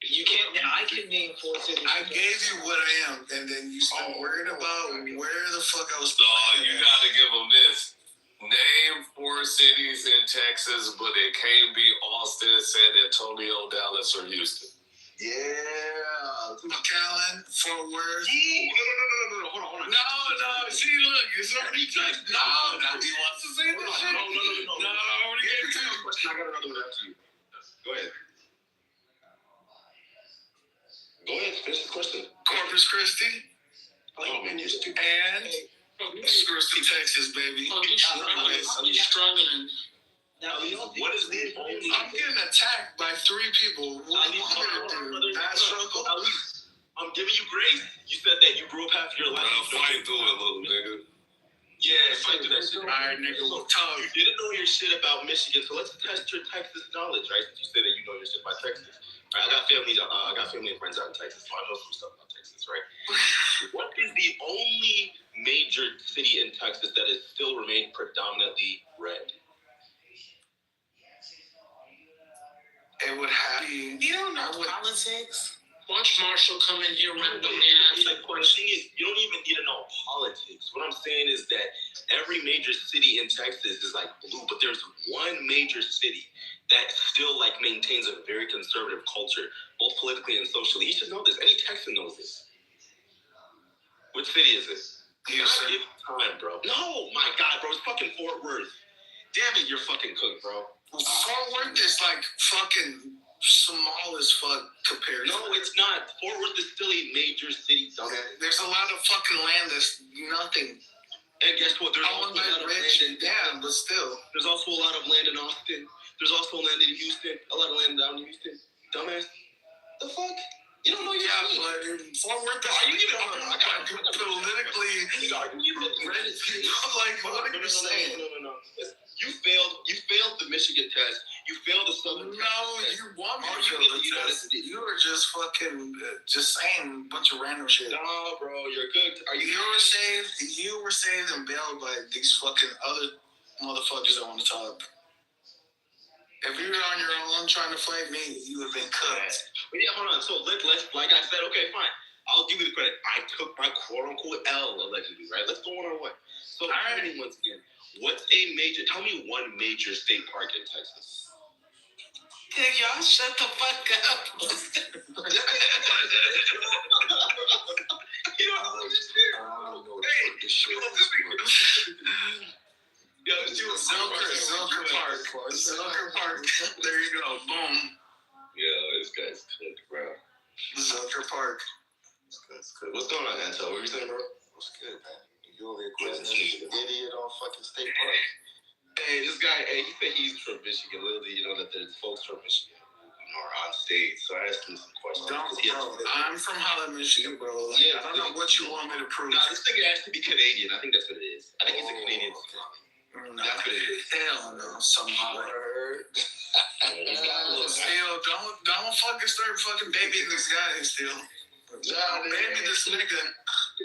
You can't. I can name 4 cities. I gave you what I am, and then you started worried about where the fuck I was. No, you gotta give them this. Name 4 cities in Texas, but it can't be Austin, San Antonio, Dallas, or Houston. Yeah, McAllen, Fort Worth. No, hold on. No. See, look, it's already like no. He wants to say this shit. No. I already gave it to you. I got another one after you. Go ahead. Finish the question. Corpus Christi. Oh man, you're stupid. And Christi, Texas, baby. I'm struggling. Now, what is the only? I'm getting attacked by 3 people. What do you want me to do? Not struggle? I'm giving you grace. You said that you grew up half your life. Fight through it, little nigga. Yeah, fight through that shit. All right, nigga, we'll talk. You didn't know your shit about Michigan, so let's test your Texas knowledge, right? Since you said that you know your shit about Texas. Right, I got family and friends out in Texas, so I know some stuff about Texas, right? What is the only major city in Texas that is still remain predominantly red? It would have to be. You don't know politics. Watch Marshall come in here randomly and ask The thing is, you don't even need to know politics. What I'm saying is that every major city in Texas is like blue, but there's one major city that still like maintains a very conservative culture, both politically and socially. You should know this. Any Texan knows this. Which city is it? Houston. Give time, bro. No, my God, bro, it's fucking Fort Worth. Damn it, you're fucking cooked, bro. Fort Worth is like fucking small as fuck compared. No, it's not. Fort Worth is still a major city. There's a lot of fucking land that's nothing. And guess what? There's also a lot of land in Damn, but still. There's also a lot of land in Austin. There's also land in Houston. A lot of land down in Houston. Dumbass. The fuck? You don't know your shit. But Fort Worth is Are you even politically ready? Like, what are you saying? No. You failed the Michigan test. You failed the Southern test. No, you want me to fail the test. You were just fucking just saying a bunch of random shit. Nah, bro, you're good. You were saved and bailed by these fucking other motherfuckers that want to talk. If you were on your own trying to fight me, you would have been cooked. But yeah, hold on. So let's like I said, okay, fine. I'll give you the credit. I took my quote unquote L allegedly, right? Let's go one on one. So once again, tell me one major state park in Texas. Hey, y'all shut the fuck up. You don't know this shit. Yo, Zilker Park. There you go. Boom. Yo, this guy's cooked, bro. Zilker Park. What's going on, Anto? What are you saying, bro? What's good, man? You over here questioning an idiot on fucking state park? Hey, this guy, he said he's from Michigan. Literally, you know that there's folks from Michigan who are on stage. So I asked him some questions. I'm from Holland, Michigan, bro. Like, yeah, I don't know what you want me to prove. Nah, this nigga has to be Canadian. I think that's what it is. I think he's a Canadian. No, that's what it is. Hell no, somehow. Still, don't fucking start fucking babying this guy still. Baby this nigga.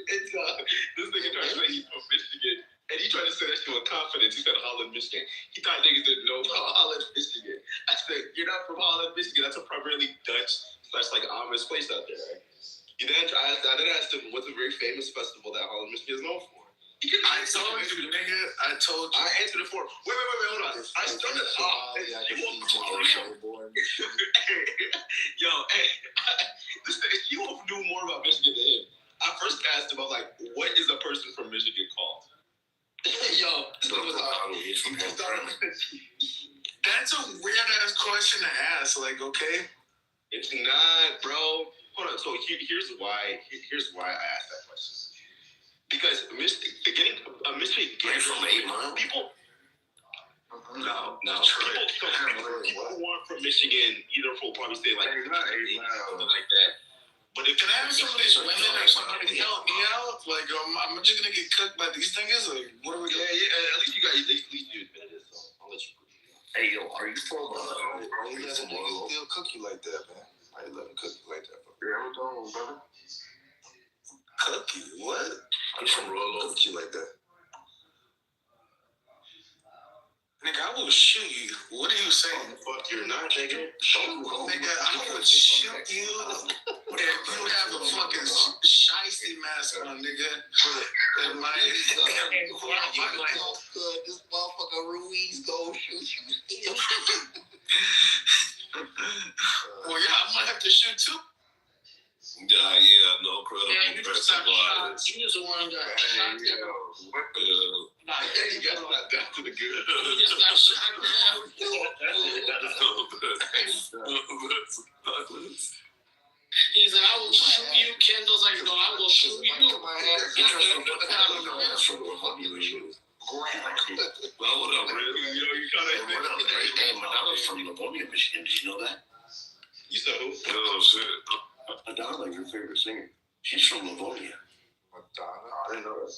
This nigga tried to say he's from Michigan. And he tried to say that shit with confidence. He said Holland, Michigan. He thought niggas didn't know about Holland, Michigan. I said, you're not from Holland, Michigan. That's a primarily Dutch / like Amish place out there, right? I then asked him, what's a very famous festival that Holland, Michigan is known for? I told you, nigga. I told you. I answered it for him. Wait, hold on. I started off. Yo, hey, you knew more about Michigan than him. I first asked him, I was like, what is a person from Michigan called? Yo, that's a weird ass question to ask. Like, okay, it's not, bro. Hold on. So here's why I asked that question. Because getting a Michigan from 8 Mile people. No. People who aren't from Michigan either will probably say like something like that. But if can I have some of these women or somebody help me out? Like, I'm just gonna get cooked by these niggas. Like, what are we doing? Yeah. At least you admitted it. So I'll let you. Hey, yo, are you from? Why you let a nigga still cook you like that, man? Why you let him cook you like that, bro? Yeah, what's going on, brother? Cook you? What? He's from Rollo. Cook you like that? Nigga, I will shoot you. What are you saying? Fuck, you're not, nigga. Nigga, I would shoot you if you have a fucking shiesty mask on, nigga. And this motherfucker Ruiz go shoot you. Well, y'all might have to shoot too. Yeah, no credible. Yeah, you just got shot. You was the one that got shot. You guys not down to the good. You just got shot. He's like, I will shoot you. Kendall's like, no, I will shoot you. Well, what up, man? You trying to Hey, my daughter's from Livonia, Michigan. Did you know that? You said who? Oh, shit. Madonna, your favorite singer. She's from Livonia. Madonna? I didn't know that.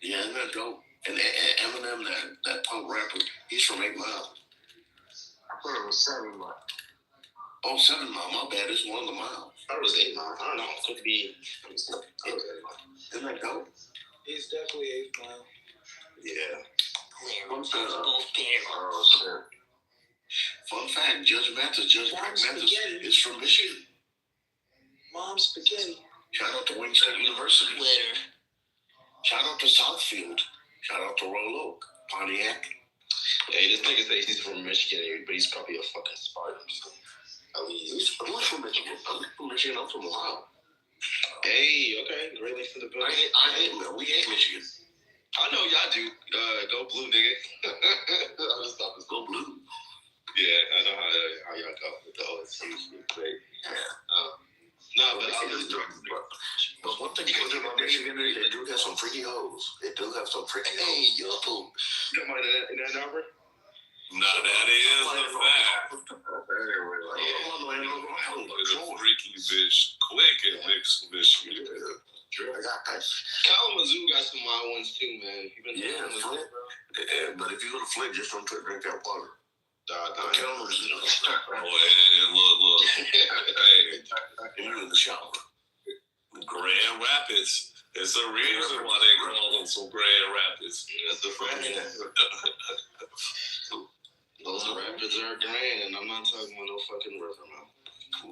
Yeah, isn't that dope? And Eminem, that punk rapper, he's from 8 Mile. I thought it was 7 Mile. Oh, 7 Mile. My bad. It's one of the miles. I thought it was 8 Mile. I don't know. It could be. Isn't that dope? He's definitely 8 Mile. Yeah. Fun fact, Judge Mathis is from Michigan. Mom's spaghetti. Shout out to Wayne State University. Later. Shout out to Southfield. Shout out to Royal Oak. Pontiac. Hey, this nigga says he's from Michigan, but he's probably a fucking Spartan. So. At least. Who's from Michigan? I'm from Michigan. I'm from Ohio. Hey, okay. Great Lakes for the Bills. We hate Michigan. I know y'all do. Go blue, nigga. I'll just stop this. Go blue. Yeah, I know how y'all go with the OSC shit. Great. No, but one thing good about Michigan is they do have some freaky hoes. They do have some freaky hoes. Hey, yo. Come on, in that number? No, that is a fact. It's a freaky bitch. Quick in Michigan. I got that. Kalamazoo got some wild ones too, man. Flint. But if you go to Flint, just don't drink that water. Kalamazoo. Look. Hey, you're in the shower. Grand Rapids. There's a reason why they call them some Grand Rapids. That's the fact. Those rapids are grand, and I'm not talking about no fucking river, man.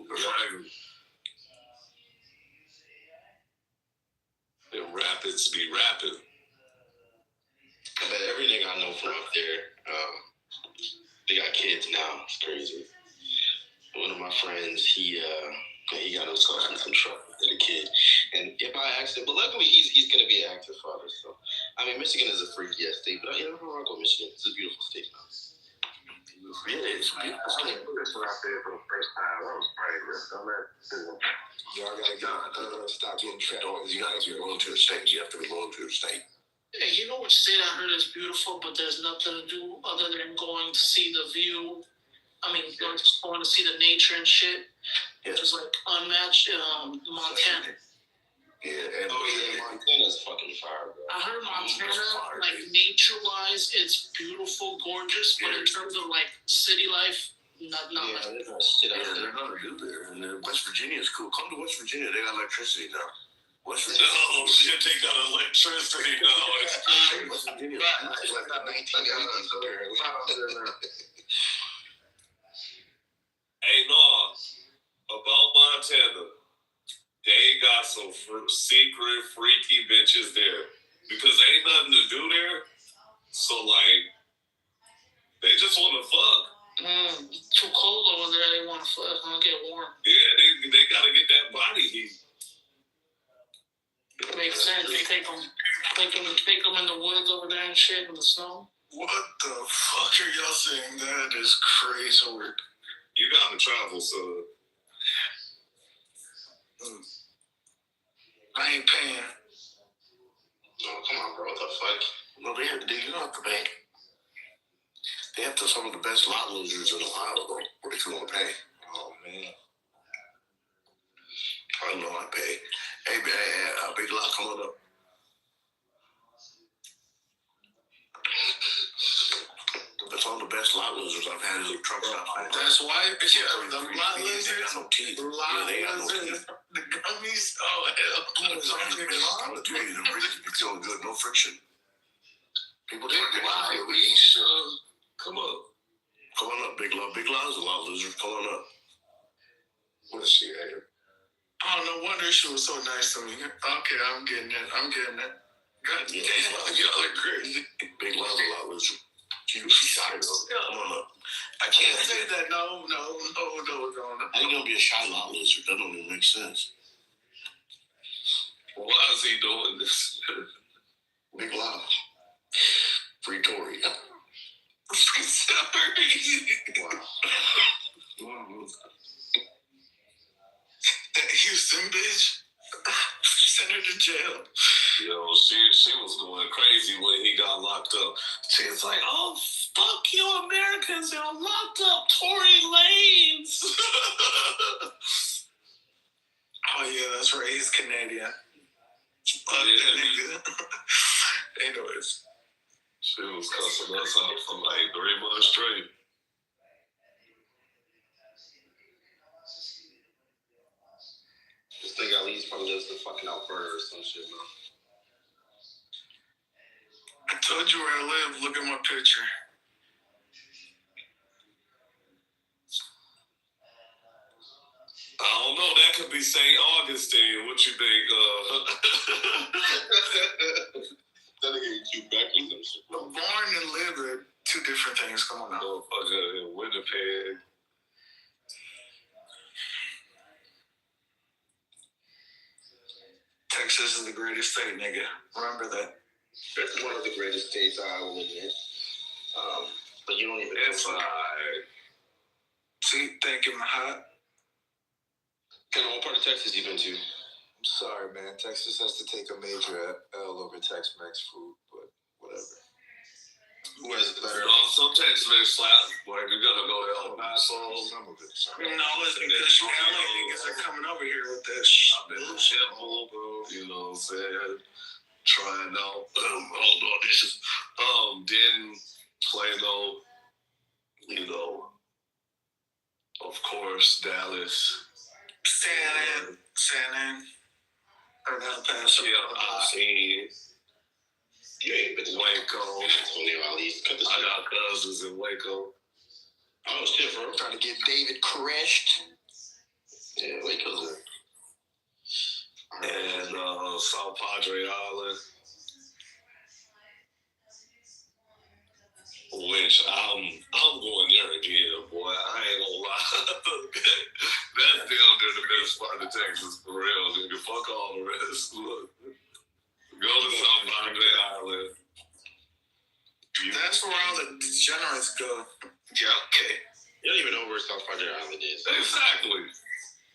Right. The rapids be rapping. But everything I know from up there, they got kids now. It's crazy. One of my friends, he got himself in some trouble with a kid, and if by accident, but luckily he's gonna be an active father. So, I mean, Michigan is a freaky ass state, but you know, I'll go Michigan. It's a beautiful state now. Yeah, it's a beautiful state. I was out there for the first time. That was crazy. Y'all gotta stop getting trapped. You gotta be going to the state. You have to be going to the state. Hey, you know which state I heard is beautiful, but there's nothing to do other than going to see the view. I mean, going to see the nature and shit. Which is like unmatched. Montana. Yeah, Montana's fucking fire, bro. I heard Montana, like nature-wise, it's beautiful, gorgeous, but in terms of like city life, not they're gonna do there. And then West Virginia is cool. Come to West Virginia. They got electricity now. West Virginia. Oh shit, they got electricity now. West Virginia. It's like the 1980s. Hey, no. About Montana, they got some secret freaky bitches there because ain't nothing to do there. So like, they just want to fuck. Too cold over there. They want to fuck. Don't get warm. Yeah, they gotta get that body heat. Makes sense. They take them in the woods over there and shit in the snow. What the fuck are y'all saying? That is crazy work. You gotta travel, so. I ain't paying. Oh, come on, bro. What the fuck? No, you don't have to pay. They have some of the best lot losers in Ohio, though. What if you want to pay? Oh, man. I know I pay. Hey, Big Lot, come on up. Some of the best lot losers I've had is a truck stop. That's why the lot losers. They got no teeth. They got no teeth. The gummies. Oh hell! I'm the tweet. You're feeling good. No friction. People Big Lot, come on. Come on up, Big Lot. Big Lot is a lot loser. Come on up. Let's see here. Oh, no wonder she was so nice to me. Okay, I'm getting it. God damn, y'all are crazy. Big Lot's a lot loser. Come on up. I can't say that. No. How you gonna be a shy lot loser? That don't even make sense. Why is he doing this? Big Lot. Free Tory. Wow. That Houston bitch. Sent her to jail. Yo, she was going crazy when he got locked up. She was like, "Oh, fuck you, Americans! You're locked up, Tory Lanez." Oh yeah, that's right. He's Canadian. Fuck that nigga. Anyways. She was cussing us out for like 3 months straight. This nigga at least probably lives in fucking Alberta or some shit, man. I told you where I live. Look at my picture. I don't know. That could be St. Augustine. What you think? That nigga in Quebec or some shit. Born and live are two different things. Come on now. Motherfucker in Winnipeg. Texas is the greatest state, nigga. Remember that. It's one of the greatest states, I will admit. But you don't even know. It's alright. See, thank you, Mahat. What part of Texas you been to? I'm sorry, man. Texas has to take a major L over Tex-Mex food, but whatever. Who has it better? Some Tex-Mex slap. Like, you gotta go to El Paso. Some of it. No, it's because LA niggas are coming over here with that bullshit, bro. You know what I'm saying? Trying out. Hold on, this is Denton, Plano, you know, of course, Dallas. San Ann. Or El Paso. Yeah, you ain't been to Waco. I got cousins in Waco. Oh shit, bro. Trying to get David crashed. Yeah, Waco's there. And South Padre Island. Which I'm going there again, boy. I ain't gonna lie. That's damn near the best part of Texas, for real, nigga. Fuck all the rest. Look. Go to South Padre Island. That's where all the degenerates go. Yeah, okay. You don't even know where South Padre Island is. Exactly.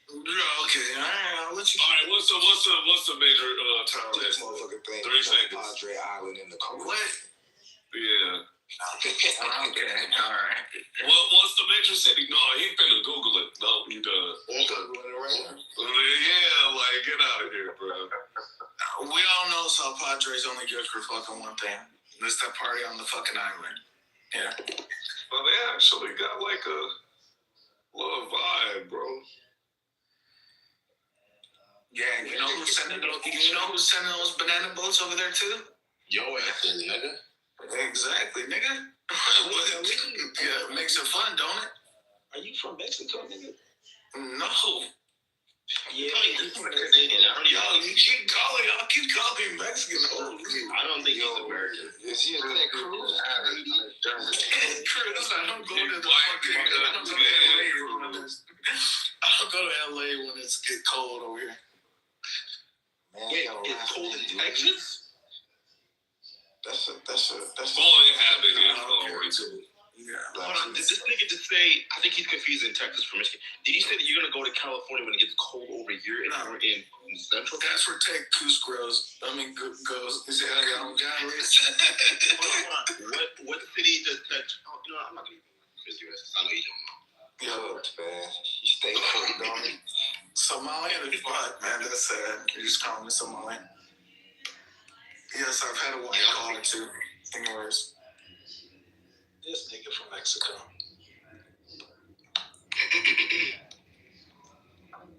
Yeah, okay. I'll let you. All right, what's the major town This that's motherfucking thing. 3 seconds. Padre Island in the Caribbean. What? Yeah. Okay, all right. What's the major city? No, he finna Google it. No, he does. Yeah, like, get out of here, bro. We all know South Padre's only good for fucking one thing. It's that party on the fucking island. Yeah. Well, they actually got like a little vibe, bro. Yeah, you know who's sending those banana boats over there too? Yo ass, nigga. Exactly, nigga. Yeah, it makes it fun, don't it? Are you from Mexico, nigga? No. Yeah. You keep calling Mexican. I don't think he's American. Is he a Ted Cruz? Cruz, I don't go to the I'll go to LA when it's get cold over here. Man, wait, it's cold in Texas? That's Boy, they have been here too. Yeah. Hold on, did this nigga just say, I think he's confusing Texas for Michigan. Did you say that you're going to go to California when it gets cold over here in Central? That's where Ted Cruz goes. Is it Hold on. What city does Ted... Oh, you know what? I'm not going to quiz you guys. I know you don't know. Yo, man. You stay cool, don't you? Somalian is fuck, man. That's sad. You just call me Somalian. Yes, I've had a white collar too. Anyways. This nigga from Mexico.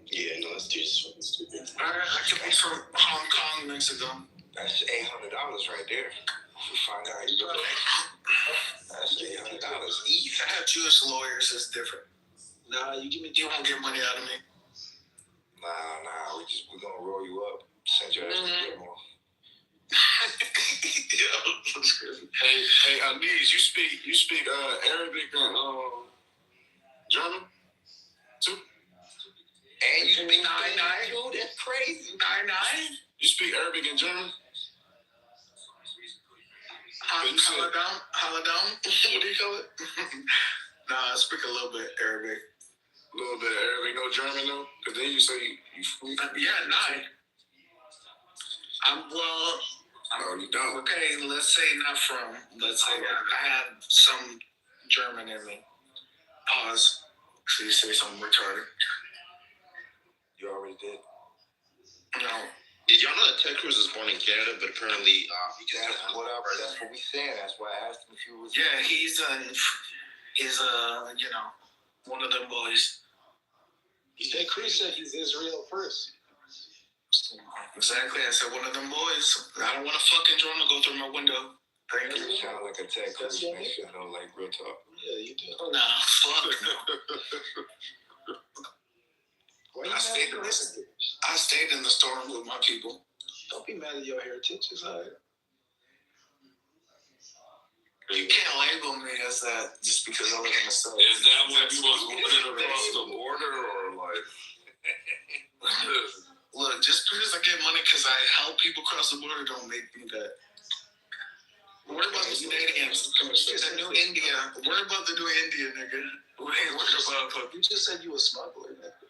Yeah, no, that's just fucking stupid. Alright, I could be from Hong Kong, Mexico. That's $800 right there. If you find out you go. That's $800 each. I have Jewish lawyers, it's different. Nah, you won't get money out of me. Nah, we're gonna roll you up. Send your ass to Gilmore. Hey, Aniz, you speak Arabic and German too? And you speak 9-9? Oh, that's crazy. 9-9? You speak Arabic and German? Haladam? What do you call it? Nah, I speak a little bit Arabic. A little bit of Arabic, no German though? Because then you say you speak. Yeah, 9. You don't. Okay, let's say not from. Let's say I have some German in me. Pause. So you say something retarded. You already did. No. Did y'all know that Ted Cruz is born in Canada, but apparently he just That's what we saying. That's why I asked him if he was. Yeah, he's one of them boys. Ted Cruz said he's Israel first. Exactly. I said one of them boys. I don't want a fucking drone to go through my window. Thank you. You sound like a Ted Cruz nigga. I know, like real talk. Yeah, you do. Nah, fuck no. I stayed in the storm with my people. Don't be mad at your heritage. It's all right. You can't label me as that just because I live in the South. Is that when you was moving across the border, or like? Look, just because I get money because I help people cross the border don't make me that. Worry about the Canadians. The new India. Worry about the new India, nigga. We ain't worried about. You just said you a smuggler, nigga.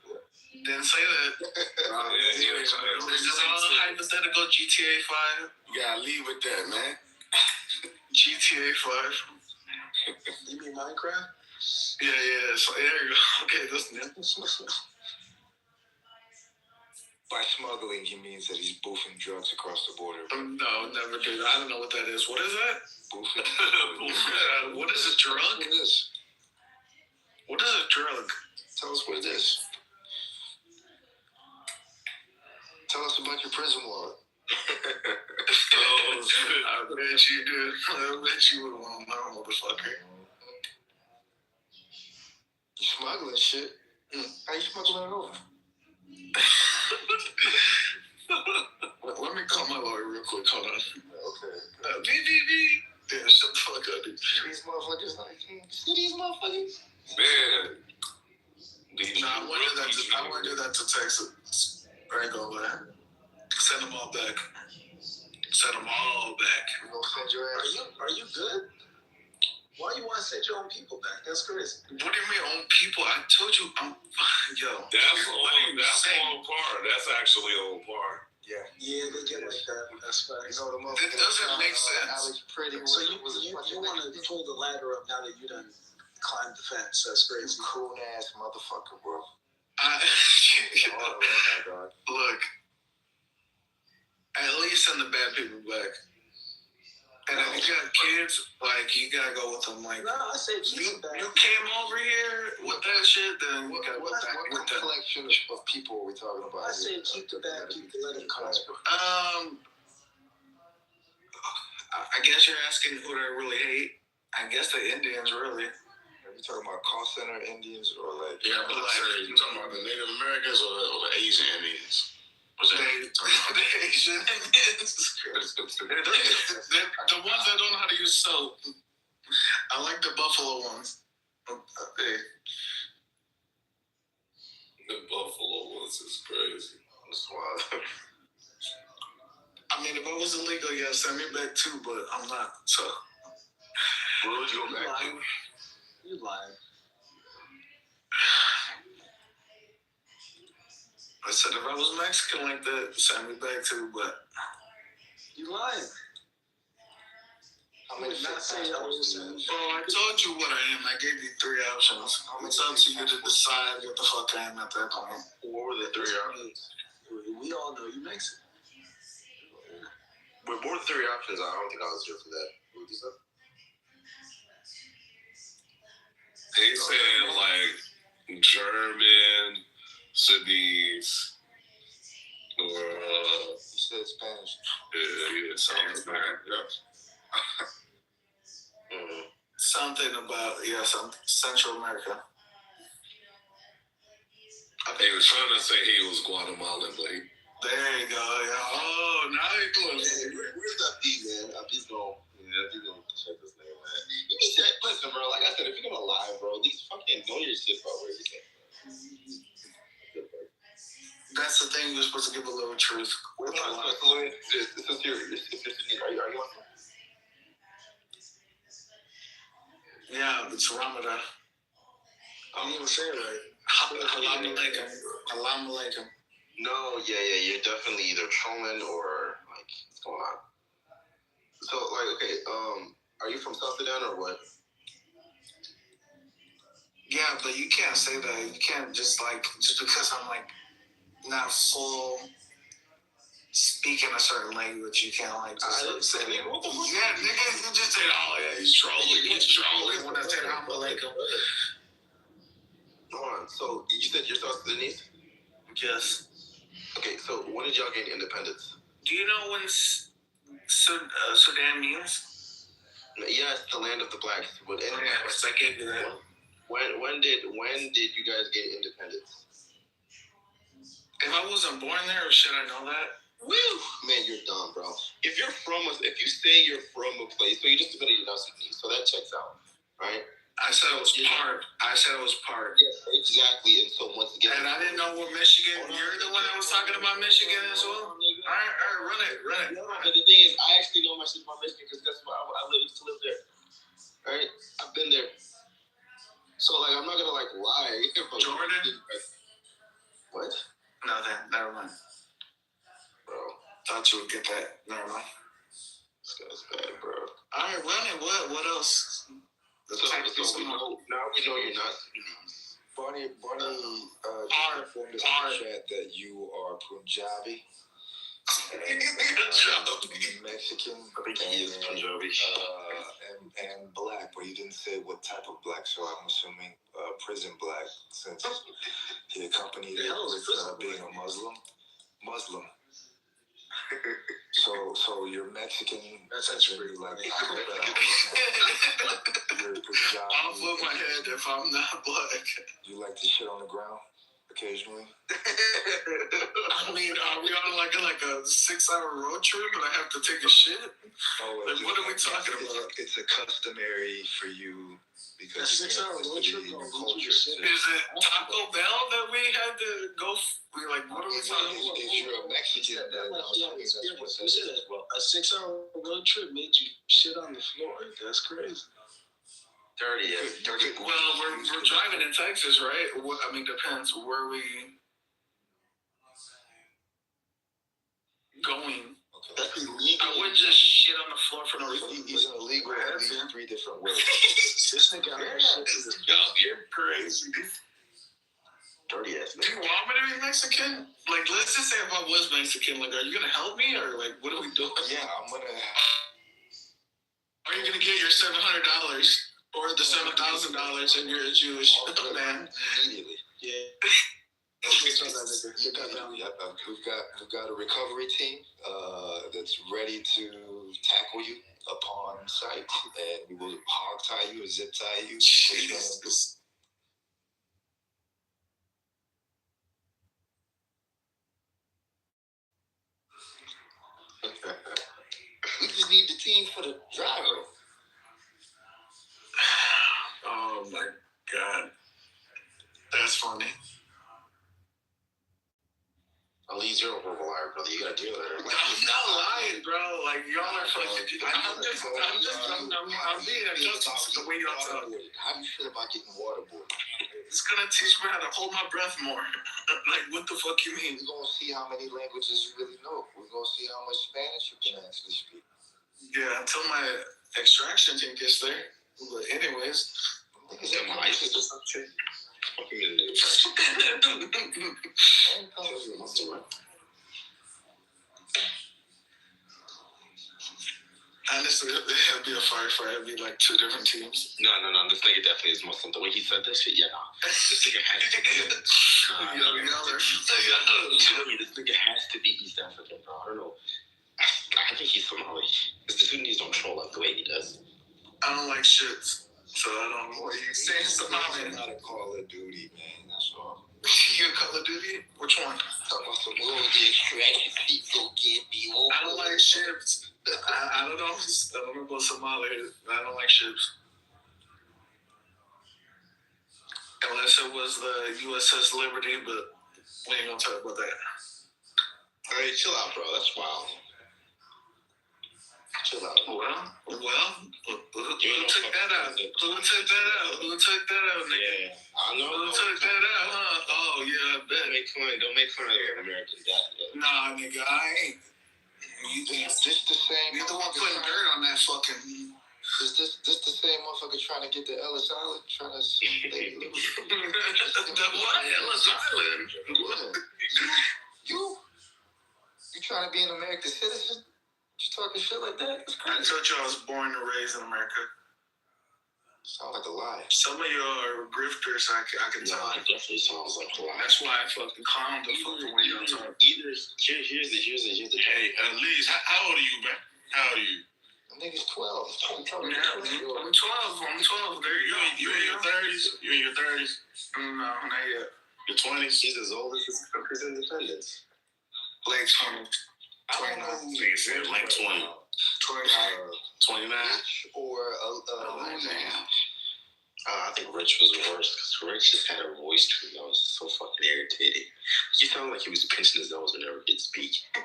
Didn't say that. This is all hypothetical GTA 5. You gotta leave with that, man. GTA 5. You mean Minecraft? Yeah. So there you go. Okay, that's new. By smuggling, he means that he's boofing drugs across the border. No, never did. I don't know what that is. What is that? Boofing. What is a drug? What is? What is a drug? Tell us what it is. Tell us about your prison wallet. I bet you do. I bet you would want to know, motherfucker. You smuggling shit? How you smuggling it over? Let me call my lawyer real quick. Hold on. Okay. BBB. Yeah, shut the fuck up, dude. These motherfuckers like, see these motherfuckers? Man. I want to do that to Texas. I ain't gonna lie. Send them all back. Send them all back. You gonna send your ass? Are you good? Why you want to send your own people back? That's crazy. What do you mean own people? I told you, yo. That's on par. That's actually on par. Yeah. Yeah, they get like that. That's fine. You know, the It doesn't make sense. Alex Pretty. So you want to pull the ladder up now that you done climbed the fence? That's crazy. Cool ass motherfucker, bro. Look, at least send the bad people back. And if you got kids, like, you gotta go with them. Like, no, I say keep them back. You came over here with that shit, then you gotta go back with What that. collection of people are we talking about? I say keep the bad people, let them come. I guess you're asking who I really hate. I guess the Indians, really. Are you talking about call center Indians or like? Yeah, but like, you talking about the Native Americans or the Asian Indians? The Asian Indians. The ones that don't know how to use soap. I like the buffalo ones. Hey. The buffalo ones is crazy. That's wild. I mean, if I was illegal, yeah, send me back too, but I'm not, so. Where would you go back to? You lying. I said if I was Mexican like that, send me back too, but. You lying. How many not say I was I told you what I am. I gave you 3 options. It's up to you to decide what the fuck I am at that point. What were the 3 options? We all know you Mexican. With more than 3 options, I don't think I was here for that. What is that? He said like German, Sudanese, or you said Spanish. Yeah, sounds bad. Something about Central America. He was trying to say he was Guatemalan, but he. There you go. Yeah. Oh, now you're doing it. Where's that beat, man? I'm just gonna check this name, man. You need to listen, bro. Like I said, if you're gonna lie, bro, at least fucking know your shit about where you're saying. That's the thing. You're supposed to give a little truth. This is serious. Are you on? Yeah, it's Ramadan. I don't even say it right. Halam alaikum. Halam alaikum. No, yeah, you're definitely either trolling or like what's going on. So, like, okay, are you from South Sudan or what? Yeah, but you can't say that. You can't just because I'm like not full speak in a certain language. You can't like just say that. What the fuck? Yeah, niggas, you just say, oh yeah, he's trolling when I said I'm like him. Hold on. So you said you're South Sudanese? Yes. Okay, so when did y'all gain independence? Do you know when Sudan means? Yeah, it's the land of the blacks. But Yes, I gave you that. When did you guys gain independence? If I wasn't born there, should I know that? Woo! Man, you're dumb, bro. If you say you're from a place, so you just admitted you're not Sudanese, so that checks out, right? I said it was part. Yes, exactly. And so once again, and I didn't know what Michigan. You're the one that was talking about Michigan as well. All right, run it. No, but the thing is, I actually know my shit about Michigan because that's why I used to live there. All right, I've been there. So like, I'm not gonna like lie. Jordan. What? Nothing. Never mind. Bro, thought you would get that. Never mind. This guy's bad, bro. All right, run it. What else? So now we know you're not Sudanese. Barney informed us in the chat that you are Punjabi. Mexican. I think he is Punjabi. And black, but you didn't say what type of black, so I'm assuming prison black, since he accompanied it with being a Muslim. So you're Mexican. That's actually like you're Punjabi. I'll flip my head if I'm not black. You like to shit on the ground occasionally? I mean, are we on like a 6-hour road trip and I have to take a shit? Oh, like, what are we talking about? It's a customary for you because a 6-hour road trip. Is it Taco Bell that we had to go? We like, what are we talking about? If you're a Mexican, then a 6-hour road trip made you shit on the floor. That's crazy. Dirty. Well, we're driving in Texas, right? I mean, depends. Where we going? That's illegal. I wouldn't just shit on the floor for no reason. He's an illegal at least 3 different ways. This nigga, you're crazy. Dirty ass. Do you want me to be Mexican? Like, let's just say if I was Mexican, like, are you gonna help me or like, what are we doing? Yeah, I'm gonna. Are you gonna get your $700 or the $7,000 and you're a Jewish man? Immediately. Yeah. We've got a recovery team that's ready to tackle you upon sight, and we will hog tie you or zip tie you. Jesus. We just need the team for the driver. Oh my God, that's funny. At least you're a verbal liar, brother. You gotta deal with it. I'm not lying, bro. Like, y'all are fucking. I'm being adjusted to the way y'all talk. How do you feel about getting waterboarded? It's gonna teach me how to hold my breath more. Like, what the fuck you mean? We're gonna see how many languages you really know. We're gonna see how much Spanish you can actually speak. Yeah, until my extraction team gets there. But anyways. Honestly, it'd be a firefight. It'd be like 2 different teams. No. This nigga definitely is Muslim. The way he said that shit, yeah, nah. This nigga has to be. This nigga has to be East African, bro. I don't know. I think he's Somali. Because the Sudanese don't troll like the way he does. I don't like shits. So I don't know what you're saying. Somali. Not a Call of Duty, man. That's all. You a Call of Duty? Which one? Talk about some I don't like ships. I don't know about Somali. I don't like ships. Unless it was the USS Liberty, but we ain't gonna talk about that. Alright, chill out, bro. That's wild. Chill out. Well, who took that out? Who took that out, nigga? Yeah, I know. Who took that out, huh? Oh, yeah, I bet. Don't make fun of your American dad. Nah, nigga, I ain't. Is this the same? You the one putting dirt on that fucking. Is this the same motherfucker trying to get the Ellis Island? Trying to see the what? Ellis Island? You? You trying to be an American citizen? You talking shit like that? It's crazy. I told you I was born and raised in America. Sounds like a lie. Some of you are grifters, I can tell. It definitely sounds like a lie. That's why I fucking clown the fucking way y'all talk. Here's the hey, Liz, how old are you, man? How old are you? I think it's 12. I'm 12. There you go. You in your 30s? You in your 30s? No, not yet. Your 20s? He's as old as this country's independence. Late 20s. 29. Nigga said like 20. 29. Or man. I think Rich was worse because Rich just had a voice to him that was so fucking irritating. He sounded like he was pinching his nose whenever he'd speak. I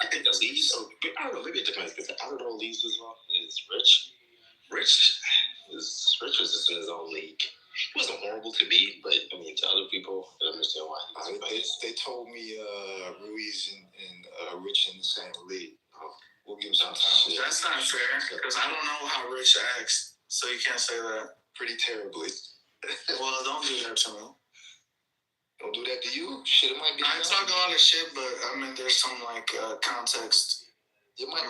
think Elise, I don't know, maybe it depends because I don't know Elise as well as Rich. Rich was just in his own league. He wasn't horrible to me, but I mean to other people, I understand why. They told me Ruiz and Rich in the same league. We'll give him some time. That's not fair because I don't know how Rich acts, so you can't say that. Pretty terribly. Well, don't do that to me. Don't do that to you? Shit, it might be. I talk a lot of shit, but I mean, there's some like context. It might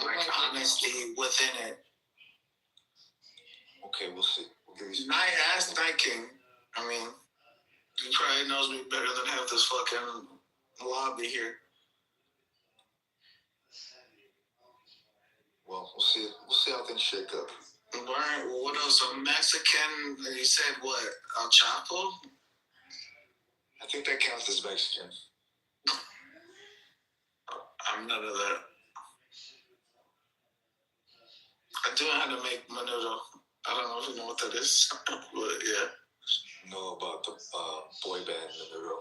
honesty within it. Okay, we'll see. We'll give you some. Night King. I mean, he probably knows me better than half this fucking lobby here. Well, we'll see. We'll see how things shake up. Right. Well, what else? A Mexican? You said what? El Chapo? I think that counts as Mexican. I'm none of that. I do know how to make menudo. I don't know if you know what that is, but yeah. Know about the boy band menudo.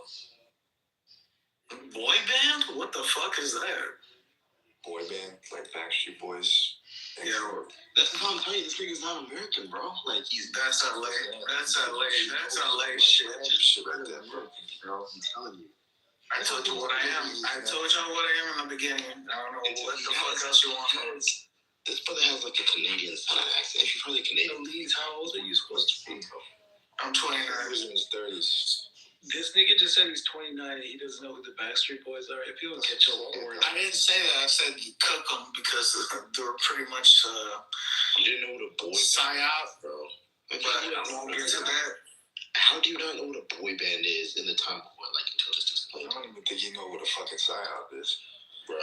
Boy band? What the fuck is that? Boy band, like Backstreet Boys. Yeah, that's what I'm telling you. This nigga's not American, bro. Like that's LA. That's LA. That's LA shit. Shit right there, bro. I'm telling you. I told you what I am. I told y'all what I am in the beginning. I don't know what the fuck else you want from me. This brother has like a Canadian sounding accent. If you're probably Canadian, Leeds, how old are you supposed to be? I'm 29. He's in his 30s. This nigga just said he's 29 and he doesn't know who the Backstreet Boys are. If you don't catch your word. I didn't say that. I said cook them because they were pretty much you didn't know what a boy psyop, bro. But I won't get to that. How do you not know what a boy band is in the time of what, like, until just explained? I don't even think you know what a fucking psyop is. Bro.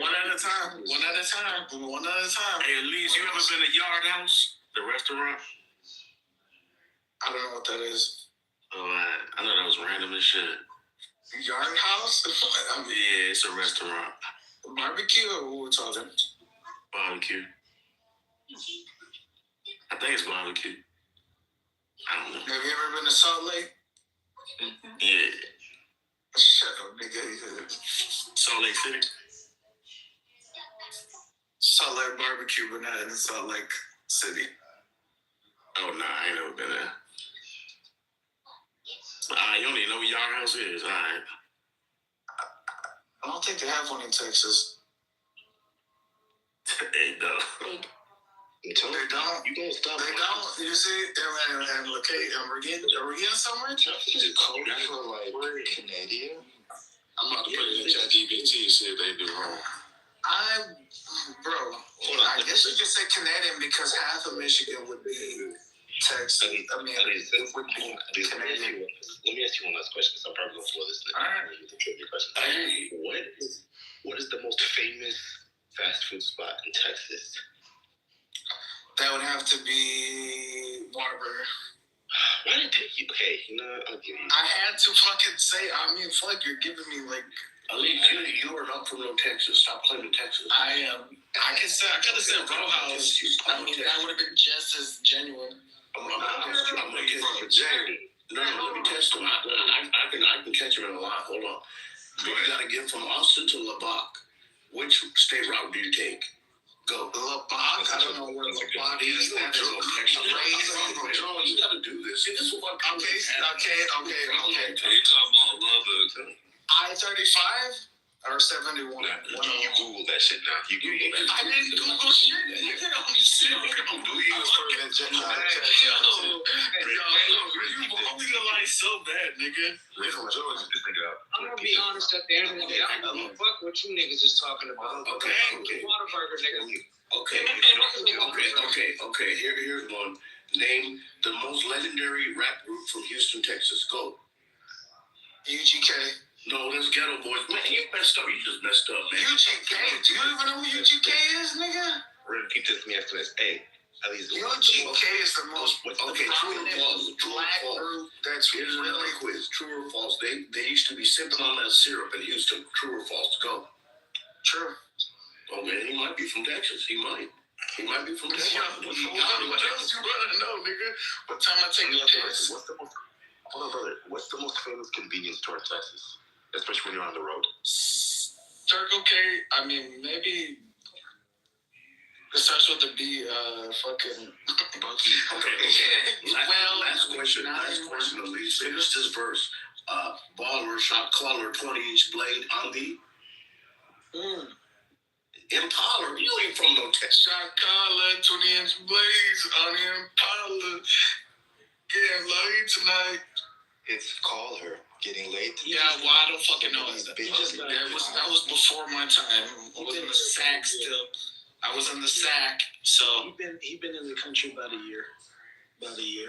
One at a time. Hey, Elise, you ever been to Yard House, the restaurant? I don't know what that is. Oh, I know that was random as shit. Yard House? I mean, yeah, it's a restaurant. Barbecue or what we're talking? Barbecue. I think it's barbecue. I don't know. Have you ever been to Salt Lake? Yeah. Shut up, nigga. Salt Lake City? Salt Lake Barbecue, but not in Salt Lake City. Oh, nah, I ain't never been there. You don't even know what Yard House is, alright. I don't think they have one in Texas. They don't. They don't. You gonna stop? They don't. You see, and locate. Are we getting somewhere? Is it code for like Canadian? I'm about to put it in ChatGPT and see if they do wrong. I guess you could say Canadian because half of Michigan would be Texas. I mean, it would be Canadian. Let me ask you one last question because I'm probably going to blow this. All right. What is the most famous fast food spot in Texas? That would have to be Whataburger. Why did you? Okay, I'll give you. I had to fucking say. I mean, fuck, you're giving me like. Ali, you are not from Texas. Stop claiming Texas. I am. I could have said Row House. I mean, that would have been just as genuine. I'm gonna get from Virginia. No, let me test him. I can catch him in a lie. Hold on. You gotta get from Austin to Lubbock. Which state route do you take? Go. Lubbock. I don't know where Lubbock is. That is crazy. You gotta do this. See, this is what Okay. You talking about Lubbock? I-35 or 71? You Google that that shit now. You Google that. I didn't Google shit. Nigga, I'm just saying. Do you put an agenda? Yo, you want me to lie so bad, nigga. I'm gonna be honest. At the end of the day, I don't give a fuck what you niggas is talking about. Okay. Whataburger, nigga. Okay. Here's one. Name the most legendary rap group from Houston, Texas. Go. UGK. No, that's Ghetto Boys. Man, you messed up. You just messed up, man. UGK? Do you even know who UGK is, nigga? We're gonna keep this me after this. Hey, at least UGK is the most prominent black group that's Here's really another quiz. True or false? They used to be sipping on that syrup in Houston. True or false? Go. true. Oh man, he might be from Texas. He might be from Texas. What else you wanna know, nigga? What time I take a piss? What's the most famous convenience store in Texas? Especially when you're on the road. Circle K. I mean, maybe it starts with the B. Fucking. Okay. Last question. Please finish this verse. Baller, shot caller, 20-inch blade on the Impala. You ain't from no Texas. Shot collar, 20-inch blades on the Impala. Yeah, love you tonight. It's Call Her. Getting late. Yeah, well, I don't fucking know that. That was before my time. I was in the sack still. I was in the sack, so. He been in the country about a year. Yeah.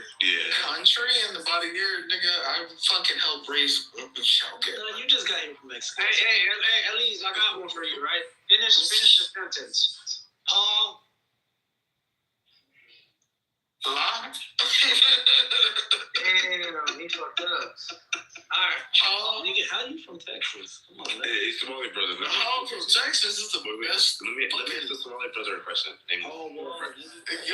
Country and about a year, nigga. I fucking helped raise. Okay. No, you just got here from Mexico. Hey, Elise, I got one for you, right? Finish the sentence. Paul. Damn, he fucked up. Alright, Paul. Nigga, how you from Texas? Come on, man. Hey, Somali brother. I'm from Texas. It's the best. Let me ask the Somali brother a question. Yo,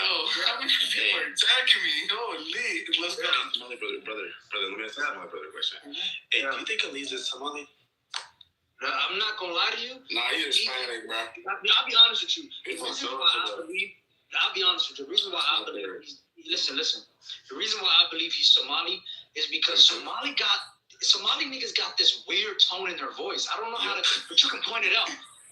how many people are attacking me? Holy, let's go. Somali brother. Let me ask the Somali brother a question. Hey, do you think Elise is Somali? No, I'm not gonna lie to you. Nah, he's Hispanic, bro. I'll be honest with you. I'll be honest with you. The reason why I believe listen. The reason why I believe he's Somali is because Somali niggas got this weird tone in their voice. I don't know how to, but you can point it out.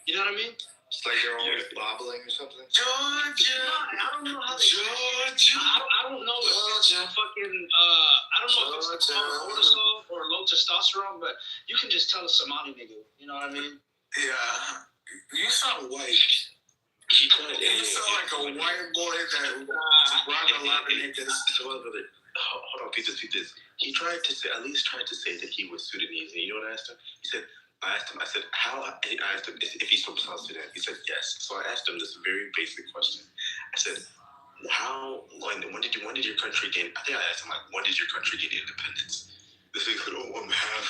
You know what I mean? It's like they're always bobbling or something. Georgia. I don't know how. Georgia. I don't know if it's fucking. I don't know if it's cortisol or low testosterone, but you can just tell a Somali nigga. You know what I mean? Yeah. You sound white. You sound like a white boy that brought a lot of niggas. Hold on, Pete this. He tried to say, at least tried to say that he was Sudanese. And you know what I asked him? I said, if he's from South Sudan. He said, yes. So I asked him this very basic question. I said, when did your country gain, I think I asked him, like, when did your country gain independence? This thing said, I'm half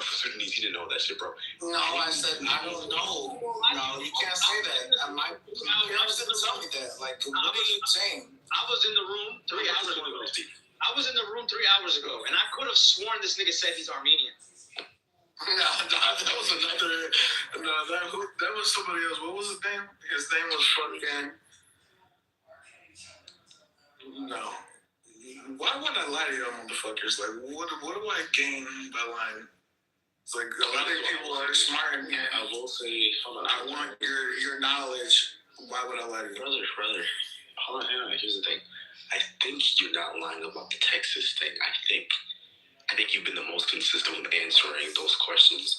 Sudanese. He didn't know that shit, bro. No, I said, I don't know. No, you can't say that. My parents didn't tell me that. Like, what are you saying? I was in the room 3 hours ago. And I could have sworn this nigga said he's Armenian. No, that was another. No, that was somebody else. What was his name? His name was fucking. No. Why would I lie to y'all motherfuckers? Like, what do I gain by lying? It's like a lot of people are smart, and I will say, I want your knowledge. Why would I lie to you? Brother. Hold on, here's the thing. I think you're not lying about the Texas thing. I think you've been the most consistent with answering those questions,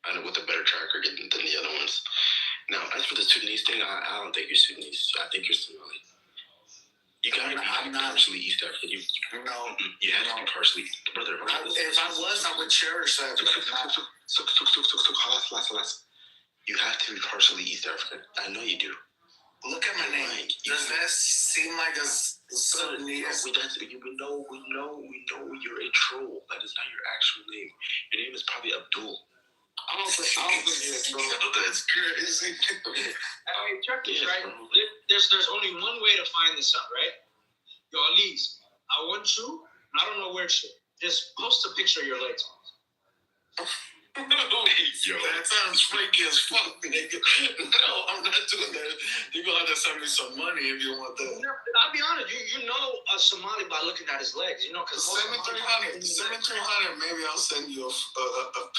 and with a better track record than the other ones. Now, as for the Sudanese thing, I don't think you're Sudanese. I think you're Somali. You gotta be partially East African. You have to be partially, brother. If I was, I would cherish that. You have to be partially East African. I know you do. Look at my name. Does that seem like a Sudanese? We know you're a troll. That is not your actual name. Your name is probably Abdul. I don't think you're a troll. That's crazy. Hey, check this, right? There's only one way to find this out, right? Yo, Elise, I want you, I don't know where to, just post a picture of your legs. Yo, that sounds freaky as fuck, nigga. No, I'm not doing that. You're gonna have to send me some money if you want that. I'll be honest, you know a Somali by looking at his legs, you know, because send me 300. Maybe I'll send you a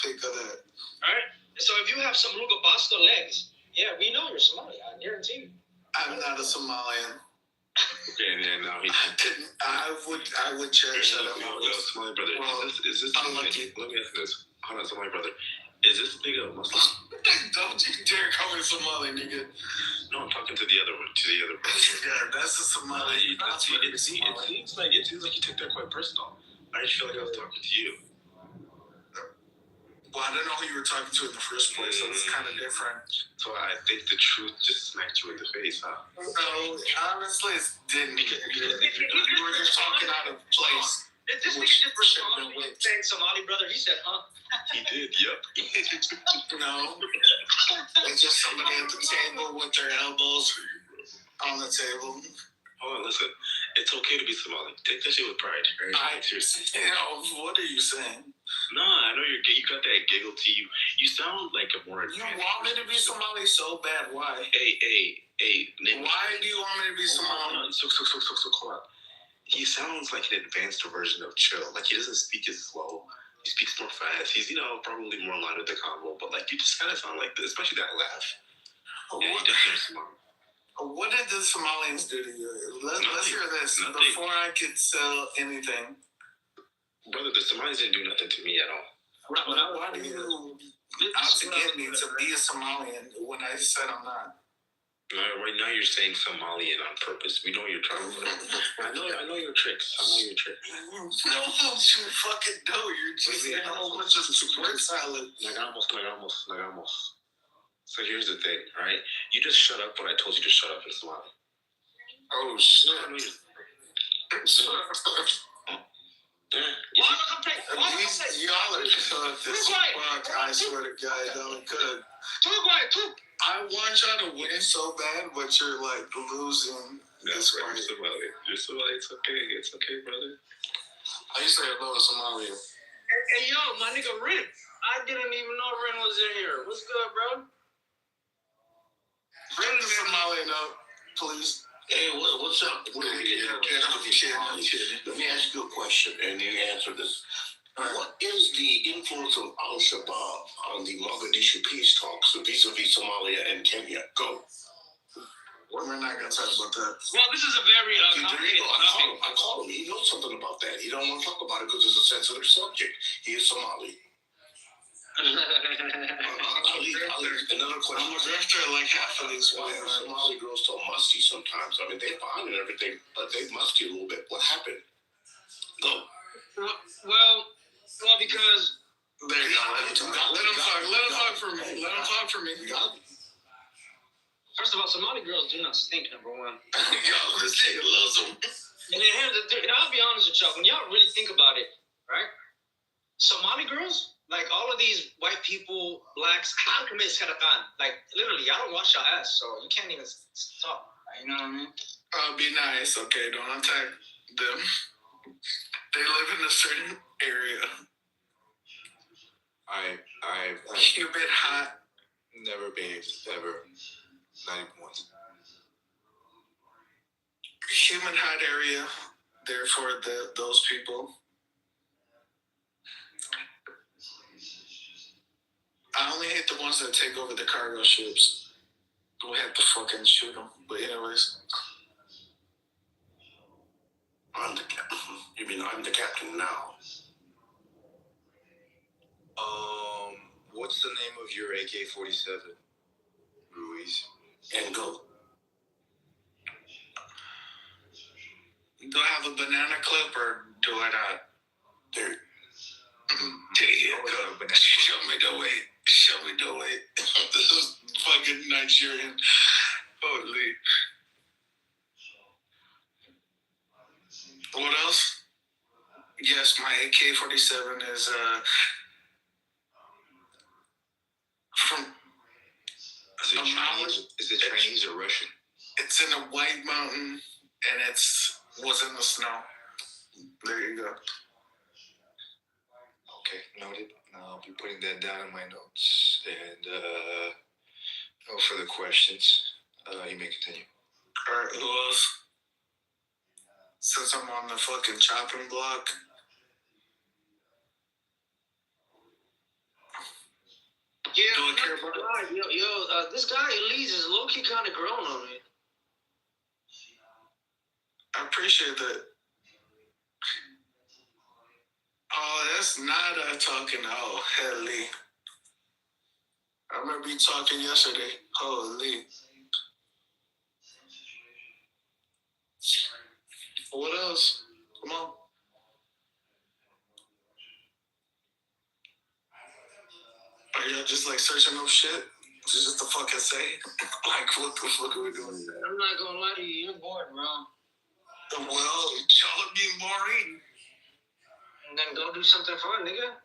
pic of that. All right. So if you have some Rugabasco legs, yeah, we know you're Somali. I guarantee you. I'm not a Somalian. Okay, and then now I would cherish that. Somali brother, is this unlucky. Let me ask this. Hold on, Somali brother. Is this nigga a Muslim? Don't you dare call me Somali, nigga. No, I'm talking to the other one. Yeah, that's a Somali. It seems like you took that quite personal. I just feel like I was talking to you. Well, I don't know who you were talking to in the first place, so it's kind of different. So I think the truth just smacked you in the face, huh? No, honestly, it didn't. You were just talking out of place. Did this nigga just respond saying Somali brother? He said, huh? He did, yep. No. It's just somebody at the table with their elbows on the table. Hold on, listen. It's okay to be Somali. Take that shit with pride. Right? What are you saying? No, I know you got that giggle to you. You sound like a more advanced. You want me to be Somali so bad? Why? Hey, Nick. Why do you want me to be Somali? So, come on. He sounds like an advanced version of chill. Like, he doesn't speak as slow. He speaks more fast. He's, probably more in line with the convo. But, like, you just kind of sound like this, especially that laugh. Yeah, he definitely is Somali. What did the Somalians do to you? Let's hear this. Nothing. Before I could sell anything. Brother, the Somalis didn't do nothing to me at all. Why do you out to get me to be a Somalian when I said I'm not? Right now you're saying Somalian on purpose. We know you're trying to. I know your tricks. No, you fucking know. You're just saying a whole bunch of word salad. Nagamos. So here's the thing, all right? You just shut up when I told you to shut up in Somali. Oh, shit. Y'all are tough as fuck. I swear to God, y'all could. I want y'all to win so bad, but you're like losing. That's right, Somali. You're Somali. It's okay, brother. How you say hello in Somalia? Hey, yo, my nigga Ren. I didn't even know Ren was in here. What's good, bro? Bring the Somalian up, please. Hey, what's up? Let me ask you a question, and you answer this. What is the influence of Al-Shabaab on the Mogadishu peace talks vis-a-vis Somalia and Kenya? Go. We're not going to talk about that. Well, this is a very complicated topic. I called him. He knows something about that. He don't want to talk about it because it's a sensitive subject. He is Somali. Another question. I'm a drifter like half of these. Why are Somali girls so musty sometimes? I mean, they're fine and everything, but they musty a little bit. What happened? Go. Well, because there you go. Let him talk for me. First of all, Somali girls do not stink. Number one. Yo, this nigga loves them. And then I'll be honest with y'all. When y'all really think about it, right? Somali girls, like all of these white people, blacks, how come it's Karatan? Like literally, y'all don't wash your ass, so you can't even talk. You know what I mean? Be nice, okay? Don't attack them. They live in a certain area. I've humid, hot. Never bathed ever. Not even once. Humid, hot area. Therefore, those people. I only hate the ones that take over the cargo ships. We have to fucking shoot them. But anyways. I'm the captain. You mean I'm the captain now? What's the name of your AK-47? Ruiz. And go. Do I have a banana clip or do I not? There. Show me the way. This is fucking Nigerian. Holy. What else? Yes, my AK-47 is from Is it Chinese or Russian? It's in a white mountain and was in the snow. There you go. Okay, noted. I'll be putting that down in my notes. And no further questions. You may continue. Alright, who else? Since I'm on the fucking chopping block. Yeah, Don't care about it. This guy Elise is low key kind of grown on me. I appreciate that. Oh, that's Nada talking. Oh, Helly. I remember you talking yesterday. Holy. What else? Come on. Are you just like searching up shit? Just to fucking say? Like, what the fuck are we doing? I'm not gonna lie to you, you're bored, bro. Well, y'all be boring. And then go do something fun, nigga.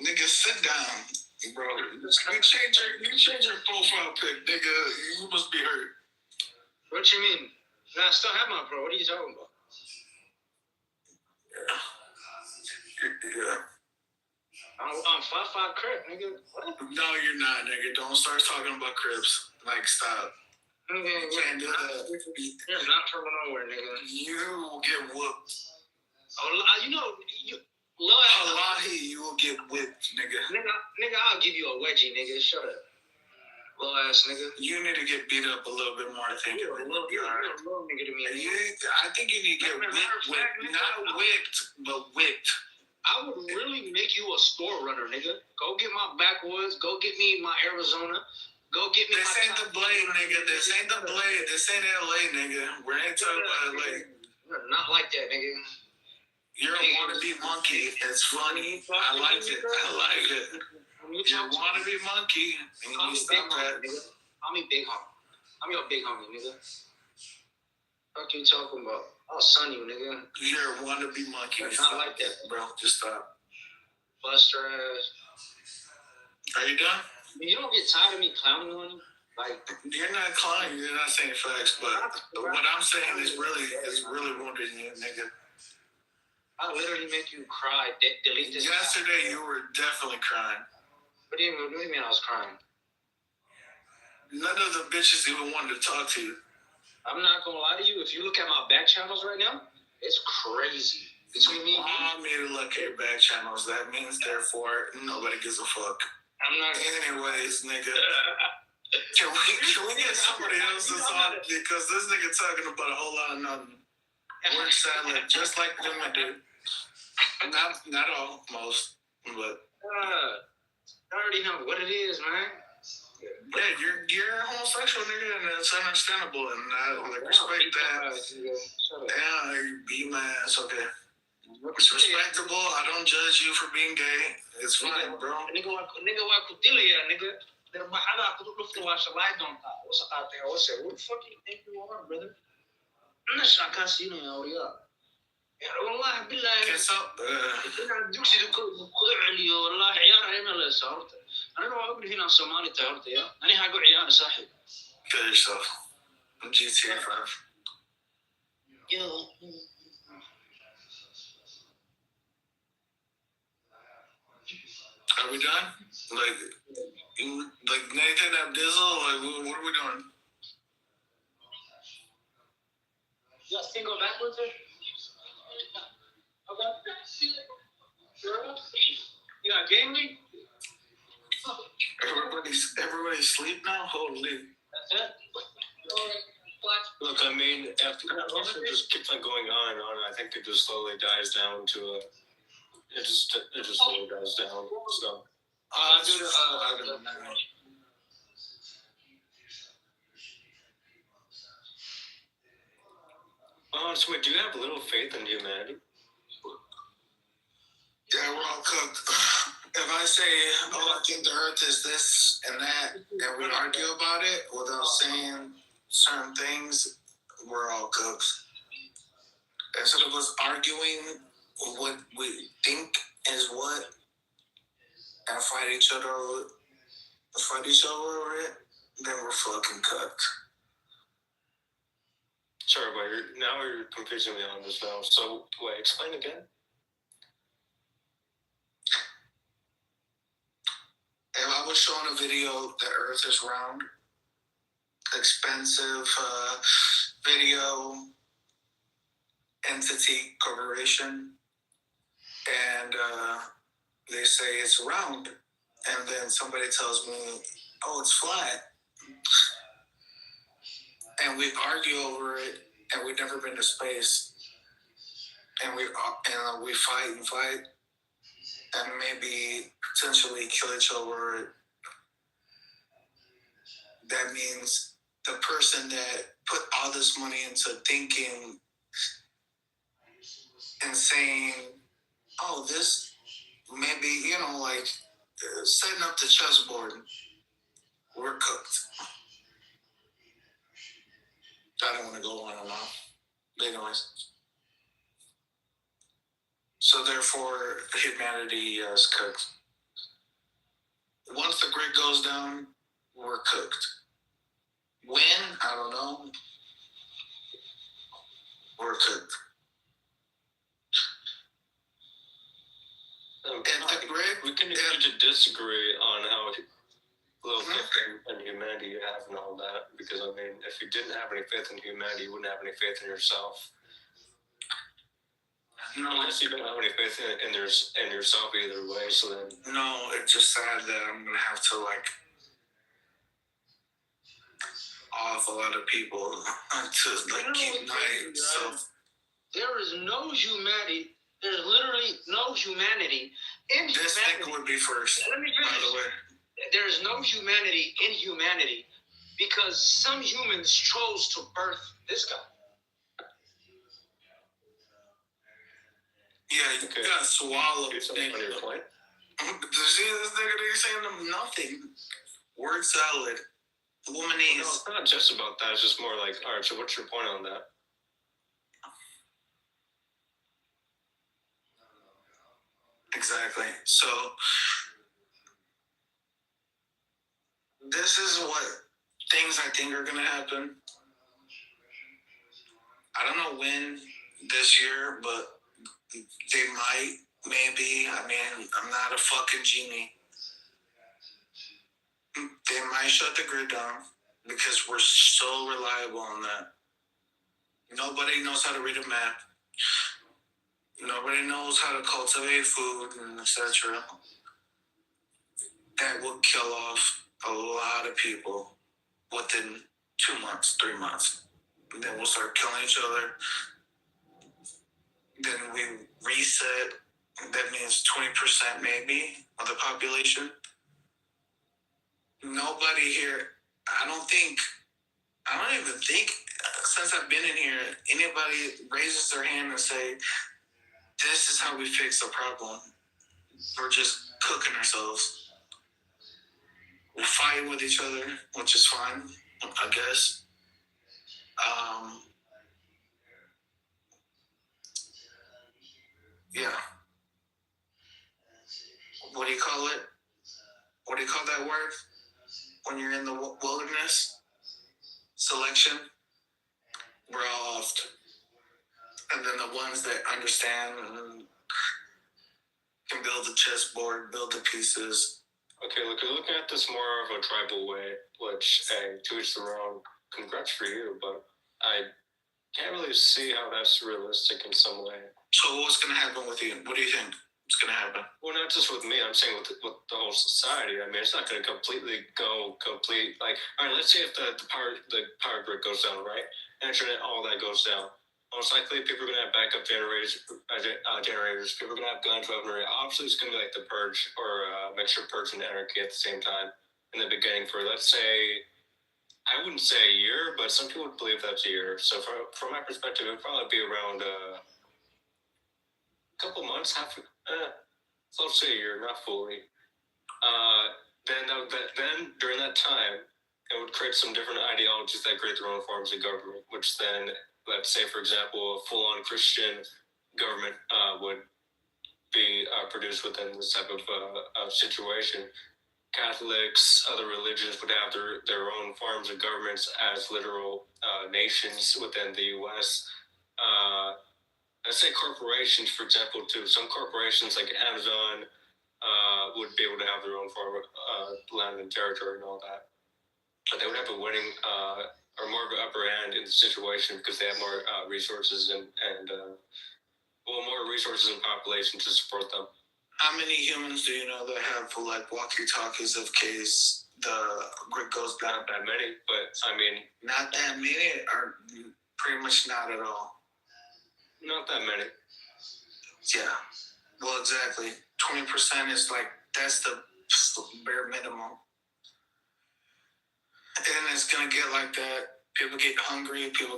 Nigga, sit down, bro. You change your profile pic, nigga. You must be hurt. What you mean? Nah, I still have my pro. What are you talking about? Yeah. I'm 5'5" crip, nigga. What? No, you're not, nigga. Don't start talking about Crips. Like, stop. Okay, You can't do that. You're not from nowhere, nigga. You will get whooped. Oh, you know, Wallahi, you will get whipped, nigga. Nigga, I'll give you a wedgie, nigga. Shut up. Little ass nigga. You need to get beat up a little bit more, I think. You're a little nigga to me. I think you need to get whipped. Not whipped, but whipped. I would really make you a store runner, nigga. Go get my backwoods. Go get me my Arizona. Go get me This ain't the Blade, nigga. This ain't the Blade. This ain't LA, nigga. We ain't talking about LA. Not like that, nigga. You're a wannabe monkey. It's funny. I like it. You wannabe monkey. And you stop that. I'm a big homie. I'm your big homie, nigga. What you talking about? I'll son you, nigga. You're a wannabe monkey. Not like that, bro. Just stop. Buster ass. Are you done? You don't get tired of me clowning on you? Like, you're not clowning. You're not saying facts, but what I'm saying is really wounding you, nigga. I literally make you cry. Delete this. Yesterday, you were definitely crying. What do you mean I was crying? None of the bitches even wanted to talk to you. I'm not gonna lie to you. If you look at my back channels right now, it's crazy. Between me and you. I want me to look at your back channels. That means, therefore, nobody gives a fuck. I'm not. Anyways, nigga. Can we get somebody else to talk? Because this nigga talking about a whole lot of nothing. Word salad, just like women do. Not all, most, but. I already know what it is, man. Yeah, you're a homosexual, nigga, and it's understandable, and I respect that. Yeah, you beat my ass, okay. It's respectable. I don't judge you for being gay. It's fine, bro. Nigga, wa kutilia, nigga. What's what the fuck do you think you are, brother? I'm not sure I can't see you now. والله بالله انا دوكسي كل والله عيار انا لا صارت انا ما اقول هنا صومالي تهرت يا انا هقول عيار صاحب kill yourself. I'm GTA 5. Yo. Are we done? Like Nathan Abdizzle? Like, what are we doing? You guys can go backwards there? Okay. You got game league? Everybody's asleep now? Holy. That's it? Look, I mean, after it just keeps on going on and on, I think it just slowly dies down to a. It just slowly dies down. So. I'll do the. So wait, do you have little faith in humanity? Yeah, we're all cooked. If I say, I think the earth is this and that, and we argue about it without saying certain things, we're all cooked. Instead of us arguing what we think is what, and fight each other over it, then we're fucking cooked. Sorry, but now you're confusing me on this now. So, wait, explain again. If I was showing a video that Earth is round, expensive video entity corporation, and they say it's round, and then somebody tells me, "Oh, it's flat," and we argue over it, and we've never been to space, and we fight and fight, and maybe potentially kill each other over it. That means the person that put all this money into thinking and saying, "Oh, this maybe, like setting up the chessboard, we're cooked." I don't want to go on and on. But anyways. So therefore, humanity is cooked. Once the grid goes down, we're cooked. When? I don't know. We're cooked. We can agree to disagree on how little faith in humanity you have and all that, because I mean, if you didn't have any faith in humanity, you wouldn't have any faith in yourself. No, unless you don't have any faith in yourself either way. So then, no, it's just sad that I'm gonna have to off a lot of people to keep myself. There is no humanity. There's literally no humanity in humanity. This thing would be first. Let me finish. By the way, there is no humanity in humanity because some humans chose to birth this guy. Yeah, you gotta swallow. See, this nigga, they're saying nothing. Word salad. Womanese. No, it's not just about that. It's just more like, all right, so what's your point on that? Exactly. So, this is what things I think are going to happen. I don't know when this year, but they might, maybe. I mean, I'm not a fucking genie. They might shut the grid down because we're so reliable on that. Nobody knows how to read a map. Nobody knows how to cultivate food and etc. That will kill off a lot of people within 2 months, 3 months. And then we'll start killing each other. Then we reset. That means 20% maybe of the population. Nobody here, I don't even think, since I've been in here, anybody raises their hand and say, this is how we fix the problem. We're just cooking ourselves. We'll fight with each other, which is fine, I guess. Yeah. What do you call it? What do you call that word? When you're in the wilderness? Selection? We're all off. And then the ones that understand can build the chessboard, build the pieces. Okay, look, you're looking at this more of a tribal way, which, hey, to each their own. Congrats for you, but I can't really see how that's realistic in some way. So what's going to happen with you? What do you think is going to happen? Well, not just with me. I'm saying with the whole society. I mean, it's not going to completely go complete. Like, all right, let's say if the power grid goes down, right? Internet, all that goes down. Most likely, people are going to have backup generators. People are going to have guns, weaponry. Obviously, it's going to be like the purge or mixture of purge and anarchy at the same time in the beginning for, let's say, I wouldn't say a year, but some people would believe that's a year. So from my perspective, it would probably be around a couple months, so let's say a year, not fully. Then during that time, it would create some different ideologies that create their own forms of government, which then, let's say, for example, a full-on Christian government would be produced within this type of situation. Catholics, other religions would have their own forms of governments as literal nations within the U.S. Let's say corporations, for example, too. Some corporations like Amazon would be able to have their own form of land and territory and all that. But they would have a winning or more of an upper hand in the situation because they have more resources and more resources and population to support them. How many humans do you know that have like walkie-talkies in case the grid goes down? Not that many, but I mean, not that many, or pretty much not at all. Not that many. Yeah. Well, exactly. 20% is like that's the bare minimum, and it's gonna get like that. People get hungry. People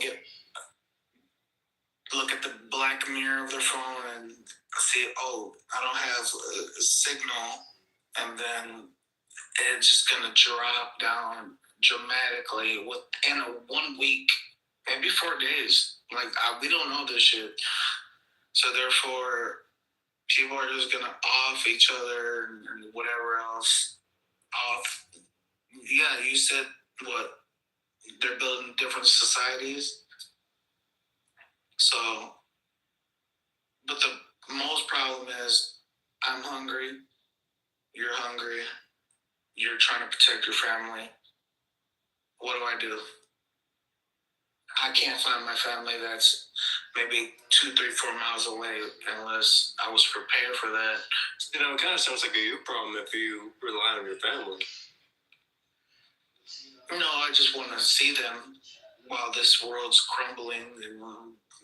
look at the black mirror of their phone and see, oh, I don't have a signal, and then it's just gonna drop down dramatically within 1 week, maybe 4 days. Like we don't know this shit, so therefore, people are just gonna off each other and whatever else. Off. Yeah, you said what? They're building different societies. So, but the most problem is, I'm hungry. You're hungry. You're trying to protect your family. What do? I can't find my family that's maybe 2, 3, 4 miles away unless I was prepared for that. You know, it kind of sounds like a you problem if you rely on your family. No, I just want to see them while this world's crumbling and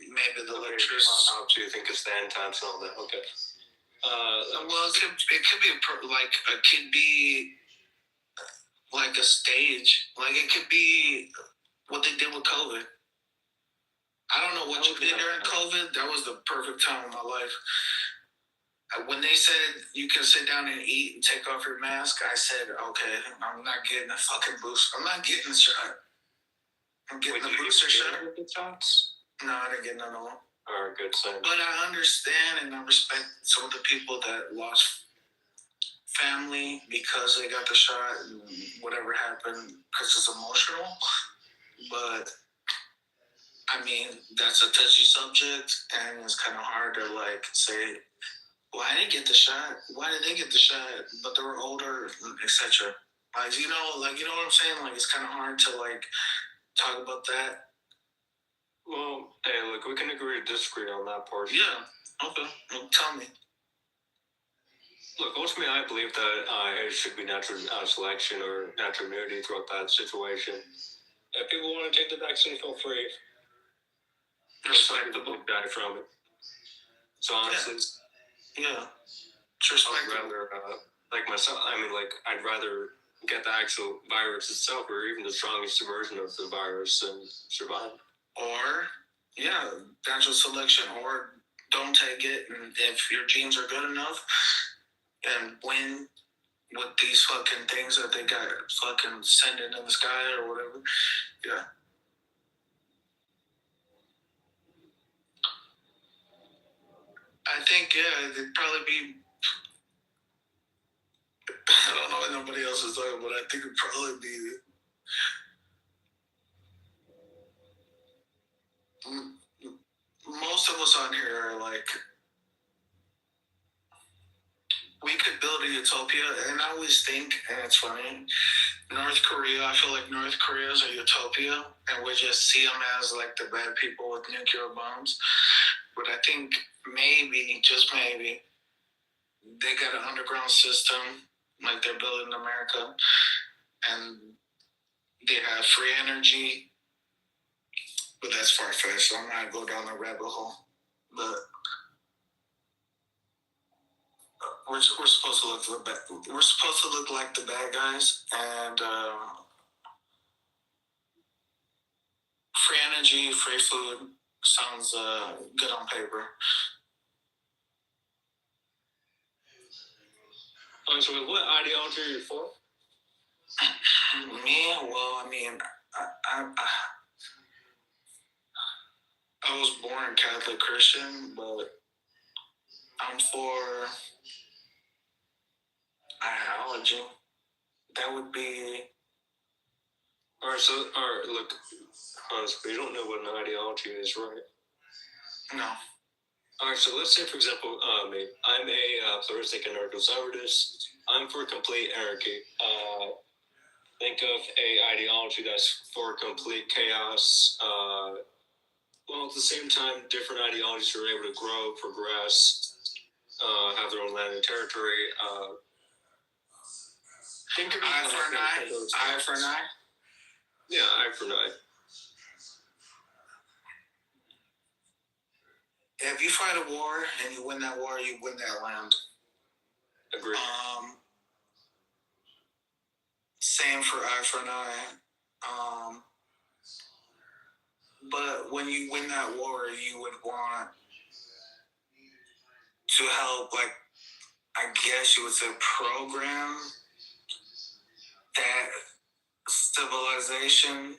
maybe the electricity. How do you think it's the end times and all that? Okay. Well, it could be it could be like a stage. Like it could be what they did with COVID. I don't know what you did during COVID. That was the perfect time of my life. When they said you can sit down and eat and take off your mask, I said, okay, I'm not getting a fucking boost. I'm not getting the shot. I'm getting the booster shot. No, I didn't get none of them. All right, good sign. But I understand and I respect some of the people that lost family because they got the shot and whatever happened because it's emotional. But I mean, that's a touchy subject, and it's kind of hard to like say, well, I didn't get the shot. Why did they get the shot? But they were older, etc. Like you know what I'm saying? Like it's kind of hard to like talk about that. Well, hey, look, we can agree to disagree on that portion. Yeah. Okay. Well, tell me. Look, ultimately, I believe that it should be natural selection or natural immunity throughout that situation. If people want to take the vaccine, feel free. Respectable. Die from it. So honestly, yeah. I'd rather, like myself. I mean, like I'd rather get the actual virus itself, or even the strongest version of the virus, and survive. Or, yeah, natural selection, or don't take it, and if your genes are good enough, and win with these fucking things that they got fucking sending in the sky or whatever, yeah. I think, yeah, it'd probably be, I don't know what nobody else is talking, but I think it'd probably be most of us on here are like, we could build a utopia, and I always think, and it's funny, North Korea, I feel like North Korea is a utopia, and we just see them as like the bad people with nuclear bombs. But I think maybe, just maybe, they got an underground system, like they're building in America, and they have free energy. But that's far-fetched, so I'm not going to go down the rabbit hole. But we're supposed to look we're supposed to look like the bad guys, and free energy, free food sounds good on paper. So what ideology are you for? Me? Well, I mean, I was born Catholic Christian, but I'm for ideology. That would be. All right, look, honestly, you don't know what an ideology is, right? No. All right, so let's say, for example, me. I'm a pluralistic anarcho-sovereignist. I'm for complete anarchy. Think of a ideology that's for complete chaos. While at the same time, different ideologies are able to grow, progress, have their own land and territory. Think of it eye for an eye. Eye for an eye. Yeah, eye for an eye. If you fight a war and you win that war, you win that land. Agreed. Same for eye for an eye. But when you win that war, you would want to help, like, I guess you would say, program that civilization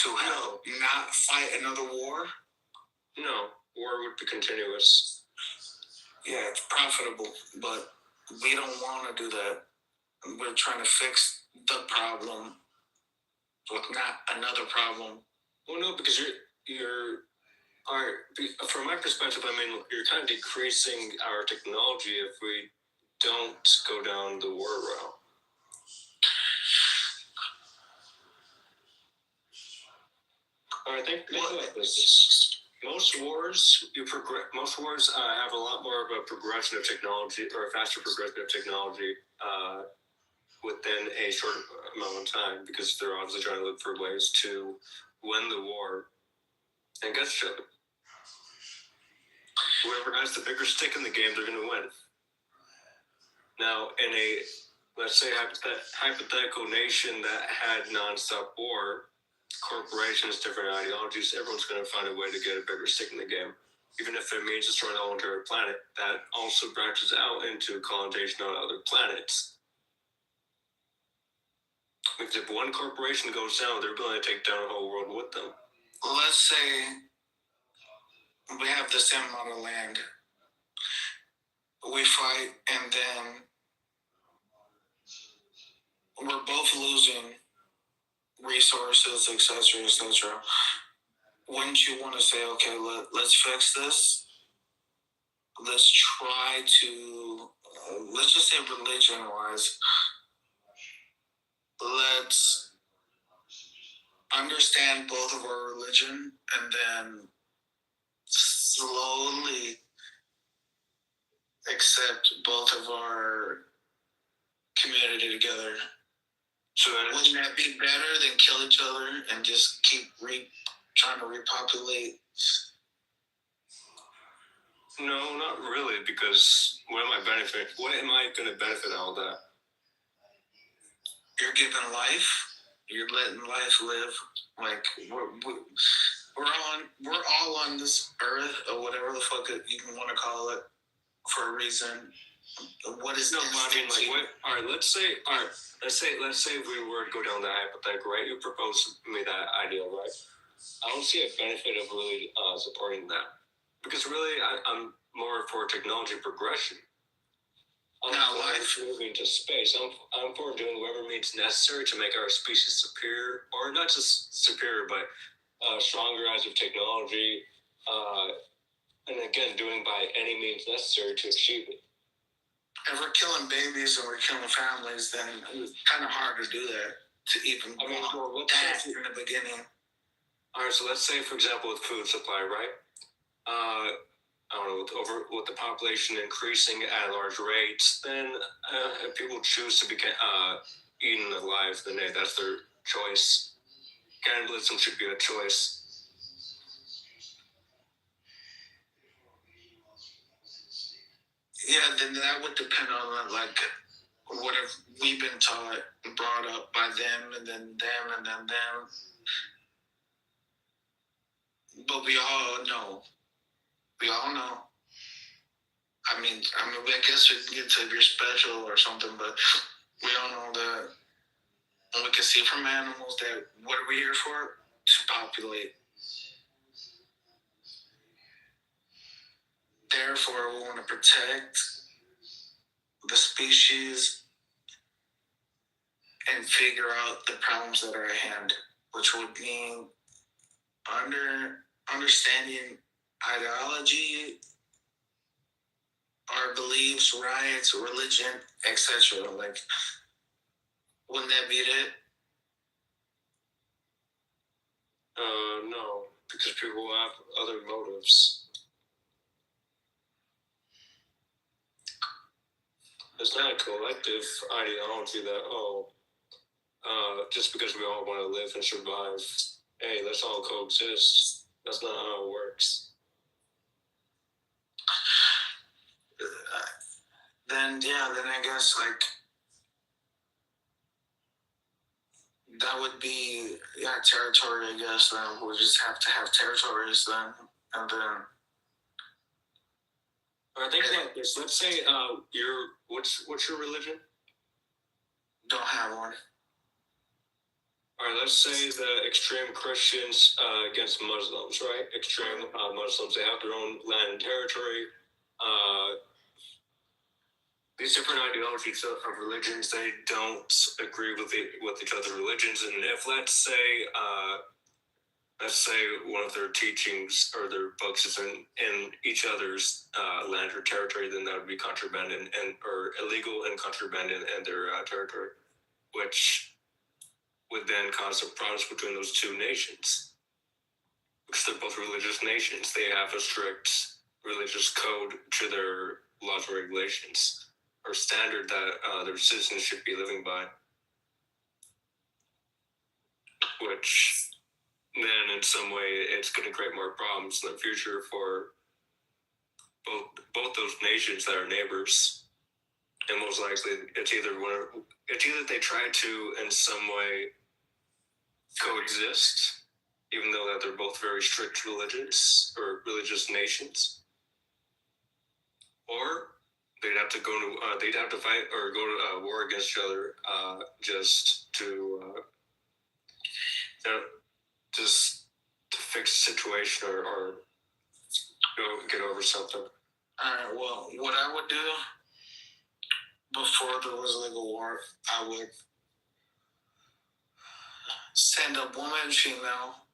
to help not fight another war. No, war would be continuous. Yeah, it's profitable, but we don't want to do that. We're trying to fix the problem with not another problem. Well, no, because from my perspective, I mean, you're kind of decreasing our technology if we don't go down the war route. All right, think about this. Most wars have a lot more of a progression of technology, or a faster progression of technology within a short amount of time, because they're obviously trying to look for ways to win the war and get each other. Whoever has the bigger stick in the game, they're going to win. Now, in a, let's say, hypothetical nation that had nonstop war, corporations, different ideologies, everyone's going to find a way to get a bigger stick in the game. Even if it means destroying the whole entire planet, that also branches out into colonization on other planets. Because if one corporation goes down, they're going to take down the whole world with them. Let's say we have the same amount of land. We fight, and then we're both losing resources, etc., etc. Wouldn't you want to say, okay, let's fix this? Let's try to, let's just say religion-wise, let's understand both of our religion and then slowly accept both of our community together. So wouldn't that be better than kill each other and just keep trying to repopulate? No, not really, because what am I going to benefit out of that? You're giving life. You're letting life live. Like we're all on this earth, or whatever the fuck you want to call it, for a reason. What is no? I mean, like, what? All right, let's say we were to go down that hypothetical, right? You proposed me that idea, right? I don't see a benefit of really supporting that, because really, I'm more for technology progression. I'm not moving to space. I'm for doing whatever means necessary to make our species superior, or not just superior, but stronger as of technology, and again, doing by any means necessary to achieve it. If we're killing babies and we're killing families, then it's kind of hard to do that, to even want that in the beginning. All right, so let's say, for example, with food supply, right? I don't know, with the population increasing at large rates, then if people choose to be eaten alive, then that's their choice. Cannibalism should be a choice. Yeah, then that would depend on, like, what have we been taught and brought up by them, and then them, and then them. But we all know. I mean, I guess we can get to if you're special or something, but we all know that. And we can see from animals that what are we here for? To populate. Therefore, we want to protect the species and figure out the problems that are at hand, which would mean understanding ideology, our beliefs, rights, religion, etc. Like, wouldn't that be it? No, because people have other motives. It's not a collective ideology that, just because we all want to live and survive, hey, let's all coexist. That's not how it works. Then I guess like that would be territory. I guess then we just have to have territories then, and then. I think like this. Let's say what's your religion? Don't have one. All right, let's say the extreme Christians against Muslims, right? Extreme Muslims, they have their own land and territory. These different ideologies of religions, they don't agree with each other's religions. And if let's say one of their teachings or their books is in each other's land or territory, then that would be contraband or illegal and contraband in their territory, which would then cause a problem between those two nations. Because they're both religious nations. They have a strict religious code to their laws and regulations, or standard that their citizens should be living by. Which then in some way it's going to create more problems in the future for both those nations that are neighbors. And most likely it's either they try to in some way coexist, even though that they're both very strict religions or religious nations, or they'd have to fight or go to war against each other just to fix the situation or get over something. Well, what I would do before there was like a war, I would send a woman, female.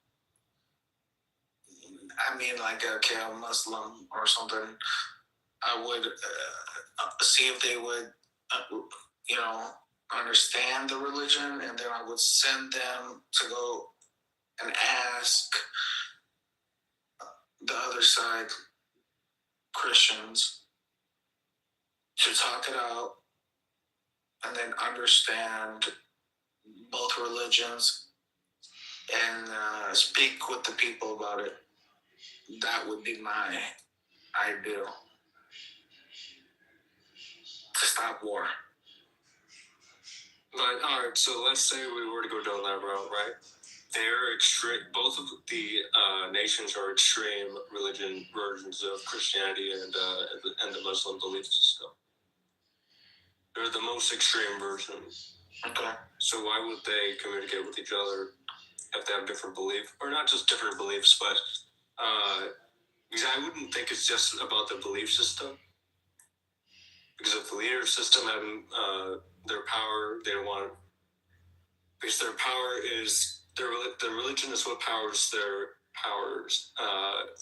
I mean, like a Muslim or something. I would see if they would, understand the religion, and then I would send them to go and ask the other side, Christians, to talk it out and then understand both religions and speak with the people about it. That would be my ideal to stop war. But all right, so let's say we were to go down that route, right? They're extreme. Both of the nations are extreme religion versions of Christianity and the Muslim belief system. They're the most extreme version. Okay. So why would they communicate with each other if they have different beliefs, or not just different beliefs, but because I wouldn't think it's just about the belief system. Because if the leader system having their power, they don't want. Because their power is the religion is what powers their powers,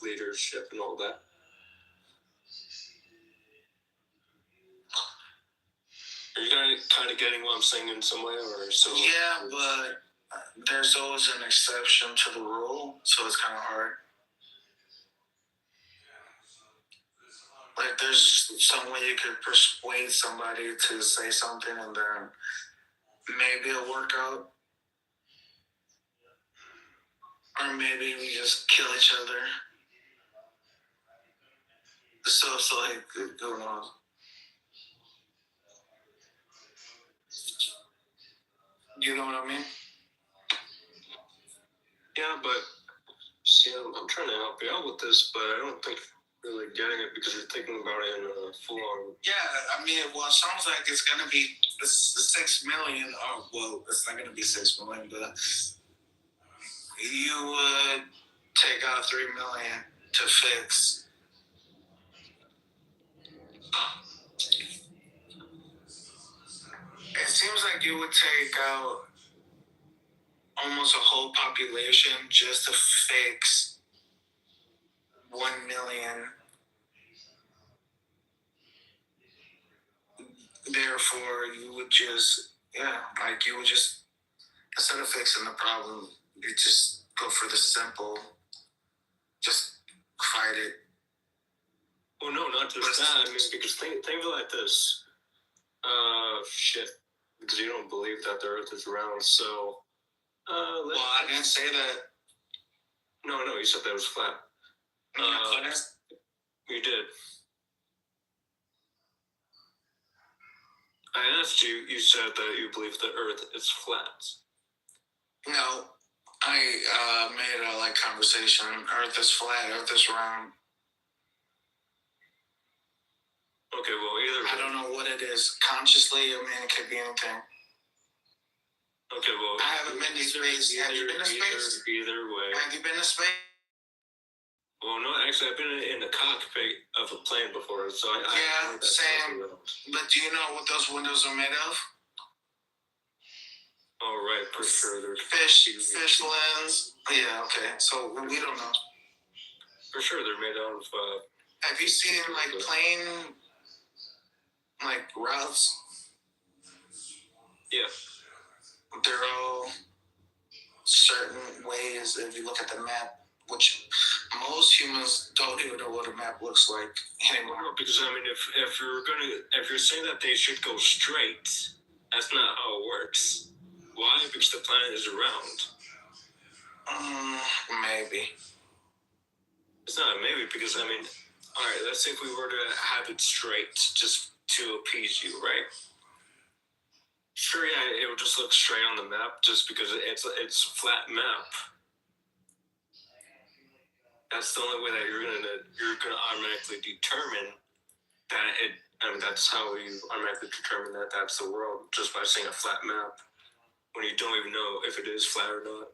leadership, and all that. Are you kind of getting what I'm saying in some way, or so? Yeah, but there's always an exception to the rule, so it's kind of hard. Like, there's some way you could persuade somebody to say something, and then maybe it'll work out. Or maybe we just kill each other. So it's like, who knows? You know what I mean? Yeah, but see, I'm trying to help you out with this, but I don't think you're really getting it because you're thinking about it in a full-on. Yeah, I mean, well, it sounds like it's gonna be 6 million. Oh, well, it's not gonna be 6 million, but you would take out 3 million to fix. It seems like you would take out almost a whole population just to fix 1 million. Therefore, you would just, instead of fixing the problem, you just go for the simple, just fight it. Well, no, not just that. I mean, because think of it like this. Shit. Because you don't believe that the Earth is round, so... well, I didn't say that. No, you said that it was flat. You did. I asked you, you said that you believe the Earth is flat. No, I made a conversation. Earth is flat, Earth is round. Okay, well, either way. I don't know what it is. Consciously, I mean, it could be anything. Okay, well... I haven't been to space. Have you been to space? Either way. Have you been to space? Well, no, actually, I've been in the cockpit of a plane before, so Yeah, same. But do you know what those windows are made of? Oh, right, for sure. There's fish lens. Yeah, okay. So we don't know. For sure, they're made out of... have you seen, plane, routes? Yeah. They're all certain ways, if you look at the map, which most humans don't even know what a map looks like anymore. No, because, I mean, if you're saying that they should go straight, that's not how it works. Why? Because the planet is round. Maybe. It's not a maybe, because, I mean, alright, let's say if we were to have it straight, just to appease you, right? Sure, yeah, it would just look straight on the map, just because it's a flat map. That's the only way that you're gonna automatically determine that that's how you automatically determine that that's the world, just by seeing a flat map, when you don't even know if it is flat or not.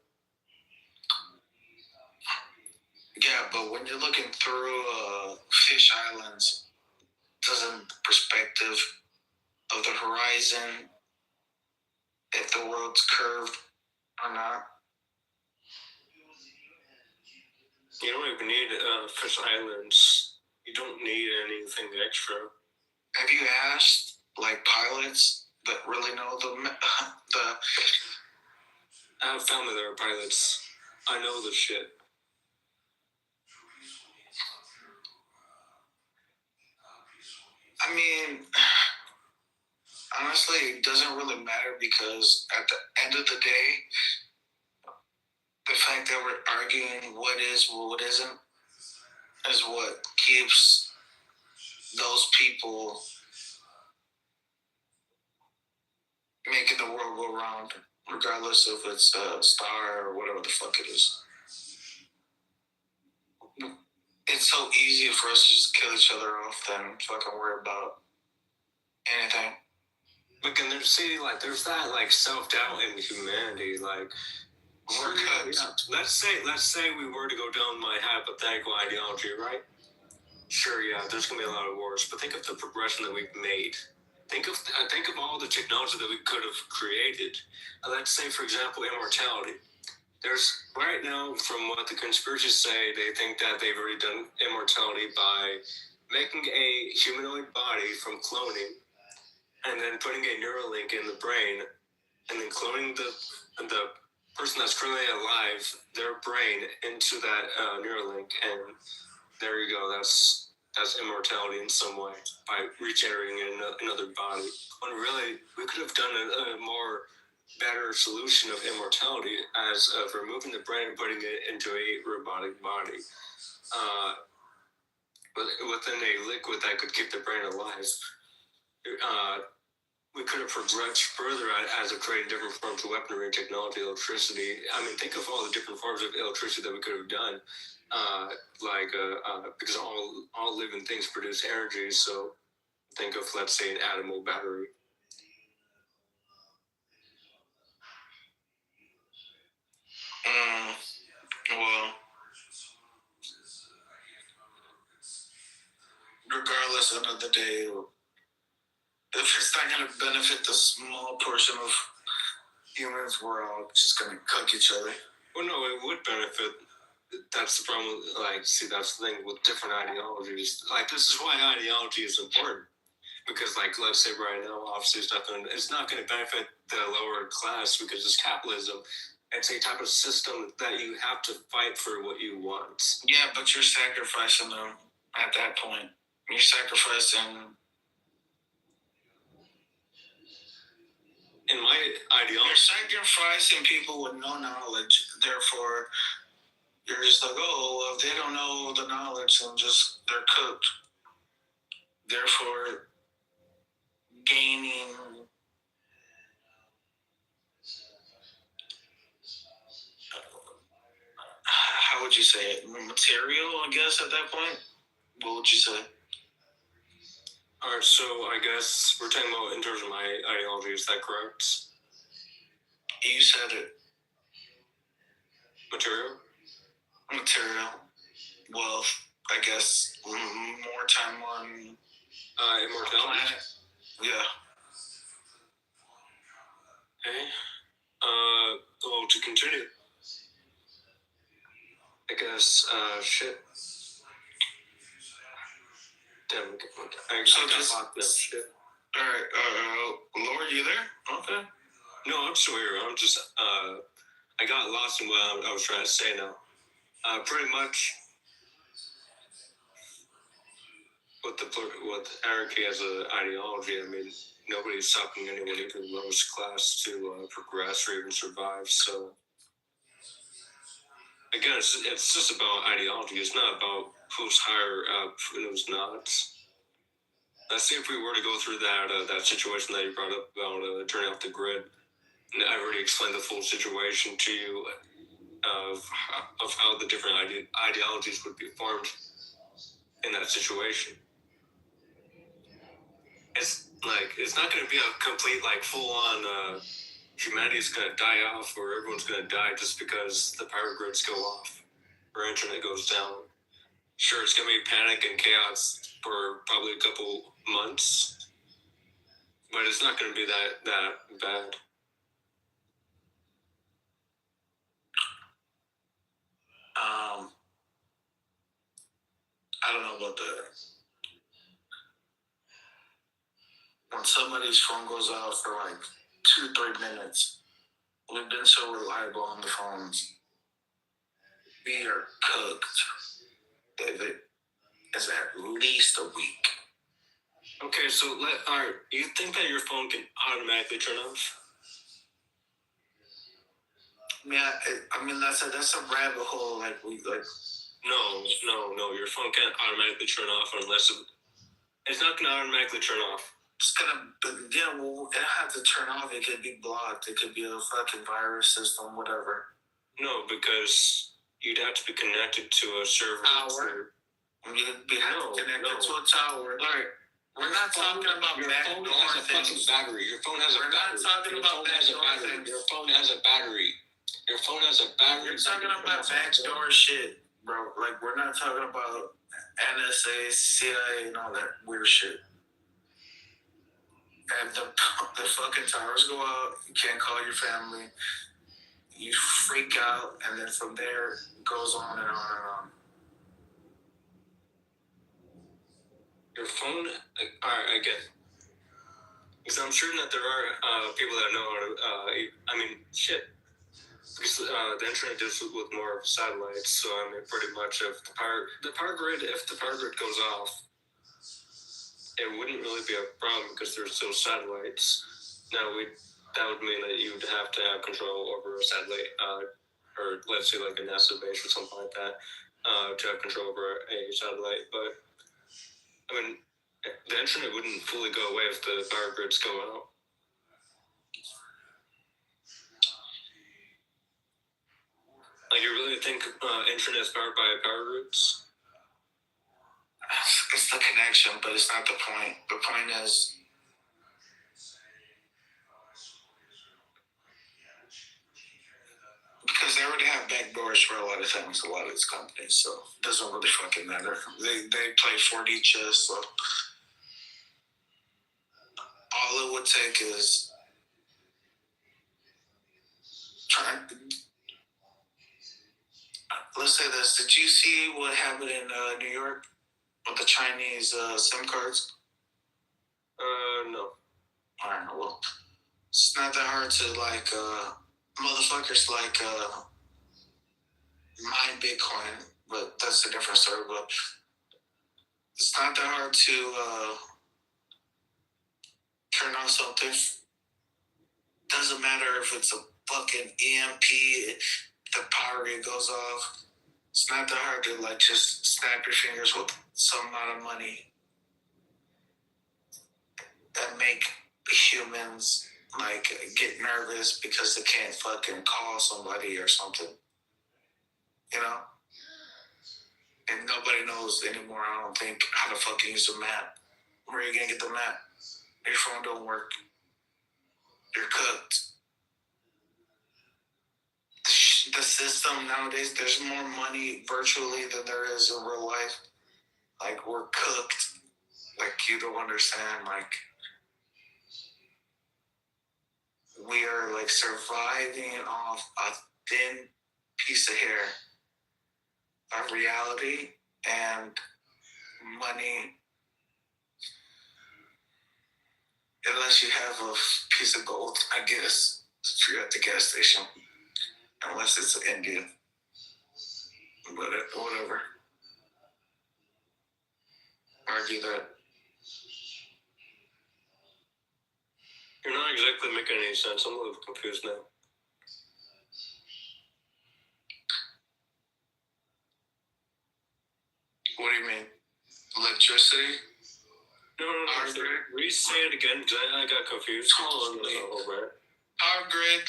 Yeah, but when you're looking through fish islands, doesn't the perspective of the horizon, if the world's curved or not? You don't even need fish islands. You don't need anything extra. Have you asked pilots that really know the? I have family that are pilots. I know the shit. I mean, honestly, it doesn't really matter, because at the end of the day, the fact that we're arguing what is, what isn't, is what keeps those people making the world go round, regardless if it's a star or whatever the fuck it is. It's so easy for us to just kill each other off than fucking worry about anything. But can there there's that self-doubt in humanity, we're good. Let's say we were to go down my hypothetical ideology, right? Sure, yeah, there's gonna be a lot of wars, but think of the progression that we've made. Think of all the technology that we could have created. Let's say, for example, immortality. There's right now, from what the conspiracies say, they think that they've already done immortality by making a humanoid body from cloning, and then putting a Neuralink in the brain, and then cloning the person that's currently alive, their brain, into that Neuralink, and there you go. That's immortality in some way, by regenerating another body. When really, we could have done a more better solution of immortality as of removing the brain and putting it into a robotic body. But within a liquid that could keep the brain alive. We could have progressed further as of creating different forms of weaponry, technology, electricity. I mean, think of all the different forms of electricity that we could have done. Because all living things produce energy, so think of, let's say, an atom battery. Well, regardless, end of the day, if it's not going to benefit the small portion of humans, we're all just going to cook each other. Well, no, it would benefit. That's the problem. That's the thing with different ideologies. This is why ideology is important. Because, let's say right now, obviously, it's not going to benefit the lower class, because it's capitalism. It's a type of system that you have to fight for what you want. Yeah, but you're sacrificing them at that point. You're sacrificing in my ideology. You're sacrificing people with no knowledge. Therefore, you're just like, oh, well, if they don't know the knowledge, then just they're cooked. Therefore, gaining how would you say it? Material, I guess, at that point? What would you say? All right, so I guess we're talking about in terms of my ideology. Is that correct? You said it. Material? Wealth, I guess. More time on immortality? Planet. Yeah. Okay. Well, to continue. I guess, shit. Damn, I got locked now. Shit. Alright, Lord, you there? Okay. No, I'm still here. I'm just, I got lost in what I was trying to say now. Pretty much, with anarchy as an ideology, I mean, nobody's stopping anyone, even lowest class, to progress or even survive. So, again, it's just about ideology. It's not about who's higher up and who's not. Let's see if we were to go through that situation that you brought up about turning off the grid. And I already explained the full situation to you of how the different ideologies would be formed in that situation. It's not going to be a complete, full-on humanity's going to die off or everyone's going to die just because the power grids go off or internet goes down. Sure, it's going to be panic and chaos for probably a couple months, but it's not going to be that bad. I don't know about that. When somebody's phone goes out for 2-3 minutes, we've been so reliable on the phones. We are cooked. It's at least a week. Okay, so you think that your phone can automatically turn off? Yeah, I mean that's a rabbit hole. No. Your phone can't automatically turn off unless it's not gonna automatically turn off. It's gonna, it has to turn off. It could be blocked. It could be a fucking virus system, whatever. No, because you'd have to be connected to a server. Tower. You'd be connected to a tower. All right. We're not talking about backdoor things. Battery. Your phone has a battery. We're not talking about backdoor things. Your phone has a battery. Your phone has a battery. You're talking about backdoor shit, bro. We're not talking about NSA, CIA, and all that weird shit. And the fucking towers go out, you can't call your family, you freak out, and then from there, it goes on and on and on. Your phone, alright, I get it. Because I'm sure that there are people that know how to, shit. Because the internet deals with more satellites, so pretty much if the power grid goes off, it wouldn't really be a problem because there's still satellites. Now, that would mean that you would have to have control over a satellite, or let's say like a NASA base or something like that, to have control over a satellite. But, the internet wouldn't fully go away if the power grids go out. You really think internet is powered by power grids? It's the connection, but it's not the point. The point is, because they already have backdoors for a lot of things, a lot of these companies, so it doesn't really fucking matter. They play 4D chess, so all it would take is let's say this. Did you see what happened in New York with the Chinese SIM cards? No. Alright, well, it's not that hard to motherfuckers mine Bitcoin, but that's a different story. But it's not that hard to turn on something Doesn't matter if it's a fucking EMP, the power grid goes off. It's not that hard to like just snap your fingers with some amount of money and make humans like get nervous because they can't fucking call somebody or something. You know? And nobody knows anymore, I don't think, how to fucking use a map. Where are you gonna get the map? Your phone don't work. You're cooked. The system nowadays, there's more money virtually than there is in real life. Like, we're cooked. Like, you don't understand. Like, we are like surviving off a thin piece of hair of reality and money. Unless you have a piece of gold, I guess, if you're at the gas station. Unless it's India. But whatever. Argue that. You're not exactly making any sense. I'm a little confused now. What do you mean? Electricity? No. Will you say it again? Because I got confused. Power grid.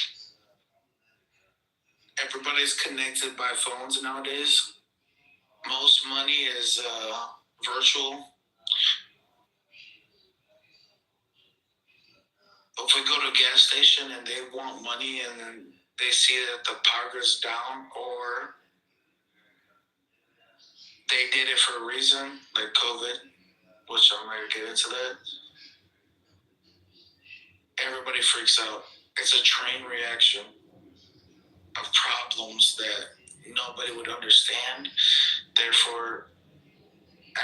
Everybody's connected by phones nowadays. Most money is virtual. If we go to a gas station and they want money and then they see that the power grid's down, or they did it for a reason, like COVID, which I'm ready to get into that. Everybody freaks out. It's a train reaction of problems that nobody would understand. Therefore,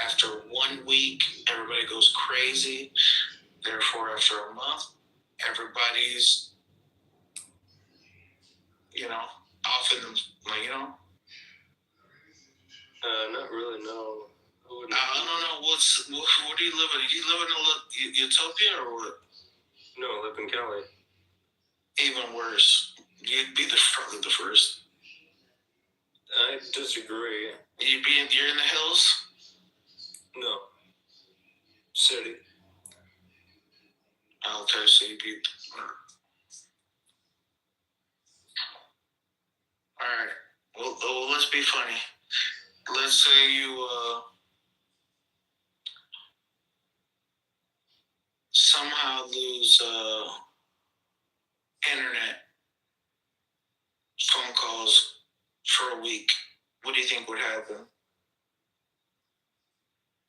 after 1 week, everybody goes crazy. Therefore, after a month, everybody's, off in the, Not really, no. I don't know. What do you live in? You live in a utopia or what? No, I live in Cali. Even worse. You'd be probably the first. I disagree. You're in the hills? No. City. Okay, so you'd be... Alright. Well, let's be funny. Let's say you, somehow lose, internet, phone calls for a week. What do you think would happen?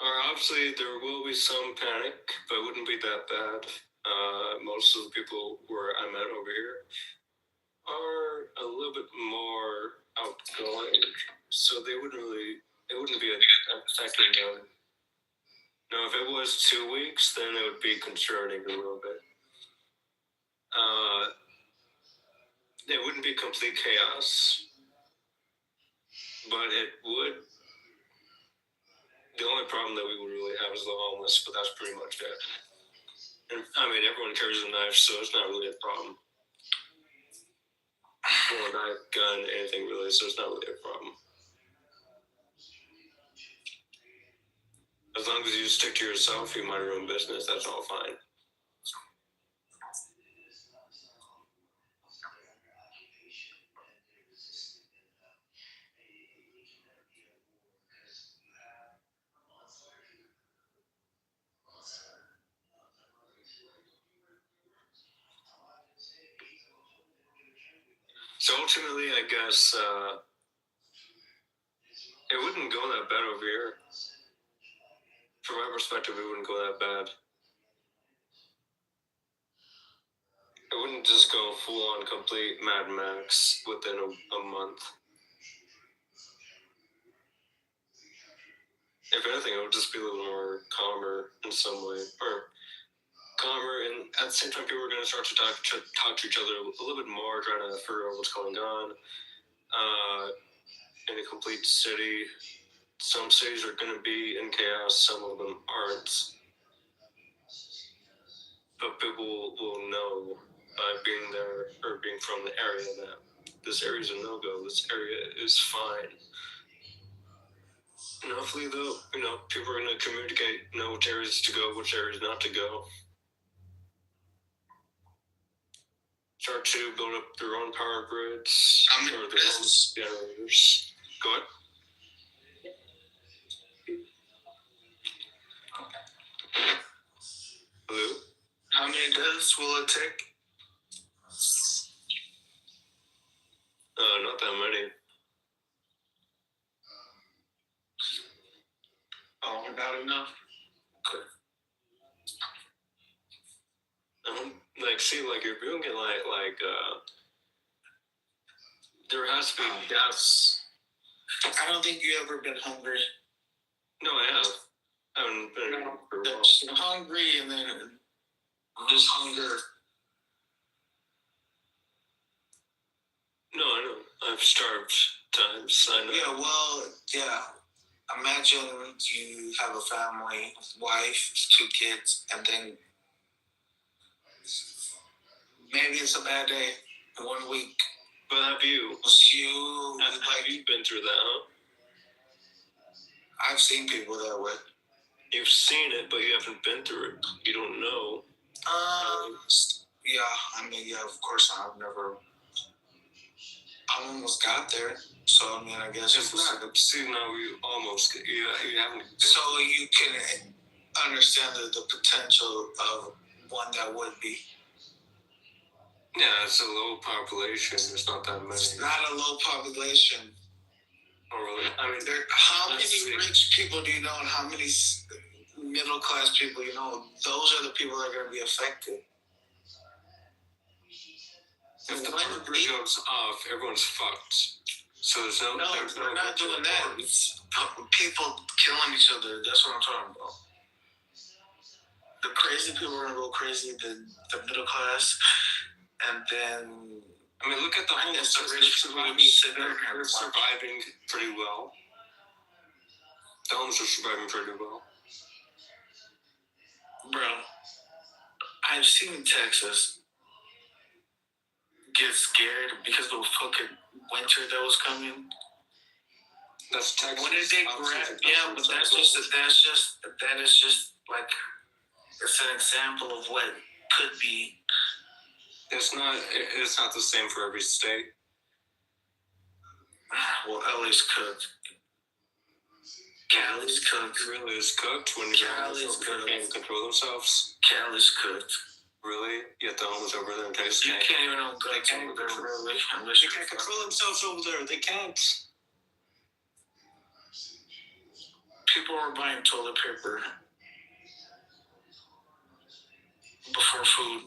Obviously, there will be some panic, but it wouldn't be that bad. Most of the people where I'm at over here are a little bit more outgoing, so it wouldn't be affecting them. Now, if it was 2 weeks, then it would be concerning a little bit. It wouldn't be complete chaos, but it would. The only problem that we would really have is the homeless, but that's pretty much it. And, everyone carries a knife, so it's not really a problem. Or a knife, gun, anything really, so it's not really a problem. As long as you stick to yourself, you mind your own business, that's all fine. So ultimately, I guess, it wouldn't go that bad over here. From my perspective, it wouldn't go that bad. It wouldn't just go full-on complete Mad Max within a month. If anything, it would just be a little more calmer in some way. Or calmer, and at the same time, people are going to start to talk to each other a little bit more, trying to figure out what's going on. In a complete city, some cities are going to be in chaos, some of them aren't. But people will know by being there or being from the area that this area is a no-go, this area is fine. And hopefully, though, people are going to communicate, which areas to go, which areas not to go. Start to build up their own power grids or their own generators. Go ahead. Hello? How many deaths will it take? Not that many. Oh, not enough. Okay. If you don't get there has to be deaths. I don't think you ever been hungry. No, I have. I haven't been for a while. Hungry and then just hunger. No, I know. I've starved times. I know. Yeah, well, yeah. Imagine you have a family, wife, 2 kids, and then maybe it's a bad day, 1 week. But have you? Have you been through that, huh? I've seen people that way. You've seen it, but you haven't been through it. You don't know. Yeah, of course I almost got there. So, I guess it's not. See, now you almost, you haven't. So you can understand the potential of one that would be. Yeah, it's a low population. There's not that many. It's not a low population. Oh, really? How many rich people do you know and how many middle class people you know? Those are the people that are going to be affected. If the power grid goes off, everyone's fucked. So there's no. No, we're not doing that. It's people killing each other. That's what I'm talking about. The crazy people are going to go crazy. The middle class, and then. Look at the homeless. They're surviving pretty well. The homeless are surviving pretty well. Bro, I've seen Texas get scared because of the fucking winter that was coming. That's Texas. What did they grab? Yeah, but that is just like, it's an example of what could be. It's not the same for every state. Well, LA's cooked. Cali's cooked. Really is cooked when Cali's cooked. Can't control themselves. Cali's cooked. Really? Yet the homeless over there in Texas You can't even know guns over there, really. They can't control themselves over there. They can't. People were buying toilet paper before food.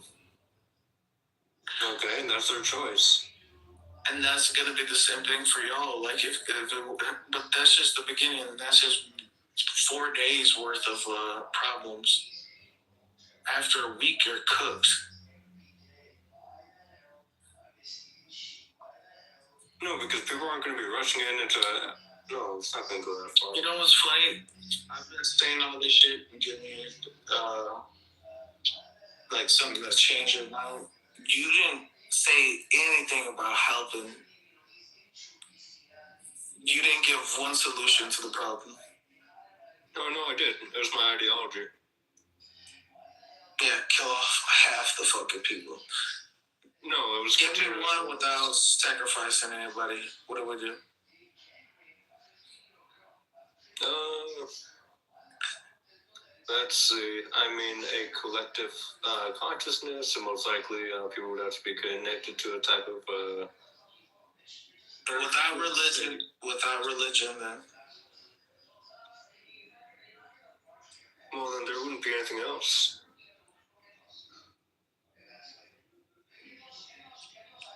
Okay, and that's their choice. And that's gonna be the same thing for y'all. But that's just the beginning. That's just 4 days worth of problems. After a week, you're cooked. No, because people aren't going to be rushing into it. No, it's not going to go that far. You know what's funny? I've been saying all this shit and giving you something that's changed your mind. You didn't say anything about helping. You didn't give one solution to the problem. No, I did. It was my ideology. Yeah, kill off half the fucking people. No, it was. Give me one without sacrificing anybody. What do we do? Let's see. A collective consciousness, and most likely people would have to be connected to a type of. Without religion, then. Well, then there wouldn't be anything else.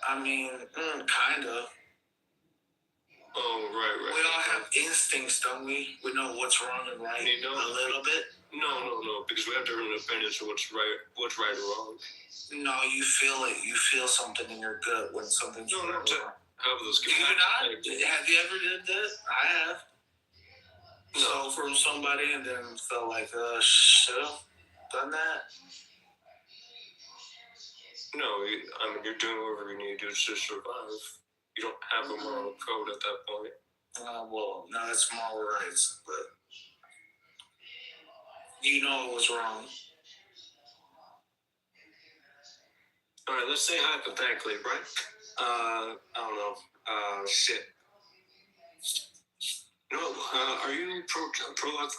Kind of. Oh, right. We all have instincts, don't we? We know what's wrong and right. A little bit. No, because we have different opinions of what's right or wrong. No, you feel it. You feel something in your gut when something's wrong. Have those. Do you not? Have you ever did that? I have. So from somebody and then felt like, should have done that. No, I mean, you're doing whatever you need to do to survive. You don't have a moral code at that point. Well, no, that's moral rights, but you know it was wrong. All right, let's say hypothetically, right? I don't know. Shit. No, are you pro-life?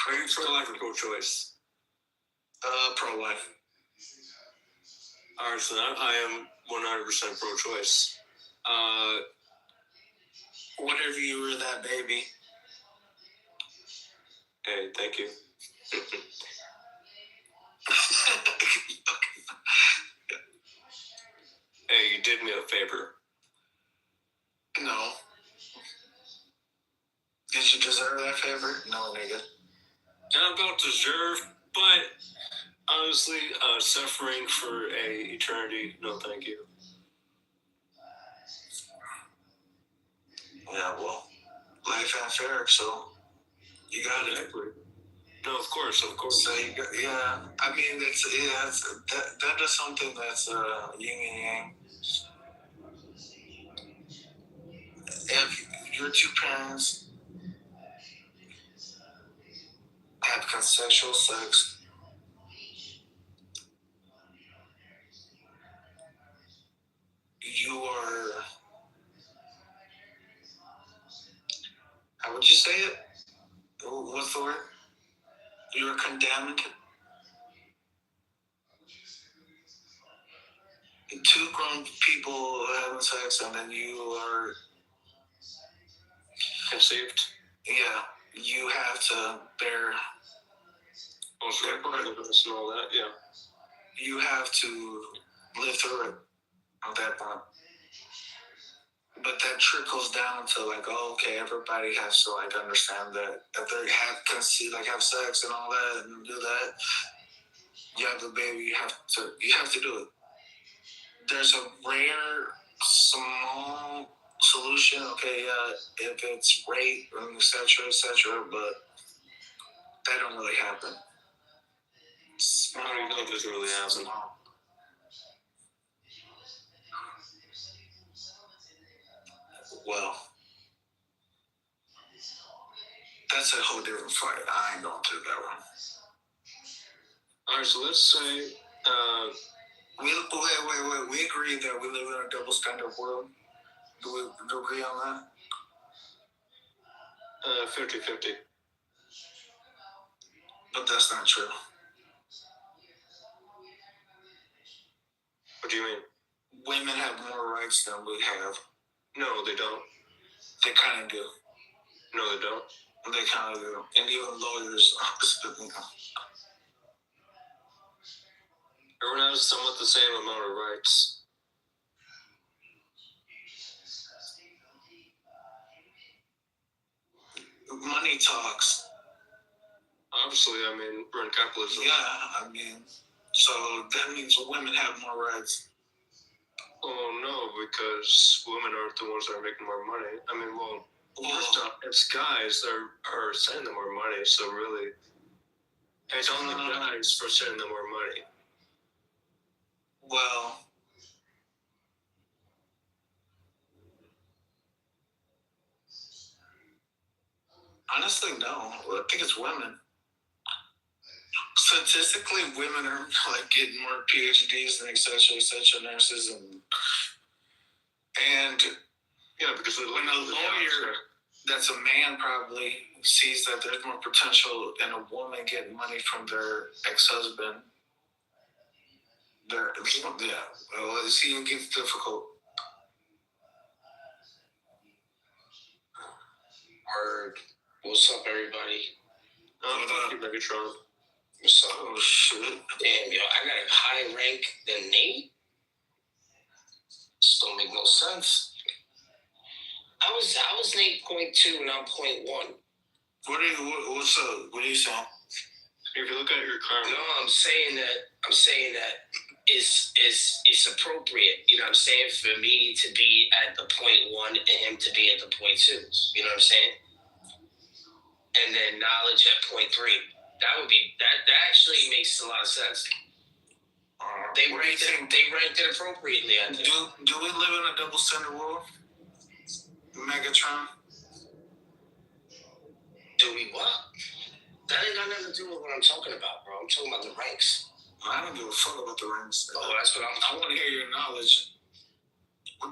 Are you pro-life or pro-choice? Pro-life. All right, so I am 100% pro-choice. Whatever you were, that baby. Hey, thank you. Hey, you did me a favor. No. Did you deserve that favor? No, nigga. Not about deserve, but honestly, suffering for a eternity, no thank you. Yeah, well, life ain't fair, so you got it. No, of course. So you got, yeah, I mean, that is something that's yin and yang. If your two parents have consensual sex, you are, how would you say it? What's the word? You're condemned. Two grown people having sex, and then you are conceived. Yeah, you have to bear. And all that, yeah. You have to live through it at that point. But that trickles down to like, oh, okay, everybody has to like understand that if they have sex and all that and do that, you have a baby, you have to do it. There's a rare, small solution, okay, if it's rape and et cetera, but that don't really happen. How do you know this really happened? Well, that's a whole different fight. I ain't going through that one. All right, so let's say wait. We agree that we live in a double standard world. Do we agree on that? 50-50. But that's not true. What do you mean? Women have more rights than we have. No, they don't. They kind of do. No, they don't. They kind of do. And even lawyers. Everyone has somewhat the same amount of rights. Money talks. Obviously, I mean, we're in capitalism. Yeah, I mean, so that means women have more rights. Oh, no, because women aren't the ones that are making more money. I mean, well, first off, it's guys that are sending them more money, so really, it's on the guys for sending them more money. Well, honestly, no. I think it's women. Statistically, women are like getting more PhDs and et cetera, nurses and yeah, because when a lawyer that's a man probably sees that there's more potential in a woman getting money from their ex-husband. Well, it even gets difficult. Word. What's up, everybody? Thank you, Megatron. What's up? Oh, shit. Damn, yo, I got a higher rank than Nate? This don't make no sense. I was Nate 0.2 and I'm 0.1. What's up? What are you saying? If you look at your karma. No, I'm saying that it's appropriate, you know what I'm saying, for me to be at the 0.1 and him to be at the 0.2. You know what I'm saying? And then knowledge at 0.3. That actually makes a lot of sense. They ranked it appropriately, I think. Do we live in a double standard world? Megatron? Do we what? That ain't got nothing to do with what I'm talking about, bro. I'm talking about the ranks. I don't give a fuck about the ranks. Oh, that's what I want to hear your knowledge.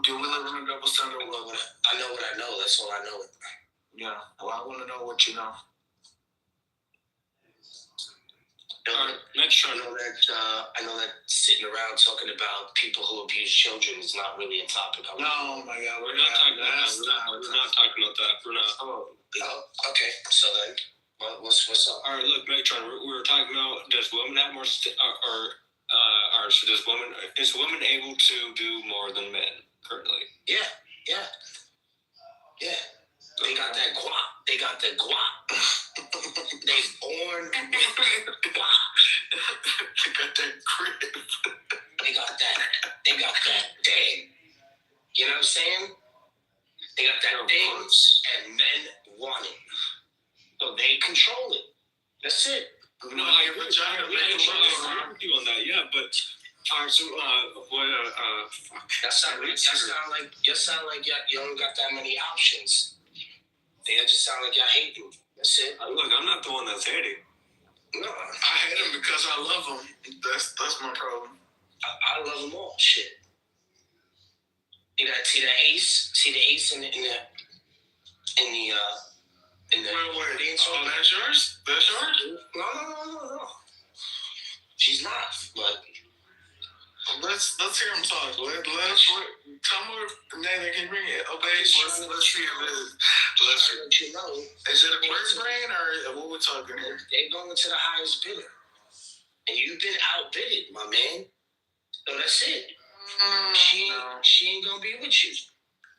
Do we live in a double standard world? I know what I know. That's all I know. Yeah. Well, I want to know what you know. Metro, I know that sitting around talking about people who abuse children is not really a topic. No, my God, we're not talking about that. We're not talking about that. We're not. Oh, okay. So then, what's up? All right, look, Metron, we were talking about does women have more, is women able to do more than men currently? Yeah. They got that guap. They got that guap. They born with guap. They got that grip. They got that thing. You know what I'm saying? They got that thing, and men want it. So they control it. That's it. No, I agree with you on that, yeah, but so you sound like you don't got that many options. They just sound like y'all hate them. That's it. Look, I'm not the one that's hating. No, I hate them because I love them. That's my problem. I love them all. Shit. See the ace in the Oh, that's yours? That's yours? No. She's not, but let's hear him talk. Let's tell me, Nathan, can you bring it? Okay, let's see if let's let you know. Is it a bird brain or what we're talking here? They're going to the highest bidder, and you've been outbidded, my man. So that's it. She ain't gonna be with you.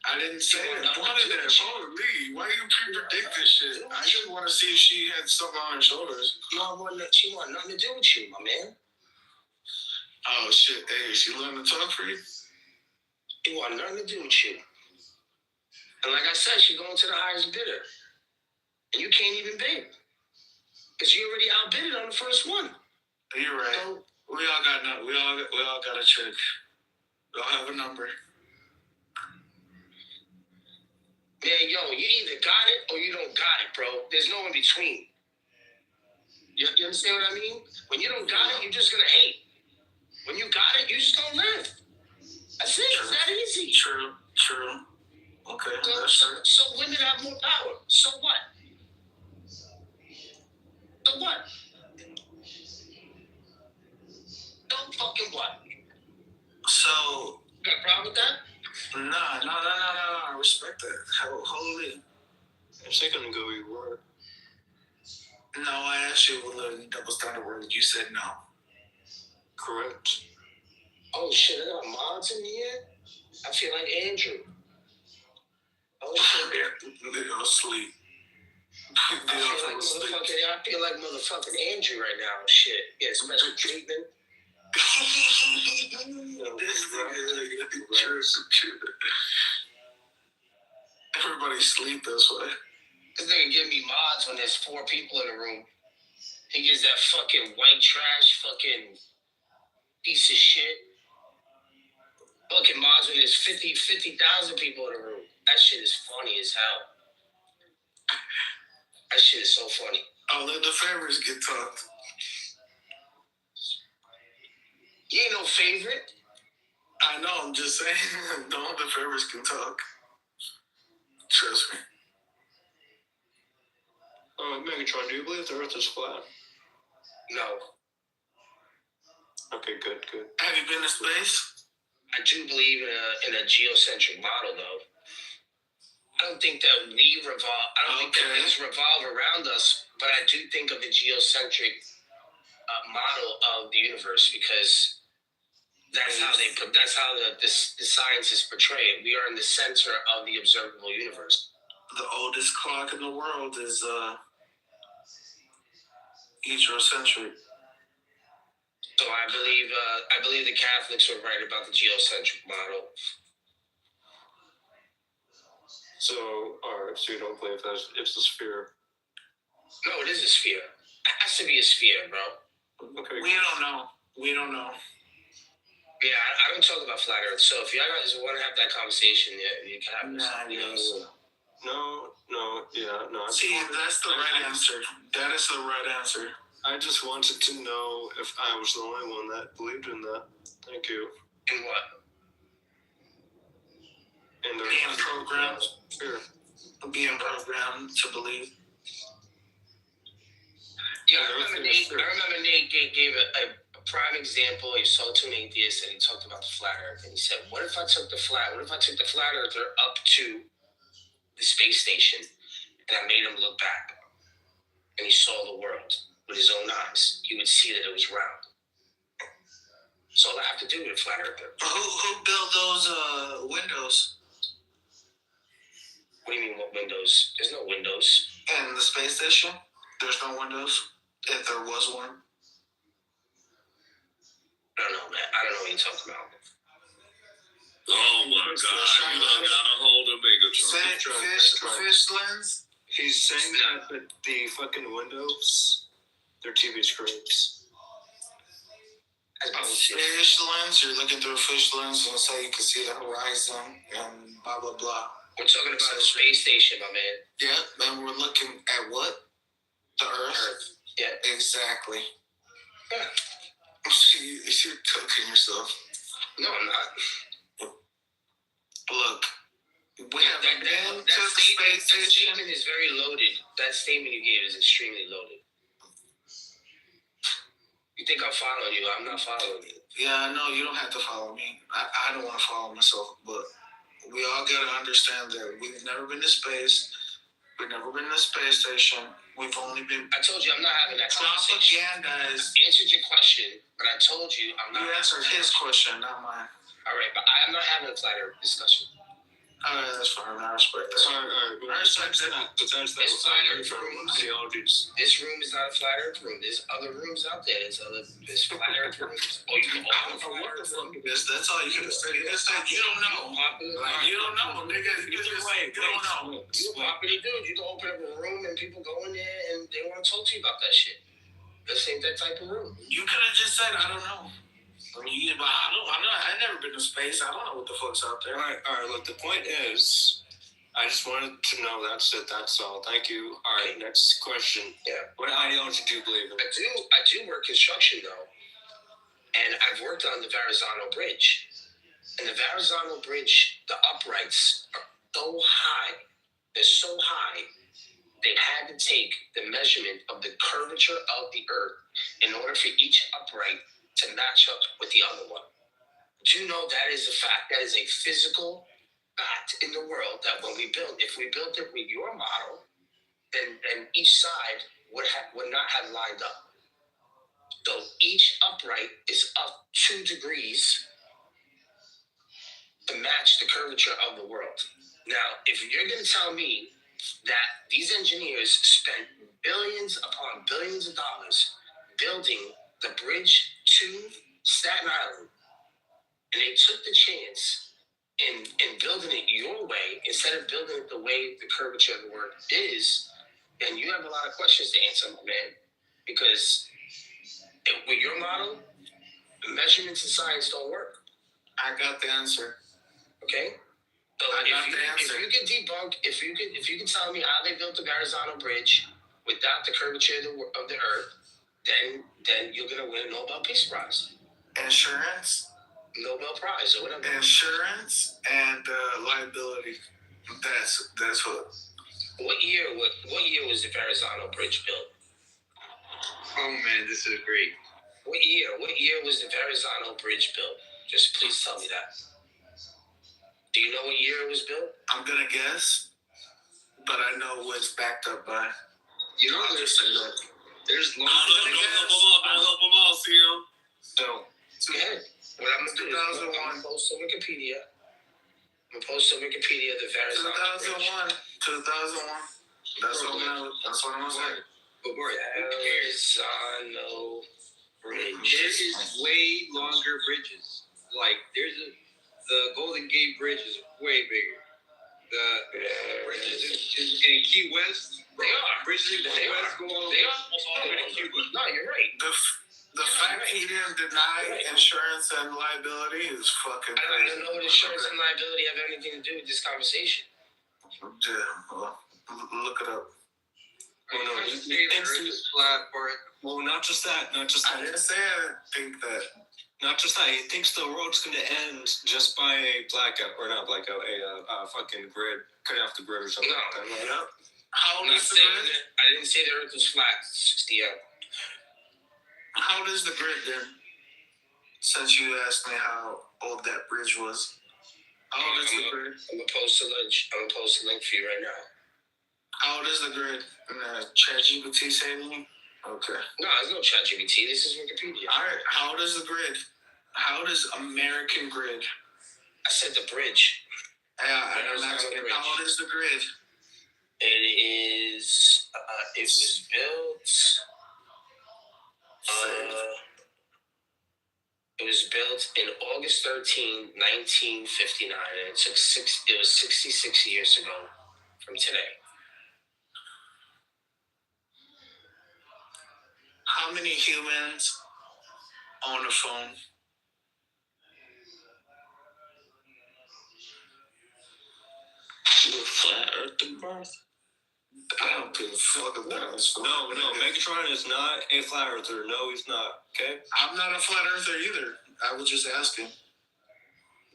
I didn't say it. Holy, why you pre-predict this shit? I just want to see if she had something on her shoulders. She want nothing to do with you, my man. Oh shit! Hey, she learning to talk for you? She want nothing to do with you. And like I said, she going to the highest bidder, and you can't even bid because you already outbidded on the first one. You're right. So, we all got a check. We all have a number. Man, yo, you either got it or you don't got it, bro. There's no in between. You understand what I mean? When you don't got it, you're just gonna hate. When you got it, you just gonna live. That's it. It's that easy. True. Okay, that's true. So women have more power. So what? Don't fucking what? So you got a problem with that? No. I respect that. Holy. If they're gonna go, you were. No, I asked you what the double standard world. You said no. Correct. Oh shit! I got mods in here. I feel like Andrew. Oh shit! They're gonna sleep. I feel like motherfucking Andrew right now. Shit. Yeah, special treatment. Everybody sleep this way. This nigga give me mods when there's 4 people in the room. He gives that fucking white trash fucking piece of shit. Fucking mods when there's 50,000 people in the room. That shit is funny as hell. That shit is so funny. Oh, let the favorites get talked. You ain't no favorite. I know, I'm just saying. None of the favorites can talk. Trust me. Megatron, do you believe the Earth is flat? No. Okay, good. Have you been to space? I do believe in a geocentric model, though. I don't think that we revolve. I don't think that things revolve around us, but I do think of the geocentric model of the universe because that's how the scientists portray it. We are in the center of the observable universe. The oldest clock in the world is geocentric. So I believe the Catholics were right about the geocentric model. So, alright, so you don't believe that it's a sphere? No, it is a sphere. Has to be a sphere, bro. Okay. We don't know. Yeah, I don't talk about flat Earth. So if you guys want to have that conversation, yeah, you can have something else. No. See, that's the right answer. That is the right answer. I just wanted to know if I was the only one that believed in that. Thank you. In what? In the Being programmed. Sure. Being programmed to believe. Yeah, I remember Nate gave a prime example. He was talking to an atheist and he talked about the flat Earth. And he said, what if I took the flat Earther up to the space station and I made him look back and he saw the world with his own eyes? He would see that it was round. That's all I have to do with a flat Earther. Who built those windows? What do you mean, what windows? There's no windows. In the space station? There's no windows? If there was one? I don't know, man. I don't know what you're talking about. Oh my God! You done got a hold of Megatron. Fish lens? He's saying that the fucking windows, they're TV screens. A fish lens? You're looking through a fish lens and say you can see the horizon and blah, blah, blah. We're talking about the space station, my man. Yeah, and we're looking at what? The Earth? Yeah. Exactly. Yeah. You're cooking yourself. No, I'm not. Look, we haven't been to the space That station. statement is very loaded. That statement you gave is extremely loaded. You think I'm following you? I'm not following you. Yeah, I know you don't have to follow me. I don't want to follow myself, but we all got to understand that we've never been to space. We've never been to the space station. We've only been. I told you I'm not having that conversation. Propaganda is. I answered your question, but I told you I'm not. You answered his question, not mine. All right, but I'm not having a flat Earth discussion. All right, that's fine. I respect that. All right. Besides that, flat Earth rooms. Ideologies. This room is not a flat Earth room. There's other rooms out there. There's flat Earth rooms. Oh, you can open a flat Earth room. That's all you can say. It's like you don't know. You don't know, nigga. You don't know. You a popular dude. You can open up a room and people go in there and they want to talk to you about that shit. This ain't that type of room. You could have just said, I don't know. I've never been to space. I don't know what the fuck's out there. All right. Look, the point is, I just wanted to know that's it. That's all. Thank you. All right. Next question. Yeah. What ideology do you believe in? I do work construction though, and I've worked on the Verrazano Bridge. And the Verrazano Bridge, the uprights are so high. They're so high. They had to take the measurement of the curvature of the Earth in order for each upright to match up with the other one. Do you know that is a fact? That is a physical fact in the world that when we built, if we built it with your model, then each side would not have lined up. So each upright is up 2 degrees to match the curvature of the world. Now, if you're going to tell me that these engineers spent billions upon billions of dollars building the bridge to Staten Island, and they took the chance in building it your way instead of building it the way the curvature of the world is, then you have a lot of questions to answer, my man. Because with your model, the measurements and science don't work. I got the answer. Okay? So if you can debunk, if you can tell me how they built the Verrazano Bridge without the curvature of the Earth, then you're gonna win a Nobel Peace Prize. Insurance, Nobel Prize, or whatever. Insurance and liability. That's what. What year was the Verrazano Bridge built? Oh man, this is great. What year was the Verrazano Bridge built? Just please tell me that. Do you know what year it was built? I'm gonna guess, but I know what's backed up by. You know, there's long. Don't help them out, Sam. So, go ahead. What I'm gonna do is I'm gonna post on Wikipedia. I'm gonna post on Wikipedia the Verrazano 2001. 2001. That's what I'm gonna say. Verrazano Bridge. There is way longer bridges. Like the Golden Gate Bridge is way bigger. The bridges in Key West. They are. Bridges in Key West go all the way to Cuba. No, you're right. The fact he didn't deny insurance and liability is fucking crazy. I don't know what insurance and liability have anything to do with this conversation. Yeah, well, look it up. Well, no, you flat for it. Well, not just that. I didn't say I think that. Not just that. He thinks the world's going to end just by a blackout, or not blackout, a fucking grid, cutting off the grid or something like that. Right? Yep. How old is the grid? I didn't say the Earth was flat. 60 up. How old is the grid then? Since you asked me how old that bridge was. How old is the grid? I'm gonna post a link for you right now. How old is the grid? ChatGPT saying to you? Okay. No, there's no ChatGPT. This is Wikipedia. All right. How old is the grid? How old is American grid? I said the bridge. Yeah, I'm asking. How old is the grid? It is. It was built. It was built in August 13, 1959, and it was 66 years ago from today. How many humans own a phone? You a flat earther, bro? I don't give a fuck about this. No, Megatron is not a flat earther. No, he's not. Okay? I'm not a flat earther either. I was just asking.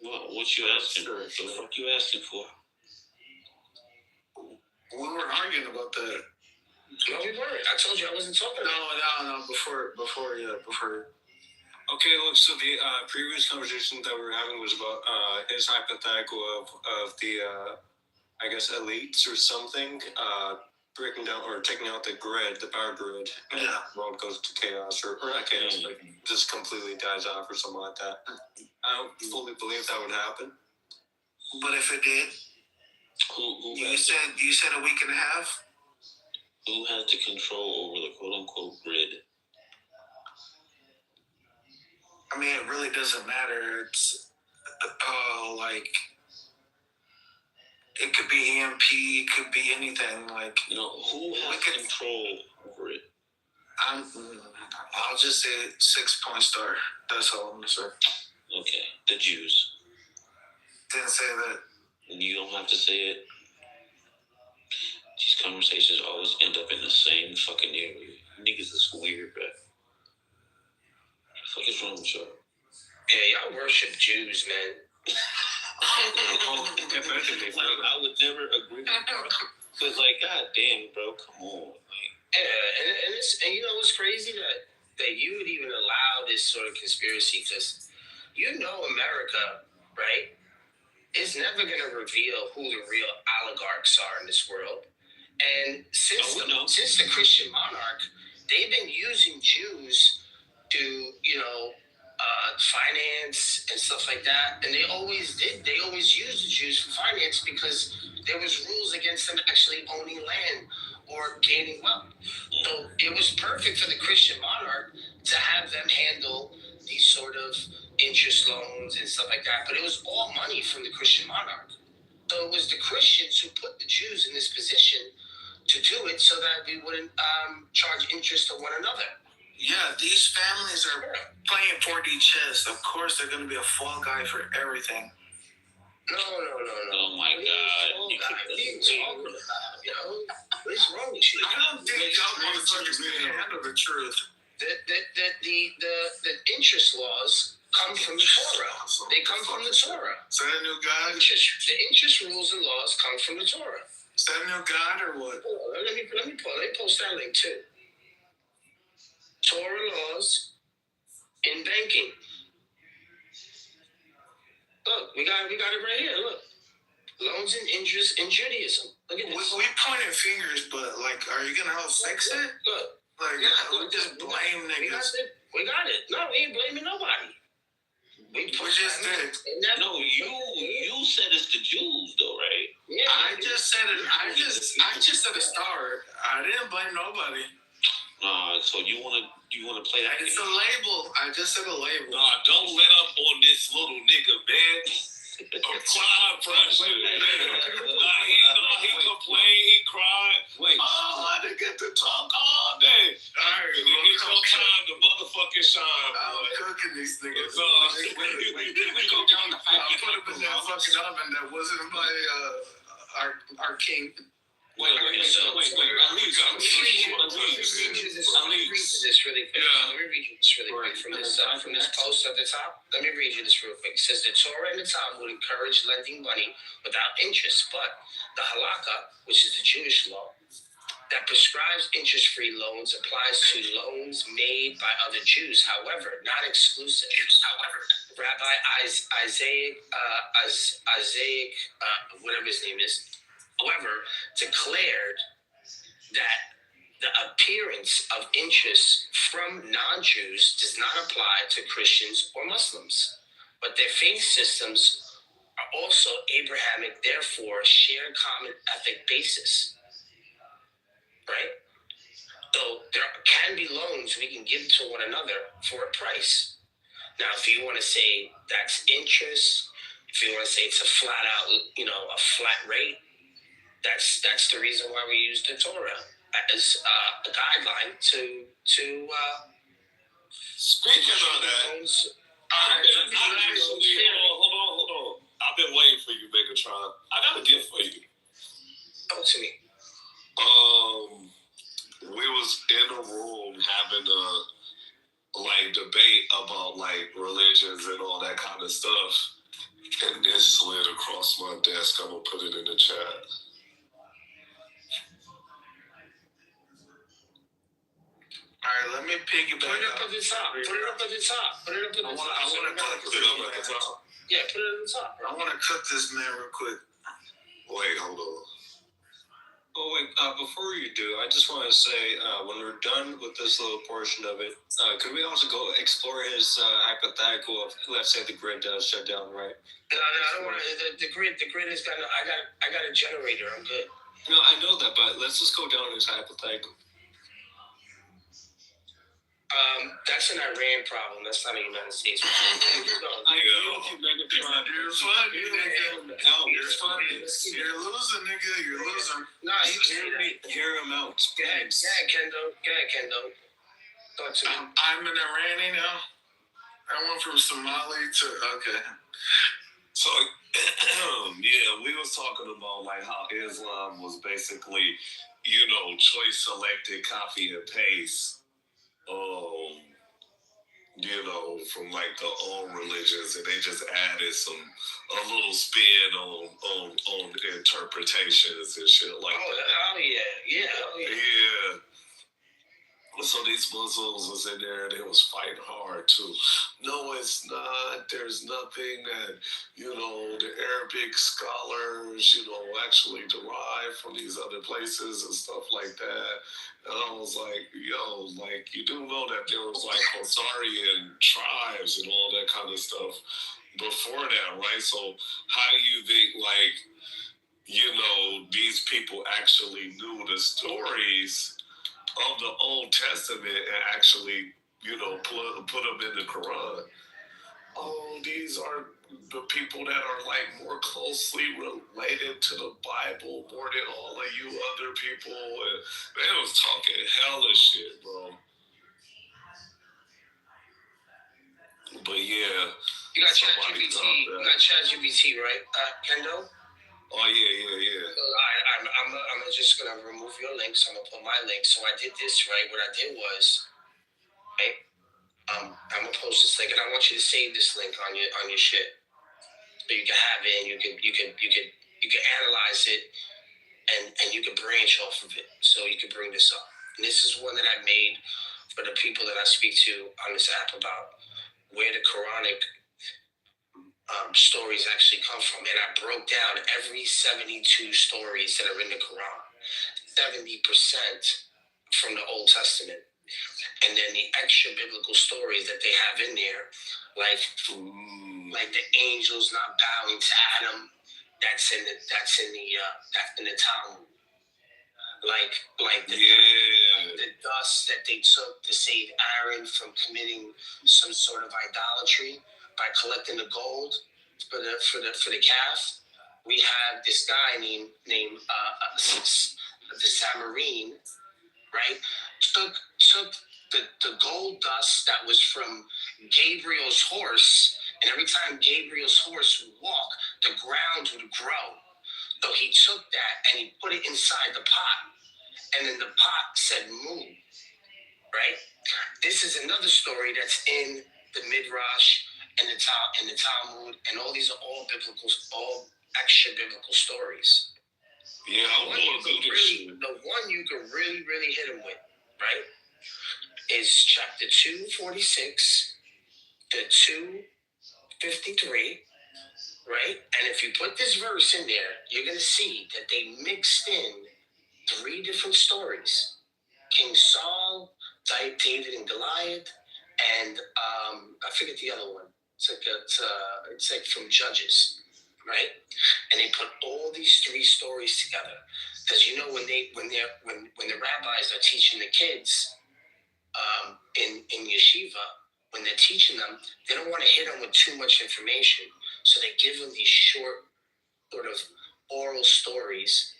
What you asking for? What the fuck you asking for? We weren't arguing about that. No, we weren't. I told you I wasn't talking. No. Before. Okay, look, so the previous conversation that we were having was about his hypothetical of the, I guess, elites or something, breaking down or taking out the grid, the power grid, and the world goes to chaos, or not chaos, but just completely dies off or something like that. I don't fully believe that would happen. But if it did, you said a week and a half? Who has the control over the quote-unquote grid? I mean, it really doesn't matter. It's, it could be EMP, it could be anything. Like, who has control over it? I'll just say 6-point star. That's all I'm gonna say. Okay, the Jews. Didn't say that. You don't have to say it. These conversations always end up in the same fucking area. Niggas is weird, bro. What the fuck is wrong with y'all? Yeah, y'all worship Jews, man. I would never agree with that. But goddamn, bro, come on. And you know what's crazy that you would even allow this sort of conspiracy, because America, right, is never going to reveal who the real oligarchs are in this world. And since the Christian monarch, they've been using Jews to, finance and stuff like that. And they always did. They always used the Jews for finance because there was rules against them actually owning land or gaining wealth. So it was perfect for the Christian monarch to have them handle these sort of interest loans and stuff like that. But it was all money from the Christian monarch. So it was the Christians who put the Jews in this position to do it so that we wouldn't charge interest to one another. Yeah, these families are playing 4D chess. Of course, they're going to be a fall guy for everything. No. Oh my God. What are you talking about? What's wrong with you? I don't think y'all motherfuckers can handle the truth. The interest laws come from the Torah. They come from the Torah. Is that a new God? The interest rules and laws come from the Torah. Is that a new God or what? Let me post that link too. Torah laws in banking. Look, we got it right here. Look, loans and interest in Judaism. Look at this. We pointed fingers, but are you gonna help fix it? Look, we just blame niggas. We got it. No, we ain't blaming nobody. We just did. No, you said it's the Jews though, right? Yeah. I just said it. I just said a star. I didn't blame nobody. So you wanna play that? It's a label. I just said a label. Nah, don't let up on this little nigga, man. Apply pressure. He complained, he cried. Wait. Oh, I didn't get to talk all day. Alright, It's your time to motherfucking shine, boy. I'm cooking these niggas. We go down the I put him in that fucking oven that wasn't my our king. Wait, at least. Let me read you this really quick. Let me read you this really quick from this post at the top. Let me read you this real quick. It says the Torah and the Talmud encourage lending money without interest, but the halakha, which is the Jewish law, that prescribes interest-free loans applies to loans made by other Jews. However, not exclusive. However, Rabbi Isaac, whatever his name is, however, declared that the appearance of interest from non-Jews does not apply to Christians or Muslims, but their faith systems are also Abrahamic, therefore share common ethnic basis. Right? So there can be loans we can give to one another for a price. Now, if you want to say that's interest, if you want to say it's a flat out, a flat rate, that's the reason why we use the Torah as a guideline to. Speaking of that, hold on. I've been waiting for you, Megatron. I got a gift for you. Talk to me. We was in a room having a debate about religions and all that kind of stuff, and it slid across my desk. I'm gonna put it in the chat. All right, let me piggyback. Put it up at the top. I want to cook it up at the top. Yeah, put it at the top. I want to cook this man real quick. Wait, hold on. Oh, wait, before you do, I just want to say, when we're done with this little portion of it, could we also go explore his hypothetical of, let's say, the grid does shut down, right? No, I don't want to. The grid is got. I got a generator. I'm good. No, I know that, but let's just go down his hypothetical. That's an Iran problem. That's not a United States problem. You're funny, nigga. You're losing, nigga. You're losing. Nah, you hear him out. Go ahead, Kendo. Talk to me. I'm an Iranian now. I went from Somali to okay. So yeah, we was talking about how Islam was basically, choice selected, copy and paste. From the old religions, and they just added a little spin on interpretations and shit like that. Yeah. So these Muslims was in there and they was fighting hard too. No, it's not. There's nothing that, the Arabic scholars, actually derive from these other places and stuff like that. And I was like, you do know that there was Khazarian tribes and all that kind of stuff before that, right? So how do you think these people actually knew the stories of the Old Testament and actually, put them in the Quran? Oh, these are the people that are more closely related to the Bible more than all of you other people. And they was talking hella shit, bro. But yeah, you got ChatGPT, right, Kendo? Oh yeah. So I'm just gonna remove your links. I'm gonna put my links. So I did this right. What I did was, right? I'm gonna post this link, and I want you to save this link on your shit, so you can have it, and you can analyze it, and you can branch off of it. So you can bring this up. And this is one that I made for the people that I speak to on this app about where the Quranic stories actually come from, and I broke down every 72 stories that are in the Quran, 70% from the Old Testament, and then the extra biblical stories that they have in there, like the angels not bowing to Adam. That's in the Talmud. The dust that they took to save Aaron from committing some sort of idolatry by collecting the gold for the calf, we have this guy named the Samarine, right? Took the gold dust that was from Gabriel's horse, and every time Gabriel's horse would walk, the ground would grow. So he took that and he put it inside the pot, and then the pot said "moo," right? This is another story that's in the Midrash and the Talmud, and all these are all biblical, all extra biblical stories. Yeah, the one you could really, really hit him with, right, is chapter 246 to 253, right? And if you put this verse in there, you're going to see that they mixed in 3 different stories: King Saul, David and Goliath, and I forget the other one. It's like from Judges, right? And they put all these 3 stories together because when the rabbis are teaching the kids in yeshiva, when they're teaching them, they don't want to hit them with too much information, so they give them these short, sort of oral stories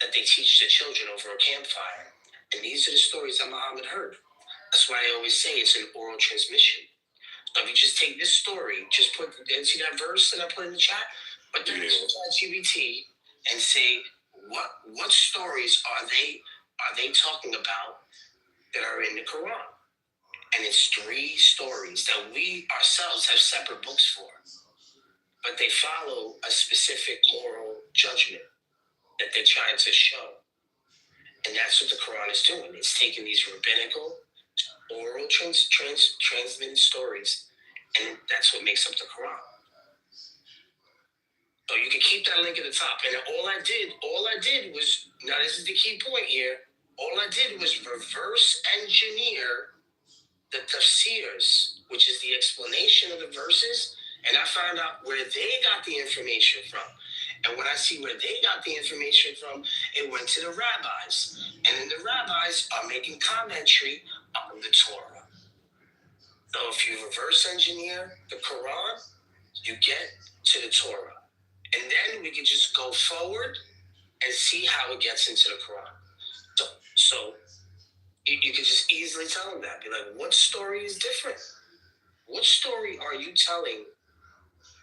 that they teach the children over a campfire. And these are the stories that Muhammad heard. That's why I always say it's an oral transmission. So if you just take this story, just see that verse that I put in the chat? Put that in ChatGPT and say, what stories are they talking about that are in the Quran? And it's 3 stories that we ourselves have separate books for. But they follow a specific moral judgment that they're trying to show. And that's what the Quran is doing. It's taking these rabbinical, oral transmitted stories, and that's what makes up the Quran. So you can keep that link at the top. And all I did was, now this is the key point here, all I did was reverse engineer the tafsirs, which is the explanation of the verses, and I found out where they got the information from. And when I see where they got the information from, it went to the rabbis. And then the rabbis are making commentary on the Torah. So if you reverse engineer the Quran, you get to the Torah. And then we can just go forward and see how it gets into the Quran. So you can just easily tell them that. Be like, what story is different? What story are you telling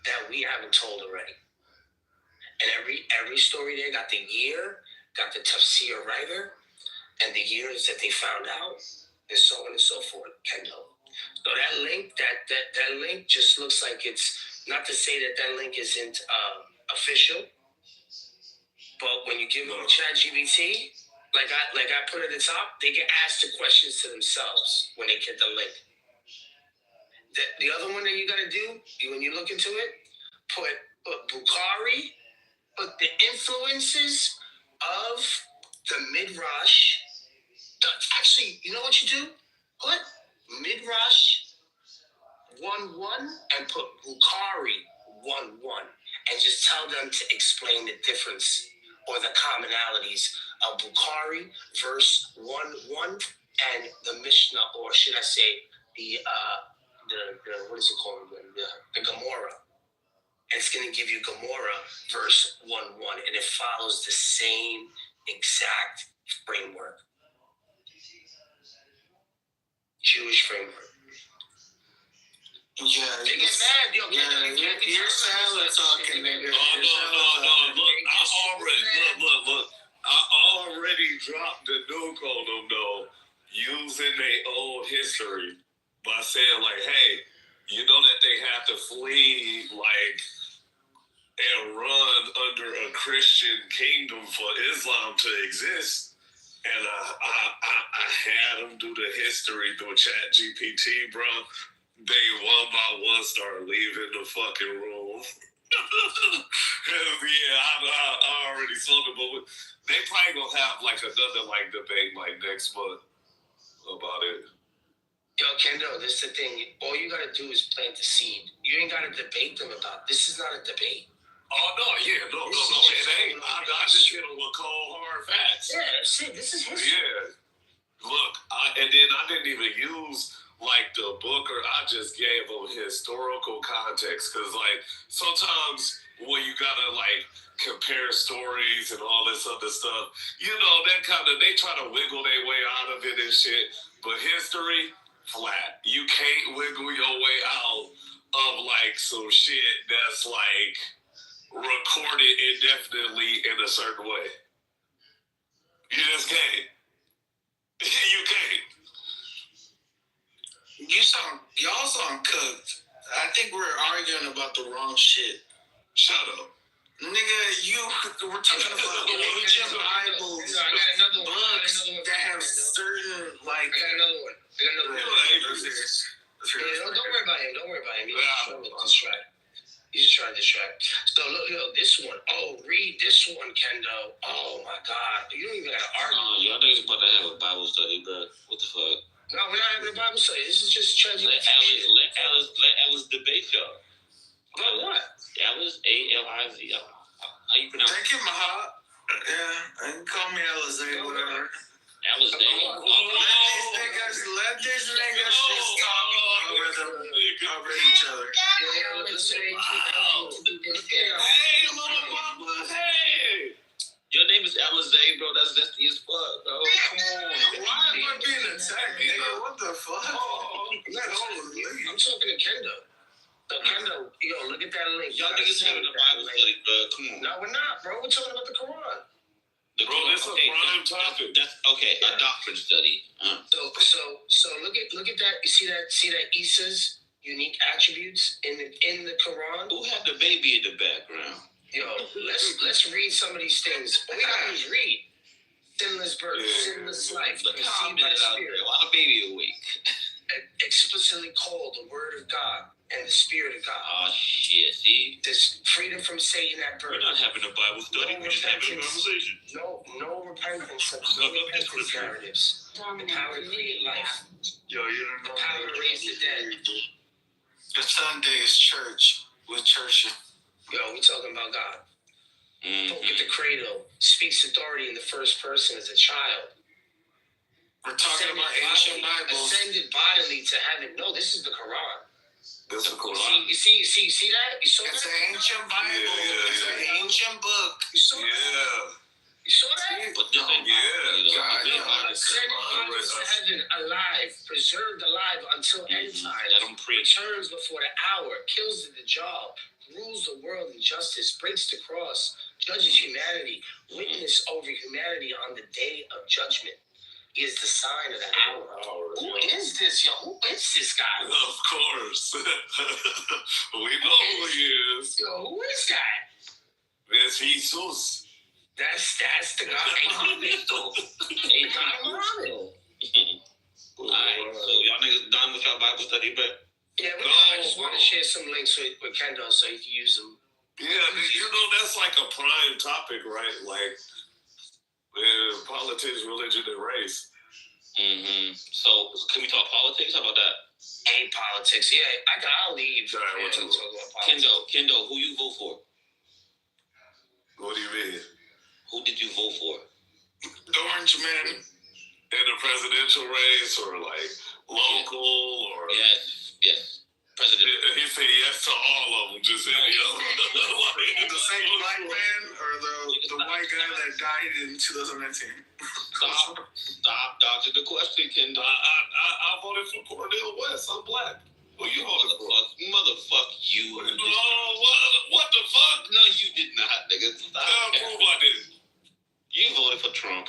that we haven't told already? And every story there got the year, got the tafsir writer, and the years that they found out, and so on and so forth, Kendall. So that link, that link just looks like it's, not to say that link isn't official, but when you give them a ChatGPT, like I put at the top, they can ask the questions to themselves when they get the link. The other one that you gotta do, when you look into it, put Bukhari, put the influences of the Midrash. Actually, you know what you do? Put Midrash 1:1 and put Bukhari 1:1, and just tell them to explain the difference or the commonalities of Bukhari verse 1:1 and the Mishnah, or should I say the what is it called? The Gemara. And it's going to give you Gemara verse 1:1, and it follows the same exact framework. Jewish framework. Yeah, they get mad. Yo, you're salad talking, nigga. No. Look. I already dropped the nuke on them, though, using their old history by saying, like, hey, you know that they have to flee, like, and run under a Christian kingdom for Islam to exist. And I had them do the history through ChatGPT, bro. They one by one start leaving the fucking room. I already sold it, but they probably gonna have like another like debate like next month about it. Yo, Kendo, this is the thing. All you gotta do is plant the seed. You ain't gotta debate them about. This is not a debate. Oh no, yeah, no. It ain't. I just hit them with cold hard facts. Yeah, that's it. This is history. Yeah. Look, and then I didn't even use like the book, or I just gave them historical context, because like sometimes when you gotta like compare stories and all this other stuff. You know, that kind of, they try to wiggle their way out of it and shit. But history, flat. You can't wiggle your way out of like some shit that's like recorded indefinitely in a certain way. You just can't. You can't. Y'all sound cooked. I think we're arguing about the wrong shit. Shut up. Nigga, we're talking about ancient Bibles, books that have certain, like... I got another one. Don't worry about him. He's just trying to distract. So look, this one. Oh, read this one, Kendo. Oh my God, you don't even gotta argue. Y'all niggas about to have a Bible study, bro. What the fuck? No, we're not having a Bible study. This is just tragic. Let Alice debate y'all. About what? Alice, Aliz. How you pronounce it? Thank you, Mahat. Yeah, and call me Alize, whatever. Alice Day. Let these niggas just talk over each other. Hey, little mama, hey. Your name is Alize, bro. That's zesty as fuck, bro. Come on. Why am I being attacked, nigga? What the fuck? I'm talking to Kendo. So Kendo, look at that link. Y'all niggas having a Bible study, bro. Come on. No, we're not, bro. We're talking about the Quran. Bro, this is a prime topic. That's okay. A doctrine study. So look at that. You see that Issa's unique attributes in the Quran. Who had the baby in the background? Let's read some of these things. We gotta read. Sinless birth, sinless life, conceived by the Spirit. Why the baby awake? Explicitly called the Word of God and the Spirit of God. Oh shit! See, there's freedom from Satan at birth. We're not having a Bible study. We're just having a conversation. No repentance. No repentance narratives. The power to create life. Yo, you don't know. The power to raise the dead. The Sunday is church. We're churching. We talking about God. Look at the cradle. Speaks authority in the first person as a child. We're talking about ancient Bibles. Ascended bodily to heaven. No, this is the Quran. This is the Quran. You see that? You saw it's that? An ancient Bible. Yeah. It's an ancient book. You saw that? You saw that? But this ain't Ascended bodies to heaven, alive, preserved alive until end time. Let them preach. Returns before the hour, kills the job, rules the world in justice, breaks the cross, judges humanity, witness over humanity on the day of judgment. He is the sign of the hour. Who is this, yo? Who is this guy? Of course. We know who he is. Yo, who is that? That's Jesus. That's the guy. Alright, so y'all niggas done with y'all Bible study, but yeah, I just want to share some links with Kendo so you can use them. Yeah, that's like a prime topic, right? Like politics, religion, and race. So can we talk politics? How about that? Politics. Yeah, I'll leave. Right, Talk about Kendo, who you vote for? What do you mean? Who did you vote for? The Orange Man. In the presidential race, or like local, or yes, president. He said yes to all of them. Just any of them. The same black man or the white guy that died in 2019. Stop dodging the question, Kendo. I voted for Cornel West. I'm black. Who you voted for? Motherfuck you. No, what the fuck? No, you did not, nigga. Stop. Prove I did. You voted for Trump.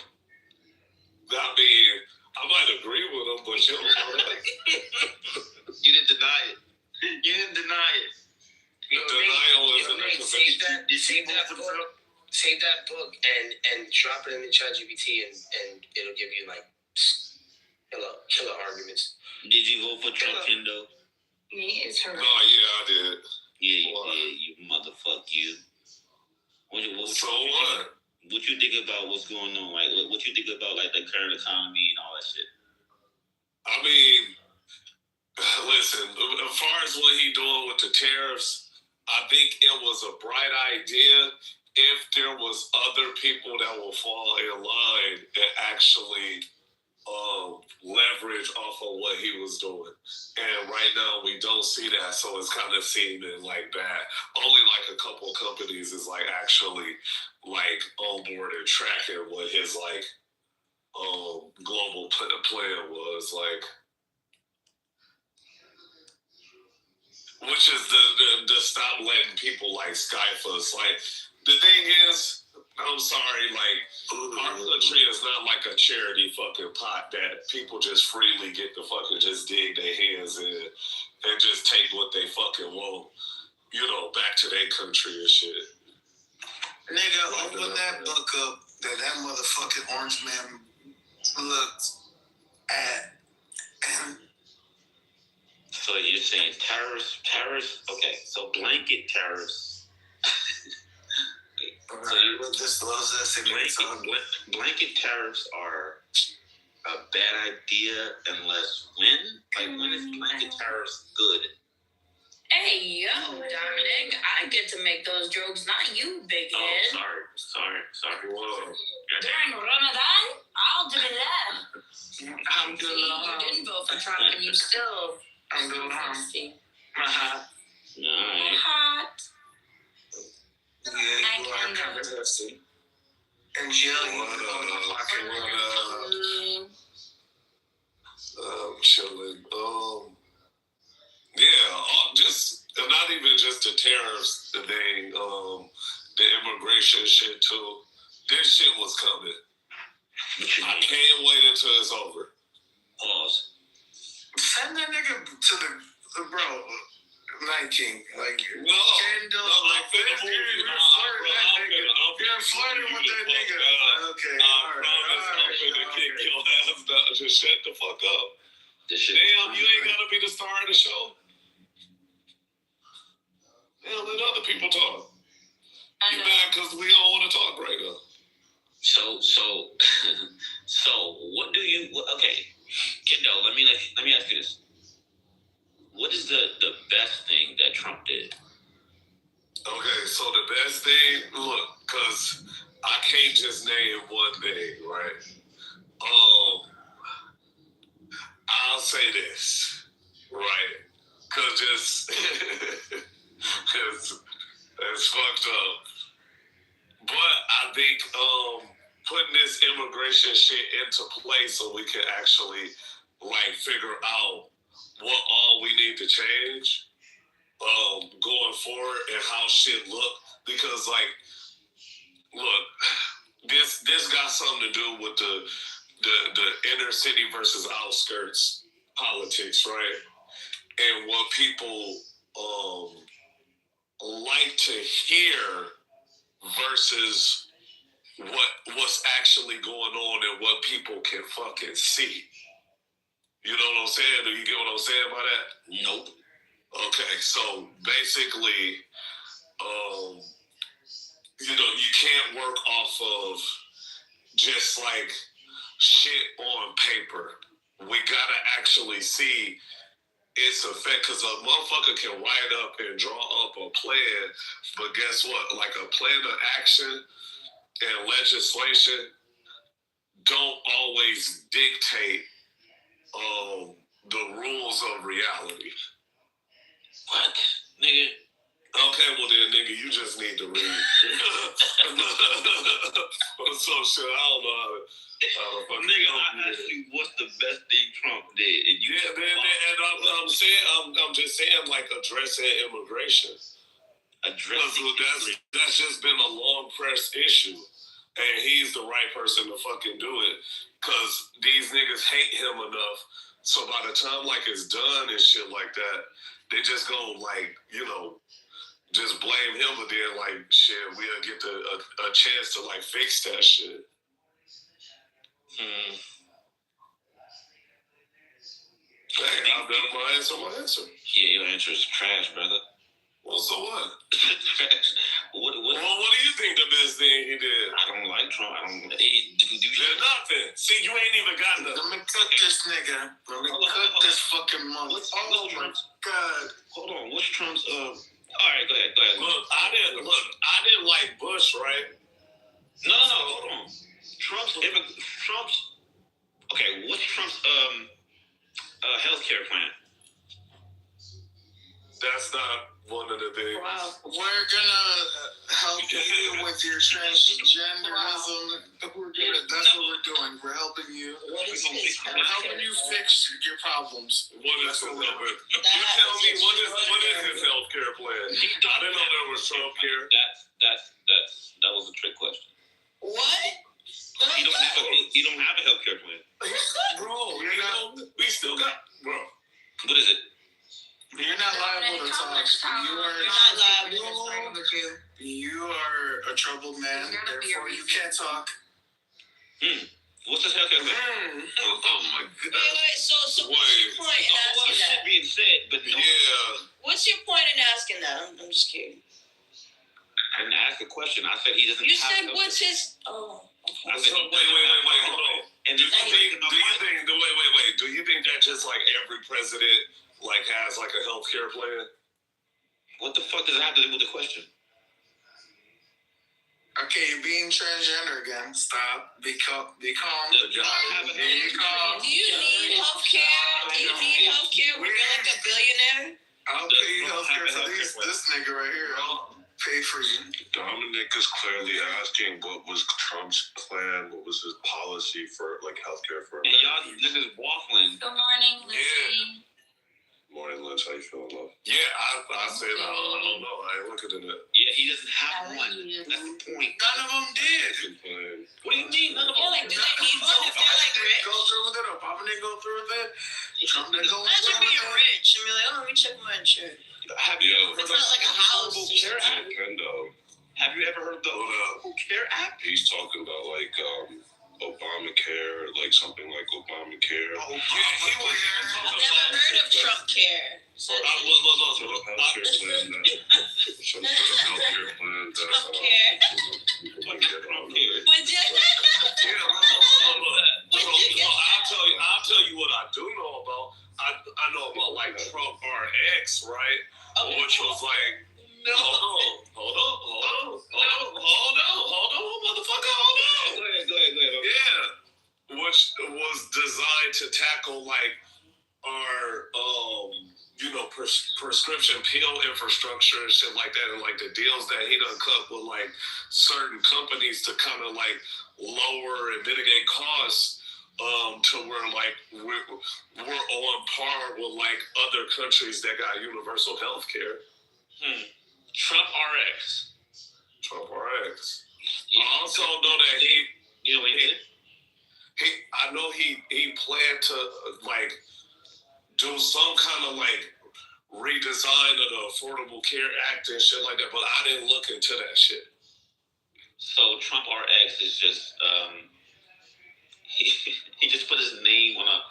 I mean, I might agree with him, but you don't. You didn't deny it. Save that book and drop it in the ChatGPT and it'll give you like killer arguments. Did you vote for Trump, Kendo? Me is her. Oh yeah, I did. Yeah, you did. You motherfuck you. What? What you think about what's going on? Like, what you think about like the current economy and all that shit? I mean, listen. As far as what he doing with the tariffs, I think it was a bright idea if there was other people that will fall in line and actually leverage off of what he was doing. And right now we don't see that, so it's kind of seeming like bad. Only like a couple companies is like actually like on board and tracking what his like global plan was like, which is the stop letting people like Skype us. Like the thing is, I'm sorry, like our country is not like a charity fucking pot that people just freely get to fucking just dig their hands in and just take what they fucking want, you know, back to their country and shit. Nigga, open that book up that motherfucking orange man looked at. So you're saying tariffs? Okay, so blanket tariffs. So you disclose that blanket tariffs are a bad idea unless when is blanket tariffs good? Hey, yo, Dominic, I get to make those jokes, not you, big head. Sorry. Whoa. During Ramadan, I'll do that. You didn't vote for Trump and you still... I'm doing hot. Hot. Yeah, you are kind of thirsty. And Jill, chilling. Just not even just the tariffs, the thing, the immigration shit too. This shit was coming. I can't wait until it's over. Pause. Send that nigga to the bro. Night King, like no, I'm finna move you. I'm flirting with that nigga. Okay, I'm finna kick your ass down. Just shut the fuck up. Damn, you ain't gotta be the star of the show. Damn, let other people talk. You mad because we don't want to talk right now. So what do you? Okay, Kendall. Let me ask you this. What is the best thing that Trump did? Okay, so the best thing, look, because I can't just name one thing, right? I'll say this, right? Because it's fucked up. But I think putting this immigration shit into place so we can actually like figure out what all we need to change going forward and how shit look, because like look, this got something to do with the inner city versus outskirts politics, right? And what people like to hear versus what's actually going on and what people can fucking see. You know what I'm saying? Do you get what I'm saying by that? Nope. Okay, so basically, you can't work off of just like shit on paper. We gotta actually see its effect, because a motherfucker can write up and draw up a plan, but guess what? Like a plan of action and legislation don't always dictate the rules of reality. What? Nigga. Okay, well then, nigga, you just need to read. So shit, I don't know how to nigga, I asked you what's the best thing Trump did. And you I'm just saying, like, addressing immigration. That's just been a long pressed issue. And he's the right person to fucking do it. Because these niggas hate him enough. So by the time, like, it's done and shit like that, they just gonna, like, just blame him, but then, like, shit, we'll get a chance to, like, fix that shit. Hey, I've done my answer. Yeah, your answer is trash, brother. Well, so what? What do you think the best thing he did? I don't like Trump. He didn't do shit. Nothing. See, you ain't even got nothing. Let me cook this nigga. Let me cook this fucking monkey. Oh my God. Hold on. What's Trump's? All right, go ahead. Look, I didn't like Bush, right? No. Hold on. Trump's. Okay, what's healthcare plan. That's not one of the things. Wow. We're gonna help you with your transgenderism. That's what we're doing. We're helping you. What is this? We're helping you fix your problems. What is the limit? You tell me what is his healthcare plan? I didn't know there was Trump care. That was a trick question. What? You don't have a healthcare plan. Bro, we still got, bro. What is it? You're not liable to talk. You are a troubled man, therefore you can't talk. What's this healthcare plan? Oh my God. Wait. So what's your point in asking that? Shit being said, but What's your point in asking that? I'm just kidding. I didn't ask a question. I said he doesn't. You said what's his? Oh. I said, wait, hold on. And do you think that just like every president like has like a healthcare plan? What the fuck does that have to do with the question? Okay, you're being transgender again. Stop. Be calm. Be calm. Do you need healthcare? When you're like a billionaire? I'll pay you healthcare for this nigga right here. I'll pay for you. Dominic is clearly asking what was Trump's plan, what was his policy for like healthcare for Americans. And y'all niggas waffling. Good morning, Lizzie. Morning, Liz. How you feeling, love? Yeah, I said I don't know. I ain't looking at it. Yeah, he doesn't have one. That's the point. None of them did. What do you mean? None of them. Like, do they need one if they're like rich? Go through with it. Obama didn't go through with it. Trump didn't go through with it. Imagine being rich and be like, oh, let me check my insurance. Have you ever heard It's not like a house. Care Act? Have you ever heard of the Care Act? He's talking about like Obamacare, like something like Obamacare. I've never heard of Trump Care. So Some sort of healthcare plan that Trump Care. I'll tell you what I do know about. I know about like Trump RX, right? Okay. Which was like, hold on, motherfucker, hold on. Go ahead. Yeah, which was designed to tackle like our prescription pill infrastructure and shit like that, and like the deals that he done cut with like certain companies to kind of like lower and mitigate costs. To where like we're on par with like other countries that got universal health care. Trump RX. I also know that he planned to like do some kind of like redesign of the Affordable Care Act and shit like that, but I didn't look into that shit. So Trump RX is just he just put his name on a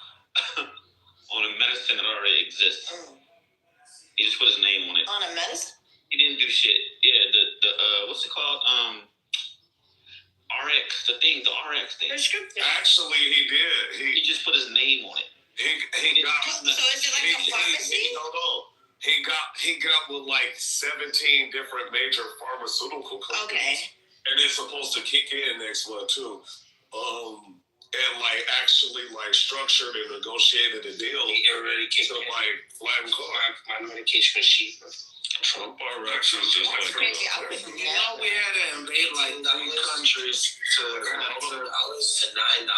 medicine that already exists. He just put his name on it. On a medicine? He didn't do shit. Yeah, the what's it called? RX, the RX thing. Prescription. Actually, he did. He just put his name on it. He got. So is it like a pharmacy? He got with like 17 different major pharmaceutical companies. Okay. And it's supposed to kick in next month too. And like actually like structured and negotiated a deal. He already kicked to like flatten costs. My medication is cheap. Trump RX is just like we had to invade like 3 countries to $9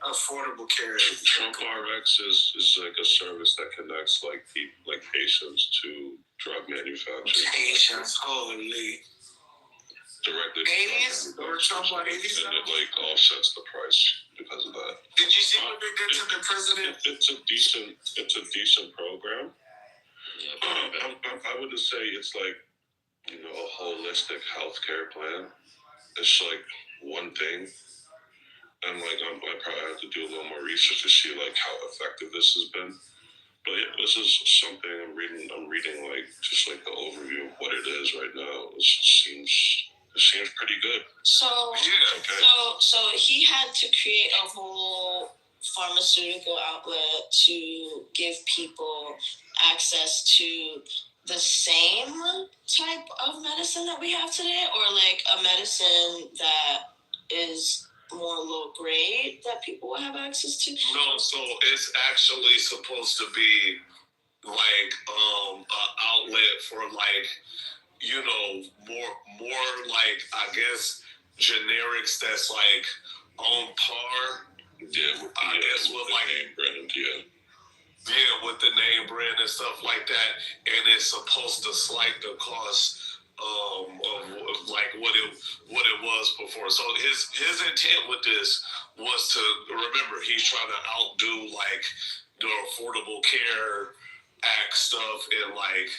affordable care. Trump RX is like a service that connects like patients to drug manufacturers. Patients, holy. Directly 80s? Or Trump on 80s? And it like offsets the price because of that. Did you see what they did to the president? It's a decent program. I wouldn't say it's like, a holistic healthcare plan. It's like one thing. And like I probably have to do a little more research to see like how effective this has been. But yeah, this is something I'm reading like just like the overview of what it is right now. It seems pretty good. So he had to create a whole pharmaceutical outlet to give people access to the same type of medicine that we have today, or like a medicine that is more low grade that people will have access to? No, so it's actually supposed to be like an outlet for like, you know, more like, I guess, generics that's like on par. Yeah, I guess with like name brand, yeah. Yeah, with the name brand and stuff like that, and it's supposed to slight the cost of like what it was before. So his intent with this was to remember he's trying to outdo like the Affordable Care Act stuff and like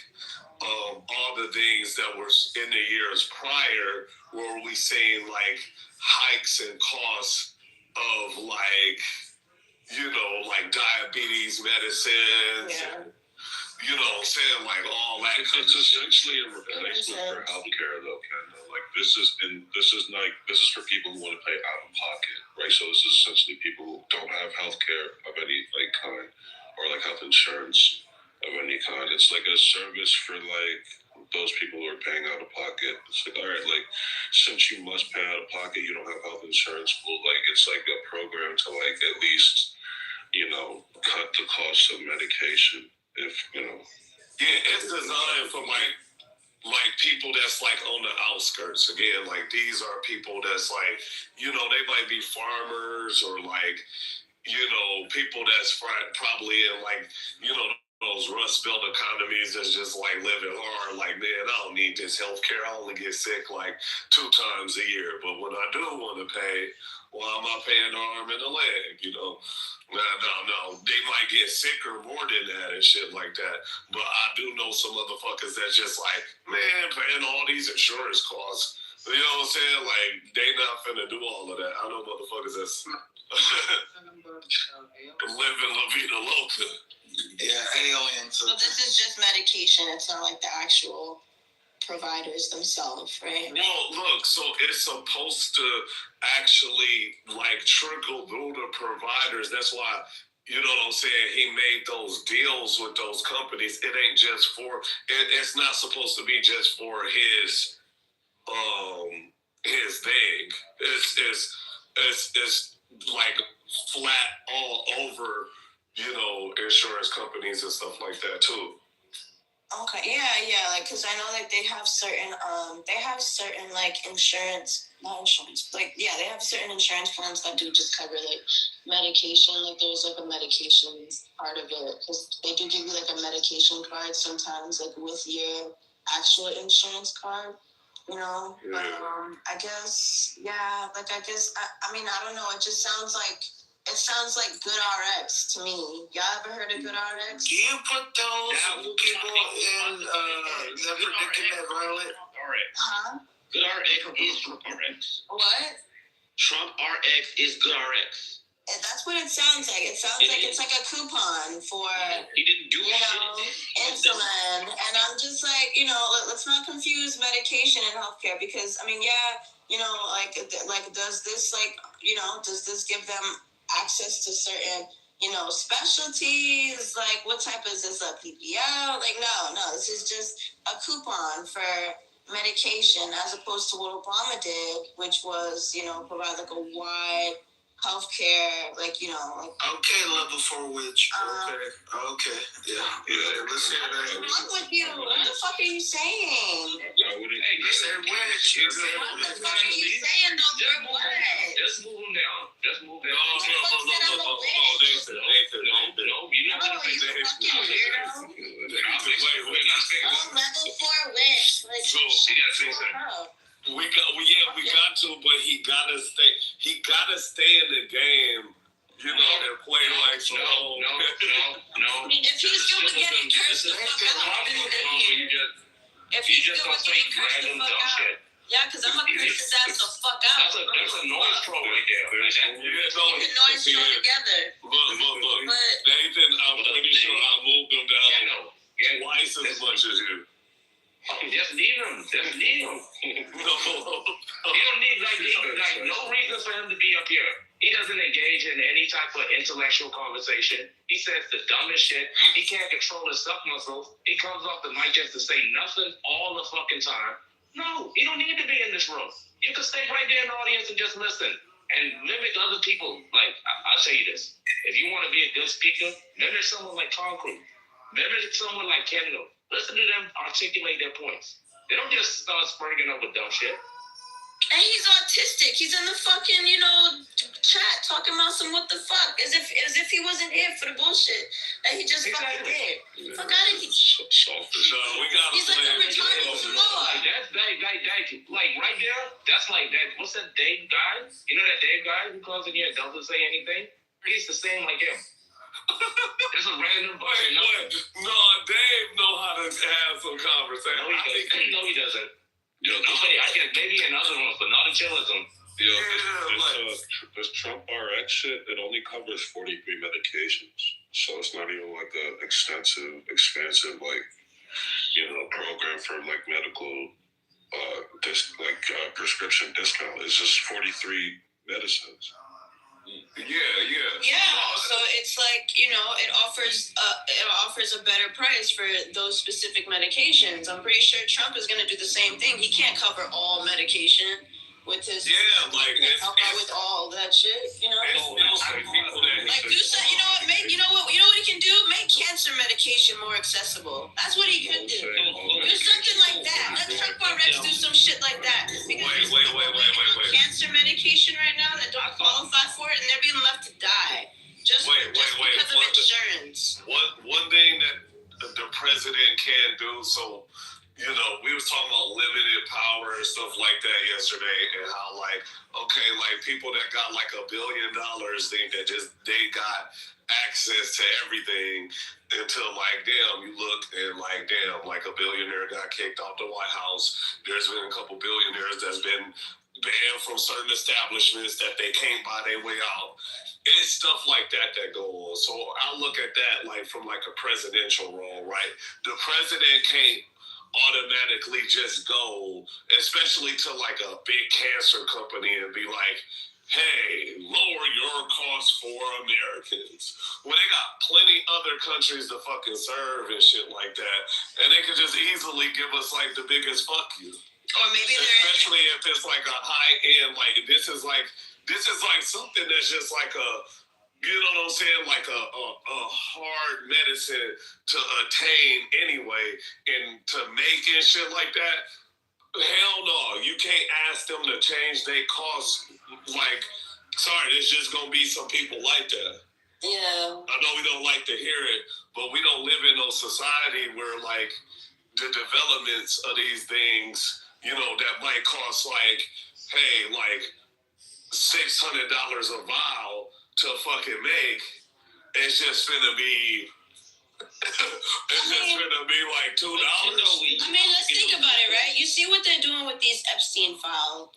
all the things that were in the years prior, where we seen like hikes in costs of like, you know, like diabetes medicines, and, you know what I'm saying, like all that kind of shit. It's essentially a replacement for healthcare, though, Kendall. Like this is for people who want to pay out of pocket, right? So this is essentially people who don't have healthcare of any like kind, or like health insurance of any kind. It's like a service for like those people who are paying out of pocket. It's like, all right, like since you must pay out of pocket, you don't have health insurance. Well, like it's like a program to like at least, you know, cut the cost of medication. If you know, yeah, it's designed for like people that's like on the outskirts. Again, like these are people that's like, you know, they might be farmers or like, you know, people that's probably in like, you know, those Rust Belt economies that's just like living hard. Like, man, I don't need this healthcare. I only get sick like 2 times a year. But when I do want to pay, why am I paying an arm and a leg? You know, no. They might get sicker more than that and shit like that. But I do know some motherfuckers that's just like, man, paying all these insurance costs. You know what I'm saying? Like, they not finna do all of that. I know motherfuckers that's living La Vida Loca. Yeah, aliens. So this is just medication. It's not like the actual providers themselves, right? Well, look, so it's supposed to actually like trickle through the providers. That's why, you know what I'm saying, he made those deals with those companies. It ain't just for it's not supposed to be just for his thing. It's like flat all over, you know, insurance companies and stuff like that too. Okay, yeah, like, cause I know like they have certain like not insurance, like, yeah, they have certain insurance plans that do just cover like medication. Like there's like a medication part of it, cause they do give you like a medication card sometimes, like with your actual insurance card, you know. Yeah. But I guess, I mean, I don't know. It just sounds like. It sounds like Good RX to me. Y'all ever heard of Good RX? Do you put those people in the predicament, Violet? Huh? Good RX is Trump RX. What? Trump RX is Good RX. And that's what it sounds like. It sounds like it's like a coupon for, he didn't do insulin. And I'm just like, you know, let's not confuse medication and healthcare, because I mean, yeah, you know, like does this give them access to certain, you know, specialties? Like, what type is this, a PPL? Like, no, this is just a coupon for medication, as opposed to what Obama did, which was, you know, provide like a wide healthcare, like, you know, like. Okay, level 4 witch. Okay, yeah. Let's hear that. What's wrong with you? What the fuck are you saying? I said witch. What the fuck are you saying, though? For what? Just move him down. No, Nathan. No, you know what? You fucking weirdo. Wait. Level 4 witch. Like, So, she gotta say something. We got to, but he gotta stay in the game, you know, and play like so. No. If he's still getting cursed the fuck out, if he's still getting cursed the fuck out. Yeah, because I'm gonna curse his ass the fuck out. That's a noise troll right there. We can noise troll together. Look. Nathan, I'm pretty sure I moved him down twice as much as you. Just leave him. No. You don't need like no reason for him to be up here. He doesn't engage in any type of intellectual conversation. He says the dumbest shit. He can't control his suck muscles. He comes off the mic just to say nothing all the fucking time. No, he don't need to be in this room. You can stay right there in the audience and just listen. and mimic other people. Like, I'll tell you this. If you want to be a good speaker, mimic someone like Concrete. Mimic someone like Kendall. Listen to them articulate their points. They don't just start spurging up with dumb shit. And he's autistic. He's in the fucking, chat talking about some what the fuck, as if he wasn't here for the bullshit that he just fucking did. Yeah. Fuck out of here. No, we got. He's like a retarded Samoa. Like right there. That's like that. What's that Dave guy? You know that Dave guy who calls in here and doesn't say anything? He's the same like him. It's a random. No, Dave know how to have some conversation. No, he doesn't. Yo, I guess maybe in other ones, but not in chillism. Yo, this Trump RX shit, it only covers 43 medications. So it's not even like a expansive, program for like medical, prescription discount. It's just 43 medicines. Yeah, so it's like, it offers a better price for those specific medications. I'm pretty sure Trump is going to do the same thing. He can't cover all medication with his help out with all that shit, Like do something, you know what he can do? Make cancer medication more accessible. That's what he could do. Do something like that. Let Trump RX do some shit like that. Because Wait. cancer medication right now that don't qualify for it, and they're being left to die just because of insurance. One thing that the president can do, so we was talking about limited power and stuff like that yesterday, and how people that got $1 billion think that they got access to everything until you look and a billionaire got kicked off the White House. There's been a couple billionaires that's been banned from certain establishments that they can't buy their way out. It's stuff like that go on. So I look at that from a presidential role, right? The president can't automatically just go, especially to a big cancer company, and be like, hey, lower your costs for Americans. Well, they got plenty other countries to fucking serve and shit like that, and they could just easily give us the biggest fuck you. Or maybe especially if it's a high end, this is something that's just you know what I'm saying? A hard medicine to attain anyway, and to make and shit like that. Hell no, you can't ask them to change their costs. Sorry, there's just gonna be some people like that. Yeah. I know we don't like to hear it, but we don't live in no society where the developments of these things, that might cost $600 a vial to fucking make. It's just finna be $2. Let's think about it, right? You see what they're doing with this Epstein file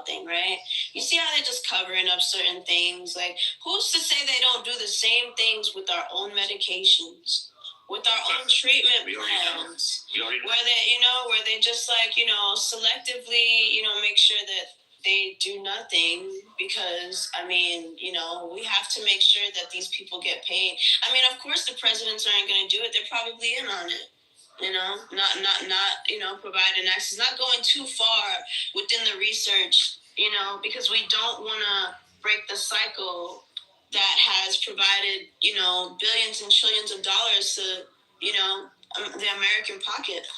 thing, right? You see how they're just covering up certain things. Who's to say they don't do the same things with our own medications, with our own treatment plans, where they just selectively, make sure that they do nothing because, we have to make sure that these people get paid. Of course the presidents aren't going to do it. They're probably in on it, not providing access, not going too far within the research, because we don't want to break the cycle that has provided, billions and trillions of dollars to, the American pocket.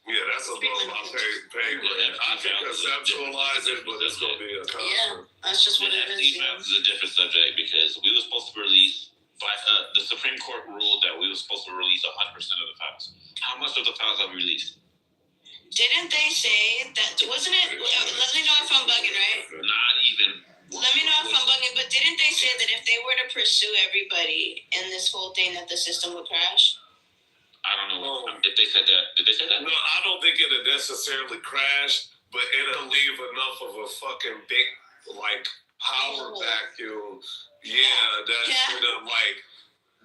Yeah, that's a low pay grade. I can conceptualize it, but it's going to be a constant. Yeah, that's just what it is. This is a different subject because we were supposed to release, the Supreme Court ruled that we were supposed to release 100% of the files. How much of the files have we released? Didn't they say that, wasn't it, let me know if I'm bugging, right? Not even. Let me know if I'm bugging, but didn't they say that if they were to pursue everybody in this whole thing that the system would crash? I don't know if they said that. Did they say that? No, I don't think it'll necessarily crash, but it'll leave enough of a fucking big, power vacuum. Yeah, that's gonna,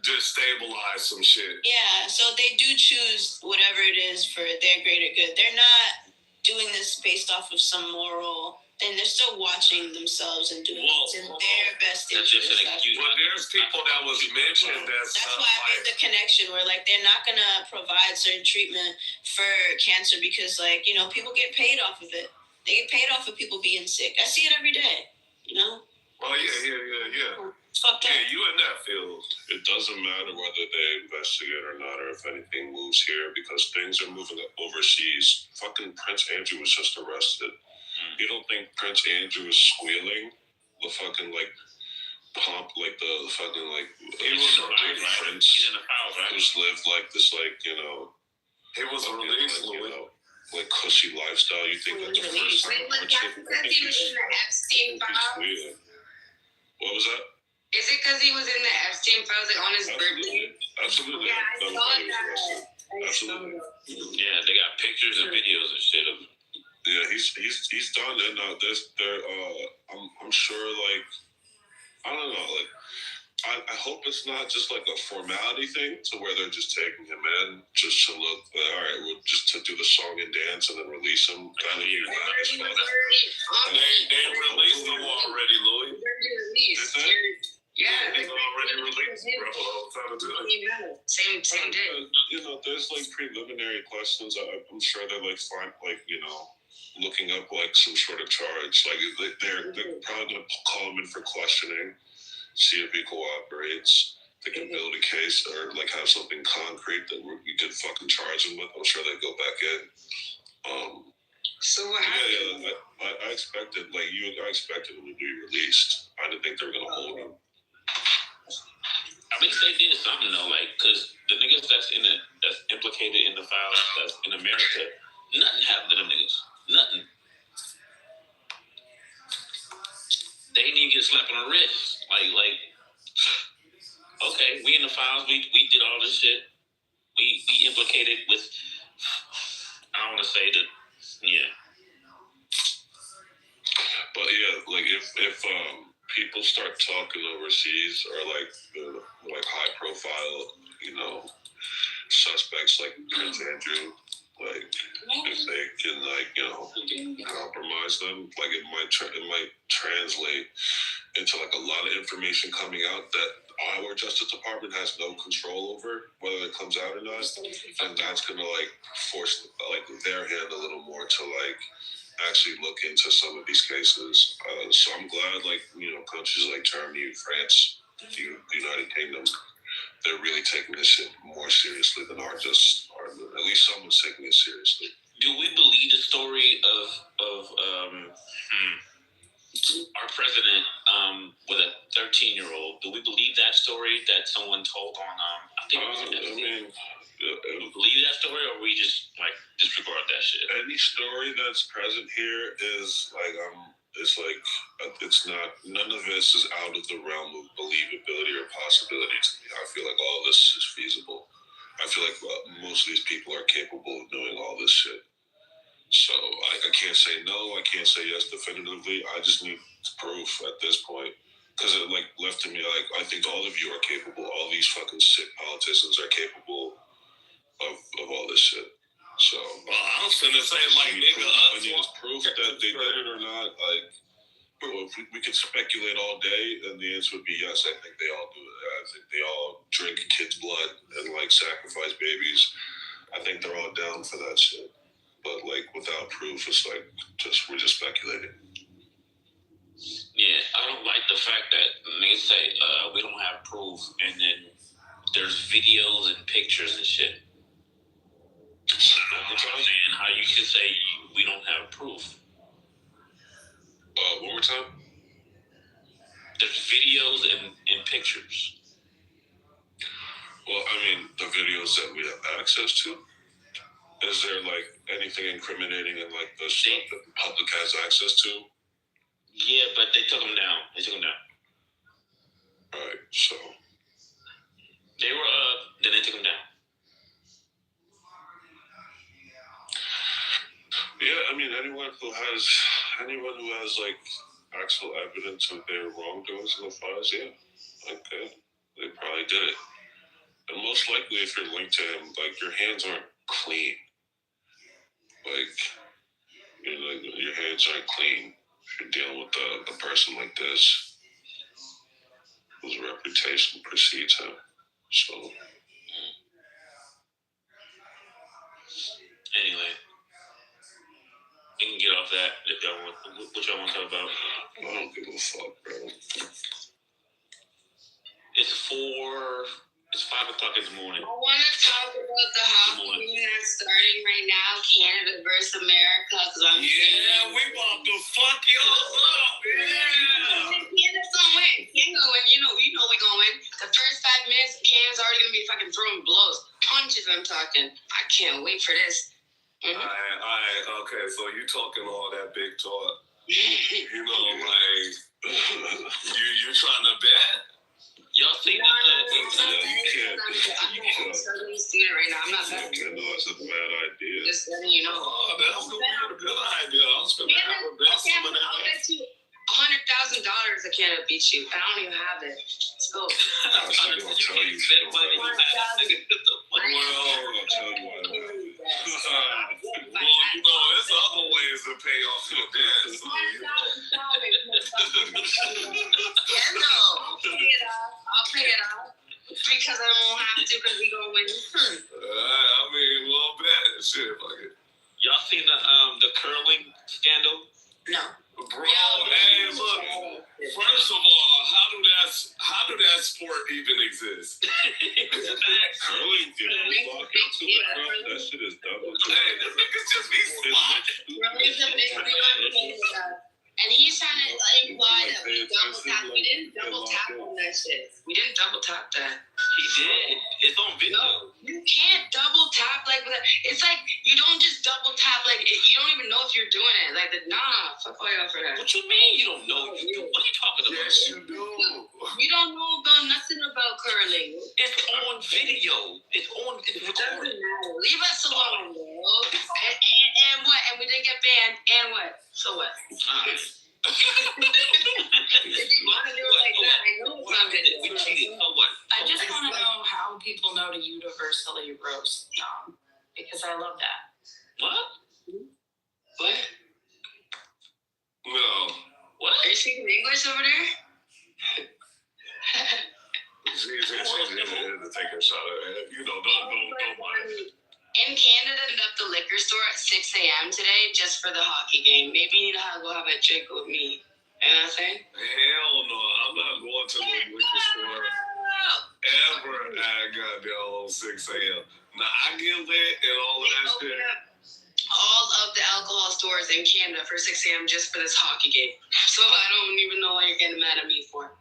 destabilize some shit. Yeah, so they do choose whatever it is for their greater good. They're not doing this based off of some moral thing. They're still watching themselves and doing what's in their best interest. But there's people that was mentioned that's why I made the connection where they're not gonna provide certain treatment for cancer because people get paid off of it. They get paid off of people being sick. I see it every day. You know? Oh yeah. Fuck that. Yeah, you in that field. It doesn't matter whether they investigate or not, or if anything moves here, because things are moving overseas. Fucking Prince Andrew was just arrested. You don't think Prince Andrew is squealing? The fucking like pump, like the fucking like he was right. Prince. He's in the files, right? Who's lived like this, like he was released, like cushy lifestyle. You think that's the first time? Wait, because he was in the Epstein files? What was that? Is it because he was in the Epstein files like on his birthday? Absolutely. Yeah, I saw that. Absolutely. Yeah, they got pictures and videos and shit of. Yeah, he's done, and I'm sure, like, I don't know, like, I hope it's not just like a formality thing to where they're just taking him in just to look, all right, well, just to do the song and dance and then release him. They released him already, Louis. Yeah, he's already released, bro. Same day. You know, there's like preliminary questions. I'm sure they're like fine, like, you know, looking up like some sort of charge. Like they're probably gonna call him in for questioning, see if he cooperates. They can build a case or like have something concrete that we could fucking charge him with. I'm sure they go back in. So what happened? Yeah, I expected I expected him to be released. I didn't think they were gonna hold him. I think they did something though, like, cause the niggas that's implicated in the files that's in America, nothing happened to them niggas. Nothing. They didn't even get slapped on the wrist. Like, okay, we in the files, we did all this shit. We implicated with, I don't want to say that, yeah. But yeah, like if people start talking overseas or like high profile, you know, suspects like Prince Andrew, like if they can like, you know, compromise them, like it might translate into like a lot of information coming out that our Justice Department has no control over, whether it comes out or not, and that's gonna like force like their hand a little more to like actually look into some of these cases. So I'm glad, like, you know, countries like Germany, France, the United Kingdom, they're really taking this shit more seriously than our Justice Department. At least someone's taking it seriously. Do we believe the story of our president with a 13-year-old? Do we believe that story that someone told on? I think it was. Do we believe that story, or we just like disregard that shit? Any story that's present here is like it's not. None of this is out of the realm of believability or possibility to me. I feel like all this is feasible. I feel like most of these people are capable of doing all this shit. So I can't say no. I can't say yes definitively. I just need proof at this point. Because it like left to me like I think all of you are capable. All these fucking sick politicians are capable of all this shit. So I was gonna say like nigga, I need proof that they did it or not. Like, if we could speculate all day, then the answer would be yes. I think they all do it. I think they all drink kids' blood and like sacrifice babies. I think they're all down for that shit. But like without proof, it's like we're just speculating. Yeah, I don't like the fact that niggas say we don't have proof, and then there's videos and pictures and shit. And how you can say we don't have proof? One more time. There's videos and pictures. Well, I mean, the videos that we have access to. Is there like anything incriminating in like the stuff that the public has access to? Yeah, but they took them down. All right, so they were up, then they took them down. Yeah, I mean, anyone who has like actual evidence of their wrongdoings in the files, yeah, okay, they probably did it. And most likely, if you're linked to him, like your hands aren't clean. Like, you know, your hands aren't clean. If you're dealing with a person like this, whose reputation precedes him. So, anyway, we can get off that if y'all want. What y'all want to talk about? I don't give a fuck, bro? It's 5 o'clock in the morning. I want to talk about the hockey game that's starting right now, Canada versus America. We about to fuck y'all up. Yeah. Canada's gonna win. Canada gonna win. You know we're gonna win. The first 5 minutes, Canada's already gonna be fucking throwing blows, punches. I'm talking. I can't wait for this. All right. Okay, so you talking all that big talk. You know, like you trying to bet. Y'all seen I'm a struggling student right now. I'm not betting. That's a bad idea. Just letting you know. Oh, that's a good idea. I'll spend I'll bet you $100,000 I can't beat you. I don't even have it. Let's go. I'm gonna tell you. Well, I'll tell you what. Well, you know, there's other ways to pay off your debt. So, you know. I'll pay it off. Because I won't have to, because we gonna win. I mean, well, bet. Shit, fuck it. Y'all seen the curling scandal? No. Bro, hey, look. First of all, how do that sport even exist? Curling, that shit is dumb. Hey, this niggas just be smart. Curling's a big deal in Canada. And he's trying to imply that we double tap. We didn't double tap on that shit. We didn't double tap that. He did. It's on video. No, you can't double tap like that. It's like you don't just double tap like you don't even know if you're doing it. Like nah, fuck all y'all for that. What you mean you don't know? What are you talking about? Yes, you do. You don't know about nothing about curling. It's on video. It's on. It's It doesn't matter. Leave us alone, bro. And what? And we didn't get banned. And what? So what? If you want to do it like that, I know it's not good. We cheated. So what? I just want to know how people know to universally roast Dom, because I love that. What? What? No. What? Are you speaking English over there? She's to take a shot at it. You know, don't mind. In Canada, opened up the liquor store at 6 a.m. today just for the hockey game. Maybe you need to go have a drink with me. You know what I'm saying? Hell no. I'm not going to the liquor store ever at goddamn 6 a.m. Now, I get lit and all of that shit. All of the alcohol stores in Canada for 6 a.m. just for this hockey game. So I don't even know what you're getting mad at me for.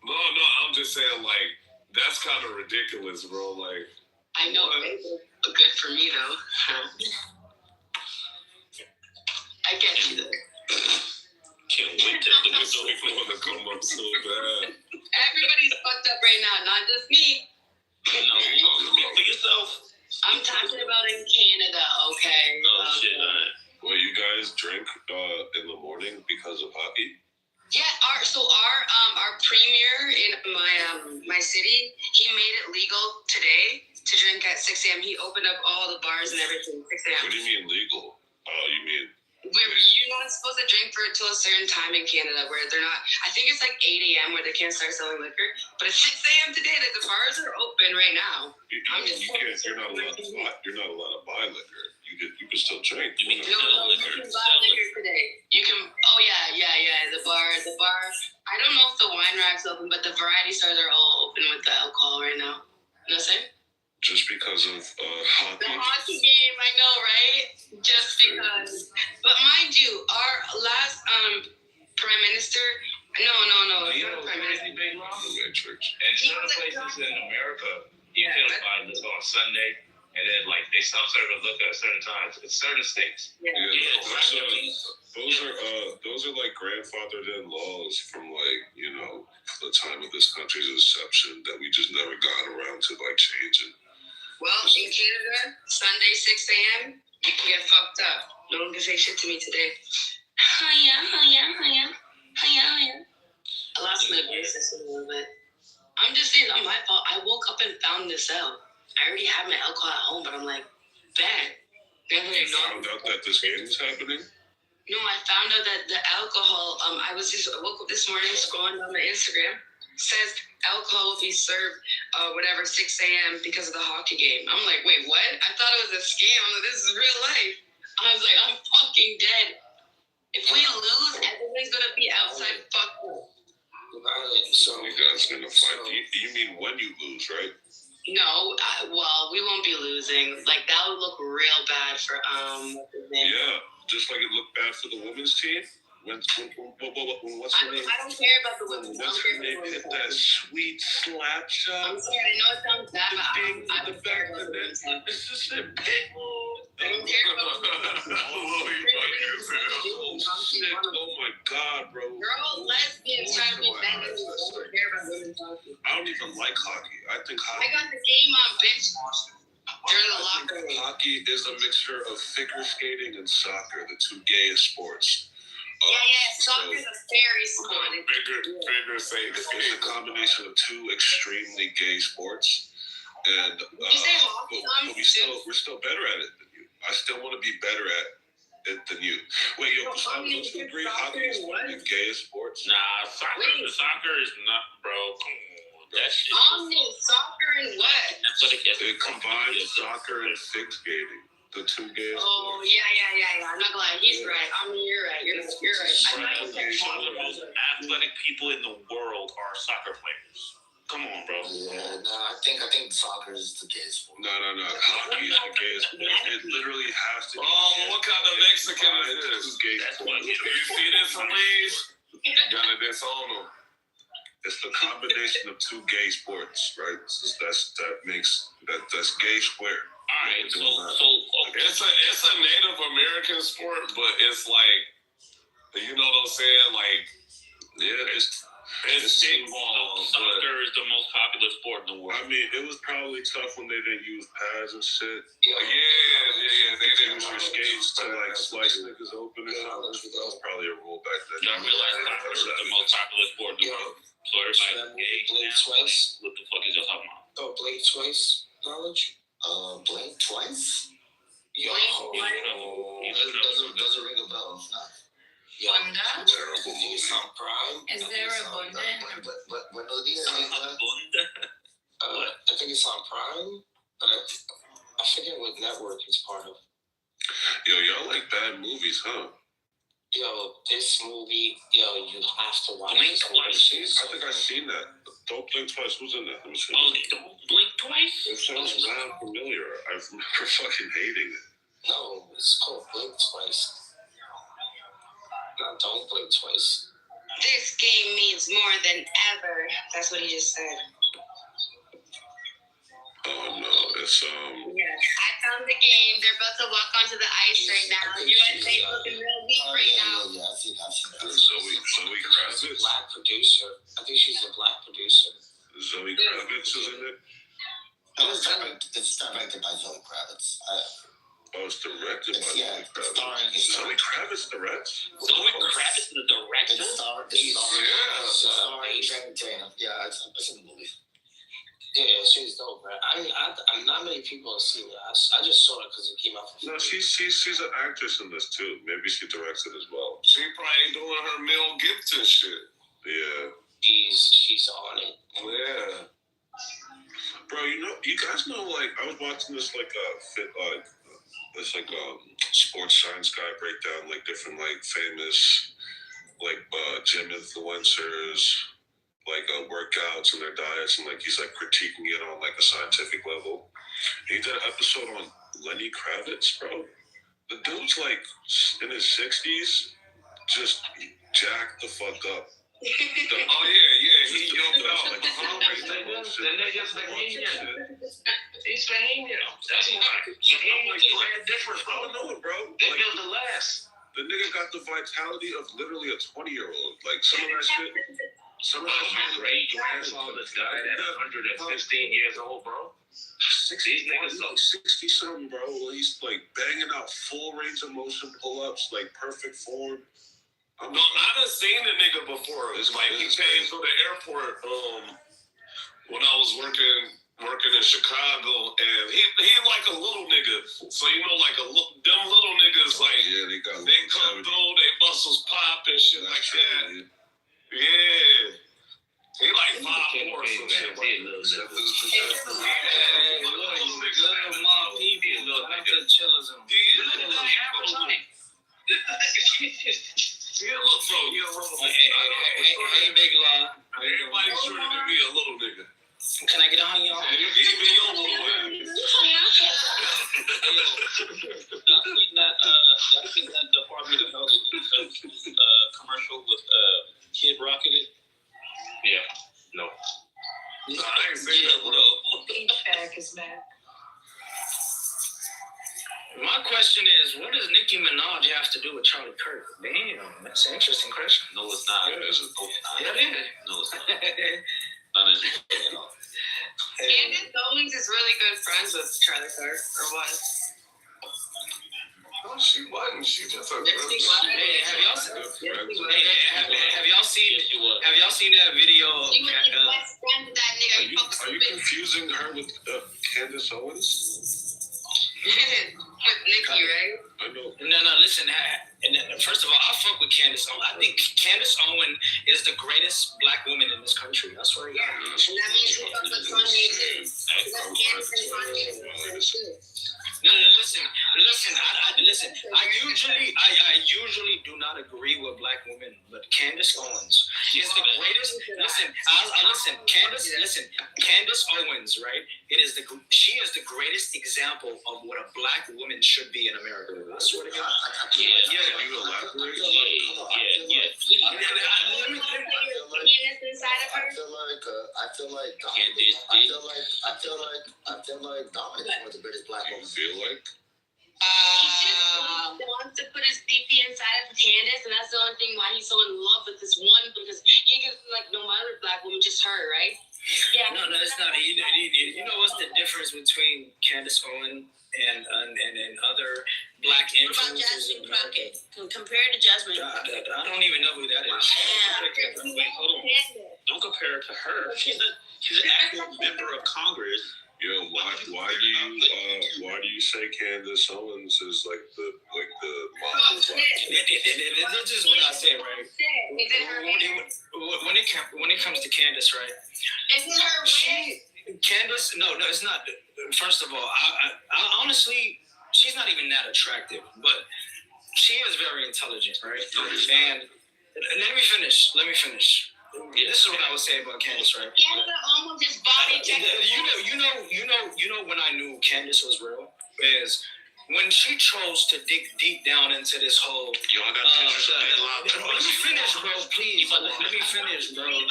No, I'm just saying, like, that's kind of ridiculous, bro. Like, I know, right? But good for me, though. I get you, though. Can't wait till the people want to come up so bad. Everybody's fucked up right now, not just me. No, speak for yourself. I'm talking about in Canada, okay? Oh, shit, all right. Well, you guys drink in the morning because of hockey? Yeah, our premier in my city, he made it legal today to drink at 6 a.m. He opened up all the bars and everything 6 a.m. What do you mean legal? Oh, you mean you're not supposed to drink for until a certain time in Canada where they're not. I think it's like 8 a.m. where they can't start selling liquor, but at 6 a.m. today, like the bars are open right now. You're not allowed to buy liquor. You can still drink. You mean no, you can buy liquor today. You can. Oh yeah. The bar. I don't know if the wine rack's open, but the variety stores are all open with the alcohol right now. You know what I'm saying? Just because of hockey? The hockey game, I know, right? Just because. But mind you, our last prime minister, no, You know, prime minister. big wrong? Matrix. In certain places in America, you can buy this on Sunday, and then like they stop serving liquor at certain times in certain states. Yeah. Those are like grandfathered in laws from like, you know, the time of this country's inception that we just never got around to like changing. Well, in Canada, Sunday 6 a.m., you can get fucked up. No one can say shit to me today. Hiya. I lost my voice just a little bit. I'm just saying, it's not my fault. I woke up and found this out. I already had my alcohol at home, but I'm like, bad. You found out that this game was happening? No, I found out that the alcohol, I woke up this morning scrolling on my Instagram, says alcohol will be served, 6 a.m. because of the hockey game. I'm like, wait, what? I thought it was a scam. I'm like, this is real life. I was like, I'm fucking dead. If we lose, everyone's gonna be outside fucked up. That's gonna fight. So, you mean when you lose, right? No, well, we won't be losing. Like that would look real bad for Yeah, just like it looked bad for the women's team. What's her name? I don't care about the women's. What's her name? Hit that sweet slap shot. I'm sorry, I know it sounds bad, but I don't care about the women's. It's just a big move. I don't care about the women's. Oh my God, bro. Girl, lesbians trying to be better. I don't care about women's hockey. I don't even like hockey. I think hockey. I got the game on, bitch. During the locker room. Hockey is a mixture of figure skating and soccer, the two gayest sports. Soccer is a very sport. Figure skating. It's a combination of two extremely gay sports, and but we're still better at it than you. I still want to be better at it than you. Wait, yo, Gustavo, don't you agree hockey is one of the gayest sports? Nah, soccer is not, bro. That shit. Soccer and what? It combines soccer and figure skating. The two gayest. Oh, yeah. I'm not gonna lie. He's right. I mean, you're right. You're right. Some of the most athletic people in the world are soccer players. Come on, bro. Yeah, no, I think soccer is the gayest sport. No. Hockey is the gayest sport. It literally has to be. What kind of Mexican is this? That's what you see this, please? Gotta disown them. It's the combination of two gay sports, right? That's gay square. All right, so it's a Native American sport, but it's like, you know what I'm saying? Like, yeah, it's stickball. Soccer is the most popular sport in the world. I mean, it was probably tough when they didn't use pads and shit. Yeah. They didn't use your skates to like slice niggas open or something. That was probably a rule back then. Y'all realize soccer is the most popular sport in the world. So everybody Blink twice. What the fuck is y'all talking about? Oh, blink twice. Knowledge. Blink twice? Yo, doesn't ring a bell. Bunda? Terrible movie. Is there a Bunda? I think it's on Prime, but I forget what network it's part of. Yo, y'all like bad movies, huh? Yo, this movie, you have to watch Blink this movie. I think I've seen that. Don't Blink Twice. Who's in that? Don't Blink Twice? It sounds mad familiar. I remember fucking hating it. No, it's called Blink Twice. No, don't blink twice. This game means more than ever. That's what he just said. Oh no, it's Yeah, I found the game. They're about to walk onto the ice right now. USA looking real weak right now. Yeah, I see that. Zoe Kravitz. Black producer. I think she's a black producer. Zoe Kravitz is in it. It's directed by Zoe Kravitz. It's directed by Zoe Kravitz. Zoe Kravitz directs? Zoe Kravitz is the director? It's it's in the movie. Yeah, she's dope, man. I'm not many people have seen it. I just saw it because it came out. No, she's an actress in this too. Maybe she directs it as well. She probably doing her Mel Gibson shit. Yeah. She's on it. Yeah. Bro, you guys know, like, I was watching this sports science guy break down like different like famous gym influencers, like workouts and their diets, and like he's like critiquing it on like a scientific level. He did an episode on Lenny Kravitz, bro. The dude's like in his 60s, just jacked the fuck up. Oh yeah, he yoked out like He's Bahamian. That's why. Bahamians are different, bro. I don't know it, bro. They built the last. The nigga got the vitality of literally a 20-year-old. Like some of that shit. My great grandfather died at 115 years old, bro. 60 something, bro. He's like banging out full range of motion pull-ups, like perfect form. I done seen the nigga before. It's like he came to the airport when I was working in Chicago, and he like a little nigga. So like them little niggas like they come through, they muscles pop and shit like that. Yeah. He like 5'4" or some shit. Yeah, look, bro. Hey, Big Law. Everybody's shorter than me, a little nigga. Can I get on y'all? Even your little nigga. Y'all seen that Department of Health commercial with Kid Rock in it? Yeah. No. I ain't seen that, bro. Back is back. My question is, what does Nicki Minaj have to do with Charlie Kirk? Damn, that's an interesting question. No, it's not. Yeah, it is. No, it's not. Not as at all. Candace Owens is really good friends with Charlie Kirk, or what? No, she wasn't. She just a Hey, have y'all seen that video? She was the best friend of that nigga. Are you confusing her with Candace Owens? With Nicki, right? I know. No, listen. First of all, I fuck with Candace Owens. I think Candace Owens is the greatest black woman in this country. I swear to God. And that means she fucks with Kanye too. That's Candace and Kanye too. No, listen. I usually do not agree with black women, but Candace Owens is the greatest. Candace Owens, right? She is the greatest example of what a black woman should be in America. I swear to God. Can you elaborate? I feel like Dominic was the greatest black woman. Feel like? He wants to put his pee inside of Candace, and that's the only thing why he's so in love with this one, because he gives like no other black woman, just her, right? Yeah. No, it's not. You know what's the difference between Candace Owens and other black influencers? What about Jasmine Crockett? Compared to Jasmine Crockett. I don't even know who that is. Yeah. Wait, hold on. Don't compare her to her. She's an actual member of Congress. Yo, why do you say Candace Owens is like the model? This is what I say, right? When it comes to Candace, right? Isn't her Candace, no, it's not. First of all, I honestly, she's not even that attractive, but she is very intelligent, right? And let me finish. This is what I would say about Candace, right? Candace almost just body checked. You know when I knew Candace was real is when she chose to dig deep down into this whole. Yo, I got pictures of Big Lob. Let me finish, bro. Please, let me finish, bro. Let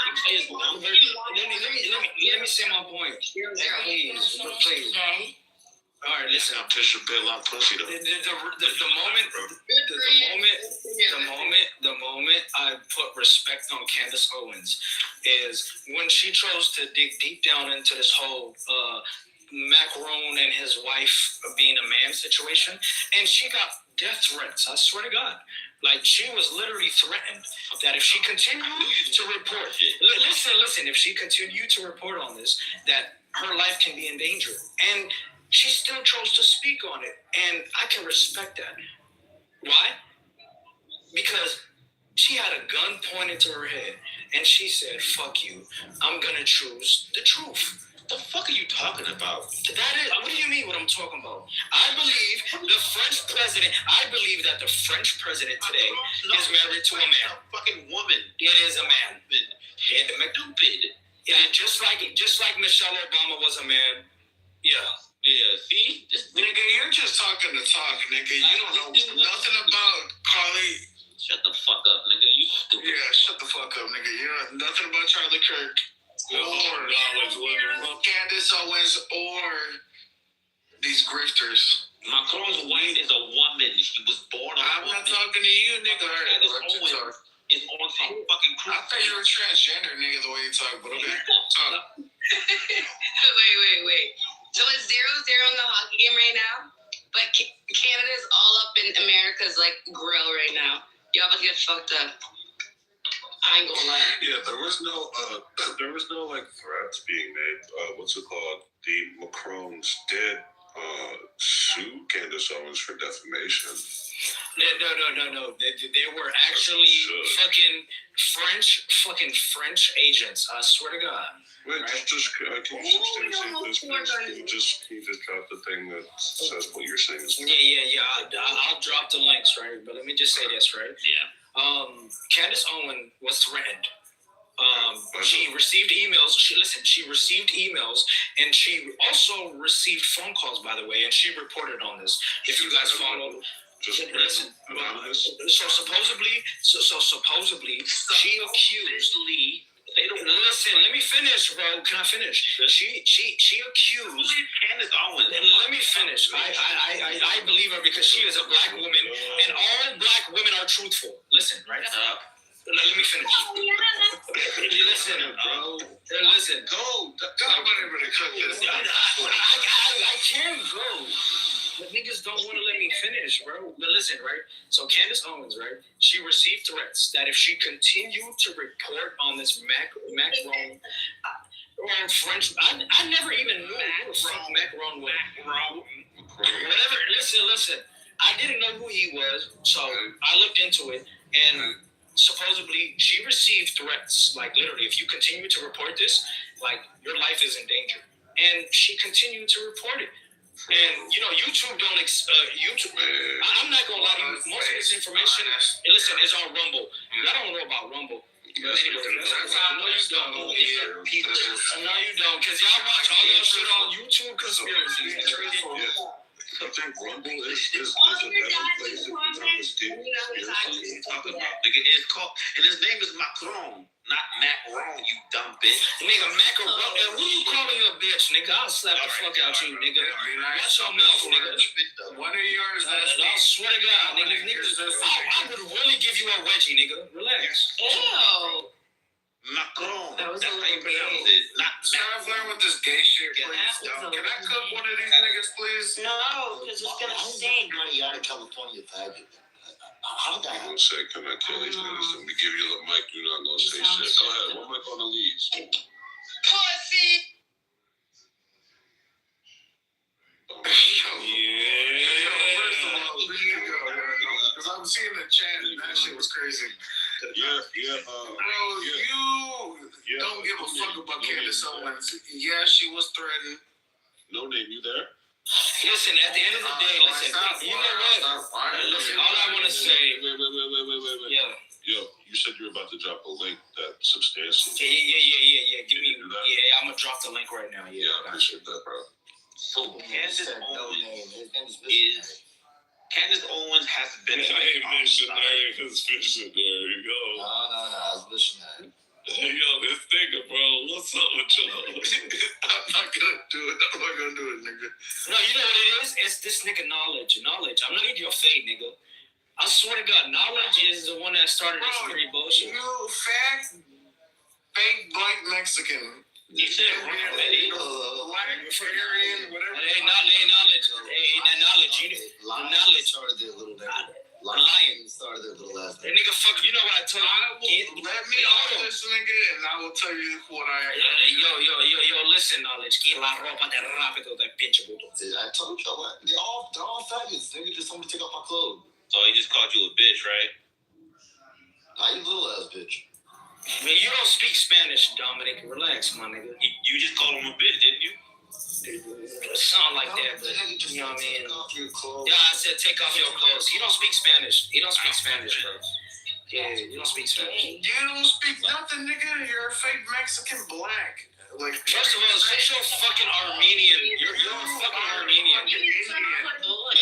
me say my point. Please. All right, listen. I picture Big Lob pussy though. The moment I put respect on Candace Owens is when she chose to dig deep down into this whole Macaron and his wife being a man situation, and she got death threats. I swear to God. Like, she was literally threatened that if she continued to report, listen, if she continued to report on this, that her life can be in danger. And she still chose to speak on it, and I can respect that. Why? Because she had a gun pointed to her head, and she said, fuck you, I'm gonna choose the truth. What the fuck are you talking about? What do you mean what I'm talking about? I believe that the French president today is married to a man. A fucking woman. It is a man. Stupid. Yeah, just like Michelle Obama was a man. Yeah, see? Nigga, you're just talking the talk, nigga. You don't know nothing about Carly. Shut the fuck up, nigga. You stupid. Yeah, shut the fuck up, nigga. You know nothing about Charlie Kirk. Or Candace Owens or these grifters. Macron's wife is a woman. She was born a I'm woman. not talking to you, nigga. Candace Owens is on some fucking cruise. I thought you were transgender, nigga, the way you talk, but okay. Talk. Wait. So it's 0-0 in the hockey game right now, but Canada's all up in America's like grill right now. Y'all about to get fucked up. I ain't gonna lie. Yeah, there was no like threats being made. What's it called? The Macrons did sue Candace Owens for defamation. No. They were actually fucking French agents. I swear to God. Wait, right? Can you just drop the thing that says what you're saying? Yeah. I'll drop the links, right? But let me just say this, right? Yeah. Candace Owen was threatened. She received emails. She received emails, and she also received phone calls, by the way, and she reported on this. If you guys follow, listen. So supposedly, she accused. Listen, let me finish, bro. Can I finish? She accused Candace Owens. Let me finish. I believe her because she is a black woman, and all black women are truthful. Listen, right? Let me finish. Listen, bro. Listen. Go. I'm not able to cut this. I can't go. The niggas don't want to let me finish, bro. But listen, right? So Candace Owens, right? She received threats that if she continued to report on this Macron or French, I never even knew who the fuck Macron was. Whatever. Listen. I didn't know who he was, so I looked into it, and supposedly she received threats, like literally, if you continue to report this, like your life is in danger. And she continued to report it. And YouTube don't YouTube. I'm not gonna lie to you. Most of this information, listen, it's on Rumble. I don't know about Rumble. No, you don't. No, you don't, because y'all watch all your shit on YouTube conspiracies. I think Rumble is a better place if you're trying to steal conspiracy. Talking about, nigga, it's called, and his name is Macron, not Macron, you dumb bitch. Nigga, Macron, who you calling a bitch, nigga? I'll slap the fuck out you, nigga. Watch your mouth, nigga. One of yours, I swear to God, niggas, I would really give you a wedgie, nigga. Relax. Ew. Macron. That's how you pronounce it. Not Stop playing with this gay shit, please. Can I cook one of these niggas, please? No, because it's gonna stink. Money out of California, faggot. How did I'm gonna say, can I kill these niggas? Let me give you the mic. You're not gonna say shit. Go ahead. One mic on the leads. Pussy. First of all, because I'm seeing the chat and that shit was crazy. Yeah. Bro, you don't give a fuck about Candace Owens. Yeah, she was threatened. No name, you there? Listen, at the end of the day, listen, you know what? Listen, all I want to say. Wait. Yeah. Yo, you said you were about to drop a link that substantial. Yeah. Give me. Yeah, I'm gonna drop the link right now. Yeah, I appreciate that, bro. So Candace Owens has been. I ain't missionary because there you go. No, it's missionary. Hey, yo, this nigga, bro, what's up with y'all? I'm not gonna do it, nigga. No, you know what it is? It's this nigga knowledge. I'm not need your fade, nigga. I swear to God, knowledge is the one that started this free bullshit. You fake black Mexican. You said black, Aryan, whatever. Hey, knowledge. Knowledge started their little Lion started their little ass. That nigga fuck. You know what I told you? Let me know this nigga, and I will tell you what I. Yo, listen, knowledge. Que la ropa de rápido de pinche puto. I told you what. They're all faggots. Nigga just told me to take off my clothes. So he just called you a bitch, right? Nah, you little ass bitch. Man, you don't speak Spanish, Dominic. Relax, my nigga. You just called him a bitch, didn't you? Sound like that, but you know what I mean? Yeah, I said take off your clothes. He don't speak Spanish. He don't speak Spanish, bro. Yeah, you don't speak Spanish. You don't speak nothing, nigga. You're a fake Mexican black. Like, first of all, shut your fucking Armenian. You're a fucking Armenian. And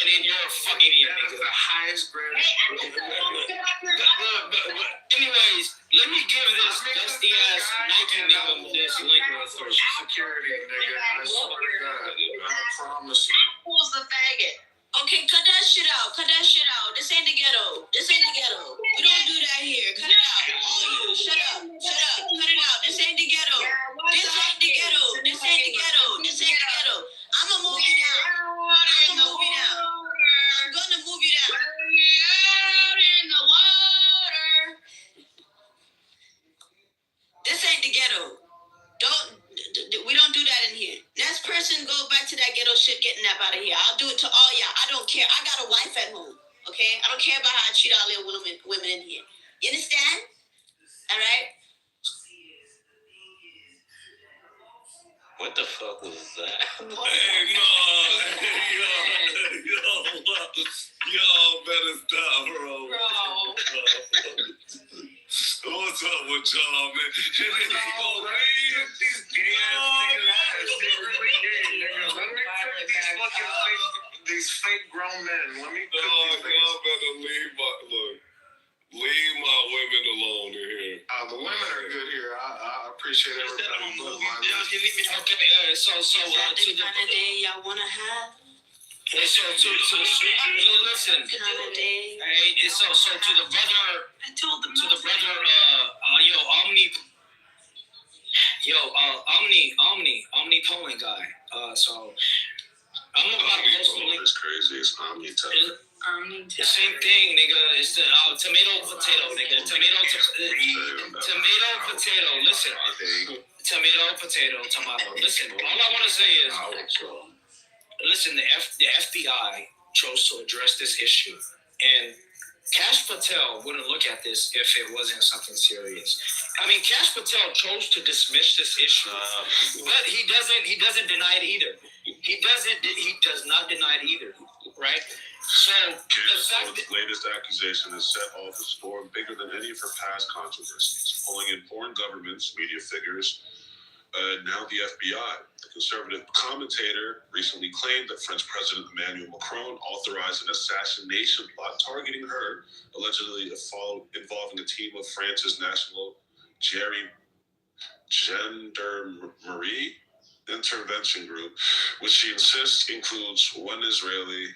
then you're a fucking Indian, nigga. The highest grade. Anyways, let me give this dusty ass Nike nigga this link real quick. Security, nigga. I swear to God. I promise you. Who's the faggot? Okay, cut that shit out. This ain't the ghetto. We don't do that here. Cut it out. All you, shut up. Cut it out. This ain't the ghetto. I'ma move you down. I'm gonna move you down. Out in the water. This ain't the ghetto. We don't do that in here. Next person, go back to that ghetto shit, getting that out of here. I'll do it to all y'all. I don't care. I got a wife at home. Okay? I don't care about how I treat all the women in here. You understand? All right? What the fuck was that? Hey, no. Y'all better stop, bro. What's up with y'all, man? These fake grown men. Let me. Y'all better leave my women alone in here. The women are good here. I appreciate everybody. Okay, so to the kind of day y'all wanna have. Hey, so listen. Kind of day. Hey, so to the brother. I told them to the brother. Omni Poland guy. So I'm about to post the link. It's crazy. It's Omni Tower. The same thing, nigga. It's the tomato potato, nigga. Tomato potato. Listen. Tomato. Listen. All I want to say is, listen. The FBI chose to address this issue, and Kash Patel wouldn't look at this if it wasn't something serious. I mean, Kash Patel chose to dismiss this issue, but he doesn't deny it either. He does not deny it either, right? So Candace's latest accusation has set off a storm bigger than any of her past controversies, pulling in foreign governments, media figures, now the FBI. The conservative commentator recently claimed that French President Emmanuel Macron authorized an assassination plot targeting her, allegedly involving a team of France's National Gendarmerie Intervention Group, which she insists includes one Israeli.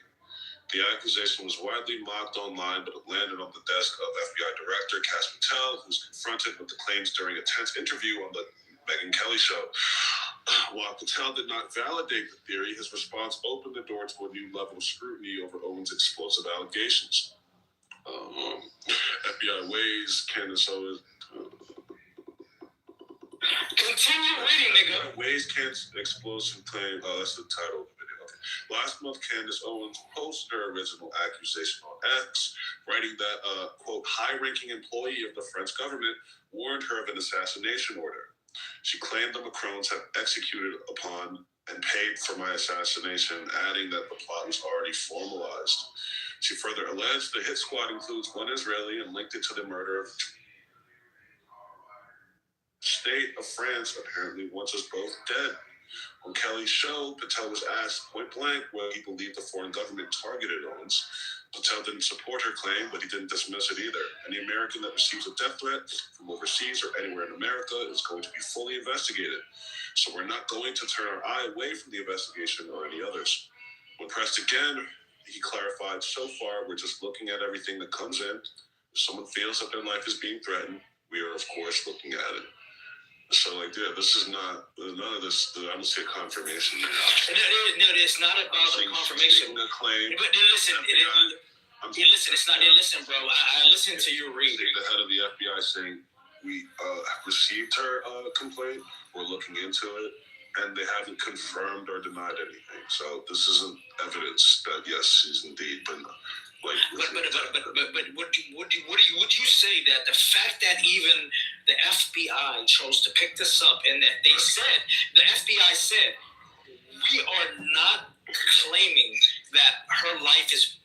The accusation was widely mocked online, but it landed on the desk of FBI Director Kash Patel, who was confronted with the claims during a tense interview on the Megyn Kelly show. While Patel did not validate the theory, his response opened the door to a new level of scrutiny over Owen's explosive allegations. FBI weighs Candace Owens. Continue reading, nigga. Weighs Candace explosive claim. Oh, that's the title of the video. Okay. Last month, Candace Owens posted her original accusation on X, writing that a, quote, high-ranking employee of the French government warned her of an assassination order. She claimed the Macrons had executed upon and paid for my assassination, adding that the plot was already formalized. She further alleged the hit squad includes one Israeli and linked it to the murder of state of France apparently wants us both dead. On Kelly's show, Patel was asked point blank whether he believed the foreign government targeted Owens. Patel didn't support her claim, but he didn't dismiss it either. Any American that receives a death threat from overseas or anywhere in America is going to be fully investigated. So we're not going to turn our eye away from the investigation or any others. When pressed again, he clarified, so far, we're just looking at everything that comes in. If someone feels that their life is being threatened, we are, of course, looking at it. So, like, yeah, this is not, none of this, I don't see a confirmation. No, it's not about a confirmation. A claim. But listen, listen, bro, I listened to your read. The head of the FBI saying, we have received her complaint, we're looking into it, and they haven't confirmed or denied anything. So this isn't evidence that, yes, she's indeed been... Like, but would you say that the fact that even the FBI chose to pick this up and that they said, the FBI said, we are not claiming that her life is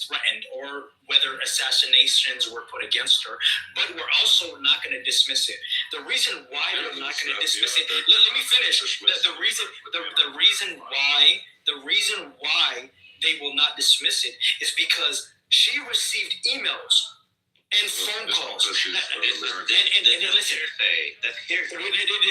threatened or whether assassinations were put against her, but we're also not going to dismiss it. The reason why they're not going to dismiss it, let me finish. The reason why they will not dismiss it is because she received emails and phone calls. And listen, that's hearsay.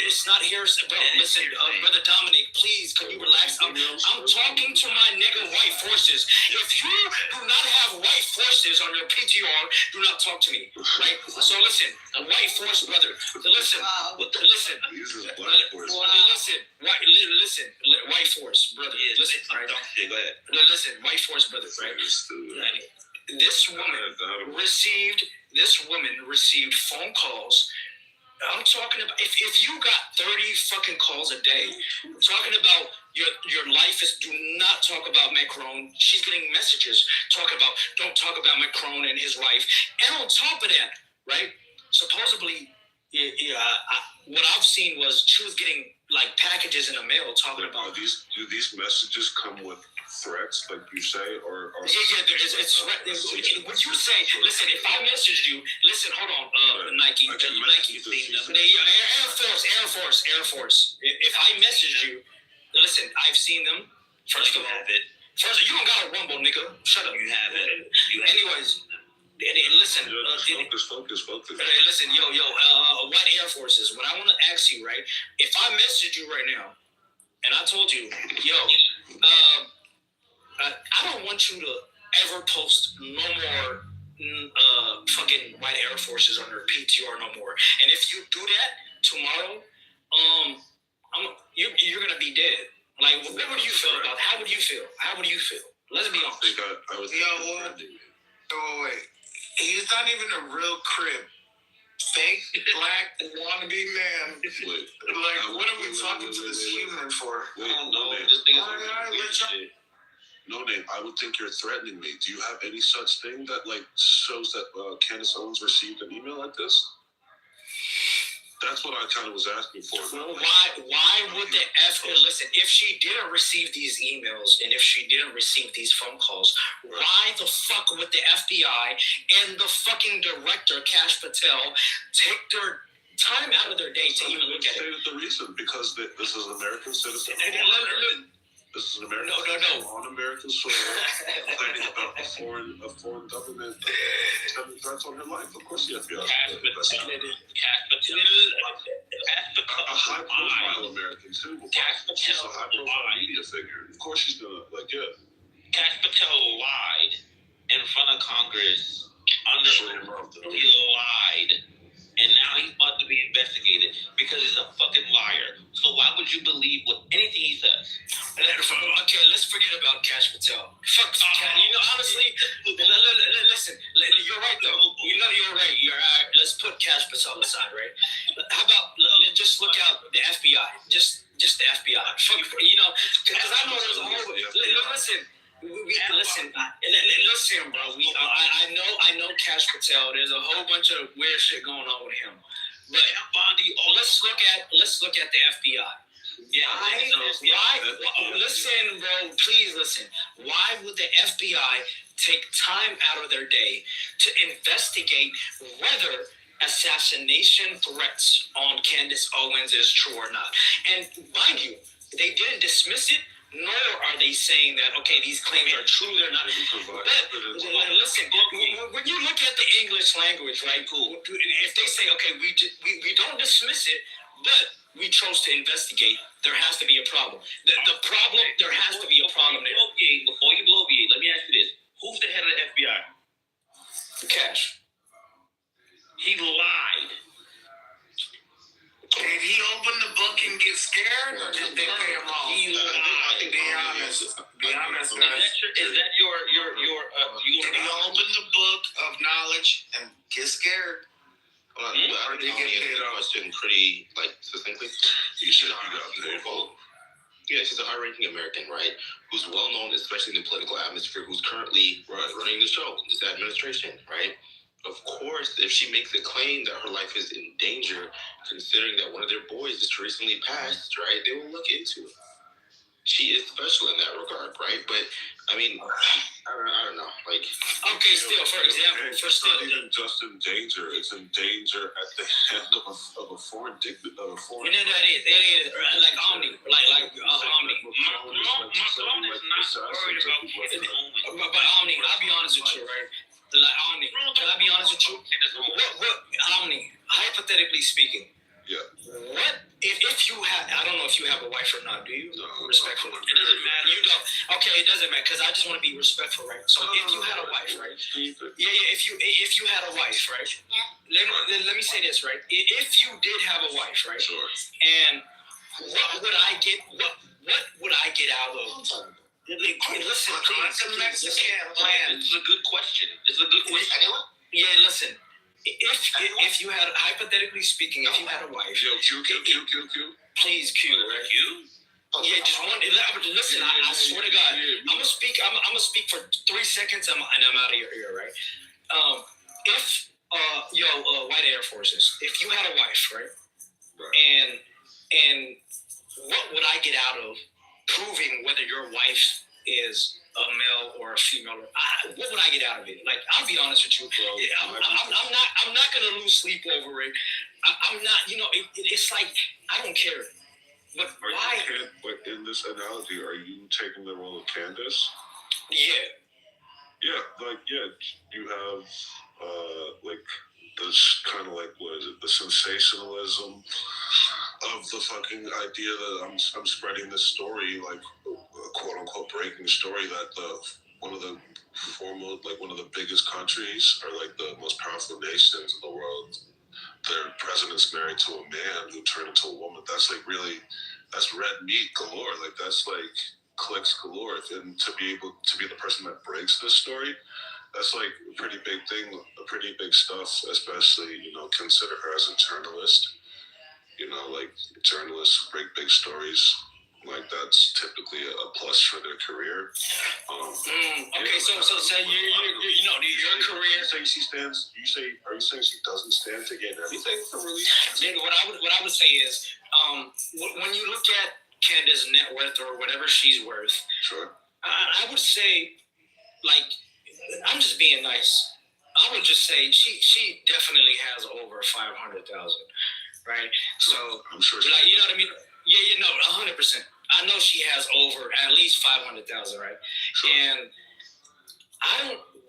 It's not hearsay, bro. Listen, Brother Dominic, please, can you relax? I'm talking to my nigga white forces. If you do not have white forces on your PTR, do not talk to me, right? So listen, a white force, brother. Listen, white force, brother. Listen, right? Go ahead. Listen, white force, brother, right? This woman received phone calls. I'm talking about if you got 30 fucking calls a day, talking about your life is, do not talk about Macron. She's getting messages don't talk about Macron and his wife. And on top of that, right? Supposedly, what I've seen was she was getting like packages in the mail talking about. Do these messages come with threats, like you say, or it's when you say, listen, if I message you, listen, hold on, Nike, Air Force. If I message you, listen, I've seen them. First of all, you don't got a rumble, nigga. Shut up. You have it. Anyways. Listen, focus. Listen, White Air Forces. What I want to ask you, right? If I message you right now, and I told you, I don't want you to ever post no more fucking White Air Forces on your PTR no more. And if you do that tomorrow, you're gonna be dead. Like, what would you feel about? How would you feel? Let's be honest. I would wait. He's not even a real crib. Fake black wannabe man. What are we talking to this human for? No name. I would think you're threatening me. Do you have any such thing that shows that Candace Owens received an email like this? That's what I kind of was asking for. Why would the listen? If she didn't receive these emails and if she didn't receive these phone calls, why the fuck would the FBI and the fucking director Kash Patel take their time out of their day to even look at it? The reason, because this is an American citizen. This is an American on American soil, complaining about a foreign government having threats on her life. Of course, the FBI. A high-profile American too. She's a high-profile media figure. Of course, she's gonna Kash Patel lied in front of Congress. He lied. And now he's about to be investigated because he's a fucking liar. So why would you believe anything he says? Okay, let's forget about Kash Patel. Fuck honestly, listen, you're right though. You're right. Let's put Kash Patel aside, right? How about let's just look out the FBI, just the FBI. Fuck, because I know there's a whole. Listen, bro. I know Kash Patel. There's a whole bunch of weird shit going on with him. But let's look at the FBI. Listen, bro. Please listen. Why would the FBI take time out of their day to investigate whether assassination threats on Candace Owens is true or not? And mind you, they didn't dismiss it. Nor are they saying that, okay, these claims are true, they're not. But listen, when you look at the English language, right, if they say, okay, we don't dismiss it, but we chose to investigate, there has to be a problem. The problem, there has to be a problem there. Before you bloviate, let me ask you this. Who's the head of the FBI? Kash. He lied. Did he open the book and get scared, or did they pay him off? He lied. Be honest. Is that your did he open the book of knowledge and get scared? Or did he get paid off? Question pretty succinctly. You should have got paid off. Yeah, she's a high-ranking American, right? Who's well known, especially in the political atmosphere, who's currently running the show, this administration, right? Of course, if she makes a claim that her life is in danger, considering that one of their boys just recently passed, right, they will look into it. She is special in that regard, right? But, I mean, I don't know. Okay, still, for example, it's not even just in danger. It's in danger at the hand of a foreign dictator. It is. Like Omni. Omni. Macron is not worried about Candace Owens. But Omni, I'll be honest with you, right? Like Omni, can I be honest with you? What Omni, hypothetically speaking, what if you have, I don't know if you have a wife or not, do you? No, respectfully. It doesn't matter. You don't. Okay, it doesn't matter, because I just want to be respectful, right? So if you had a wife, right? If you had a wife, right? Let me say this, right? If you did have a wife, right? Sure. And what would I get? What would I get out of? Listen, please. This is a good question. Anyone? Yeah, listen. If you had, hypothetically speaking, if you had a wife, Q. Please, Q, right? Q? Yeah, just one. Listen, I swear to God, I'm gonna speak for 3 seconds, and I'm out of your ear, right? White Air Forces. If you had a wife, right? And what would I get out of proving whether your wife is a male or a female? What would I get out of it? Like, I'll be honest with you, bro. I'm not gonna lose sleep over it. I'm not. It's like I don't care. But why? But in this analogy, are you taking the role of Candace? Yeah. Yeah, you have this kind of what is it? The sensationalism of the fucking idea that I'm spreading this story, quote unquote breaking story that one of the biggest countries or the most powerful nations in the world, their president's married to a man who turned into a woman. That's that's red meat galore. That's clicks galore. And to be the person that breaks this story, that's a pretty big thing, pretty big stuff, especially, consider her as a journalist. Journalists break big stories. That's typically a plus for their career. Okay, so your career. Are you saying she doesn't stand to gain anything from release? What I would say is, when you look at Candace's net worth or whatever she's worth, sure. I would say, I'm just being nice. I would just say she definitely has over 500,000, right? So I'm sure. You know what I mean? Yeah, 100%. I know she has over at least 500,000, right? Sure. And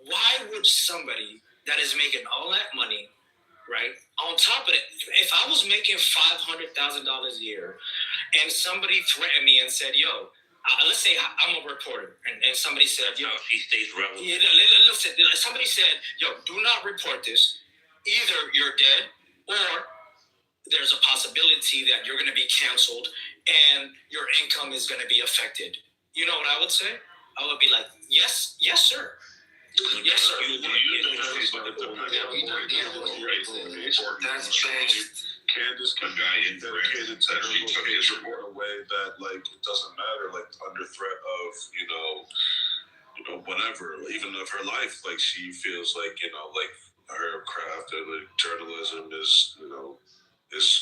why would somebody that is making all that money, right? On top of it, if I was making $500,000 a year and somebody threatened me and said, yo, let's say I'm a reporter and somebody said, yo, he stays relevant. Yeah, listen, somebody said, yo, do not report this. Either you're dead or there's a possibility that you're going to be canceled and your income is going to be affected. You know what I would say? I would be like, yes, sir. Yes, sir. Candace can be dedicated to her vocation in a way that it doesn't matter, under threat of whatever, even of her life. She feels her craft and journalism is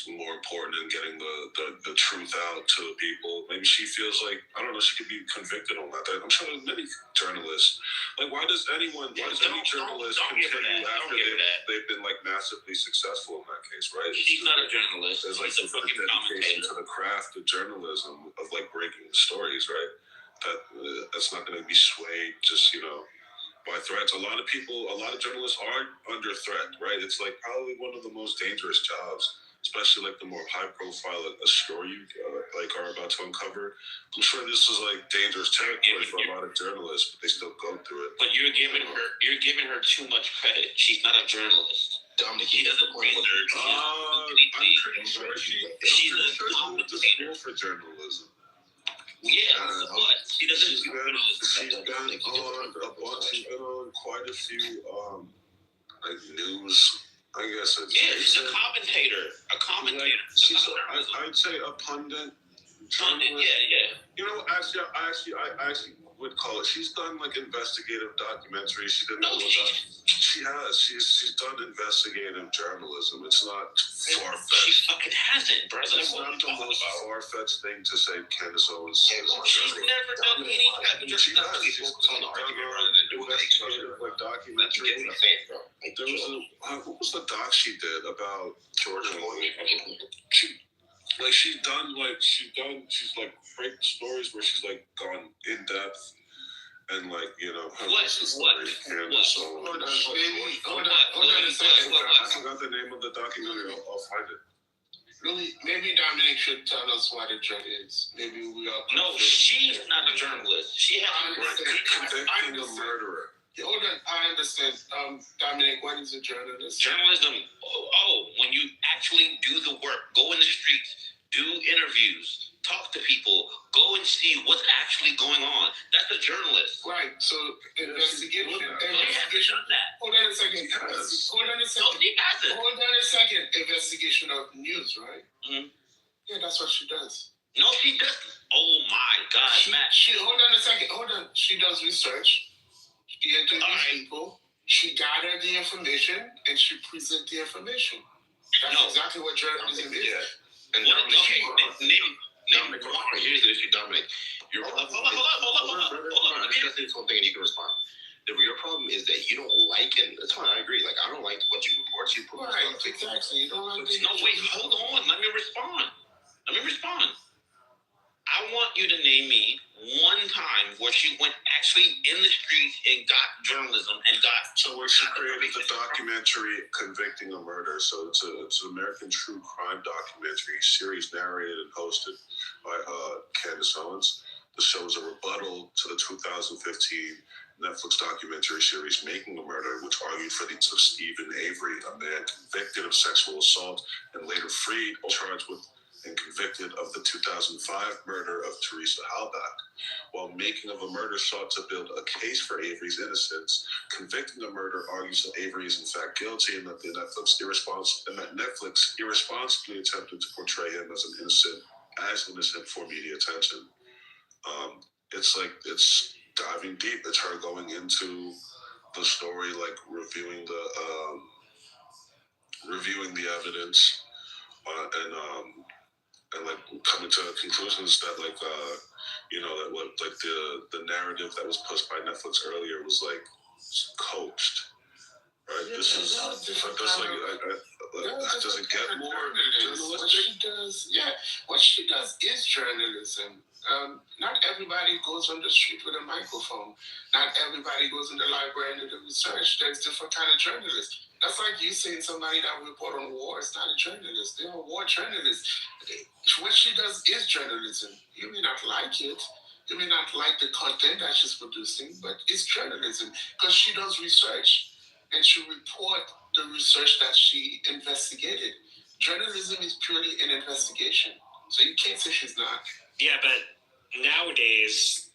more important in getting the truth out to the people. Maybe she feels I don't know, she could be convicted on that. I'm sure there's many journalists. Why does any journalist continue after they've been massively successful in that case, right? She's not a journalist. There's she's a fucking dedication to the craft of journalism, of breaking stories, right? That's not going to be swayed just, by threats. A lot of journalists are under threat, right? It's probably one of the most dangerous jobs, especially the more high profile a story you are about to uncover. I'm sure this is dangerous territory for a lot of journalists, but they still go through it. But you're giving her too much credit. She's not a journalist. She doesn't research. I'm pretty sure she's a commentator for journalism. Yeah, but she doesn't. She's been on quite a few news. I guess it's she's a commentator. I'd say a pundit. Yeah. I actually would call it. She's done investigative documentaries. She didn't know she has. She's done investigative journalism. It's not far fetched. She fucking hasn't, brother. It's not the most far fetched thing to say. Candace Owens. She's never done any type of She has. She's done investigative documentary. There was what was the doc she did about George Floyd? She's break stories where she's gone in depth and what? Candace Owens. Hold on, I forgot the name of the documentary. I'll find it. Really, maybe Dominic should tell us what a journal is. Maybe we are. No, she's not a journalist. She has convicting a murderer. Hold on, I understand. Dominic, what is a journalist? Journalism. When you actually do the work, go in the streets, do interviews, talk to people, go and see what's actually going on. That's a journalist. Right. So investigation. Hold on a second. Investigation of news, right? Mm-hmm. Yeah, that's what she does. No, she doesn't. Oh my God, Matt. Hold on a second. She does research. She interviews people. She gathered the information and she presents the information. That's exactly what journalism is. And Dominic, here's the issue, Dominic. Hold on. I'm discussing this whole thing and you can respond. Your problem is that you don't like, and that's fine, I agree. Like, I don't like what you report. Right, exactly. You don't like it. No, wait, hold on. Let me respond. I want you to name me one time where she went actually in the streets and got journalism and got. So where she created the documentary Convicting a Murder. So it's an American true crime documentary series narrated and hosted by Candace Owens. The show is a rebuttal to the 2015 Netflix documentary series Making a Murder, which argued for the use of Stephen Avery, a man convicted of sexual assault and later freed, charged with and convicted of the 2005 murder of Teresa Halbach. While Making of a Murder sought to build a case for Avery's innocence, Convicting a Murder argues that Avery is in fact guilty and that Netflix irresponsibly attempted to portray him as innocent for media attention. It's diving deep. It's her going into the story, like reviewing the evidence, and like coming to conclusions that that what like the narrative that was pushed by Netflix earlier was like coached. Right. Yeah, this is does it get more journalistic? What she does is journalism. Not everybody goes on the street with a microphone. Not everybody goes in the library and do the research. There's different kind of journalists. That's like you saying somebody that will report on war is not a journalist. They're a war journalist. What she does is journalism. You may not like it. You may not like the content that she's producing, but it's journalism because she does research and she report the research that she investigated. Journalism is purely an investigation. So you can't say she's not. Yeah, but nowadays,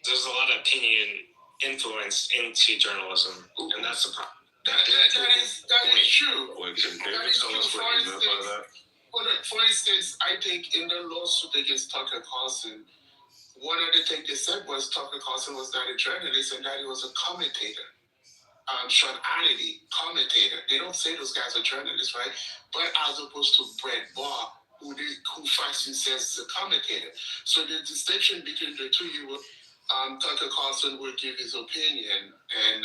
there's a lot of opinion influence into journalism, and that's the problem. That is true. Can David tell us what he meant by that? For instance, I think in the lawsuit against Tucker Carlson, one of the things they said was Tucker Carlson was not a journalist and that he was a commentator. Sean Hannity, commentator. They don't say those guys are journalists, right? But as opposed to Brett Barr, who Fox says is a commentator. So the distinction between the two, Tucker Carlson would give his opinion, and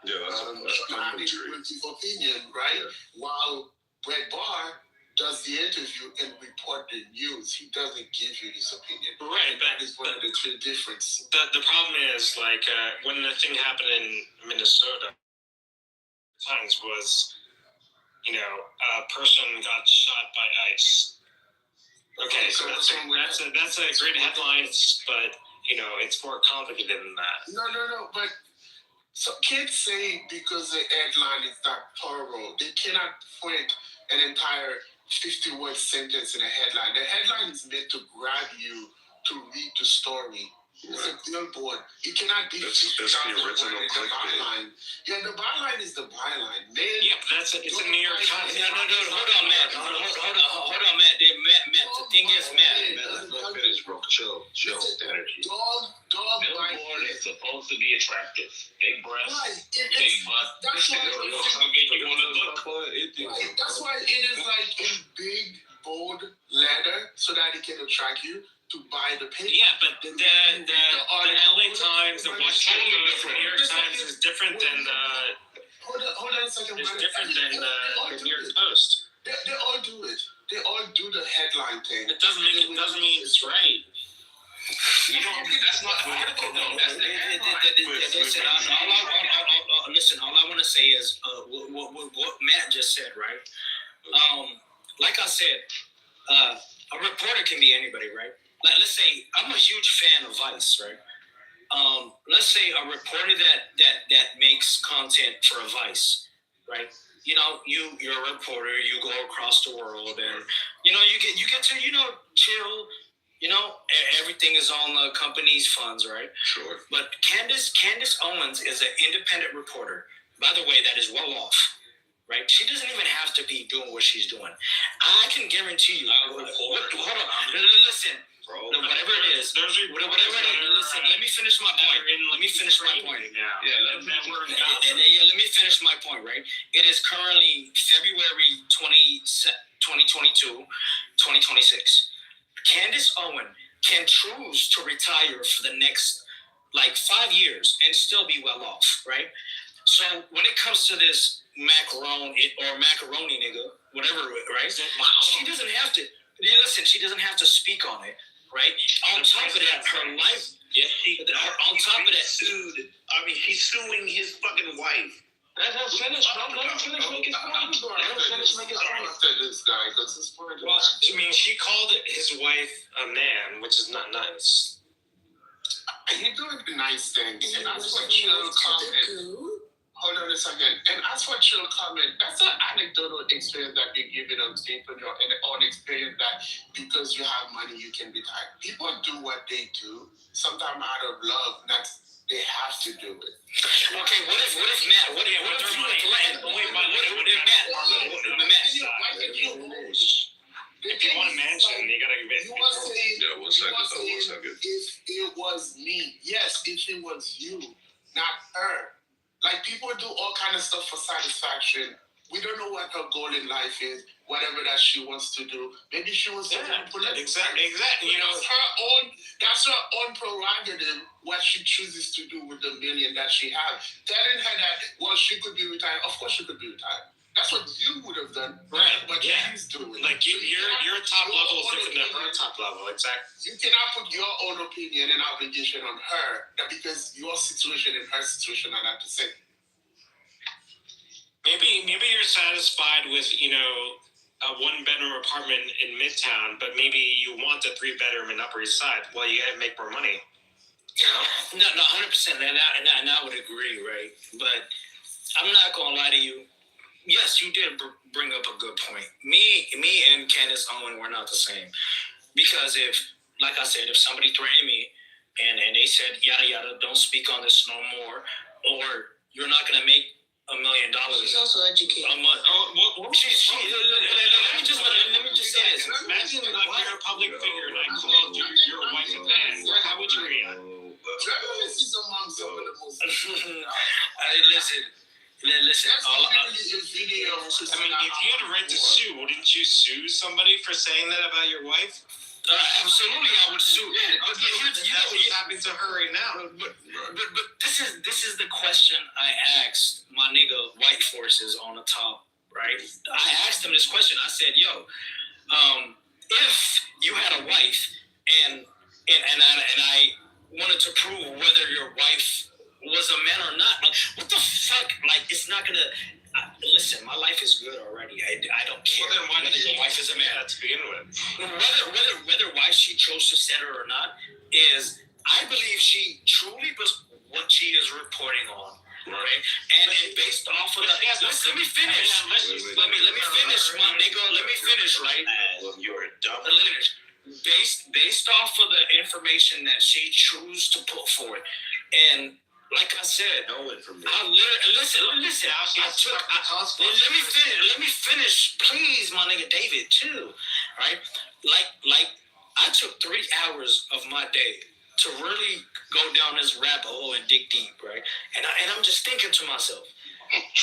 Sean Hannity would give opinion, right? Yeah. While Brett Barr does the interview and report the news. He doesn't give you his opinion. Right, but that is one of the two differences. The problem is, like, when the thing happened in Minnesota, times was, a person got shot by ICE. Okay, so that's a great headline, but, it's more complicated than that. No, but so kids say because the headline is not thorough, they cannot print an entire 50-word sentence in a headline. The headline is meant to grab you to read the story. It's a billboard. It cannot be 50,000 words in the byline. Yeah, the byline is the byline. Man, yeah, but it's a New York Times. No, hold on, Matt. Hold on, Matt. Matt. The thing is, Matt. Let me finish, bro. Chill. Energy. Billboard is supposed to be attractive. Big breasts, big butt. That's why That's why it is like in big, bold letter so that it can attract you to buy the paper. Yeah, but the LA Times, the Washington Post, the New York Times is different than the. Hold on a second. It's different than the New York Post. They all do it. They all do the headline thing. It doesn't mean it's right. That's not the article though. That's the headline. Listen, all I want to say is what Matt just said, right? Like I said, a reporter can be anybody, right? Like, let's say I'm a huge fan of Vice, right? Let's say a reporter that makes content for a Vice, right? You're a reporter. You go across the world, and you get to chill. Everything is on the company's funds, right? Sure. But Candace Owens is an independent reporter. By the way, that is well off, right? She doesn't even have to be doing what she's doing. I can guarantee you. Hold on. Listen. Whatever it is. Listen, let me finish my point. Let me finish my point, right? It is currently February 2022, 2026. Candace Owen can choose to retire for the next 5 years and still be well off, right? So when it comes to this macaroni nigga, whatever, right? She doesn't have to. Listen, she doesn't have to speak on it, right? On top of that, her life. Yeah. On top of that, sued. I mean, he's suing his fucking wife. Let him finish, bro. Let him finish making his point. Let him finish making his point. This guy, because his point. Well, I mean, she called his wife a man, which is not nice. He doing the nice things, and that's what she'll comment. Hold on a second. And as for she'll comment, that's an anecdotal experience that you're giving us people in your own experience that because you have money you can be tired. People do what they do, sometimes out of love, not they have to do it. Okay, what if Matt? What if you Matt? If you want to mention, you gotta give it. One second. If it was me, yes, if it was you, not her. Like, people do all kind of stuff for satisfaction. We don't know what her goal in life is, whatever that she wants to do. Maybe she wants to run politics. Exactly. You know, that's her own prerogative, what she chooses to do with the million that she has. Telling her that, well, she could be retired. Of course she could be retired. That's what you would have done. Right. But she's doing. Like, your top level is different than her top level. Exactly. You cannot put your own opinion and obligation on her because your situation and her situation are not the same. Maybe you're satisfied with, a 1-bedroom apartment in Midtown, but maybe you want a 3-bedroom in Upper East Side. Well, you gotta make more money. No, 100%. And I would agree, right? But I'm not gonna lie to you. Yes, you did bring up a good point. Me and Candace Owen were not the same. Because if somebody threatened me and they said, yada, yada, don't speak on this no more, or you're not going to make $1 million. She's also educated. Let me just say this. Imagine you're a public figure and I called your wife a man. How would you react? Journalists is among some of the most... Listen, I mean, if you had a right to sue, wouldn't you sue somebody for saying that about your wife? Absolutely, I would sue. That's what's happening to her right now. But this is the question I asked my nigga White Forces on the top, right? I asked him this question. I said, yo, if you had a wife and I wanted to prove whether your wife was a man or not, what the fuck? It's not gonna. Listen, my life is good already. I don't care whether your wife is a man to begin with. Whether why she chose to set her or not is, I believe she truly was what she is reporting on. Right, and based off of that, let me finish. Let me finish, my nigga. Let me finish, right? You're a dumb. Based off of the information that she chose to put forward, and like I said, no information. Listen. Let me finish, please, my nigga David, too. Right? Like I took 3 hours of my day to really go down this rabbit hole and dig deep, right? And I'm just thinking to myself,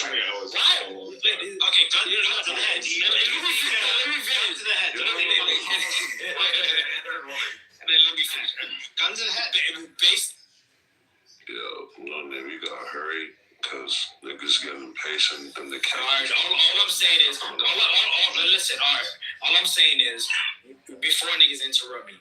why? Okay, go to the head. Let me finish to the head. Let me finish. Guns to the head. Yo, you gotta hurry, because niggas getting impatient and they can't. All right, all I'm saying is, listen, all right, all I'm saying is, before niggas interrupt me,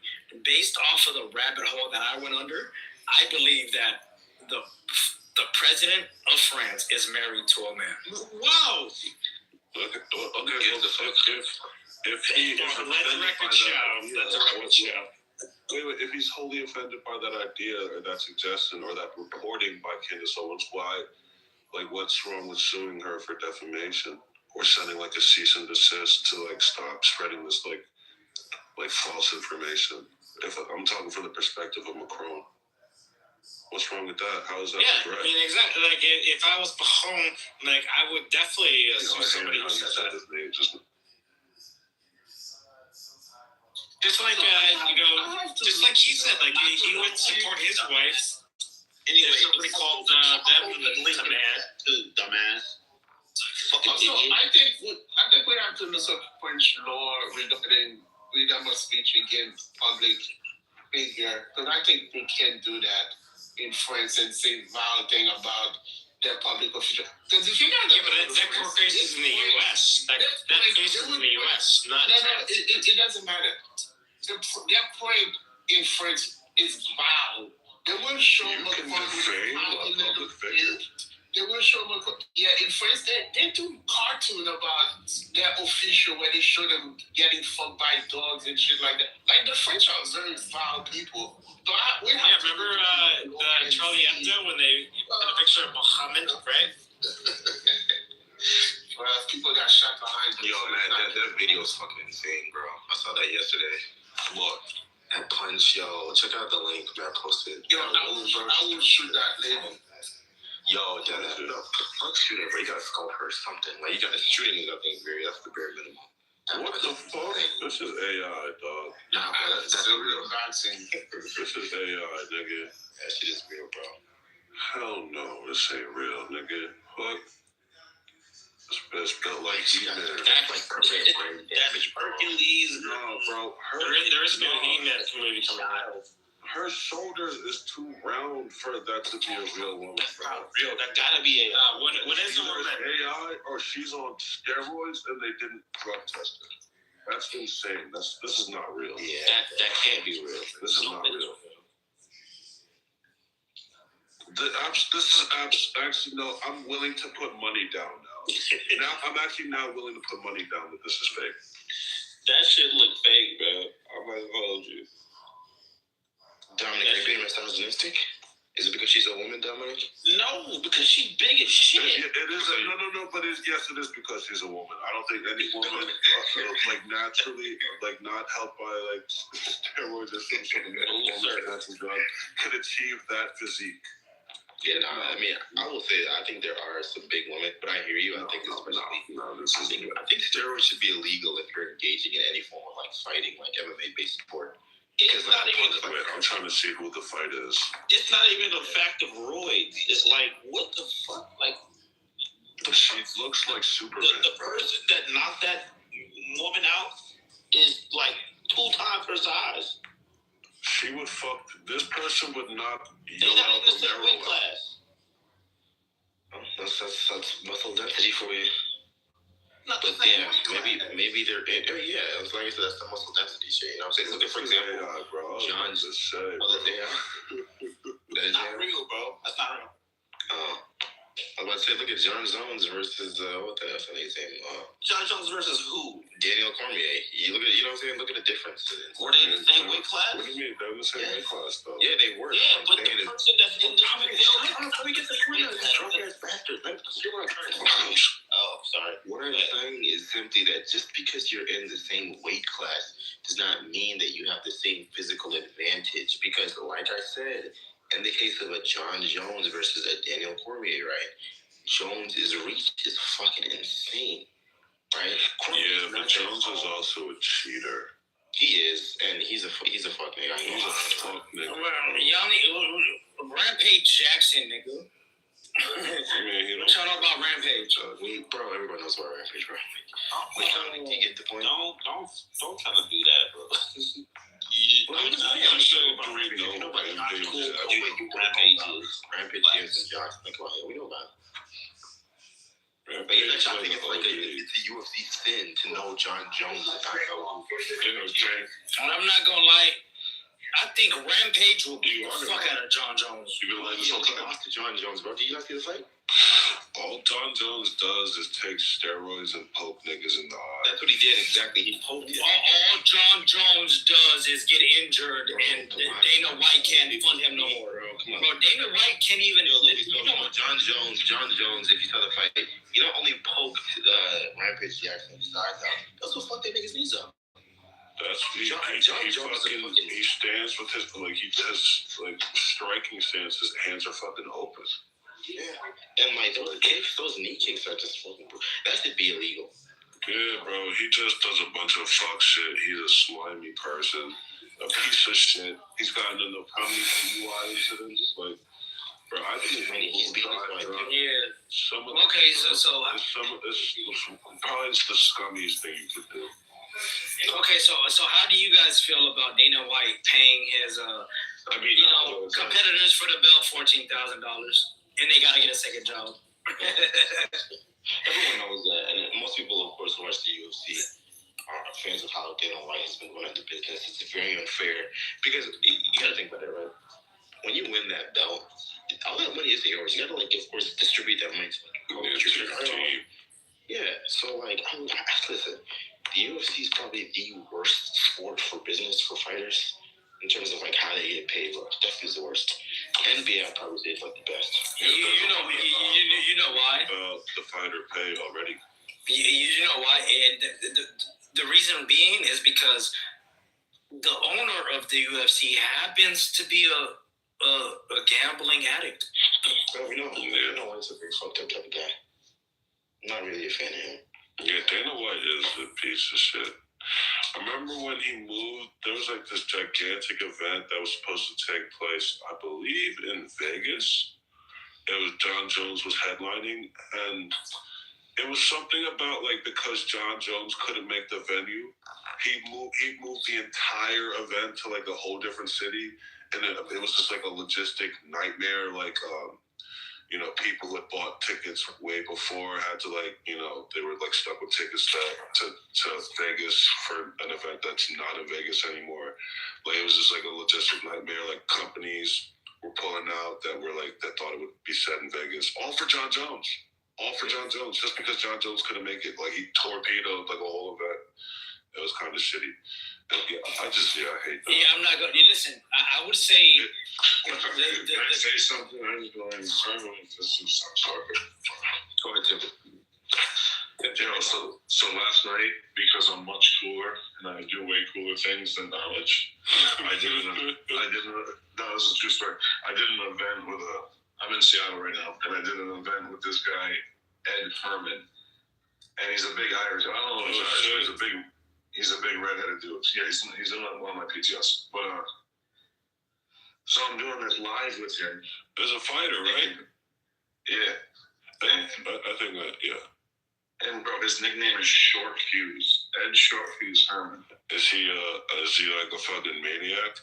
based off of the rabbit hole that I went under, I believe that the president of France is married to a man. Wow! Okay, get the fuck if he... Let the record show. Wait, if he's wholly offended by that idea or that suggestion or that reporting by Candace Owens, why, what's wrong with suing her for defamation or sending a cease and desist to stop spreading this false information? If I'm talking from the perspective of Macron, what's wrong with that? How is that correct? I mean, exactly. If I was Macron, I would definitely sue somebody who said that. Just like he said, he would support his wife. Anyway, somebody called them a man. Dumbass. So I think we have to look at French law regarding freedom of speech against public figure, because I think they can do that in France and say vile thing about their public official. Because if you got that court case is in the U.S. That case is in the U.S. Not in France. It doesn't matter. Their point in France is vile. They will show They will show in France they do cartoon about their official where they show them getting fucked by dogs and shit like that. Like the French are very vile people. So remember the Charlie Hebdo when they put a picture of Muhammad, right? Well, people got shot behind them. Yo, man, that video is fucking insane, bro. I saw that yesterday. Look, that punch, yo. Check out the link that I posted. Yo, I will shoot that later. Yo, the fuck shooting, bro. You gotta scope her or something. Like, you gotta shooting is, I think, that's the bare minimum. What the fuck? This is AI, dog. Nah, bro, that's real boxing. This is AI, nigga. That shit is real, bro. Hell no, this ain't real, nigga. Fuck. It's built like He-Man. That's Hercules. No, bro. There is no He-Man movie coming out. Her shoulders is too round for that to be a real woman. That's not real. That gotta be AI. What is the woman? AI, or she's on steroids and they didn't drug test her. That's insane. This is not real. Yeah, that can't be real. This is not real. Actually, no, I'm willing to put money down now. I'm actually now willing to put money down that this is fake. That shit look fake, bro. I'm not gonna hold you. Dominic, are you being misogynistic? Is it because she's a woman, Dominic? No, because she's big as shit. It is. No. But yes, it is because she's a woman. I don't think any woman, naturally, not helped by steroids or some sort of natural drug, could achieve that physique. Yeah, no, I mean, I will say I think there are some big women, but I hear you. I think I think steroids should be illegal if you're engaging in any form of fighting, MMA-based sport. It's not even. I'm trying to see who the fight is. It's not even a fact of roids. It's like, what the fuck? Like, she looks like Superman. The person that knocked that woman out is like 2 times her size. She would fuck. This person would knock. They're not in the same weight class. That's muscle density for you. But yeah, maybe they're as long as that's the muscle density shit. You know what I'm saying? Look at, for example, John's. That's not real, bro. That's not real. I was about to say, look at John Jones versus what the F is his name? John Jones versus who? Daniel Cormier. You look at, you know what I'm saying? Look at the difference. Were they in the same weight class? What do you mean? They're in the same weight class, though. Yeah, they were. Yeah, but the person that's in the let me get the point. Drunk ass bastard. Oh, sorry. What I'm saying is simply that just because you're in the same weight class does not mean that you have the same physical advantage. Because, like I said, in the case of a John Jones versus a Daniel Cormier, right? Jones' reach is fucking insane, right? Yeah, but Jones is also a cheater. He is, and he's a fuck nigga. He's a fuck nigga. Rampage Jackson, nigga. What y'all know about Rampage? Everyone knows about Rampage, bro. Do you get the point? Don't try to do that, bro. I'm sure you know about Rampage and Josh. We know about it. But I think it's a UFC sin to know John Jones. I'm not gonna lie. I think Rampage will be the fuck out of John Jones. He lost to John Jones, bro. Did you not see the fight? All John Jones does is take steroids and poke niggas in the eye. That's what he did, exactly. He poked. All John Jones does is get injured, and Dana White can't fund him no more. Bro, Dana White can't even lift. You know what? John Jones, if you saw the fight, he don't only poked Rampage Jackson sides out. That's what fucked that nigga's knees up. That's he stands with his he does striking stance. His hands are fucking open. Yeah, and those knee kicks are just fucking. That should be illegal. Yeah, bro. He just does a bunch of fuck shit. He's a slimy person, a piece of shit. He's gotten into how many DUI incidents? Bro, I think he's being yeah. It's probably the scummiest thing you could do. Okay, so how do you guys feel about Dana White paying his competitors for the belt $14,000, and they gotta get a second job? Everyone knows that, and most people, of course, who watch the UFC are fans of how Dana White has been running the business. It's very unfair because you gotta think about it, right? When you win that belt, all that money isn't yours. You gotta, like, of course, distribute that money to your team. Yeah, so, like, listen, the UFC is probably the worst sport for business for fighters in terms of, like, how they get paid. Bro, definitely is the worst. NBA, I probably say, is, like, the best. You know why? The fighter pay already. You know why? And the reason being is because the owner of the UFC happens to be a gambling addict. Well, we know White's a very fucked up type of guy. I'm not really a fan of him. Yeah, Dana White is a piece of shit. I remember when he moved, there was like this gigantic event that was supposed to take place, I believe, in Vegas. It was John Jones was headlining, and it was something about, like, because John Jones couldn't make the venue, he moved the entire event to, like, a whole different city, and it was just like a logistic nightmare. Like, people who had bought tickets way before had to, like, they were like stuck with tickets to Vegas for an event that's not in Vegas anymore. Like, it was just like a logistic nightmare. Like, companies were pulling out that thought it would be set in Vegas, all for John Jones. All for John Jones, just because John Jones couldn't make it. Like, he torpedoed like a whole event. It was kind of shitty. I hate that. Yeah, I'm not going to listen. I would say. Can I say something? I'm just going to some stuff. Go ahead, Tim. So last night, because I'm much cooler and I do way cooler things than knowledge, I did no, this is a true story. I did an event with I'm in Seattle right now, and I did an event with this guy, Ed Herman, and he's a big Irish. I don't know if he's Irish, but he's a big redheaded dude. Yeah, he's in one of my PTS. But so I'm doing this live with him. As a fighter, right? Yeah. I think that, yeah. And bro, his nickname is Short Fuse. Ed Short Fuse Herman. Is he like a fucking maniac?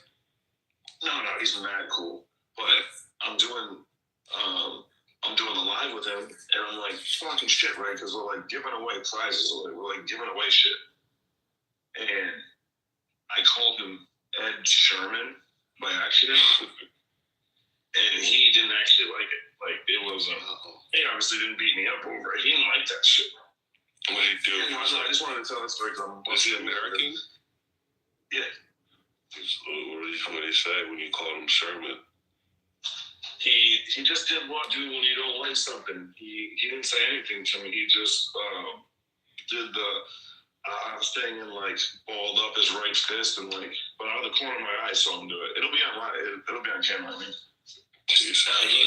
No, he's mad cool. But I'm doing the live with him, and I'm like, fucking shit, right? Because we're like giving away prizes, we're like giving away shit. And I called him Ed Sherman by accident, and he didn't actually like it. Like, it was, he obviously didn't beat me up over it. He didn't like that shit. What did he do? Yeah, I just wanted to tell that story because was he American? Yeah. What did he say when you called him Sherman? He just did what do when you don't like something. He didn't say anything to me. He just did the thing and, like, balled up his right fist and, like, but out of the corner of my eye saw him do it. It'll be on camera. I mean,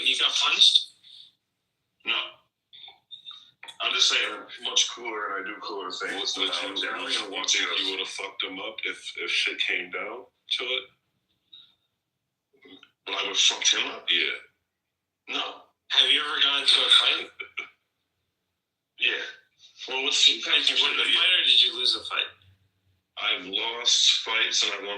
you got punched? No. I'm just saying, I'm much cooler and I do cooler things. You would have fucked him up if shit came down to it? Well, I would have fucked him up? Yeah. No. Have you ever gone to a fight? Yeah. Well, did you win the fight or did you lose a fight? I've lost fights and I've won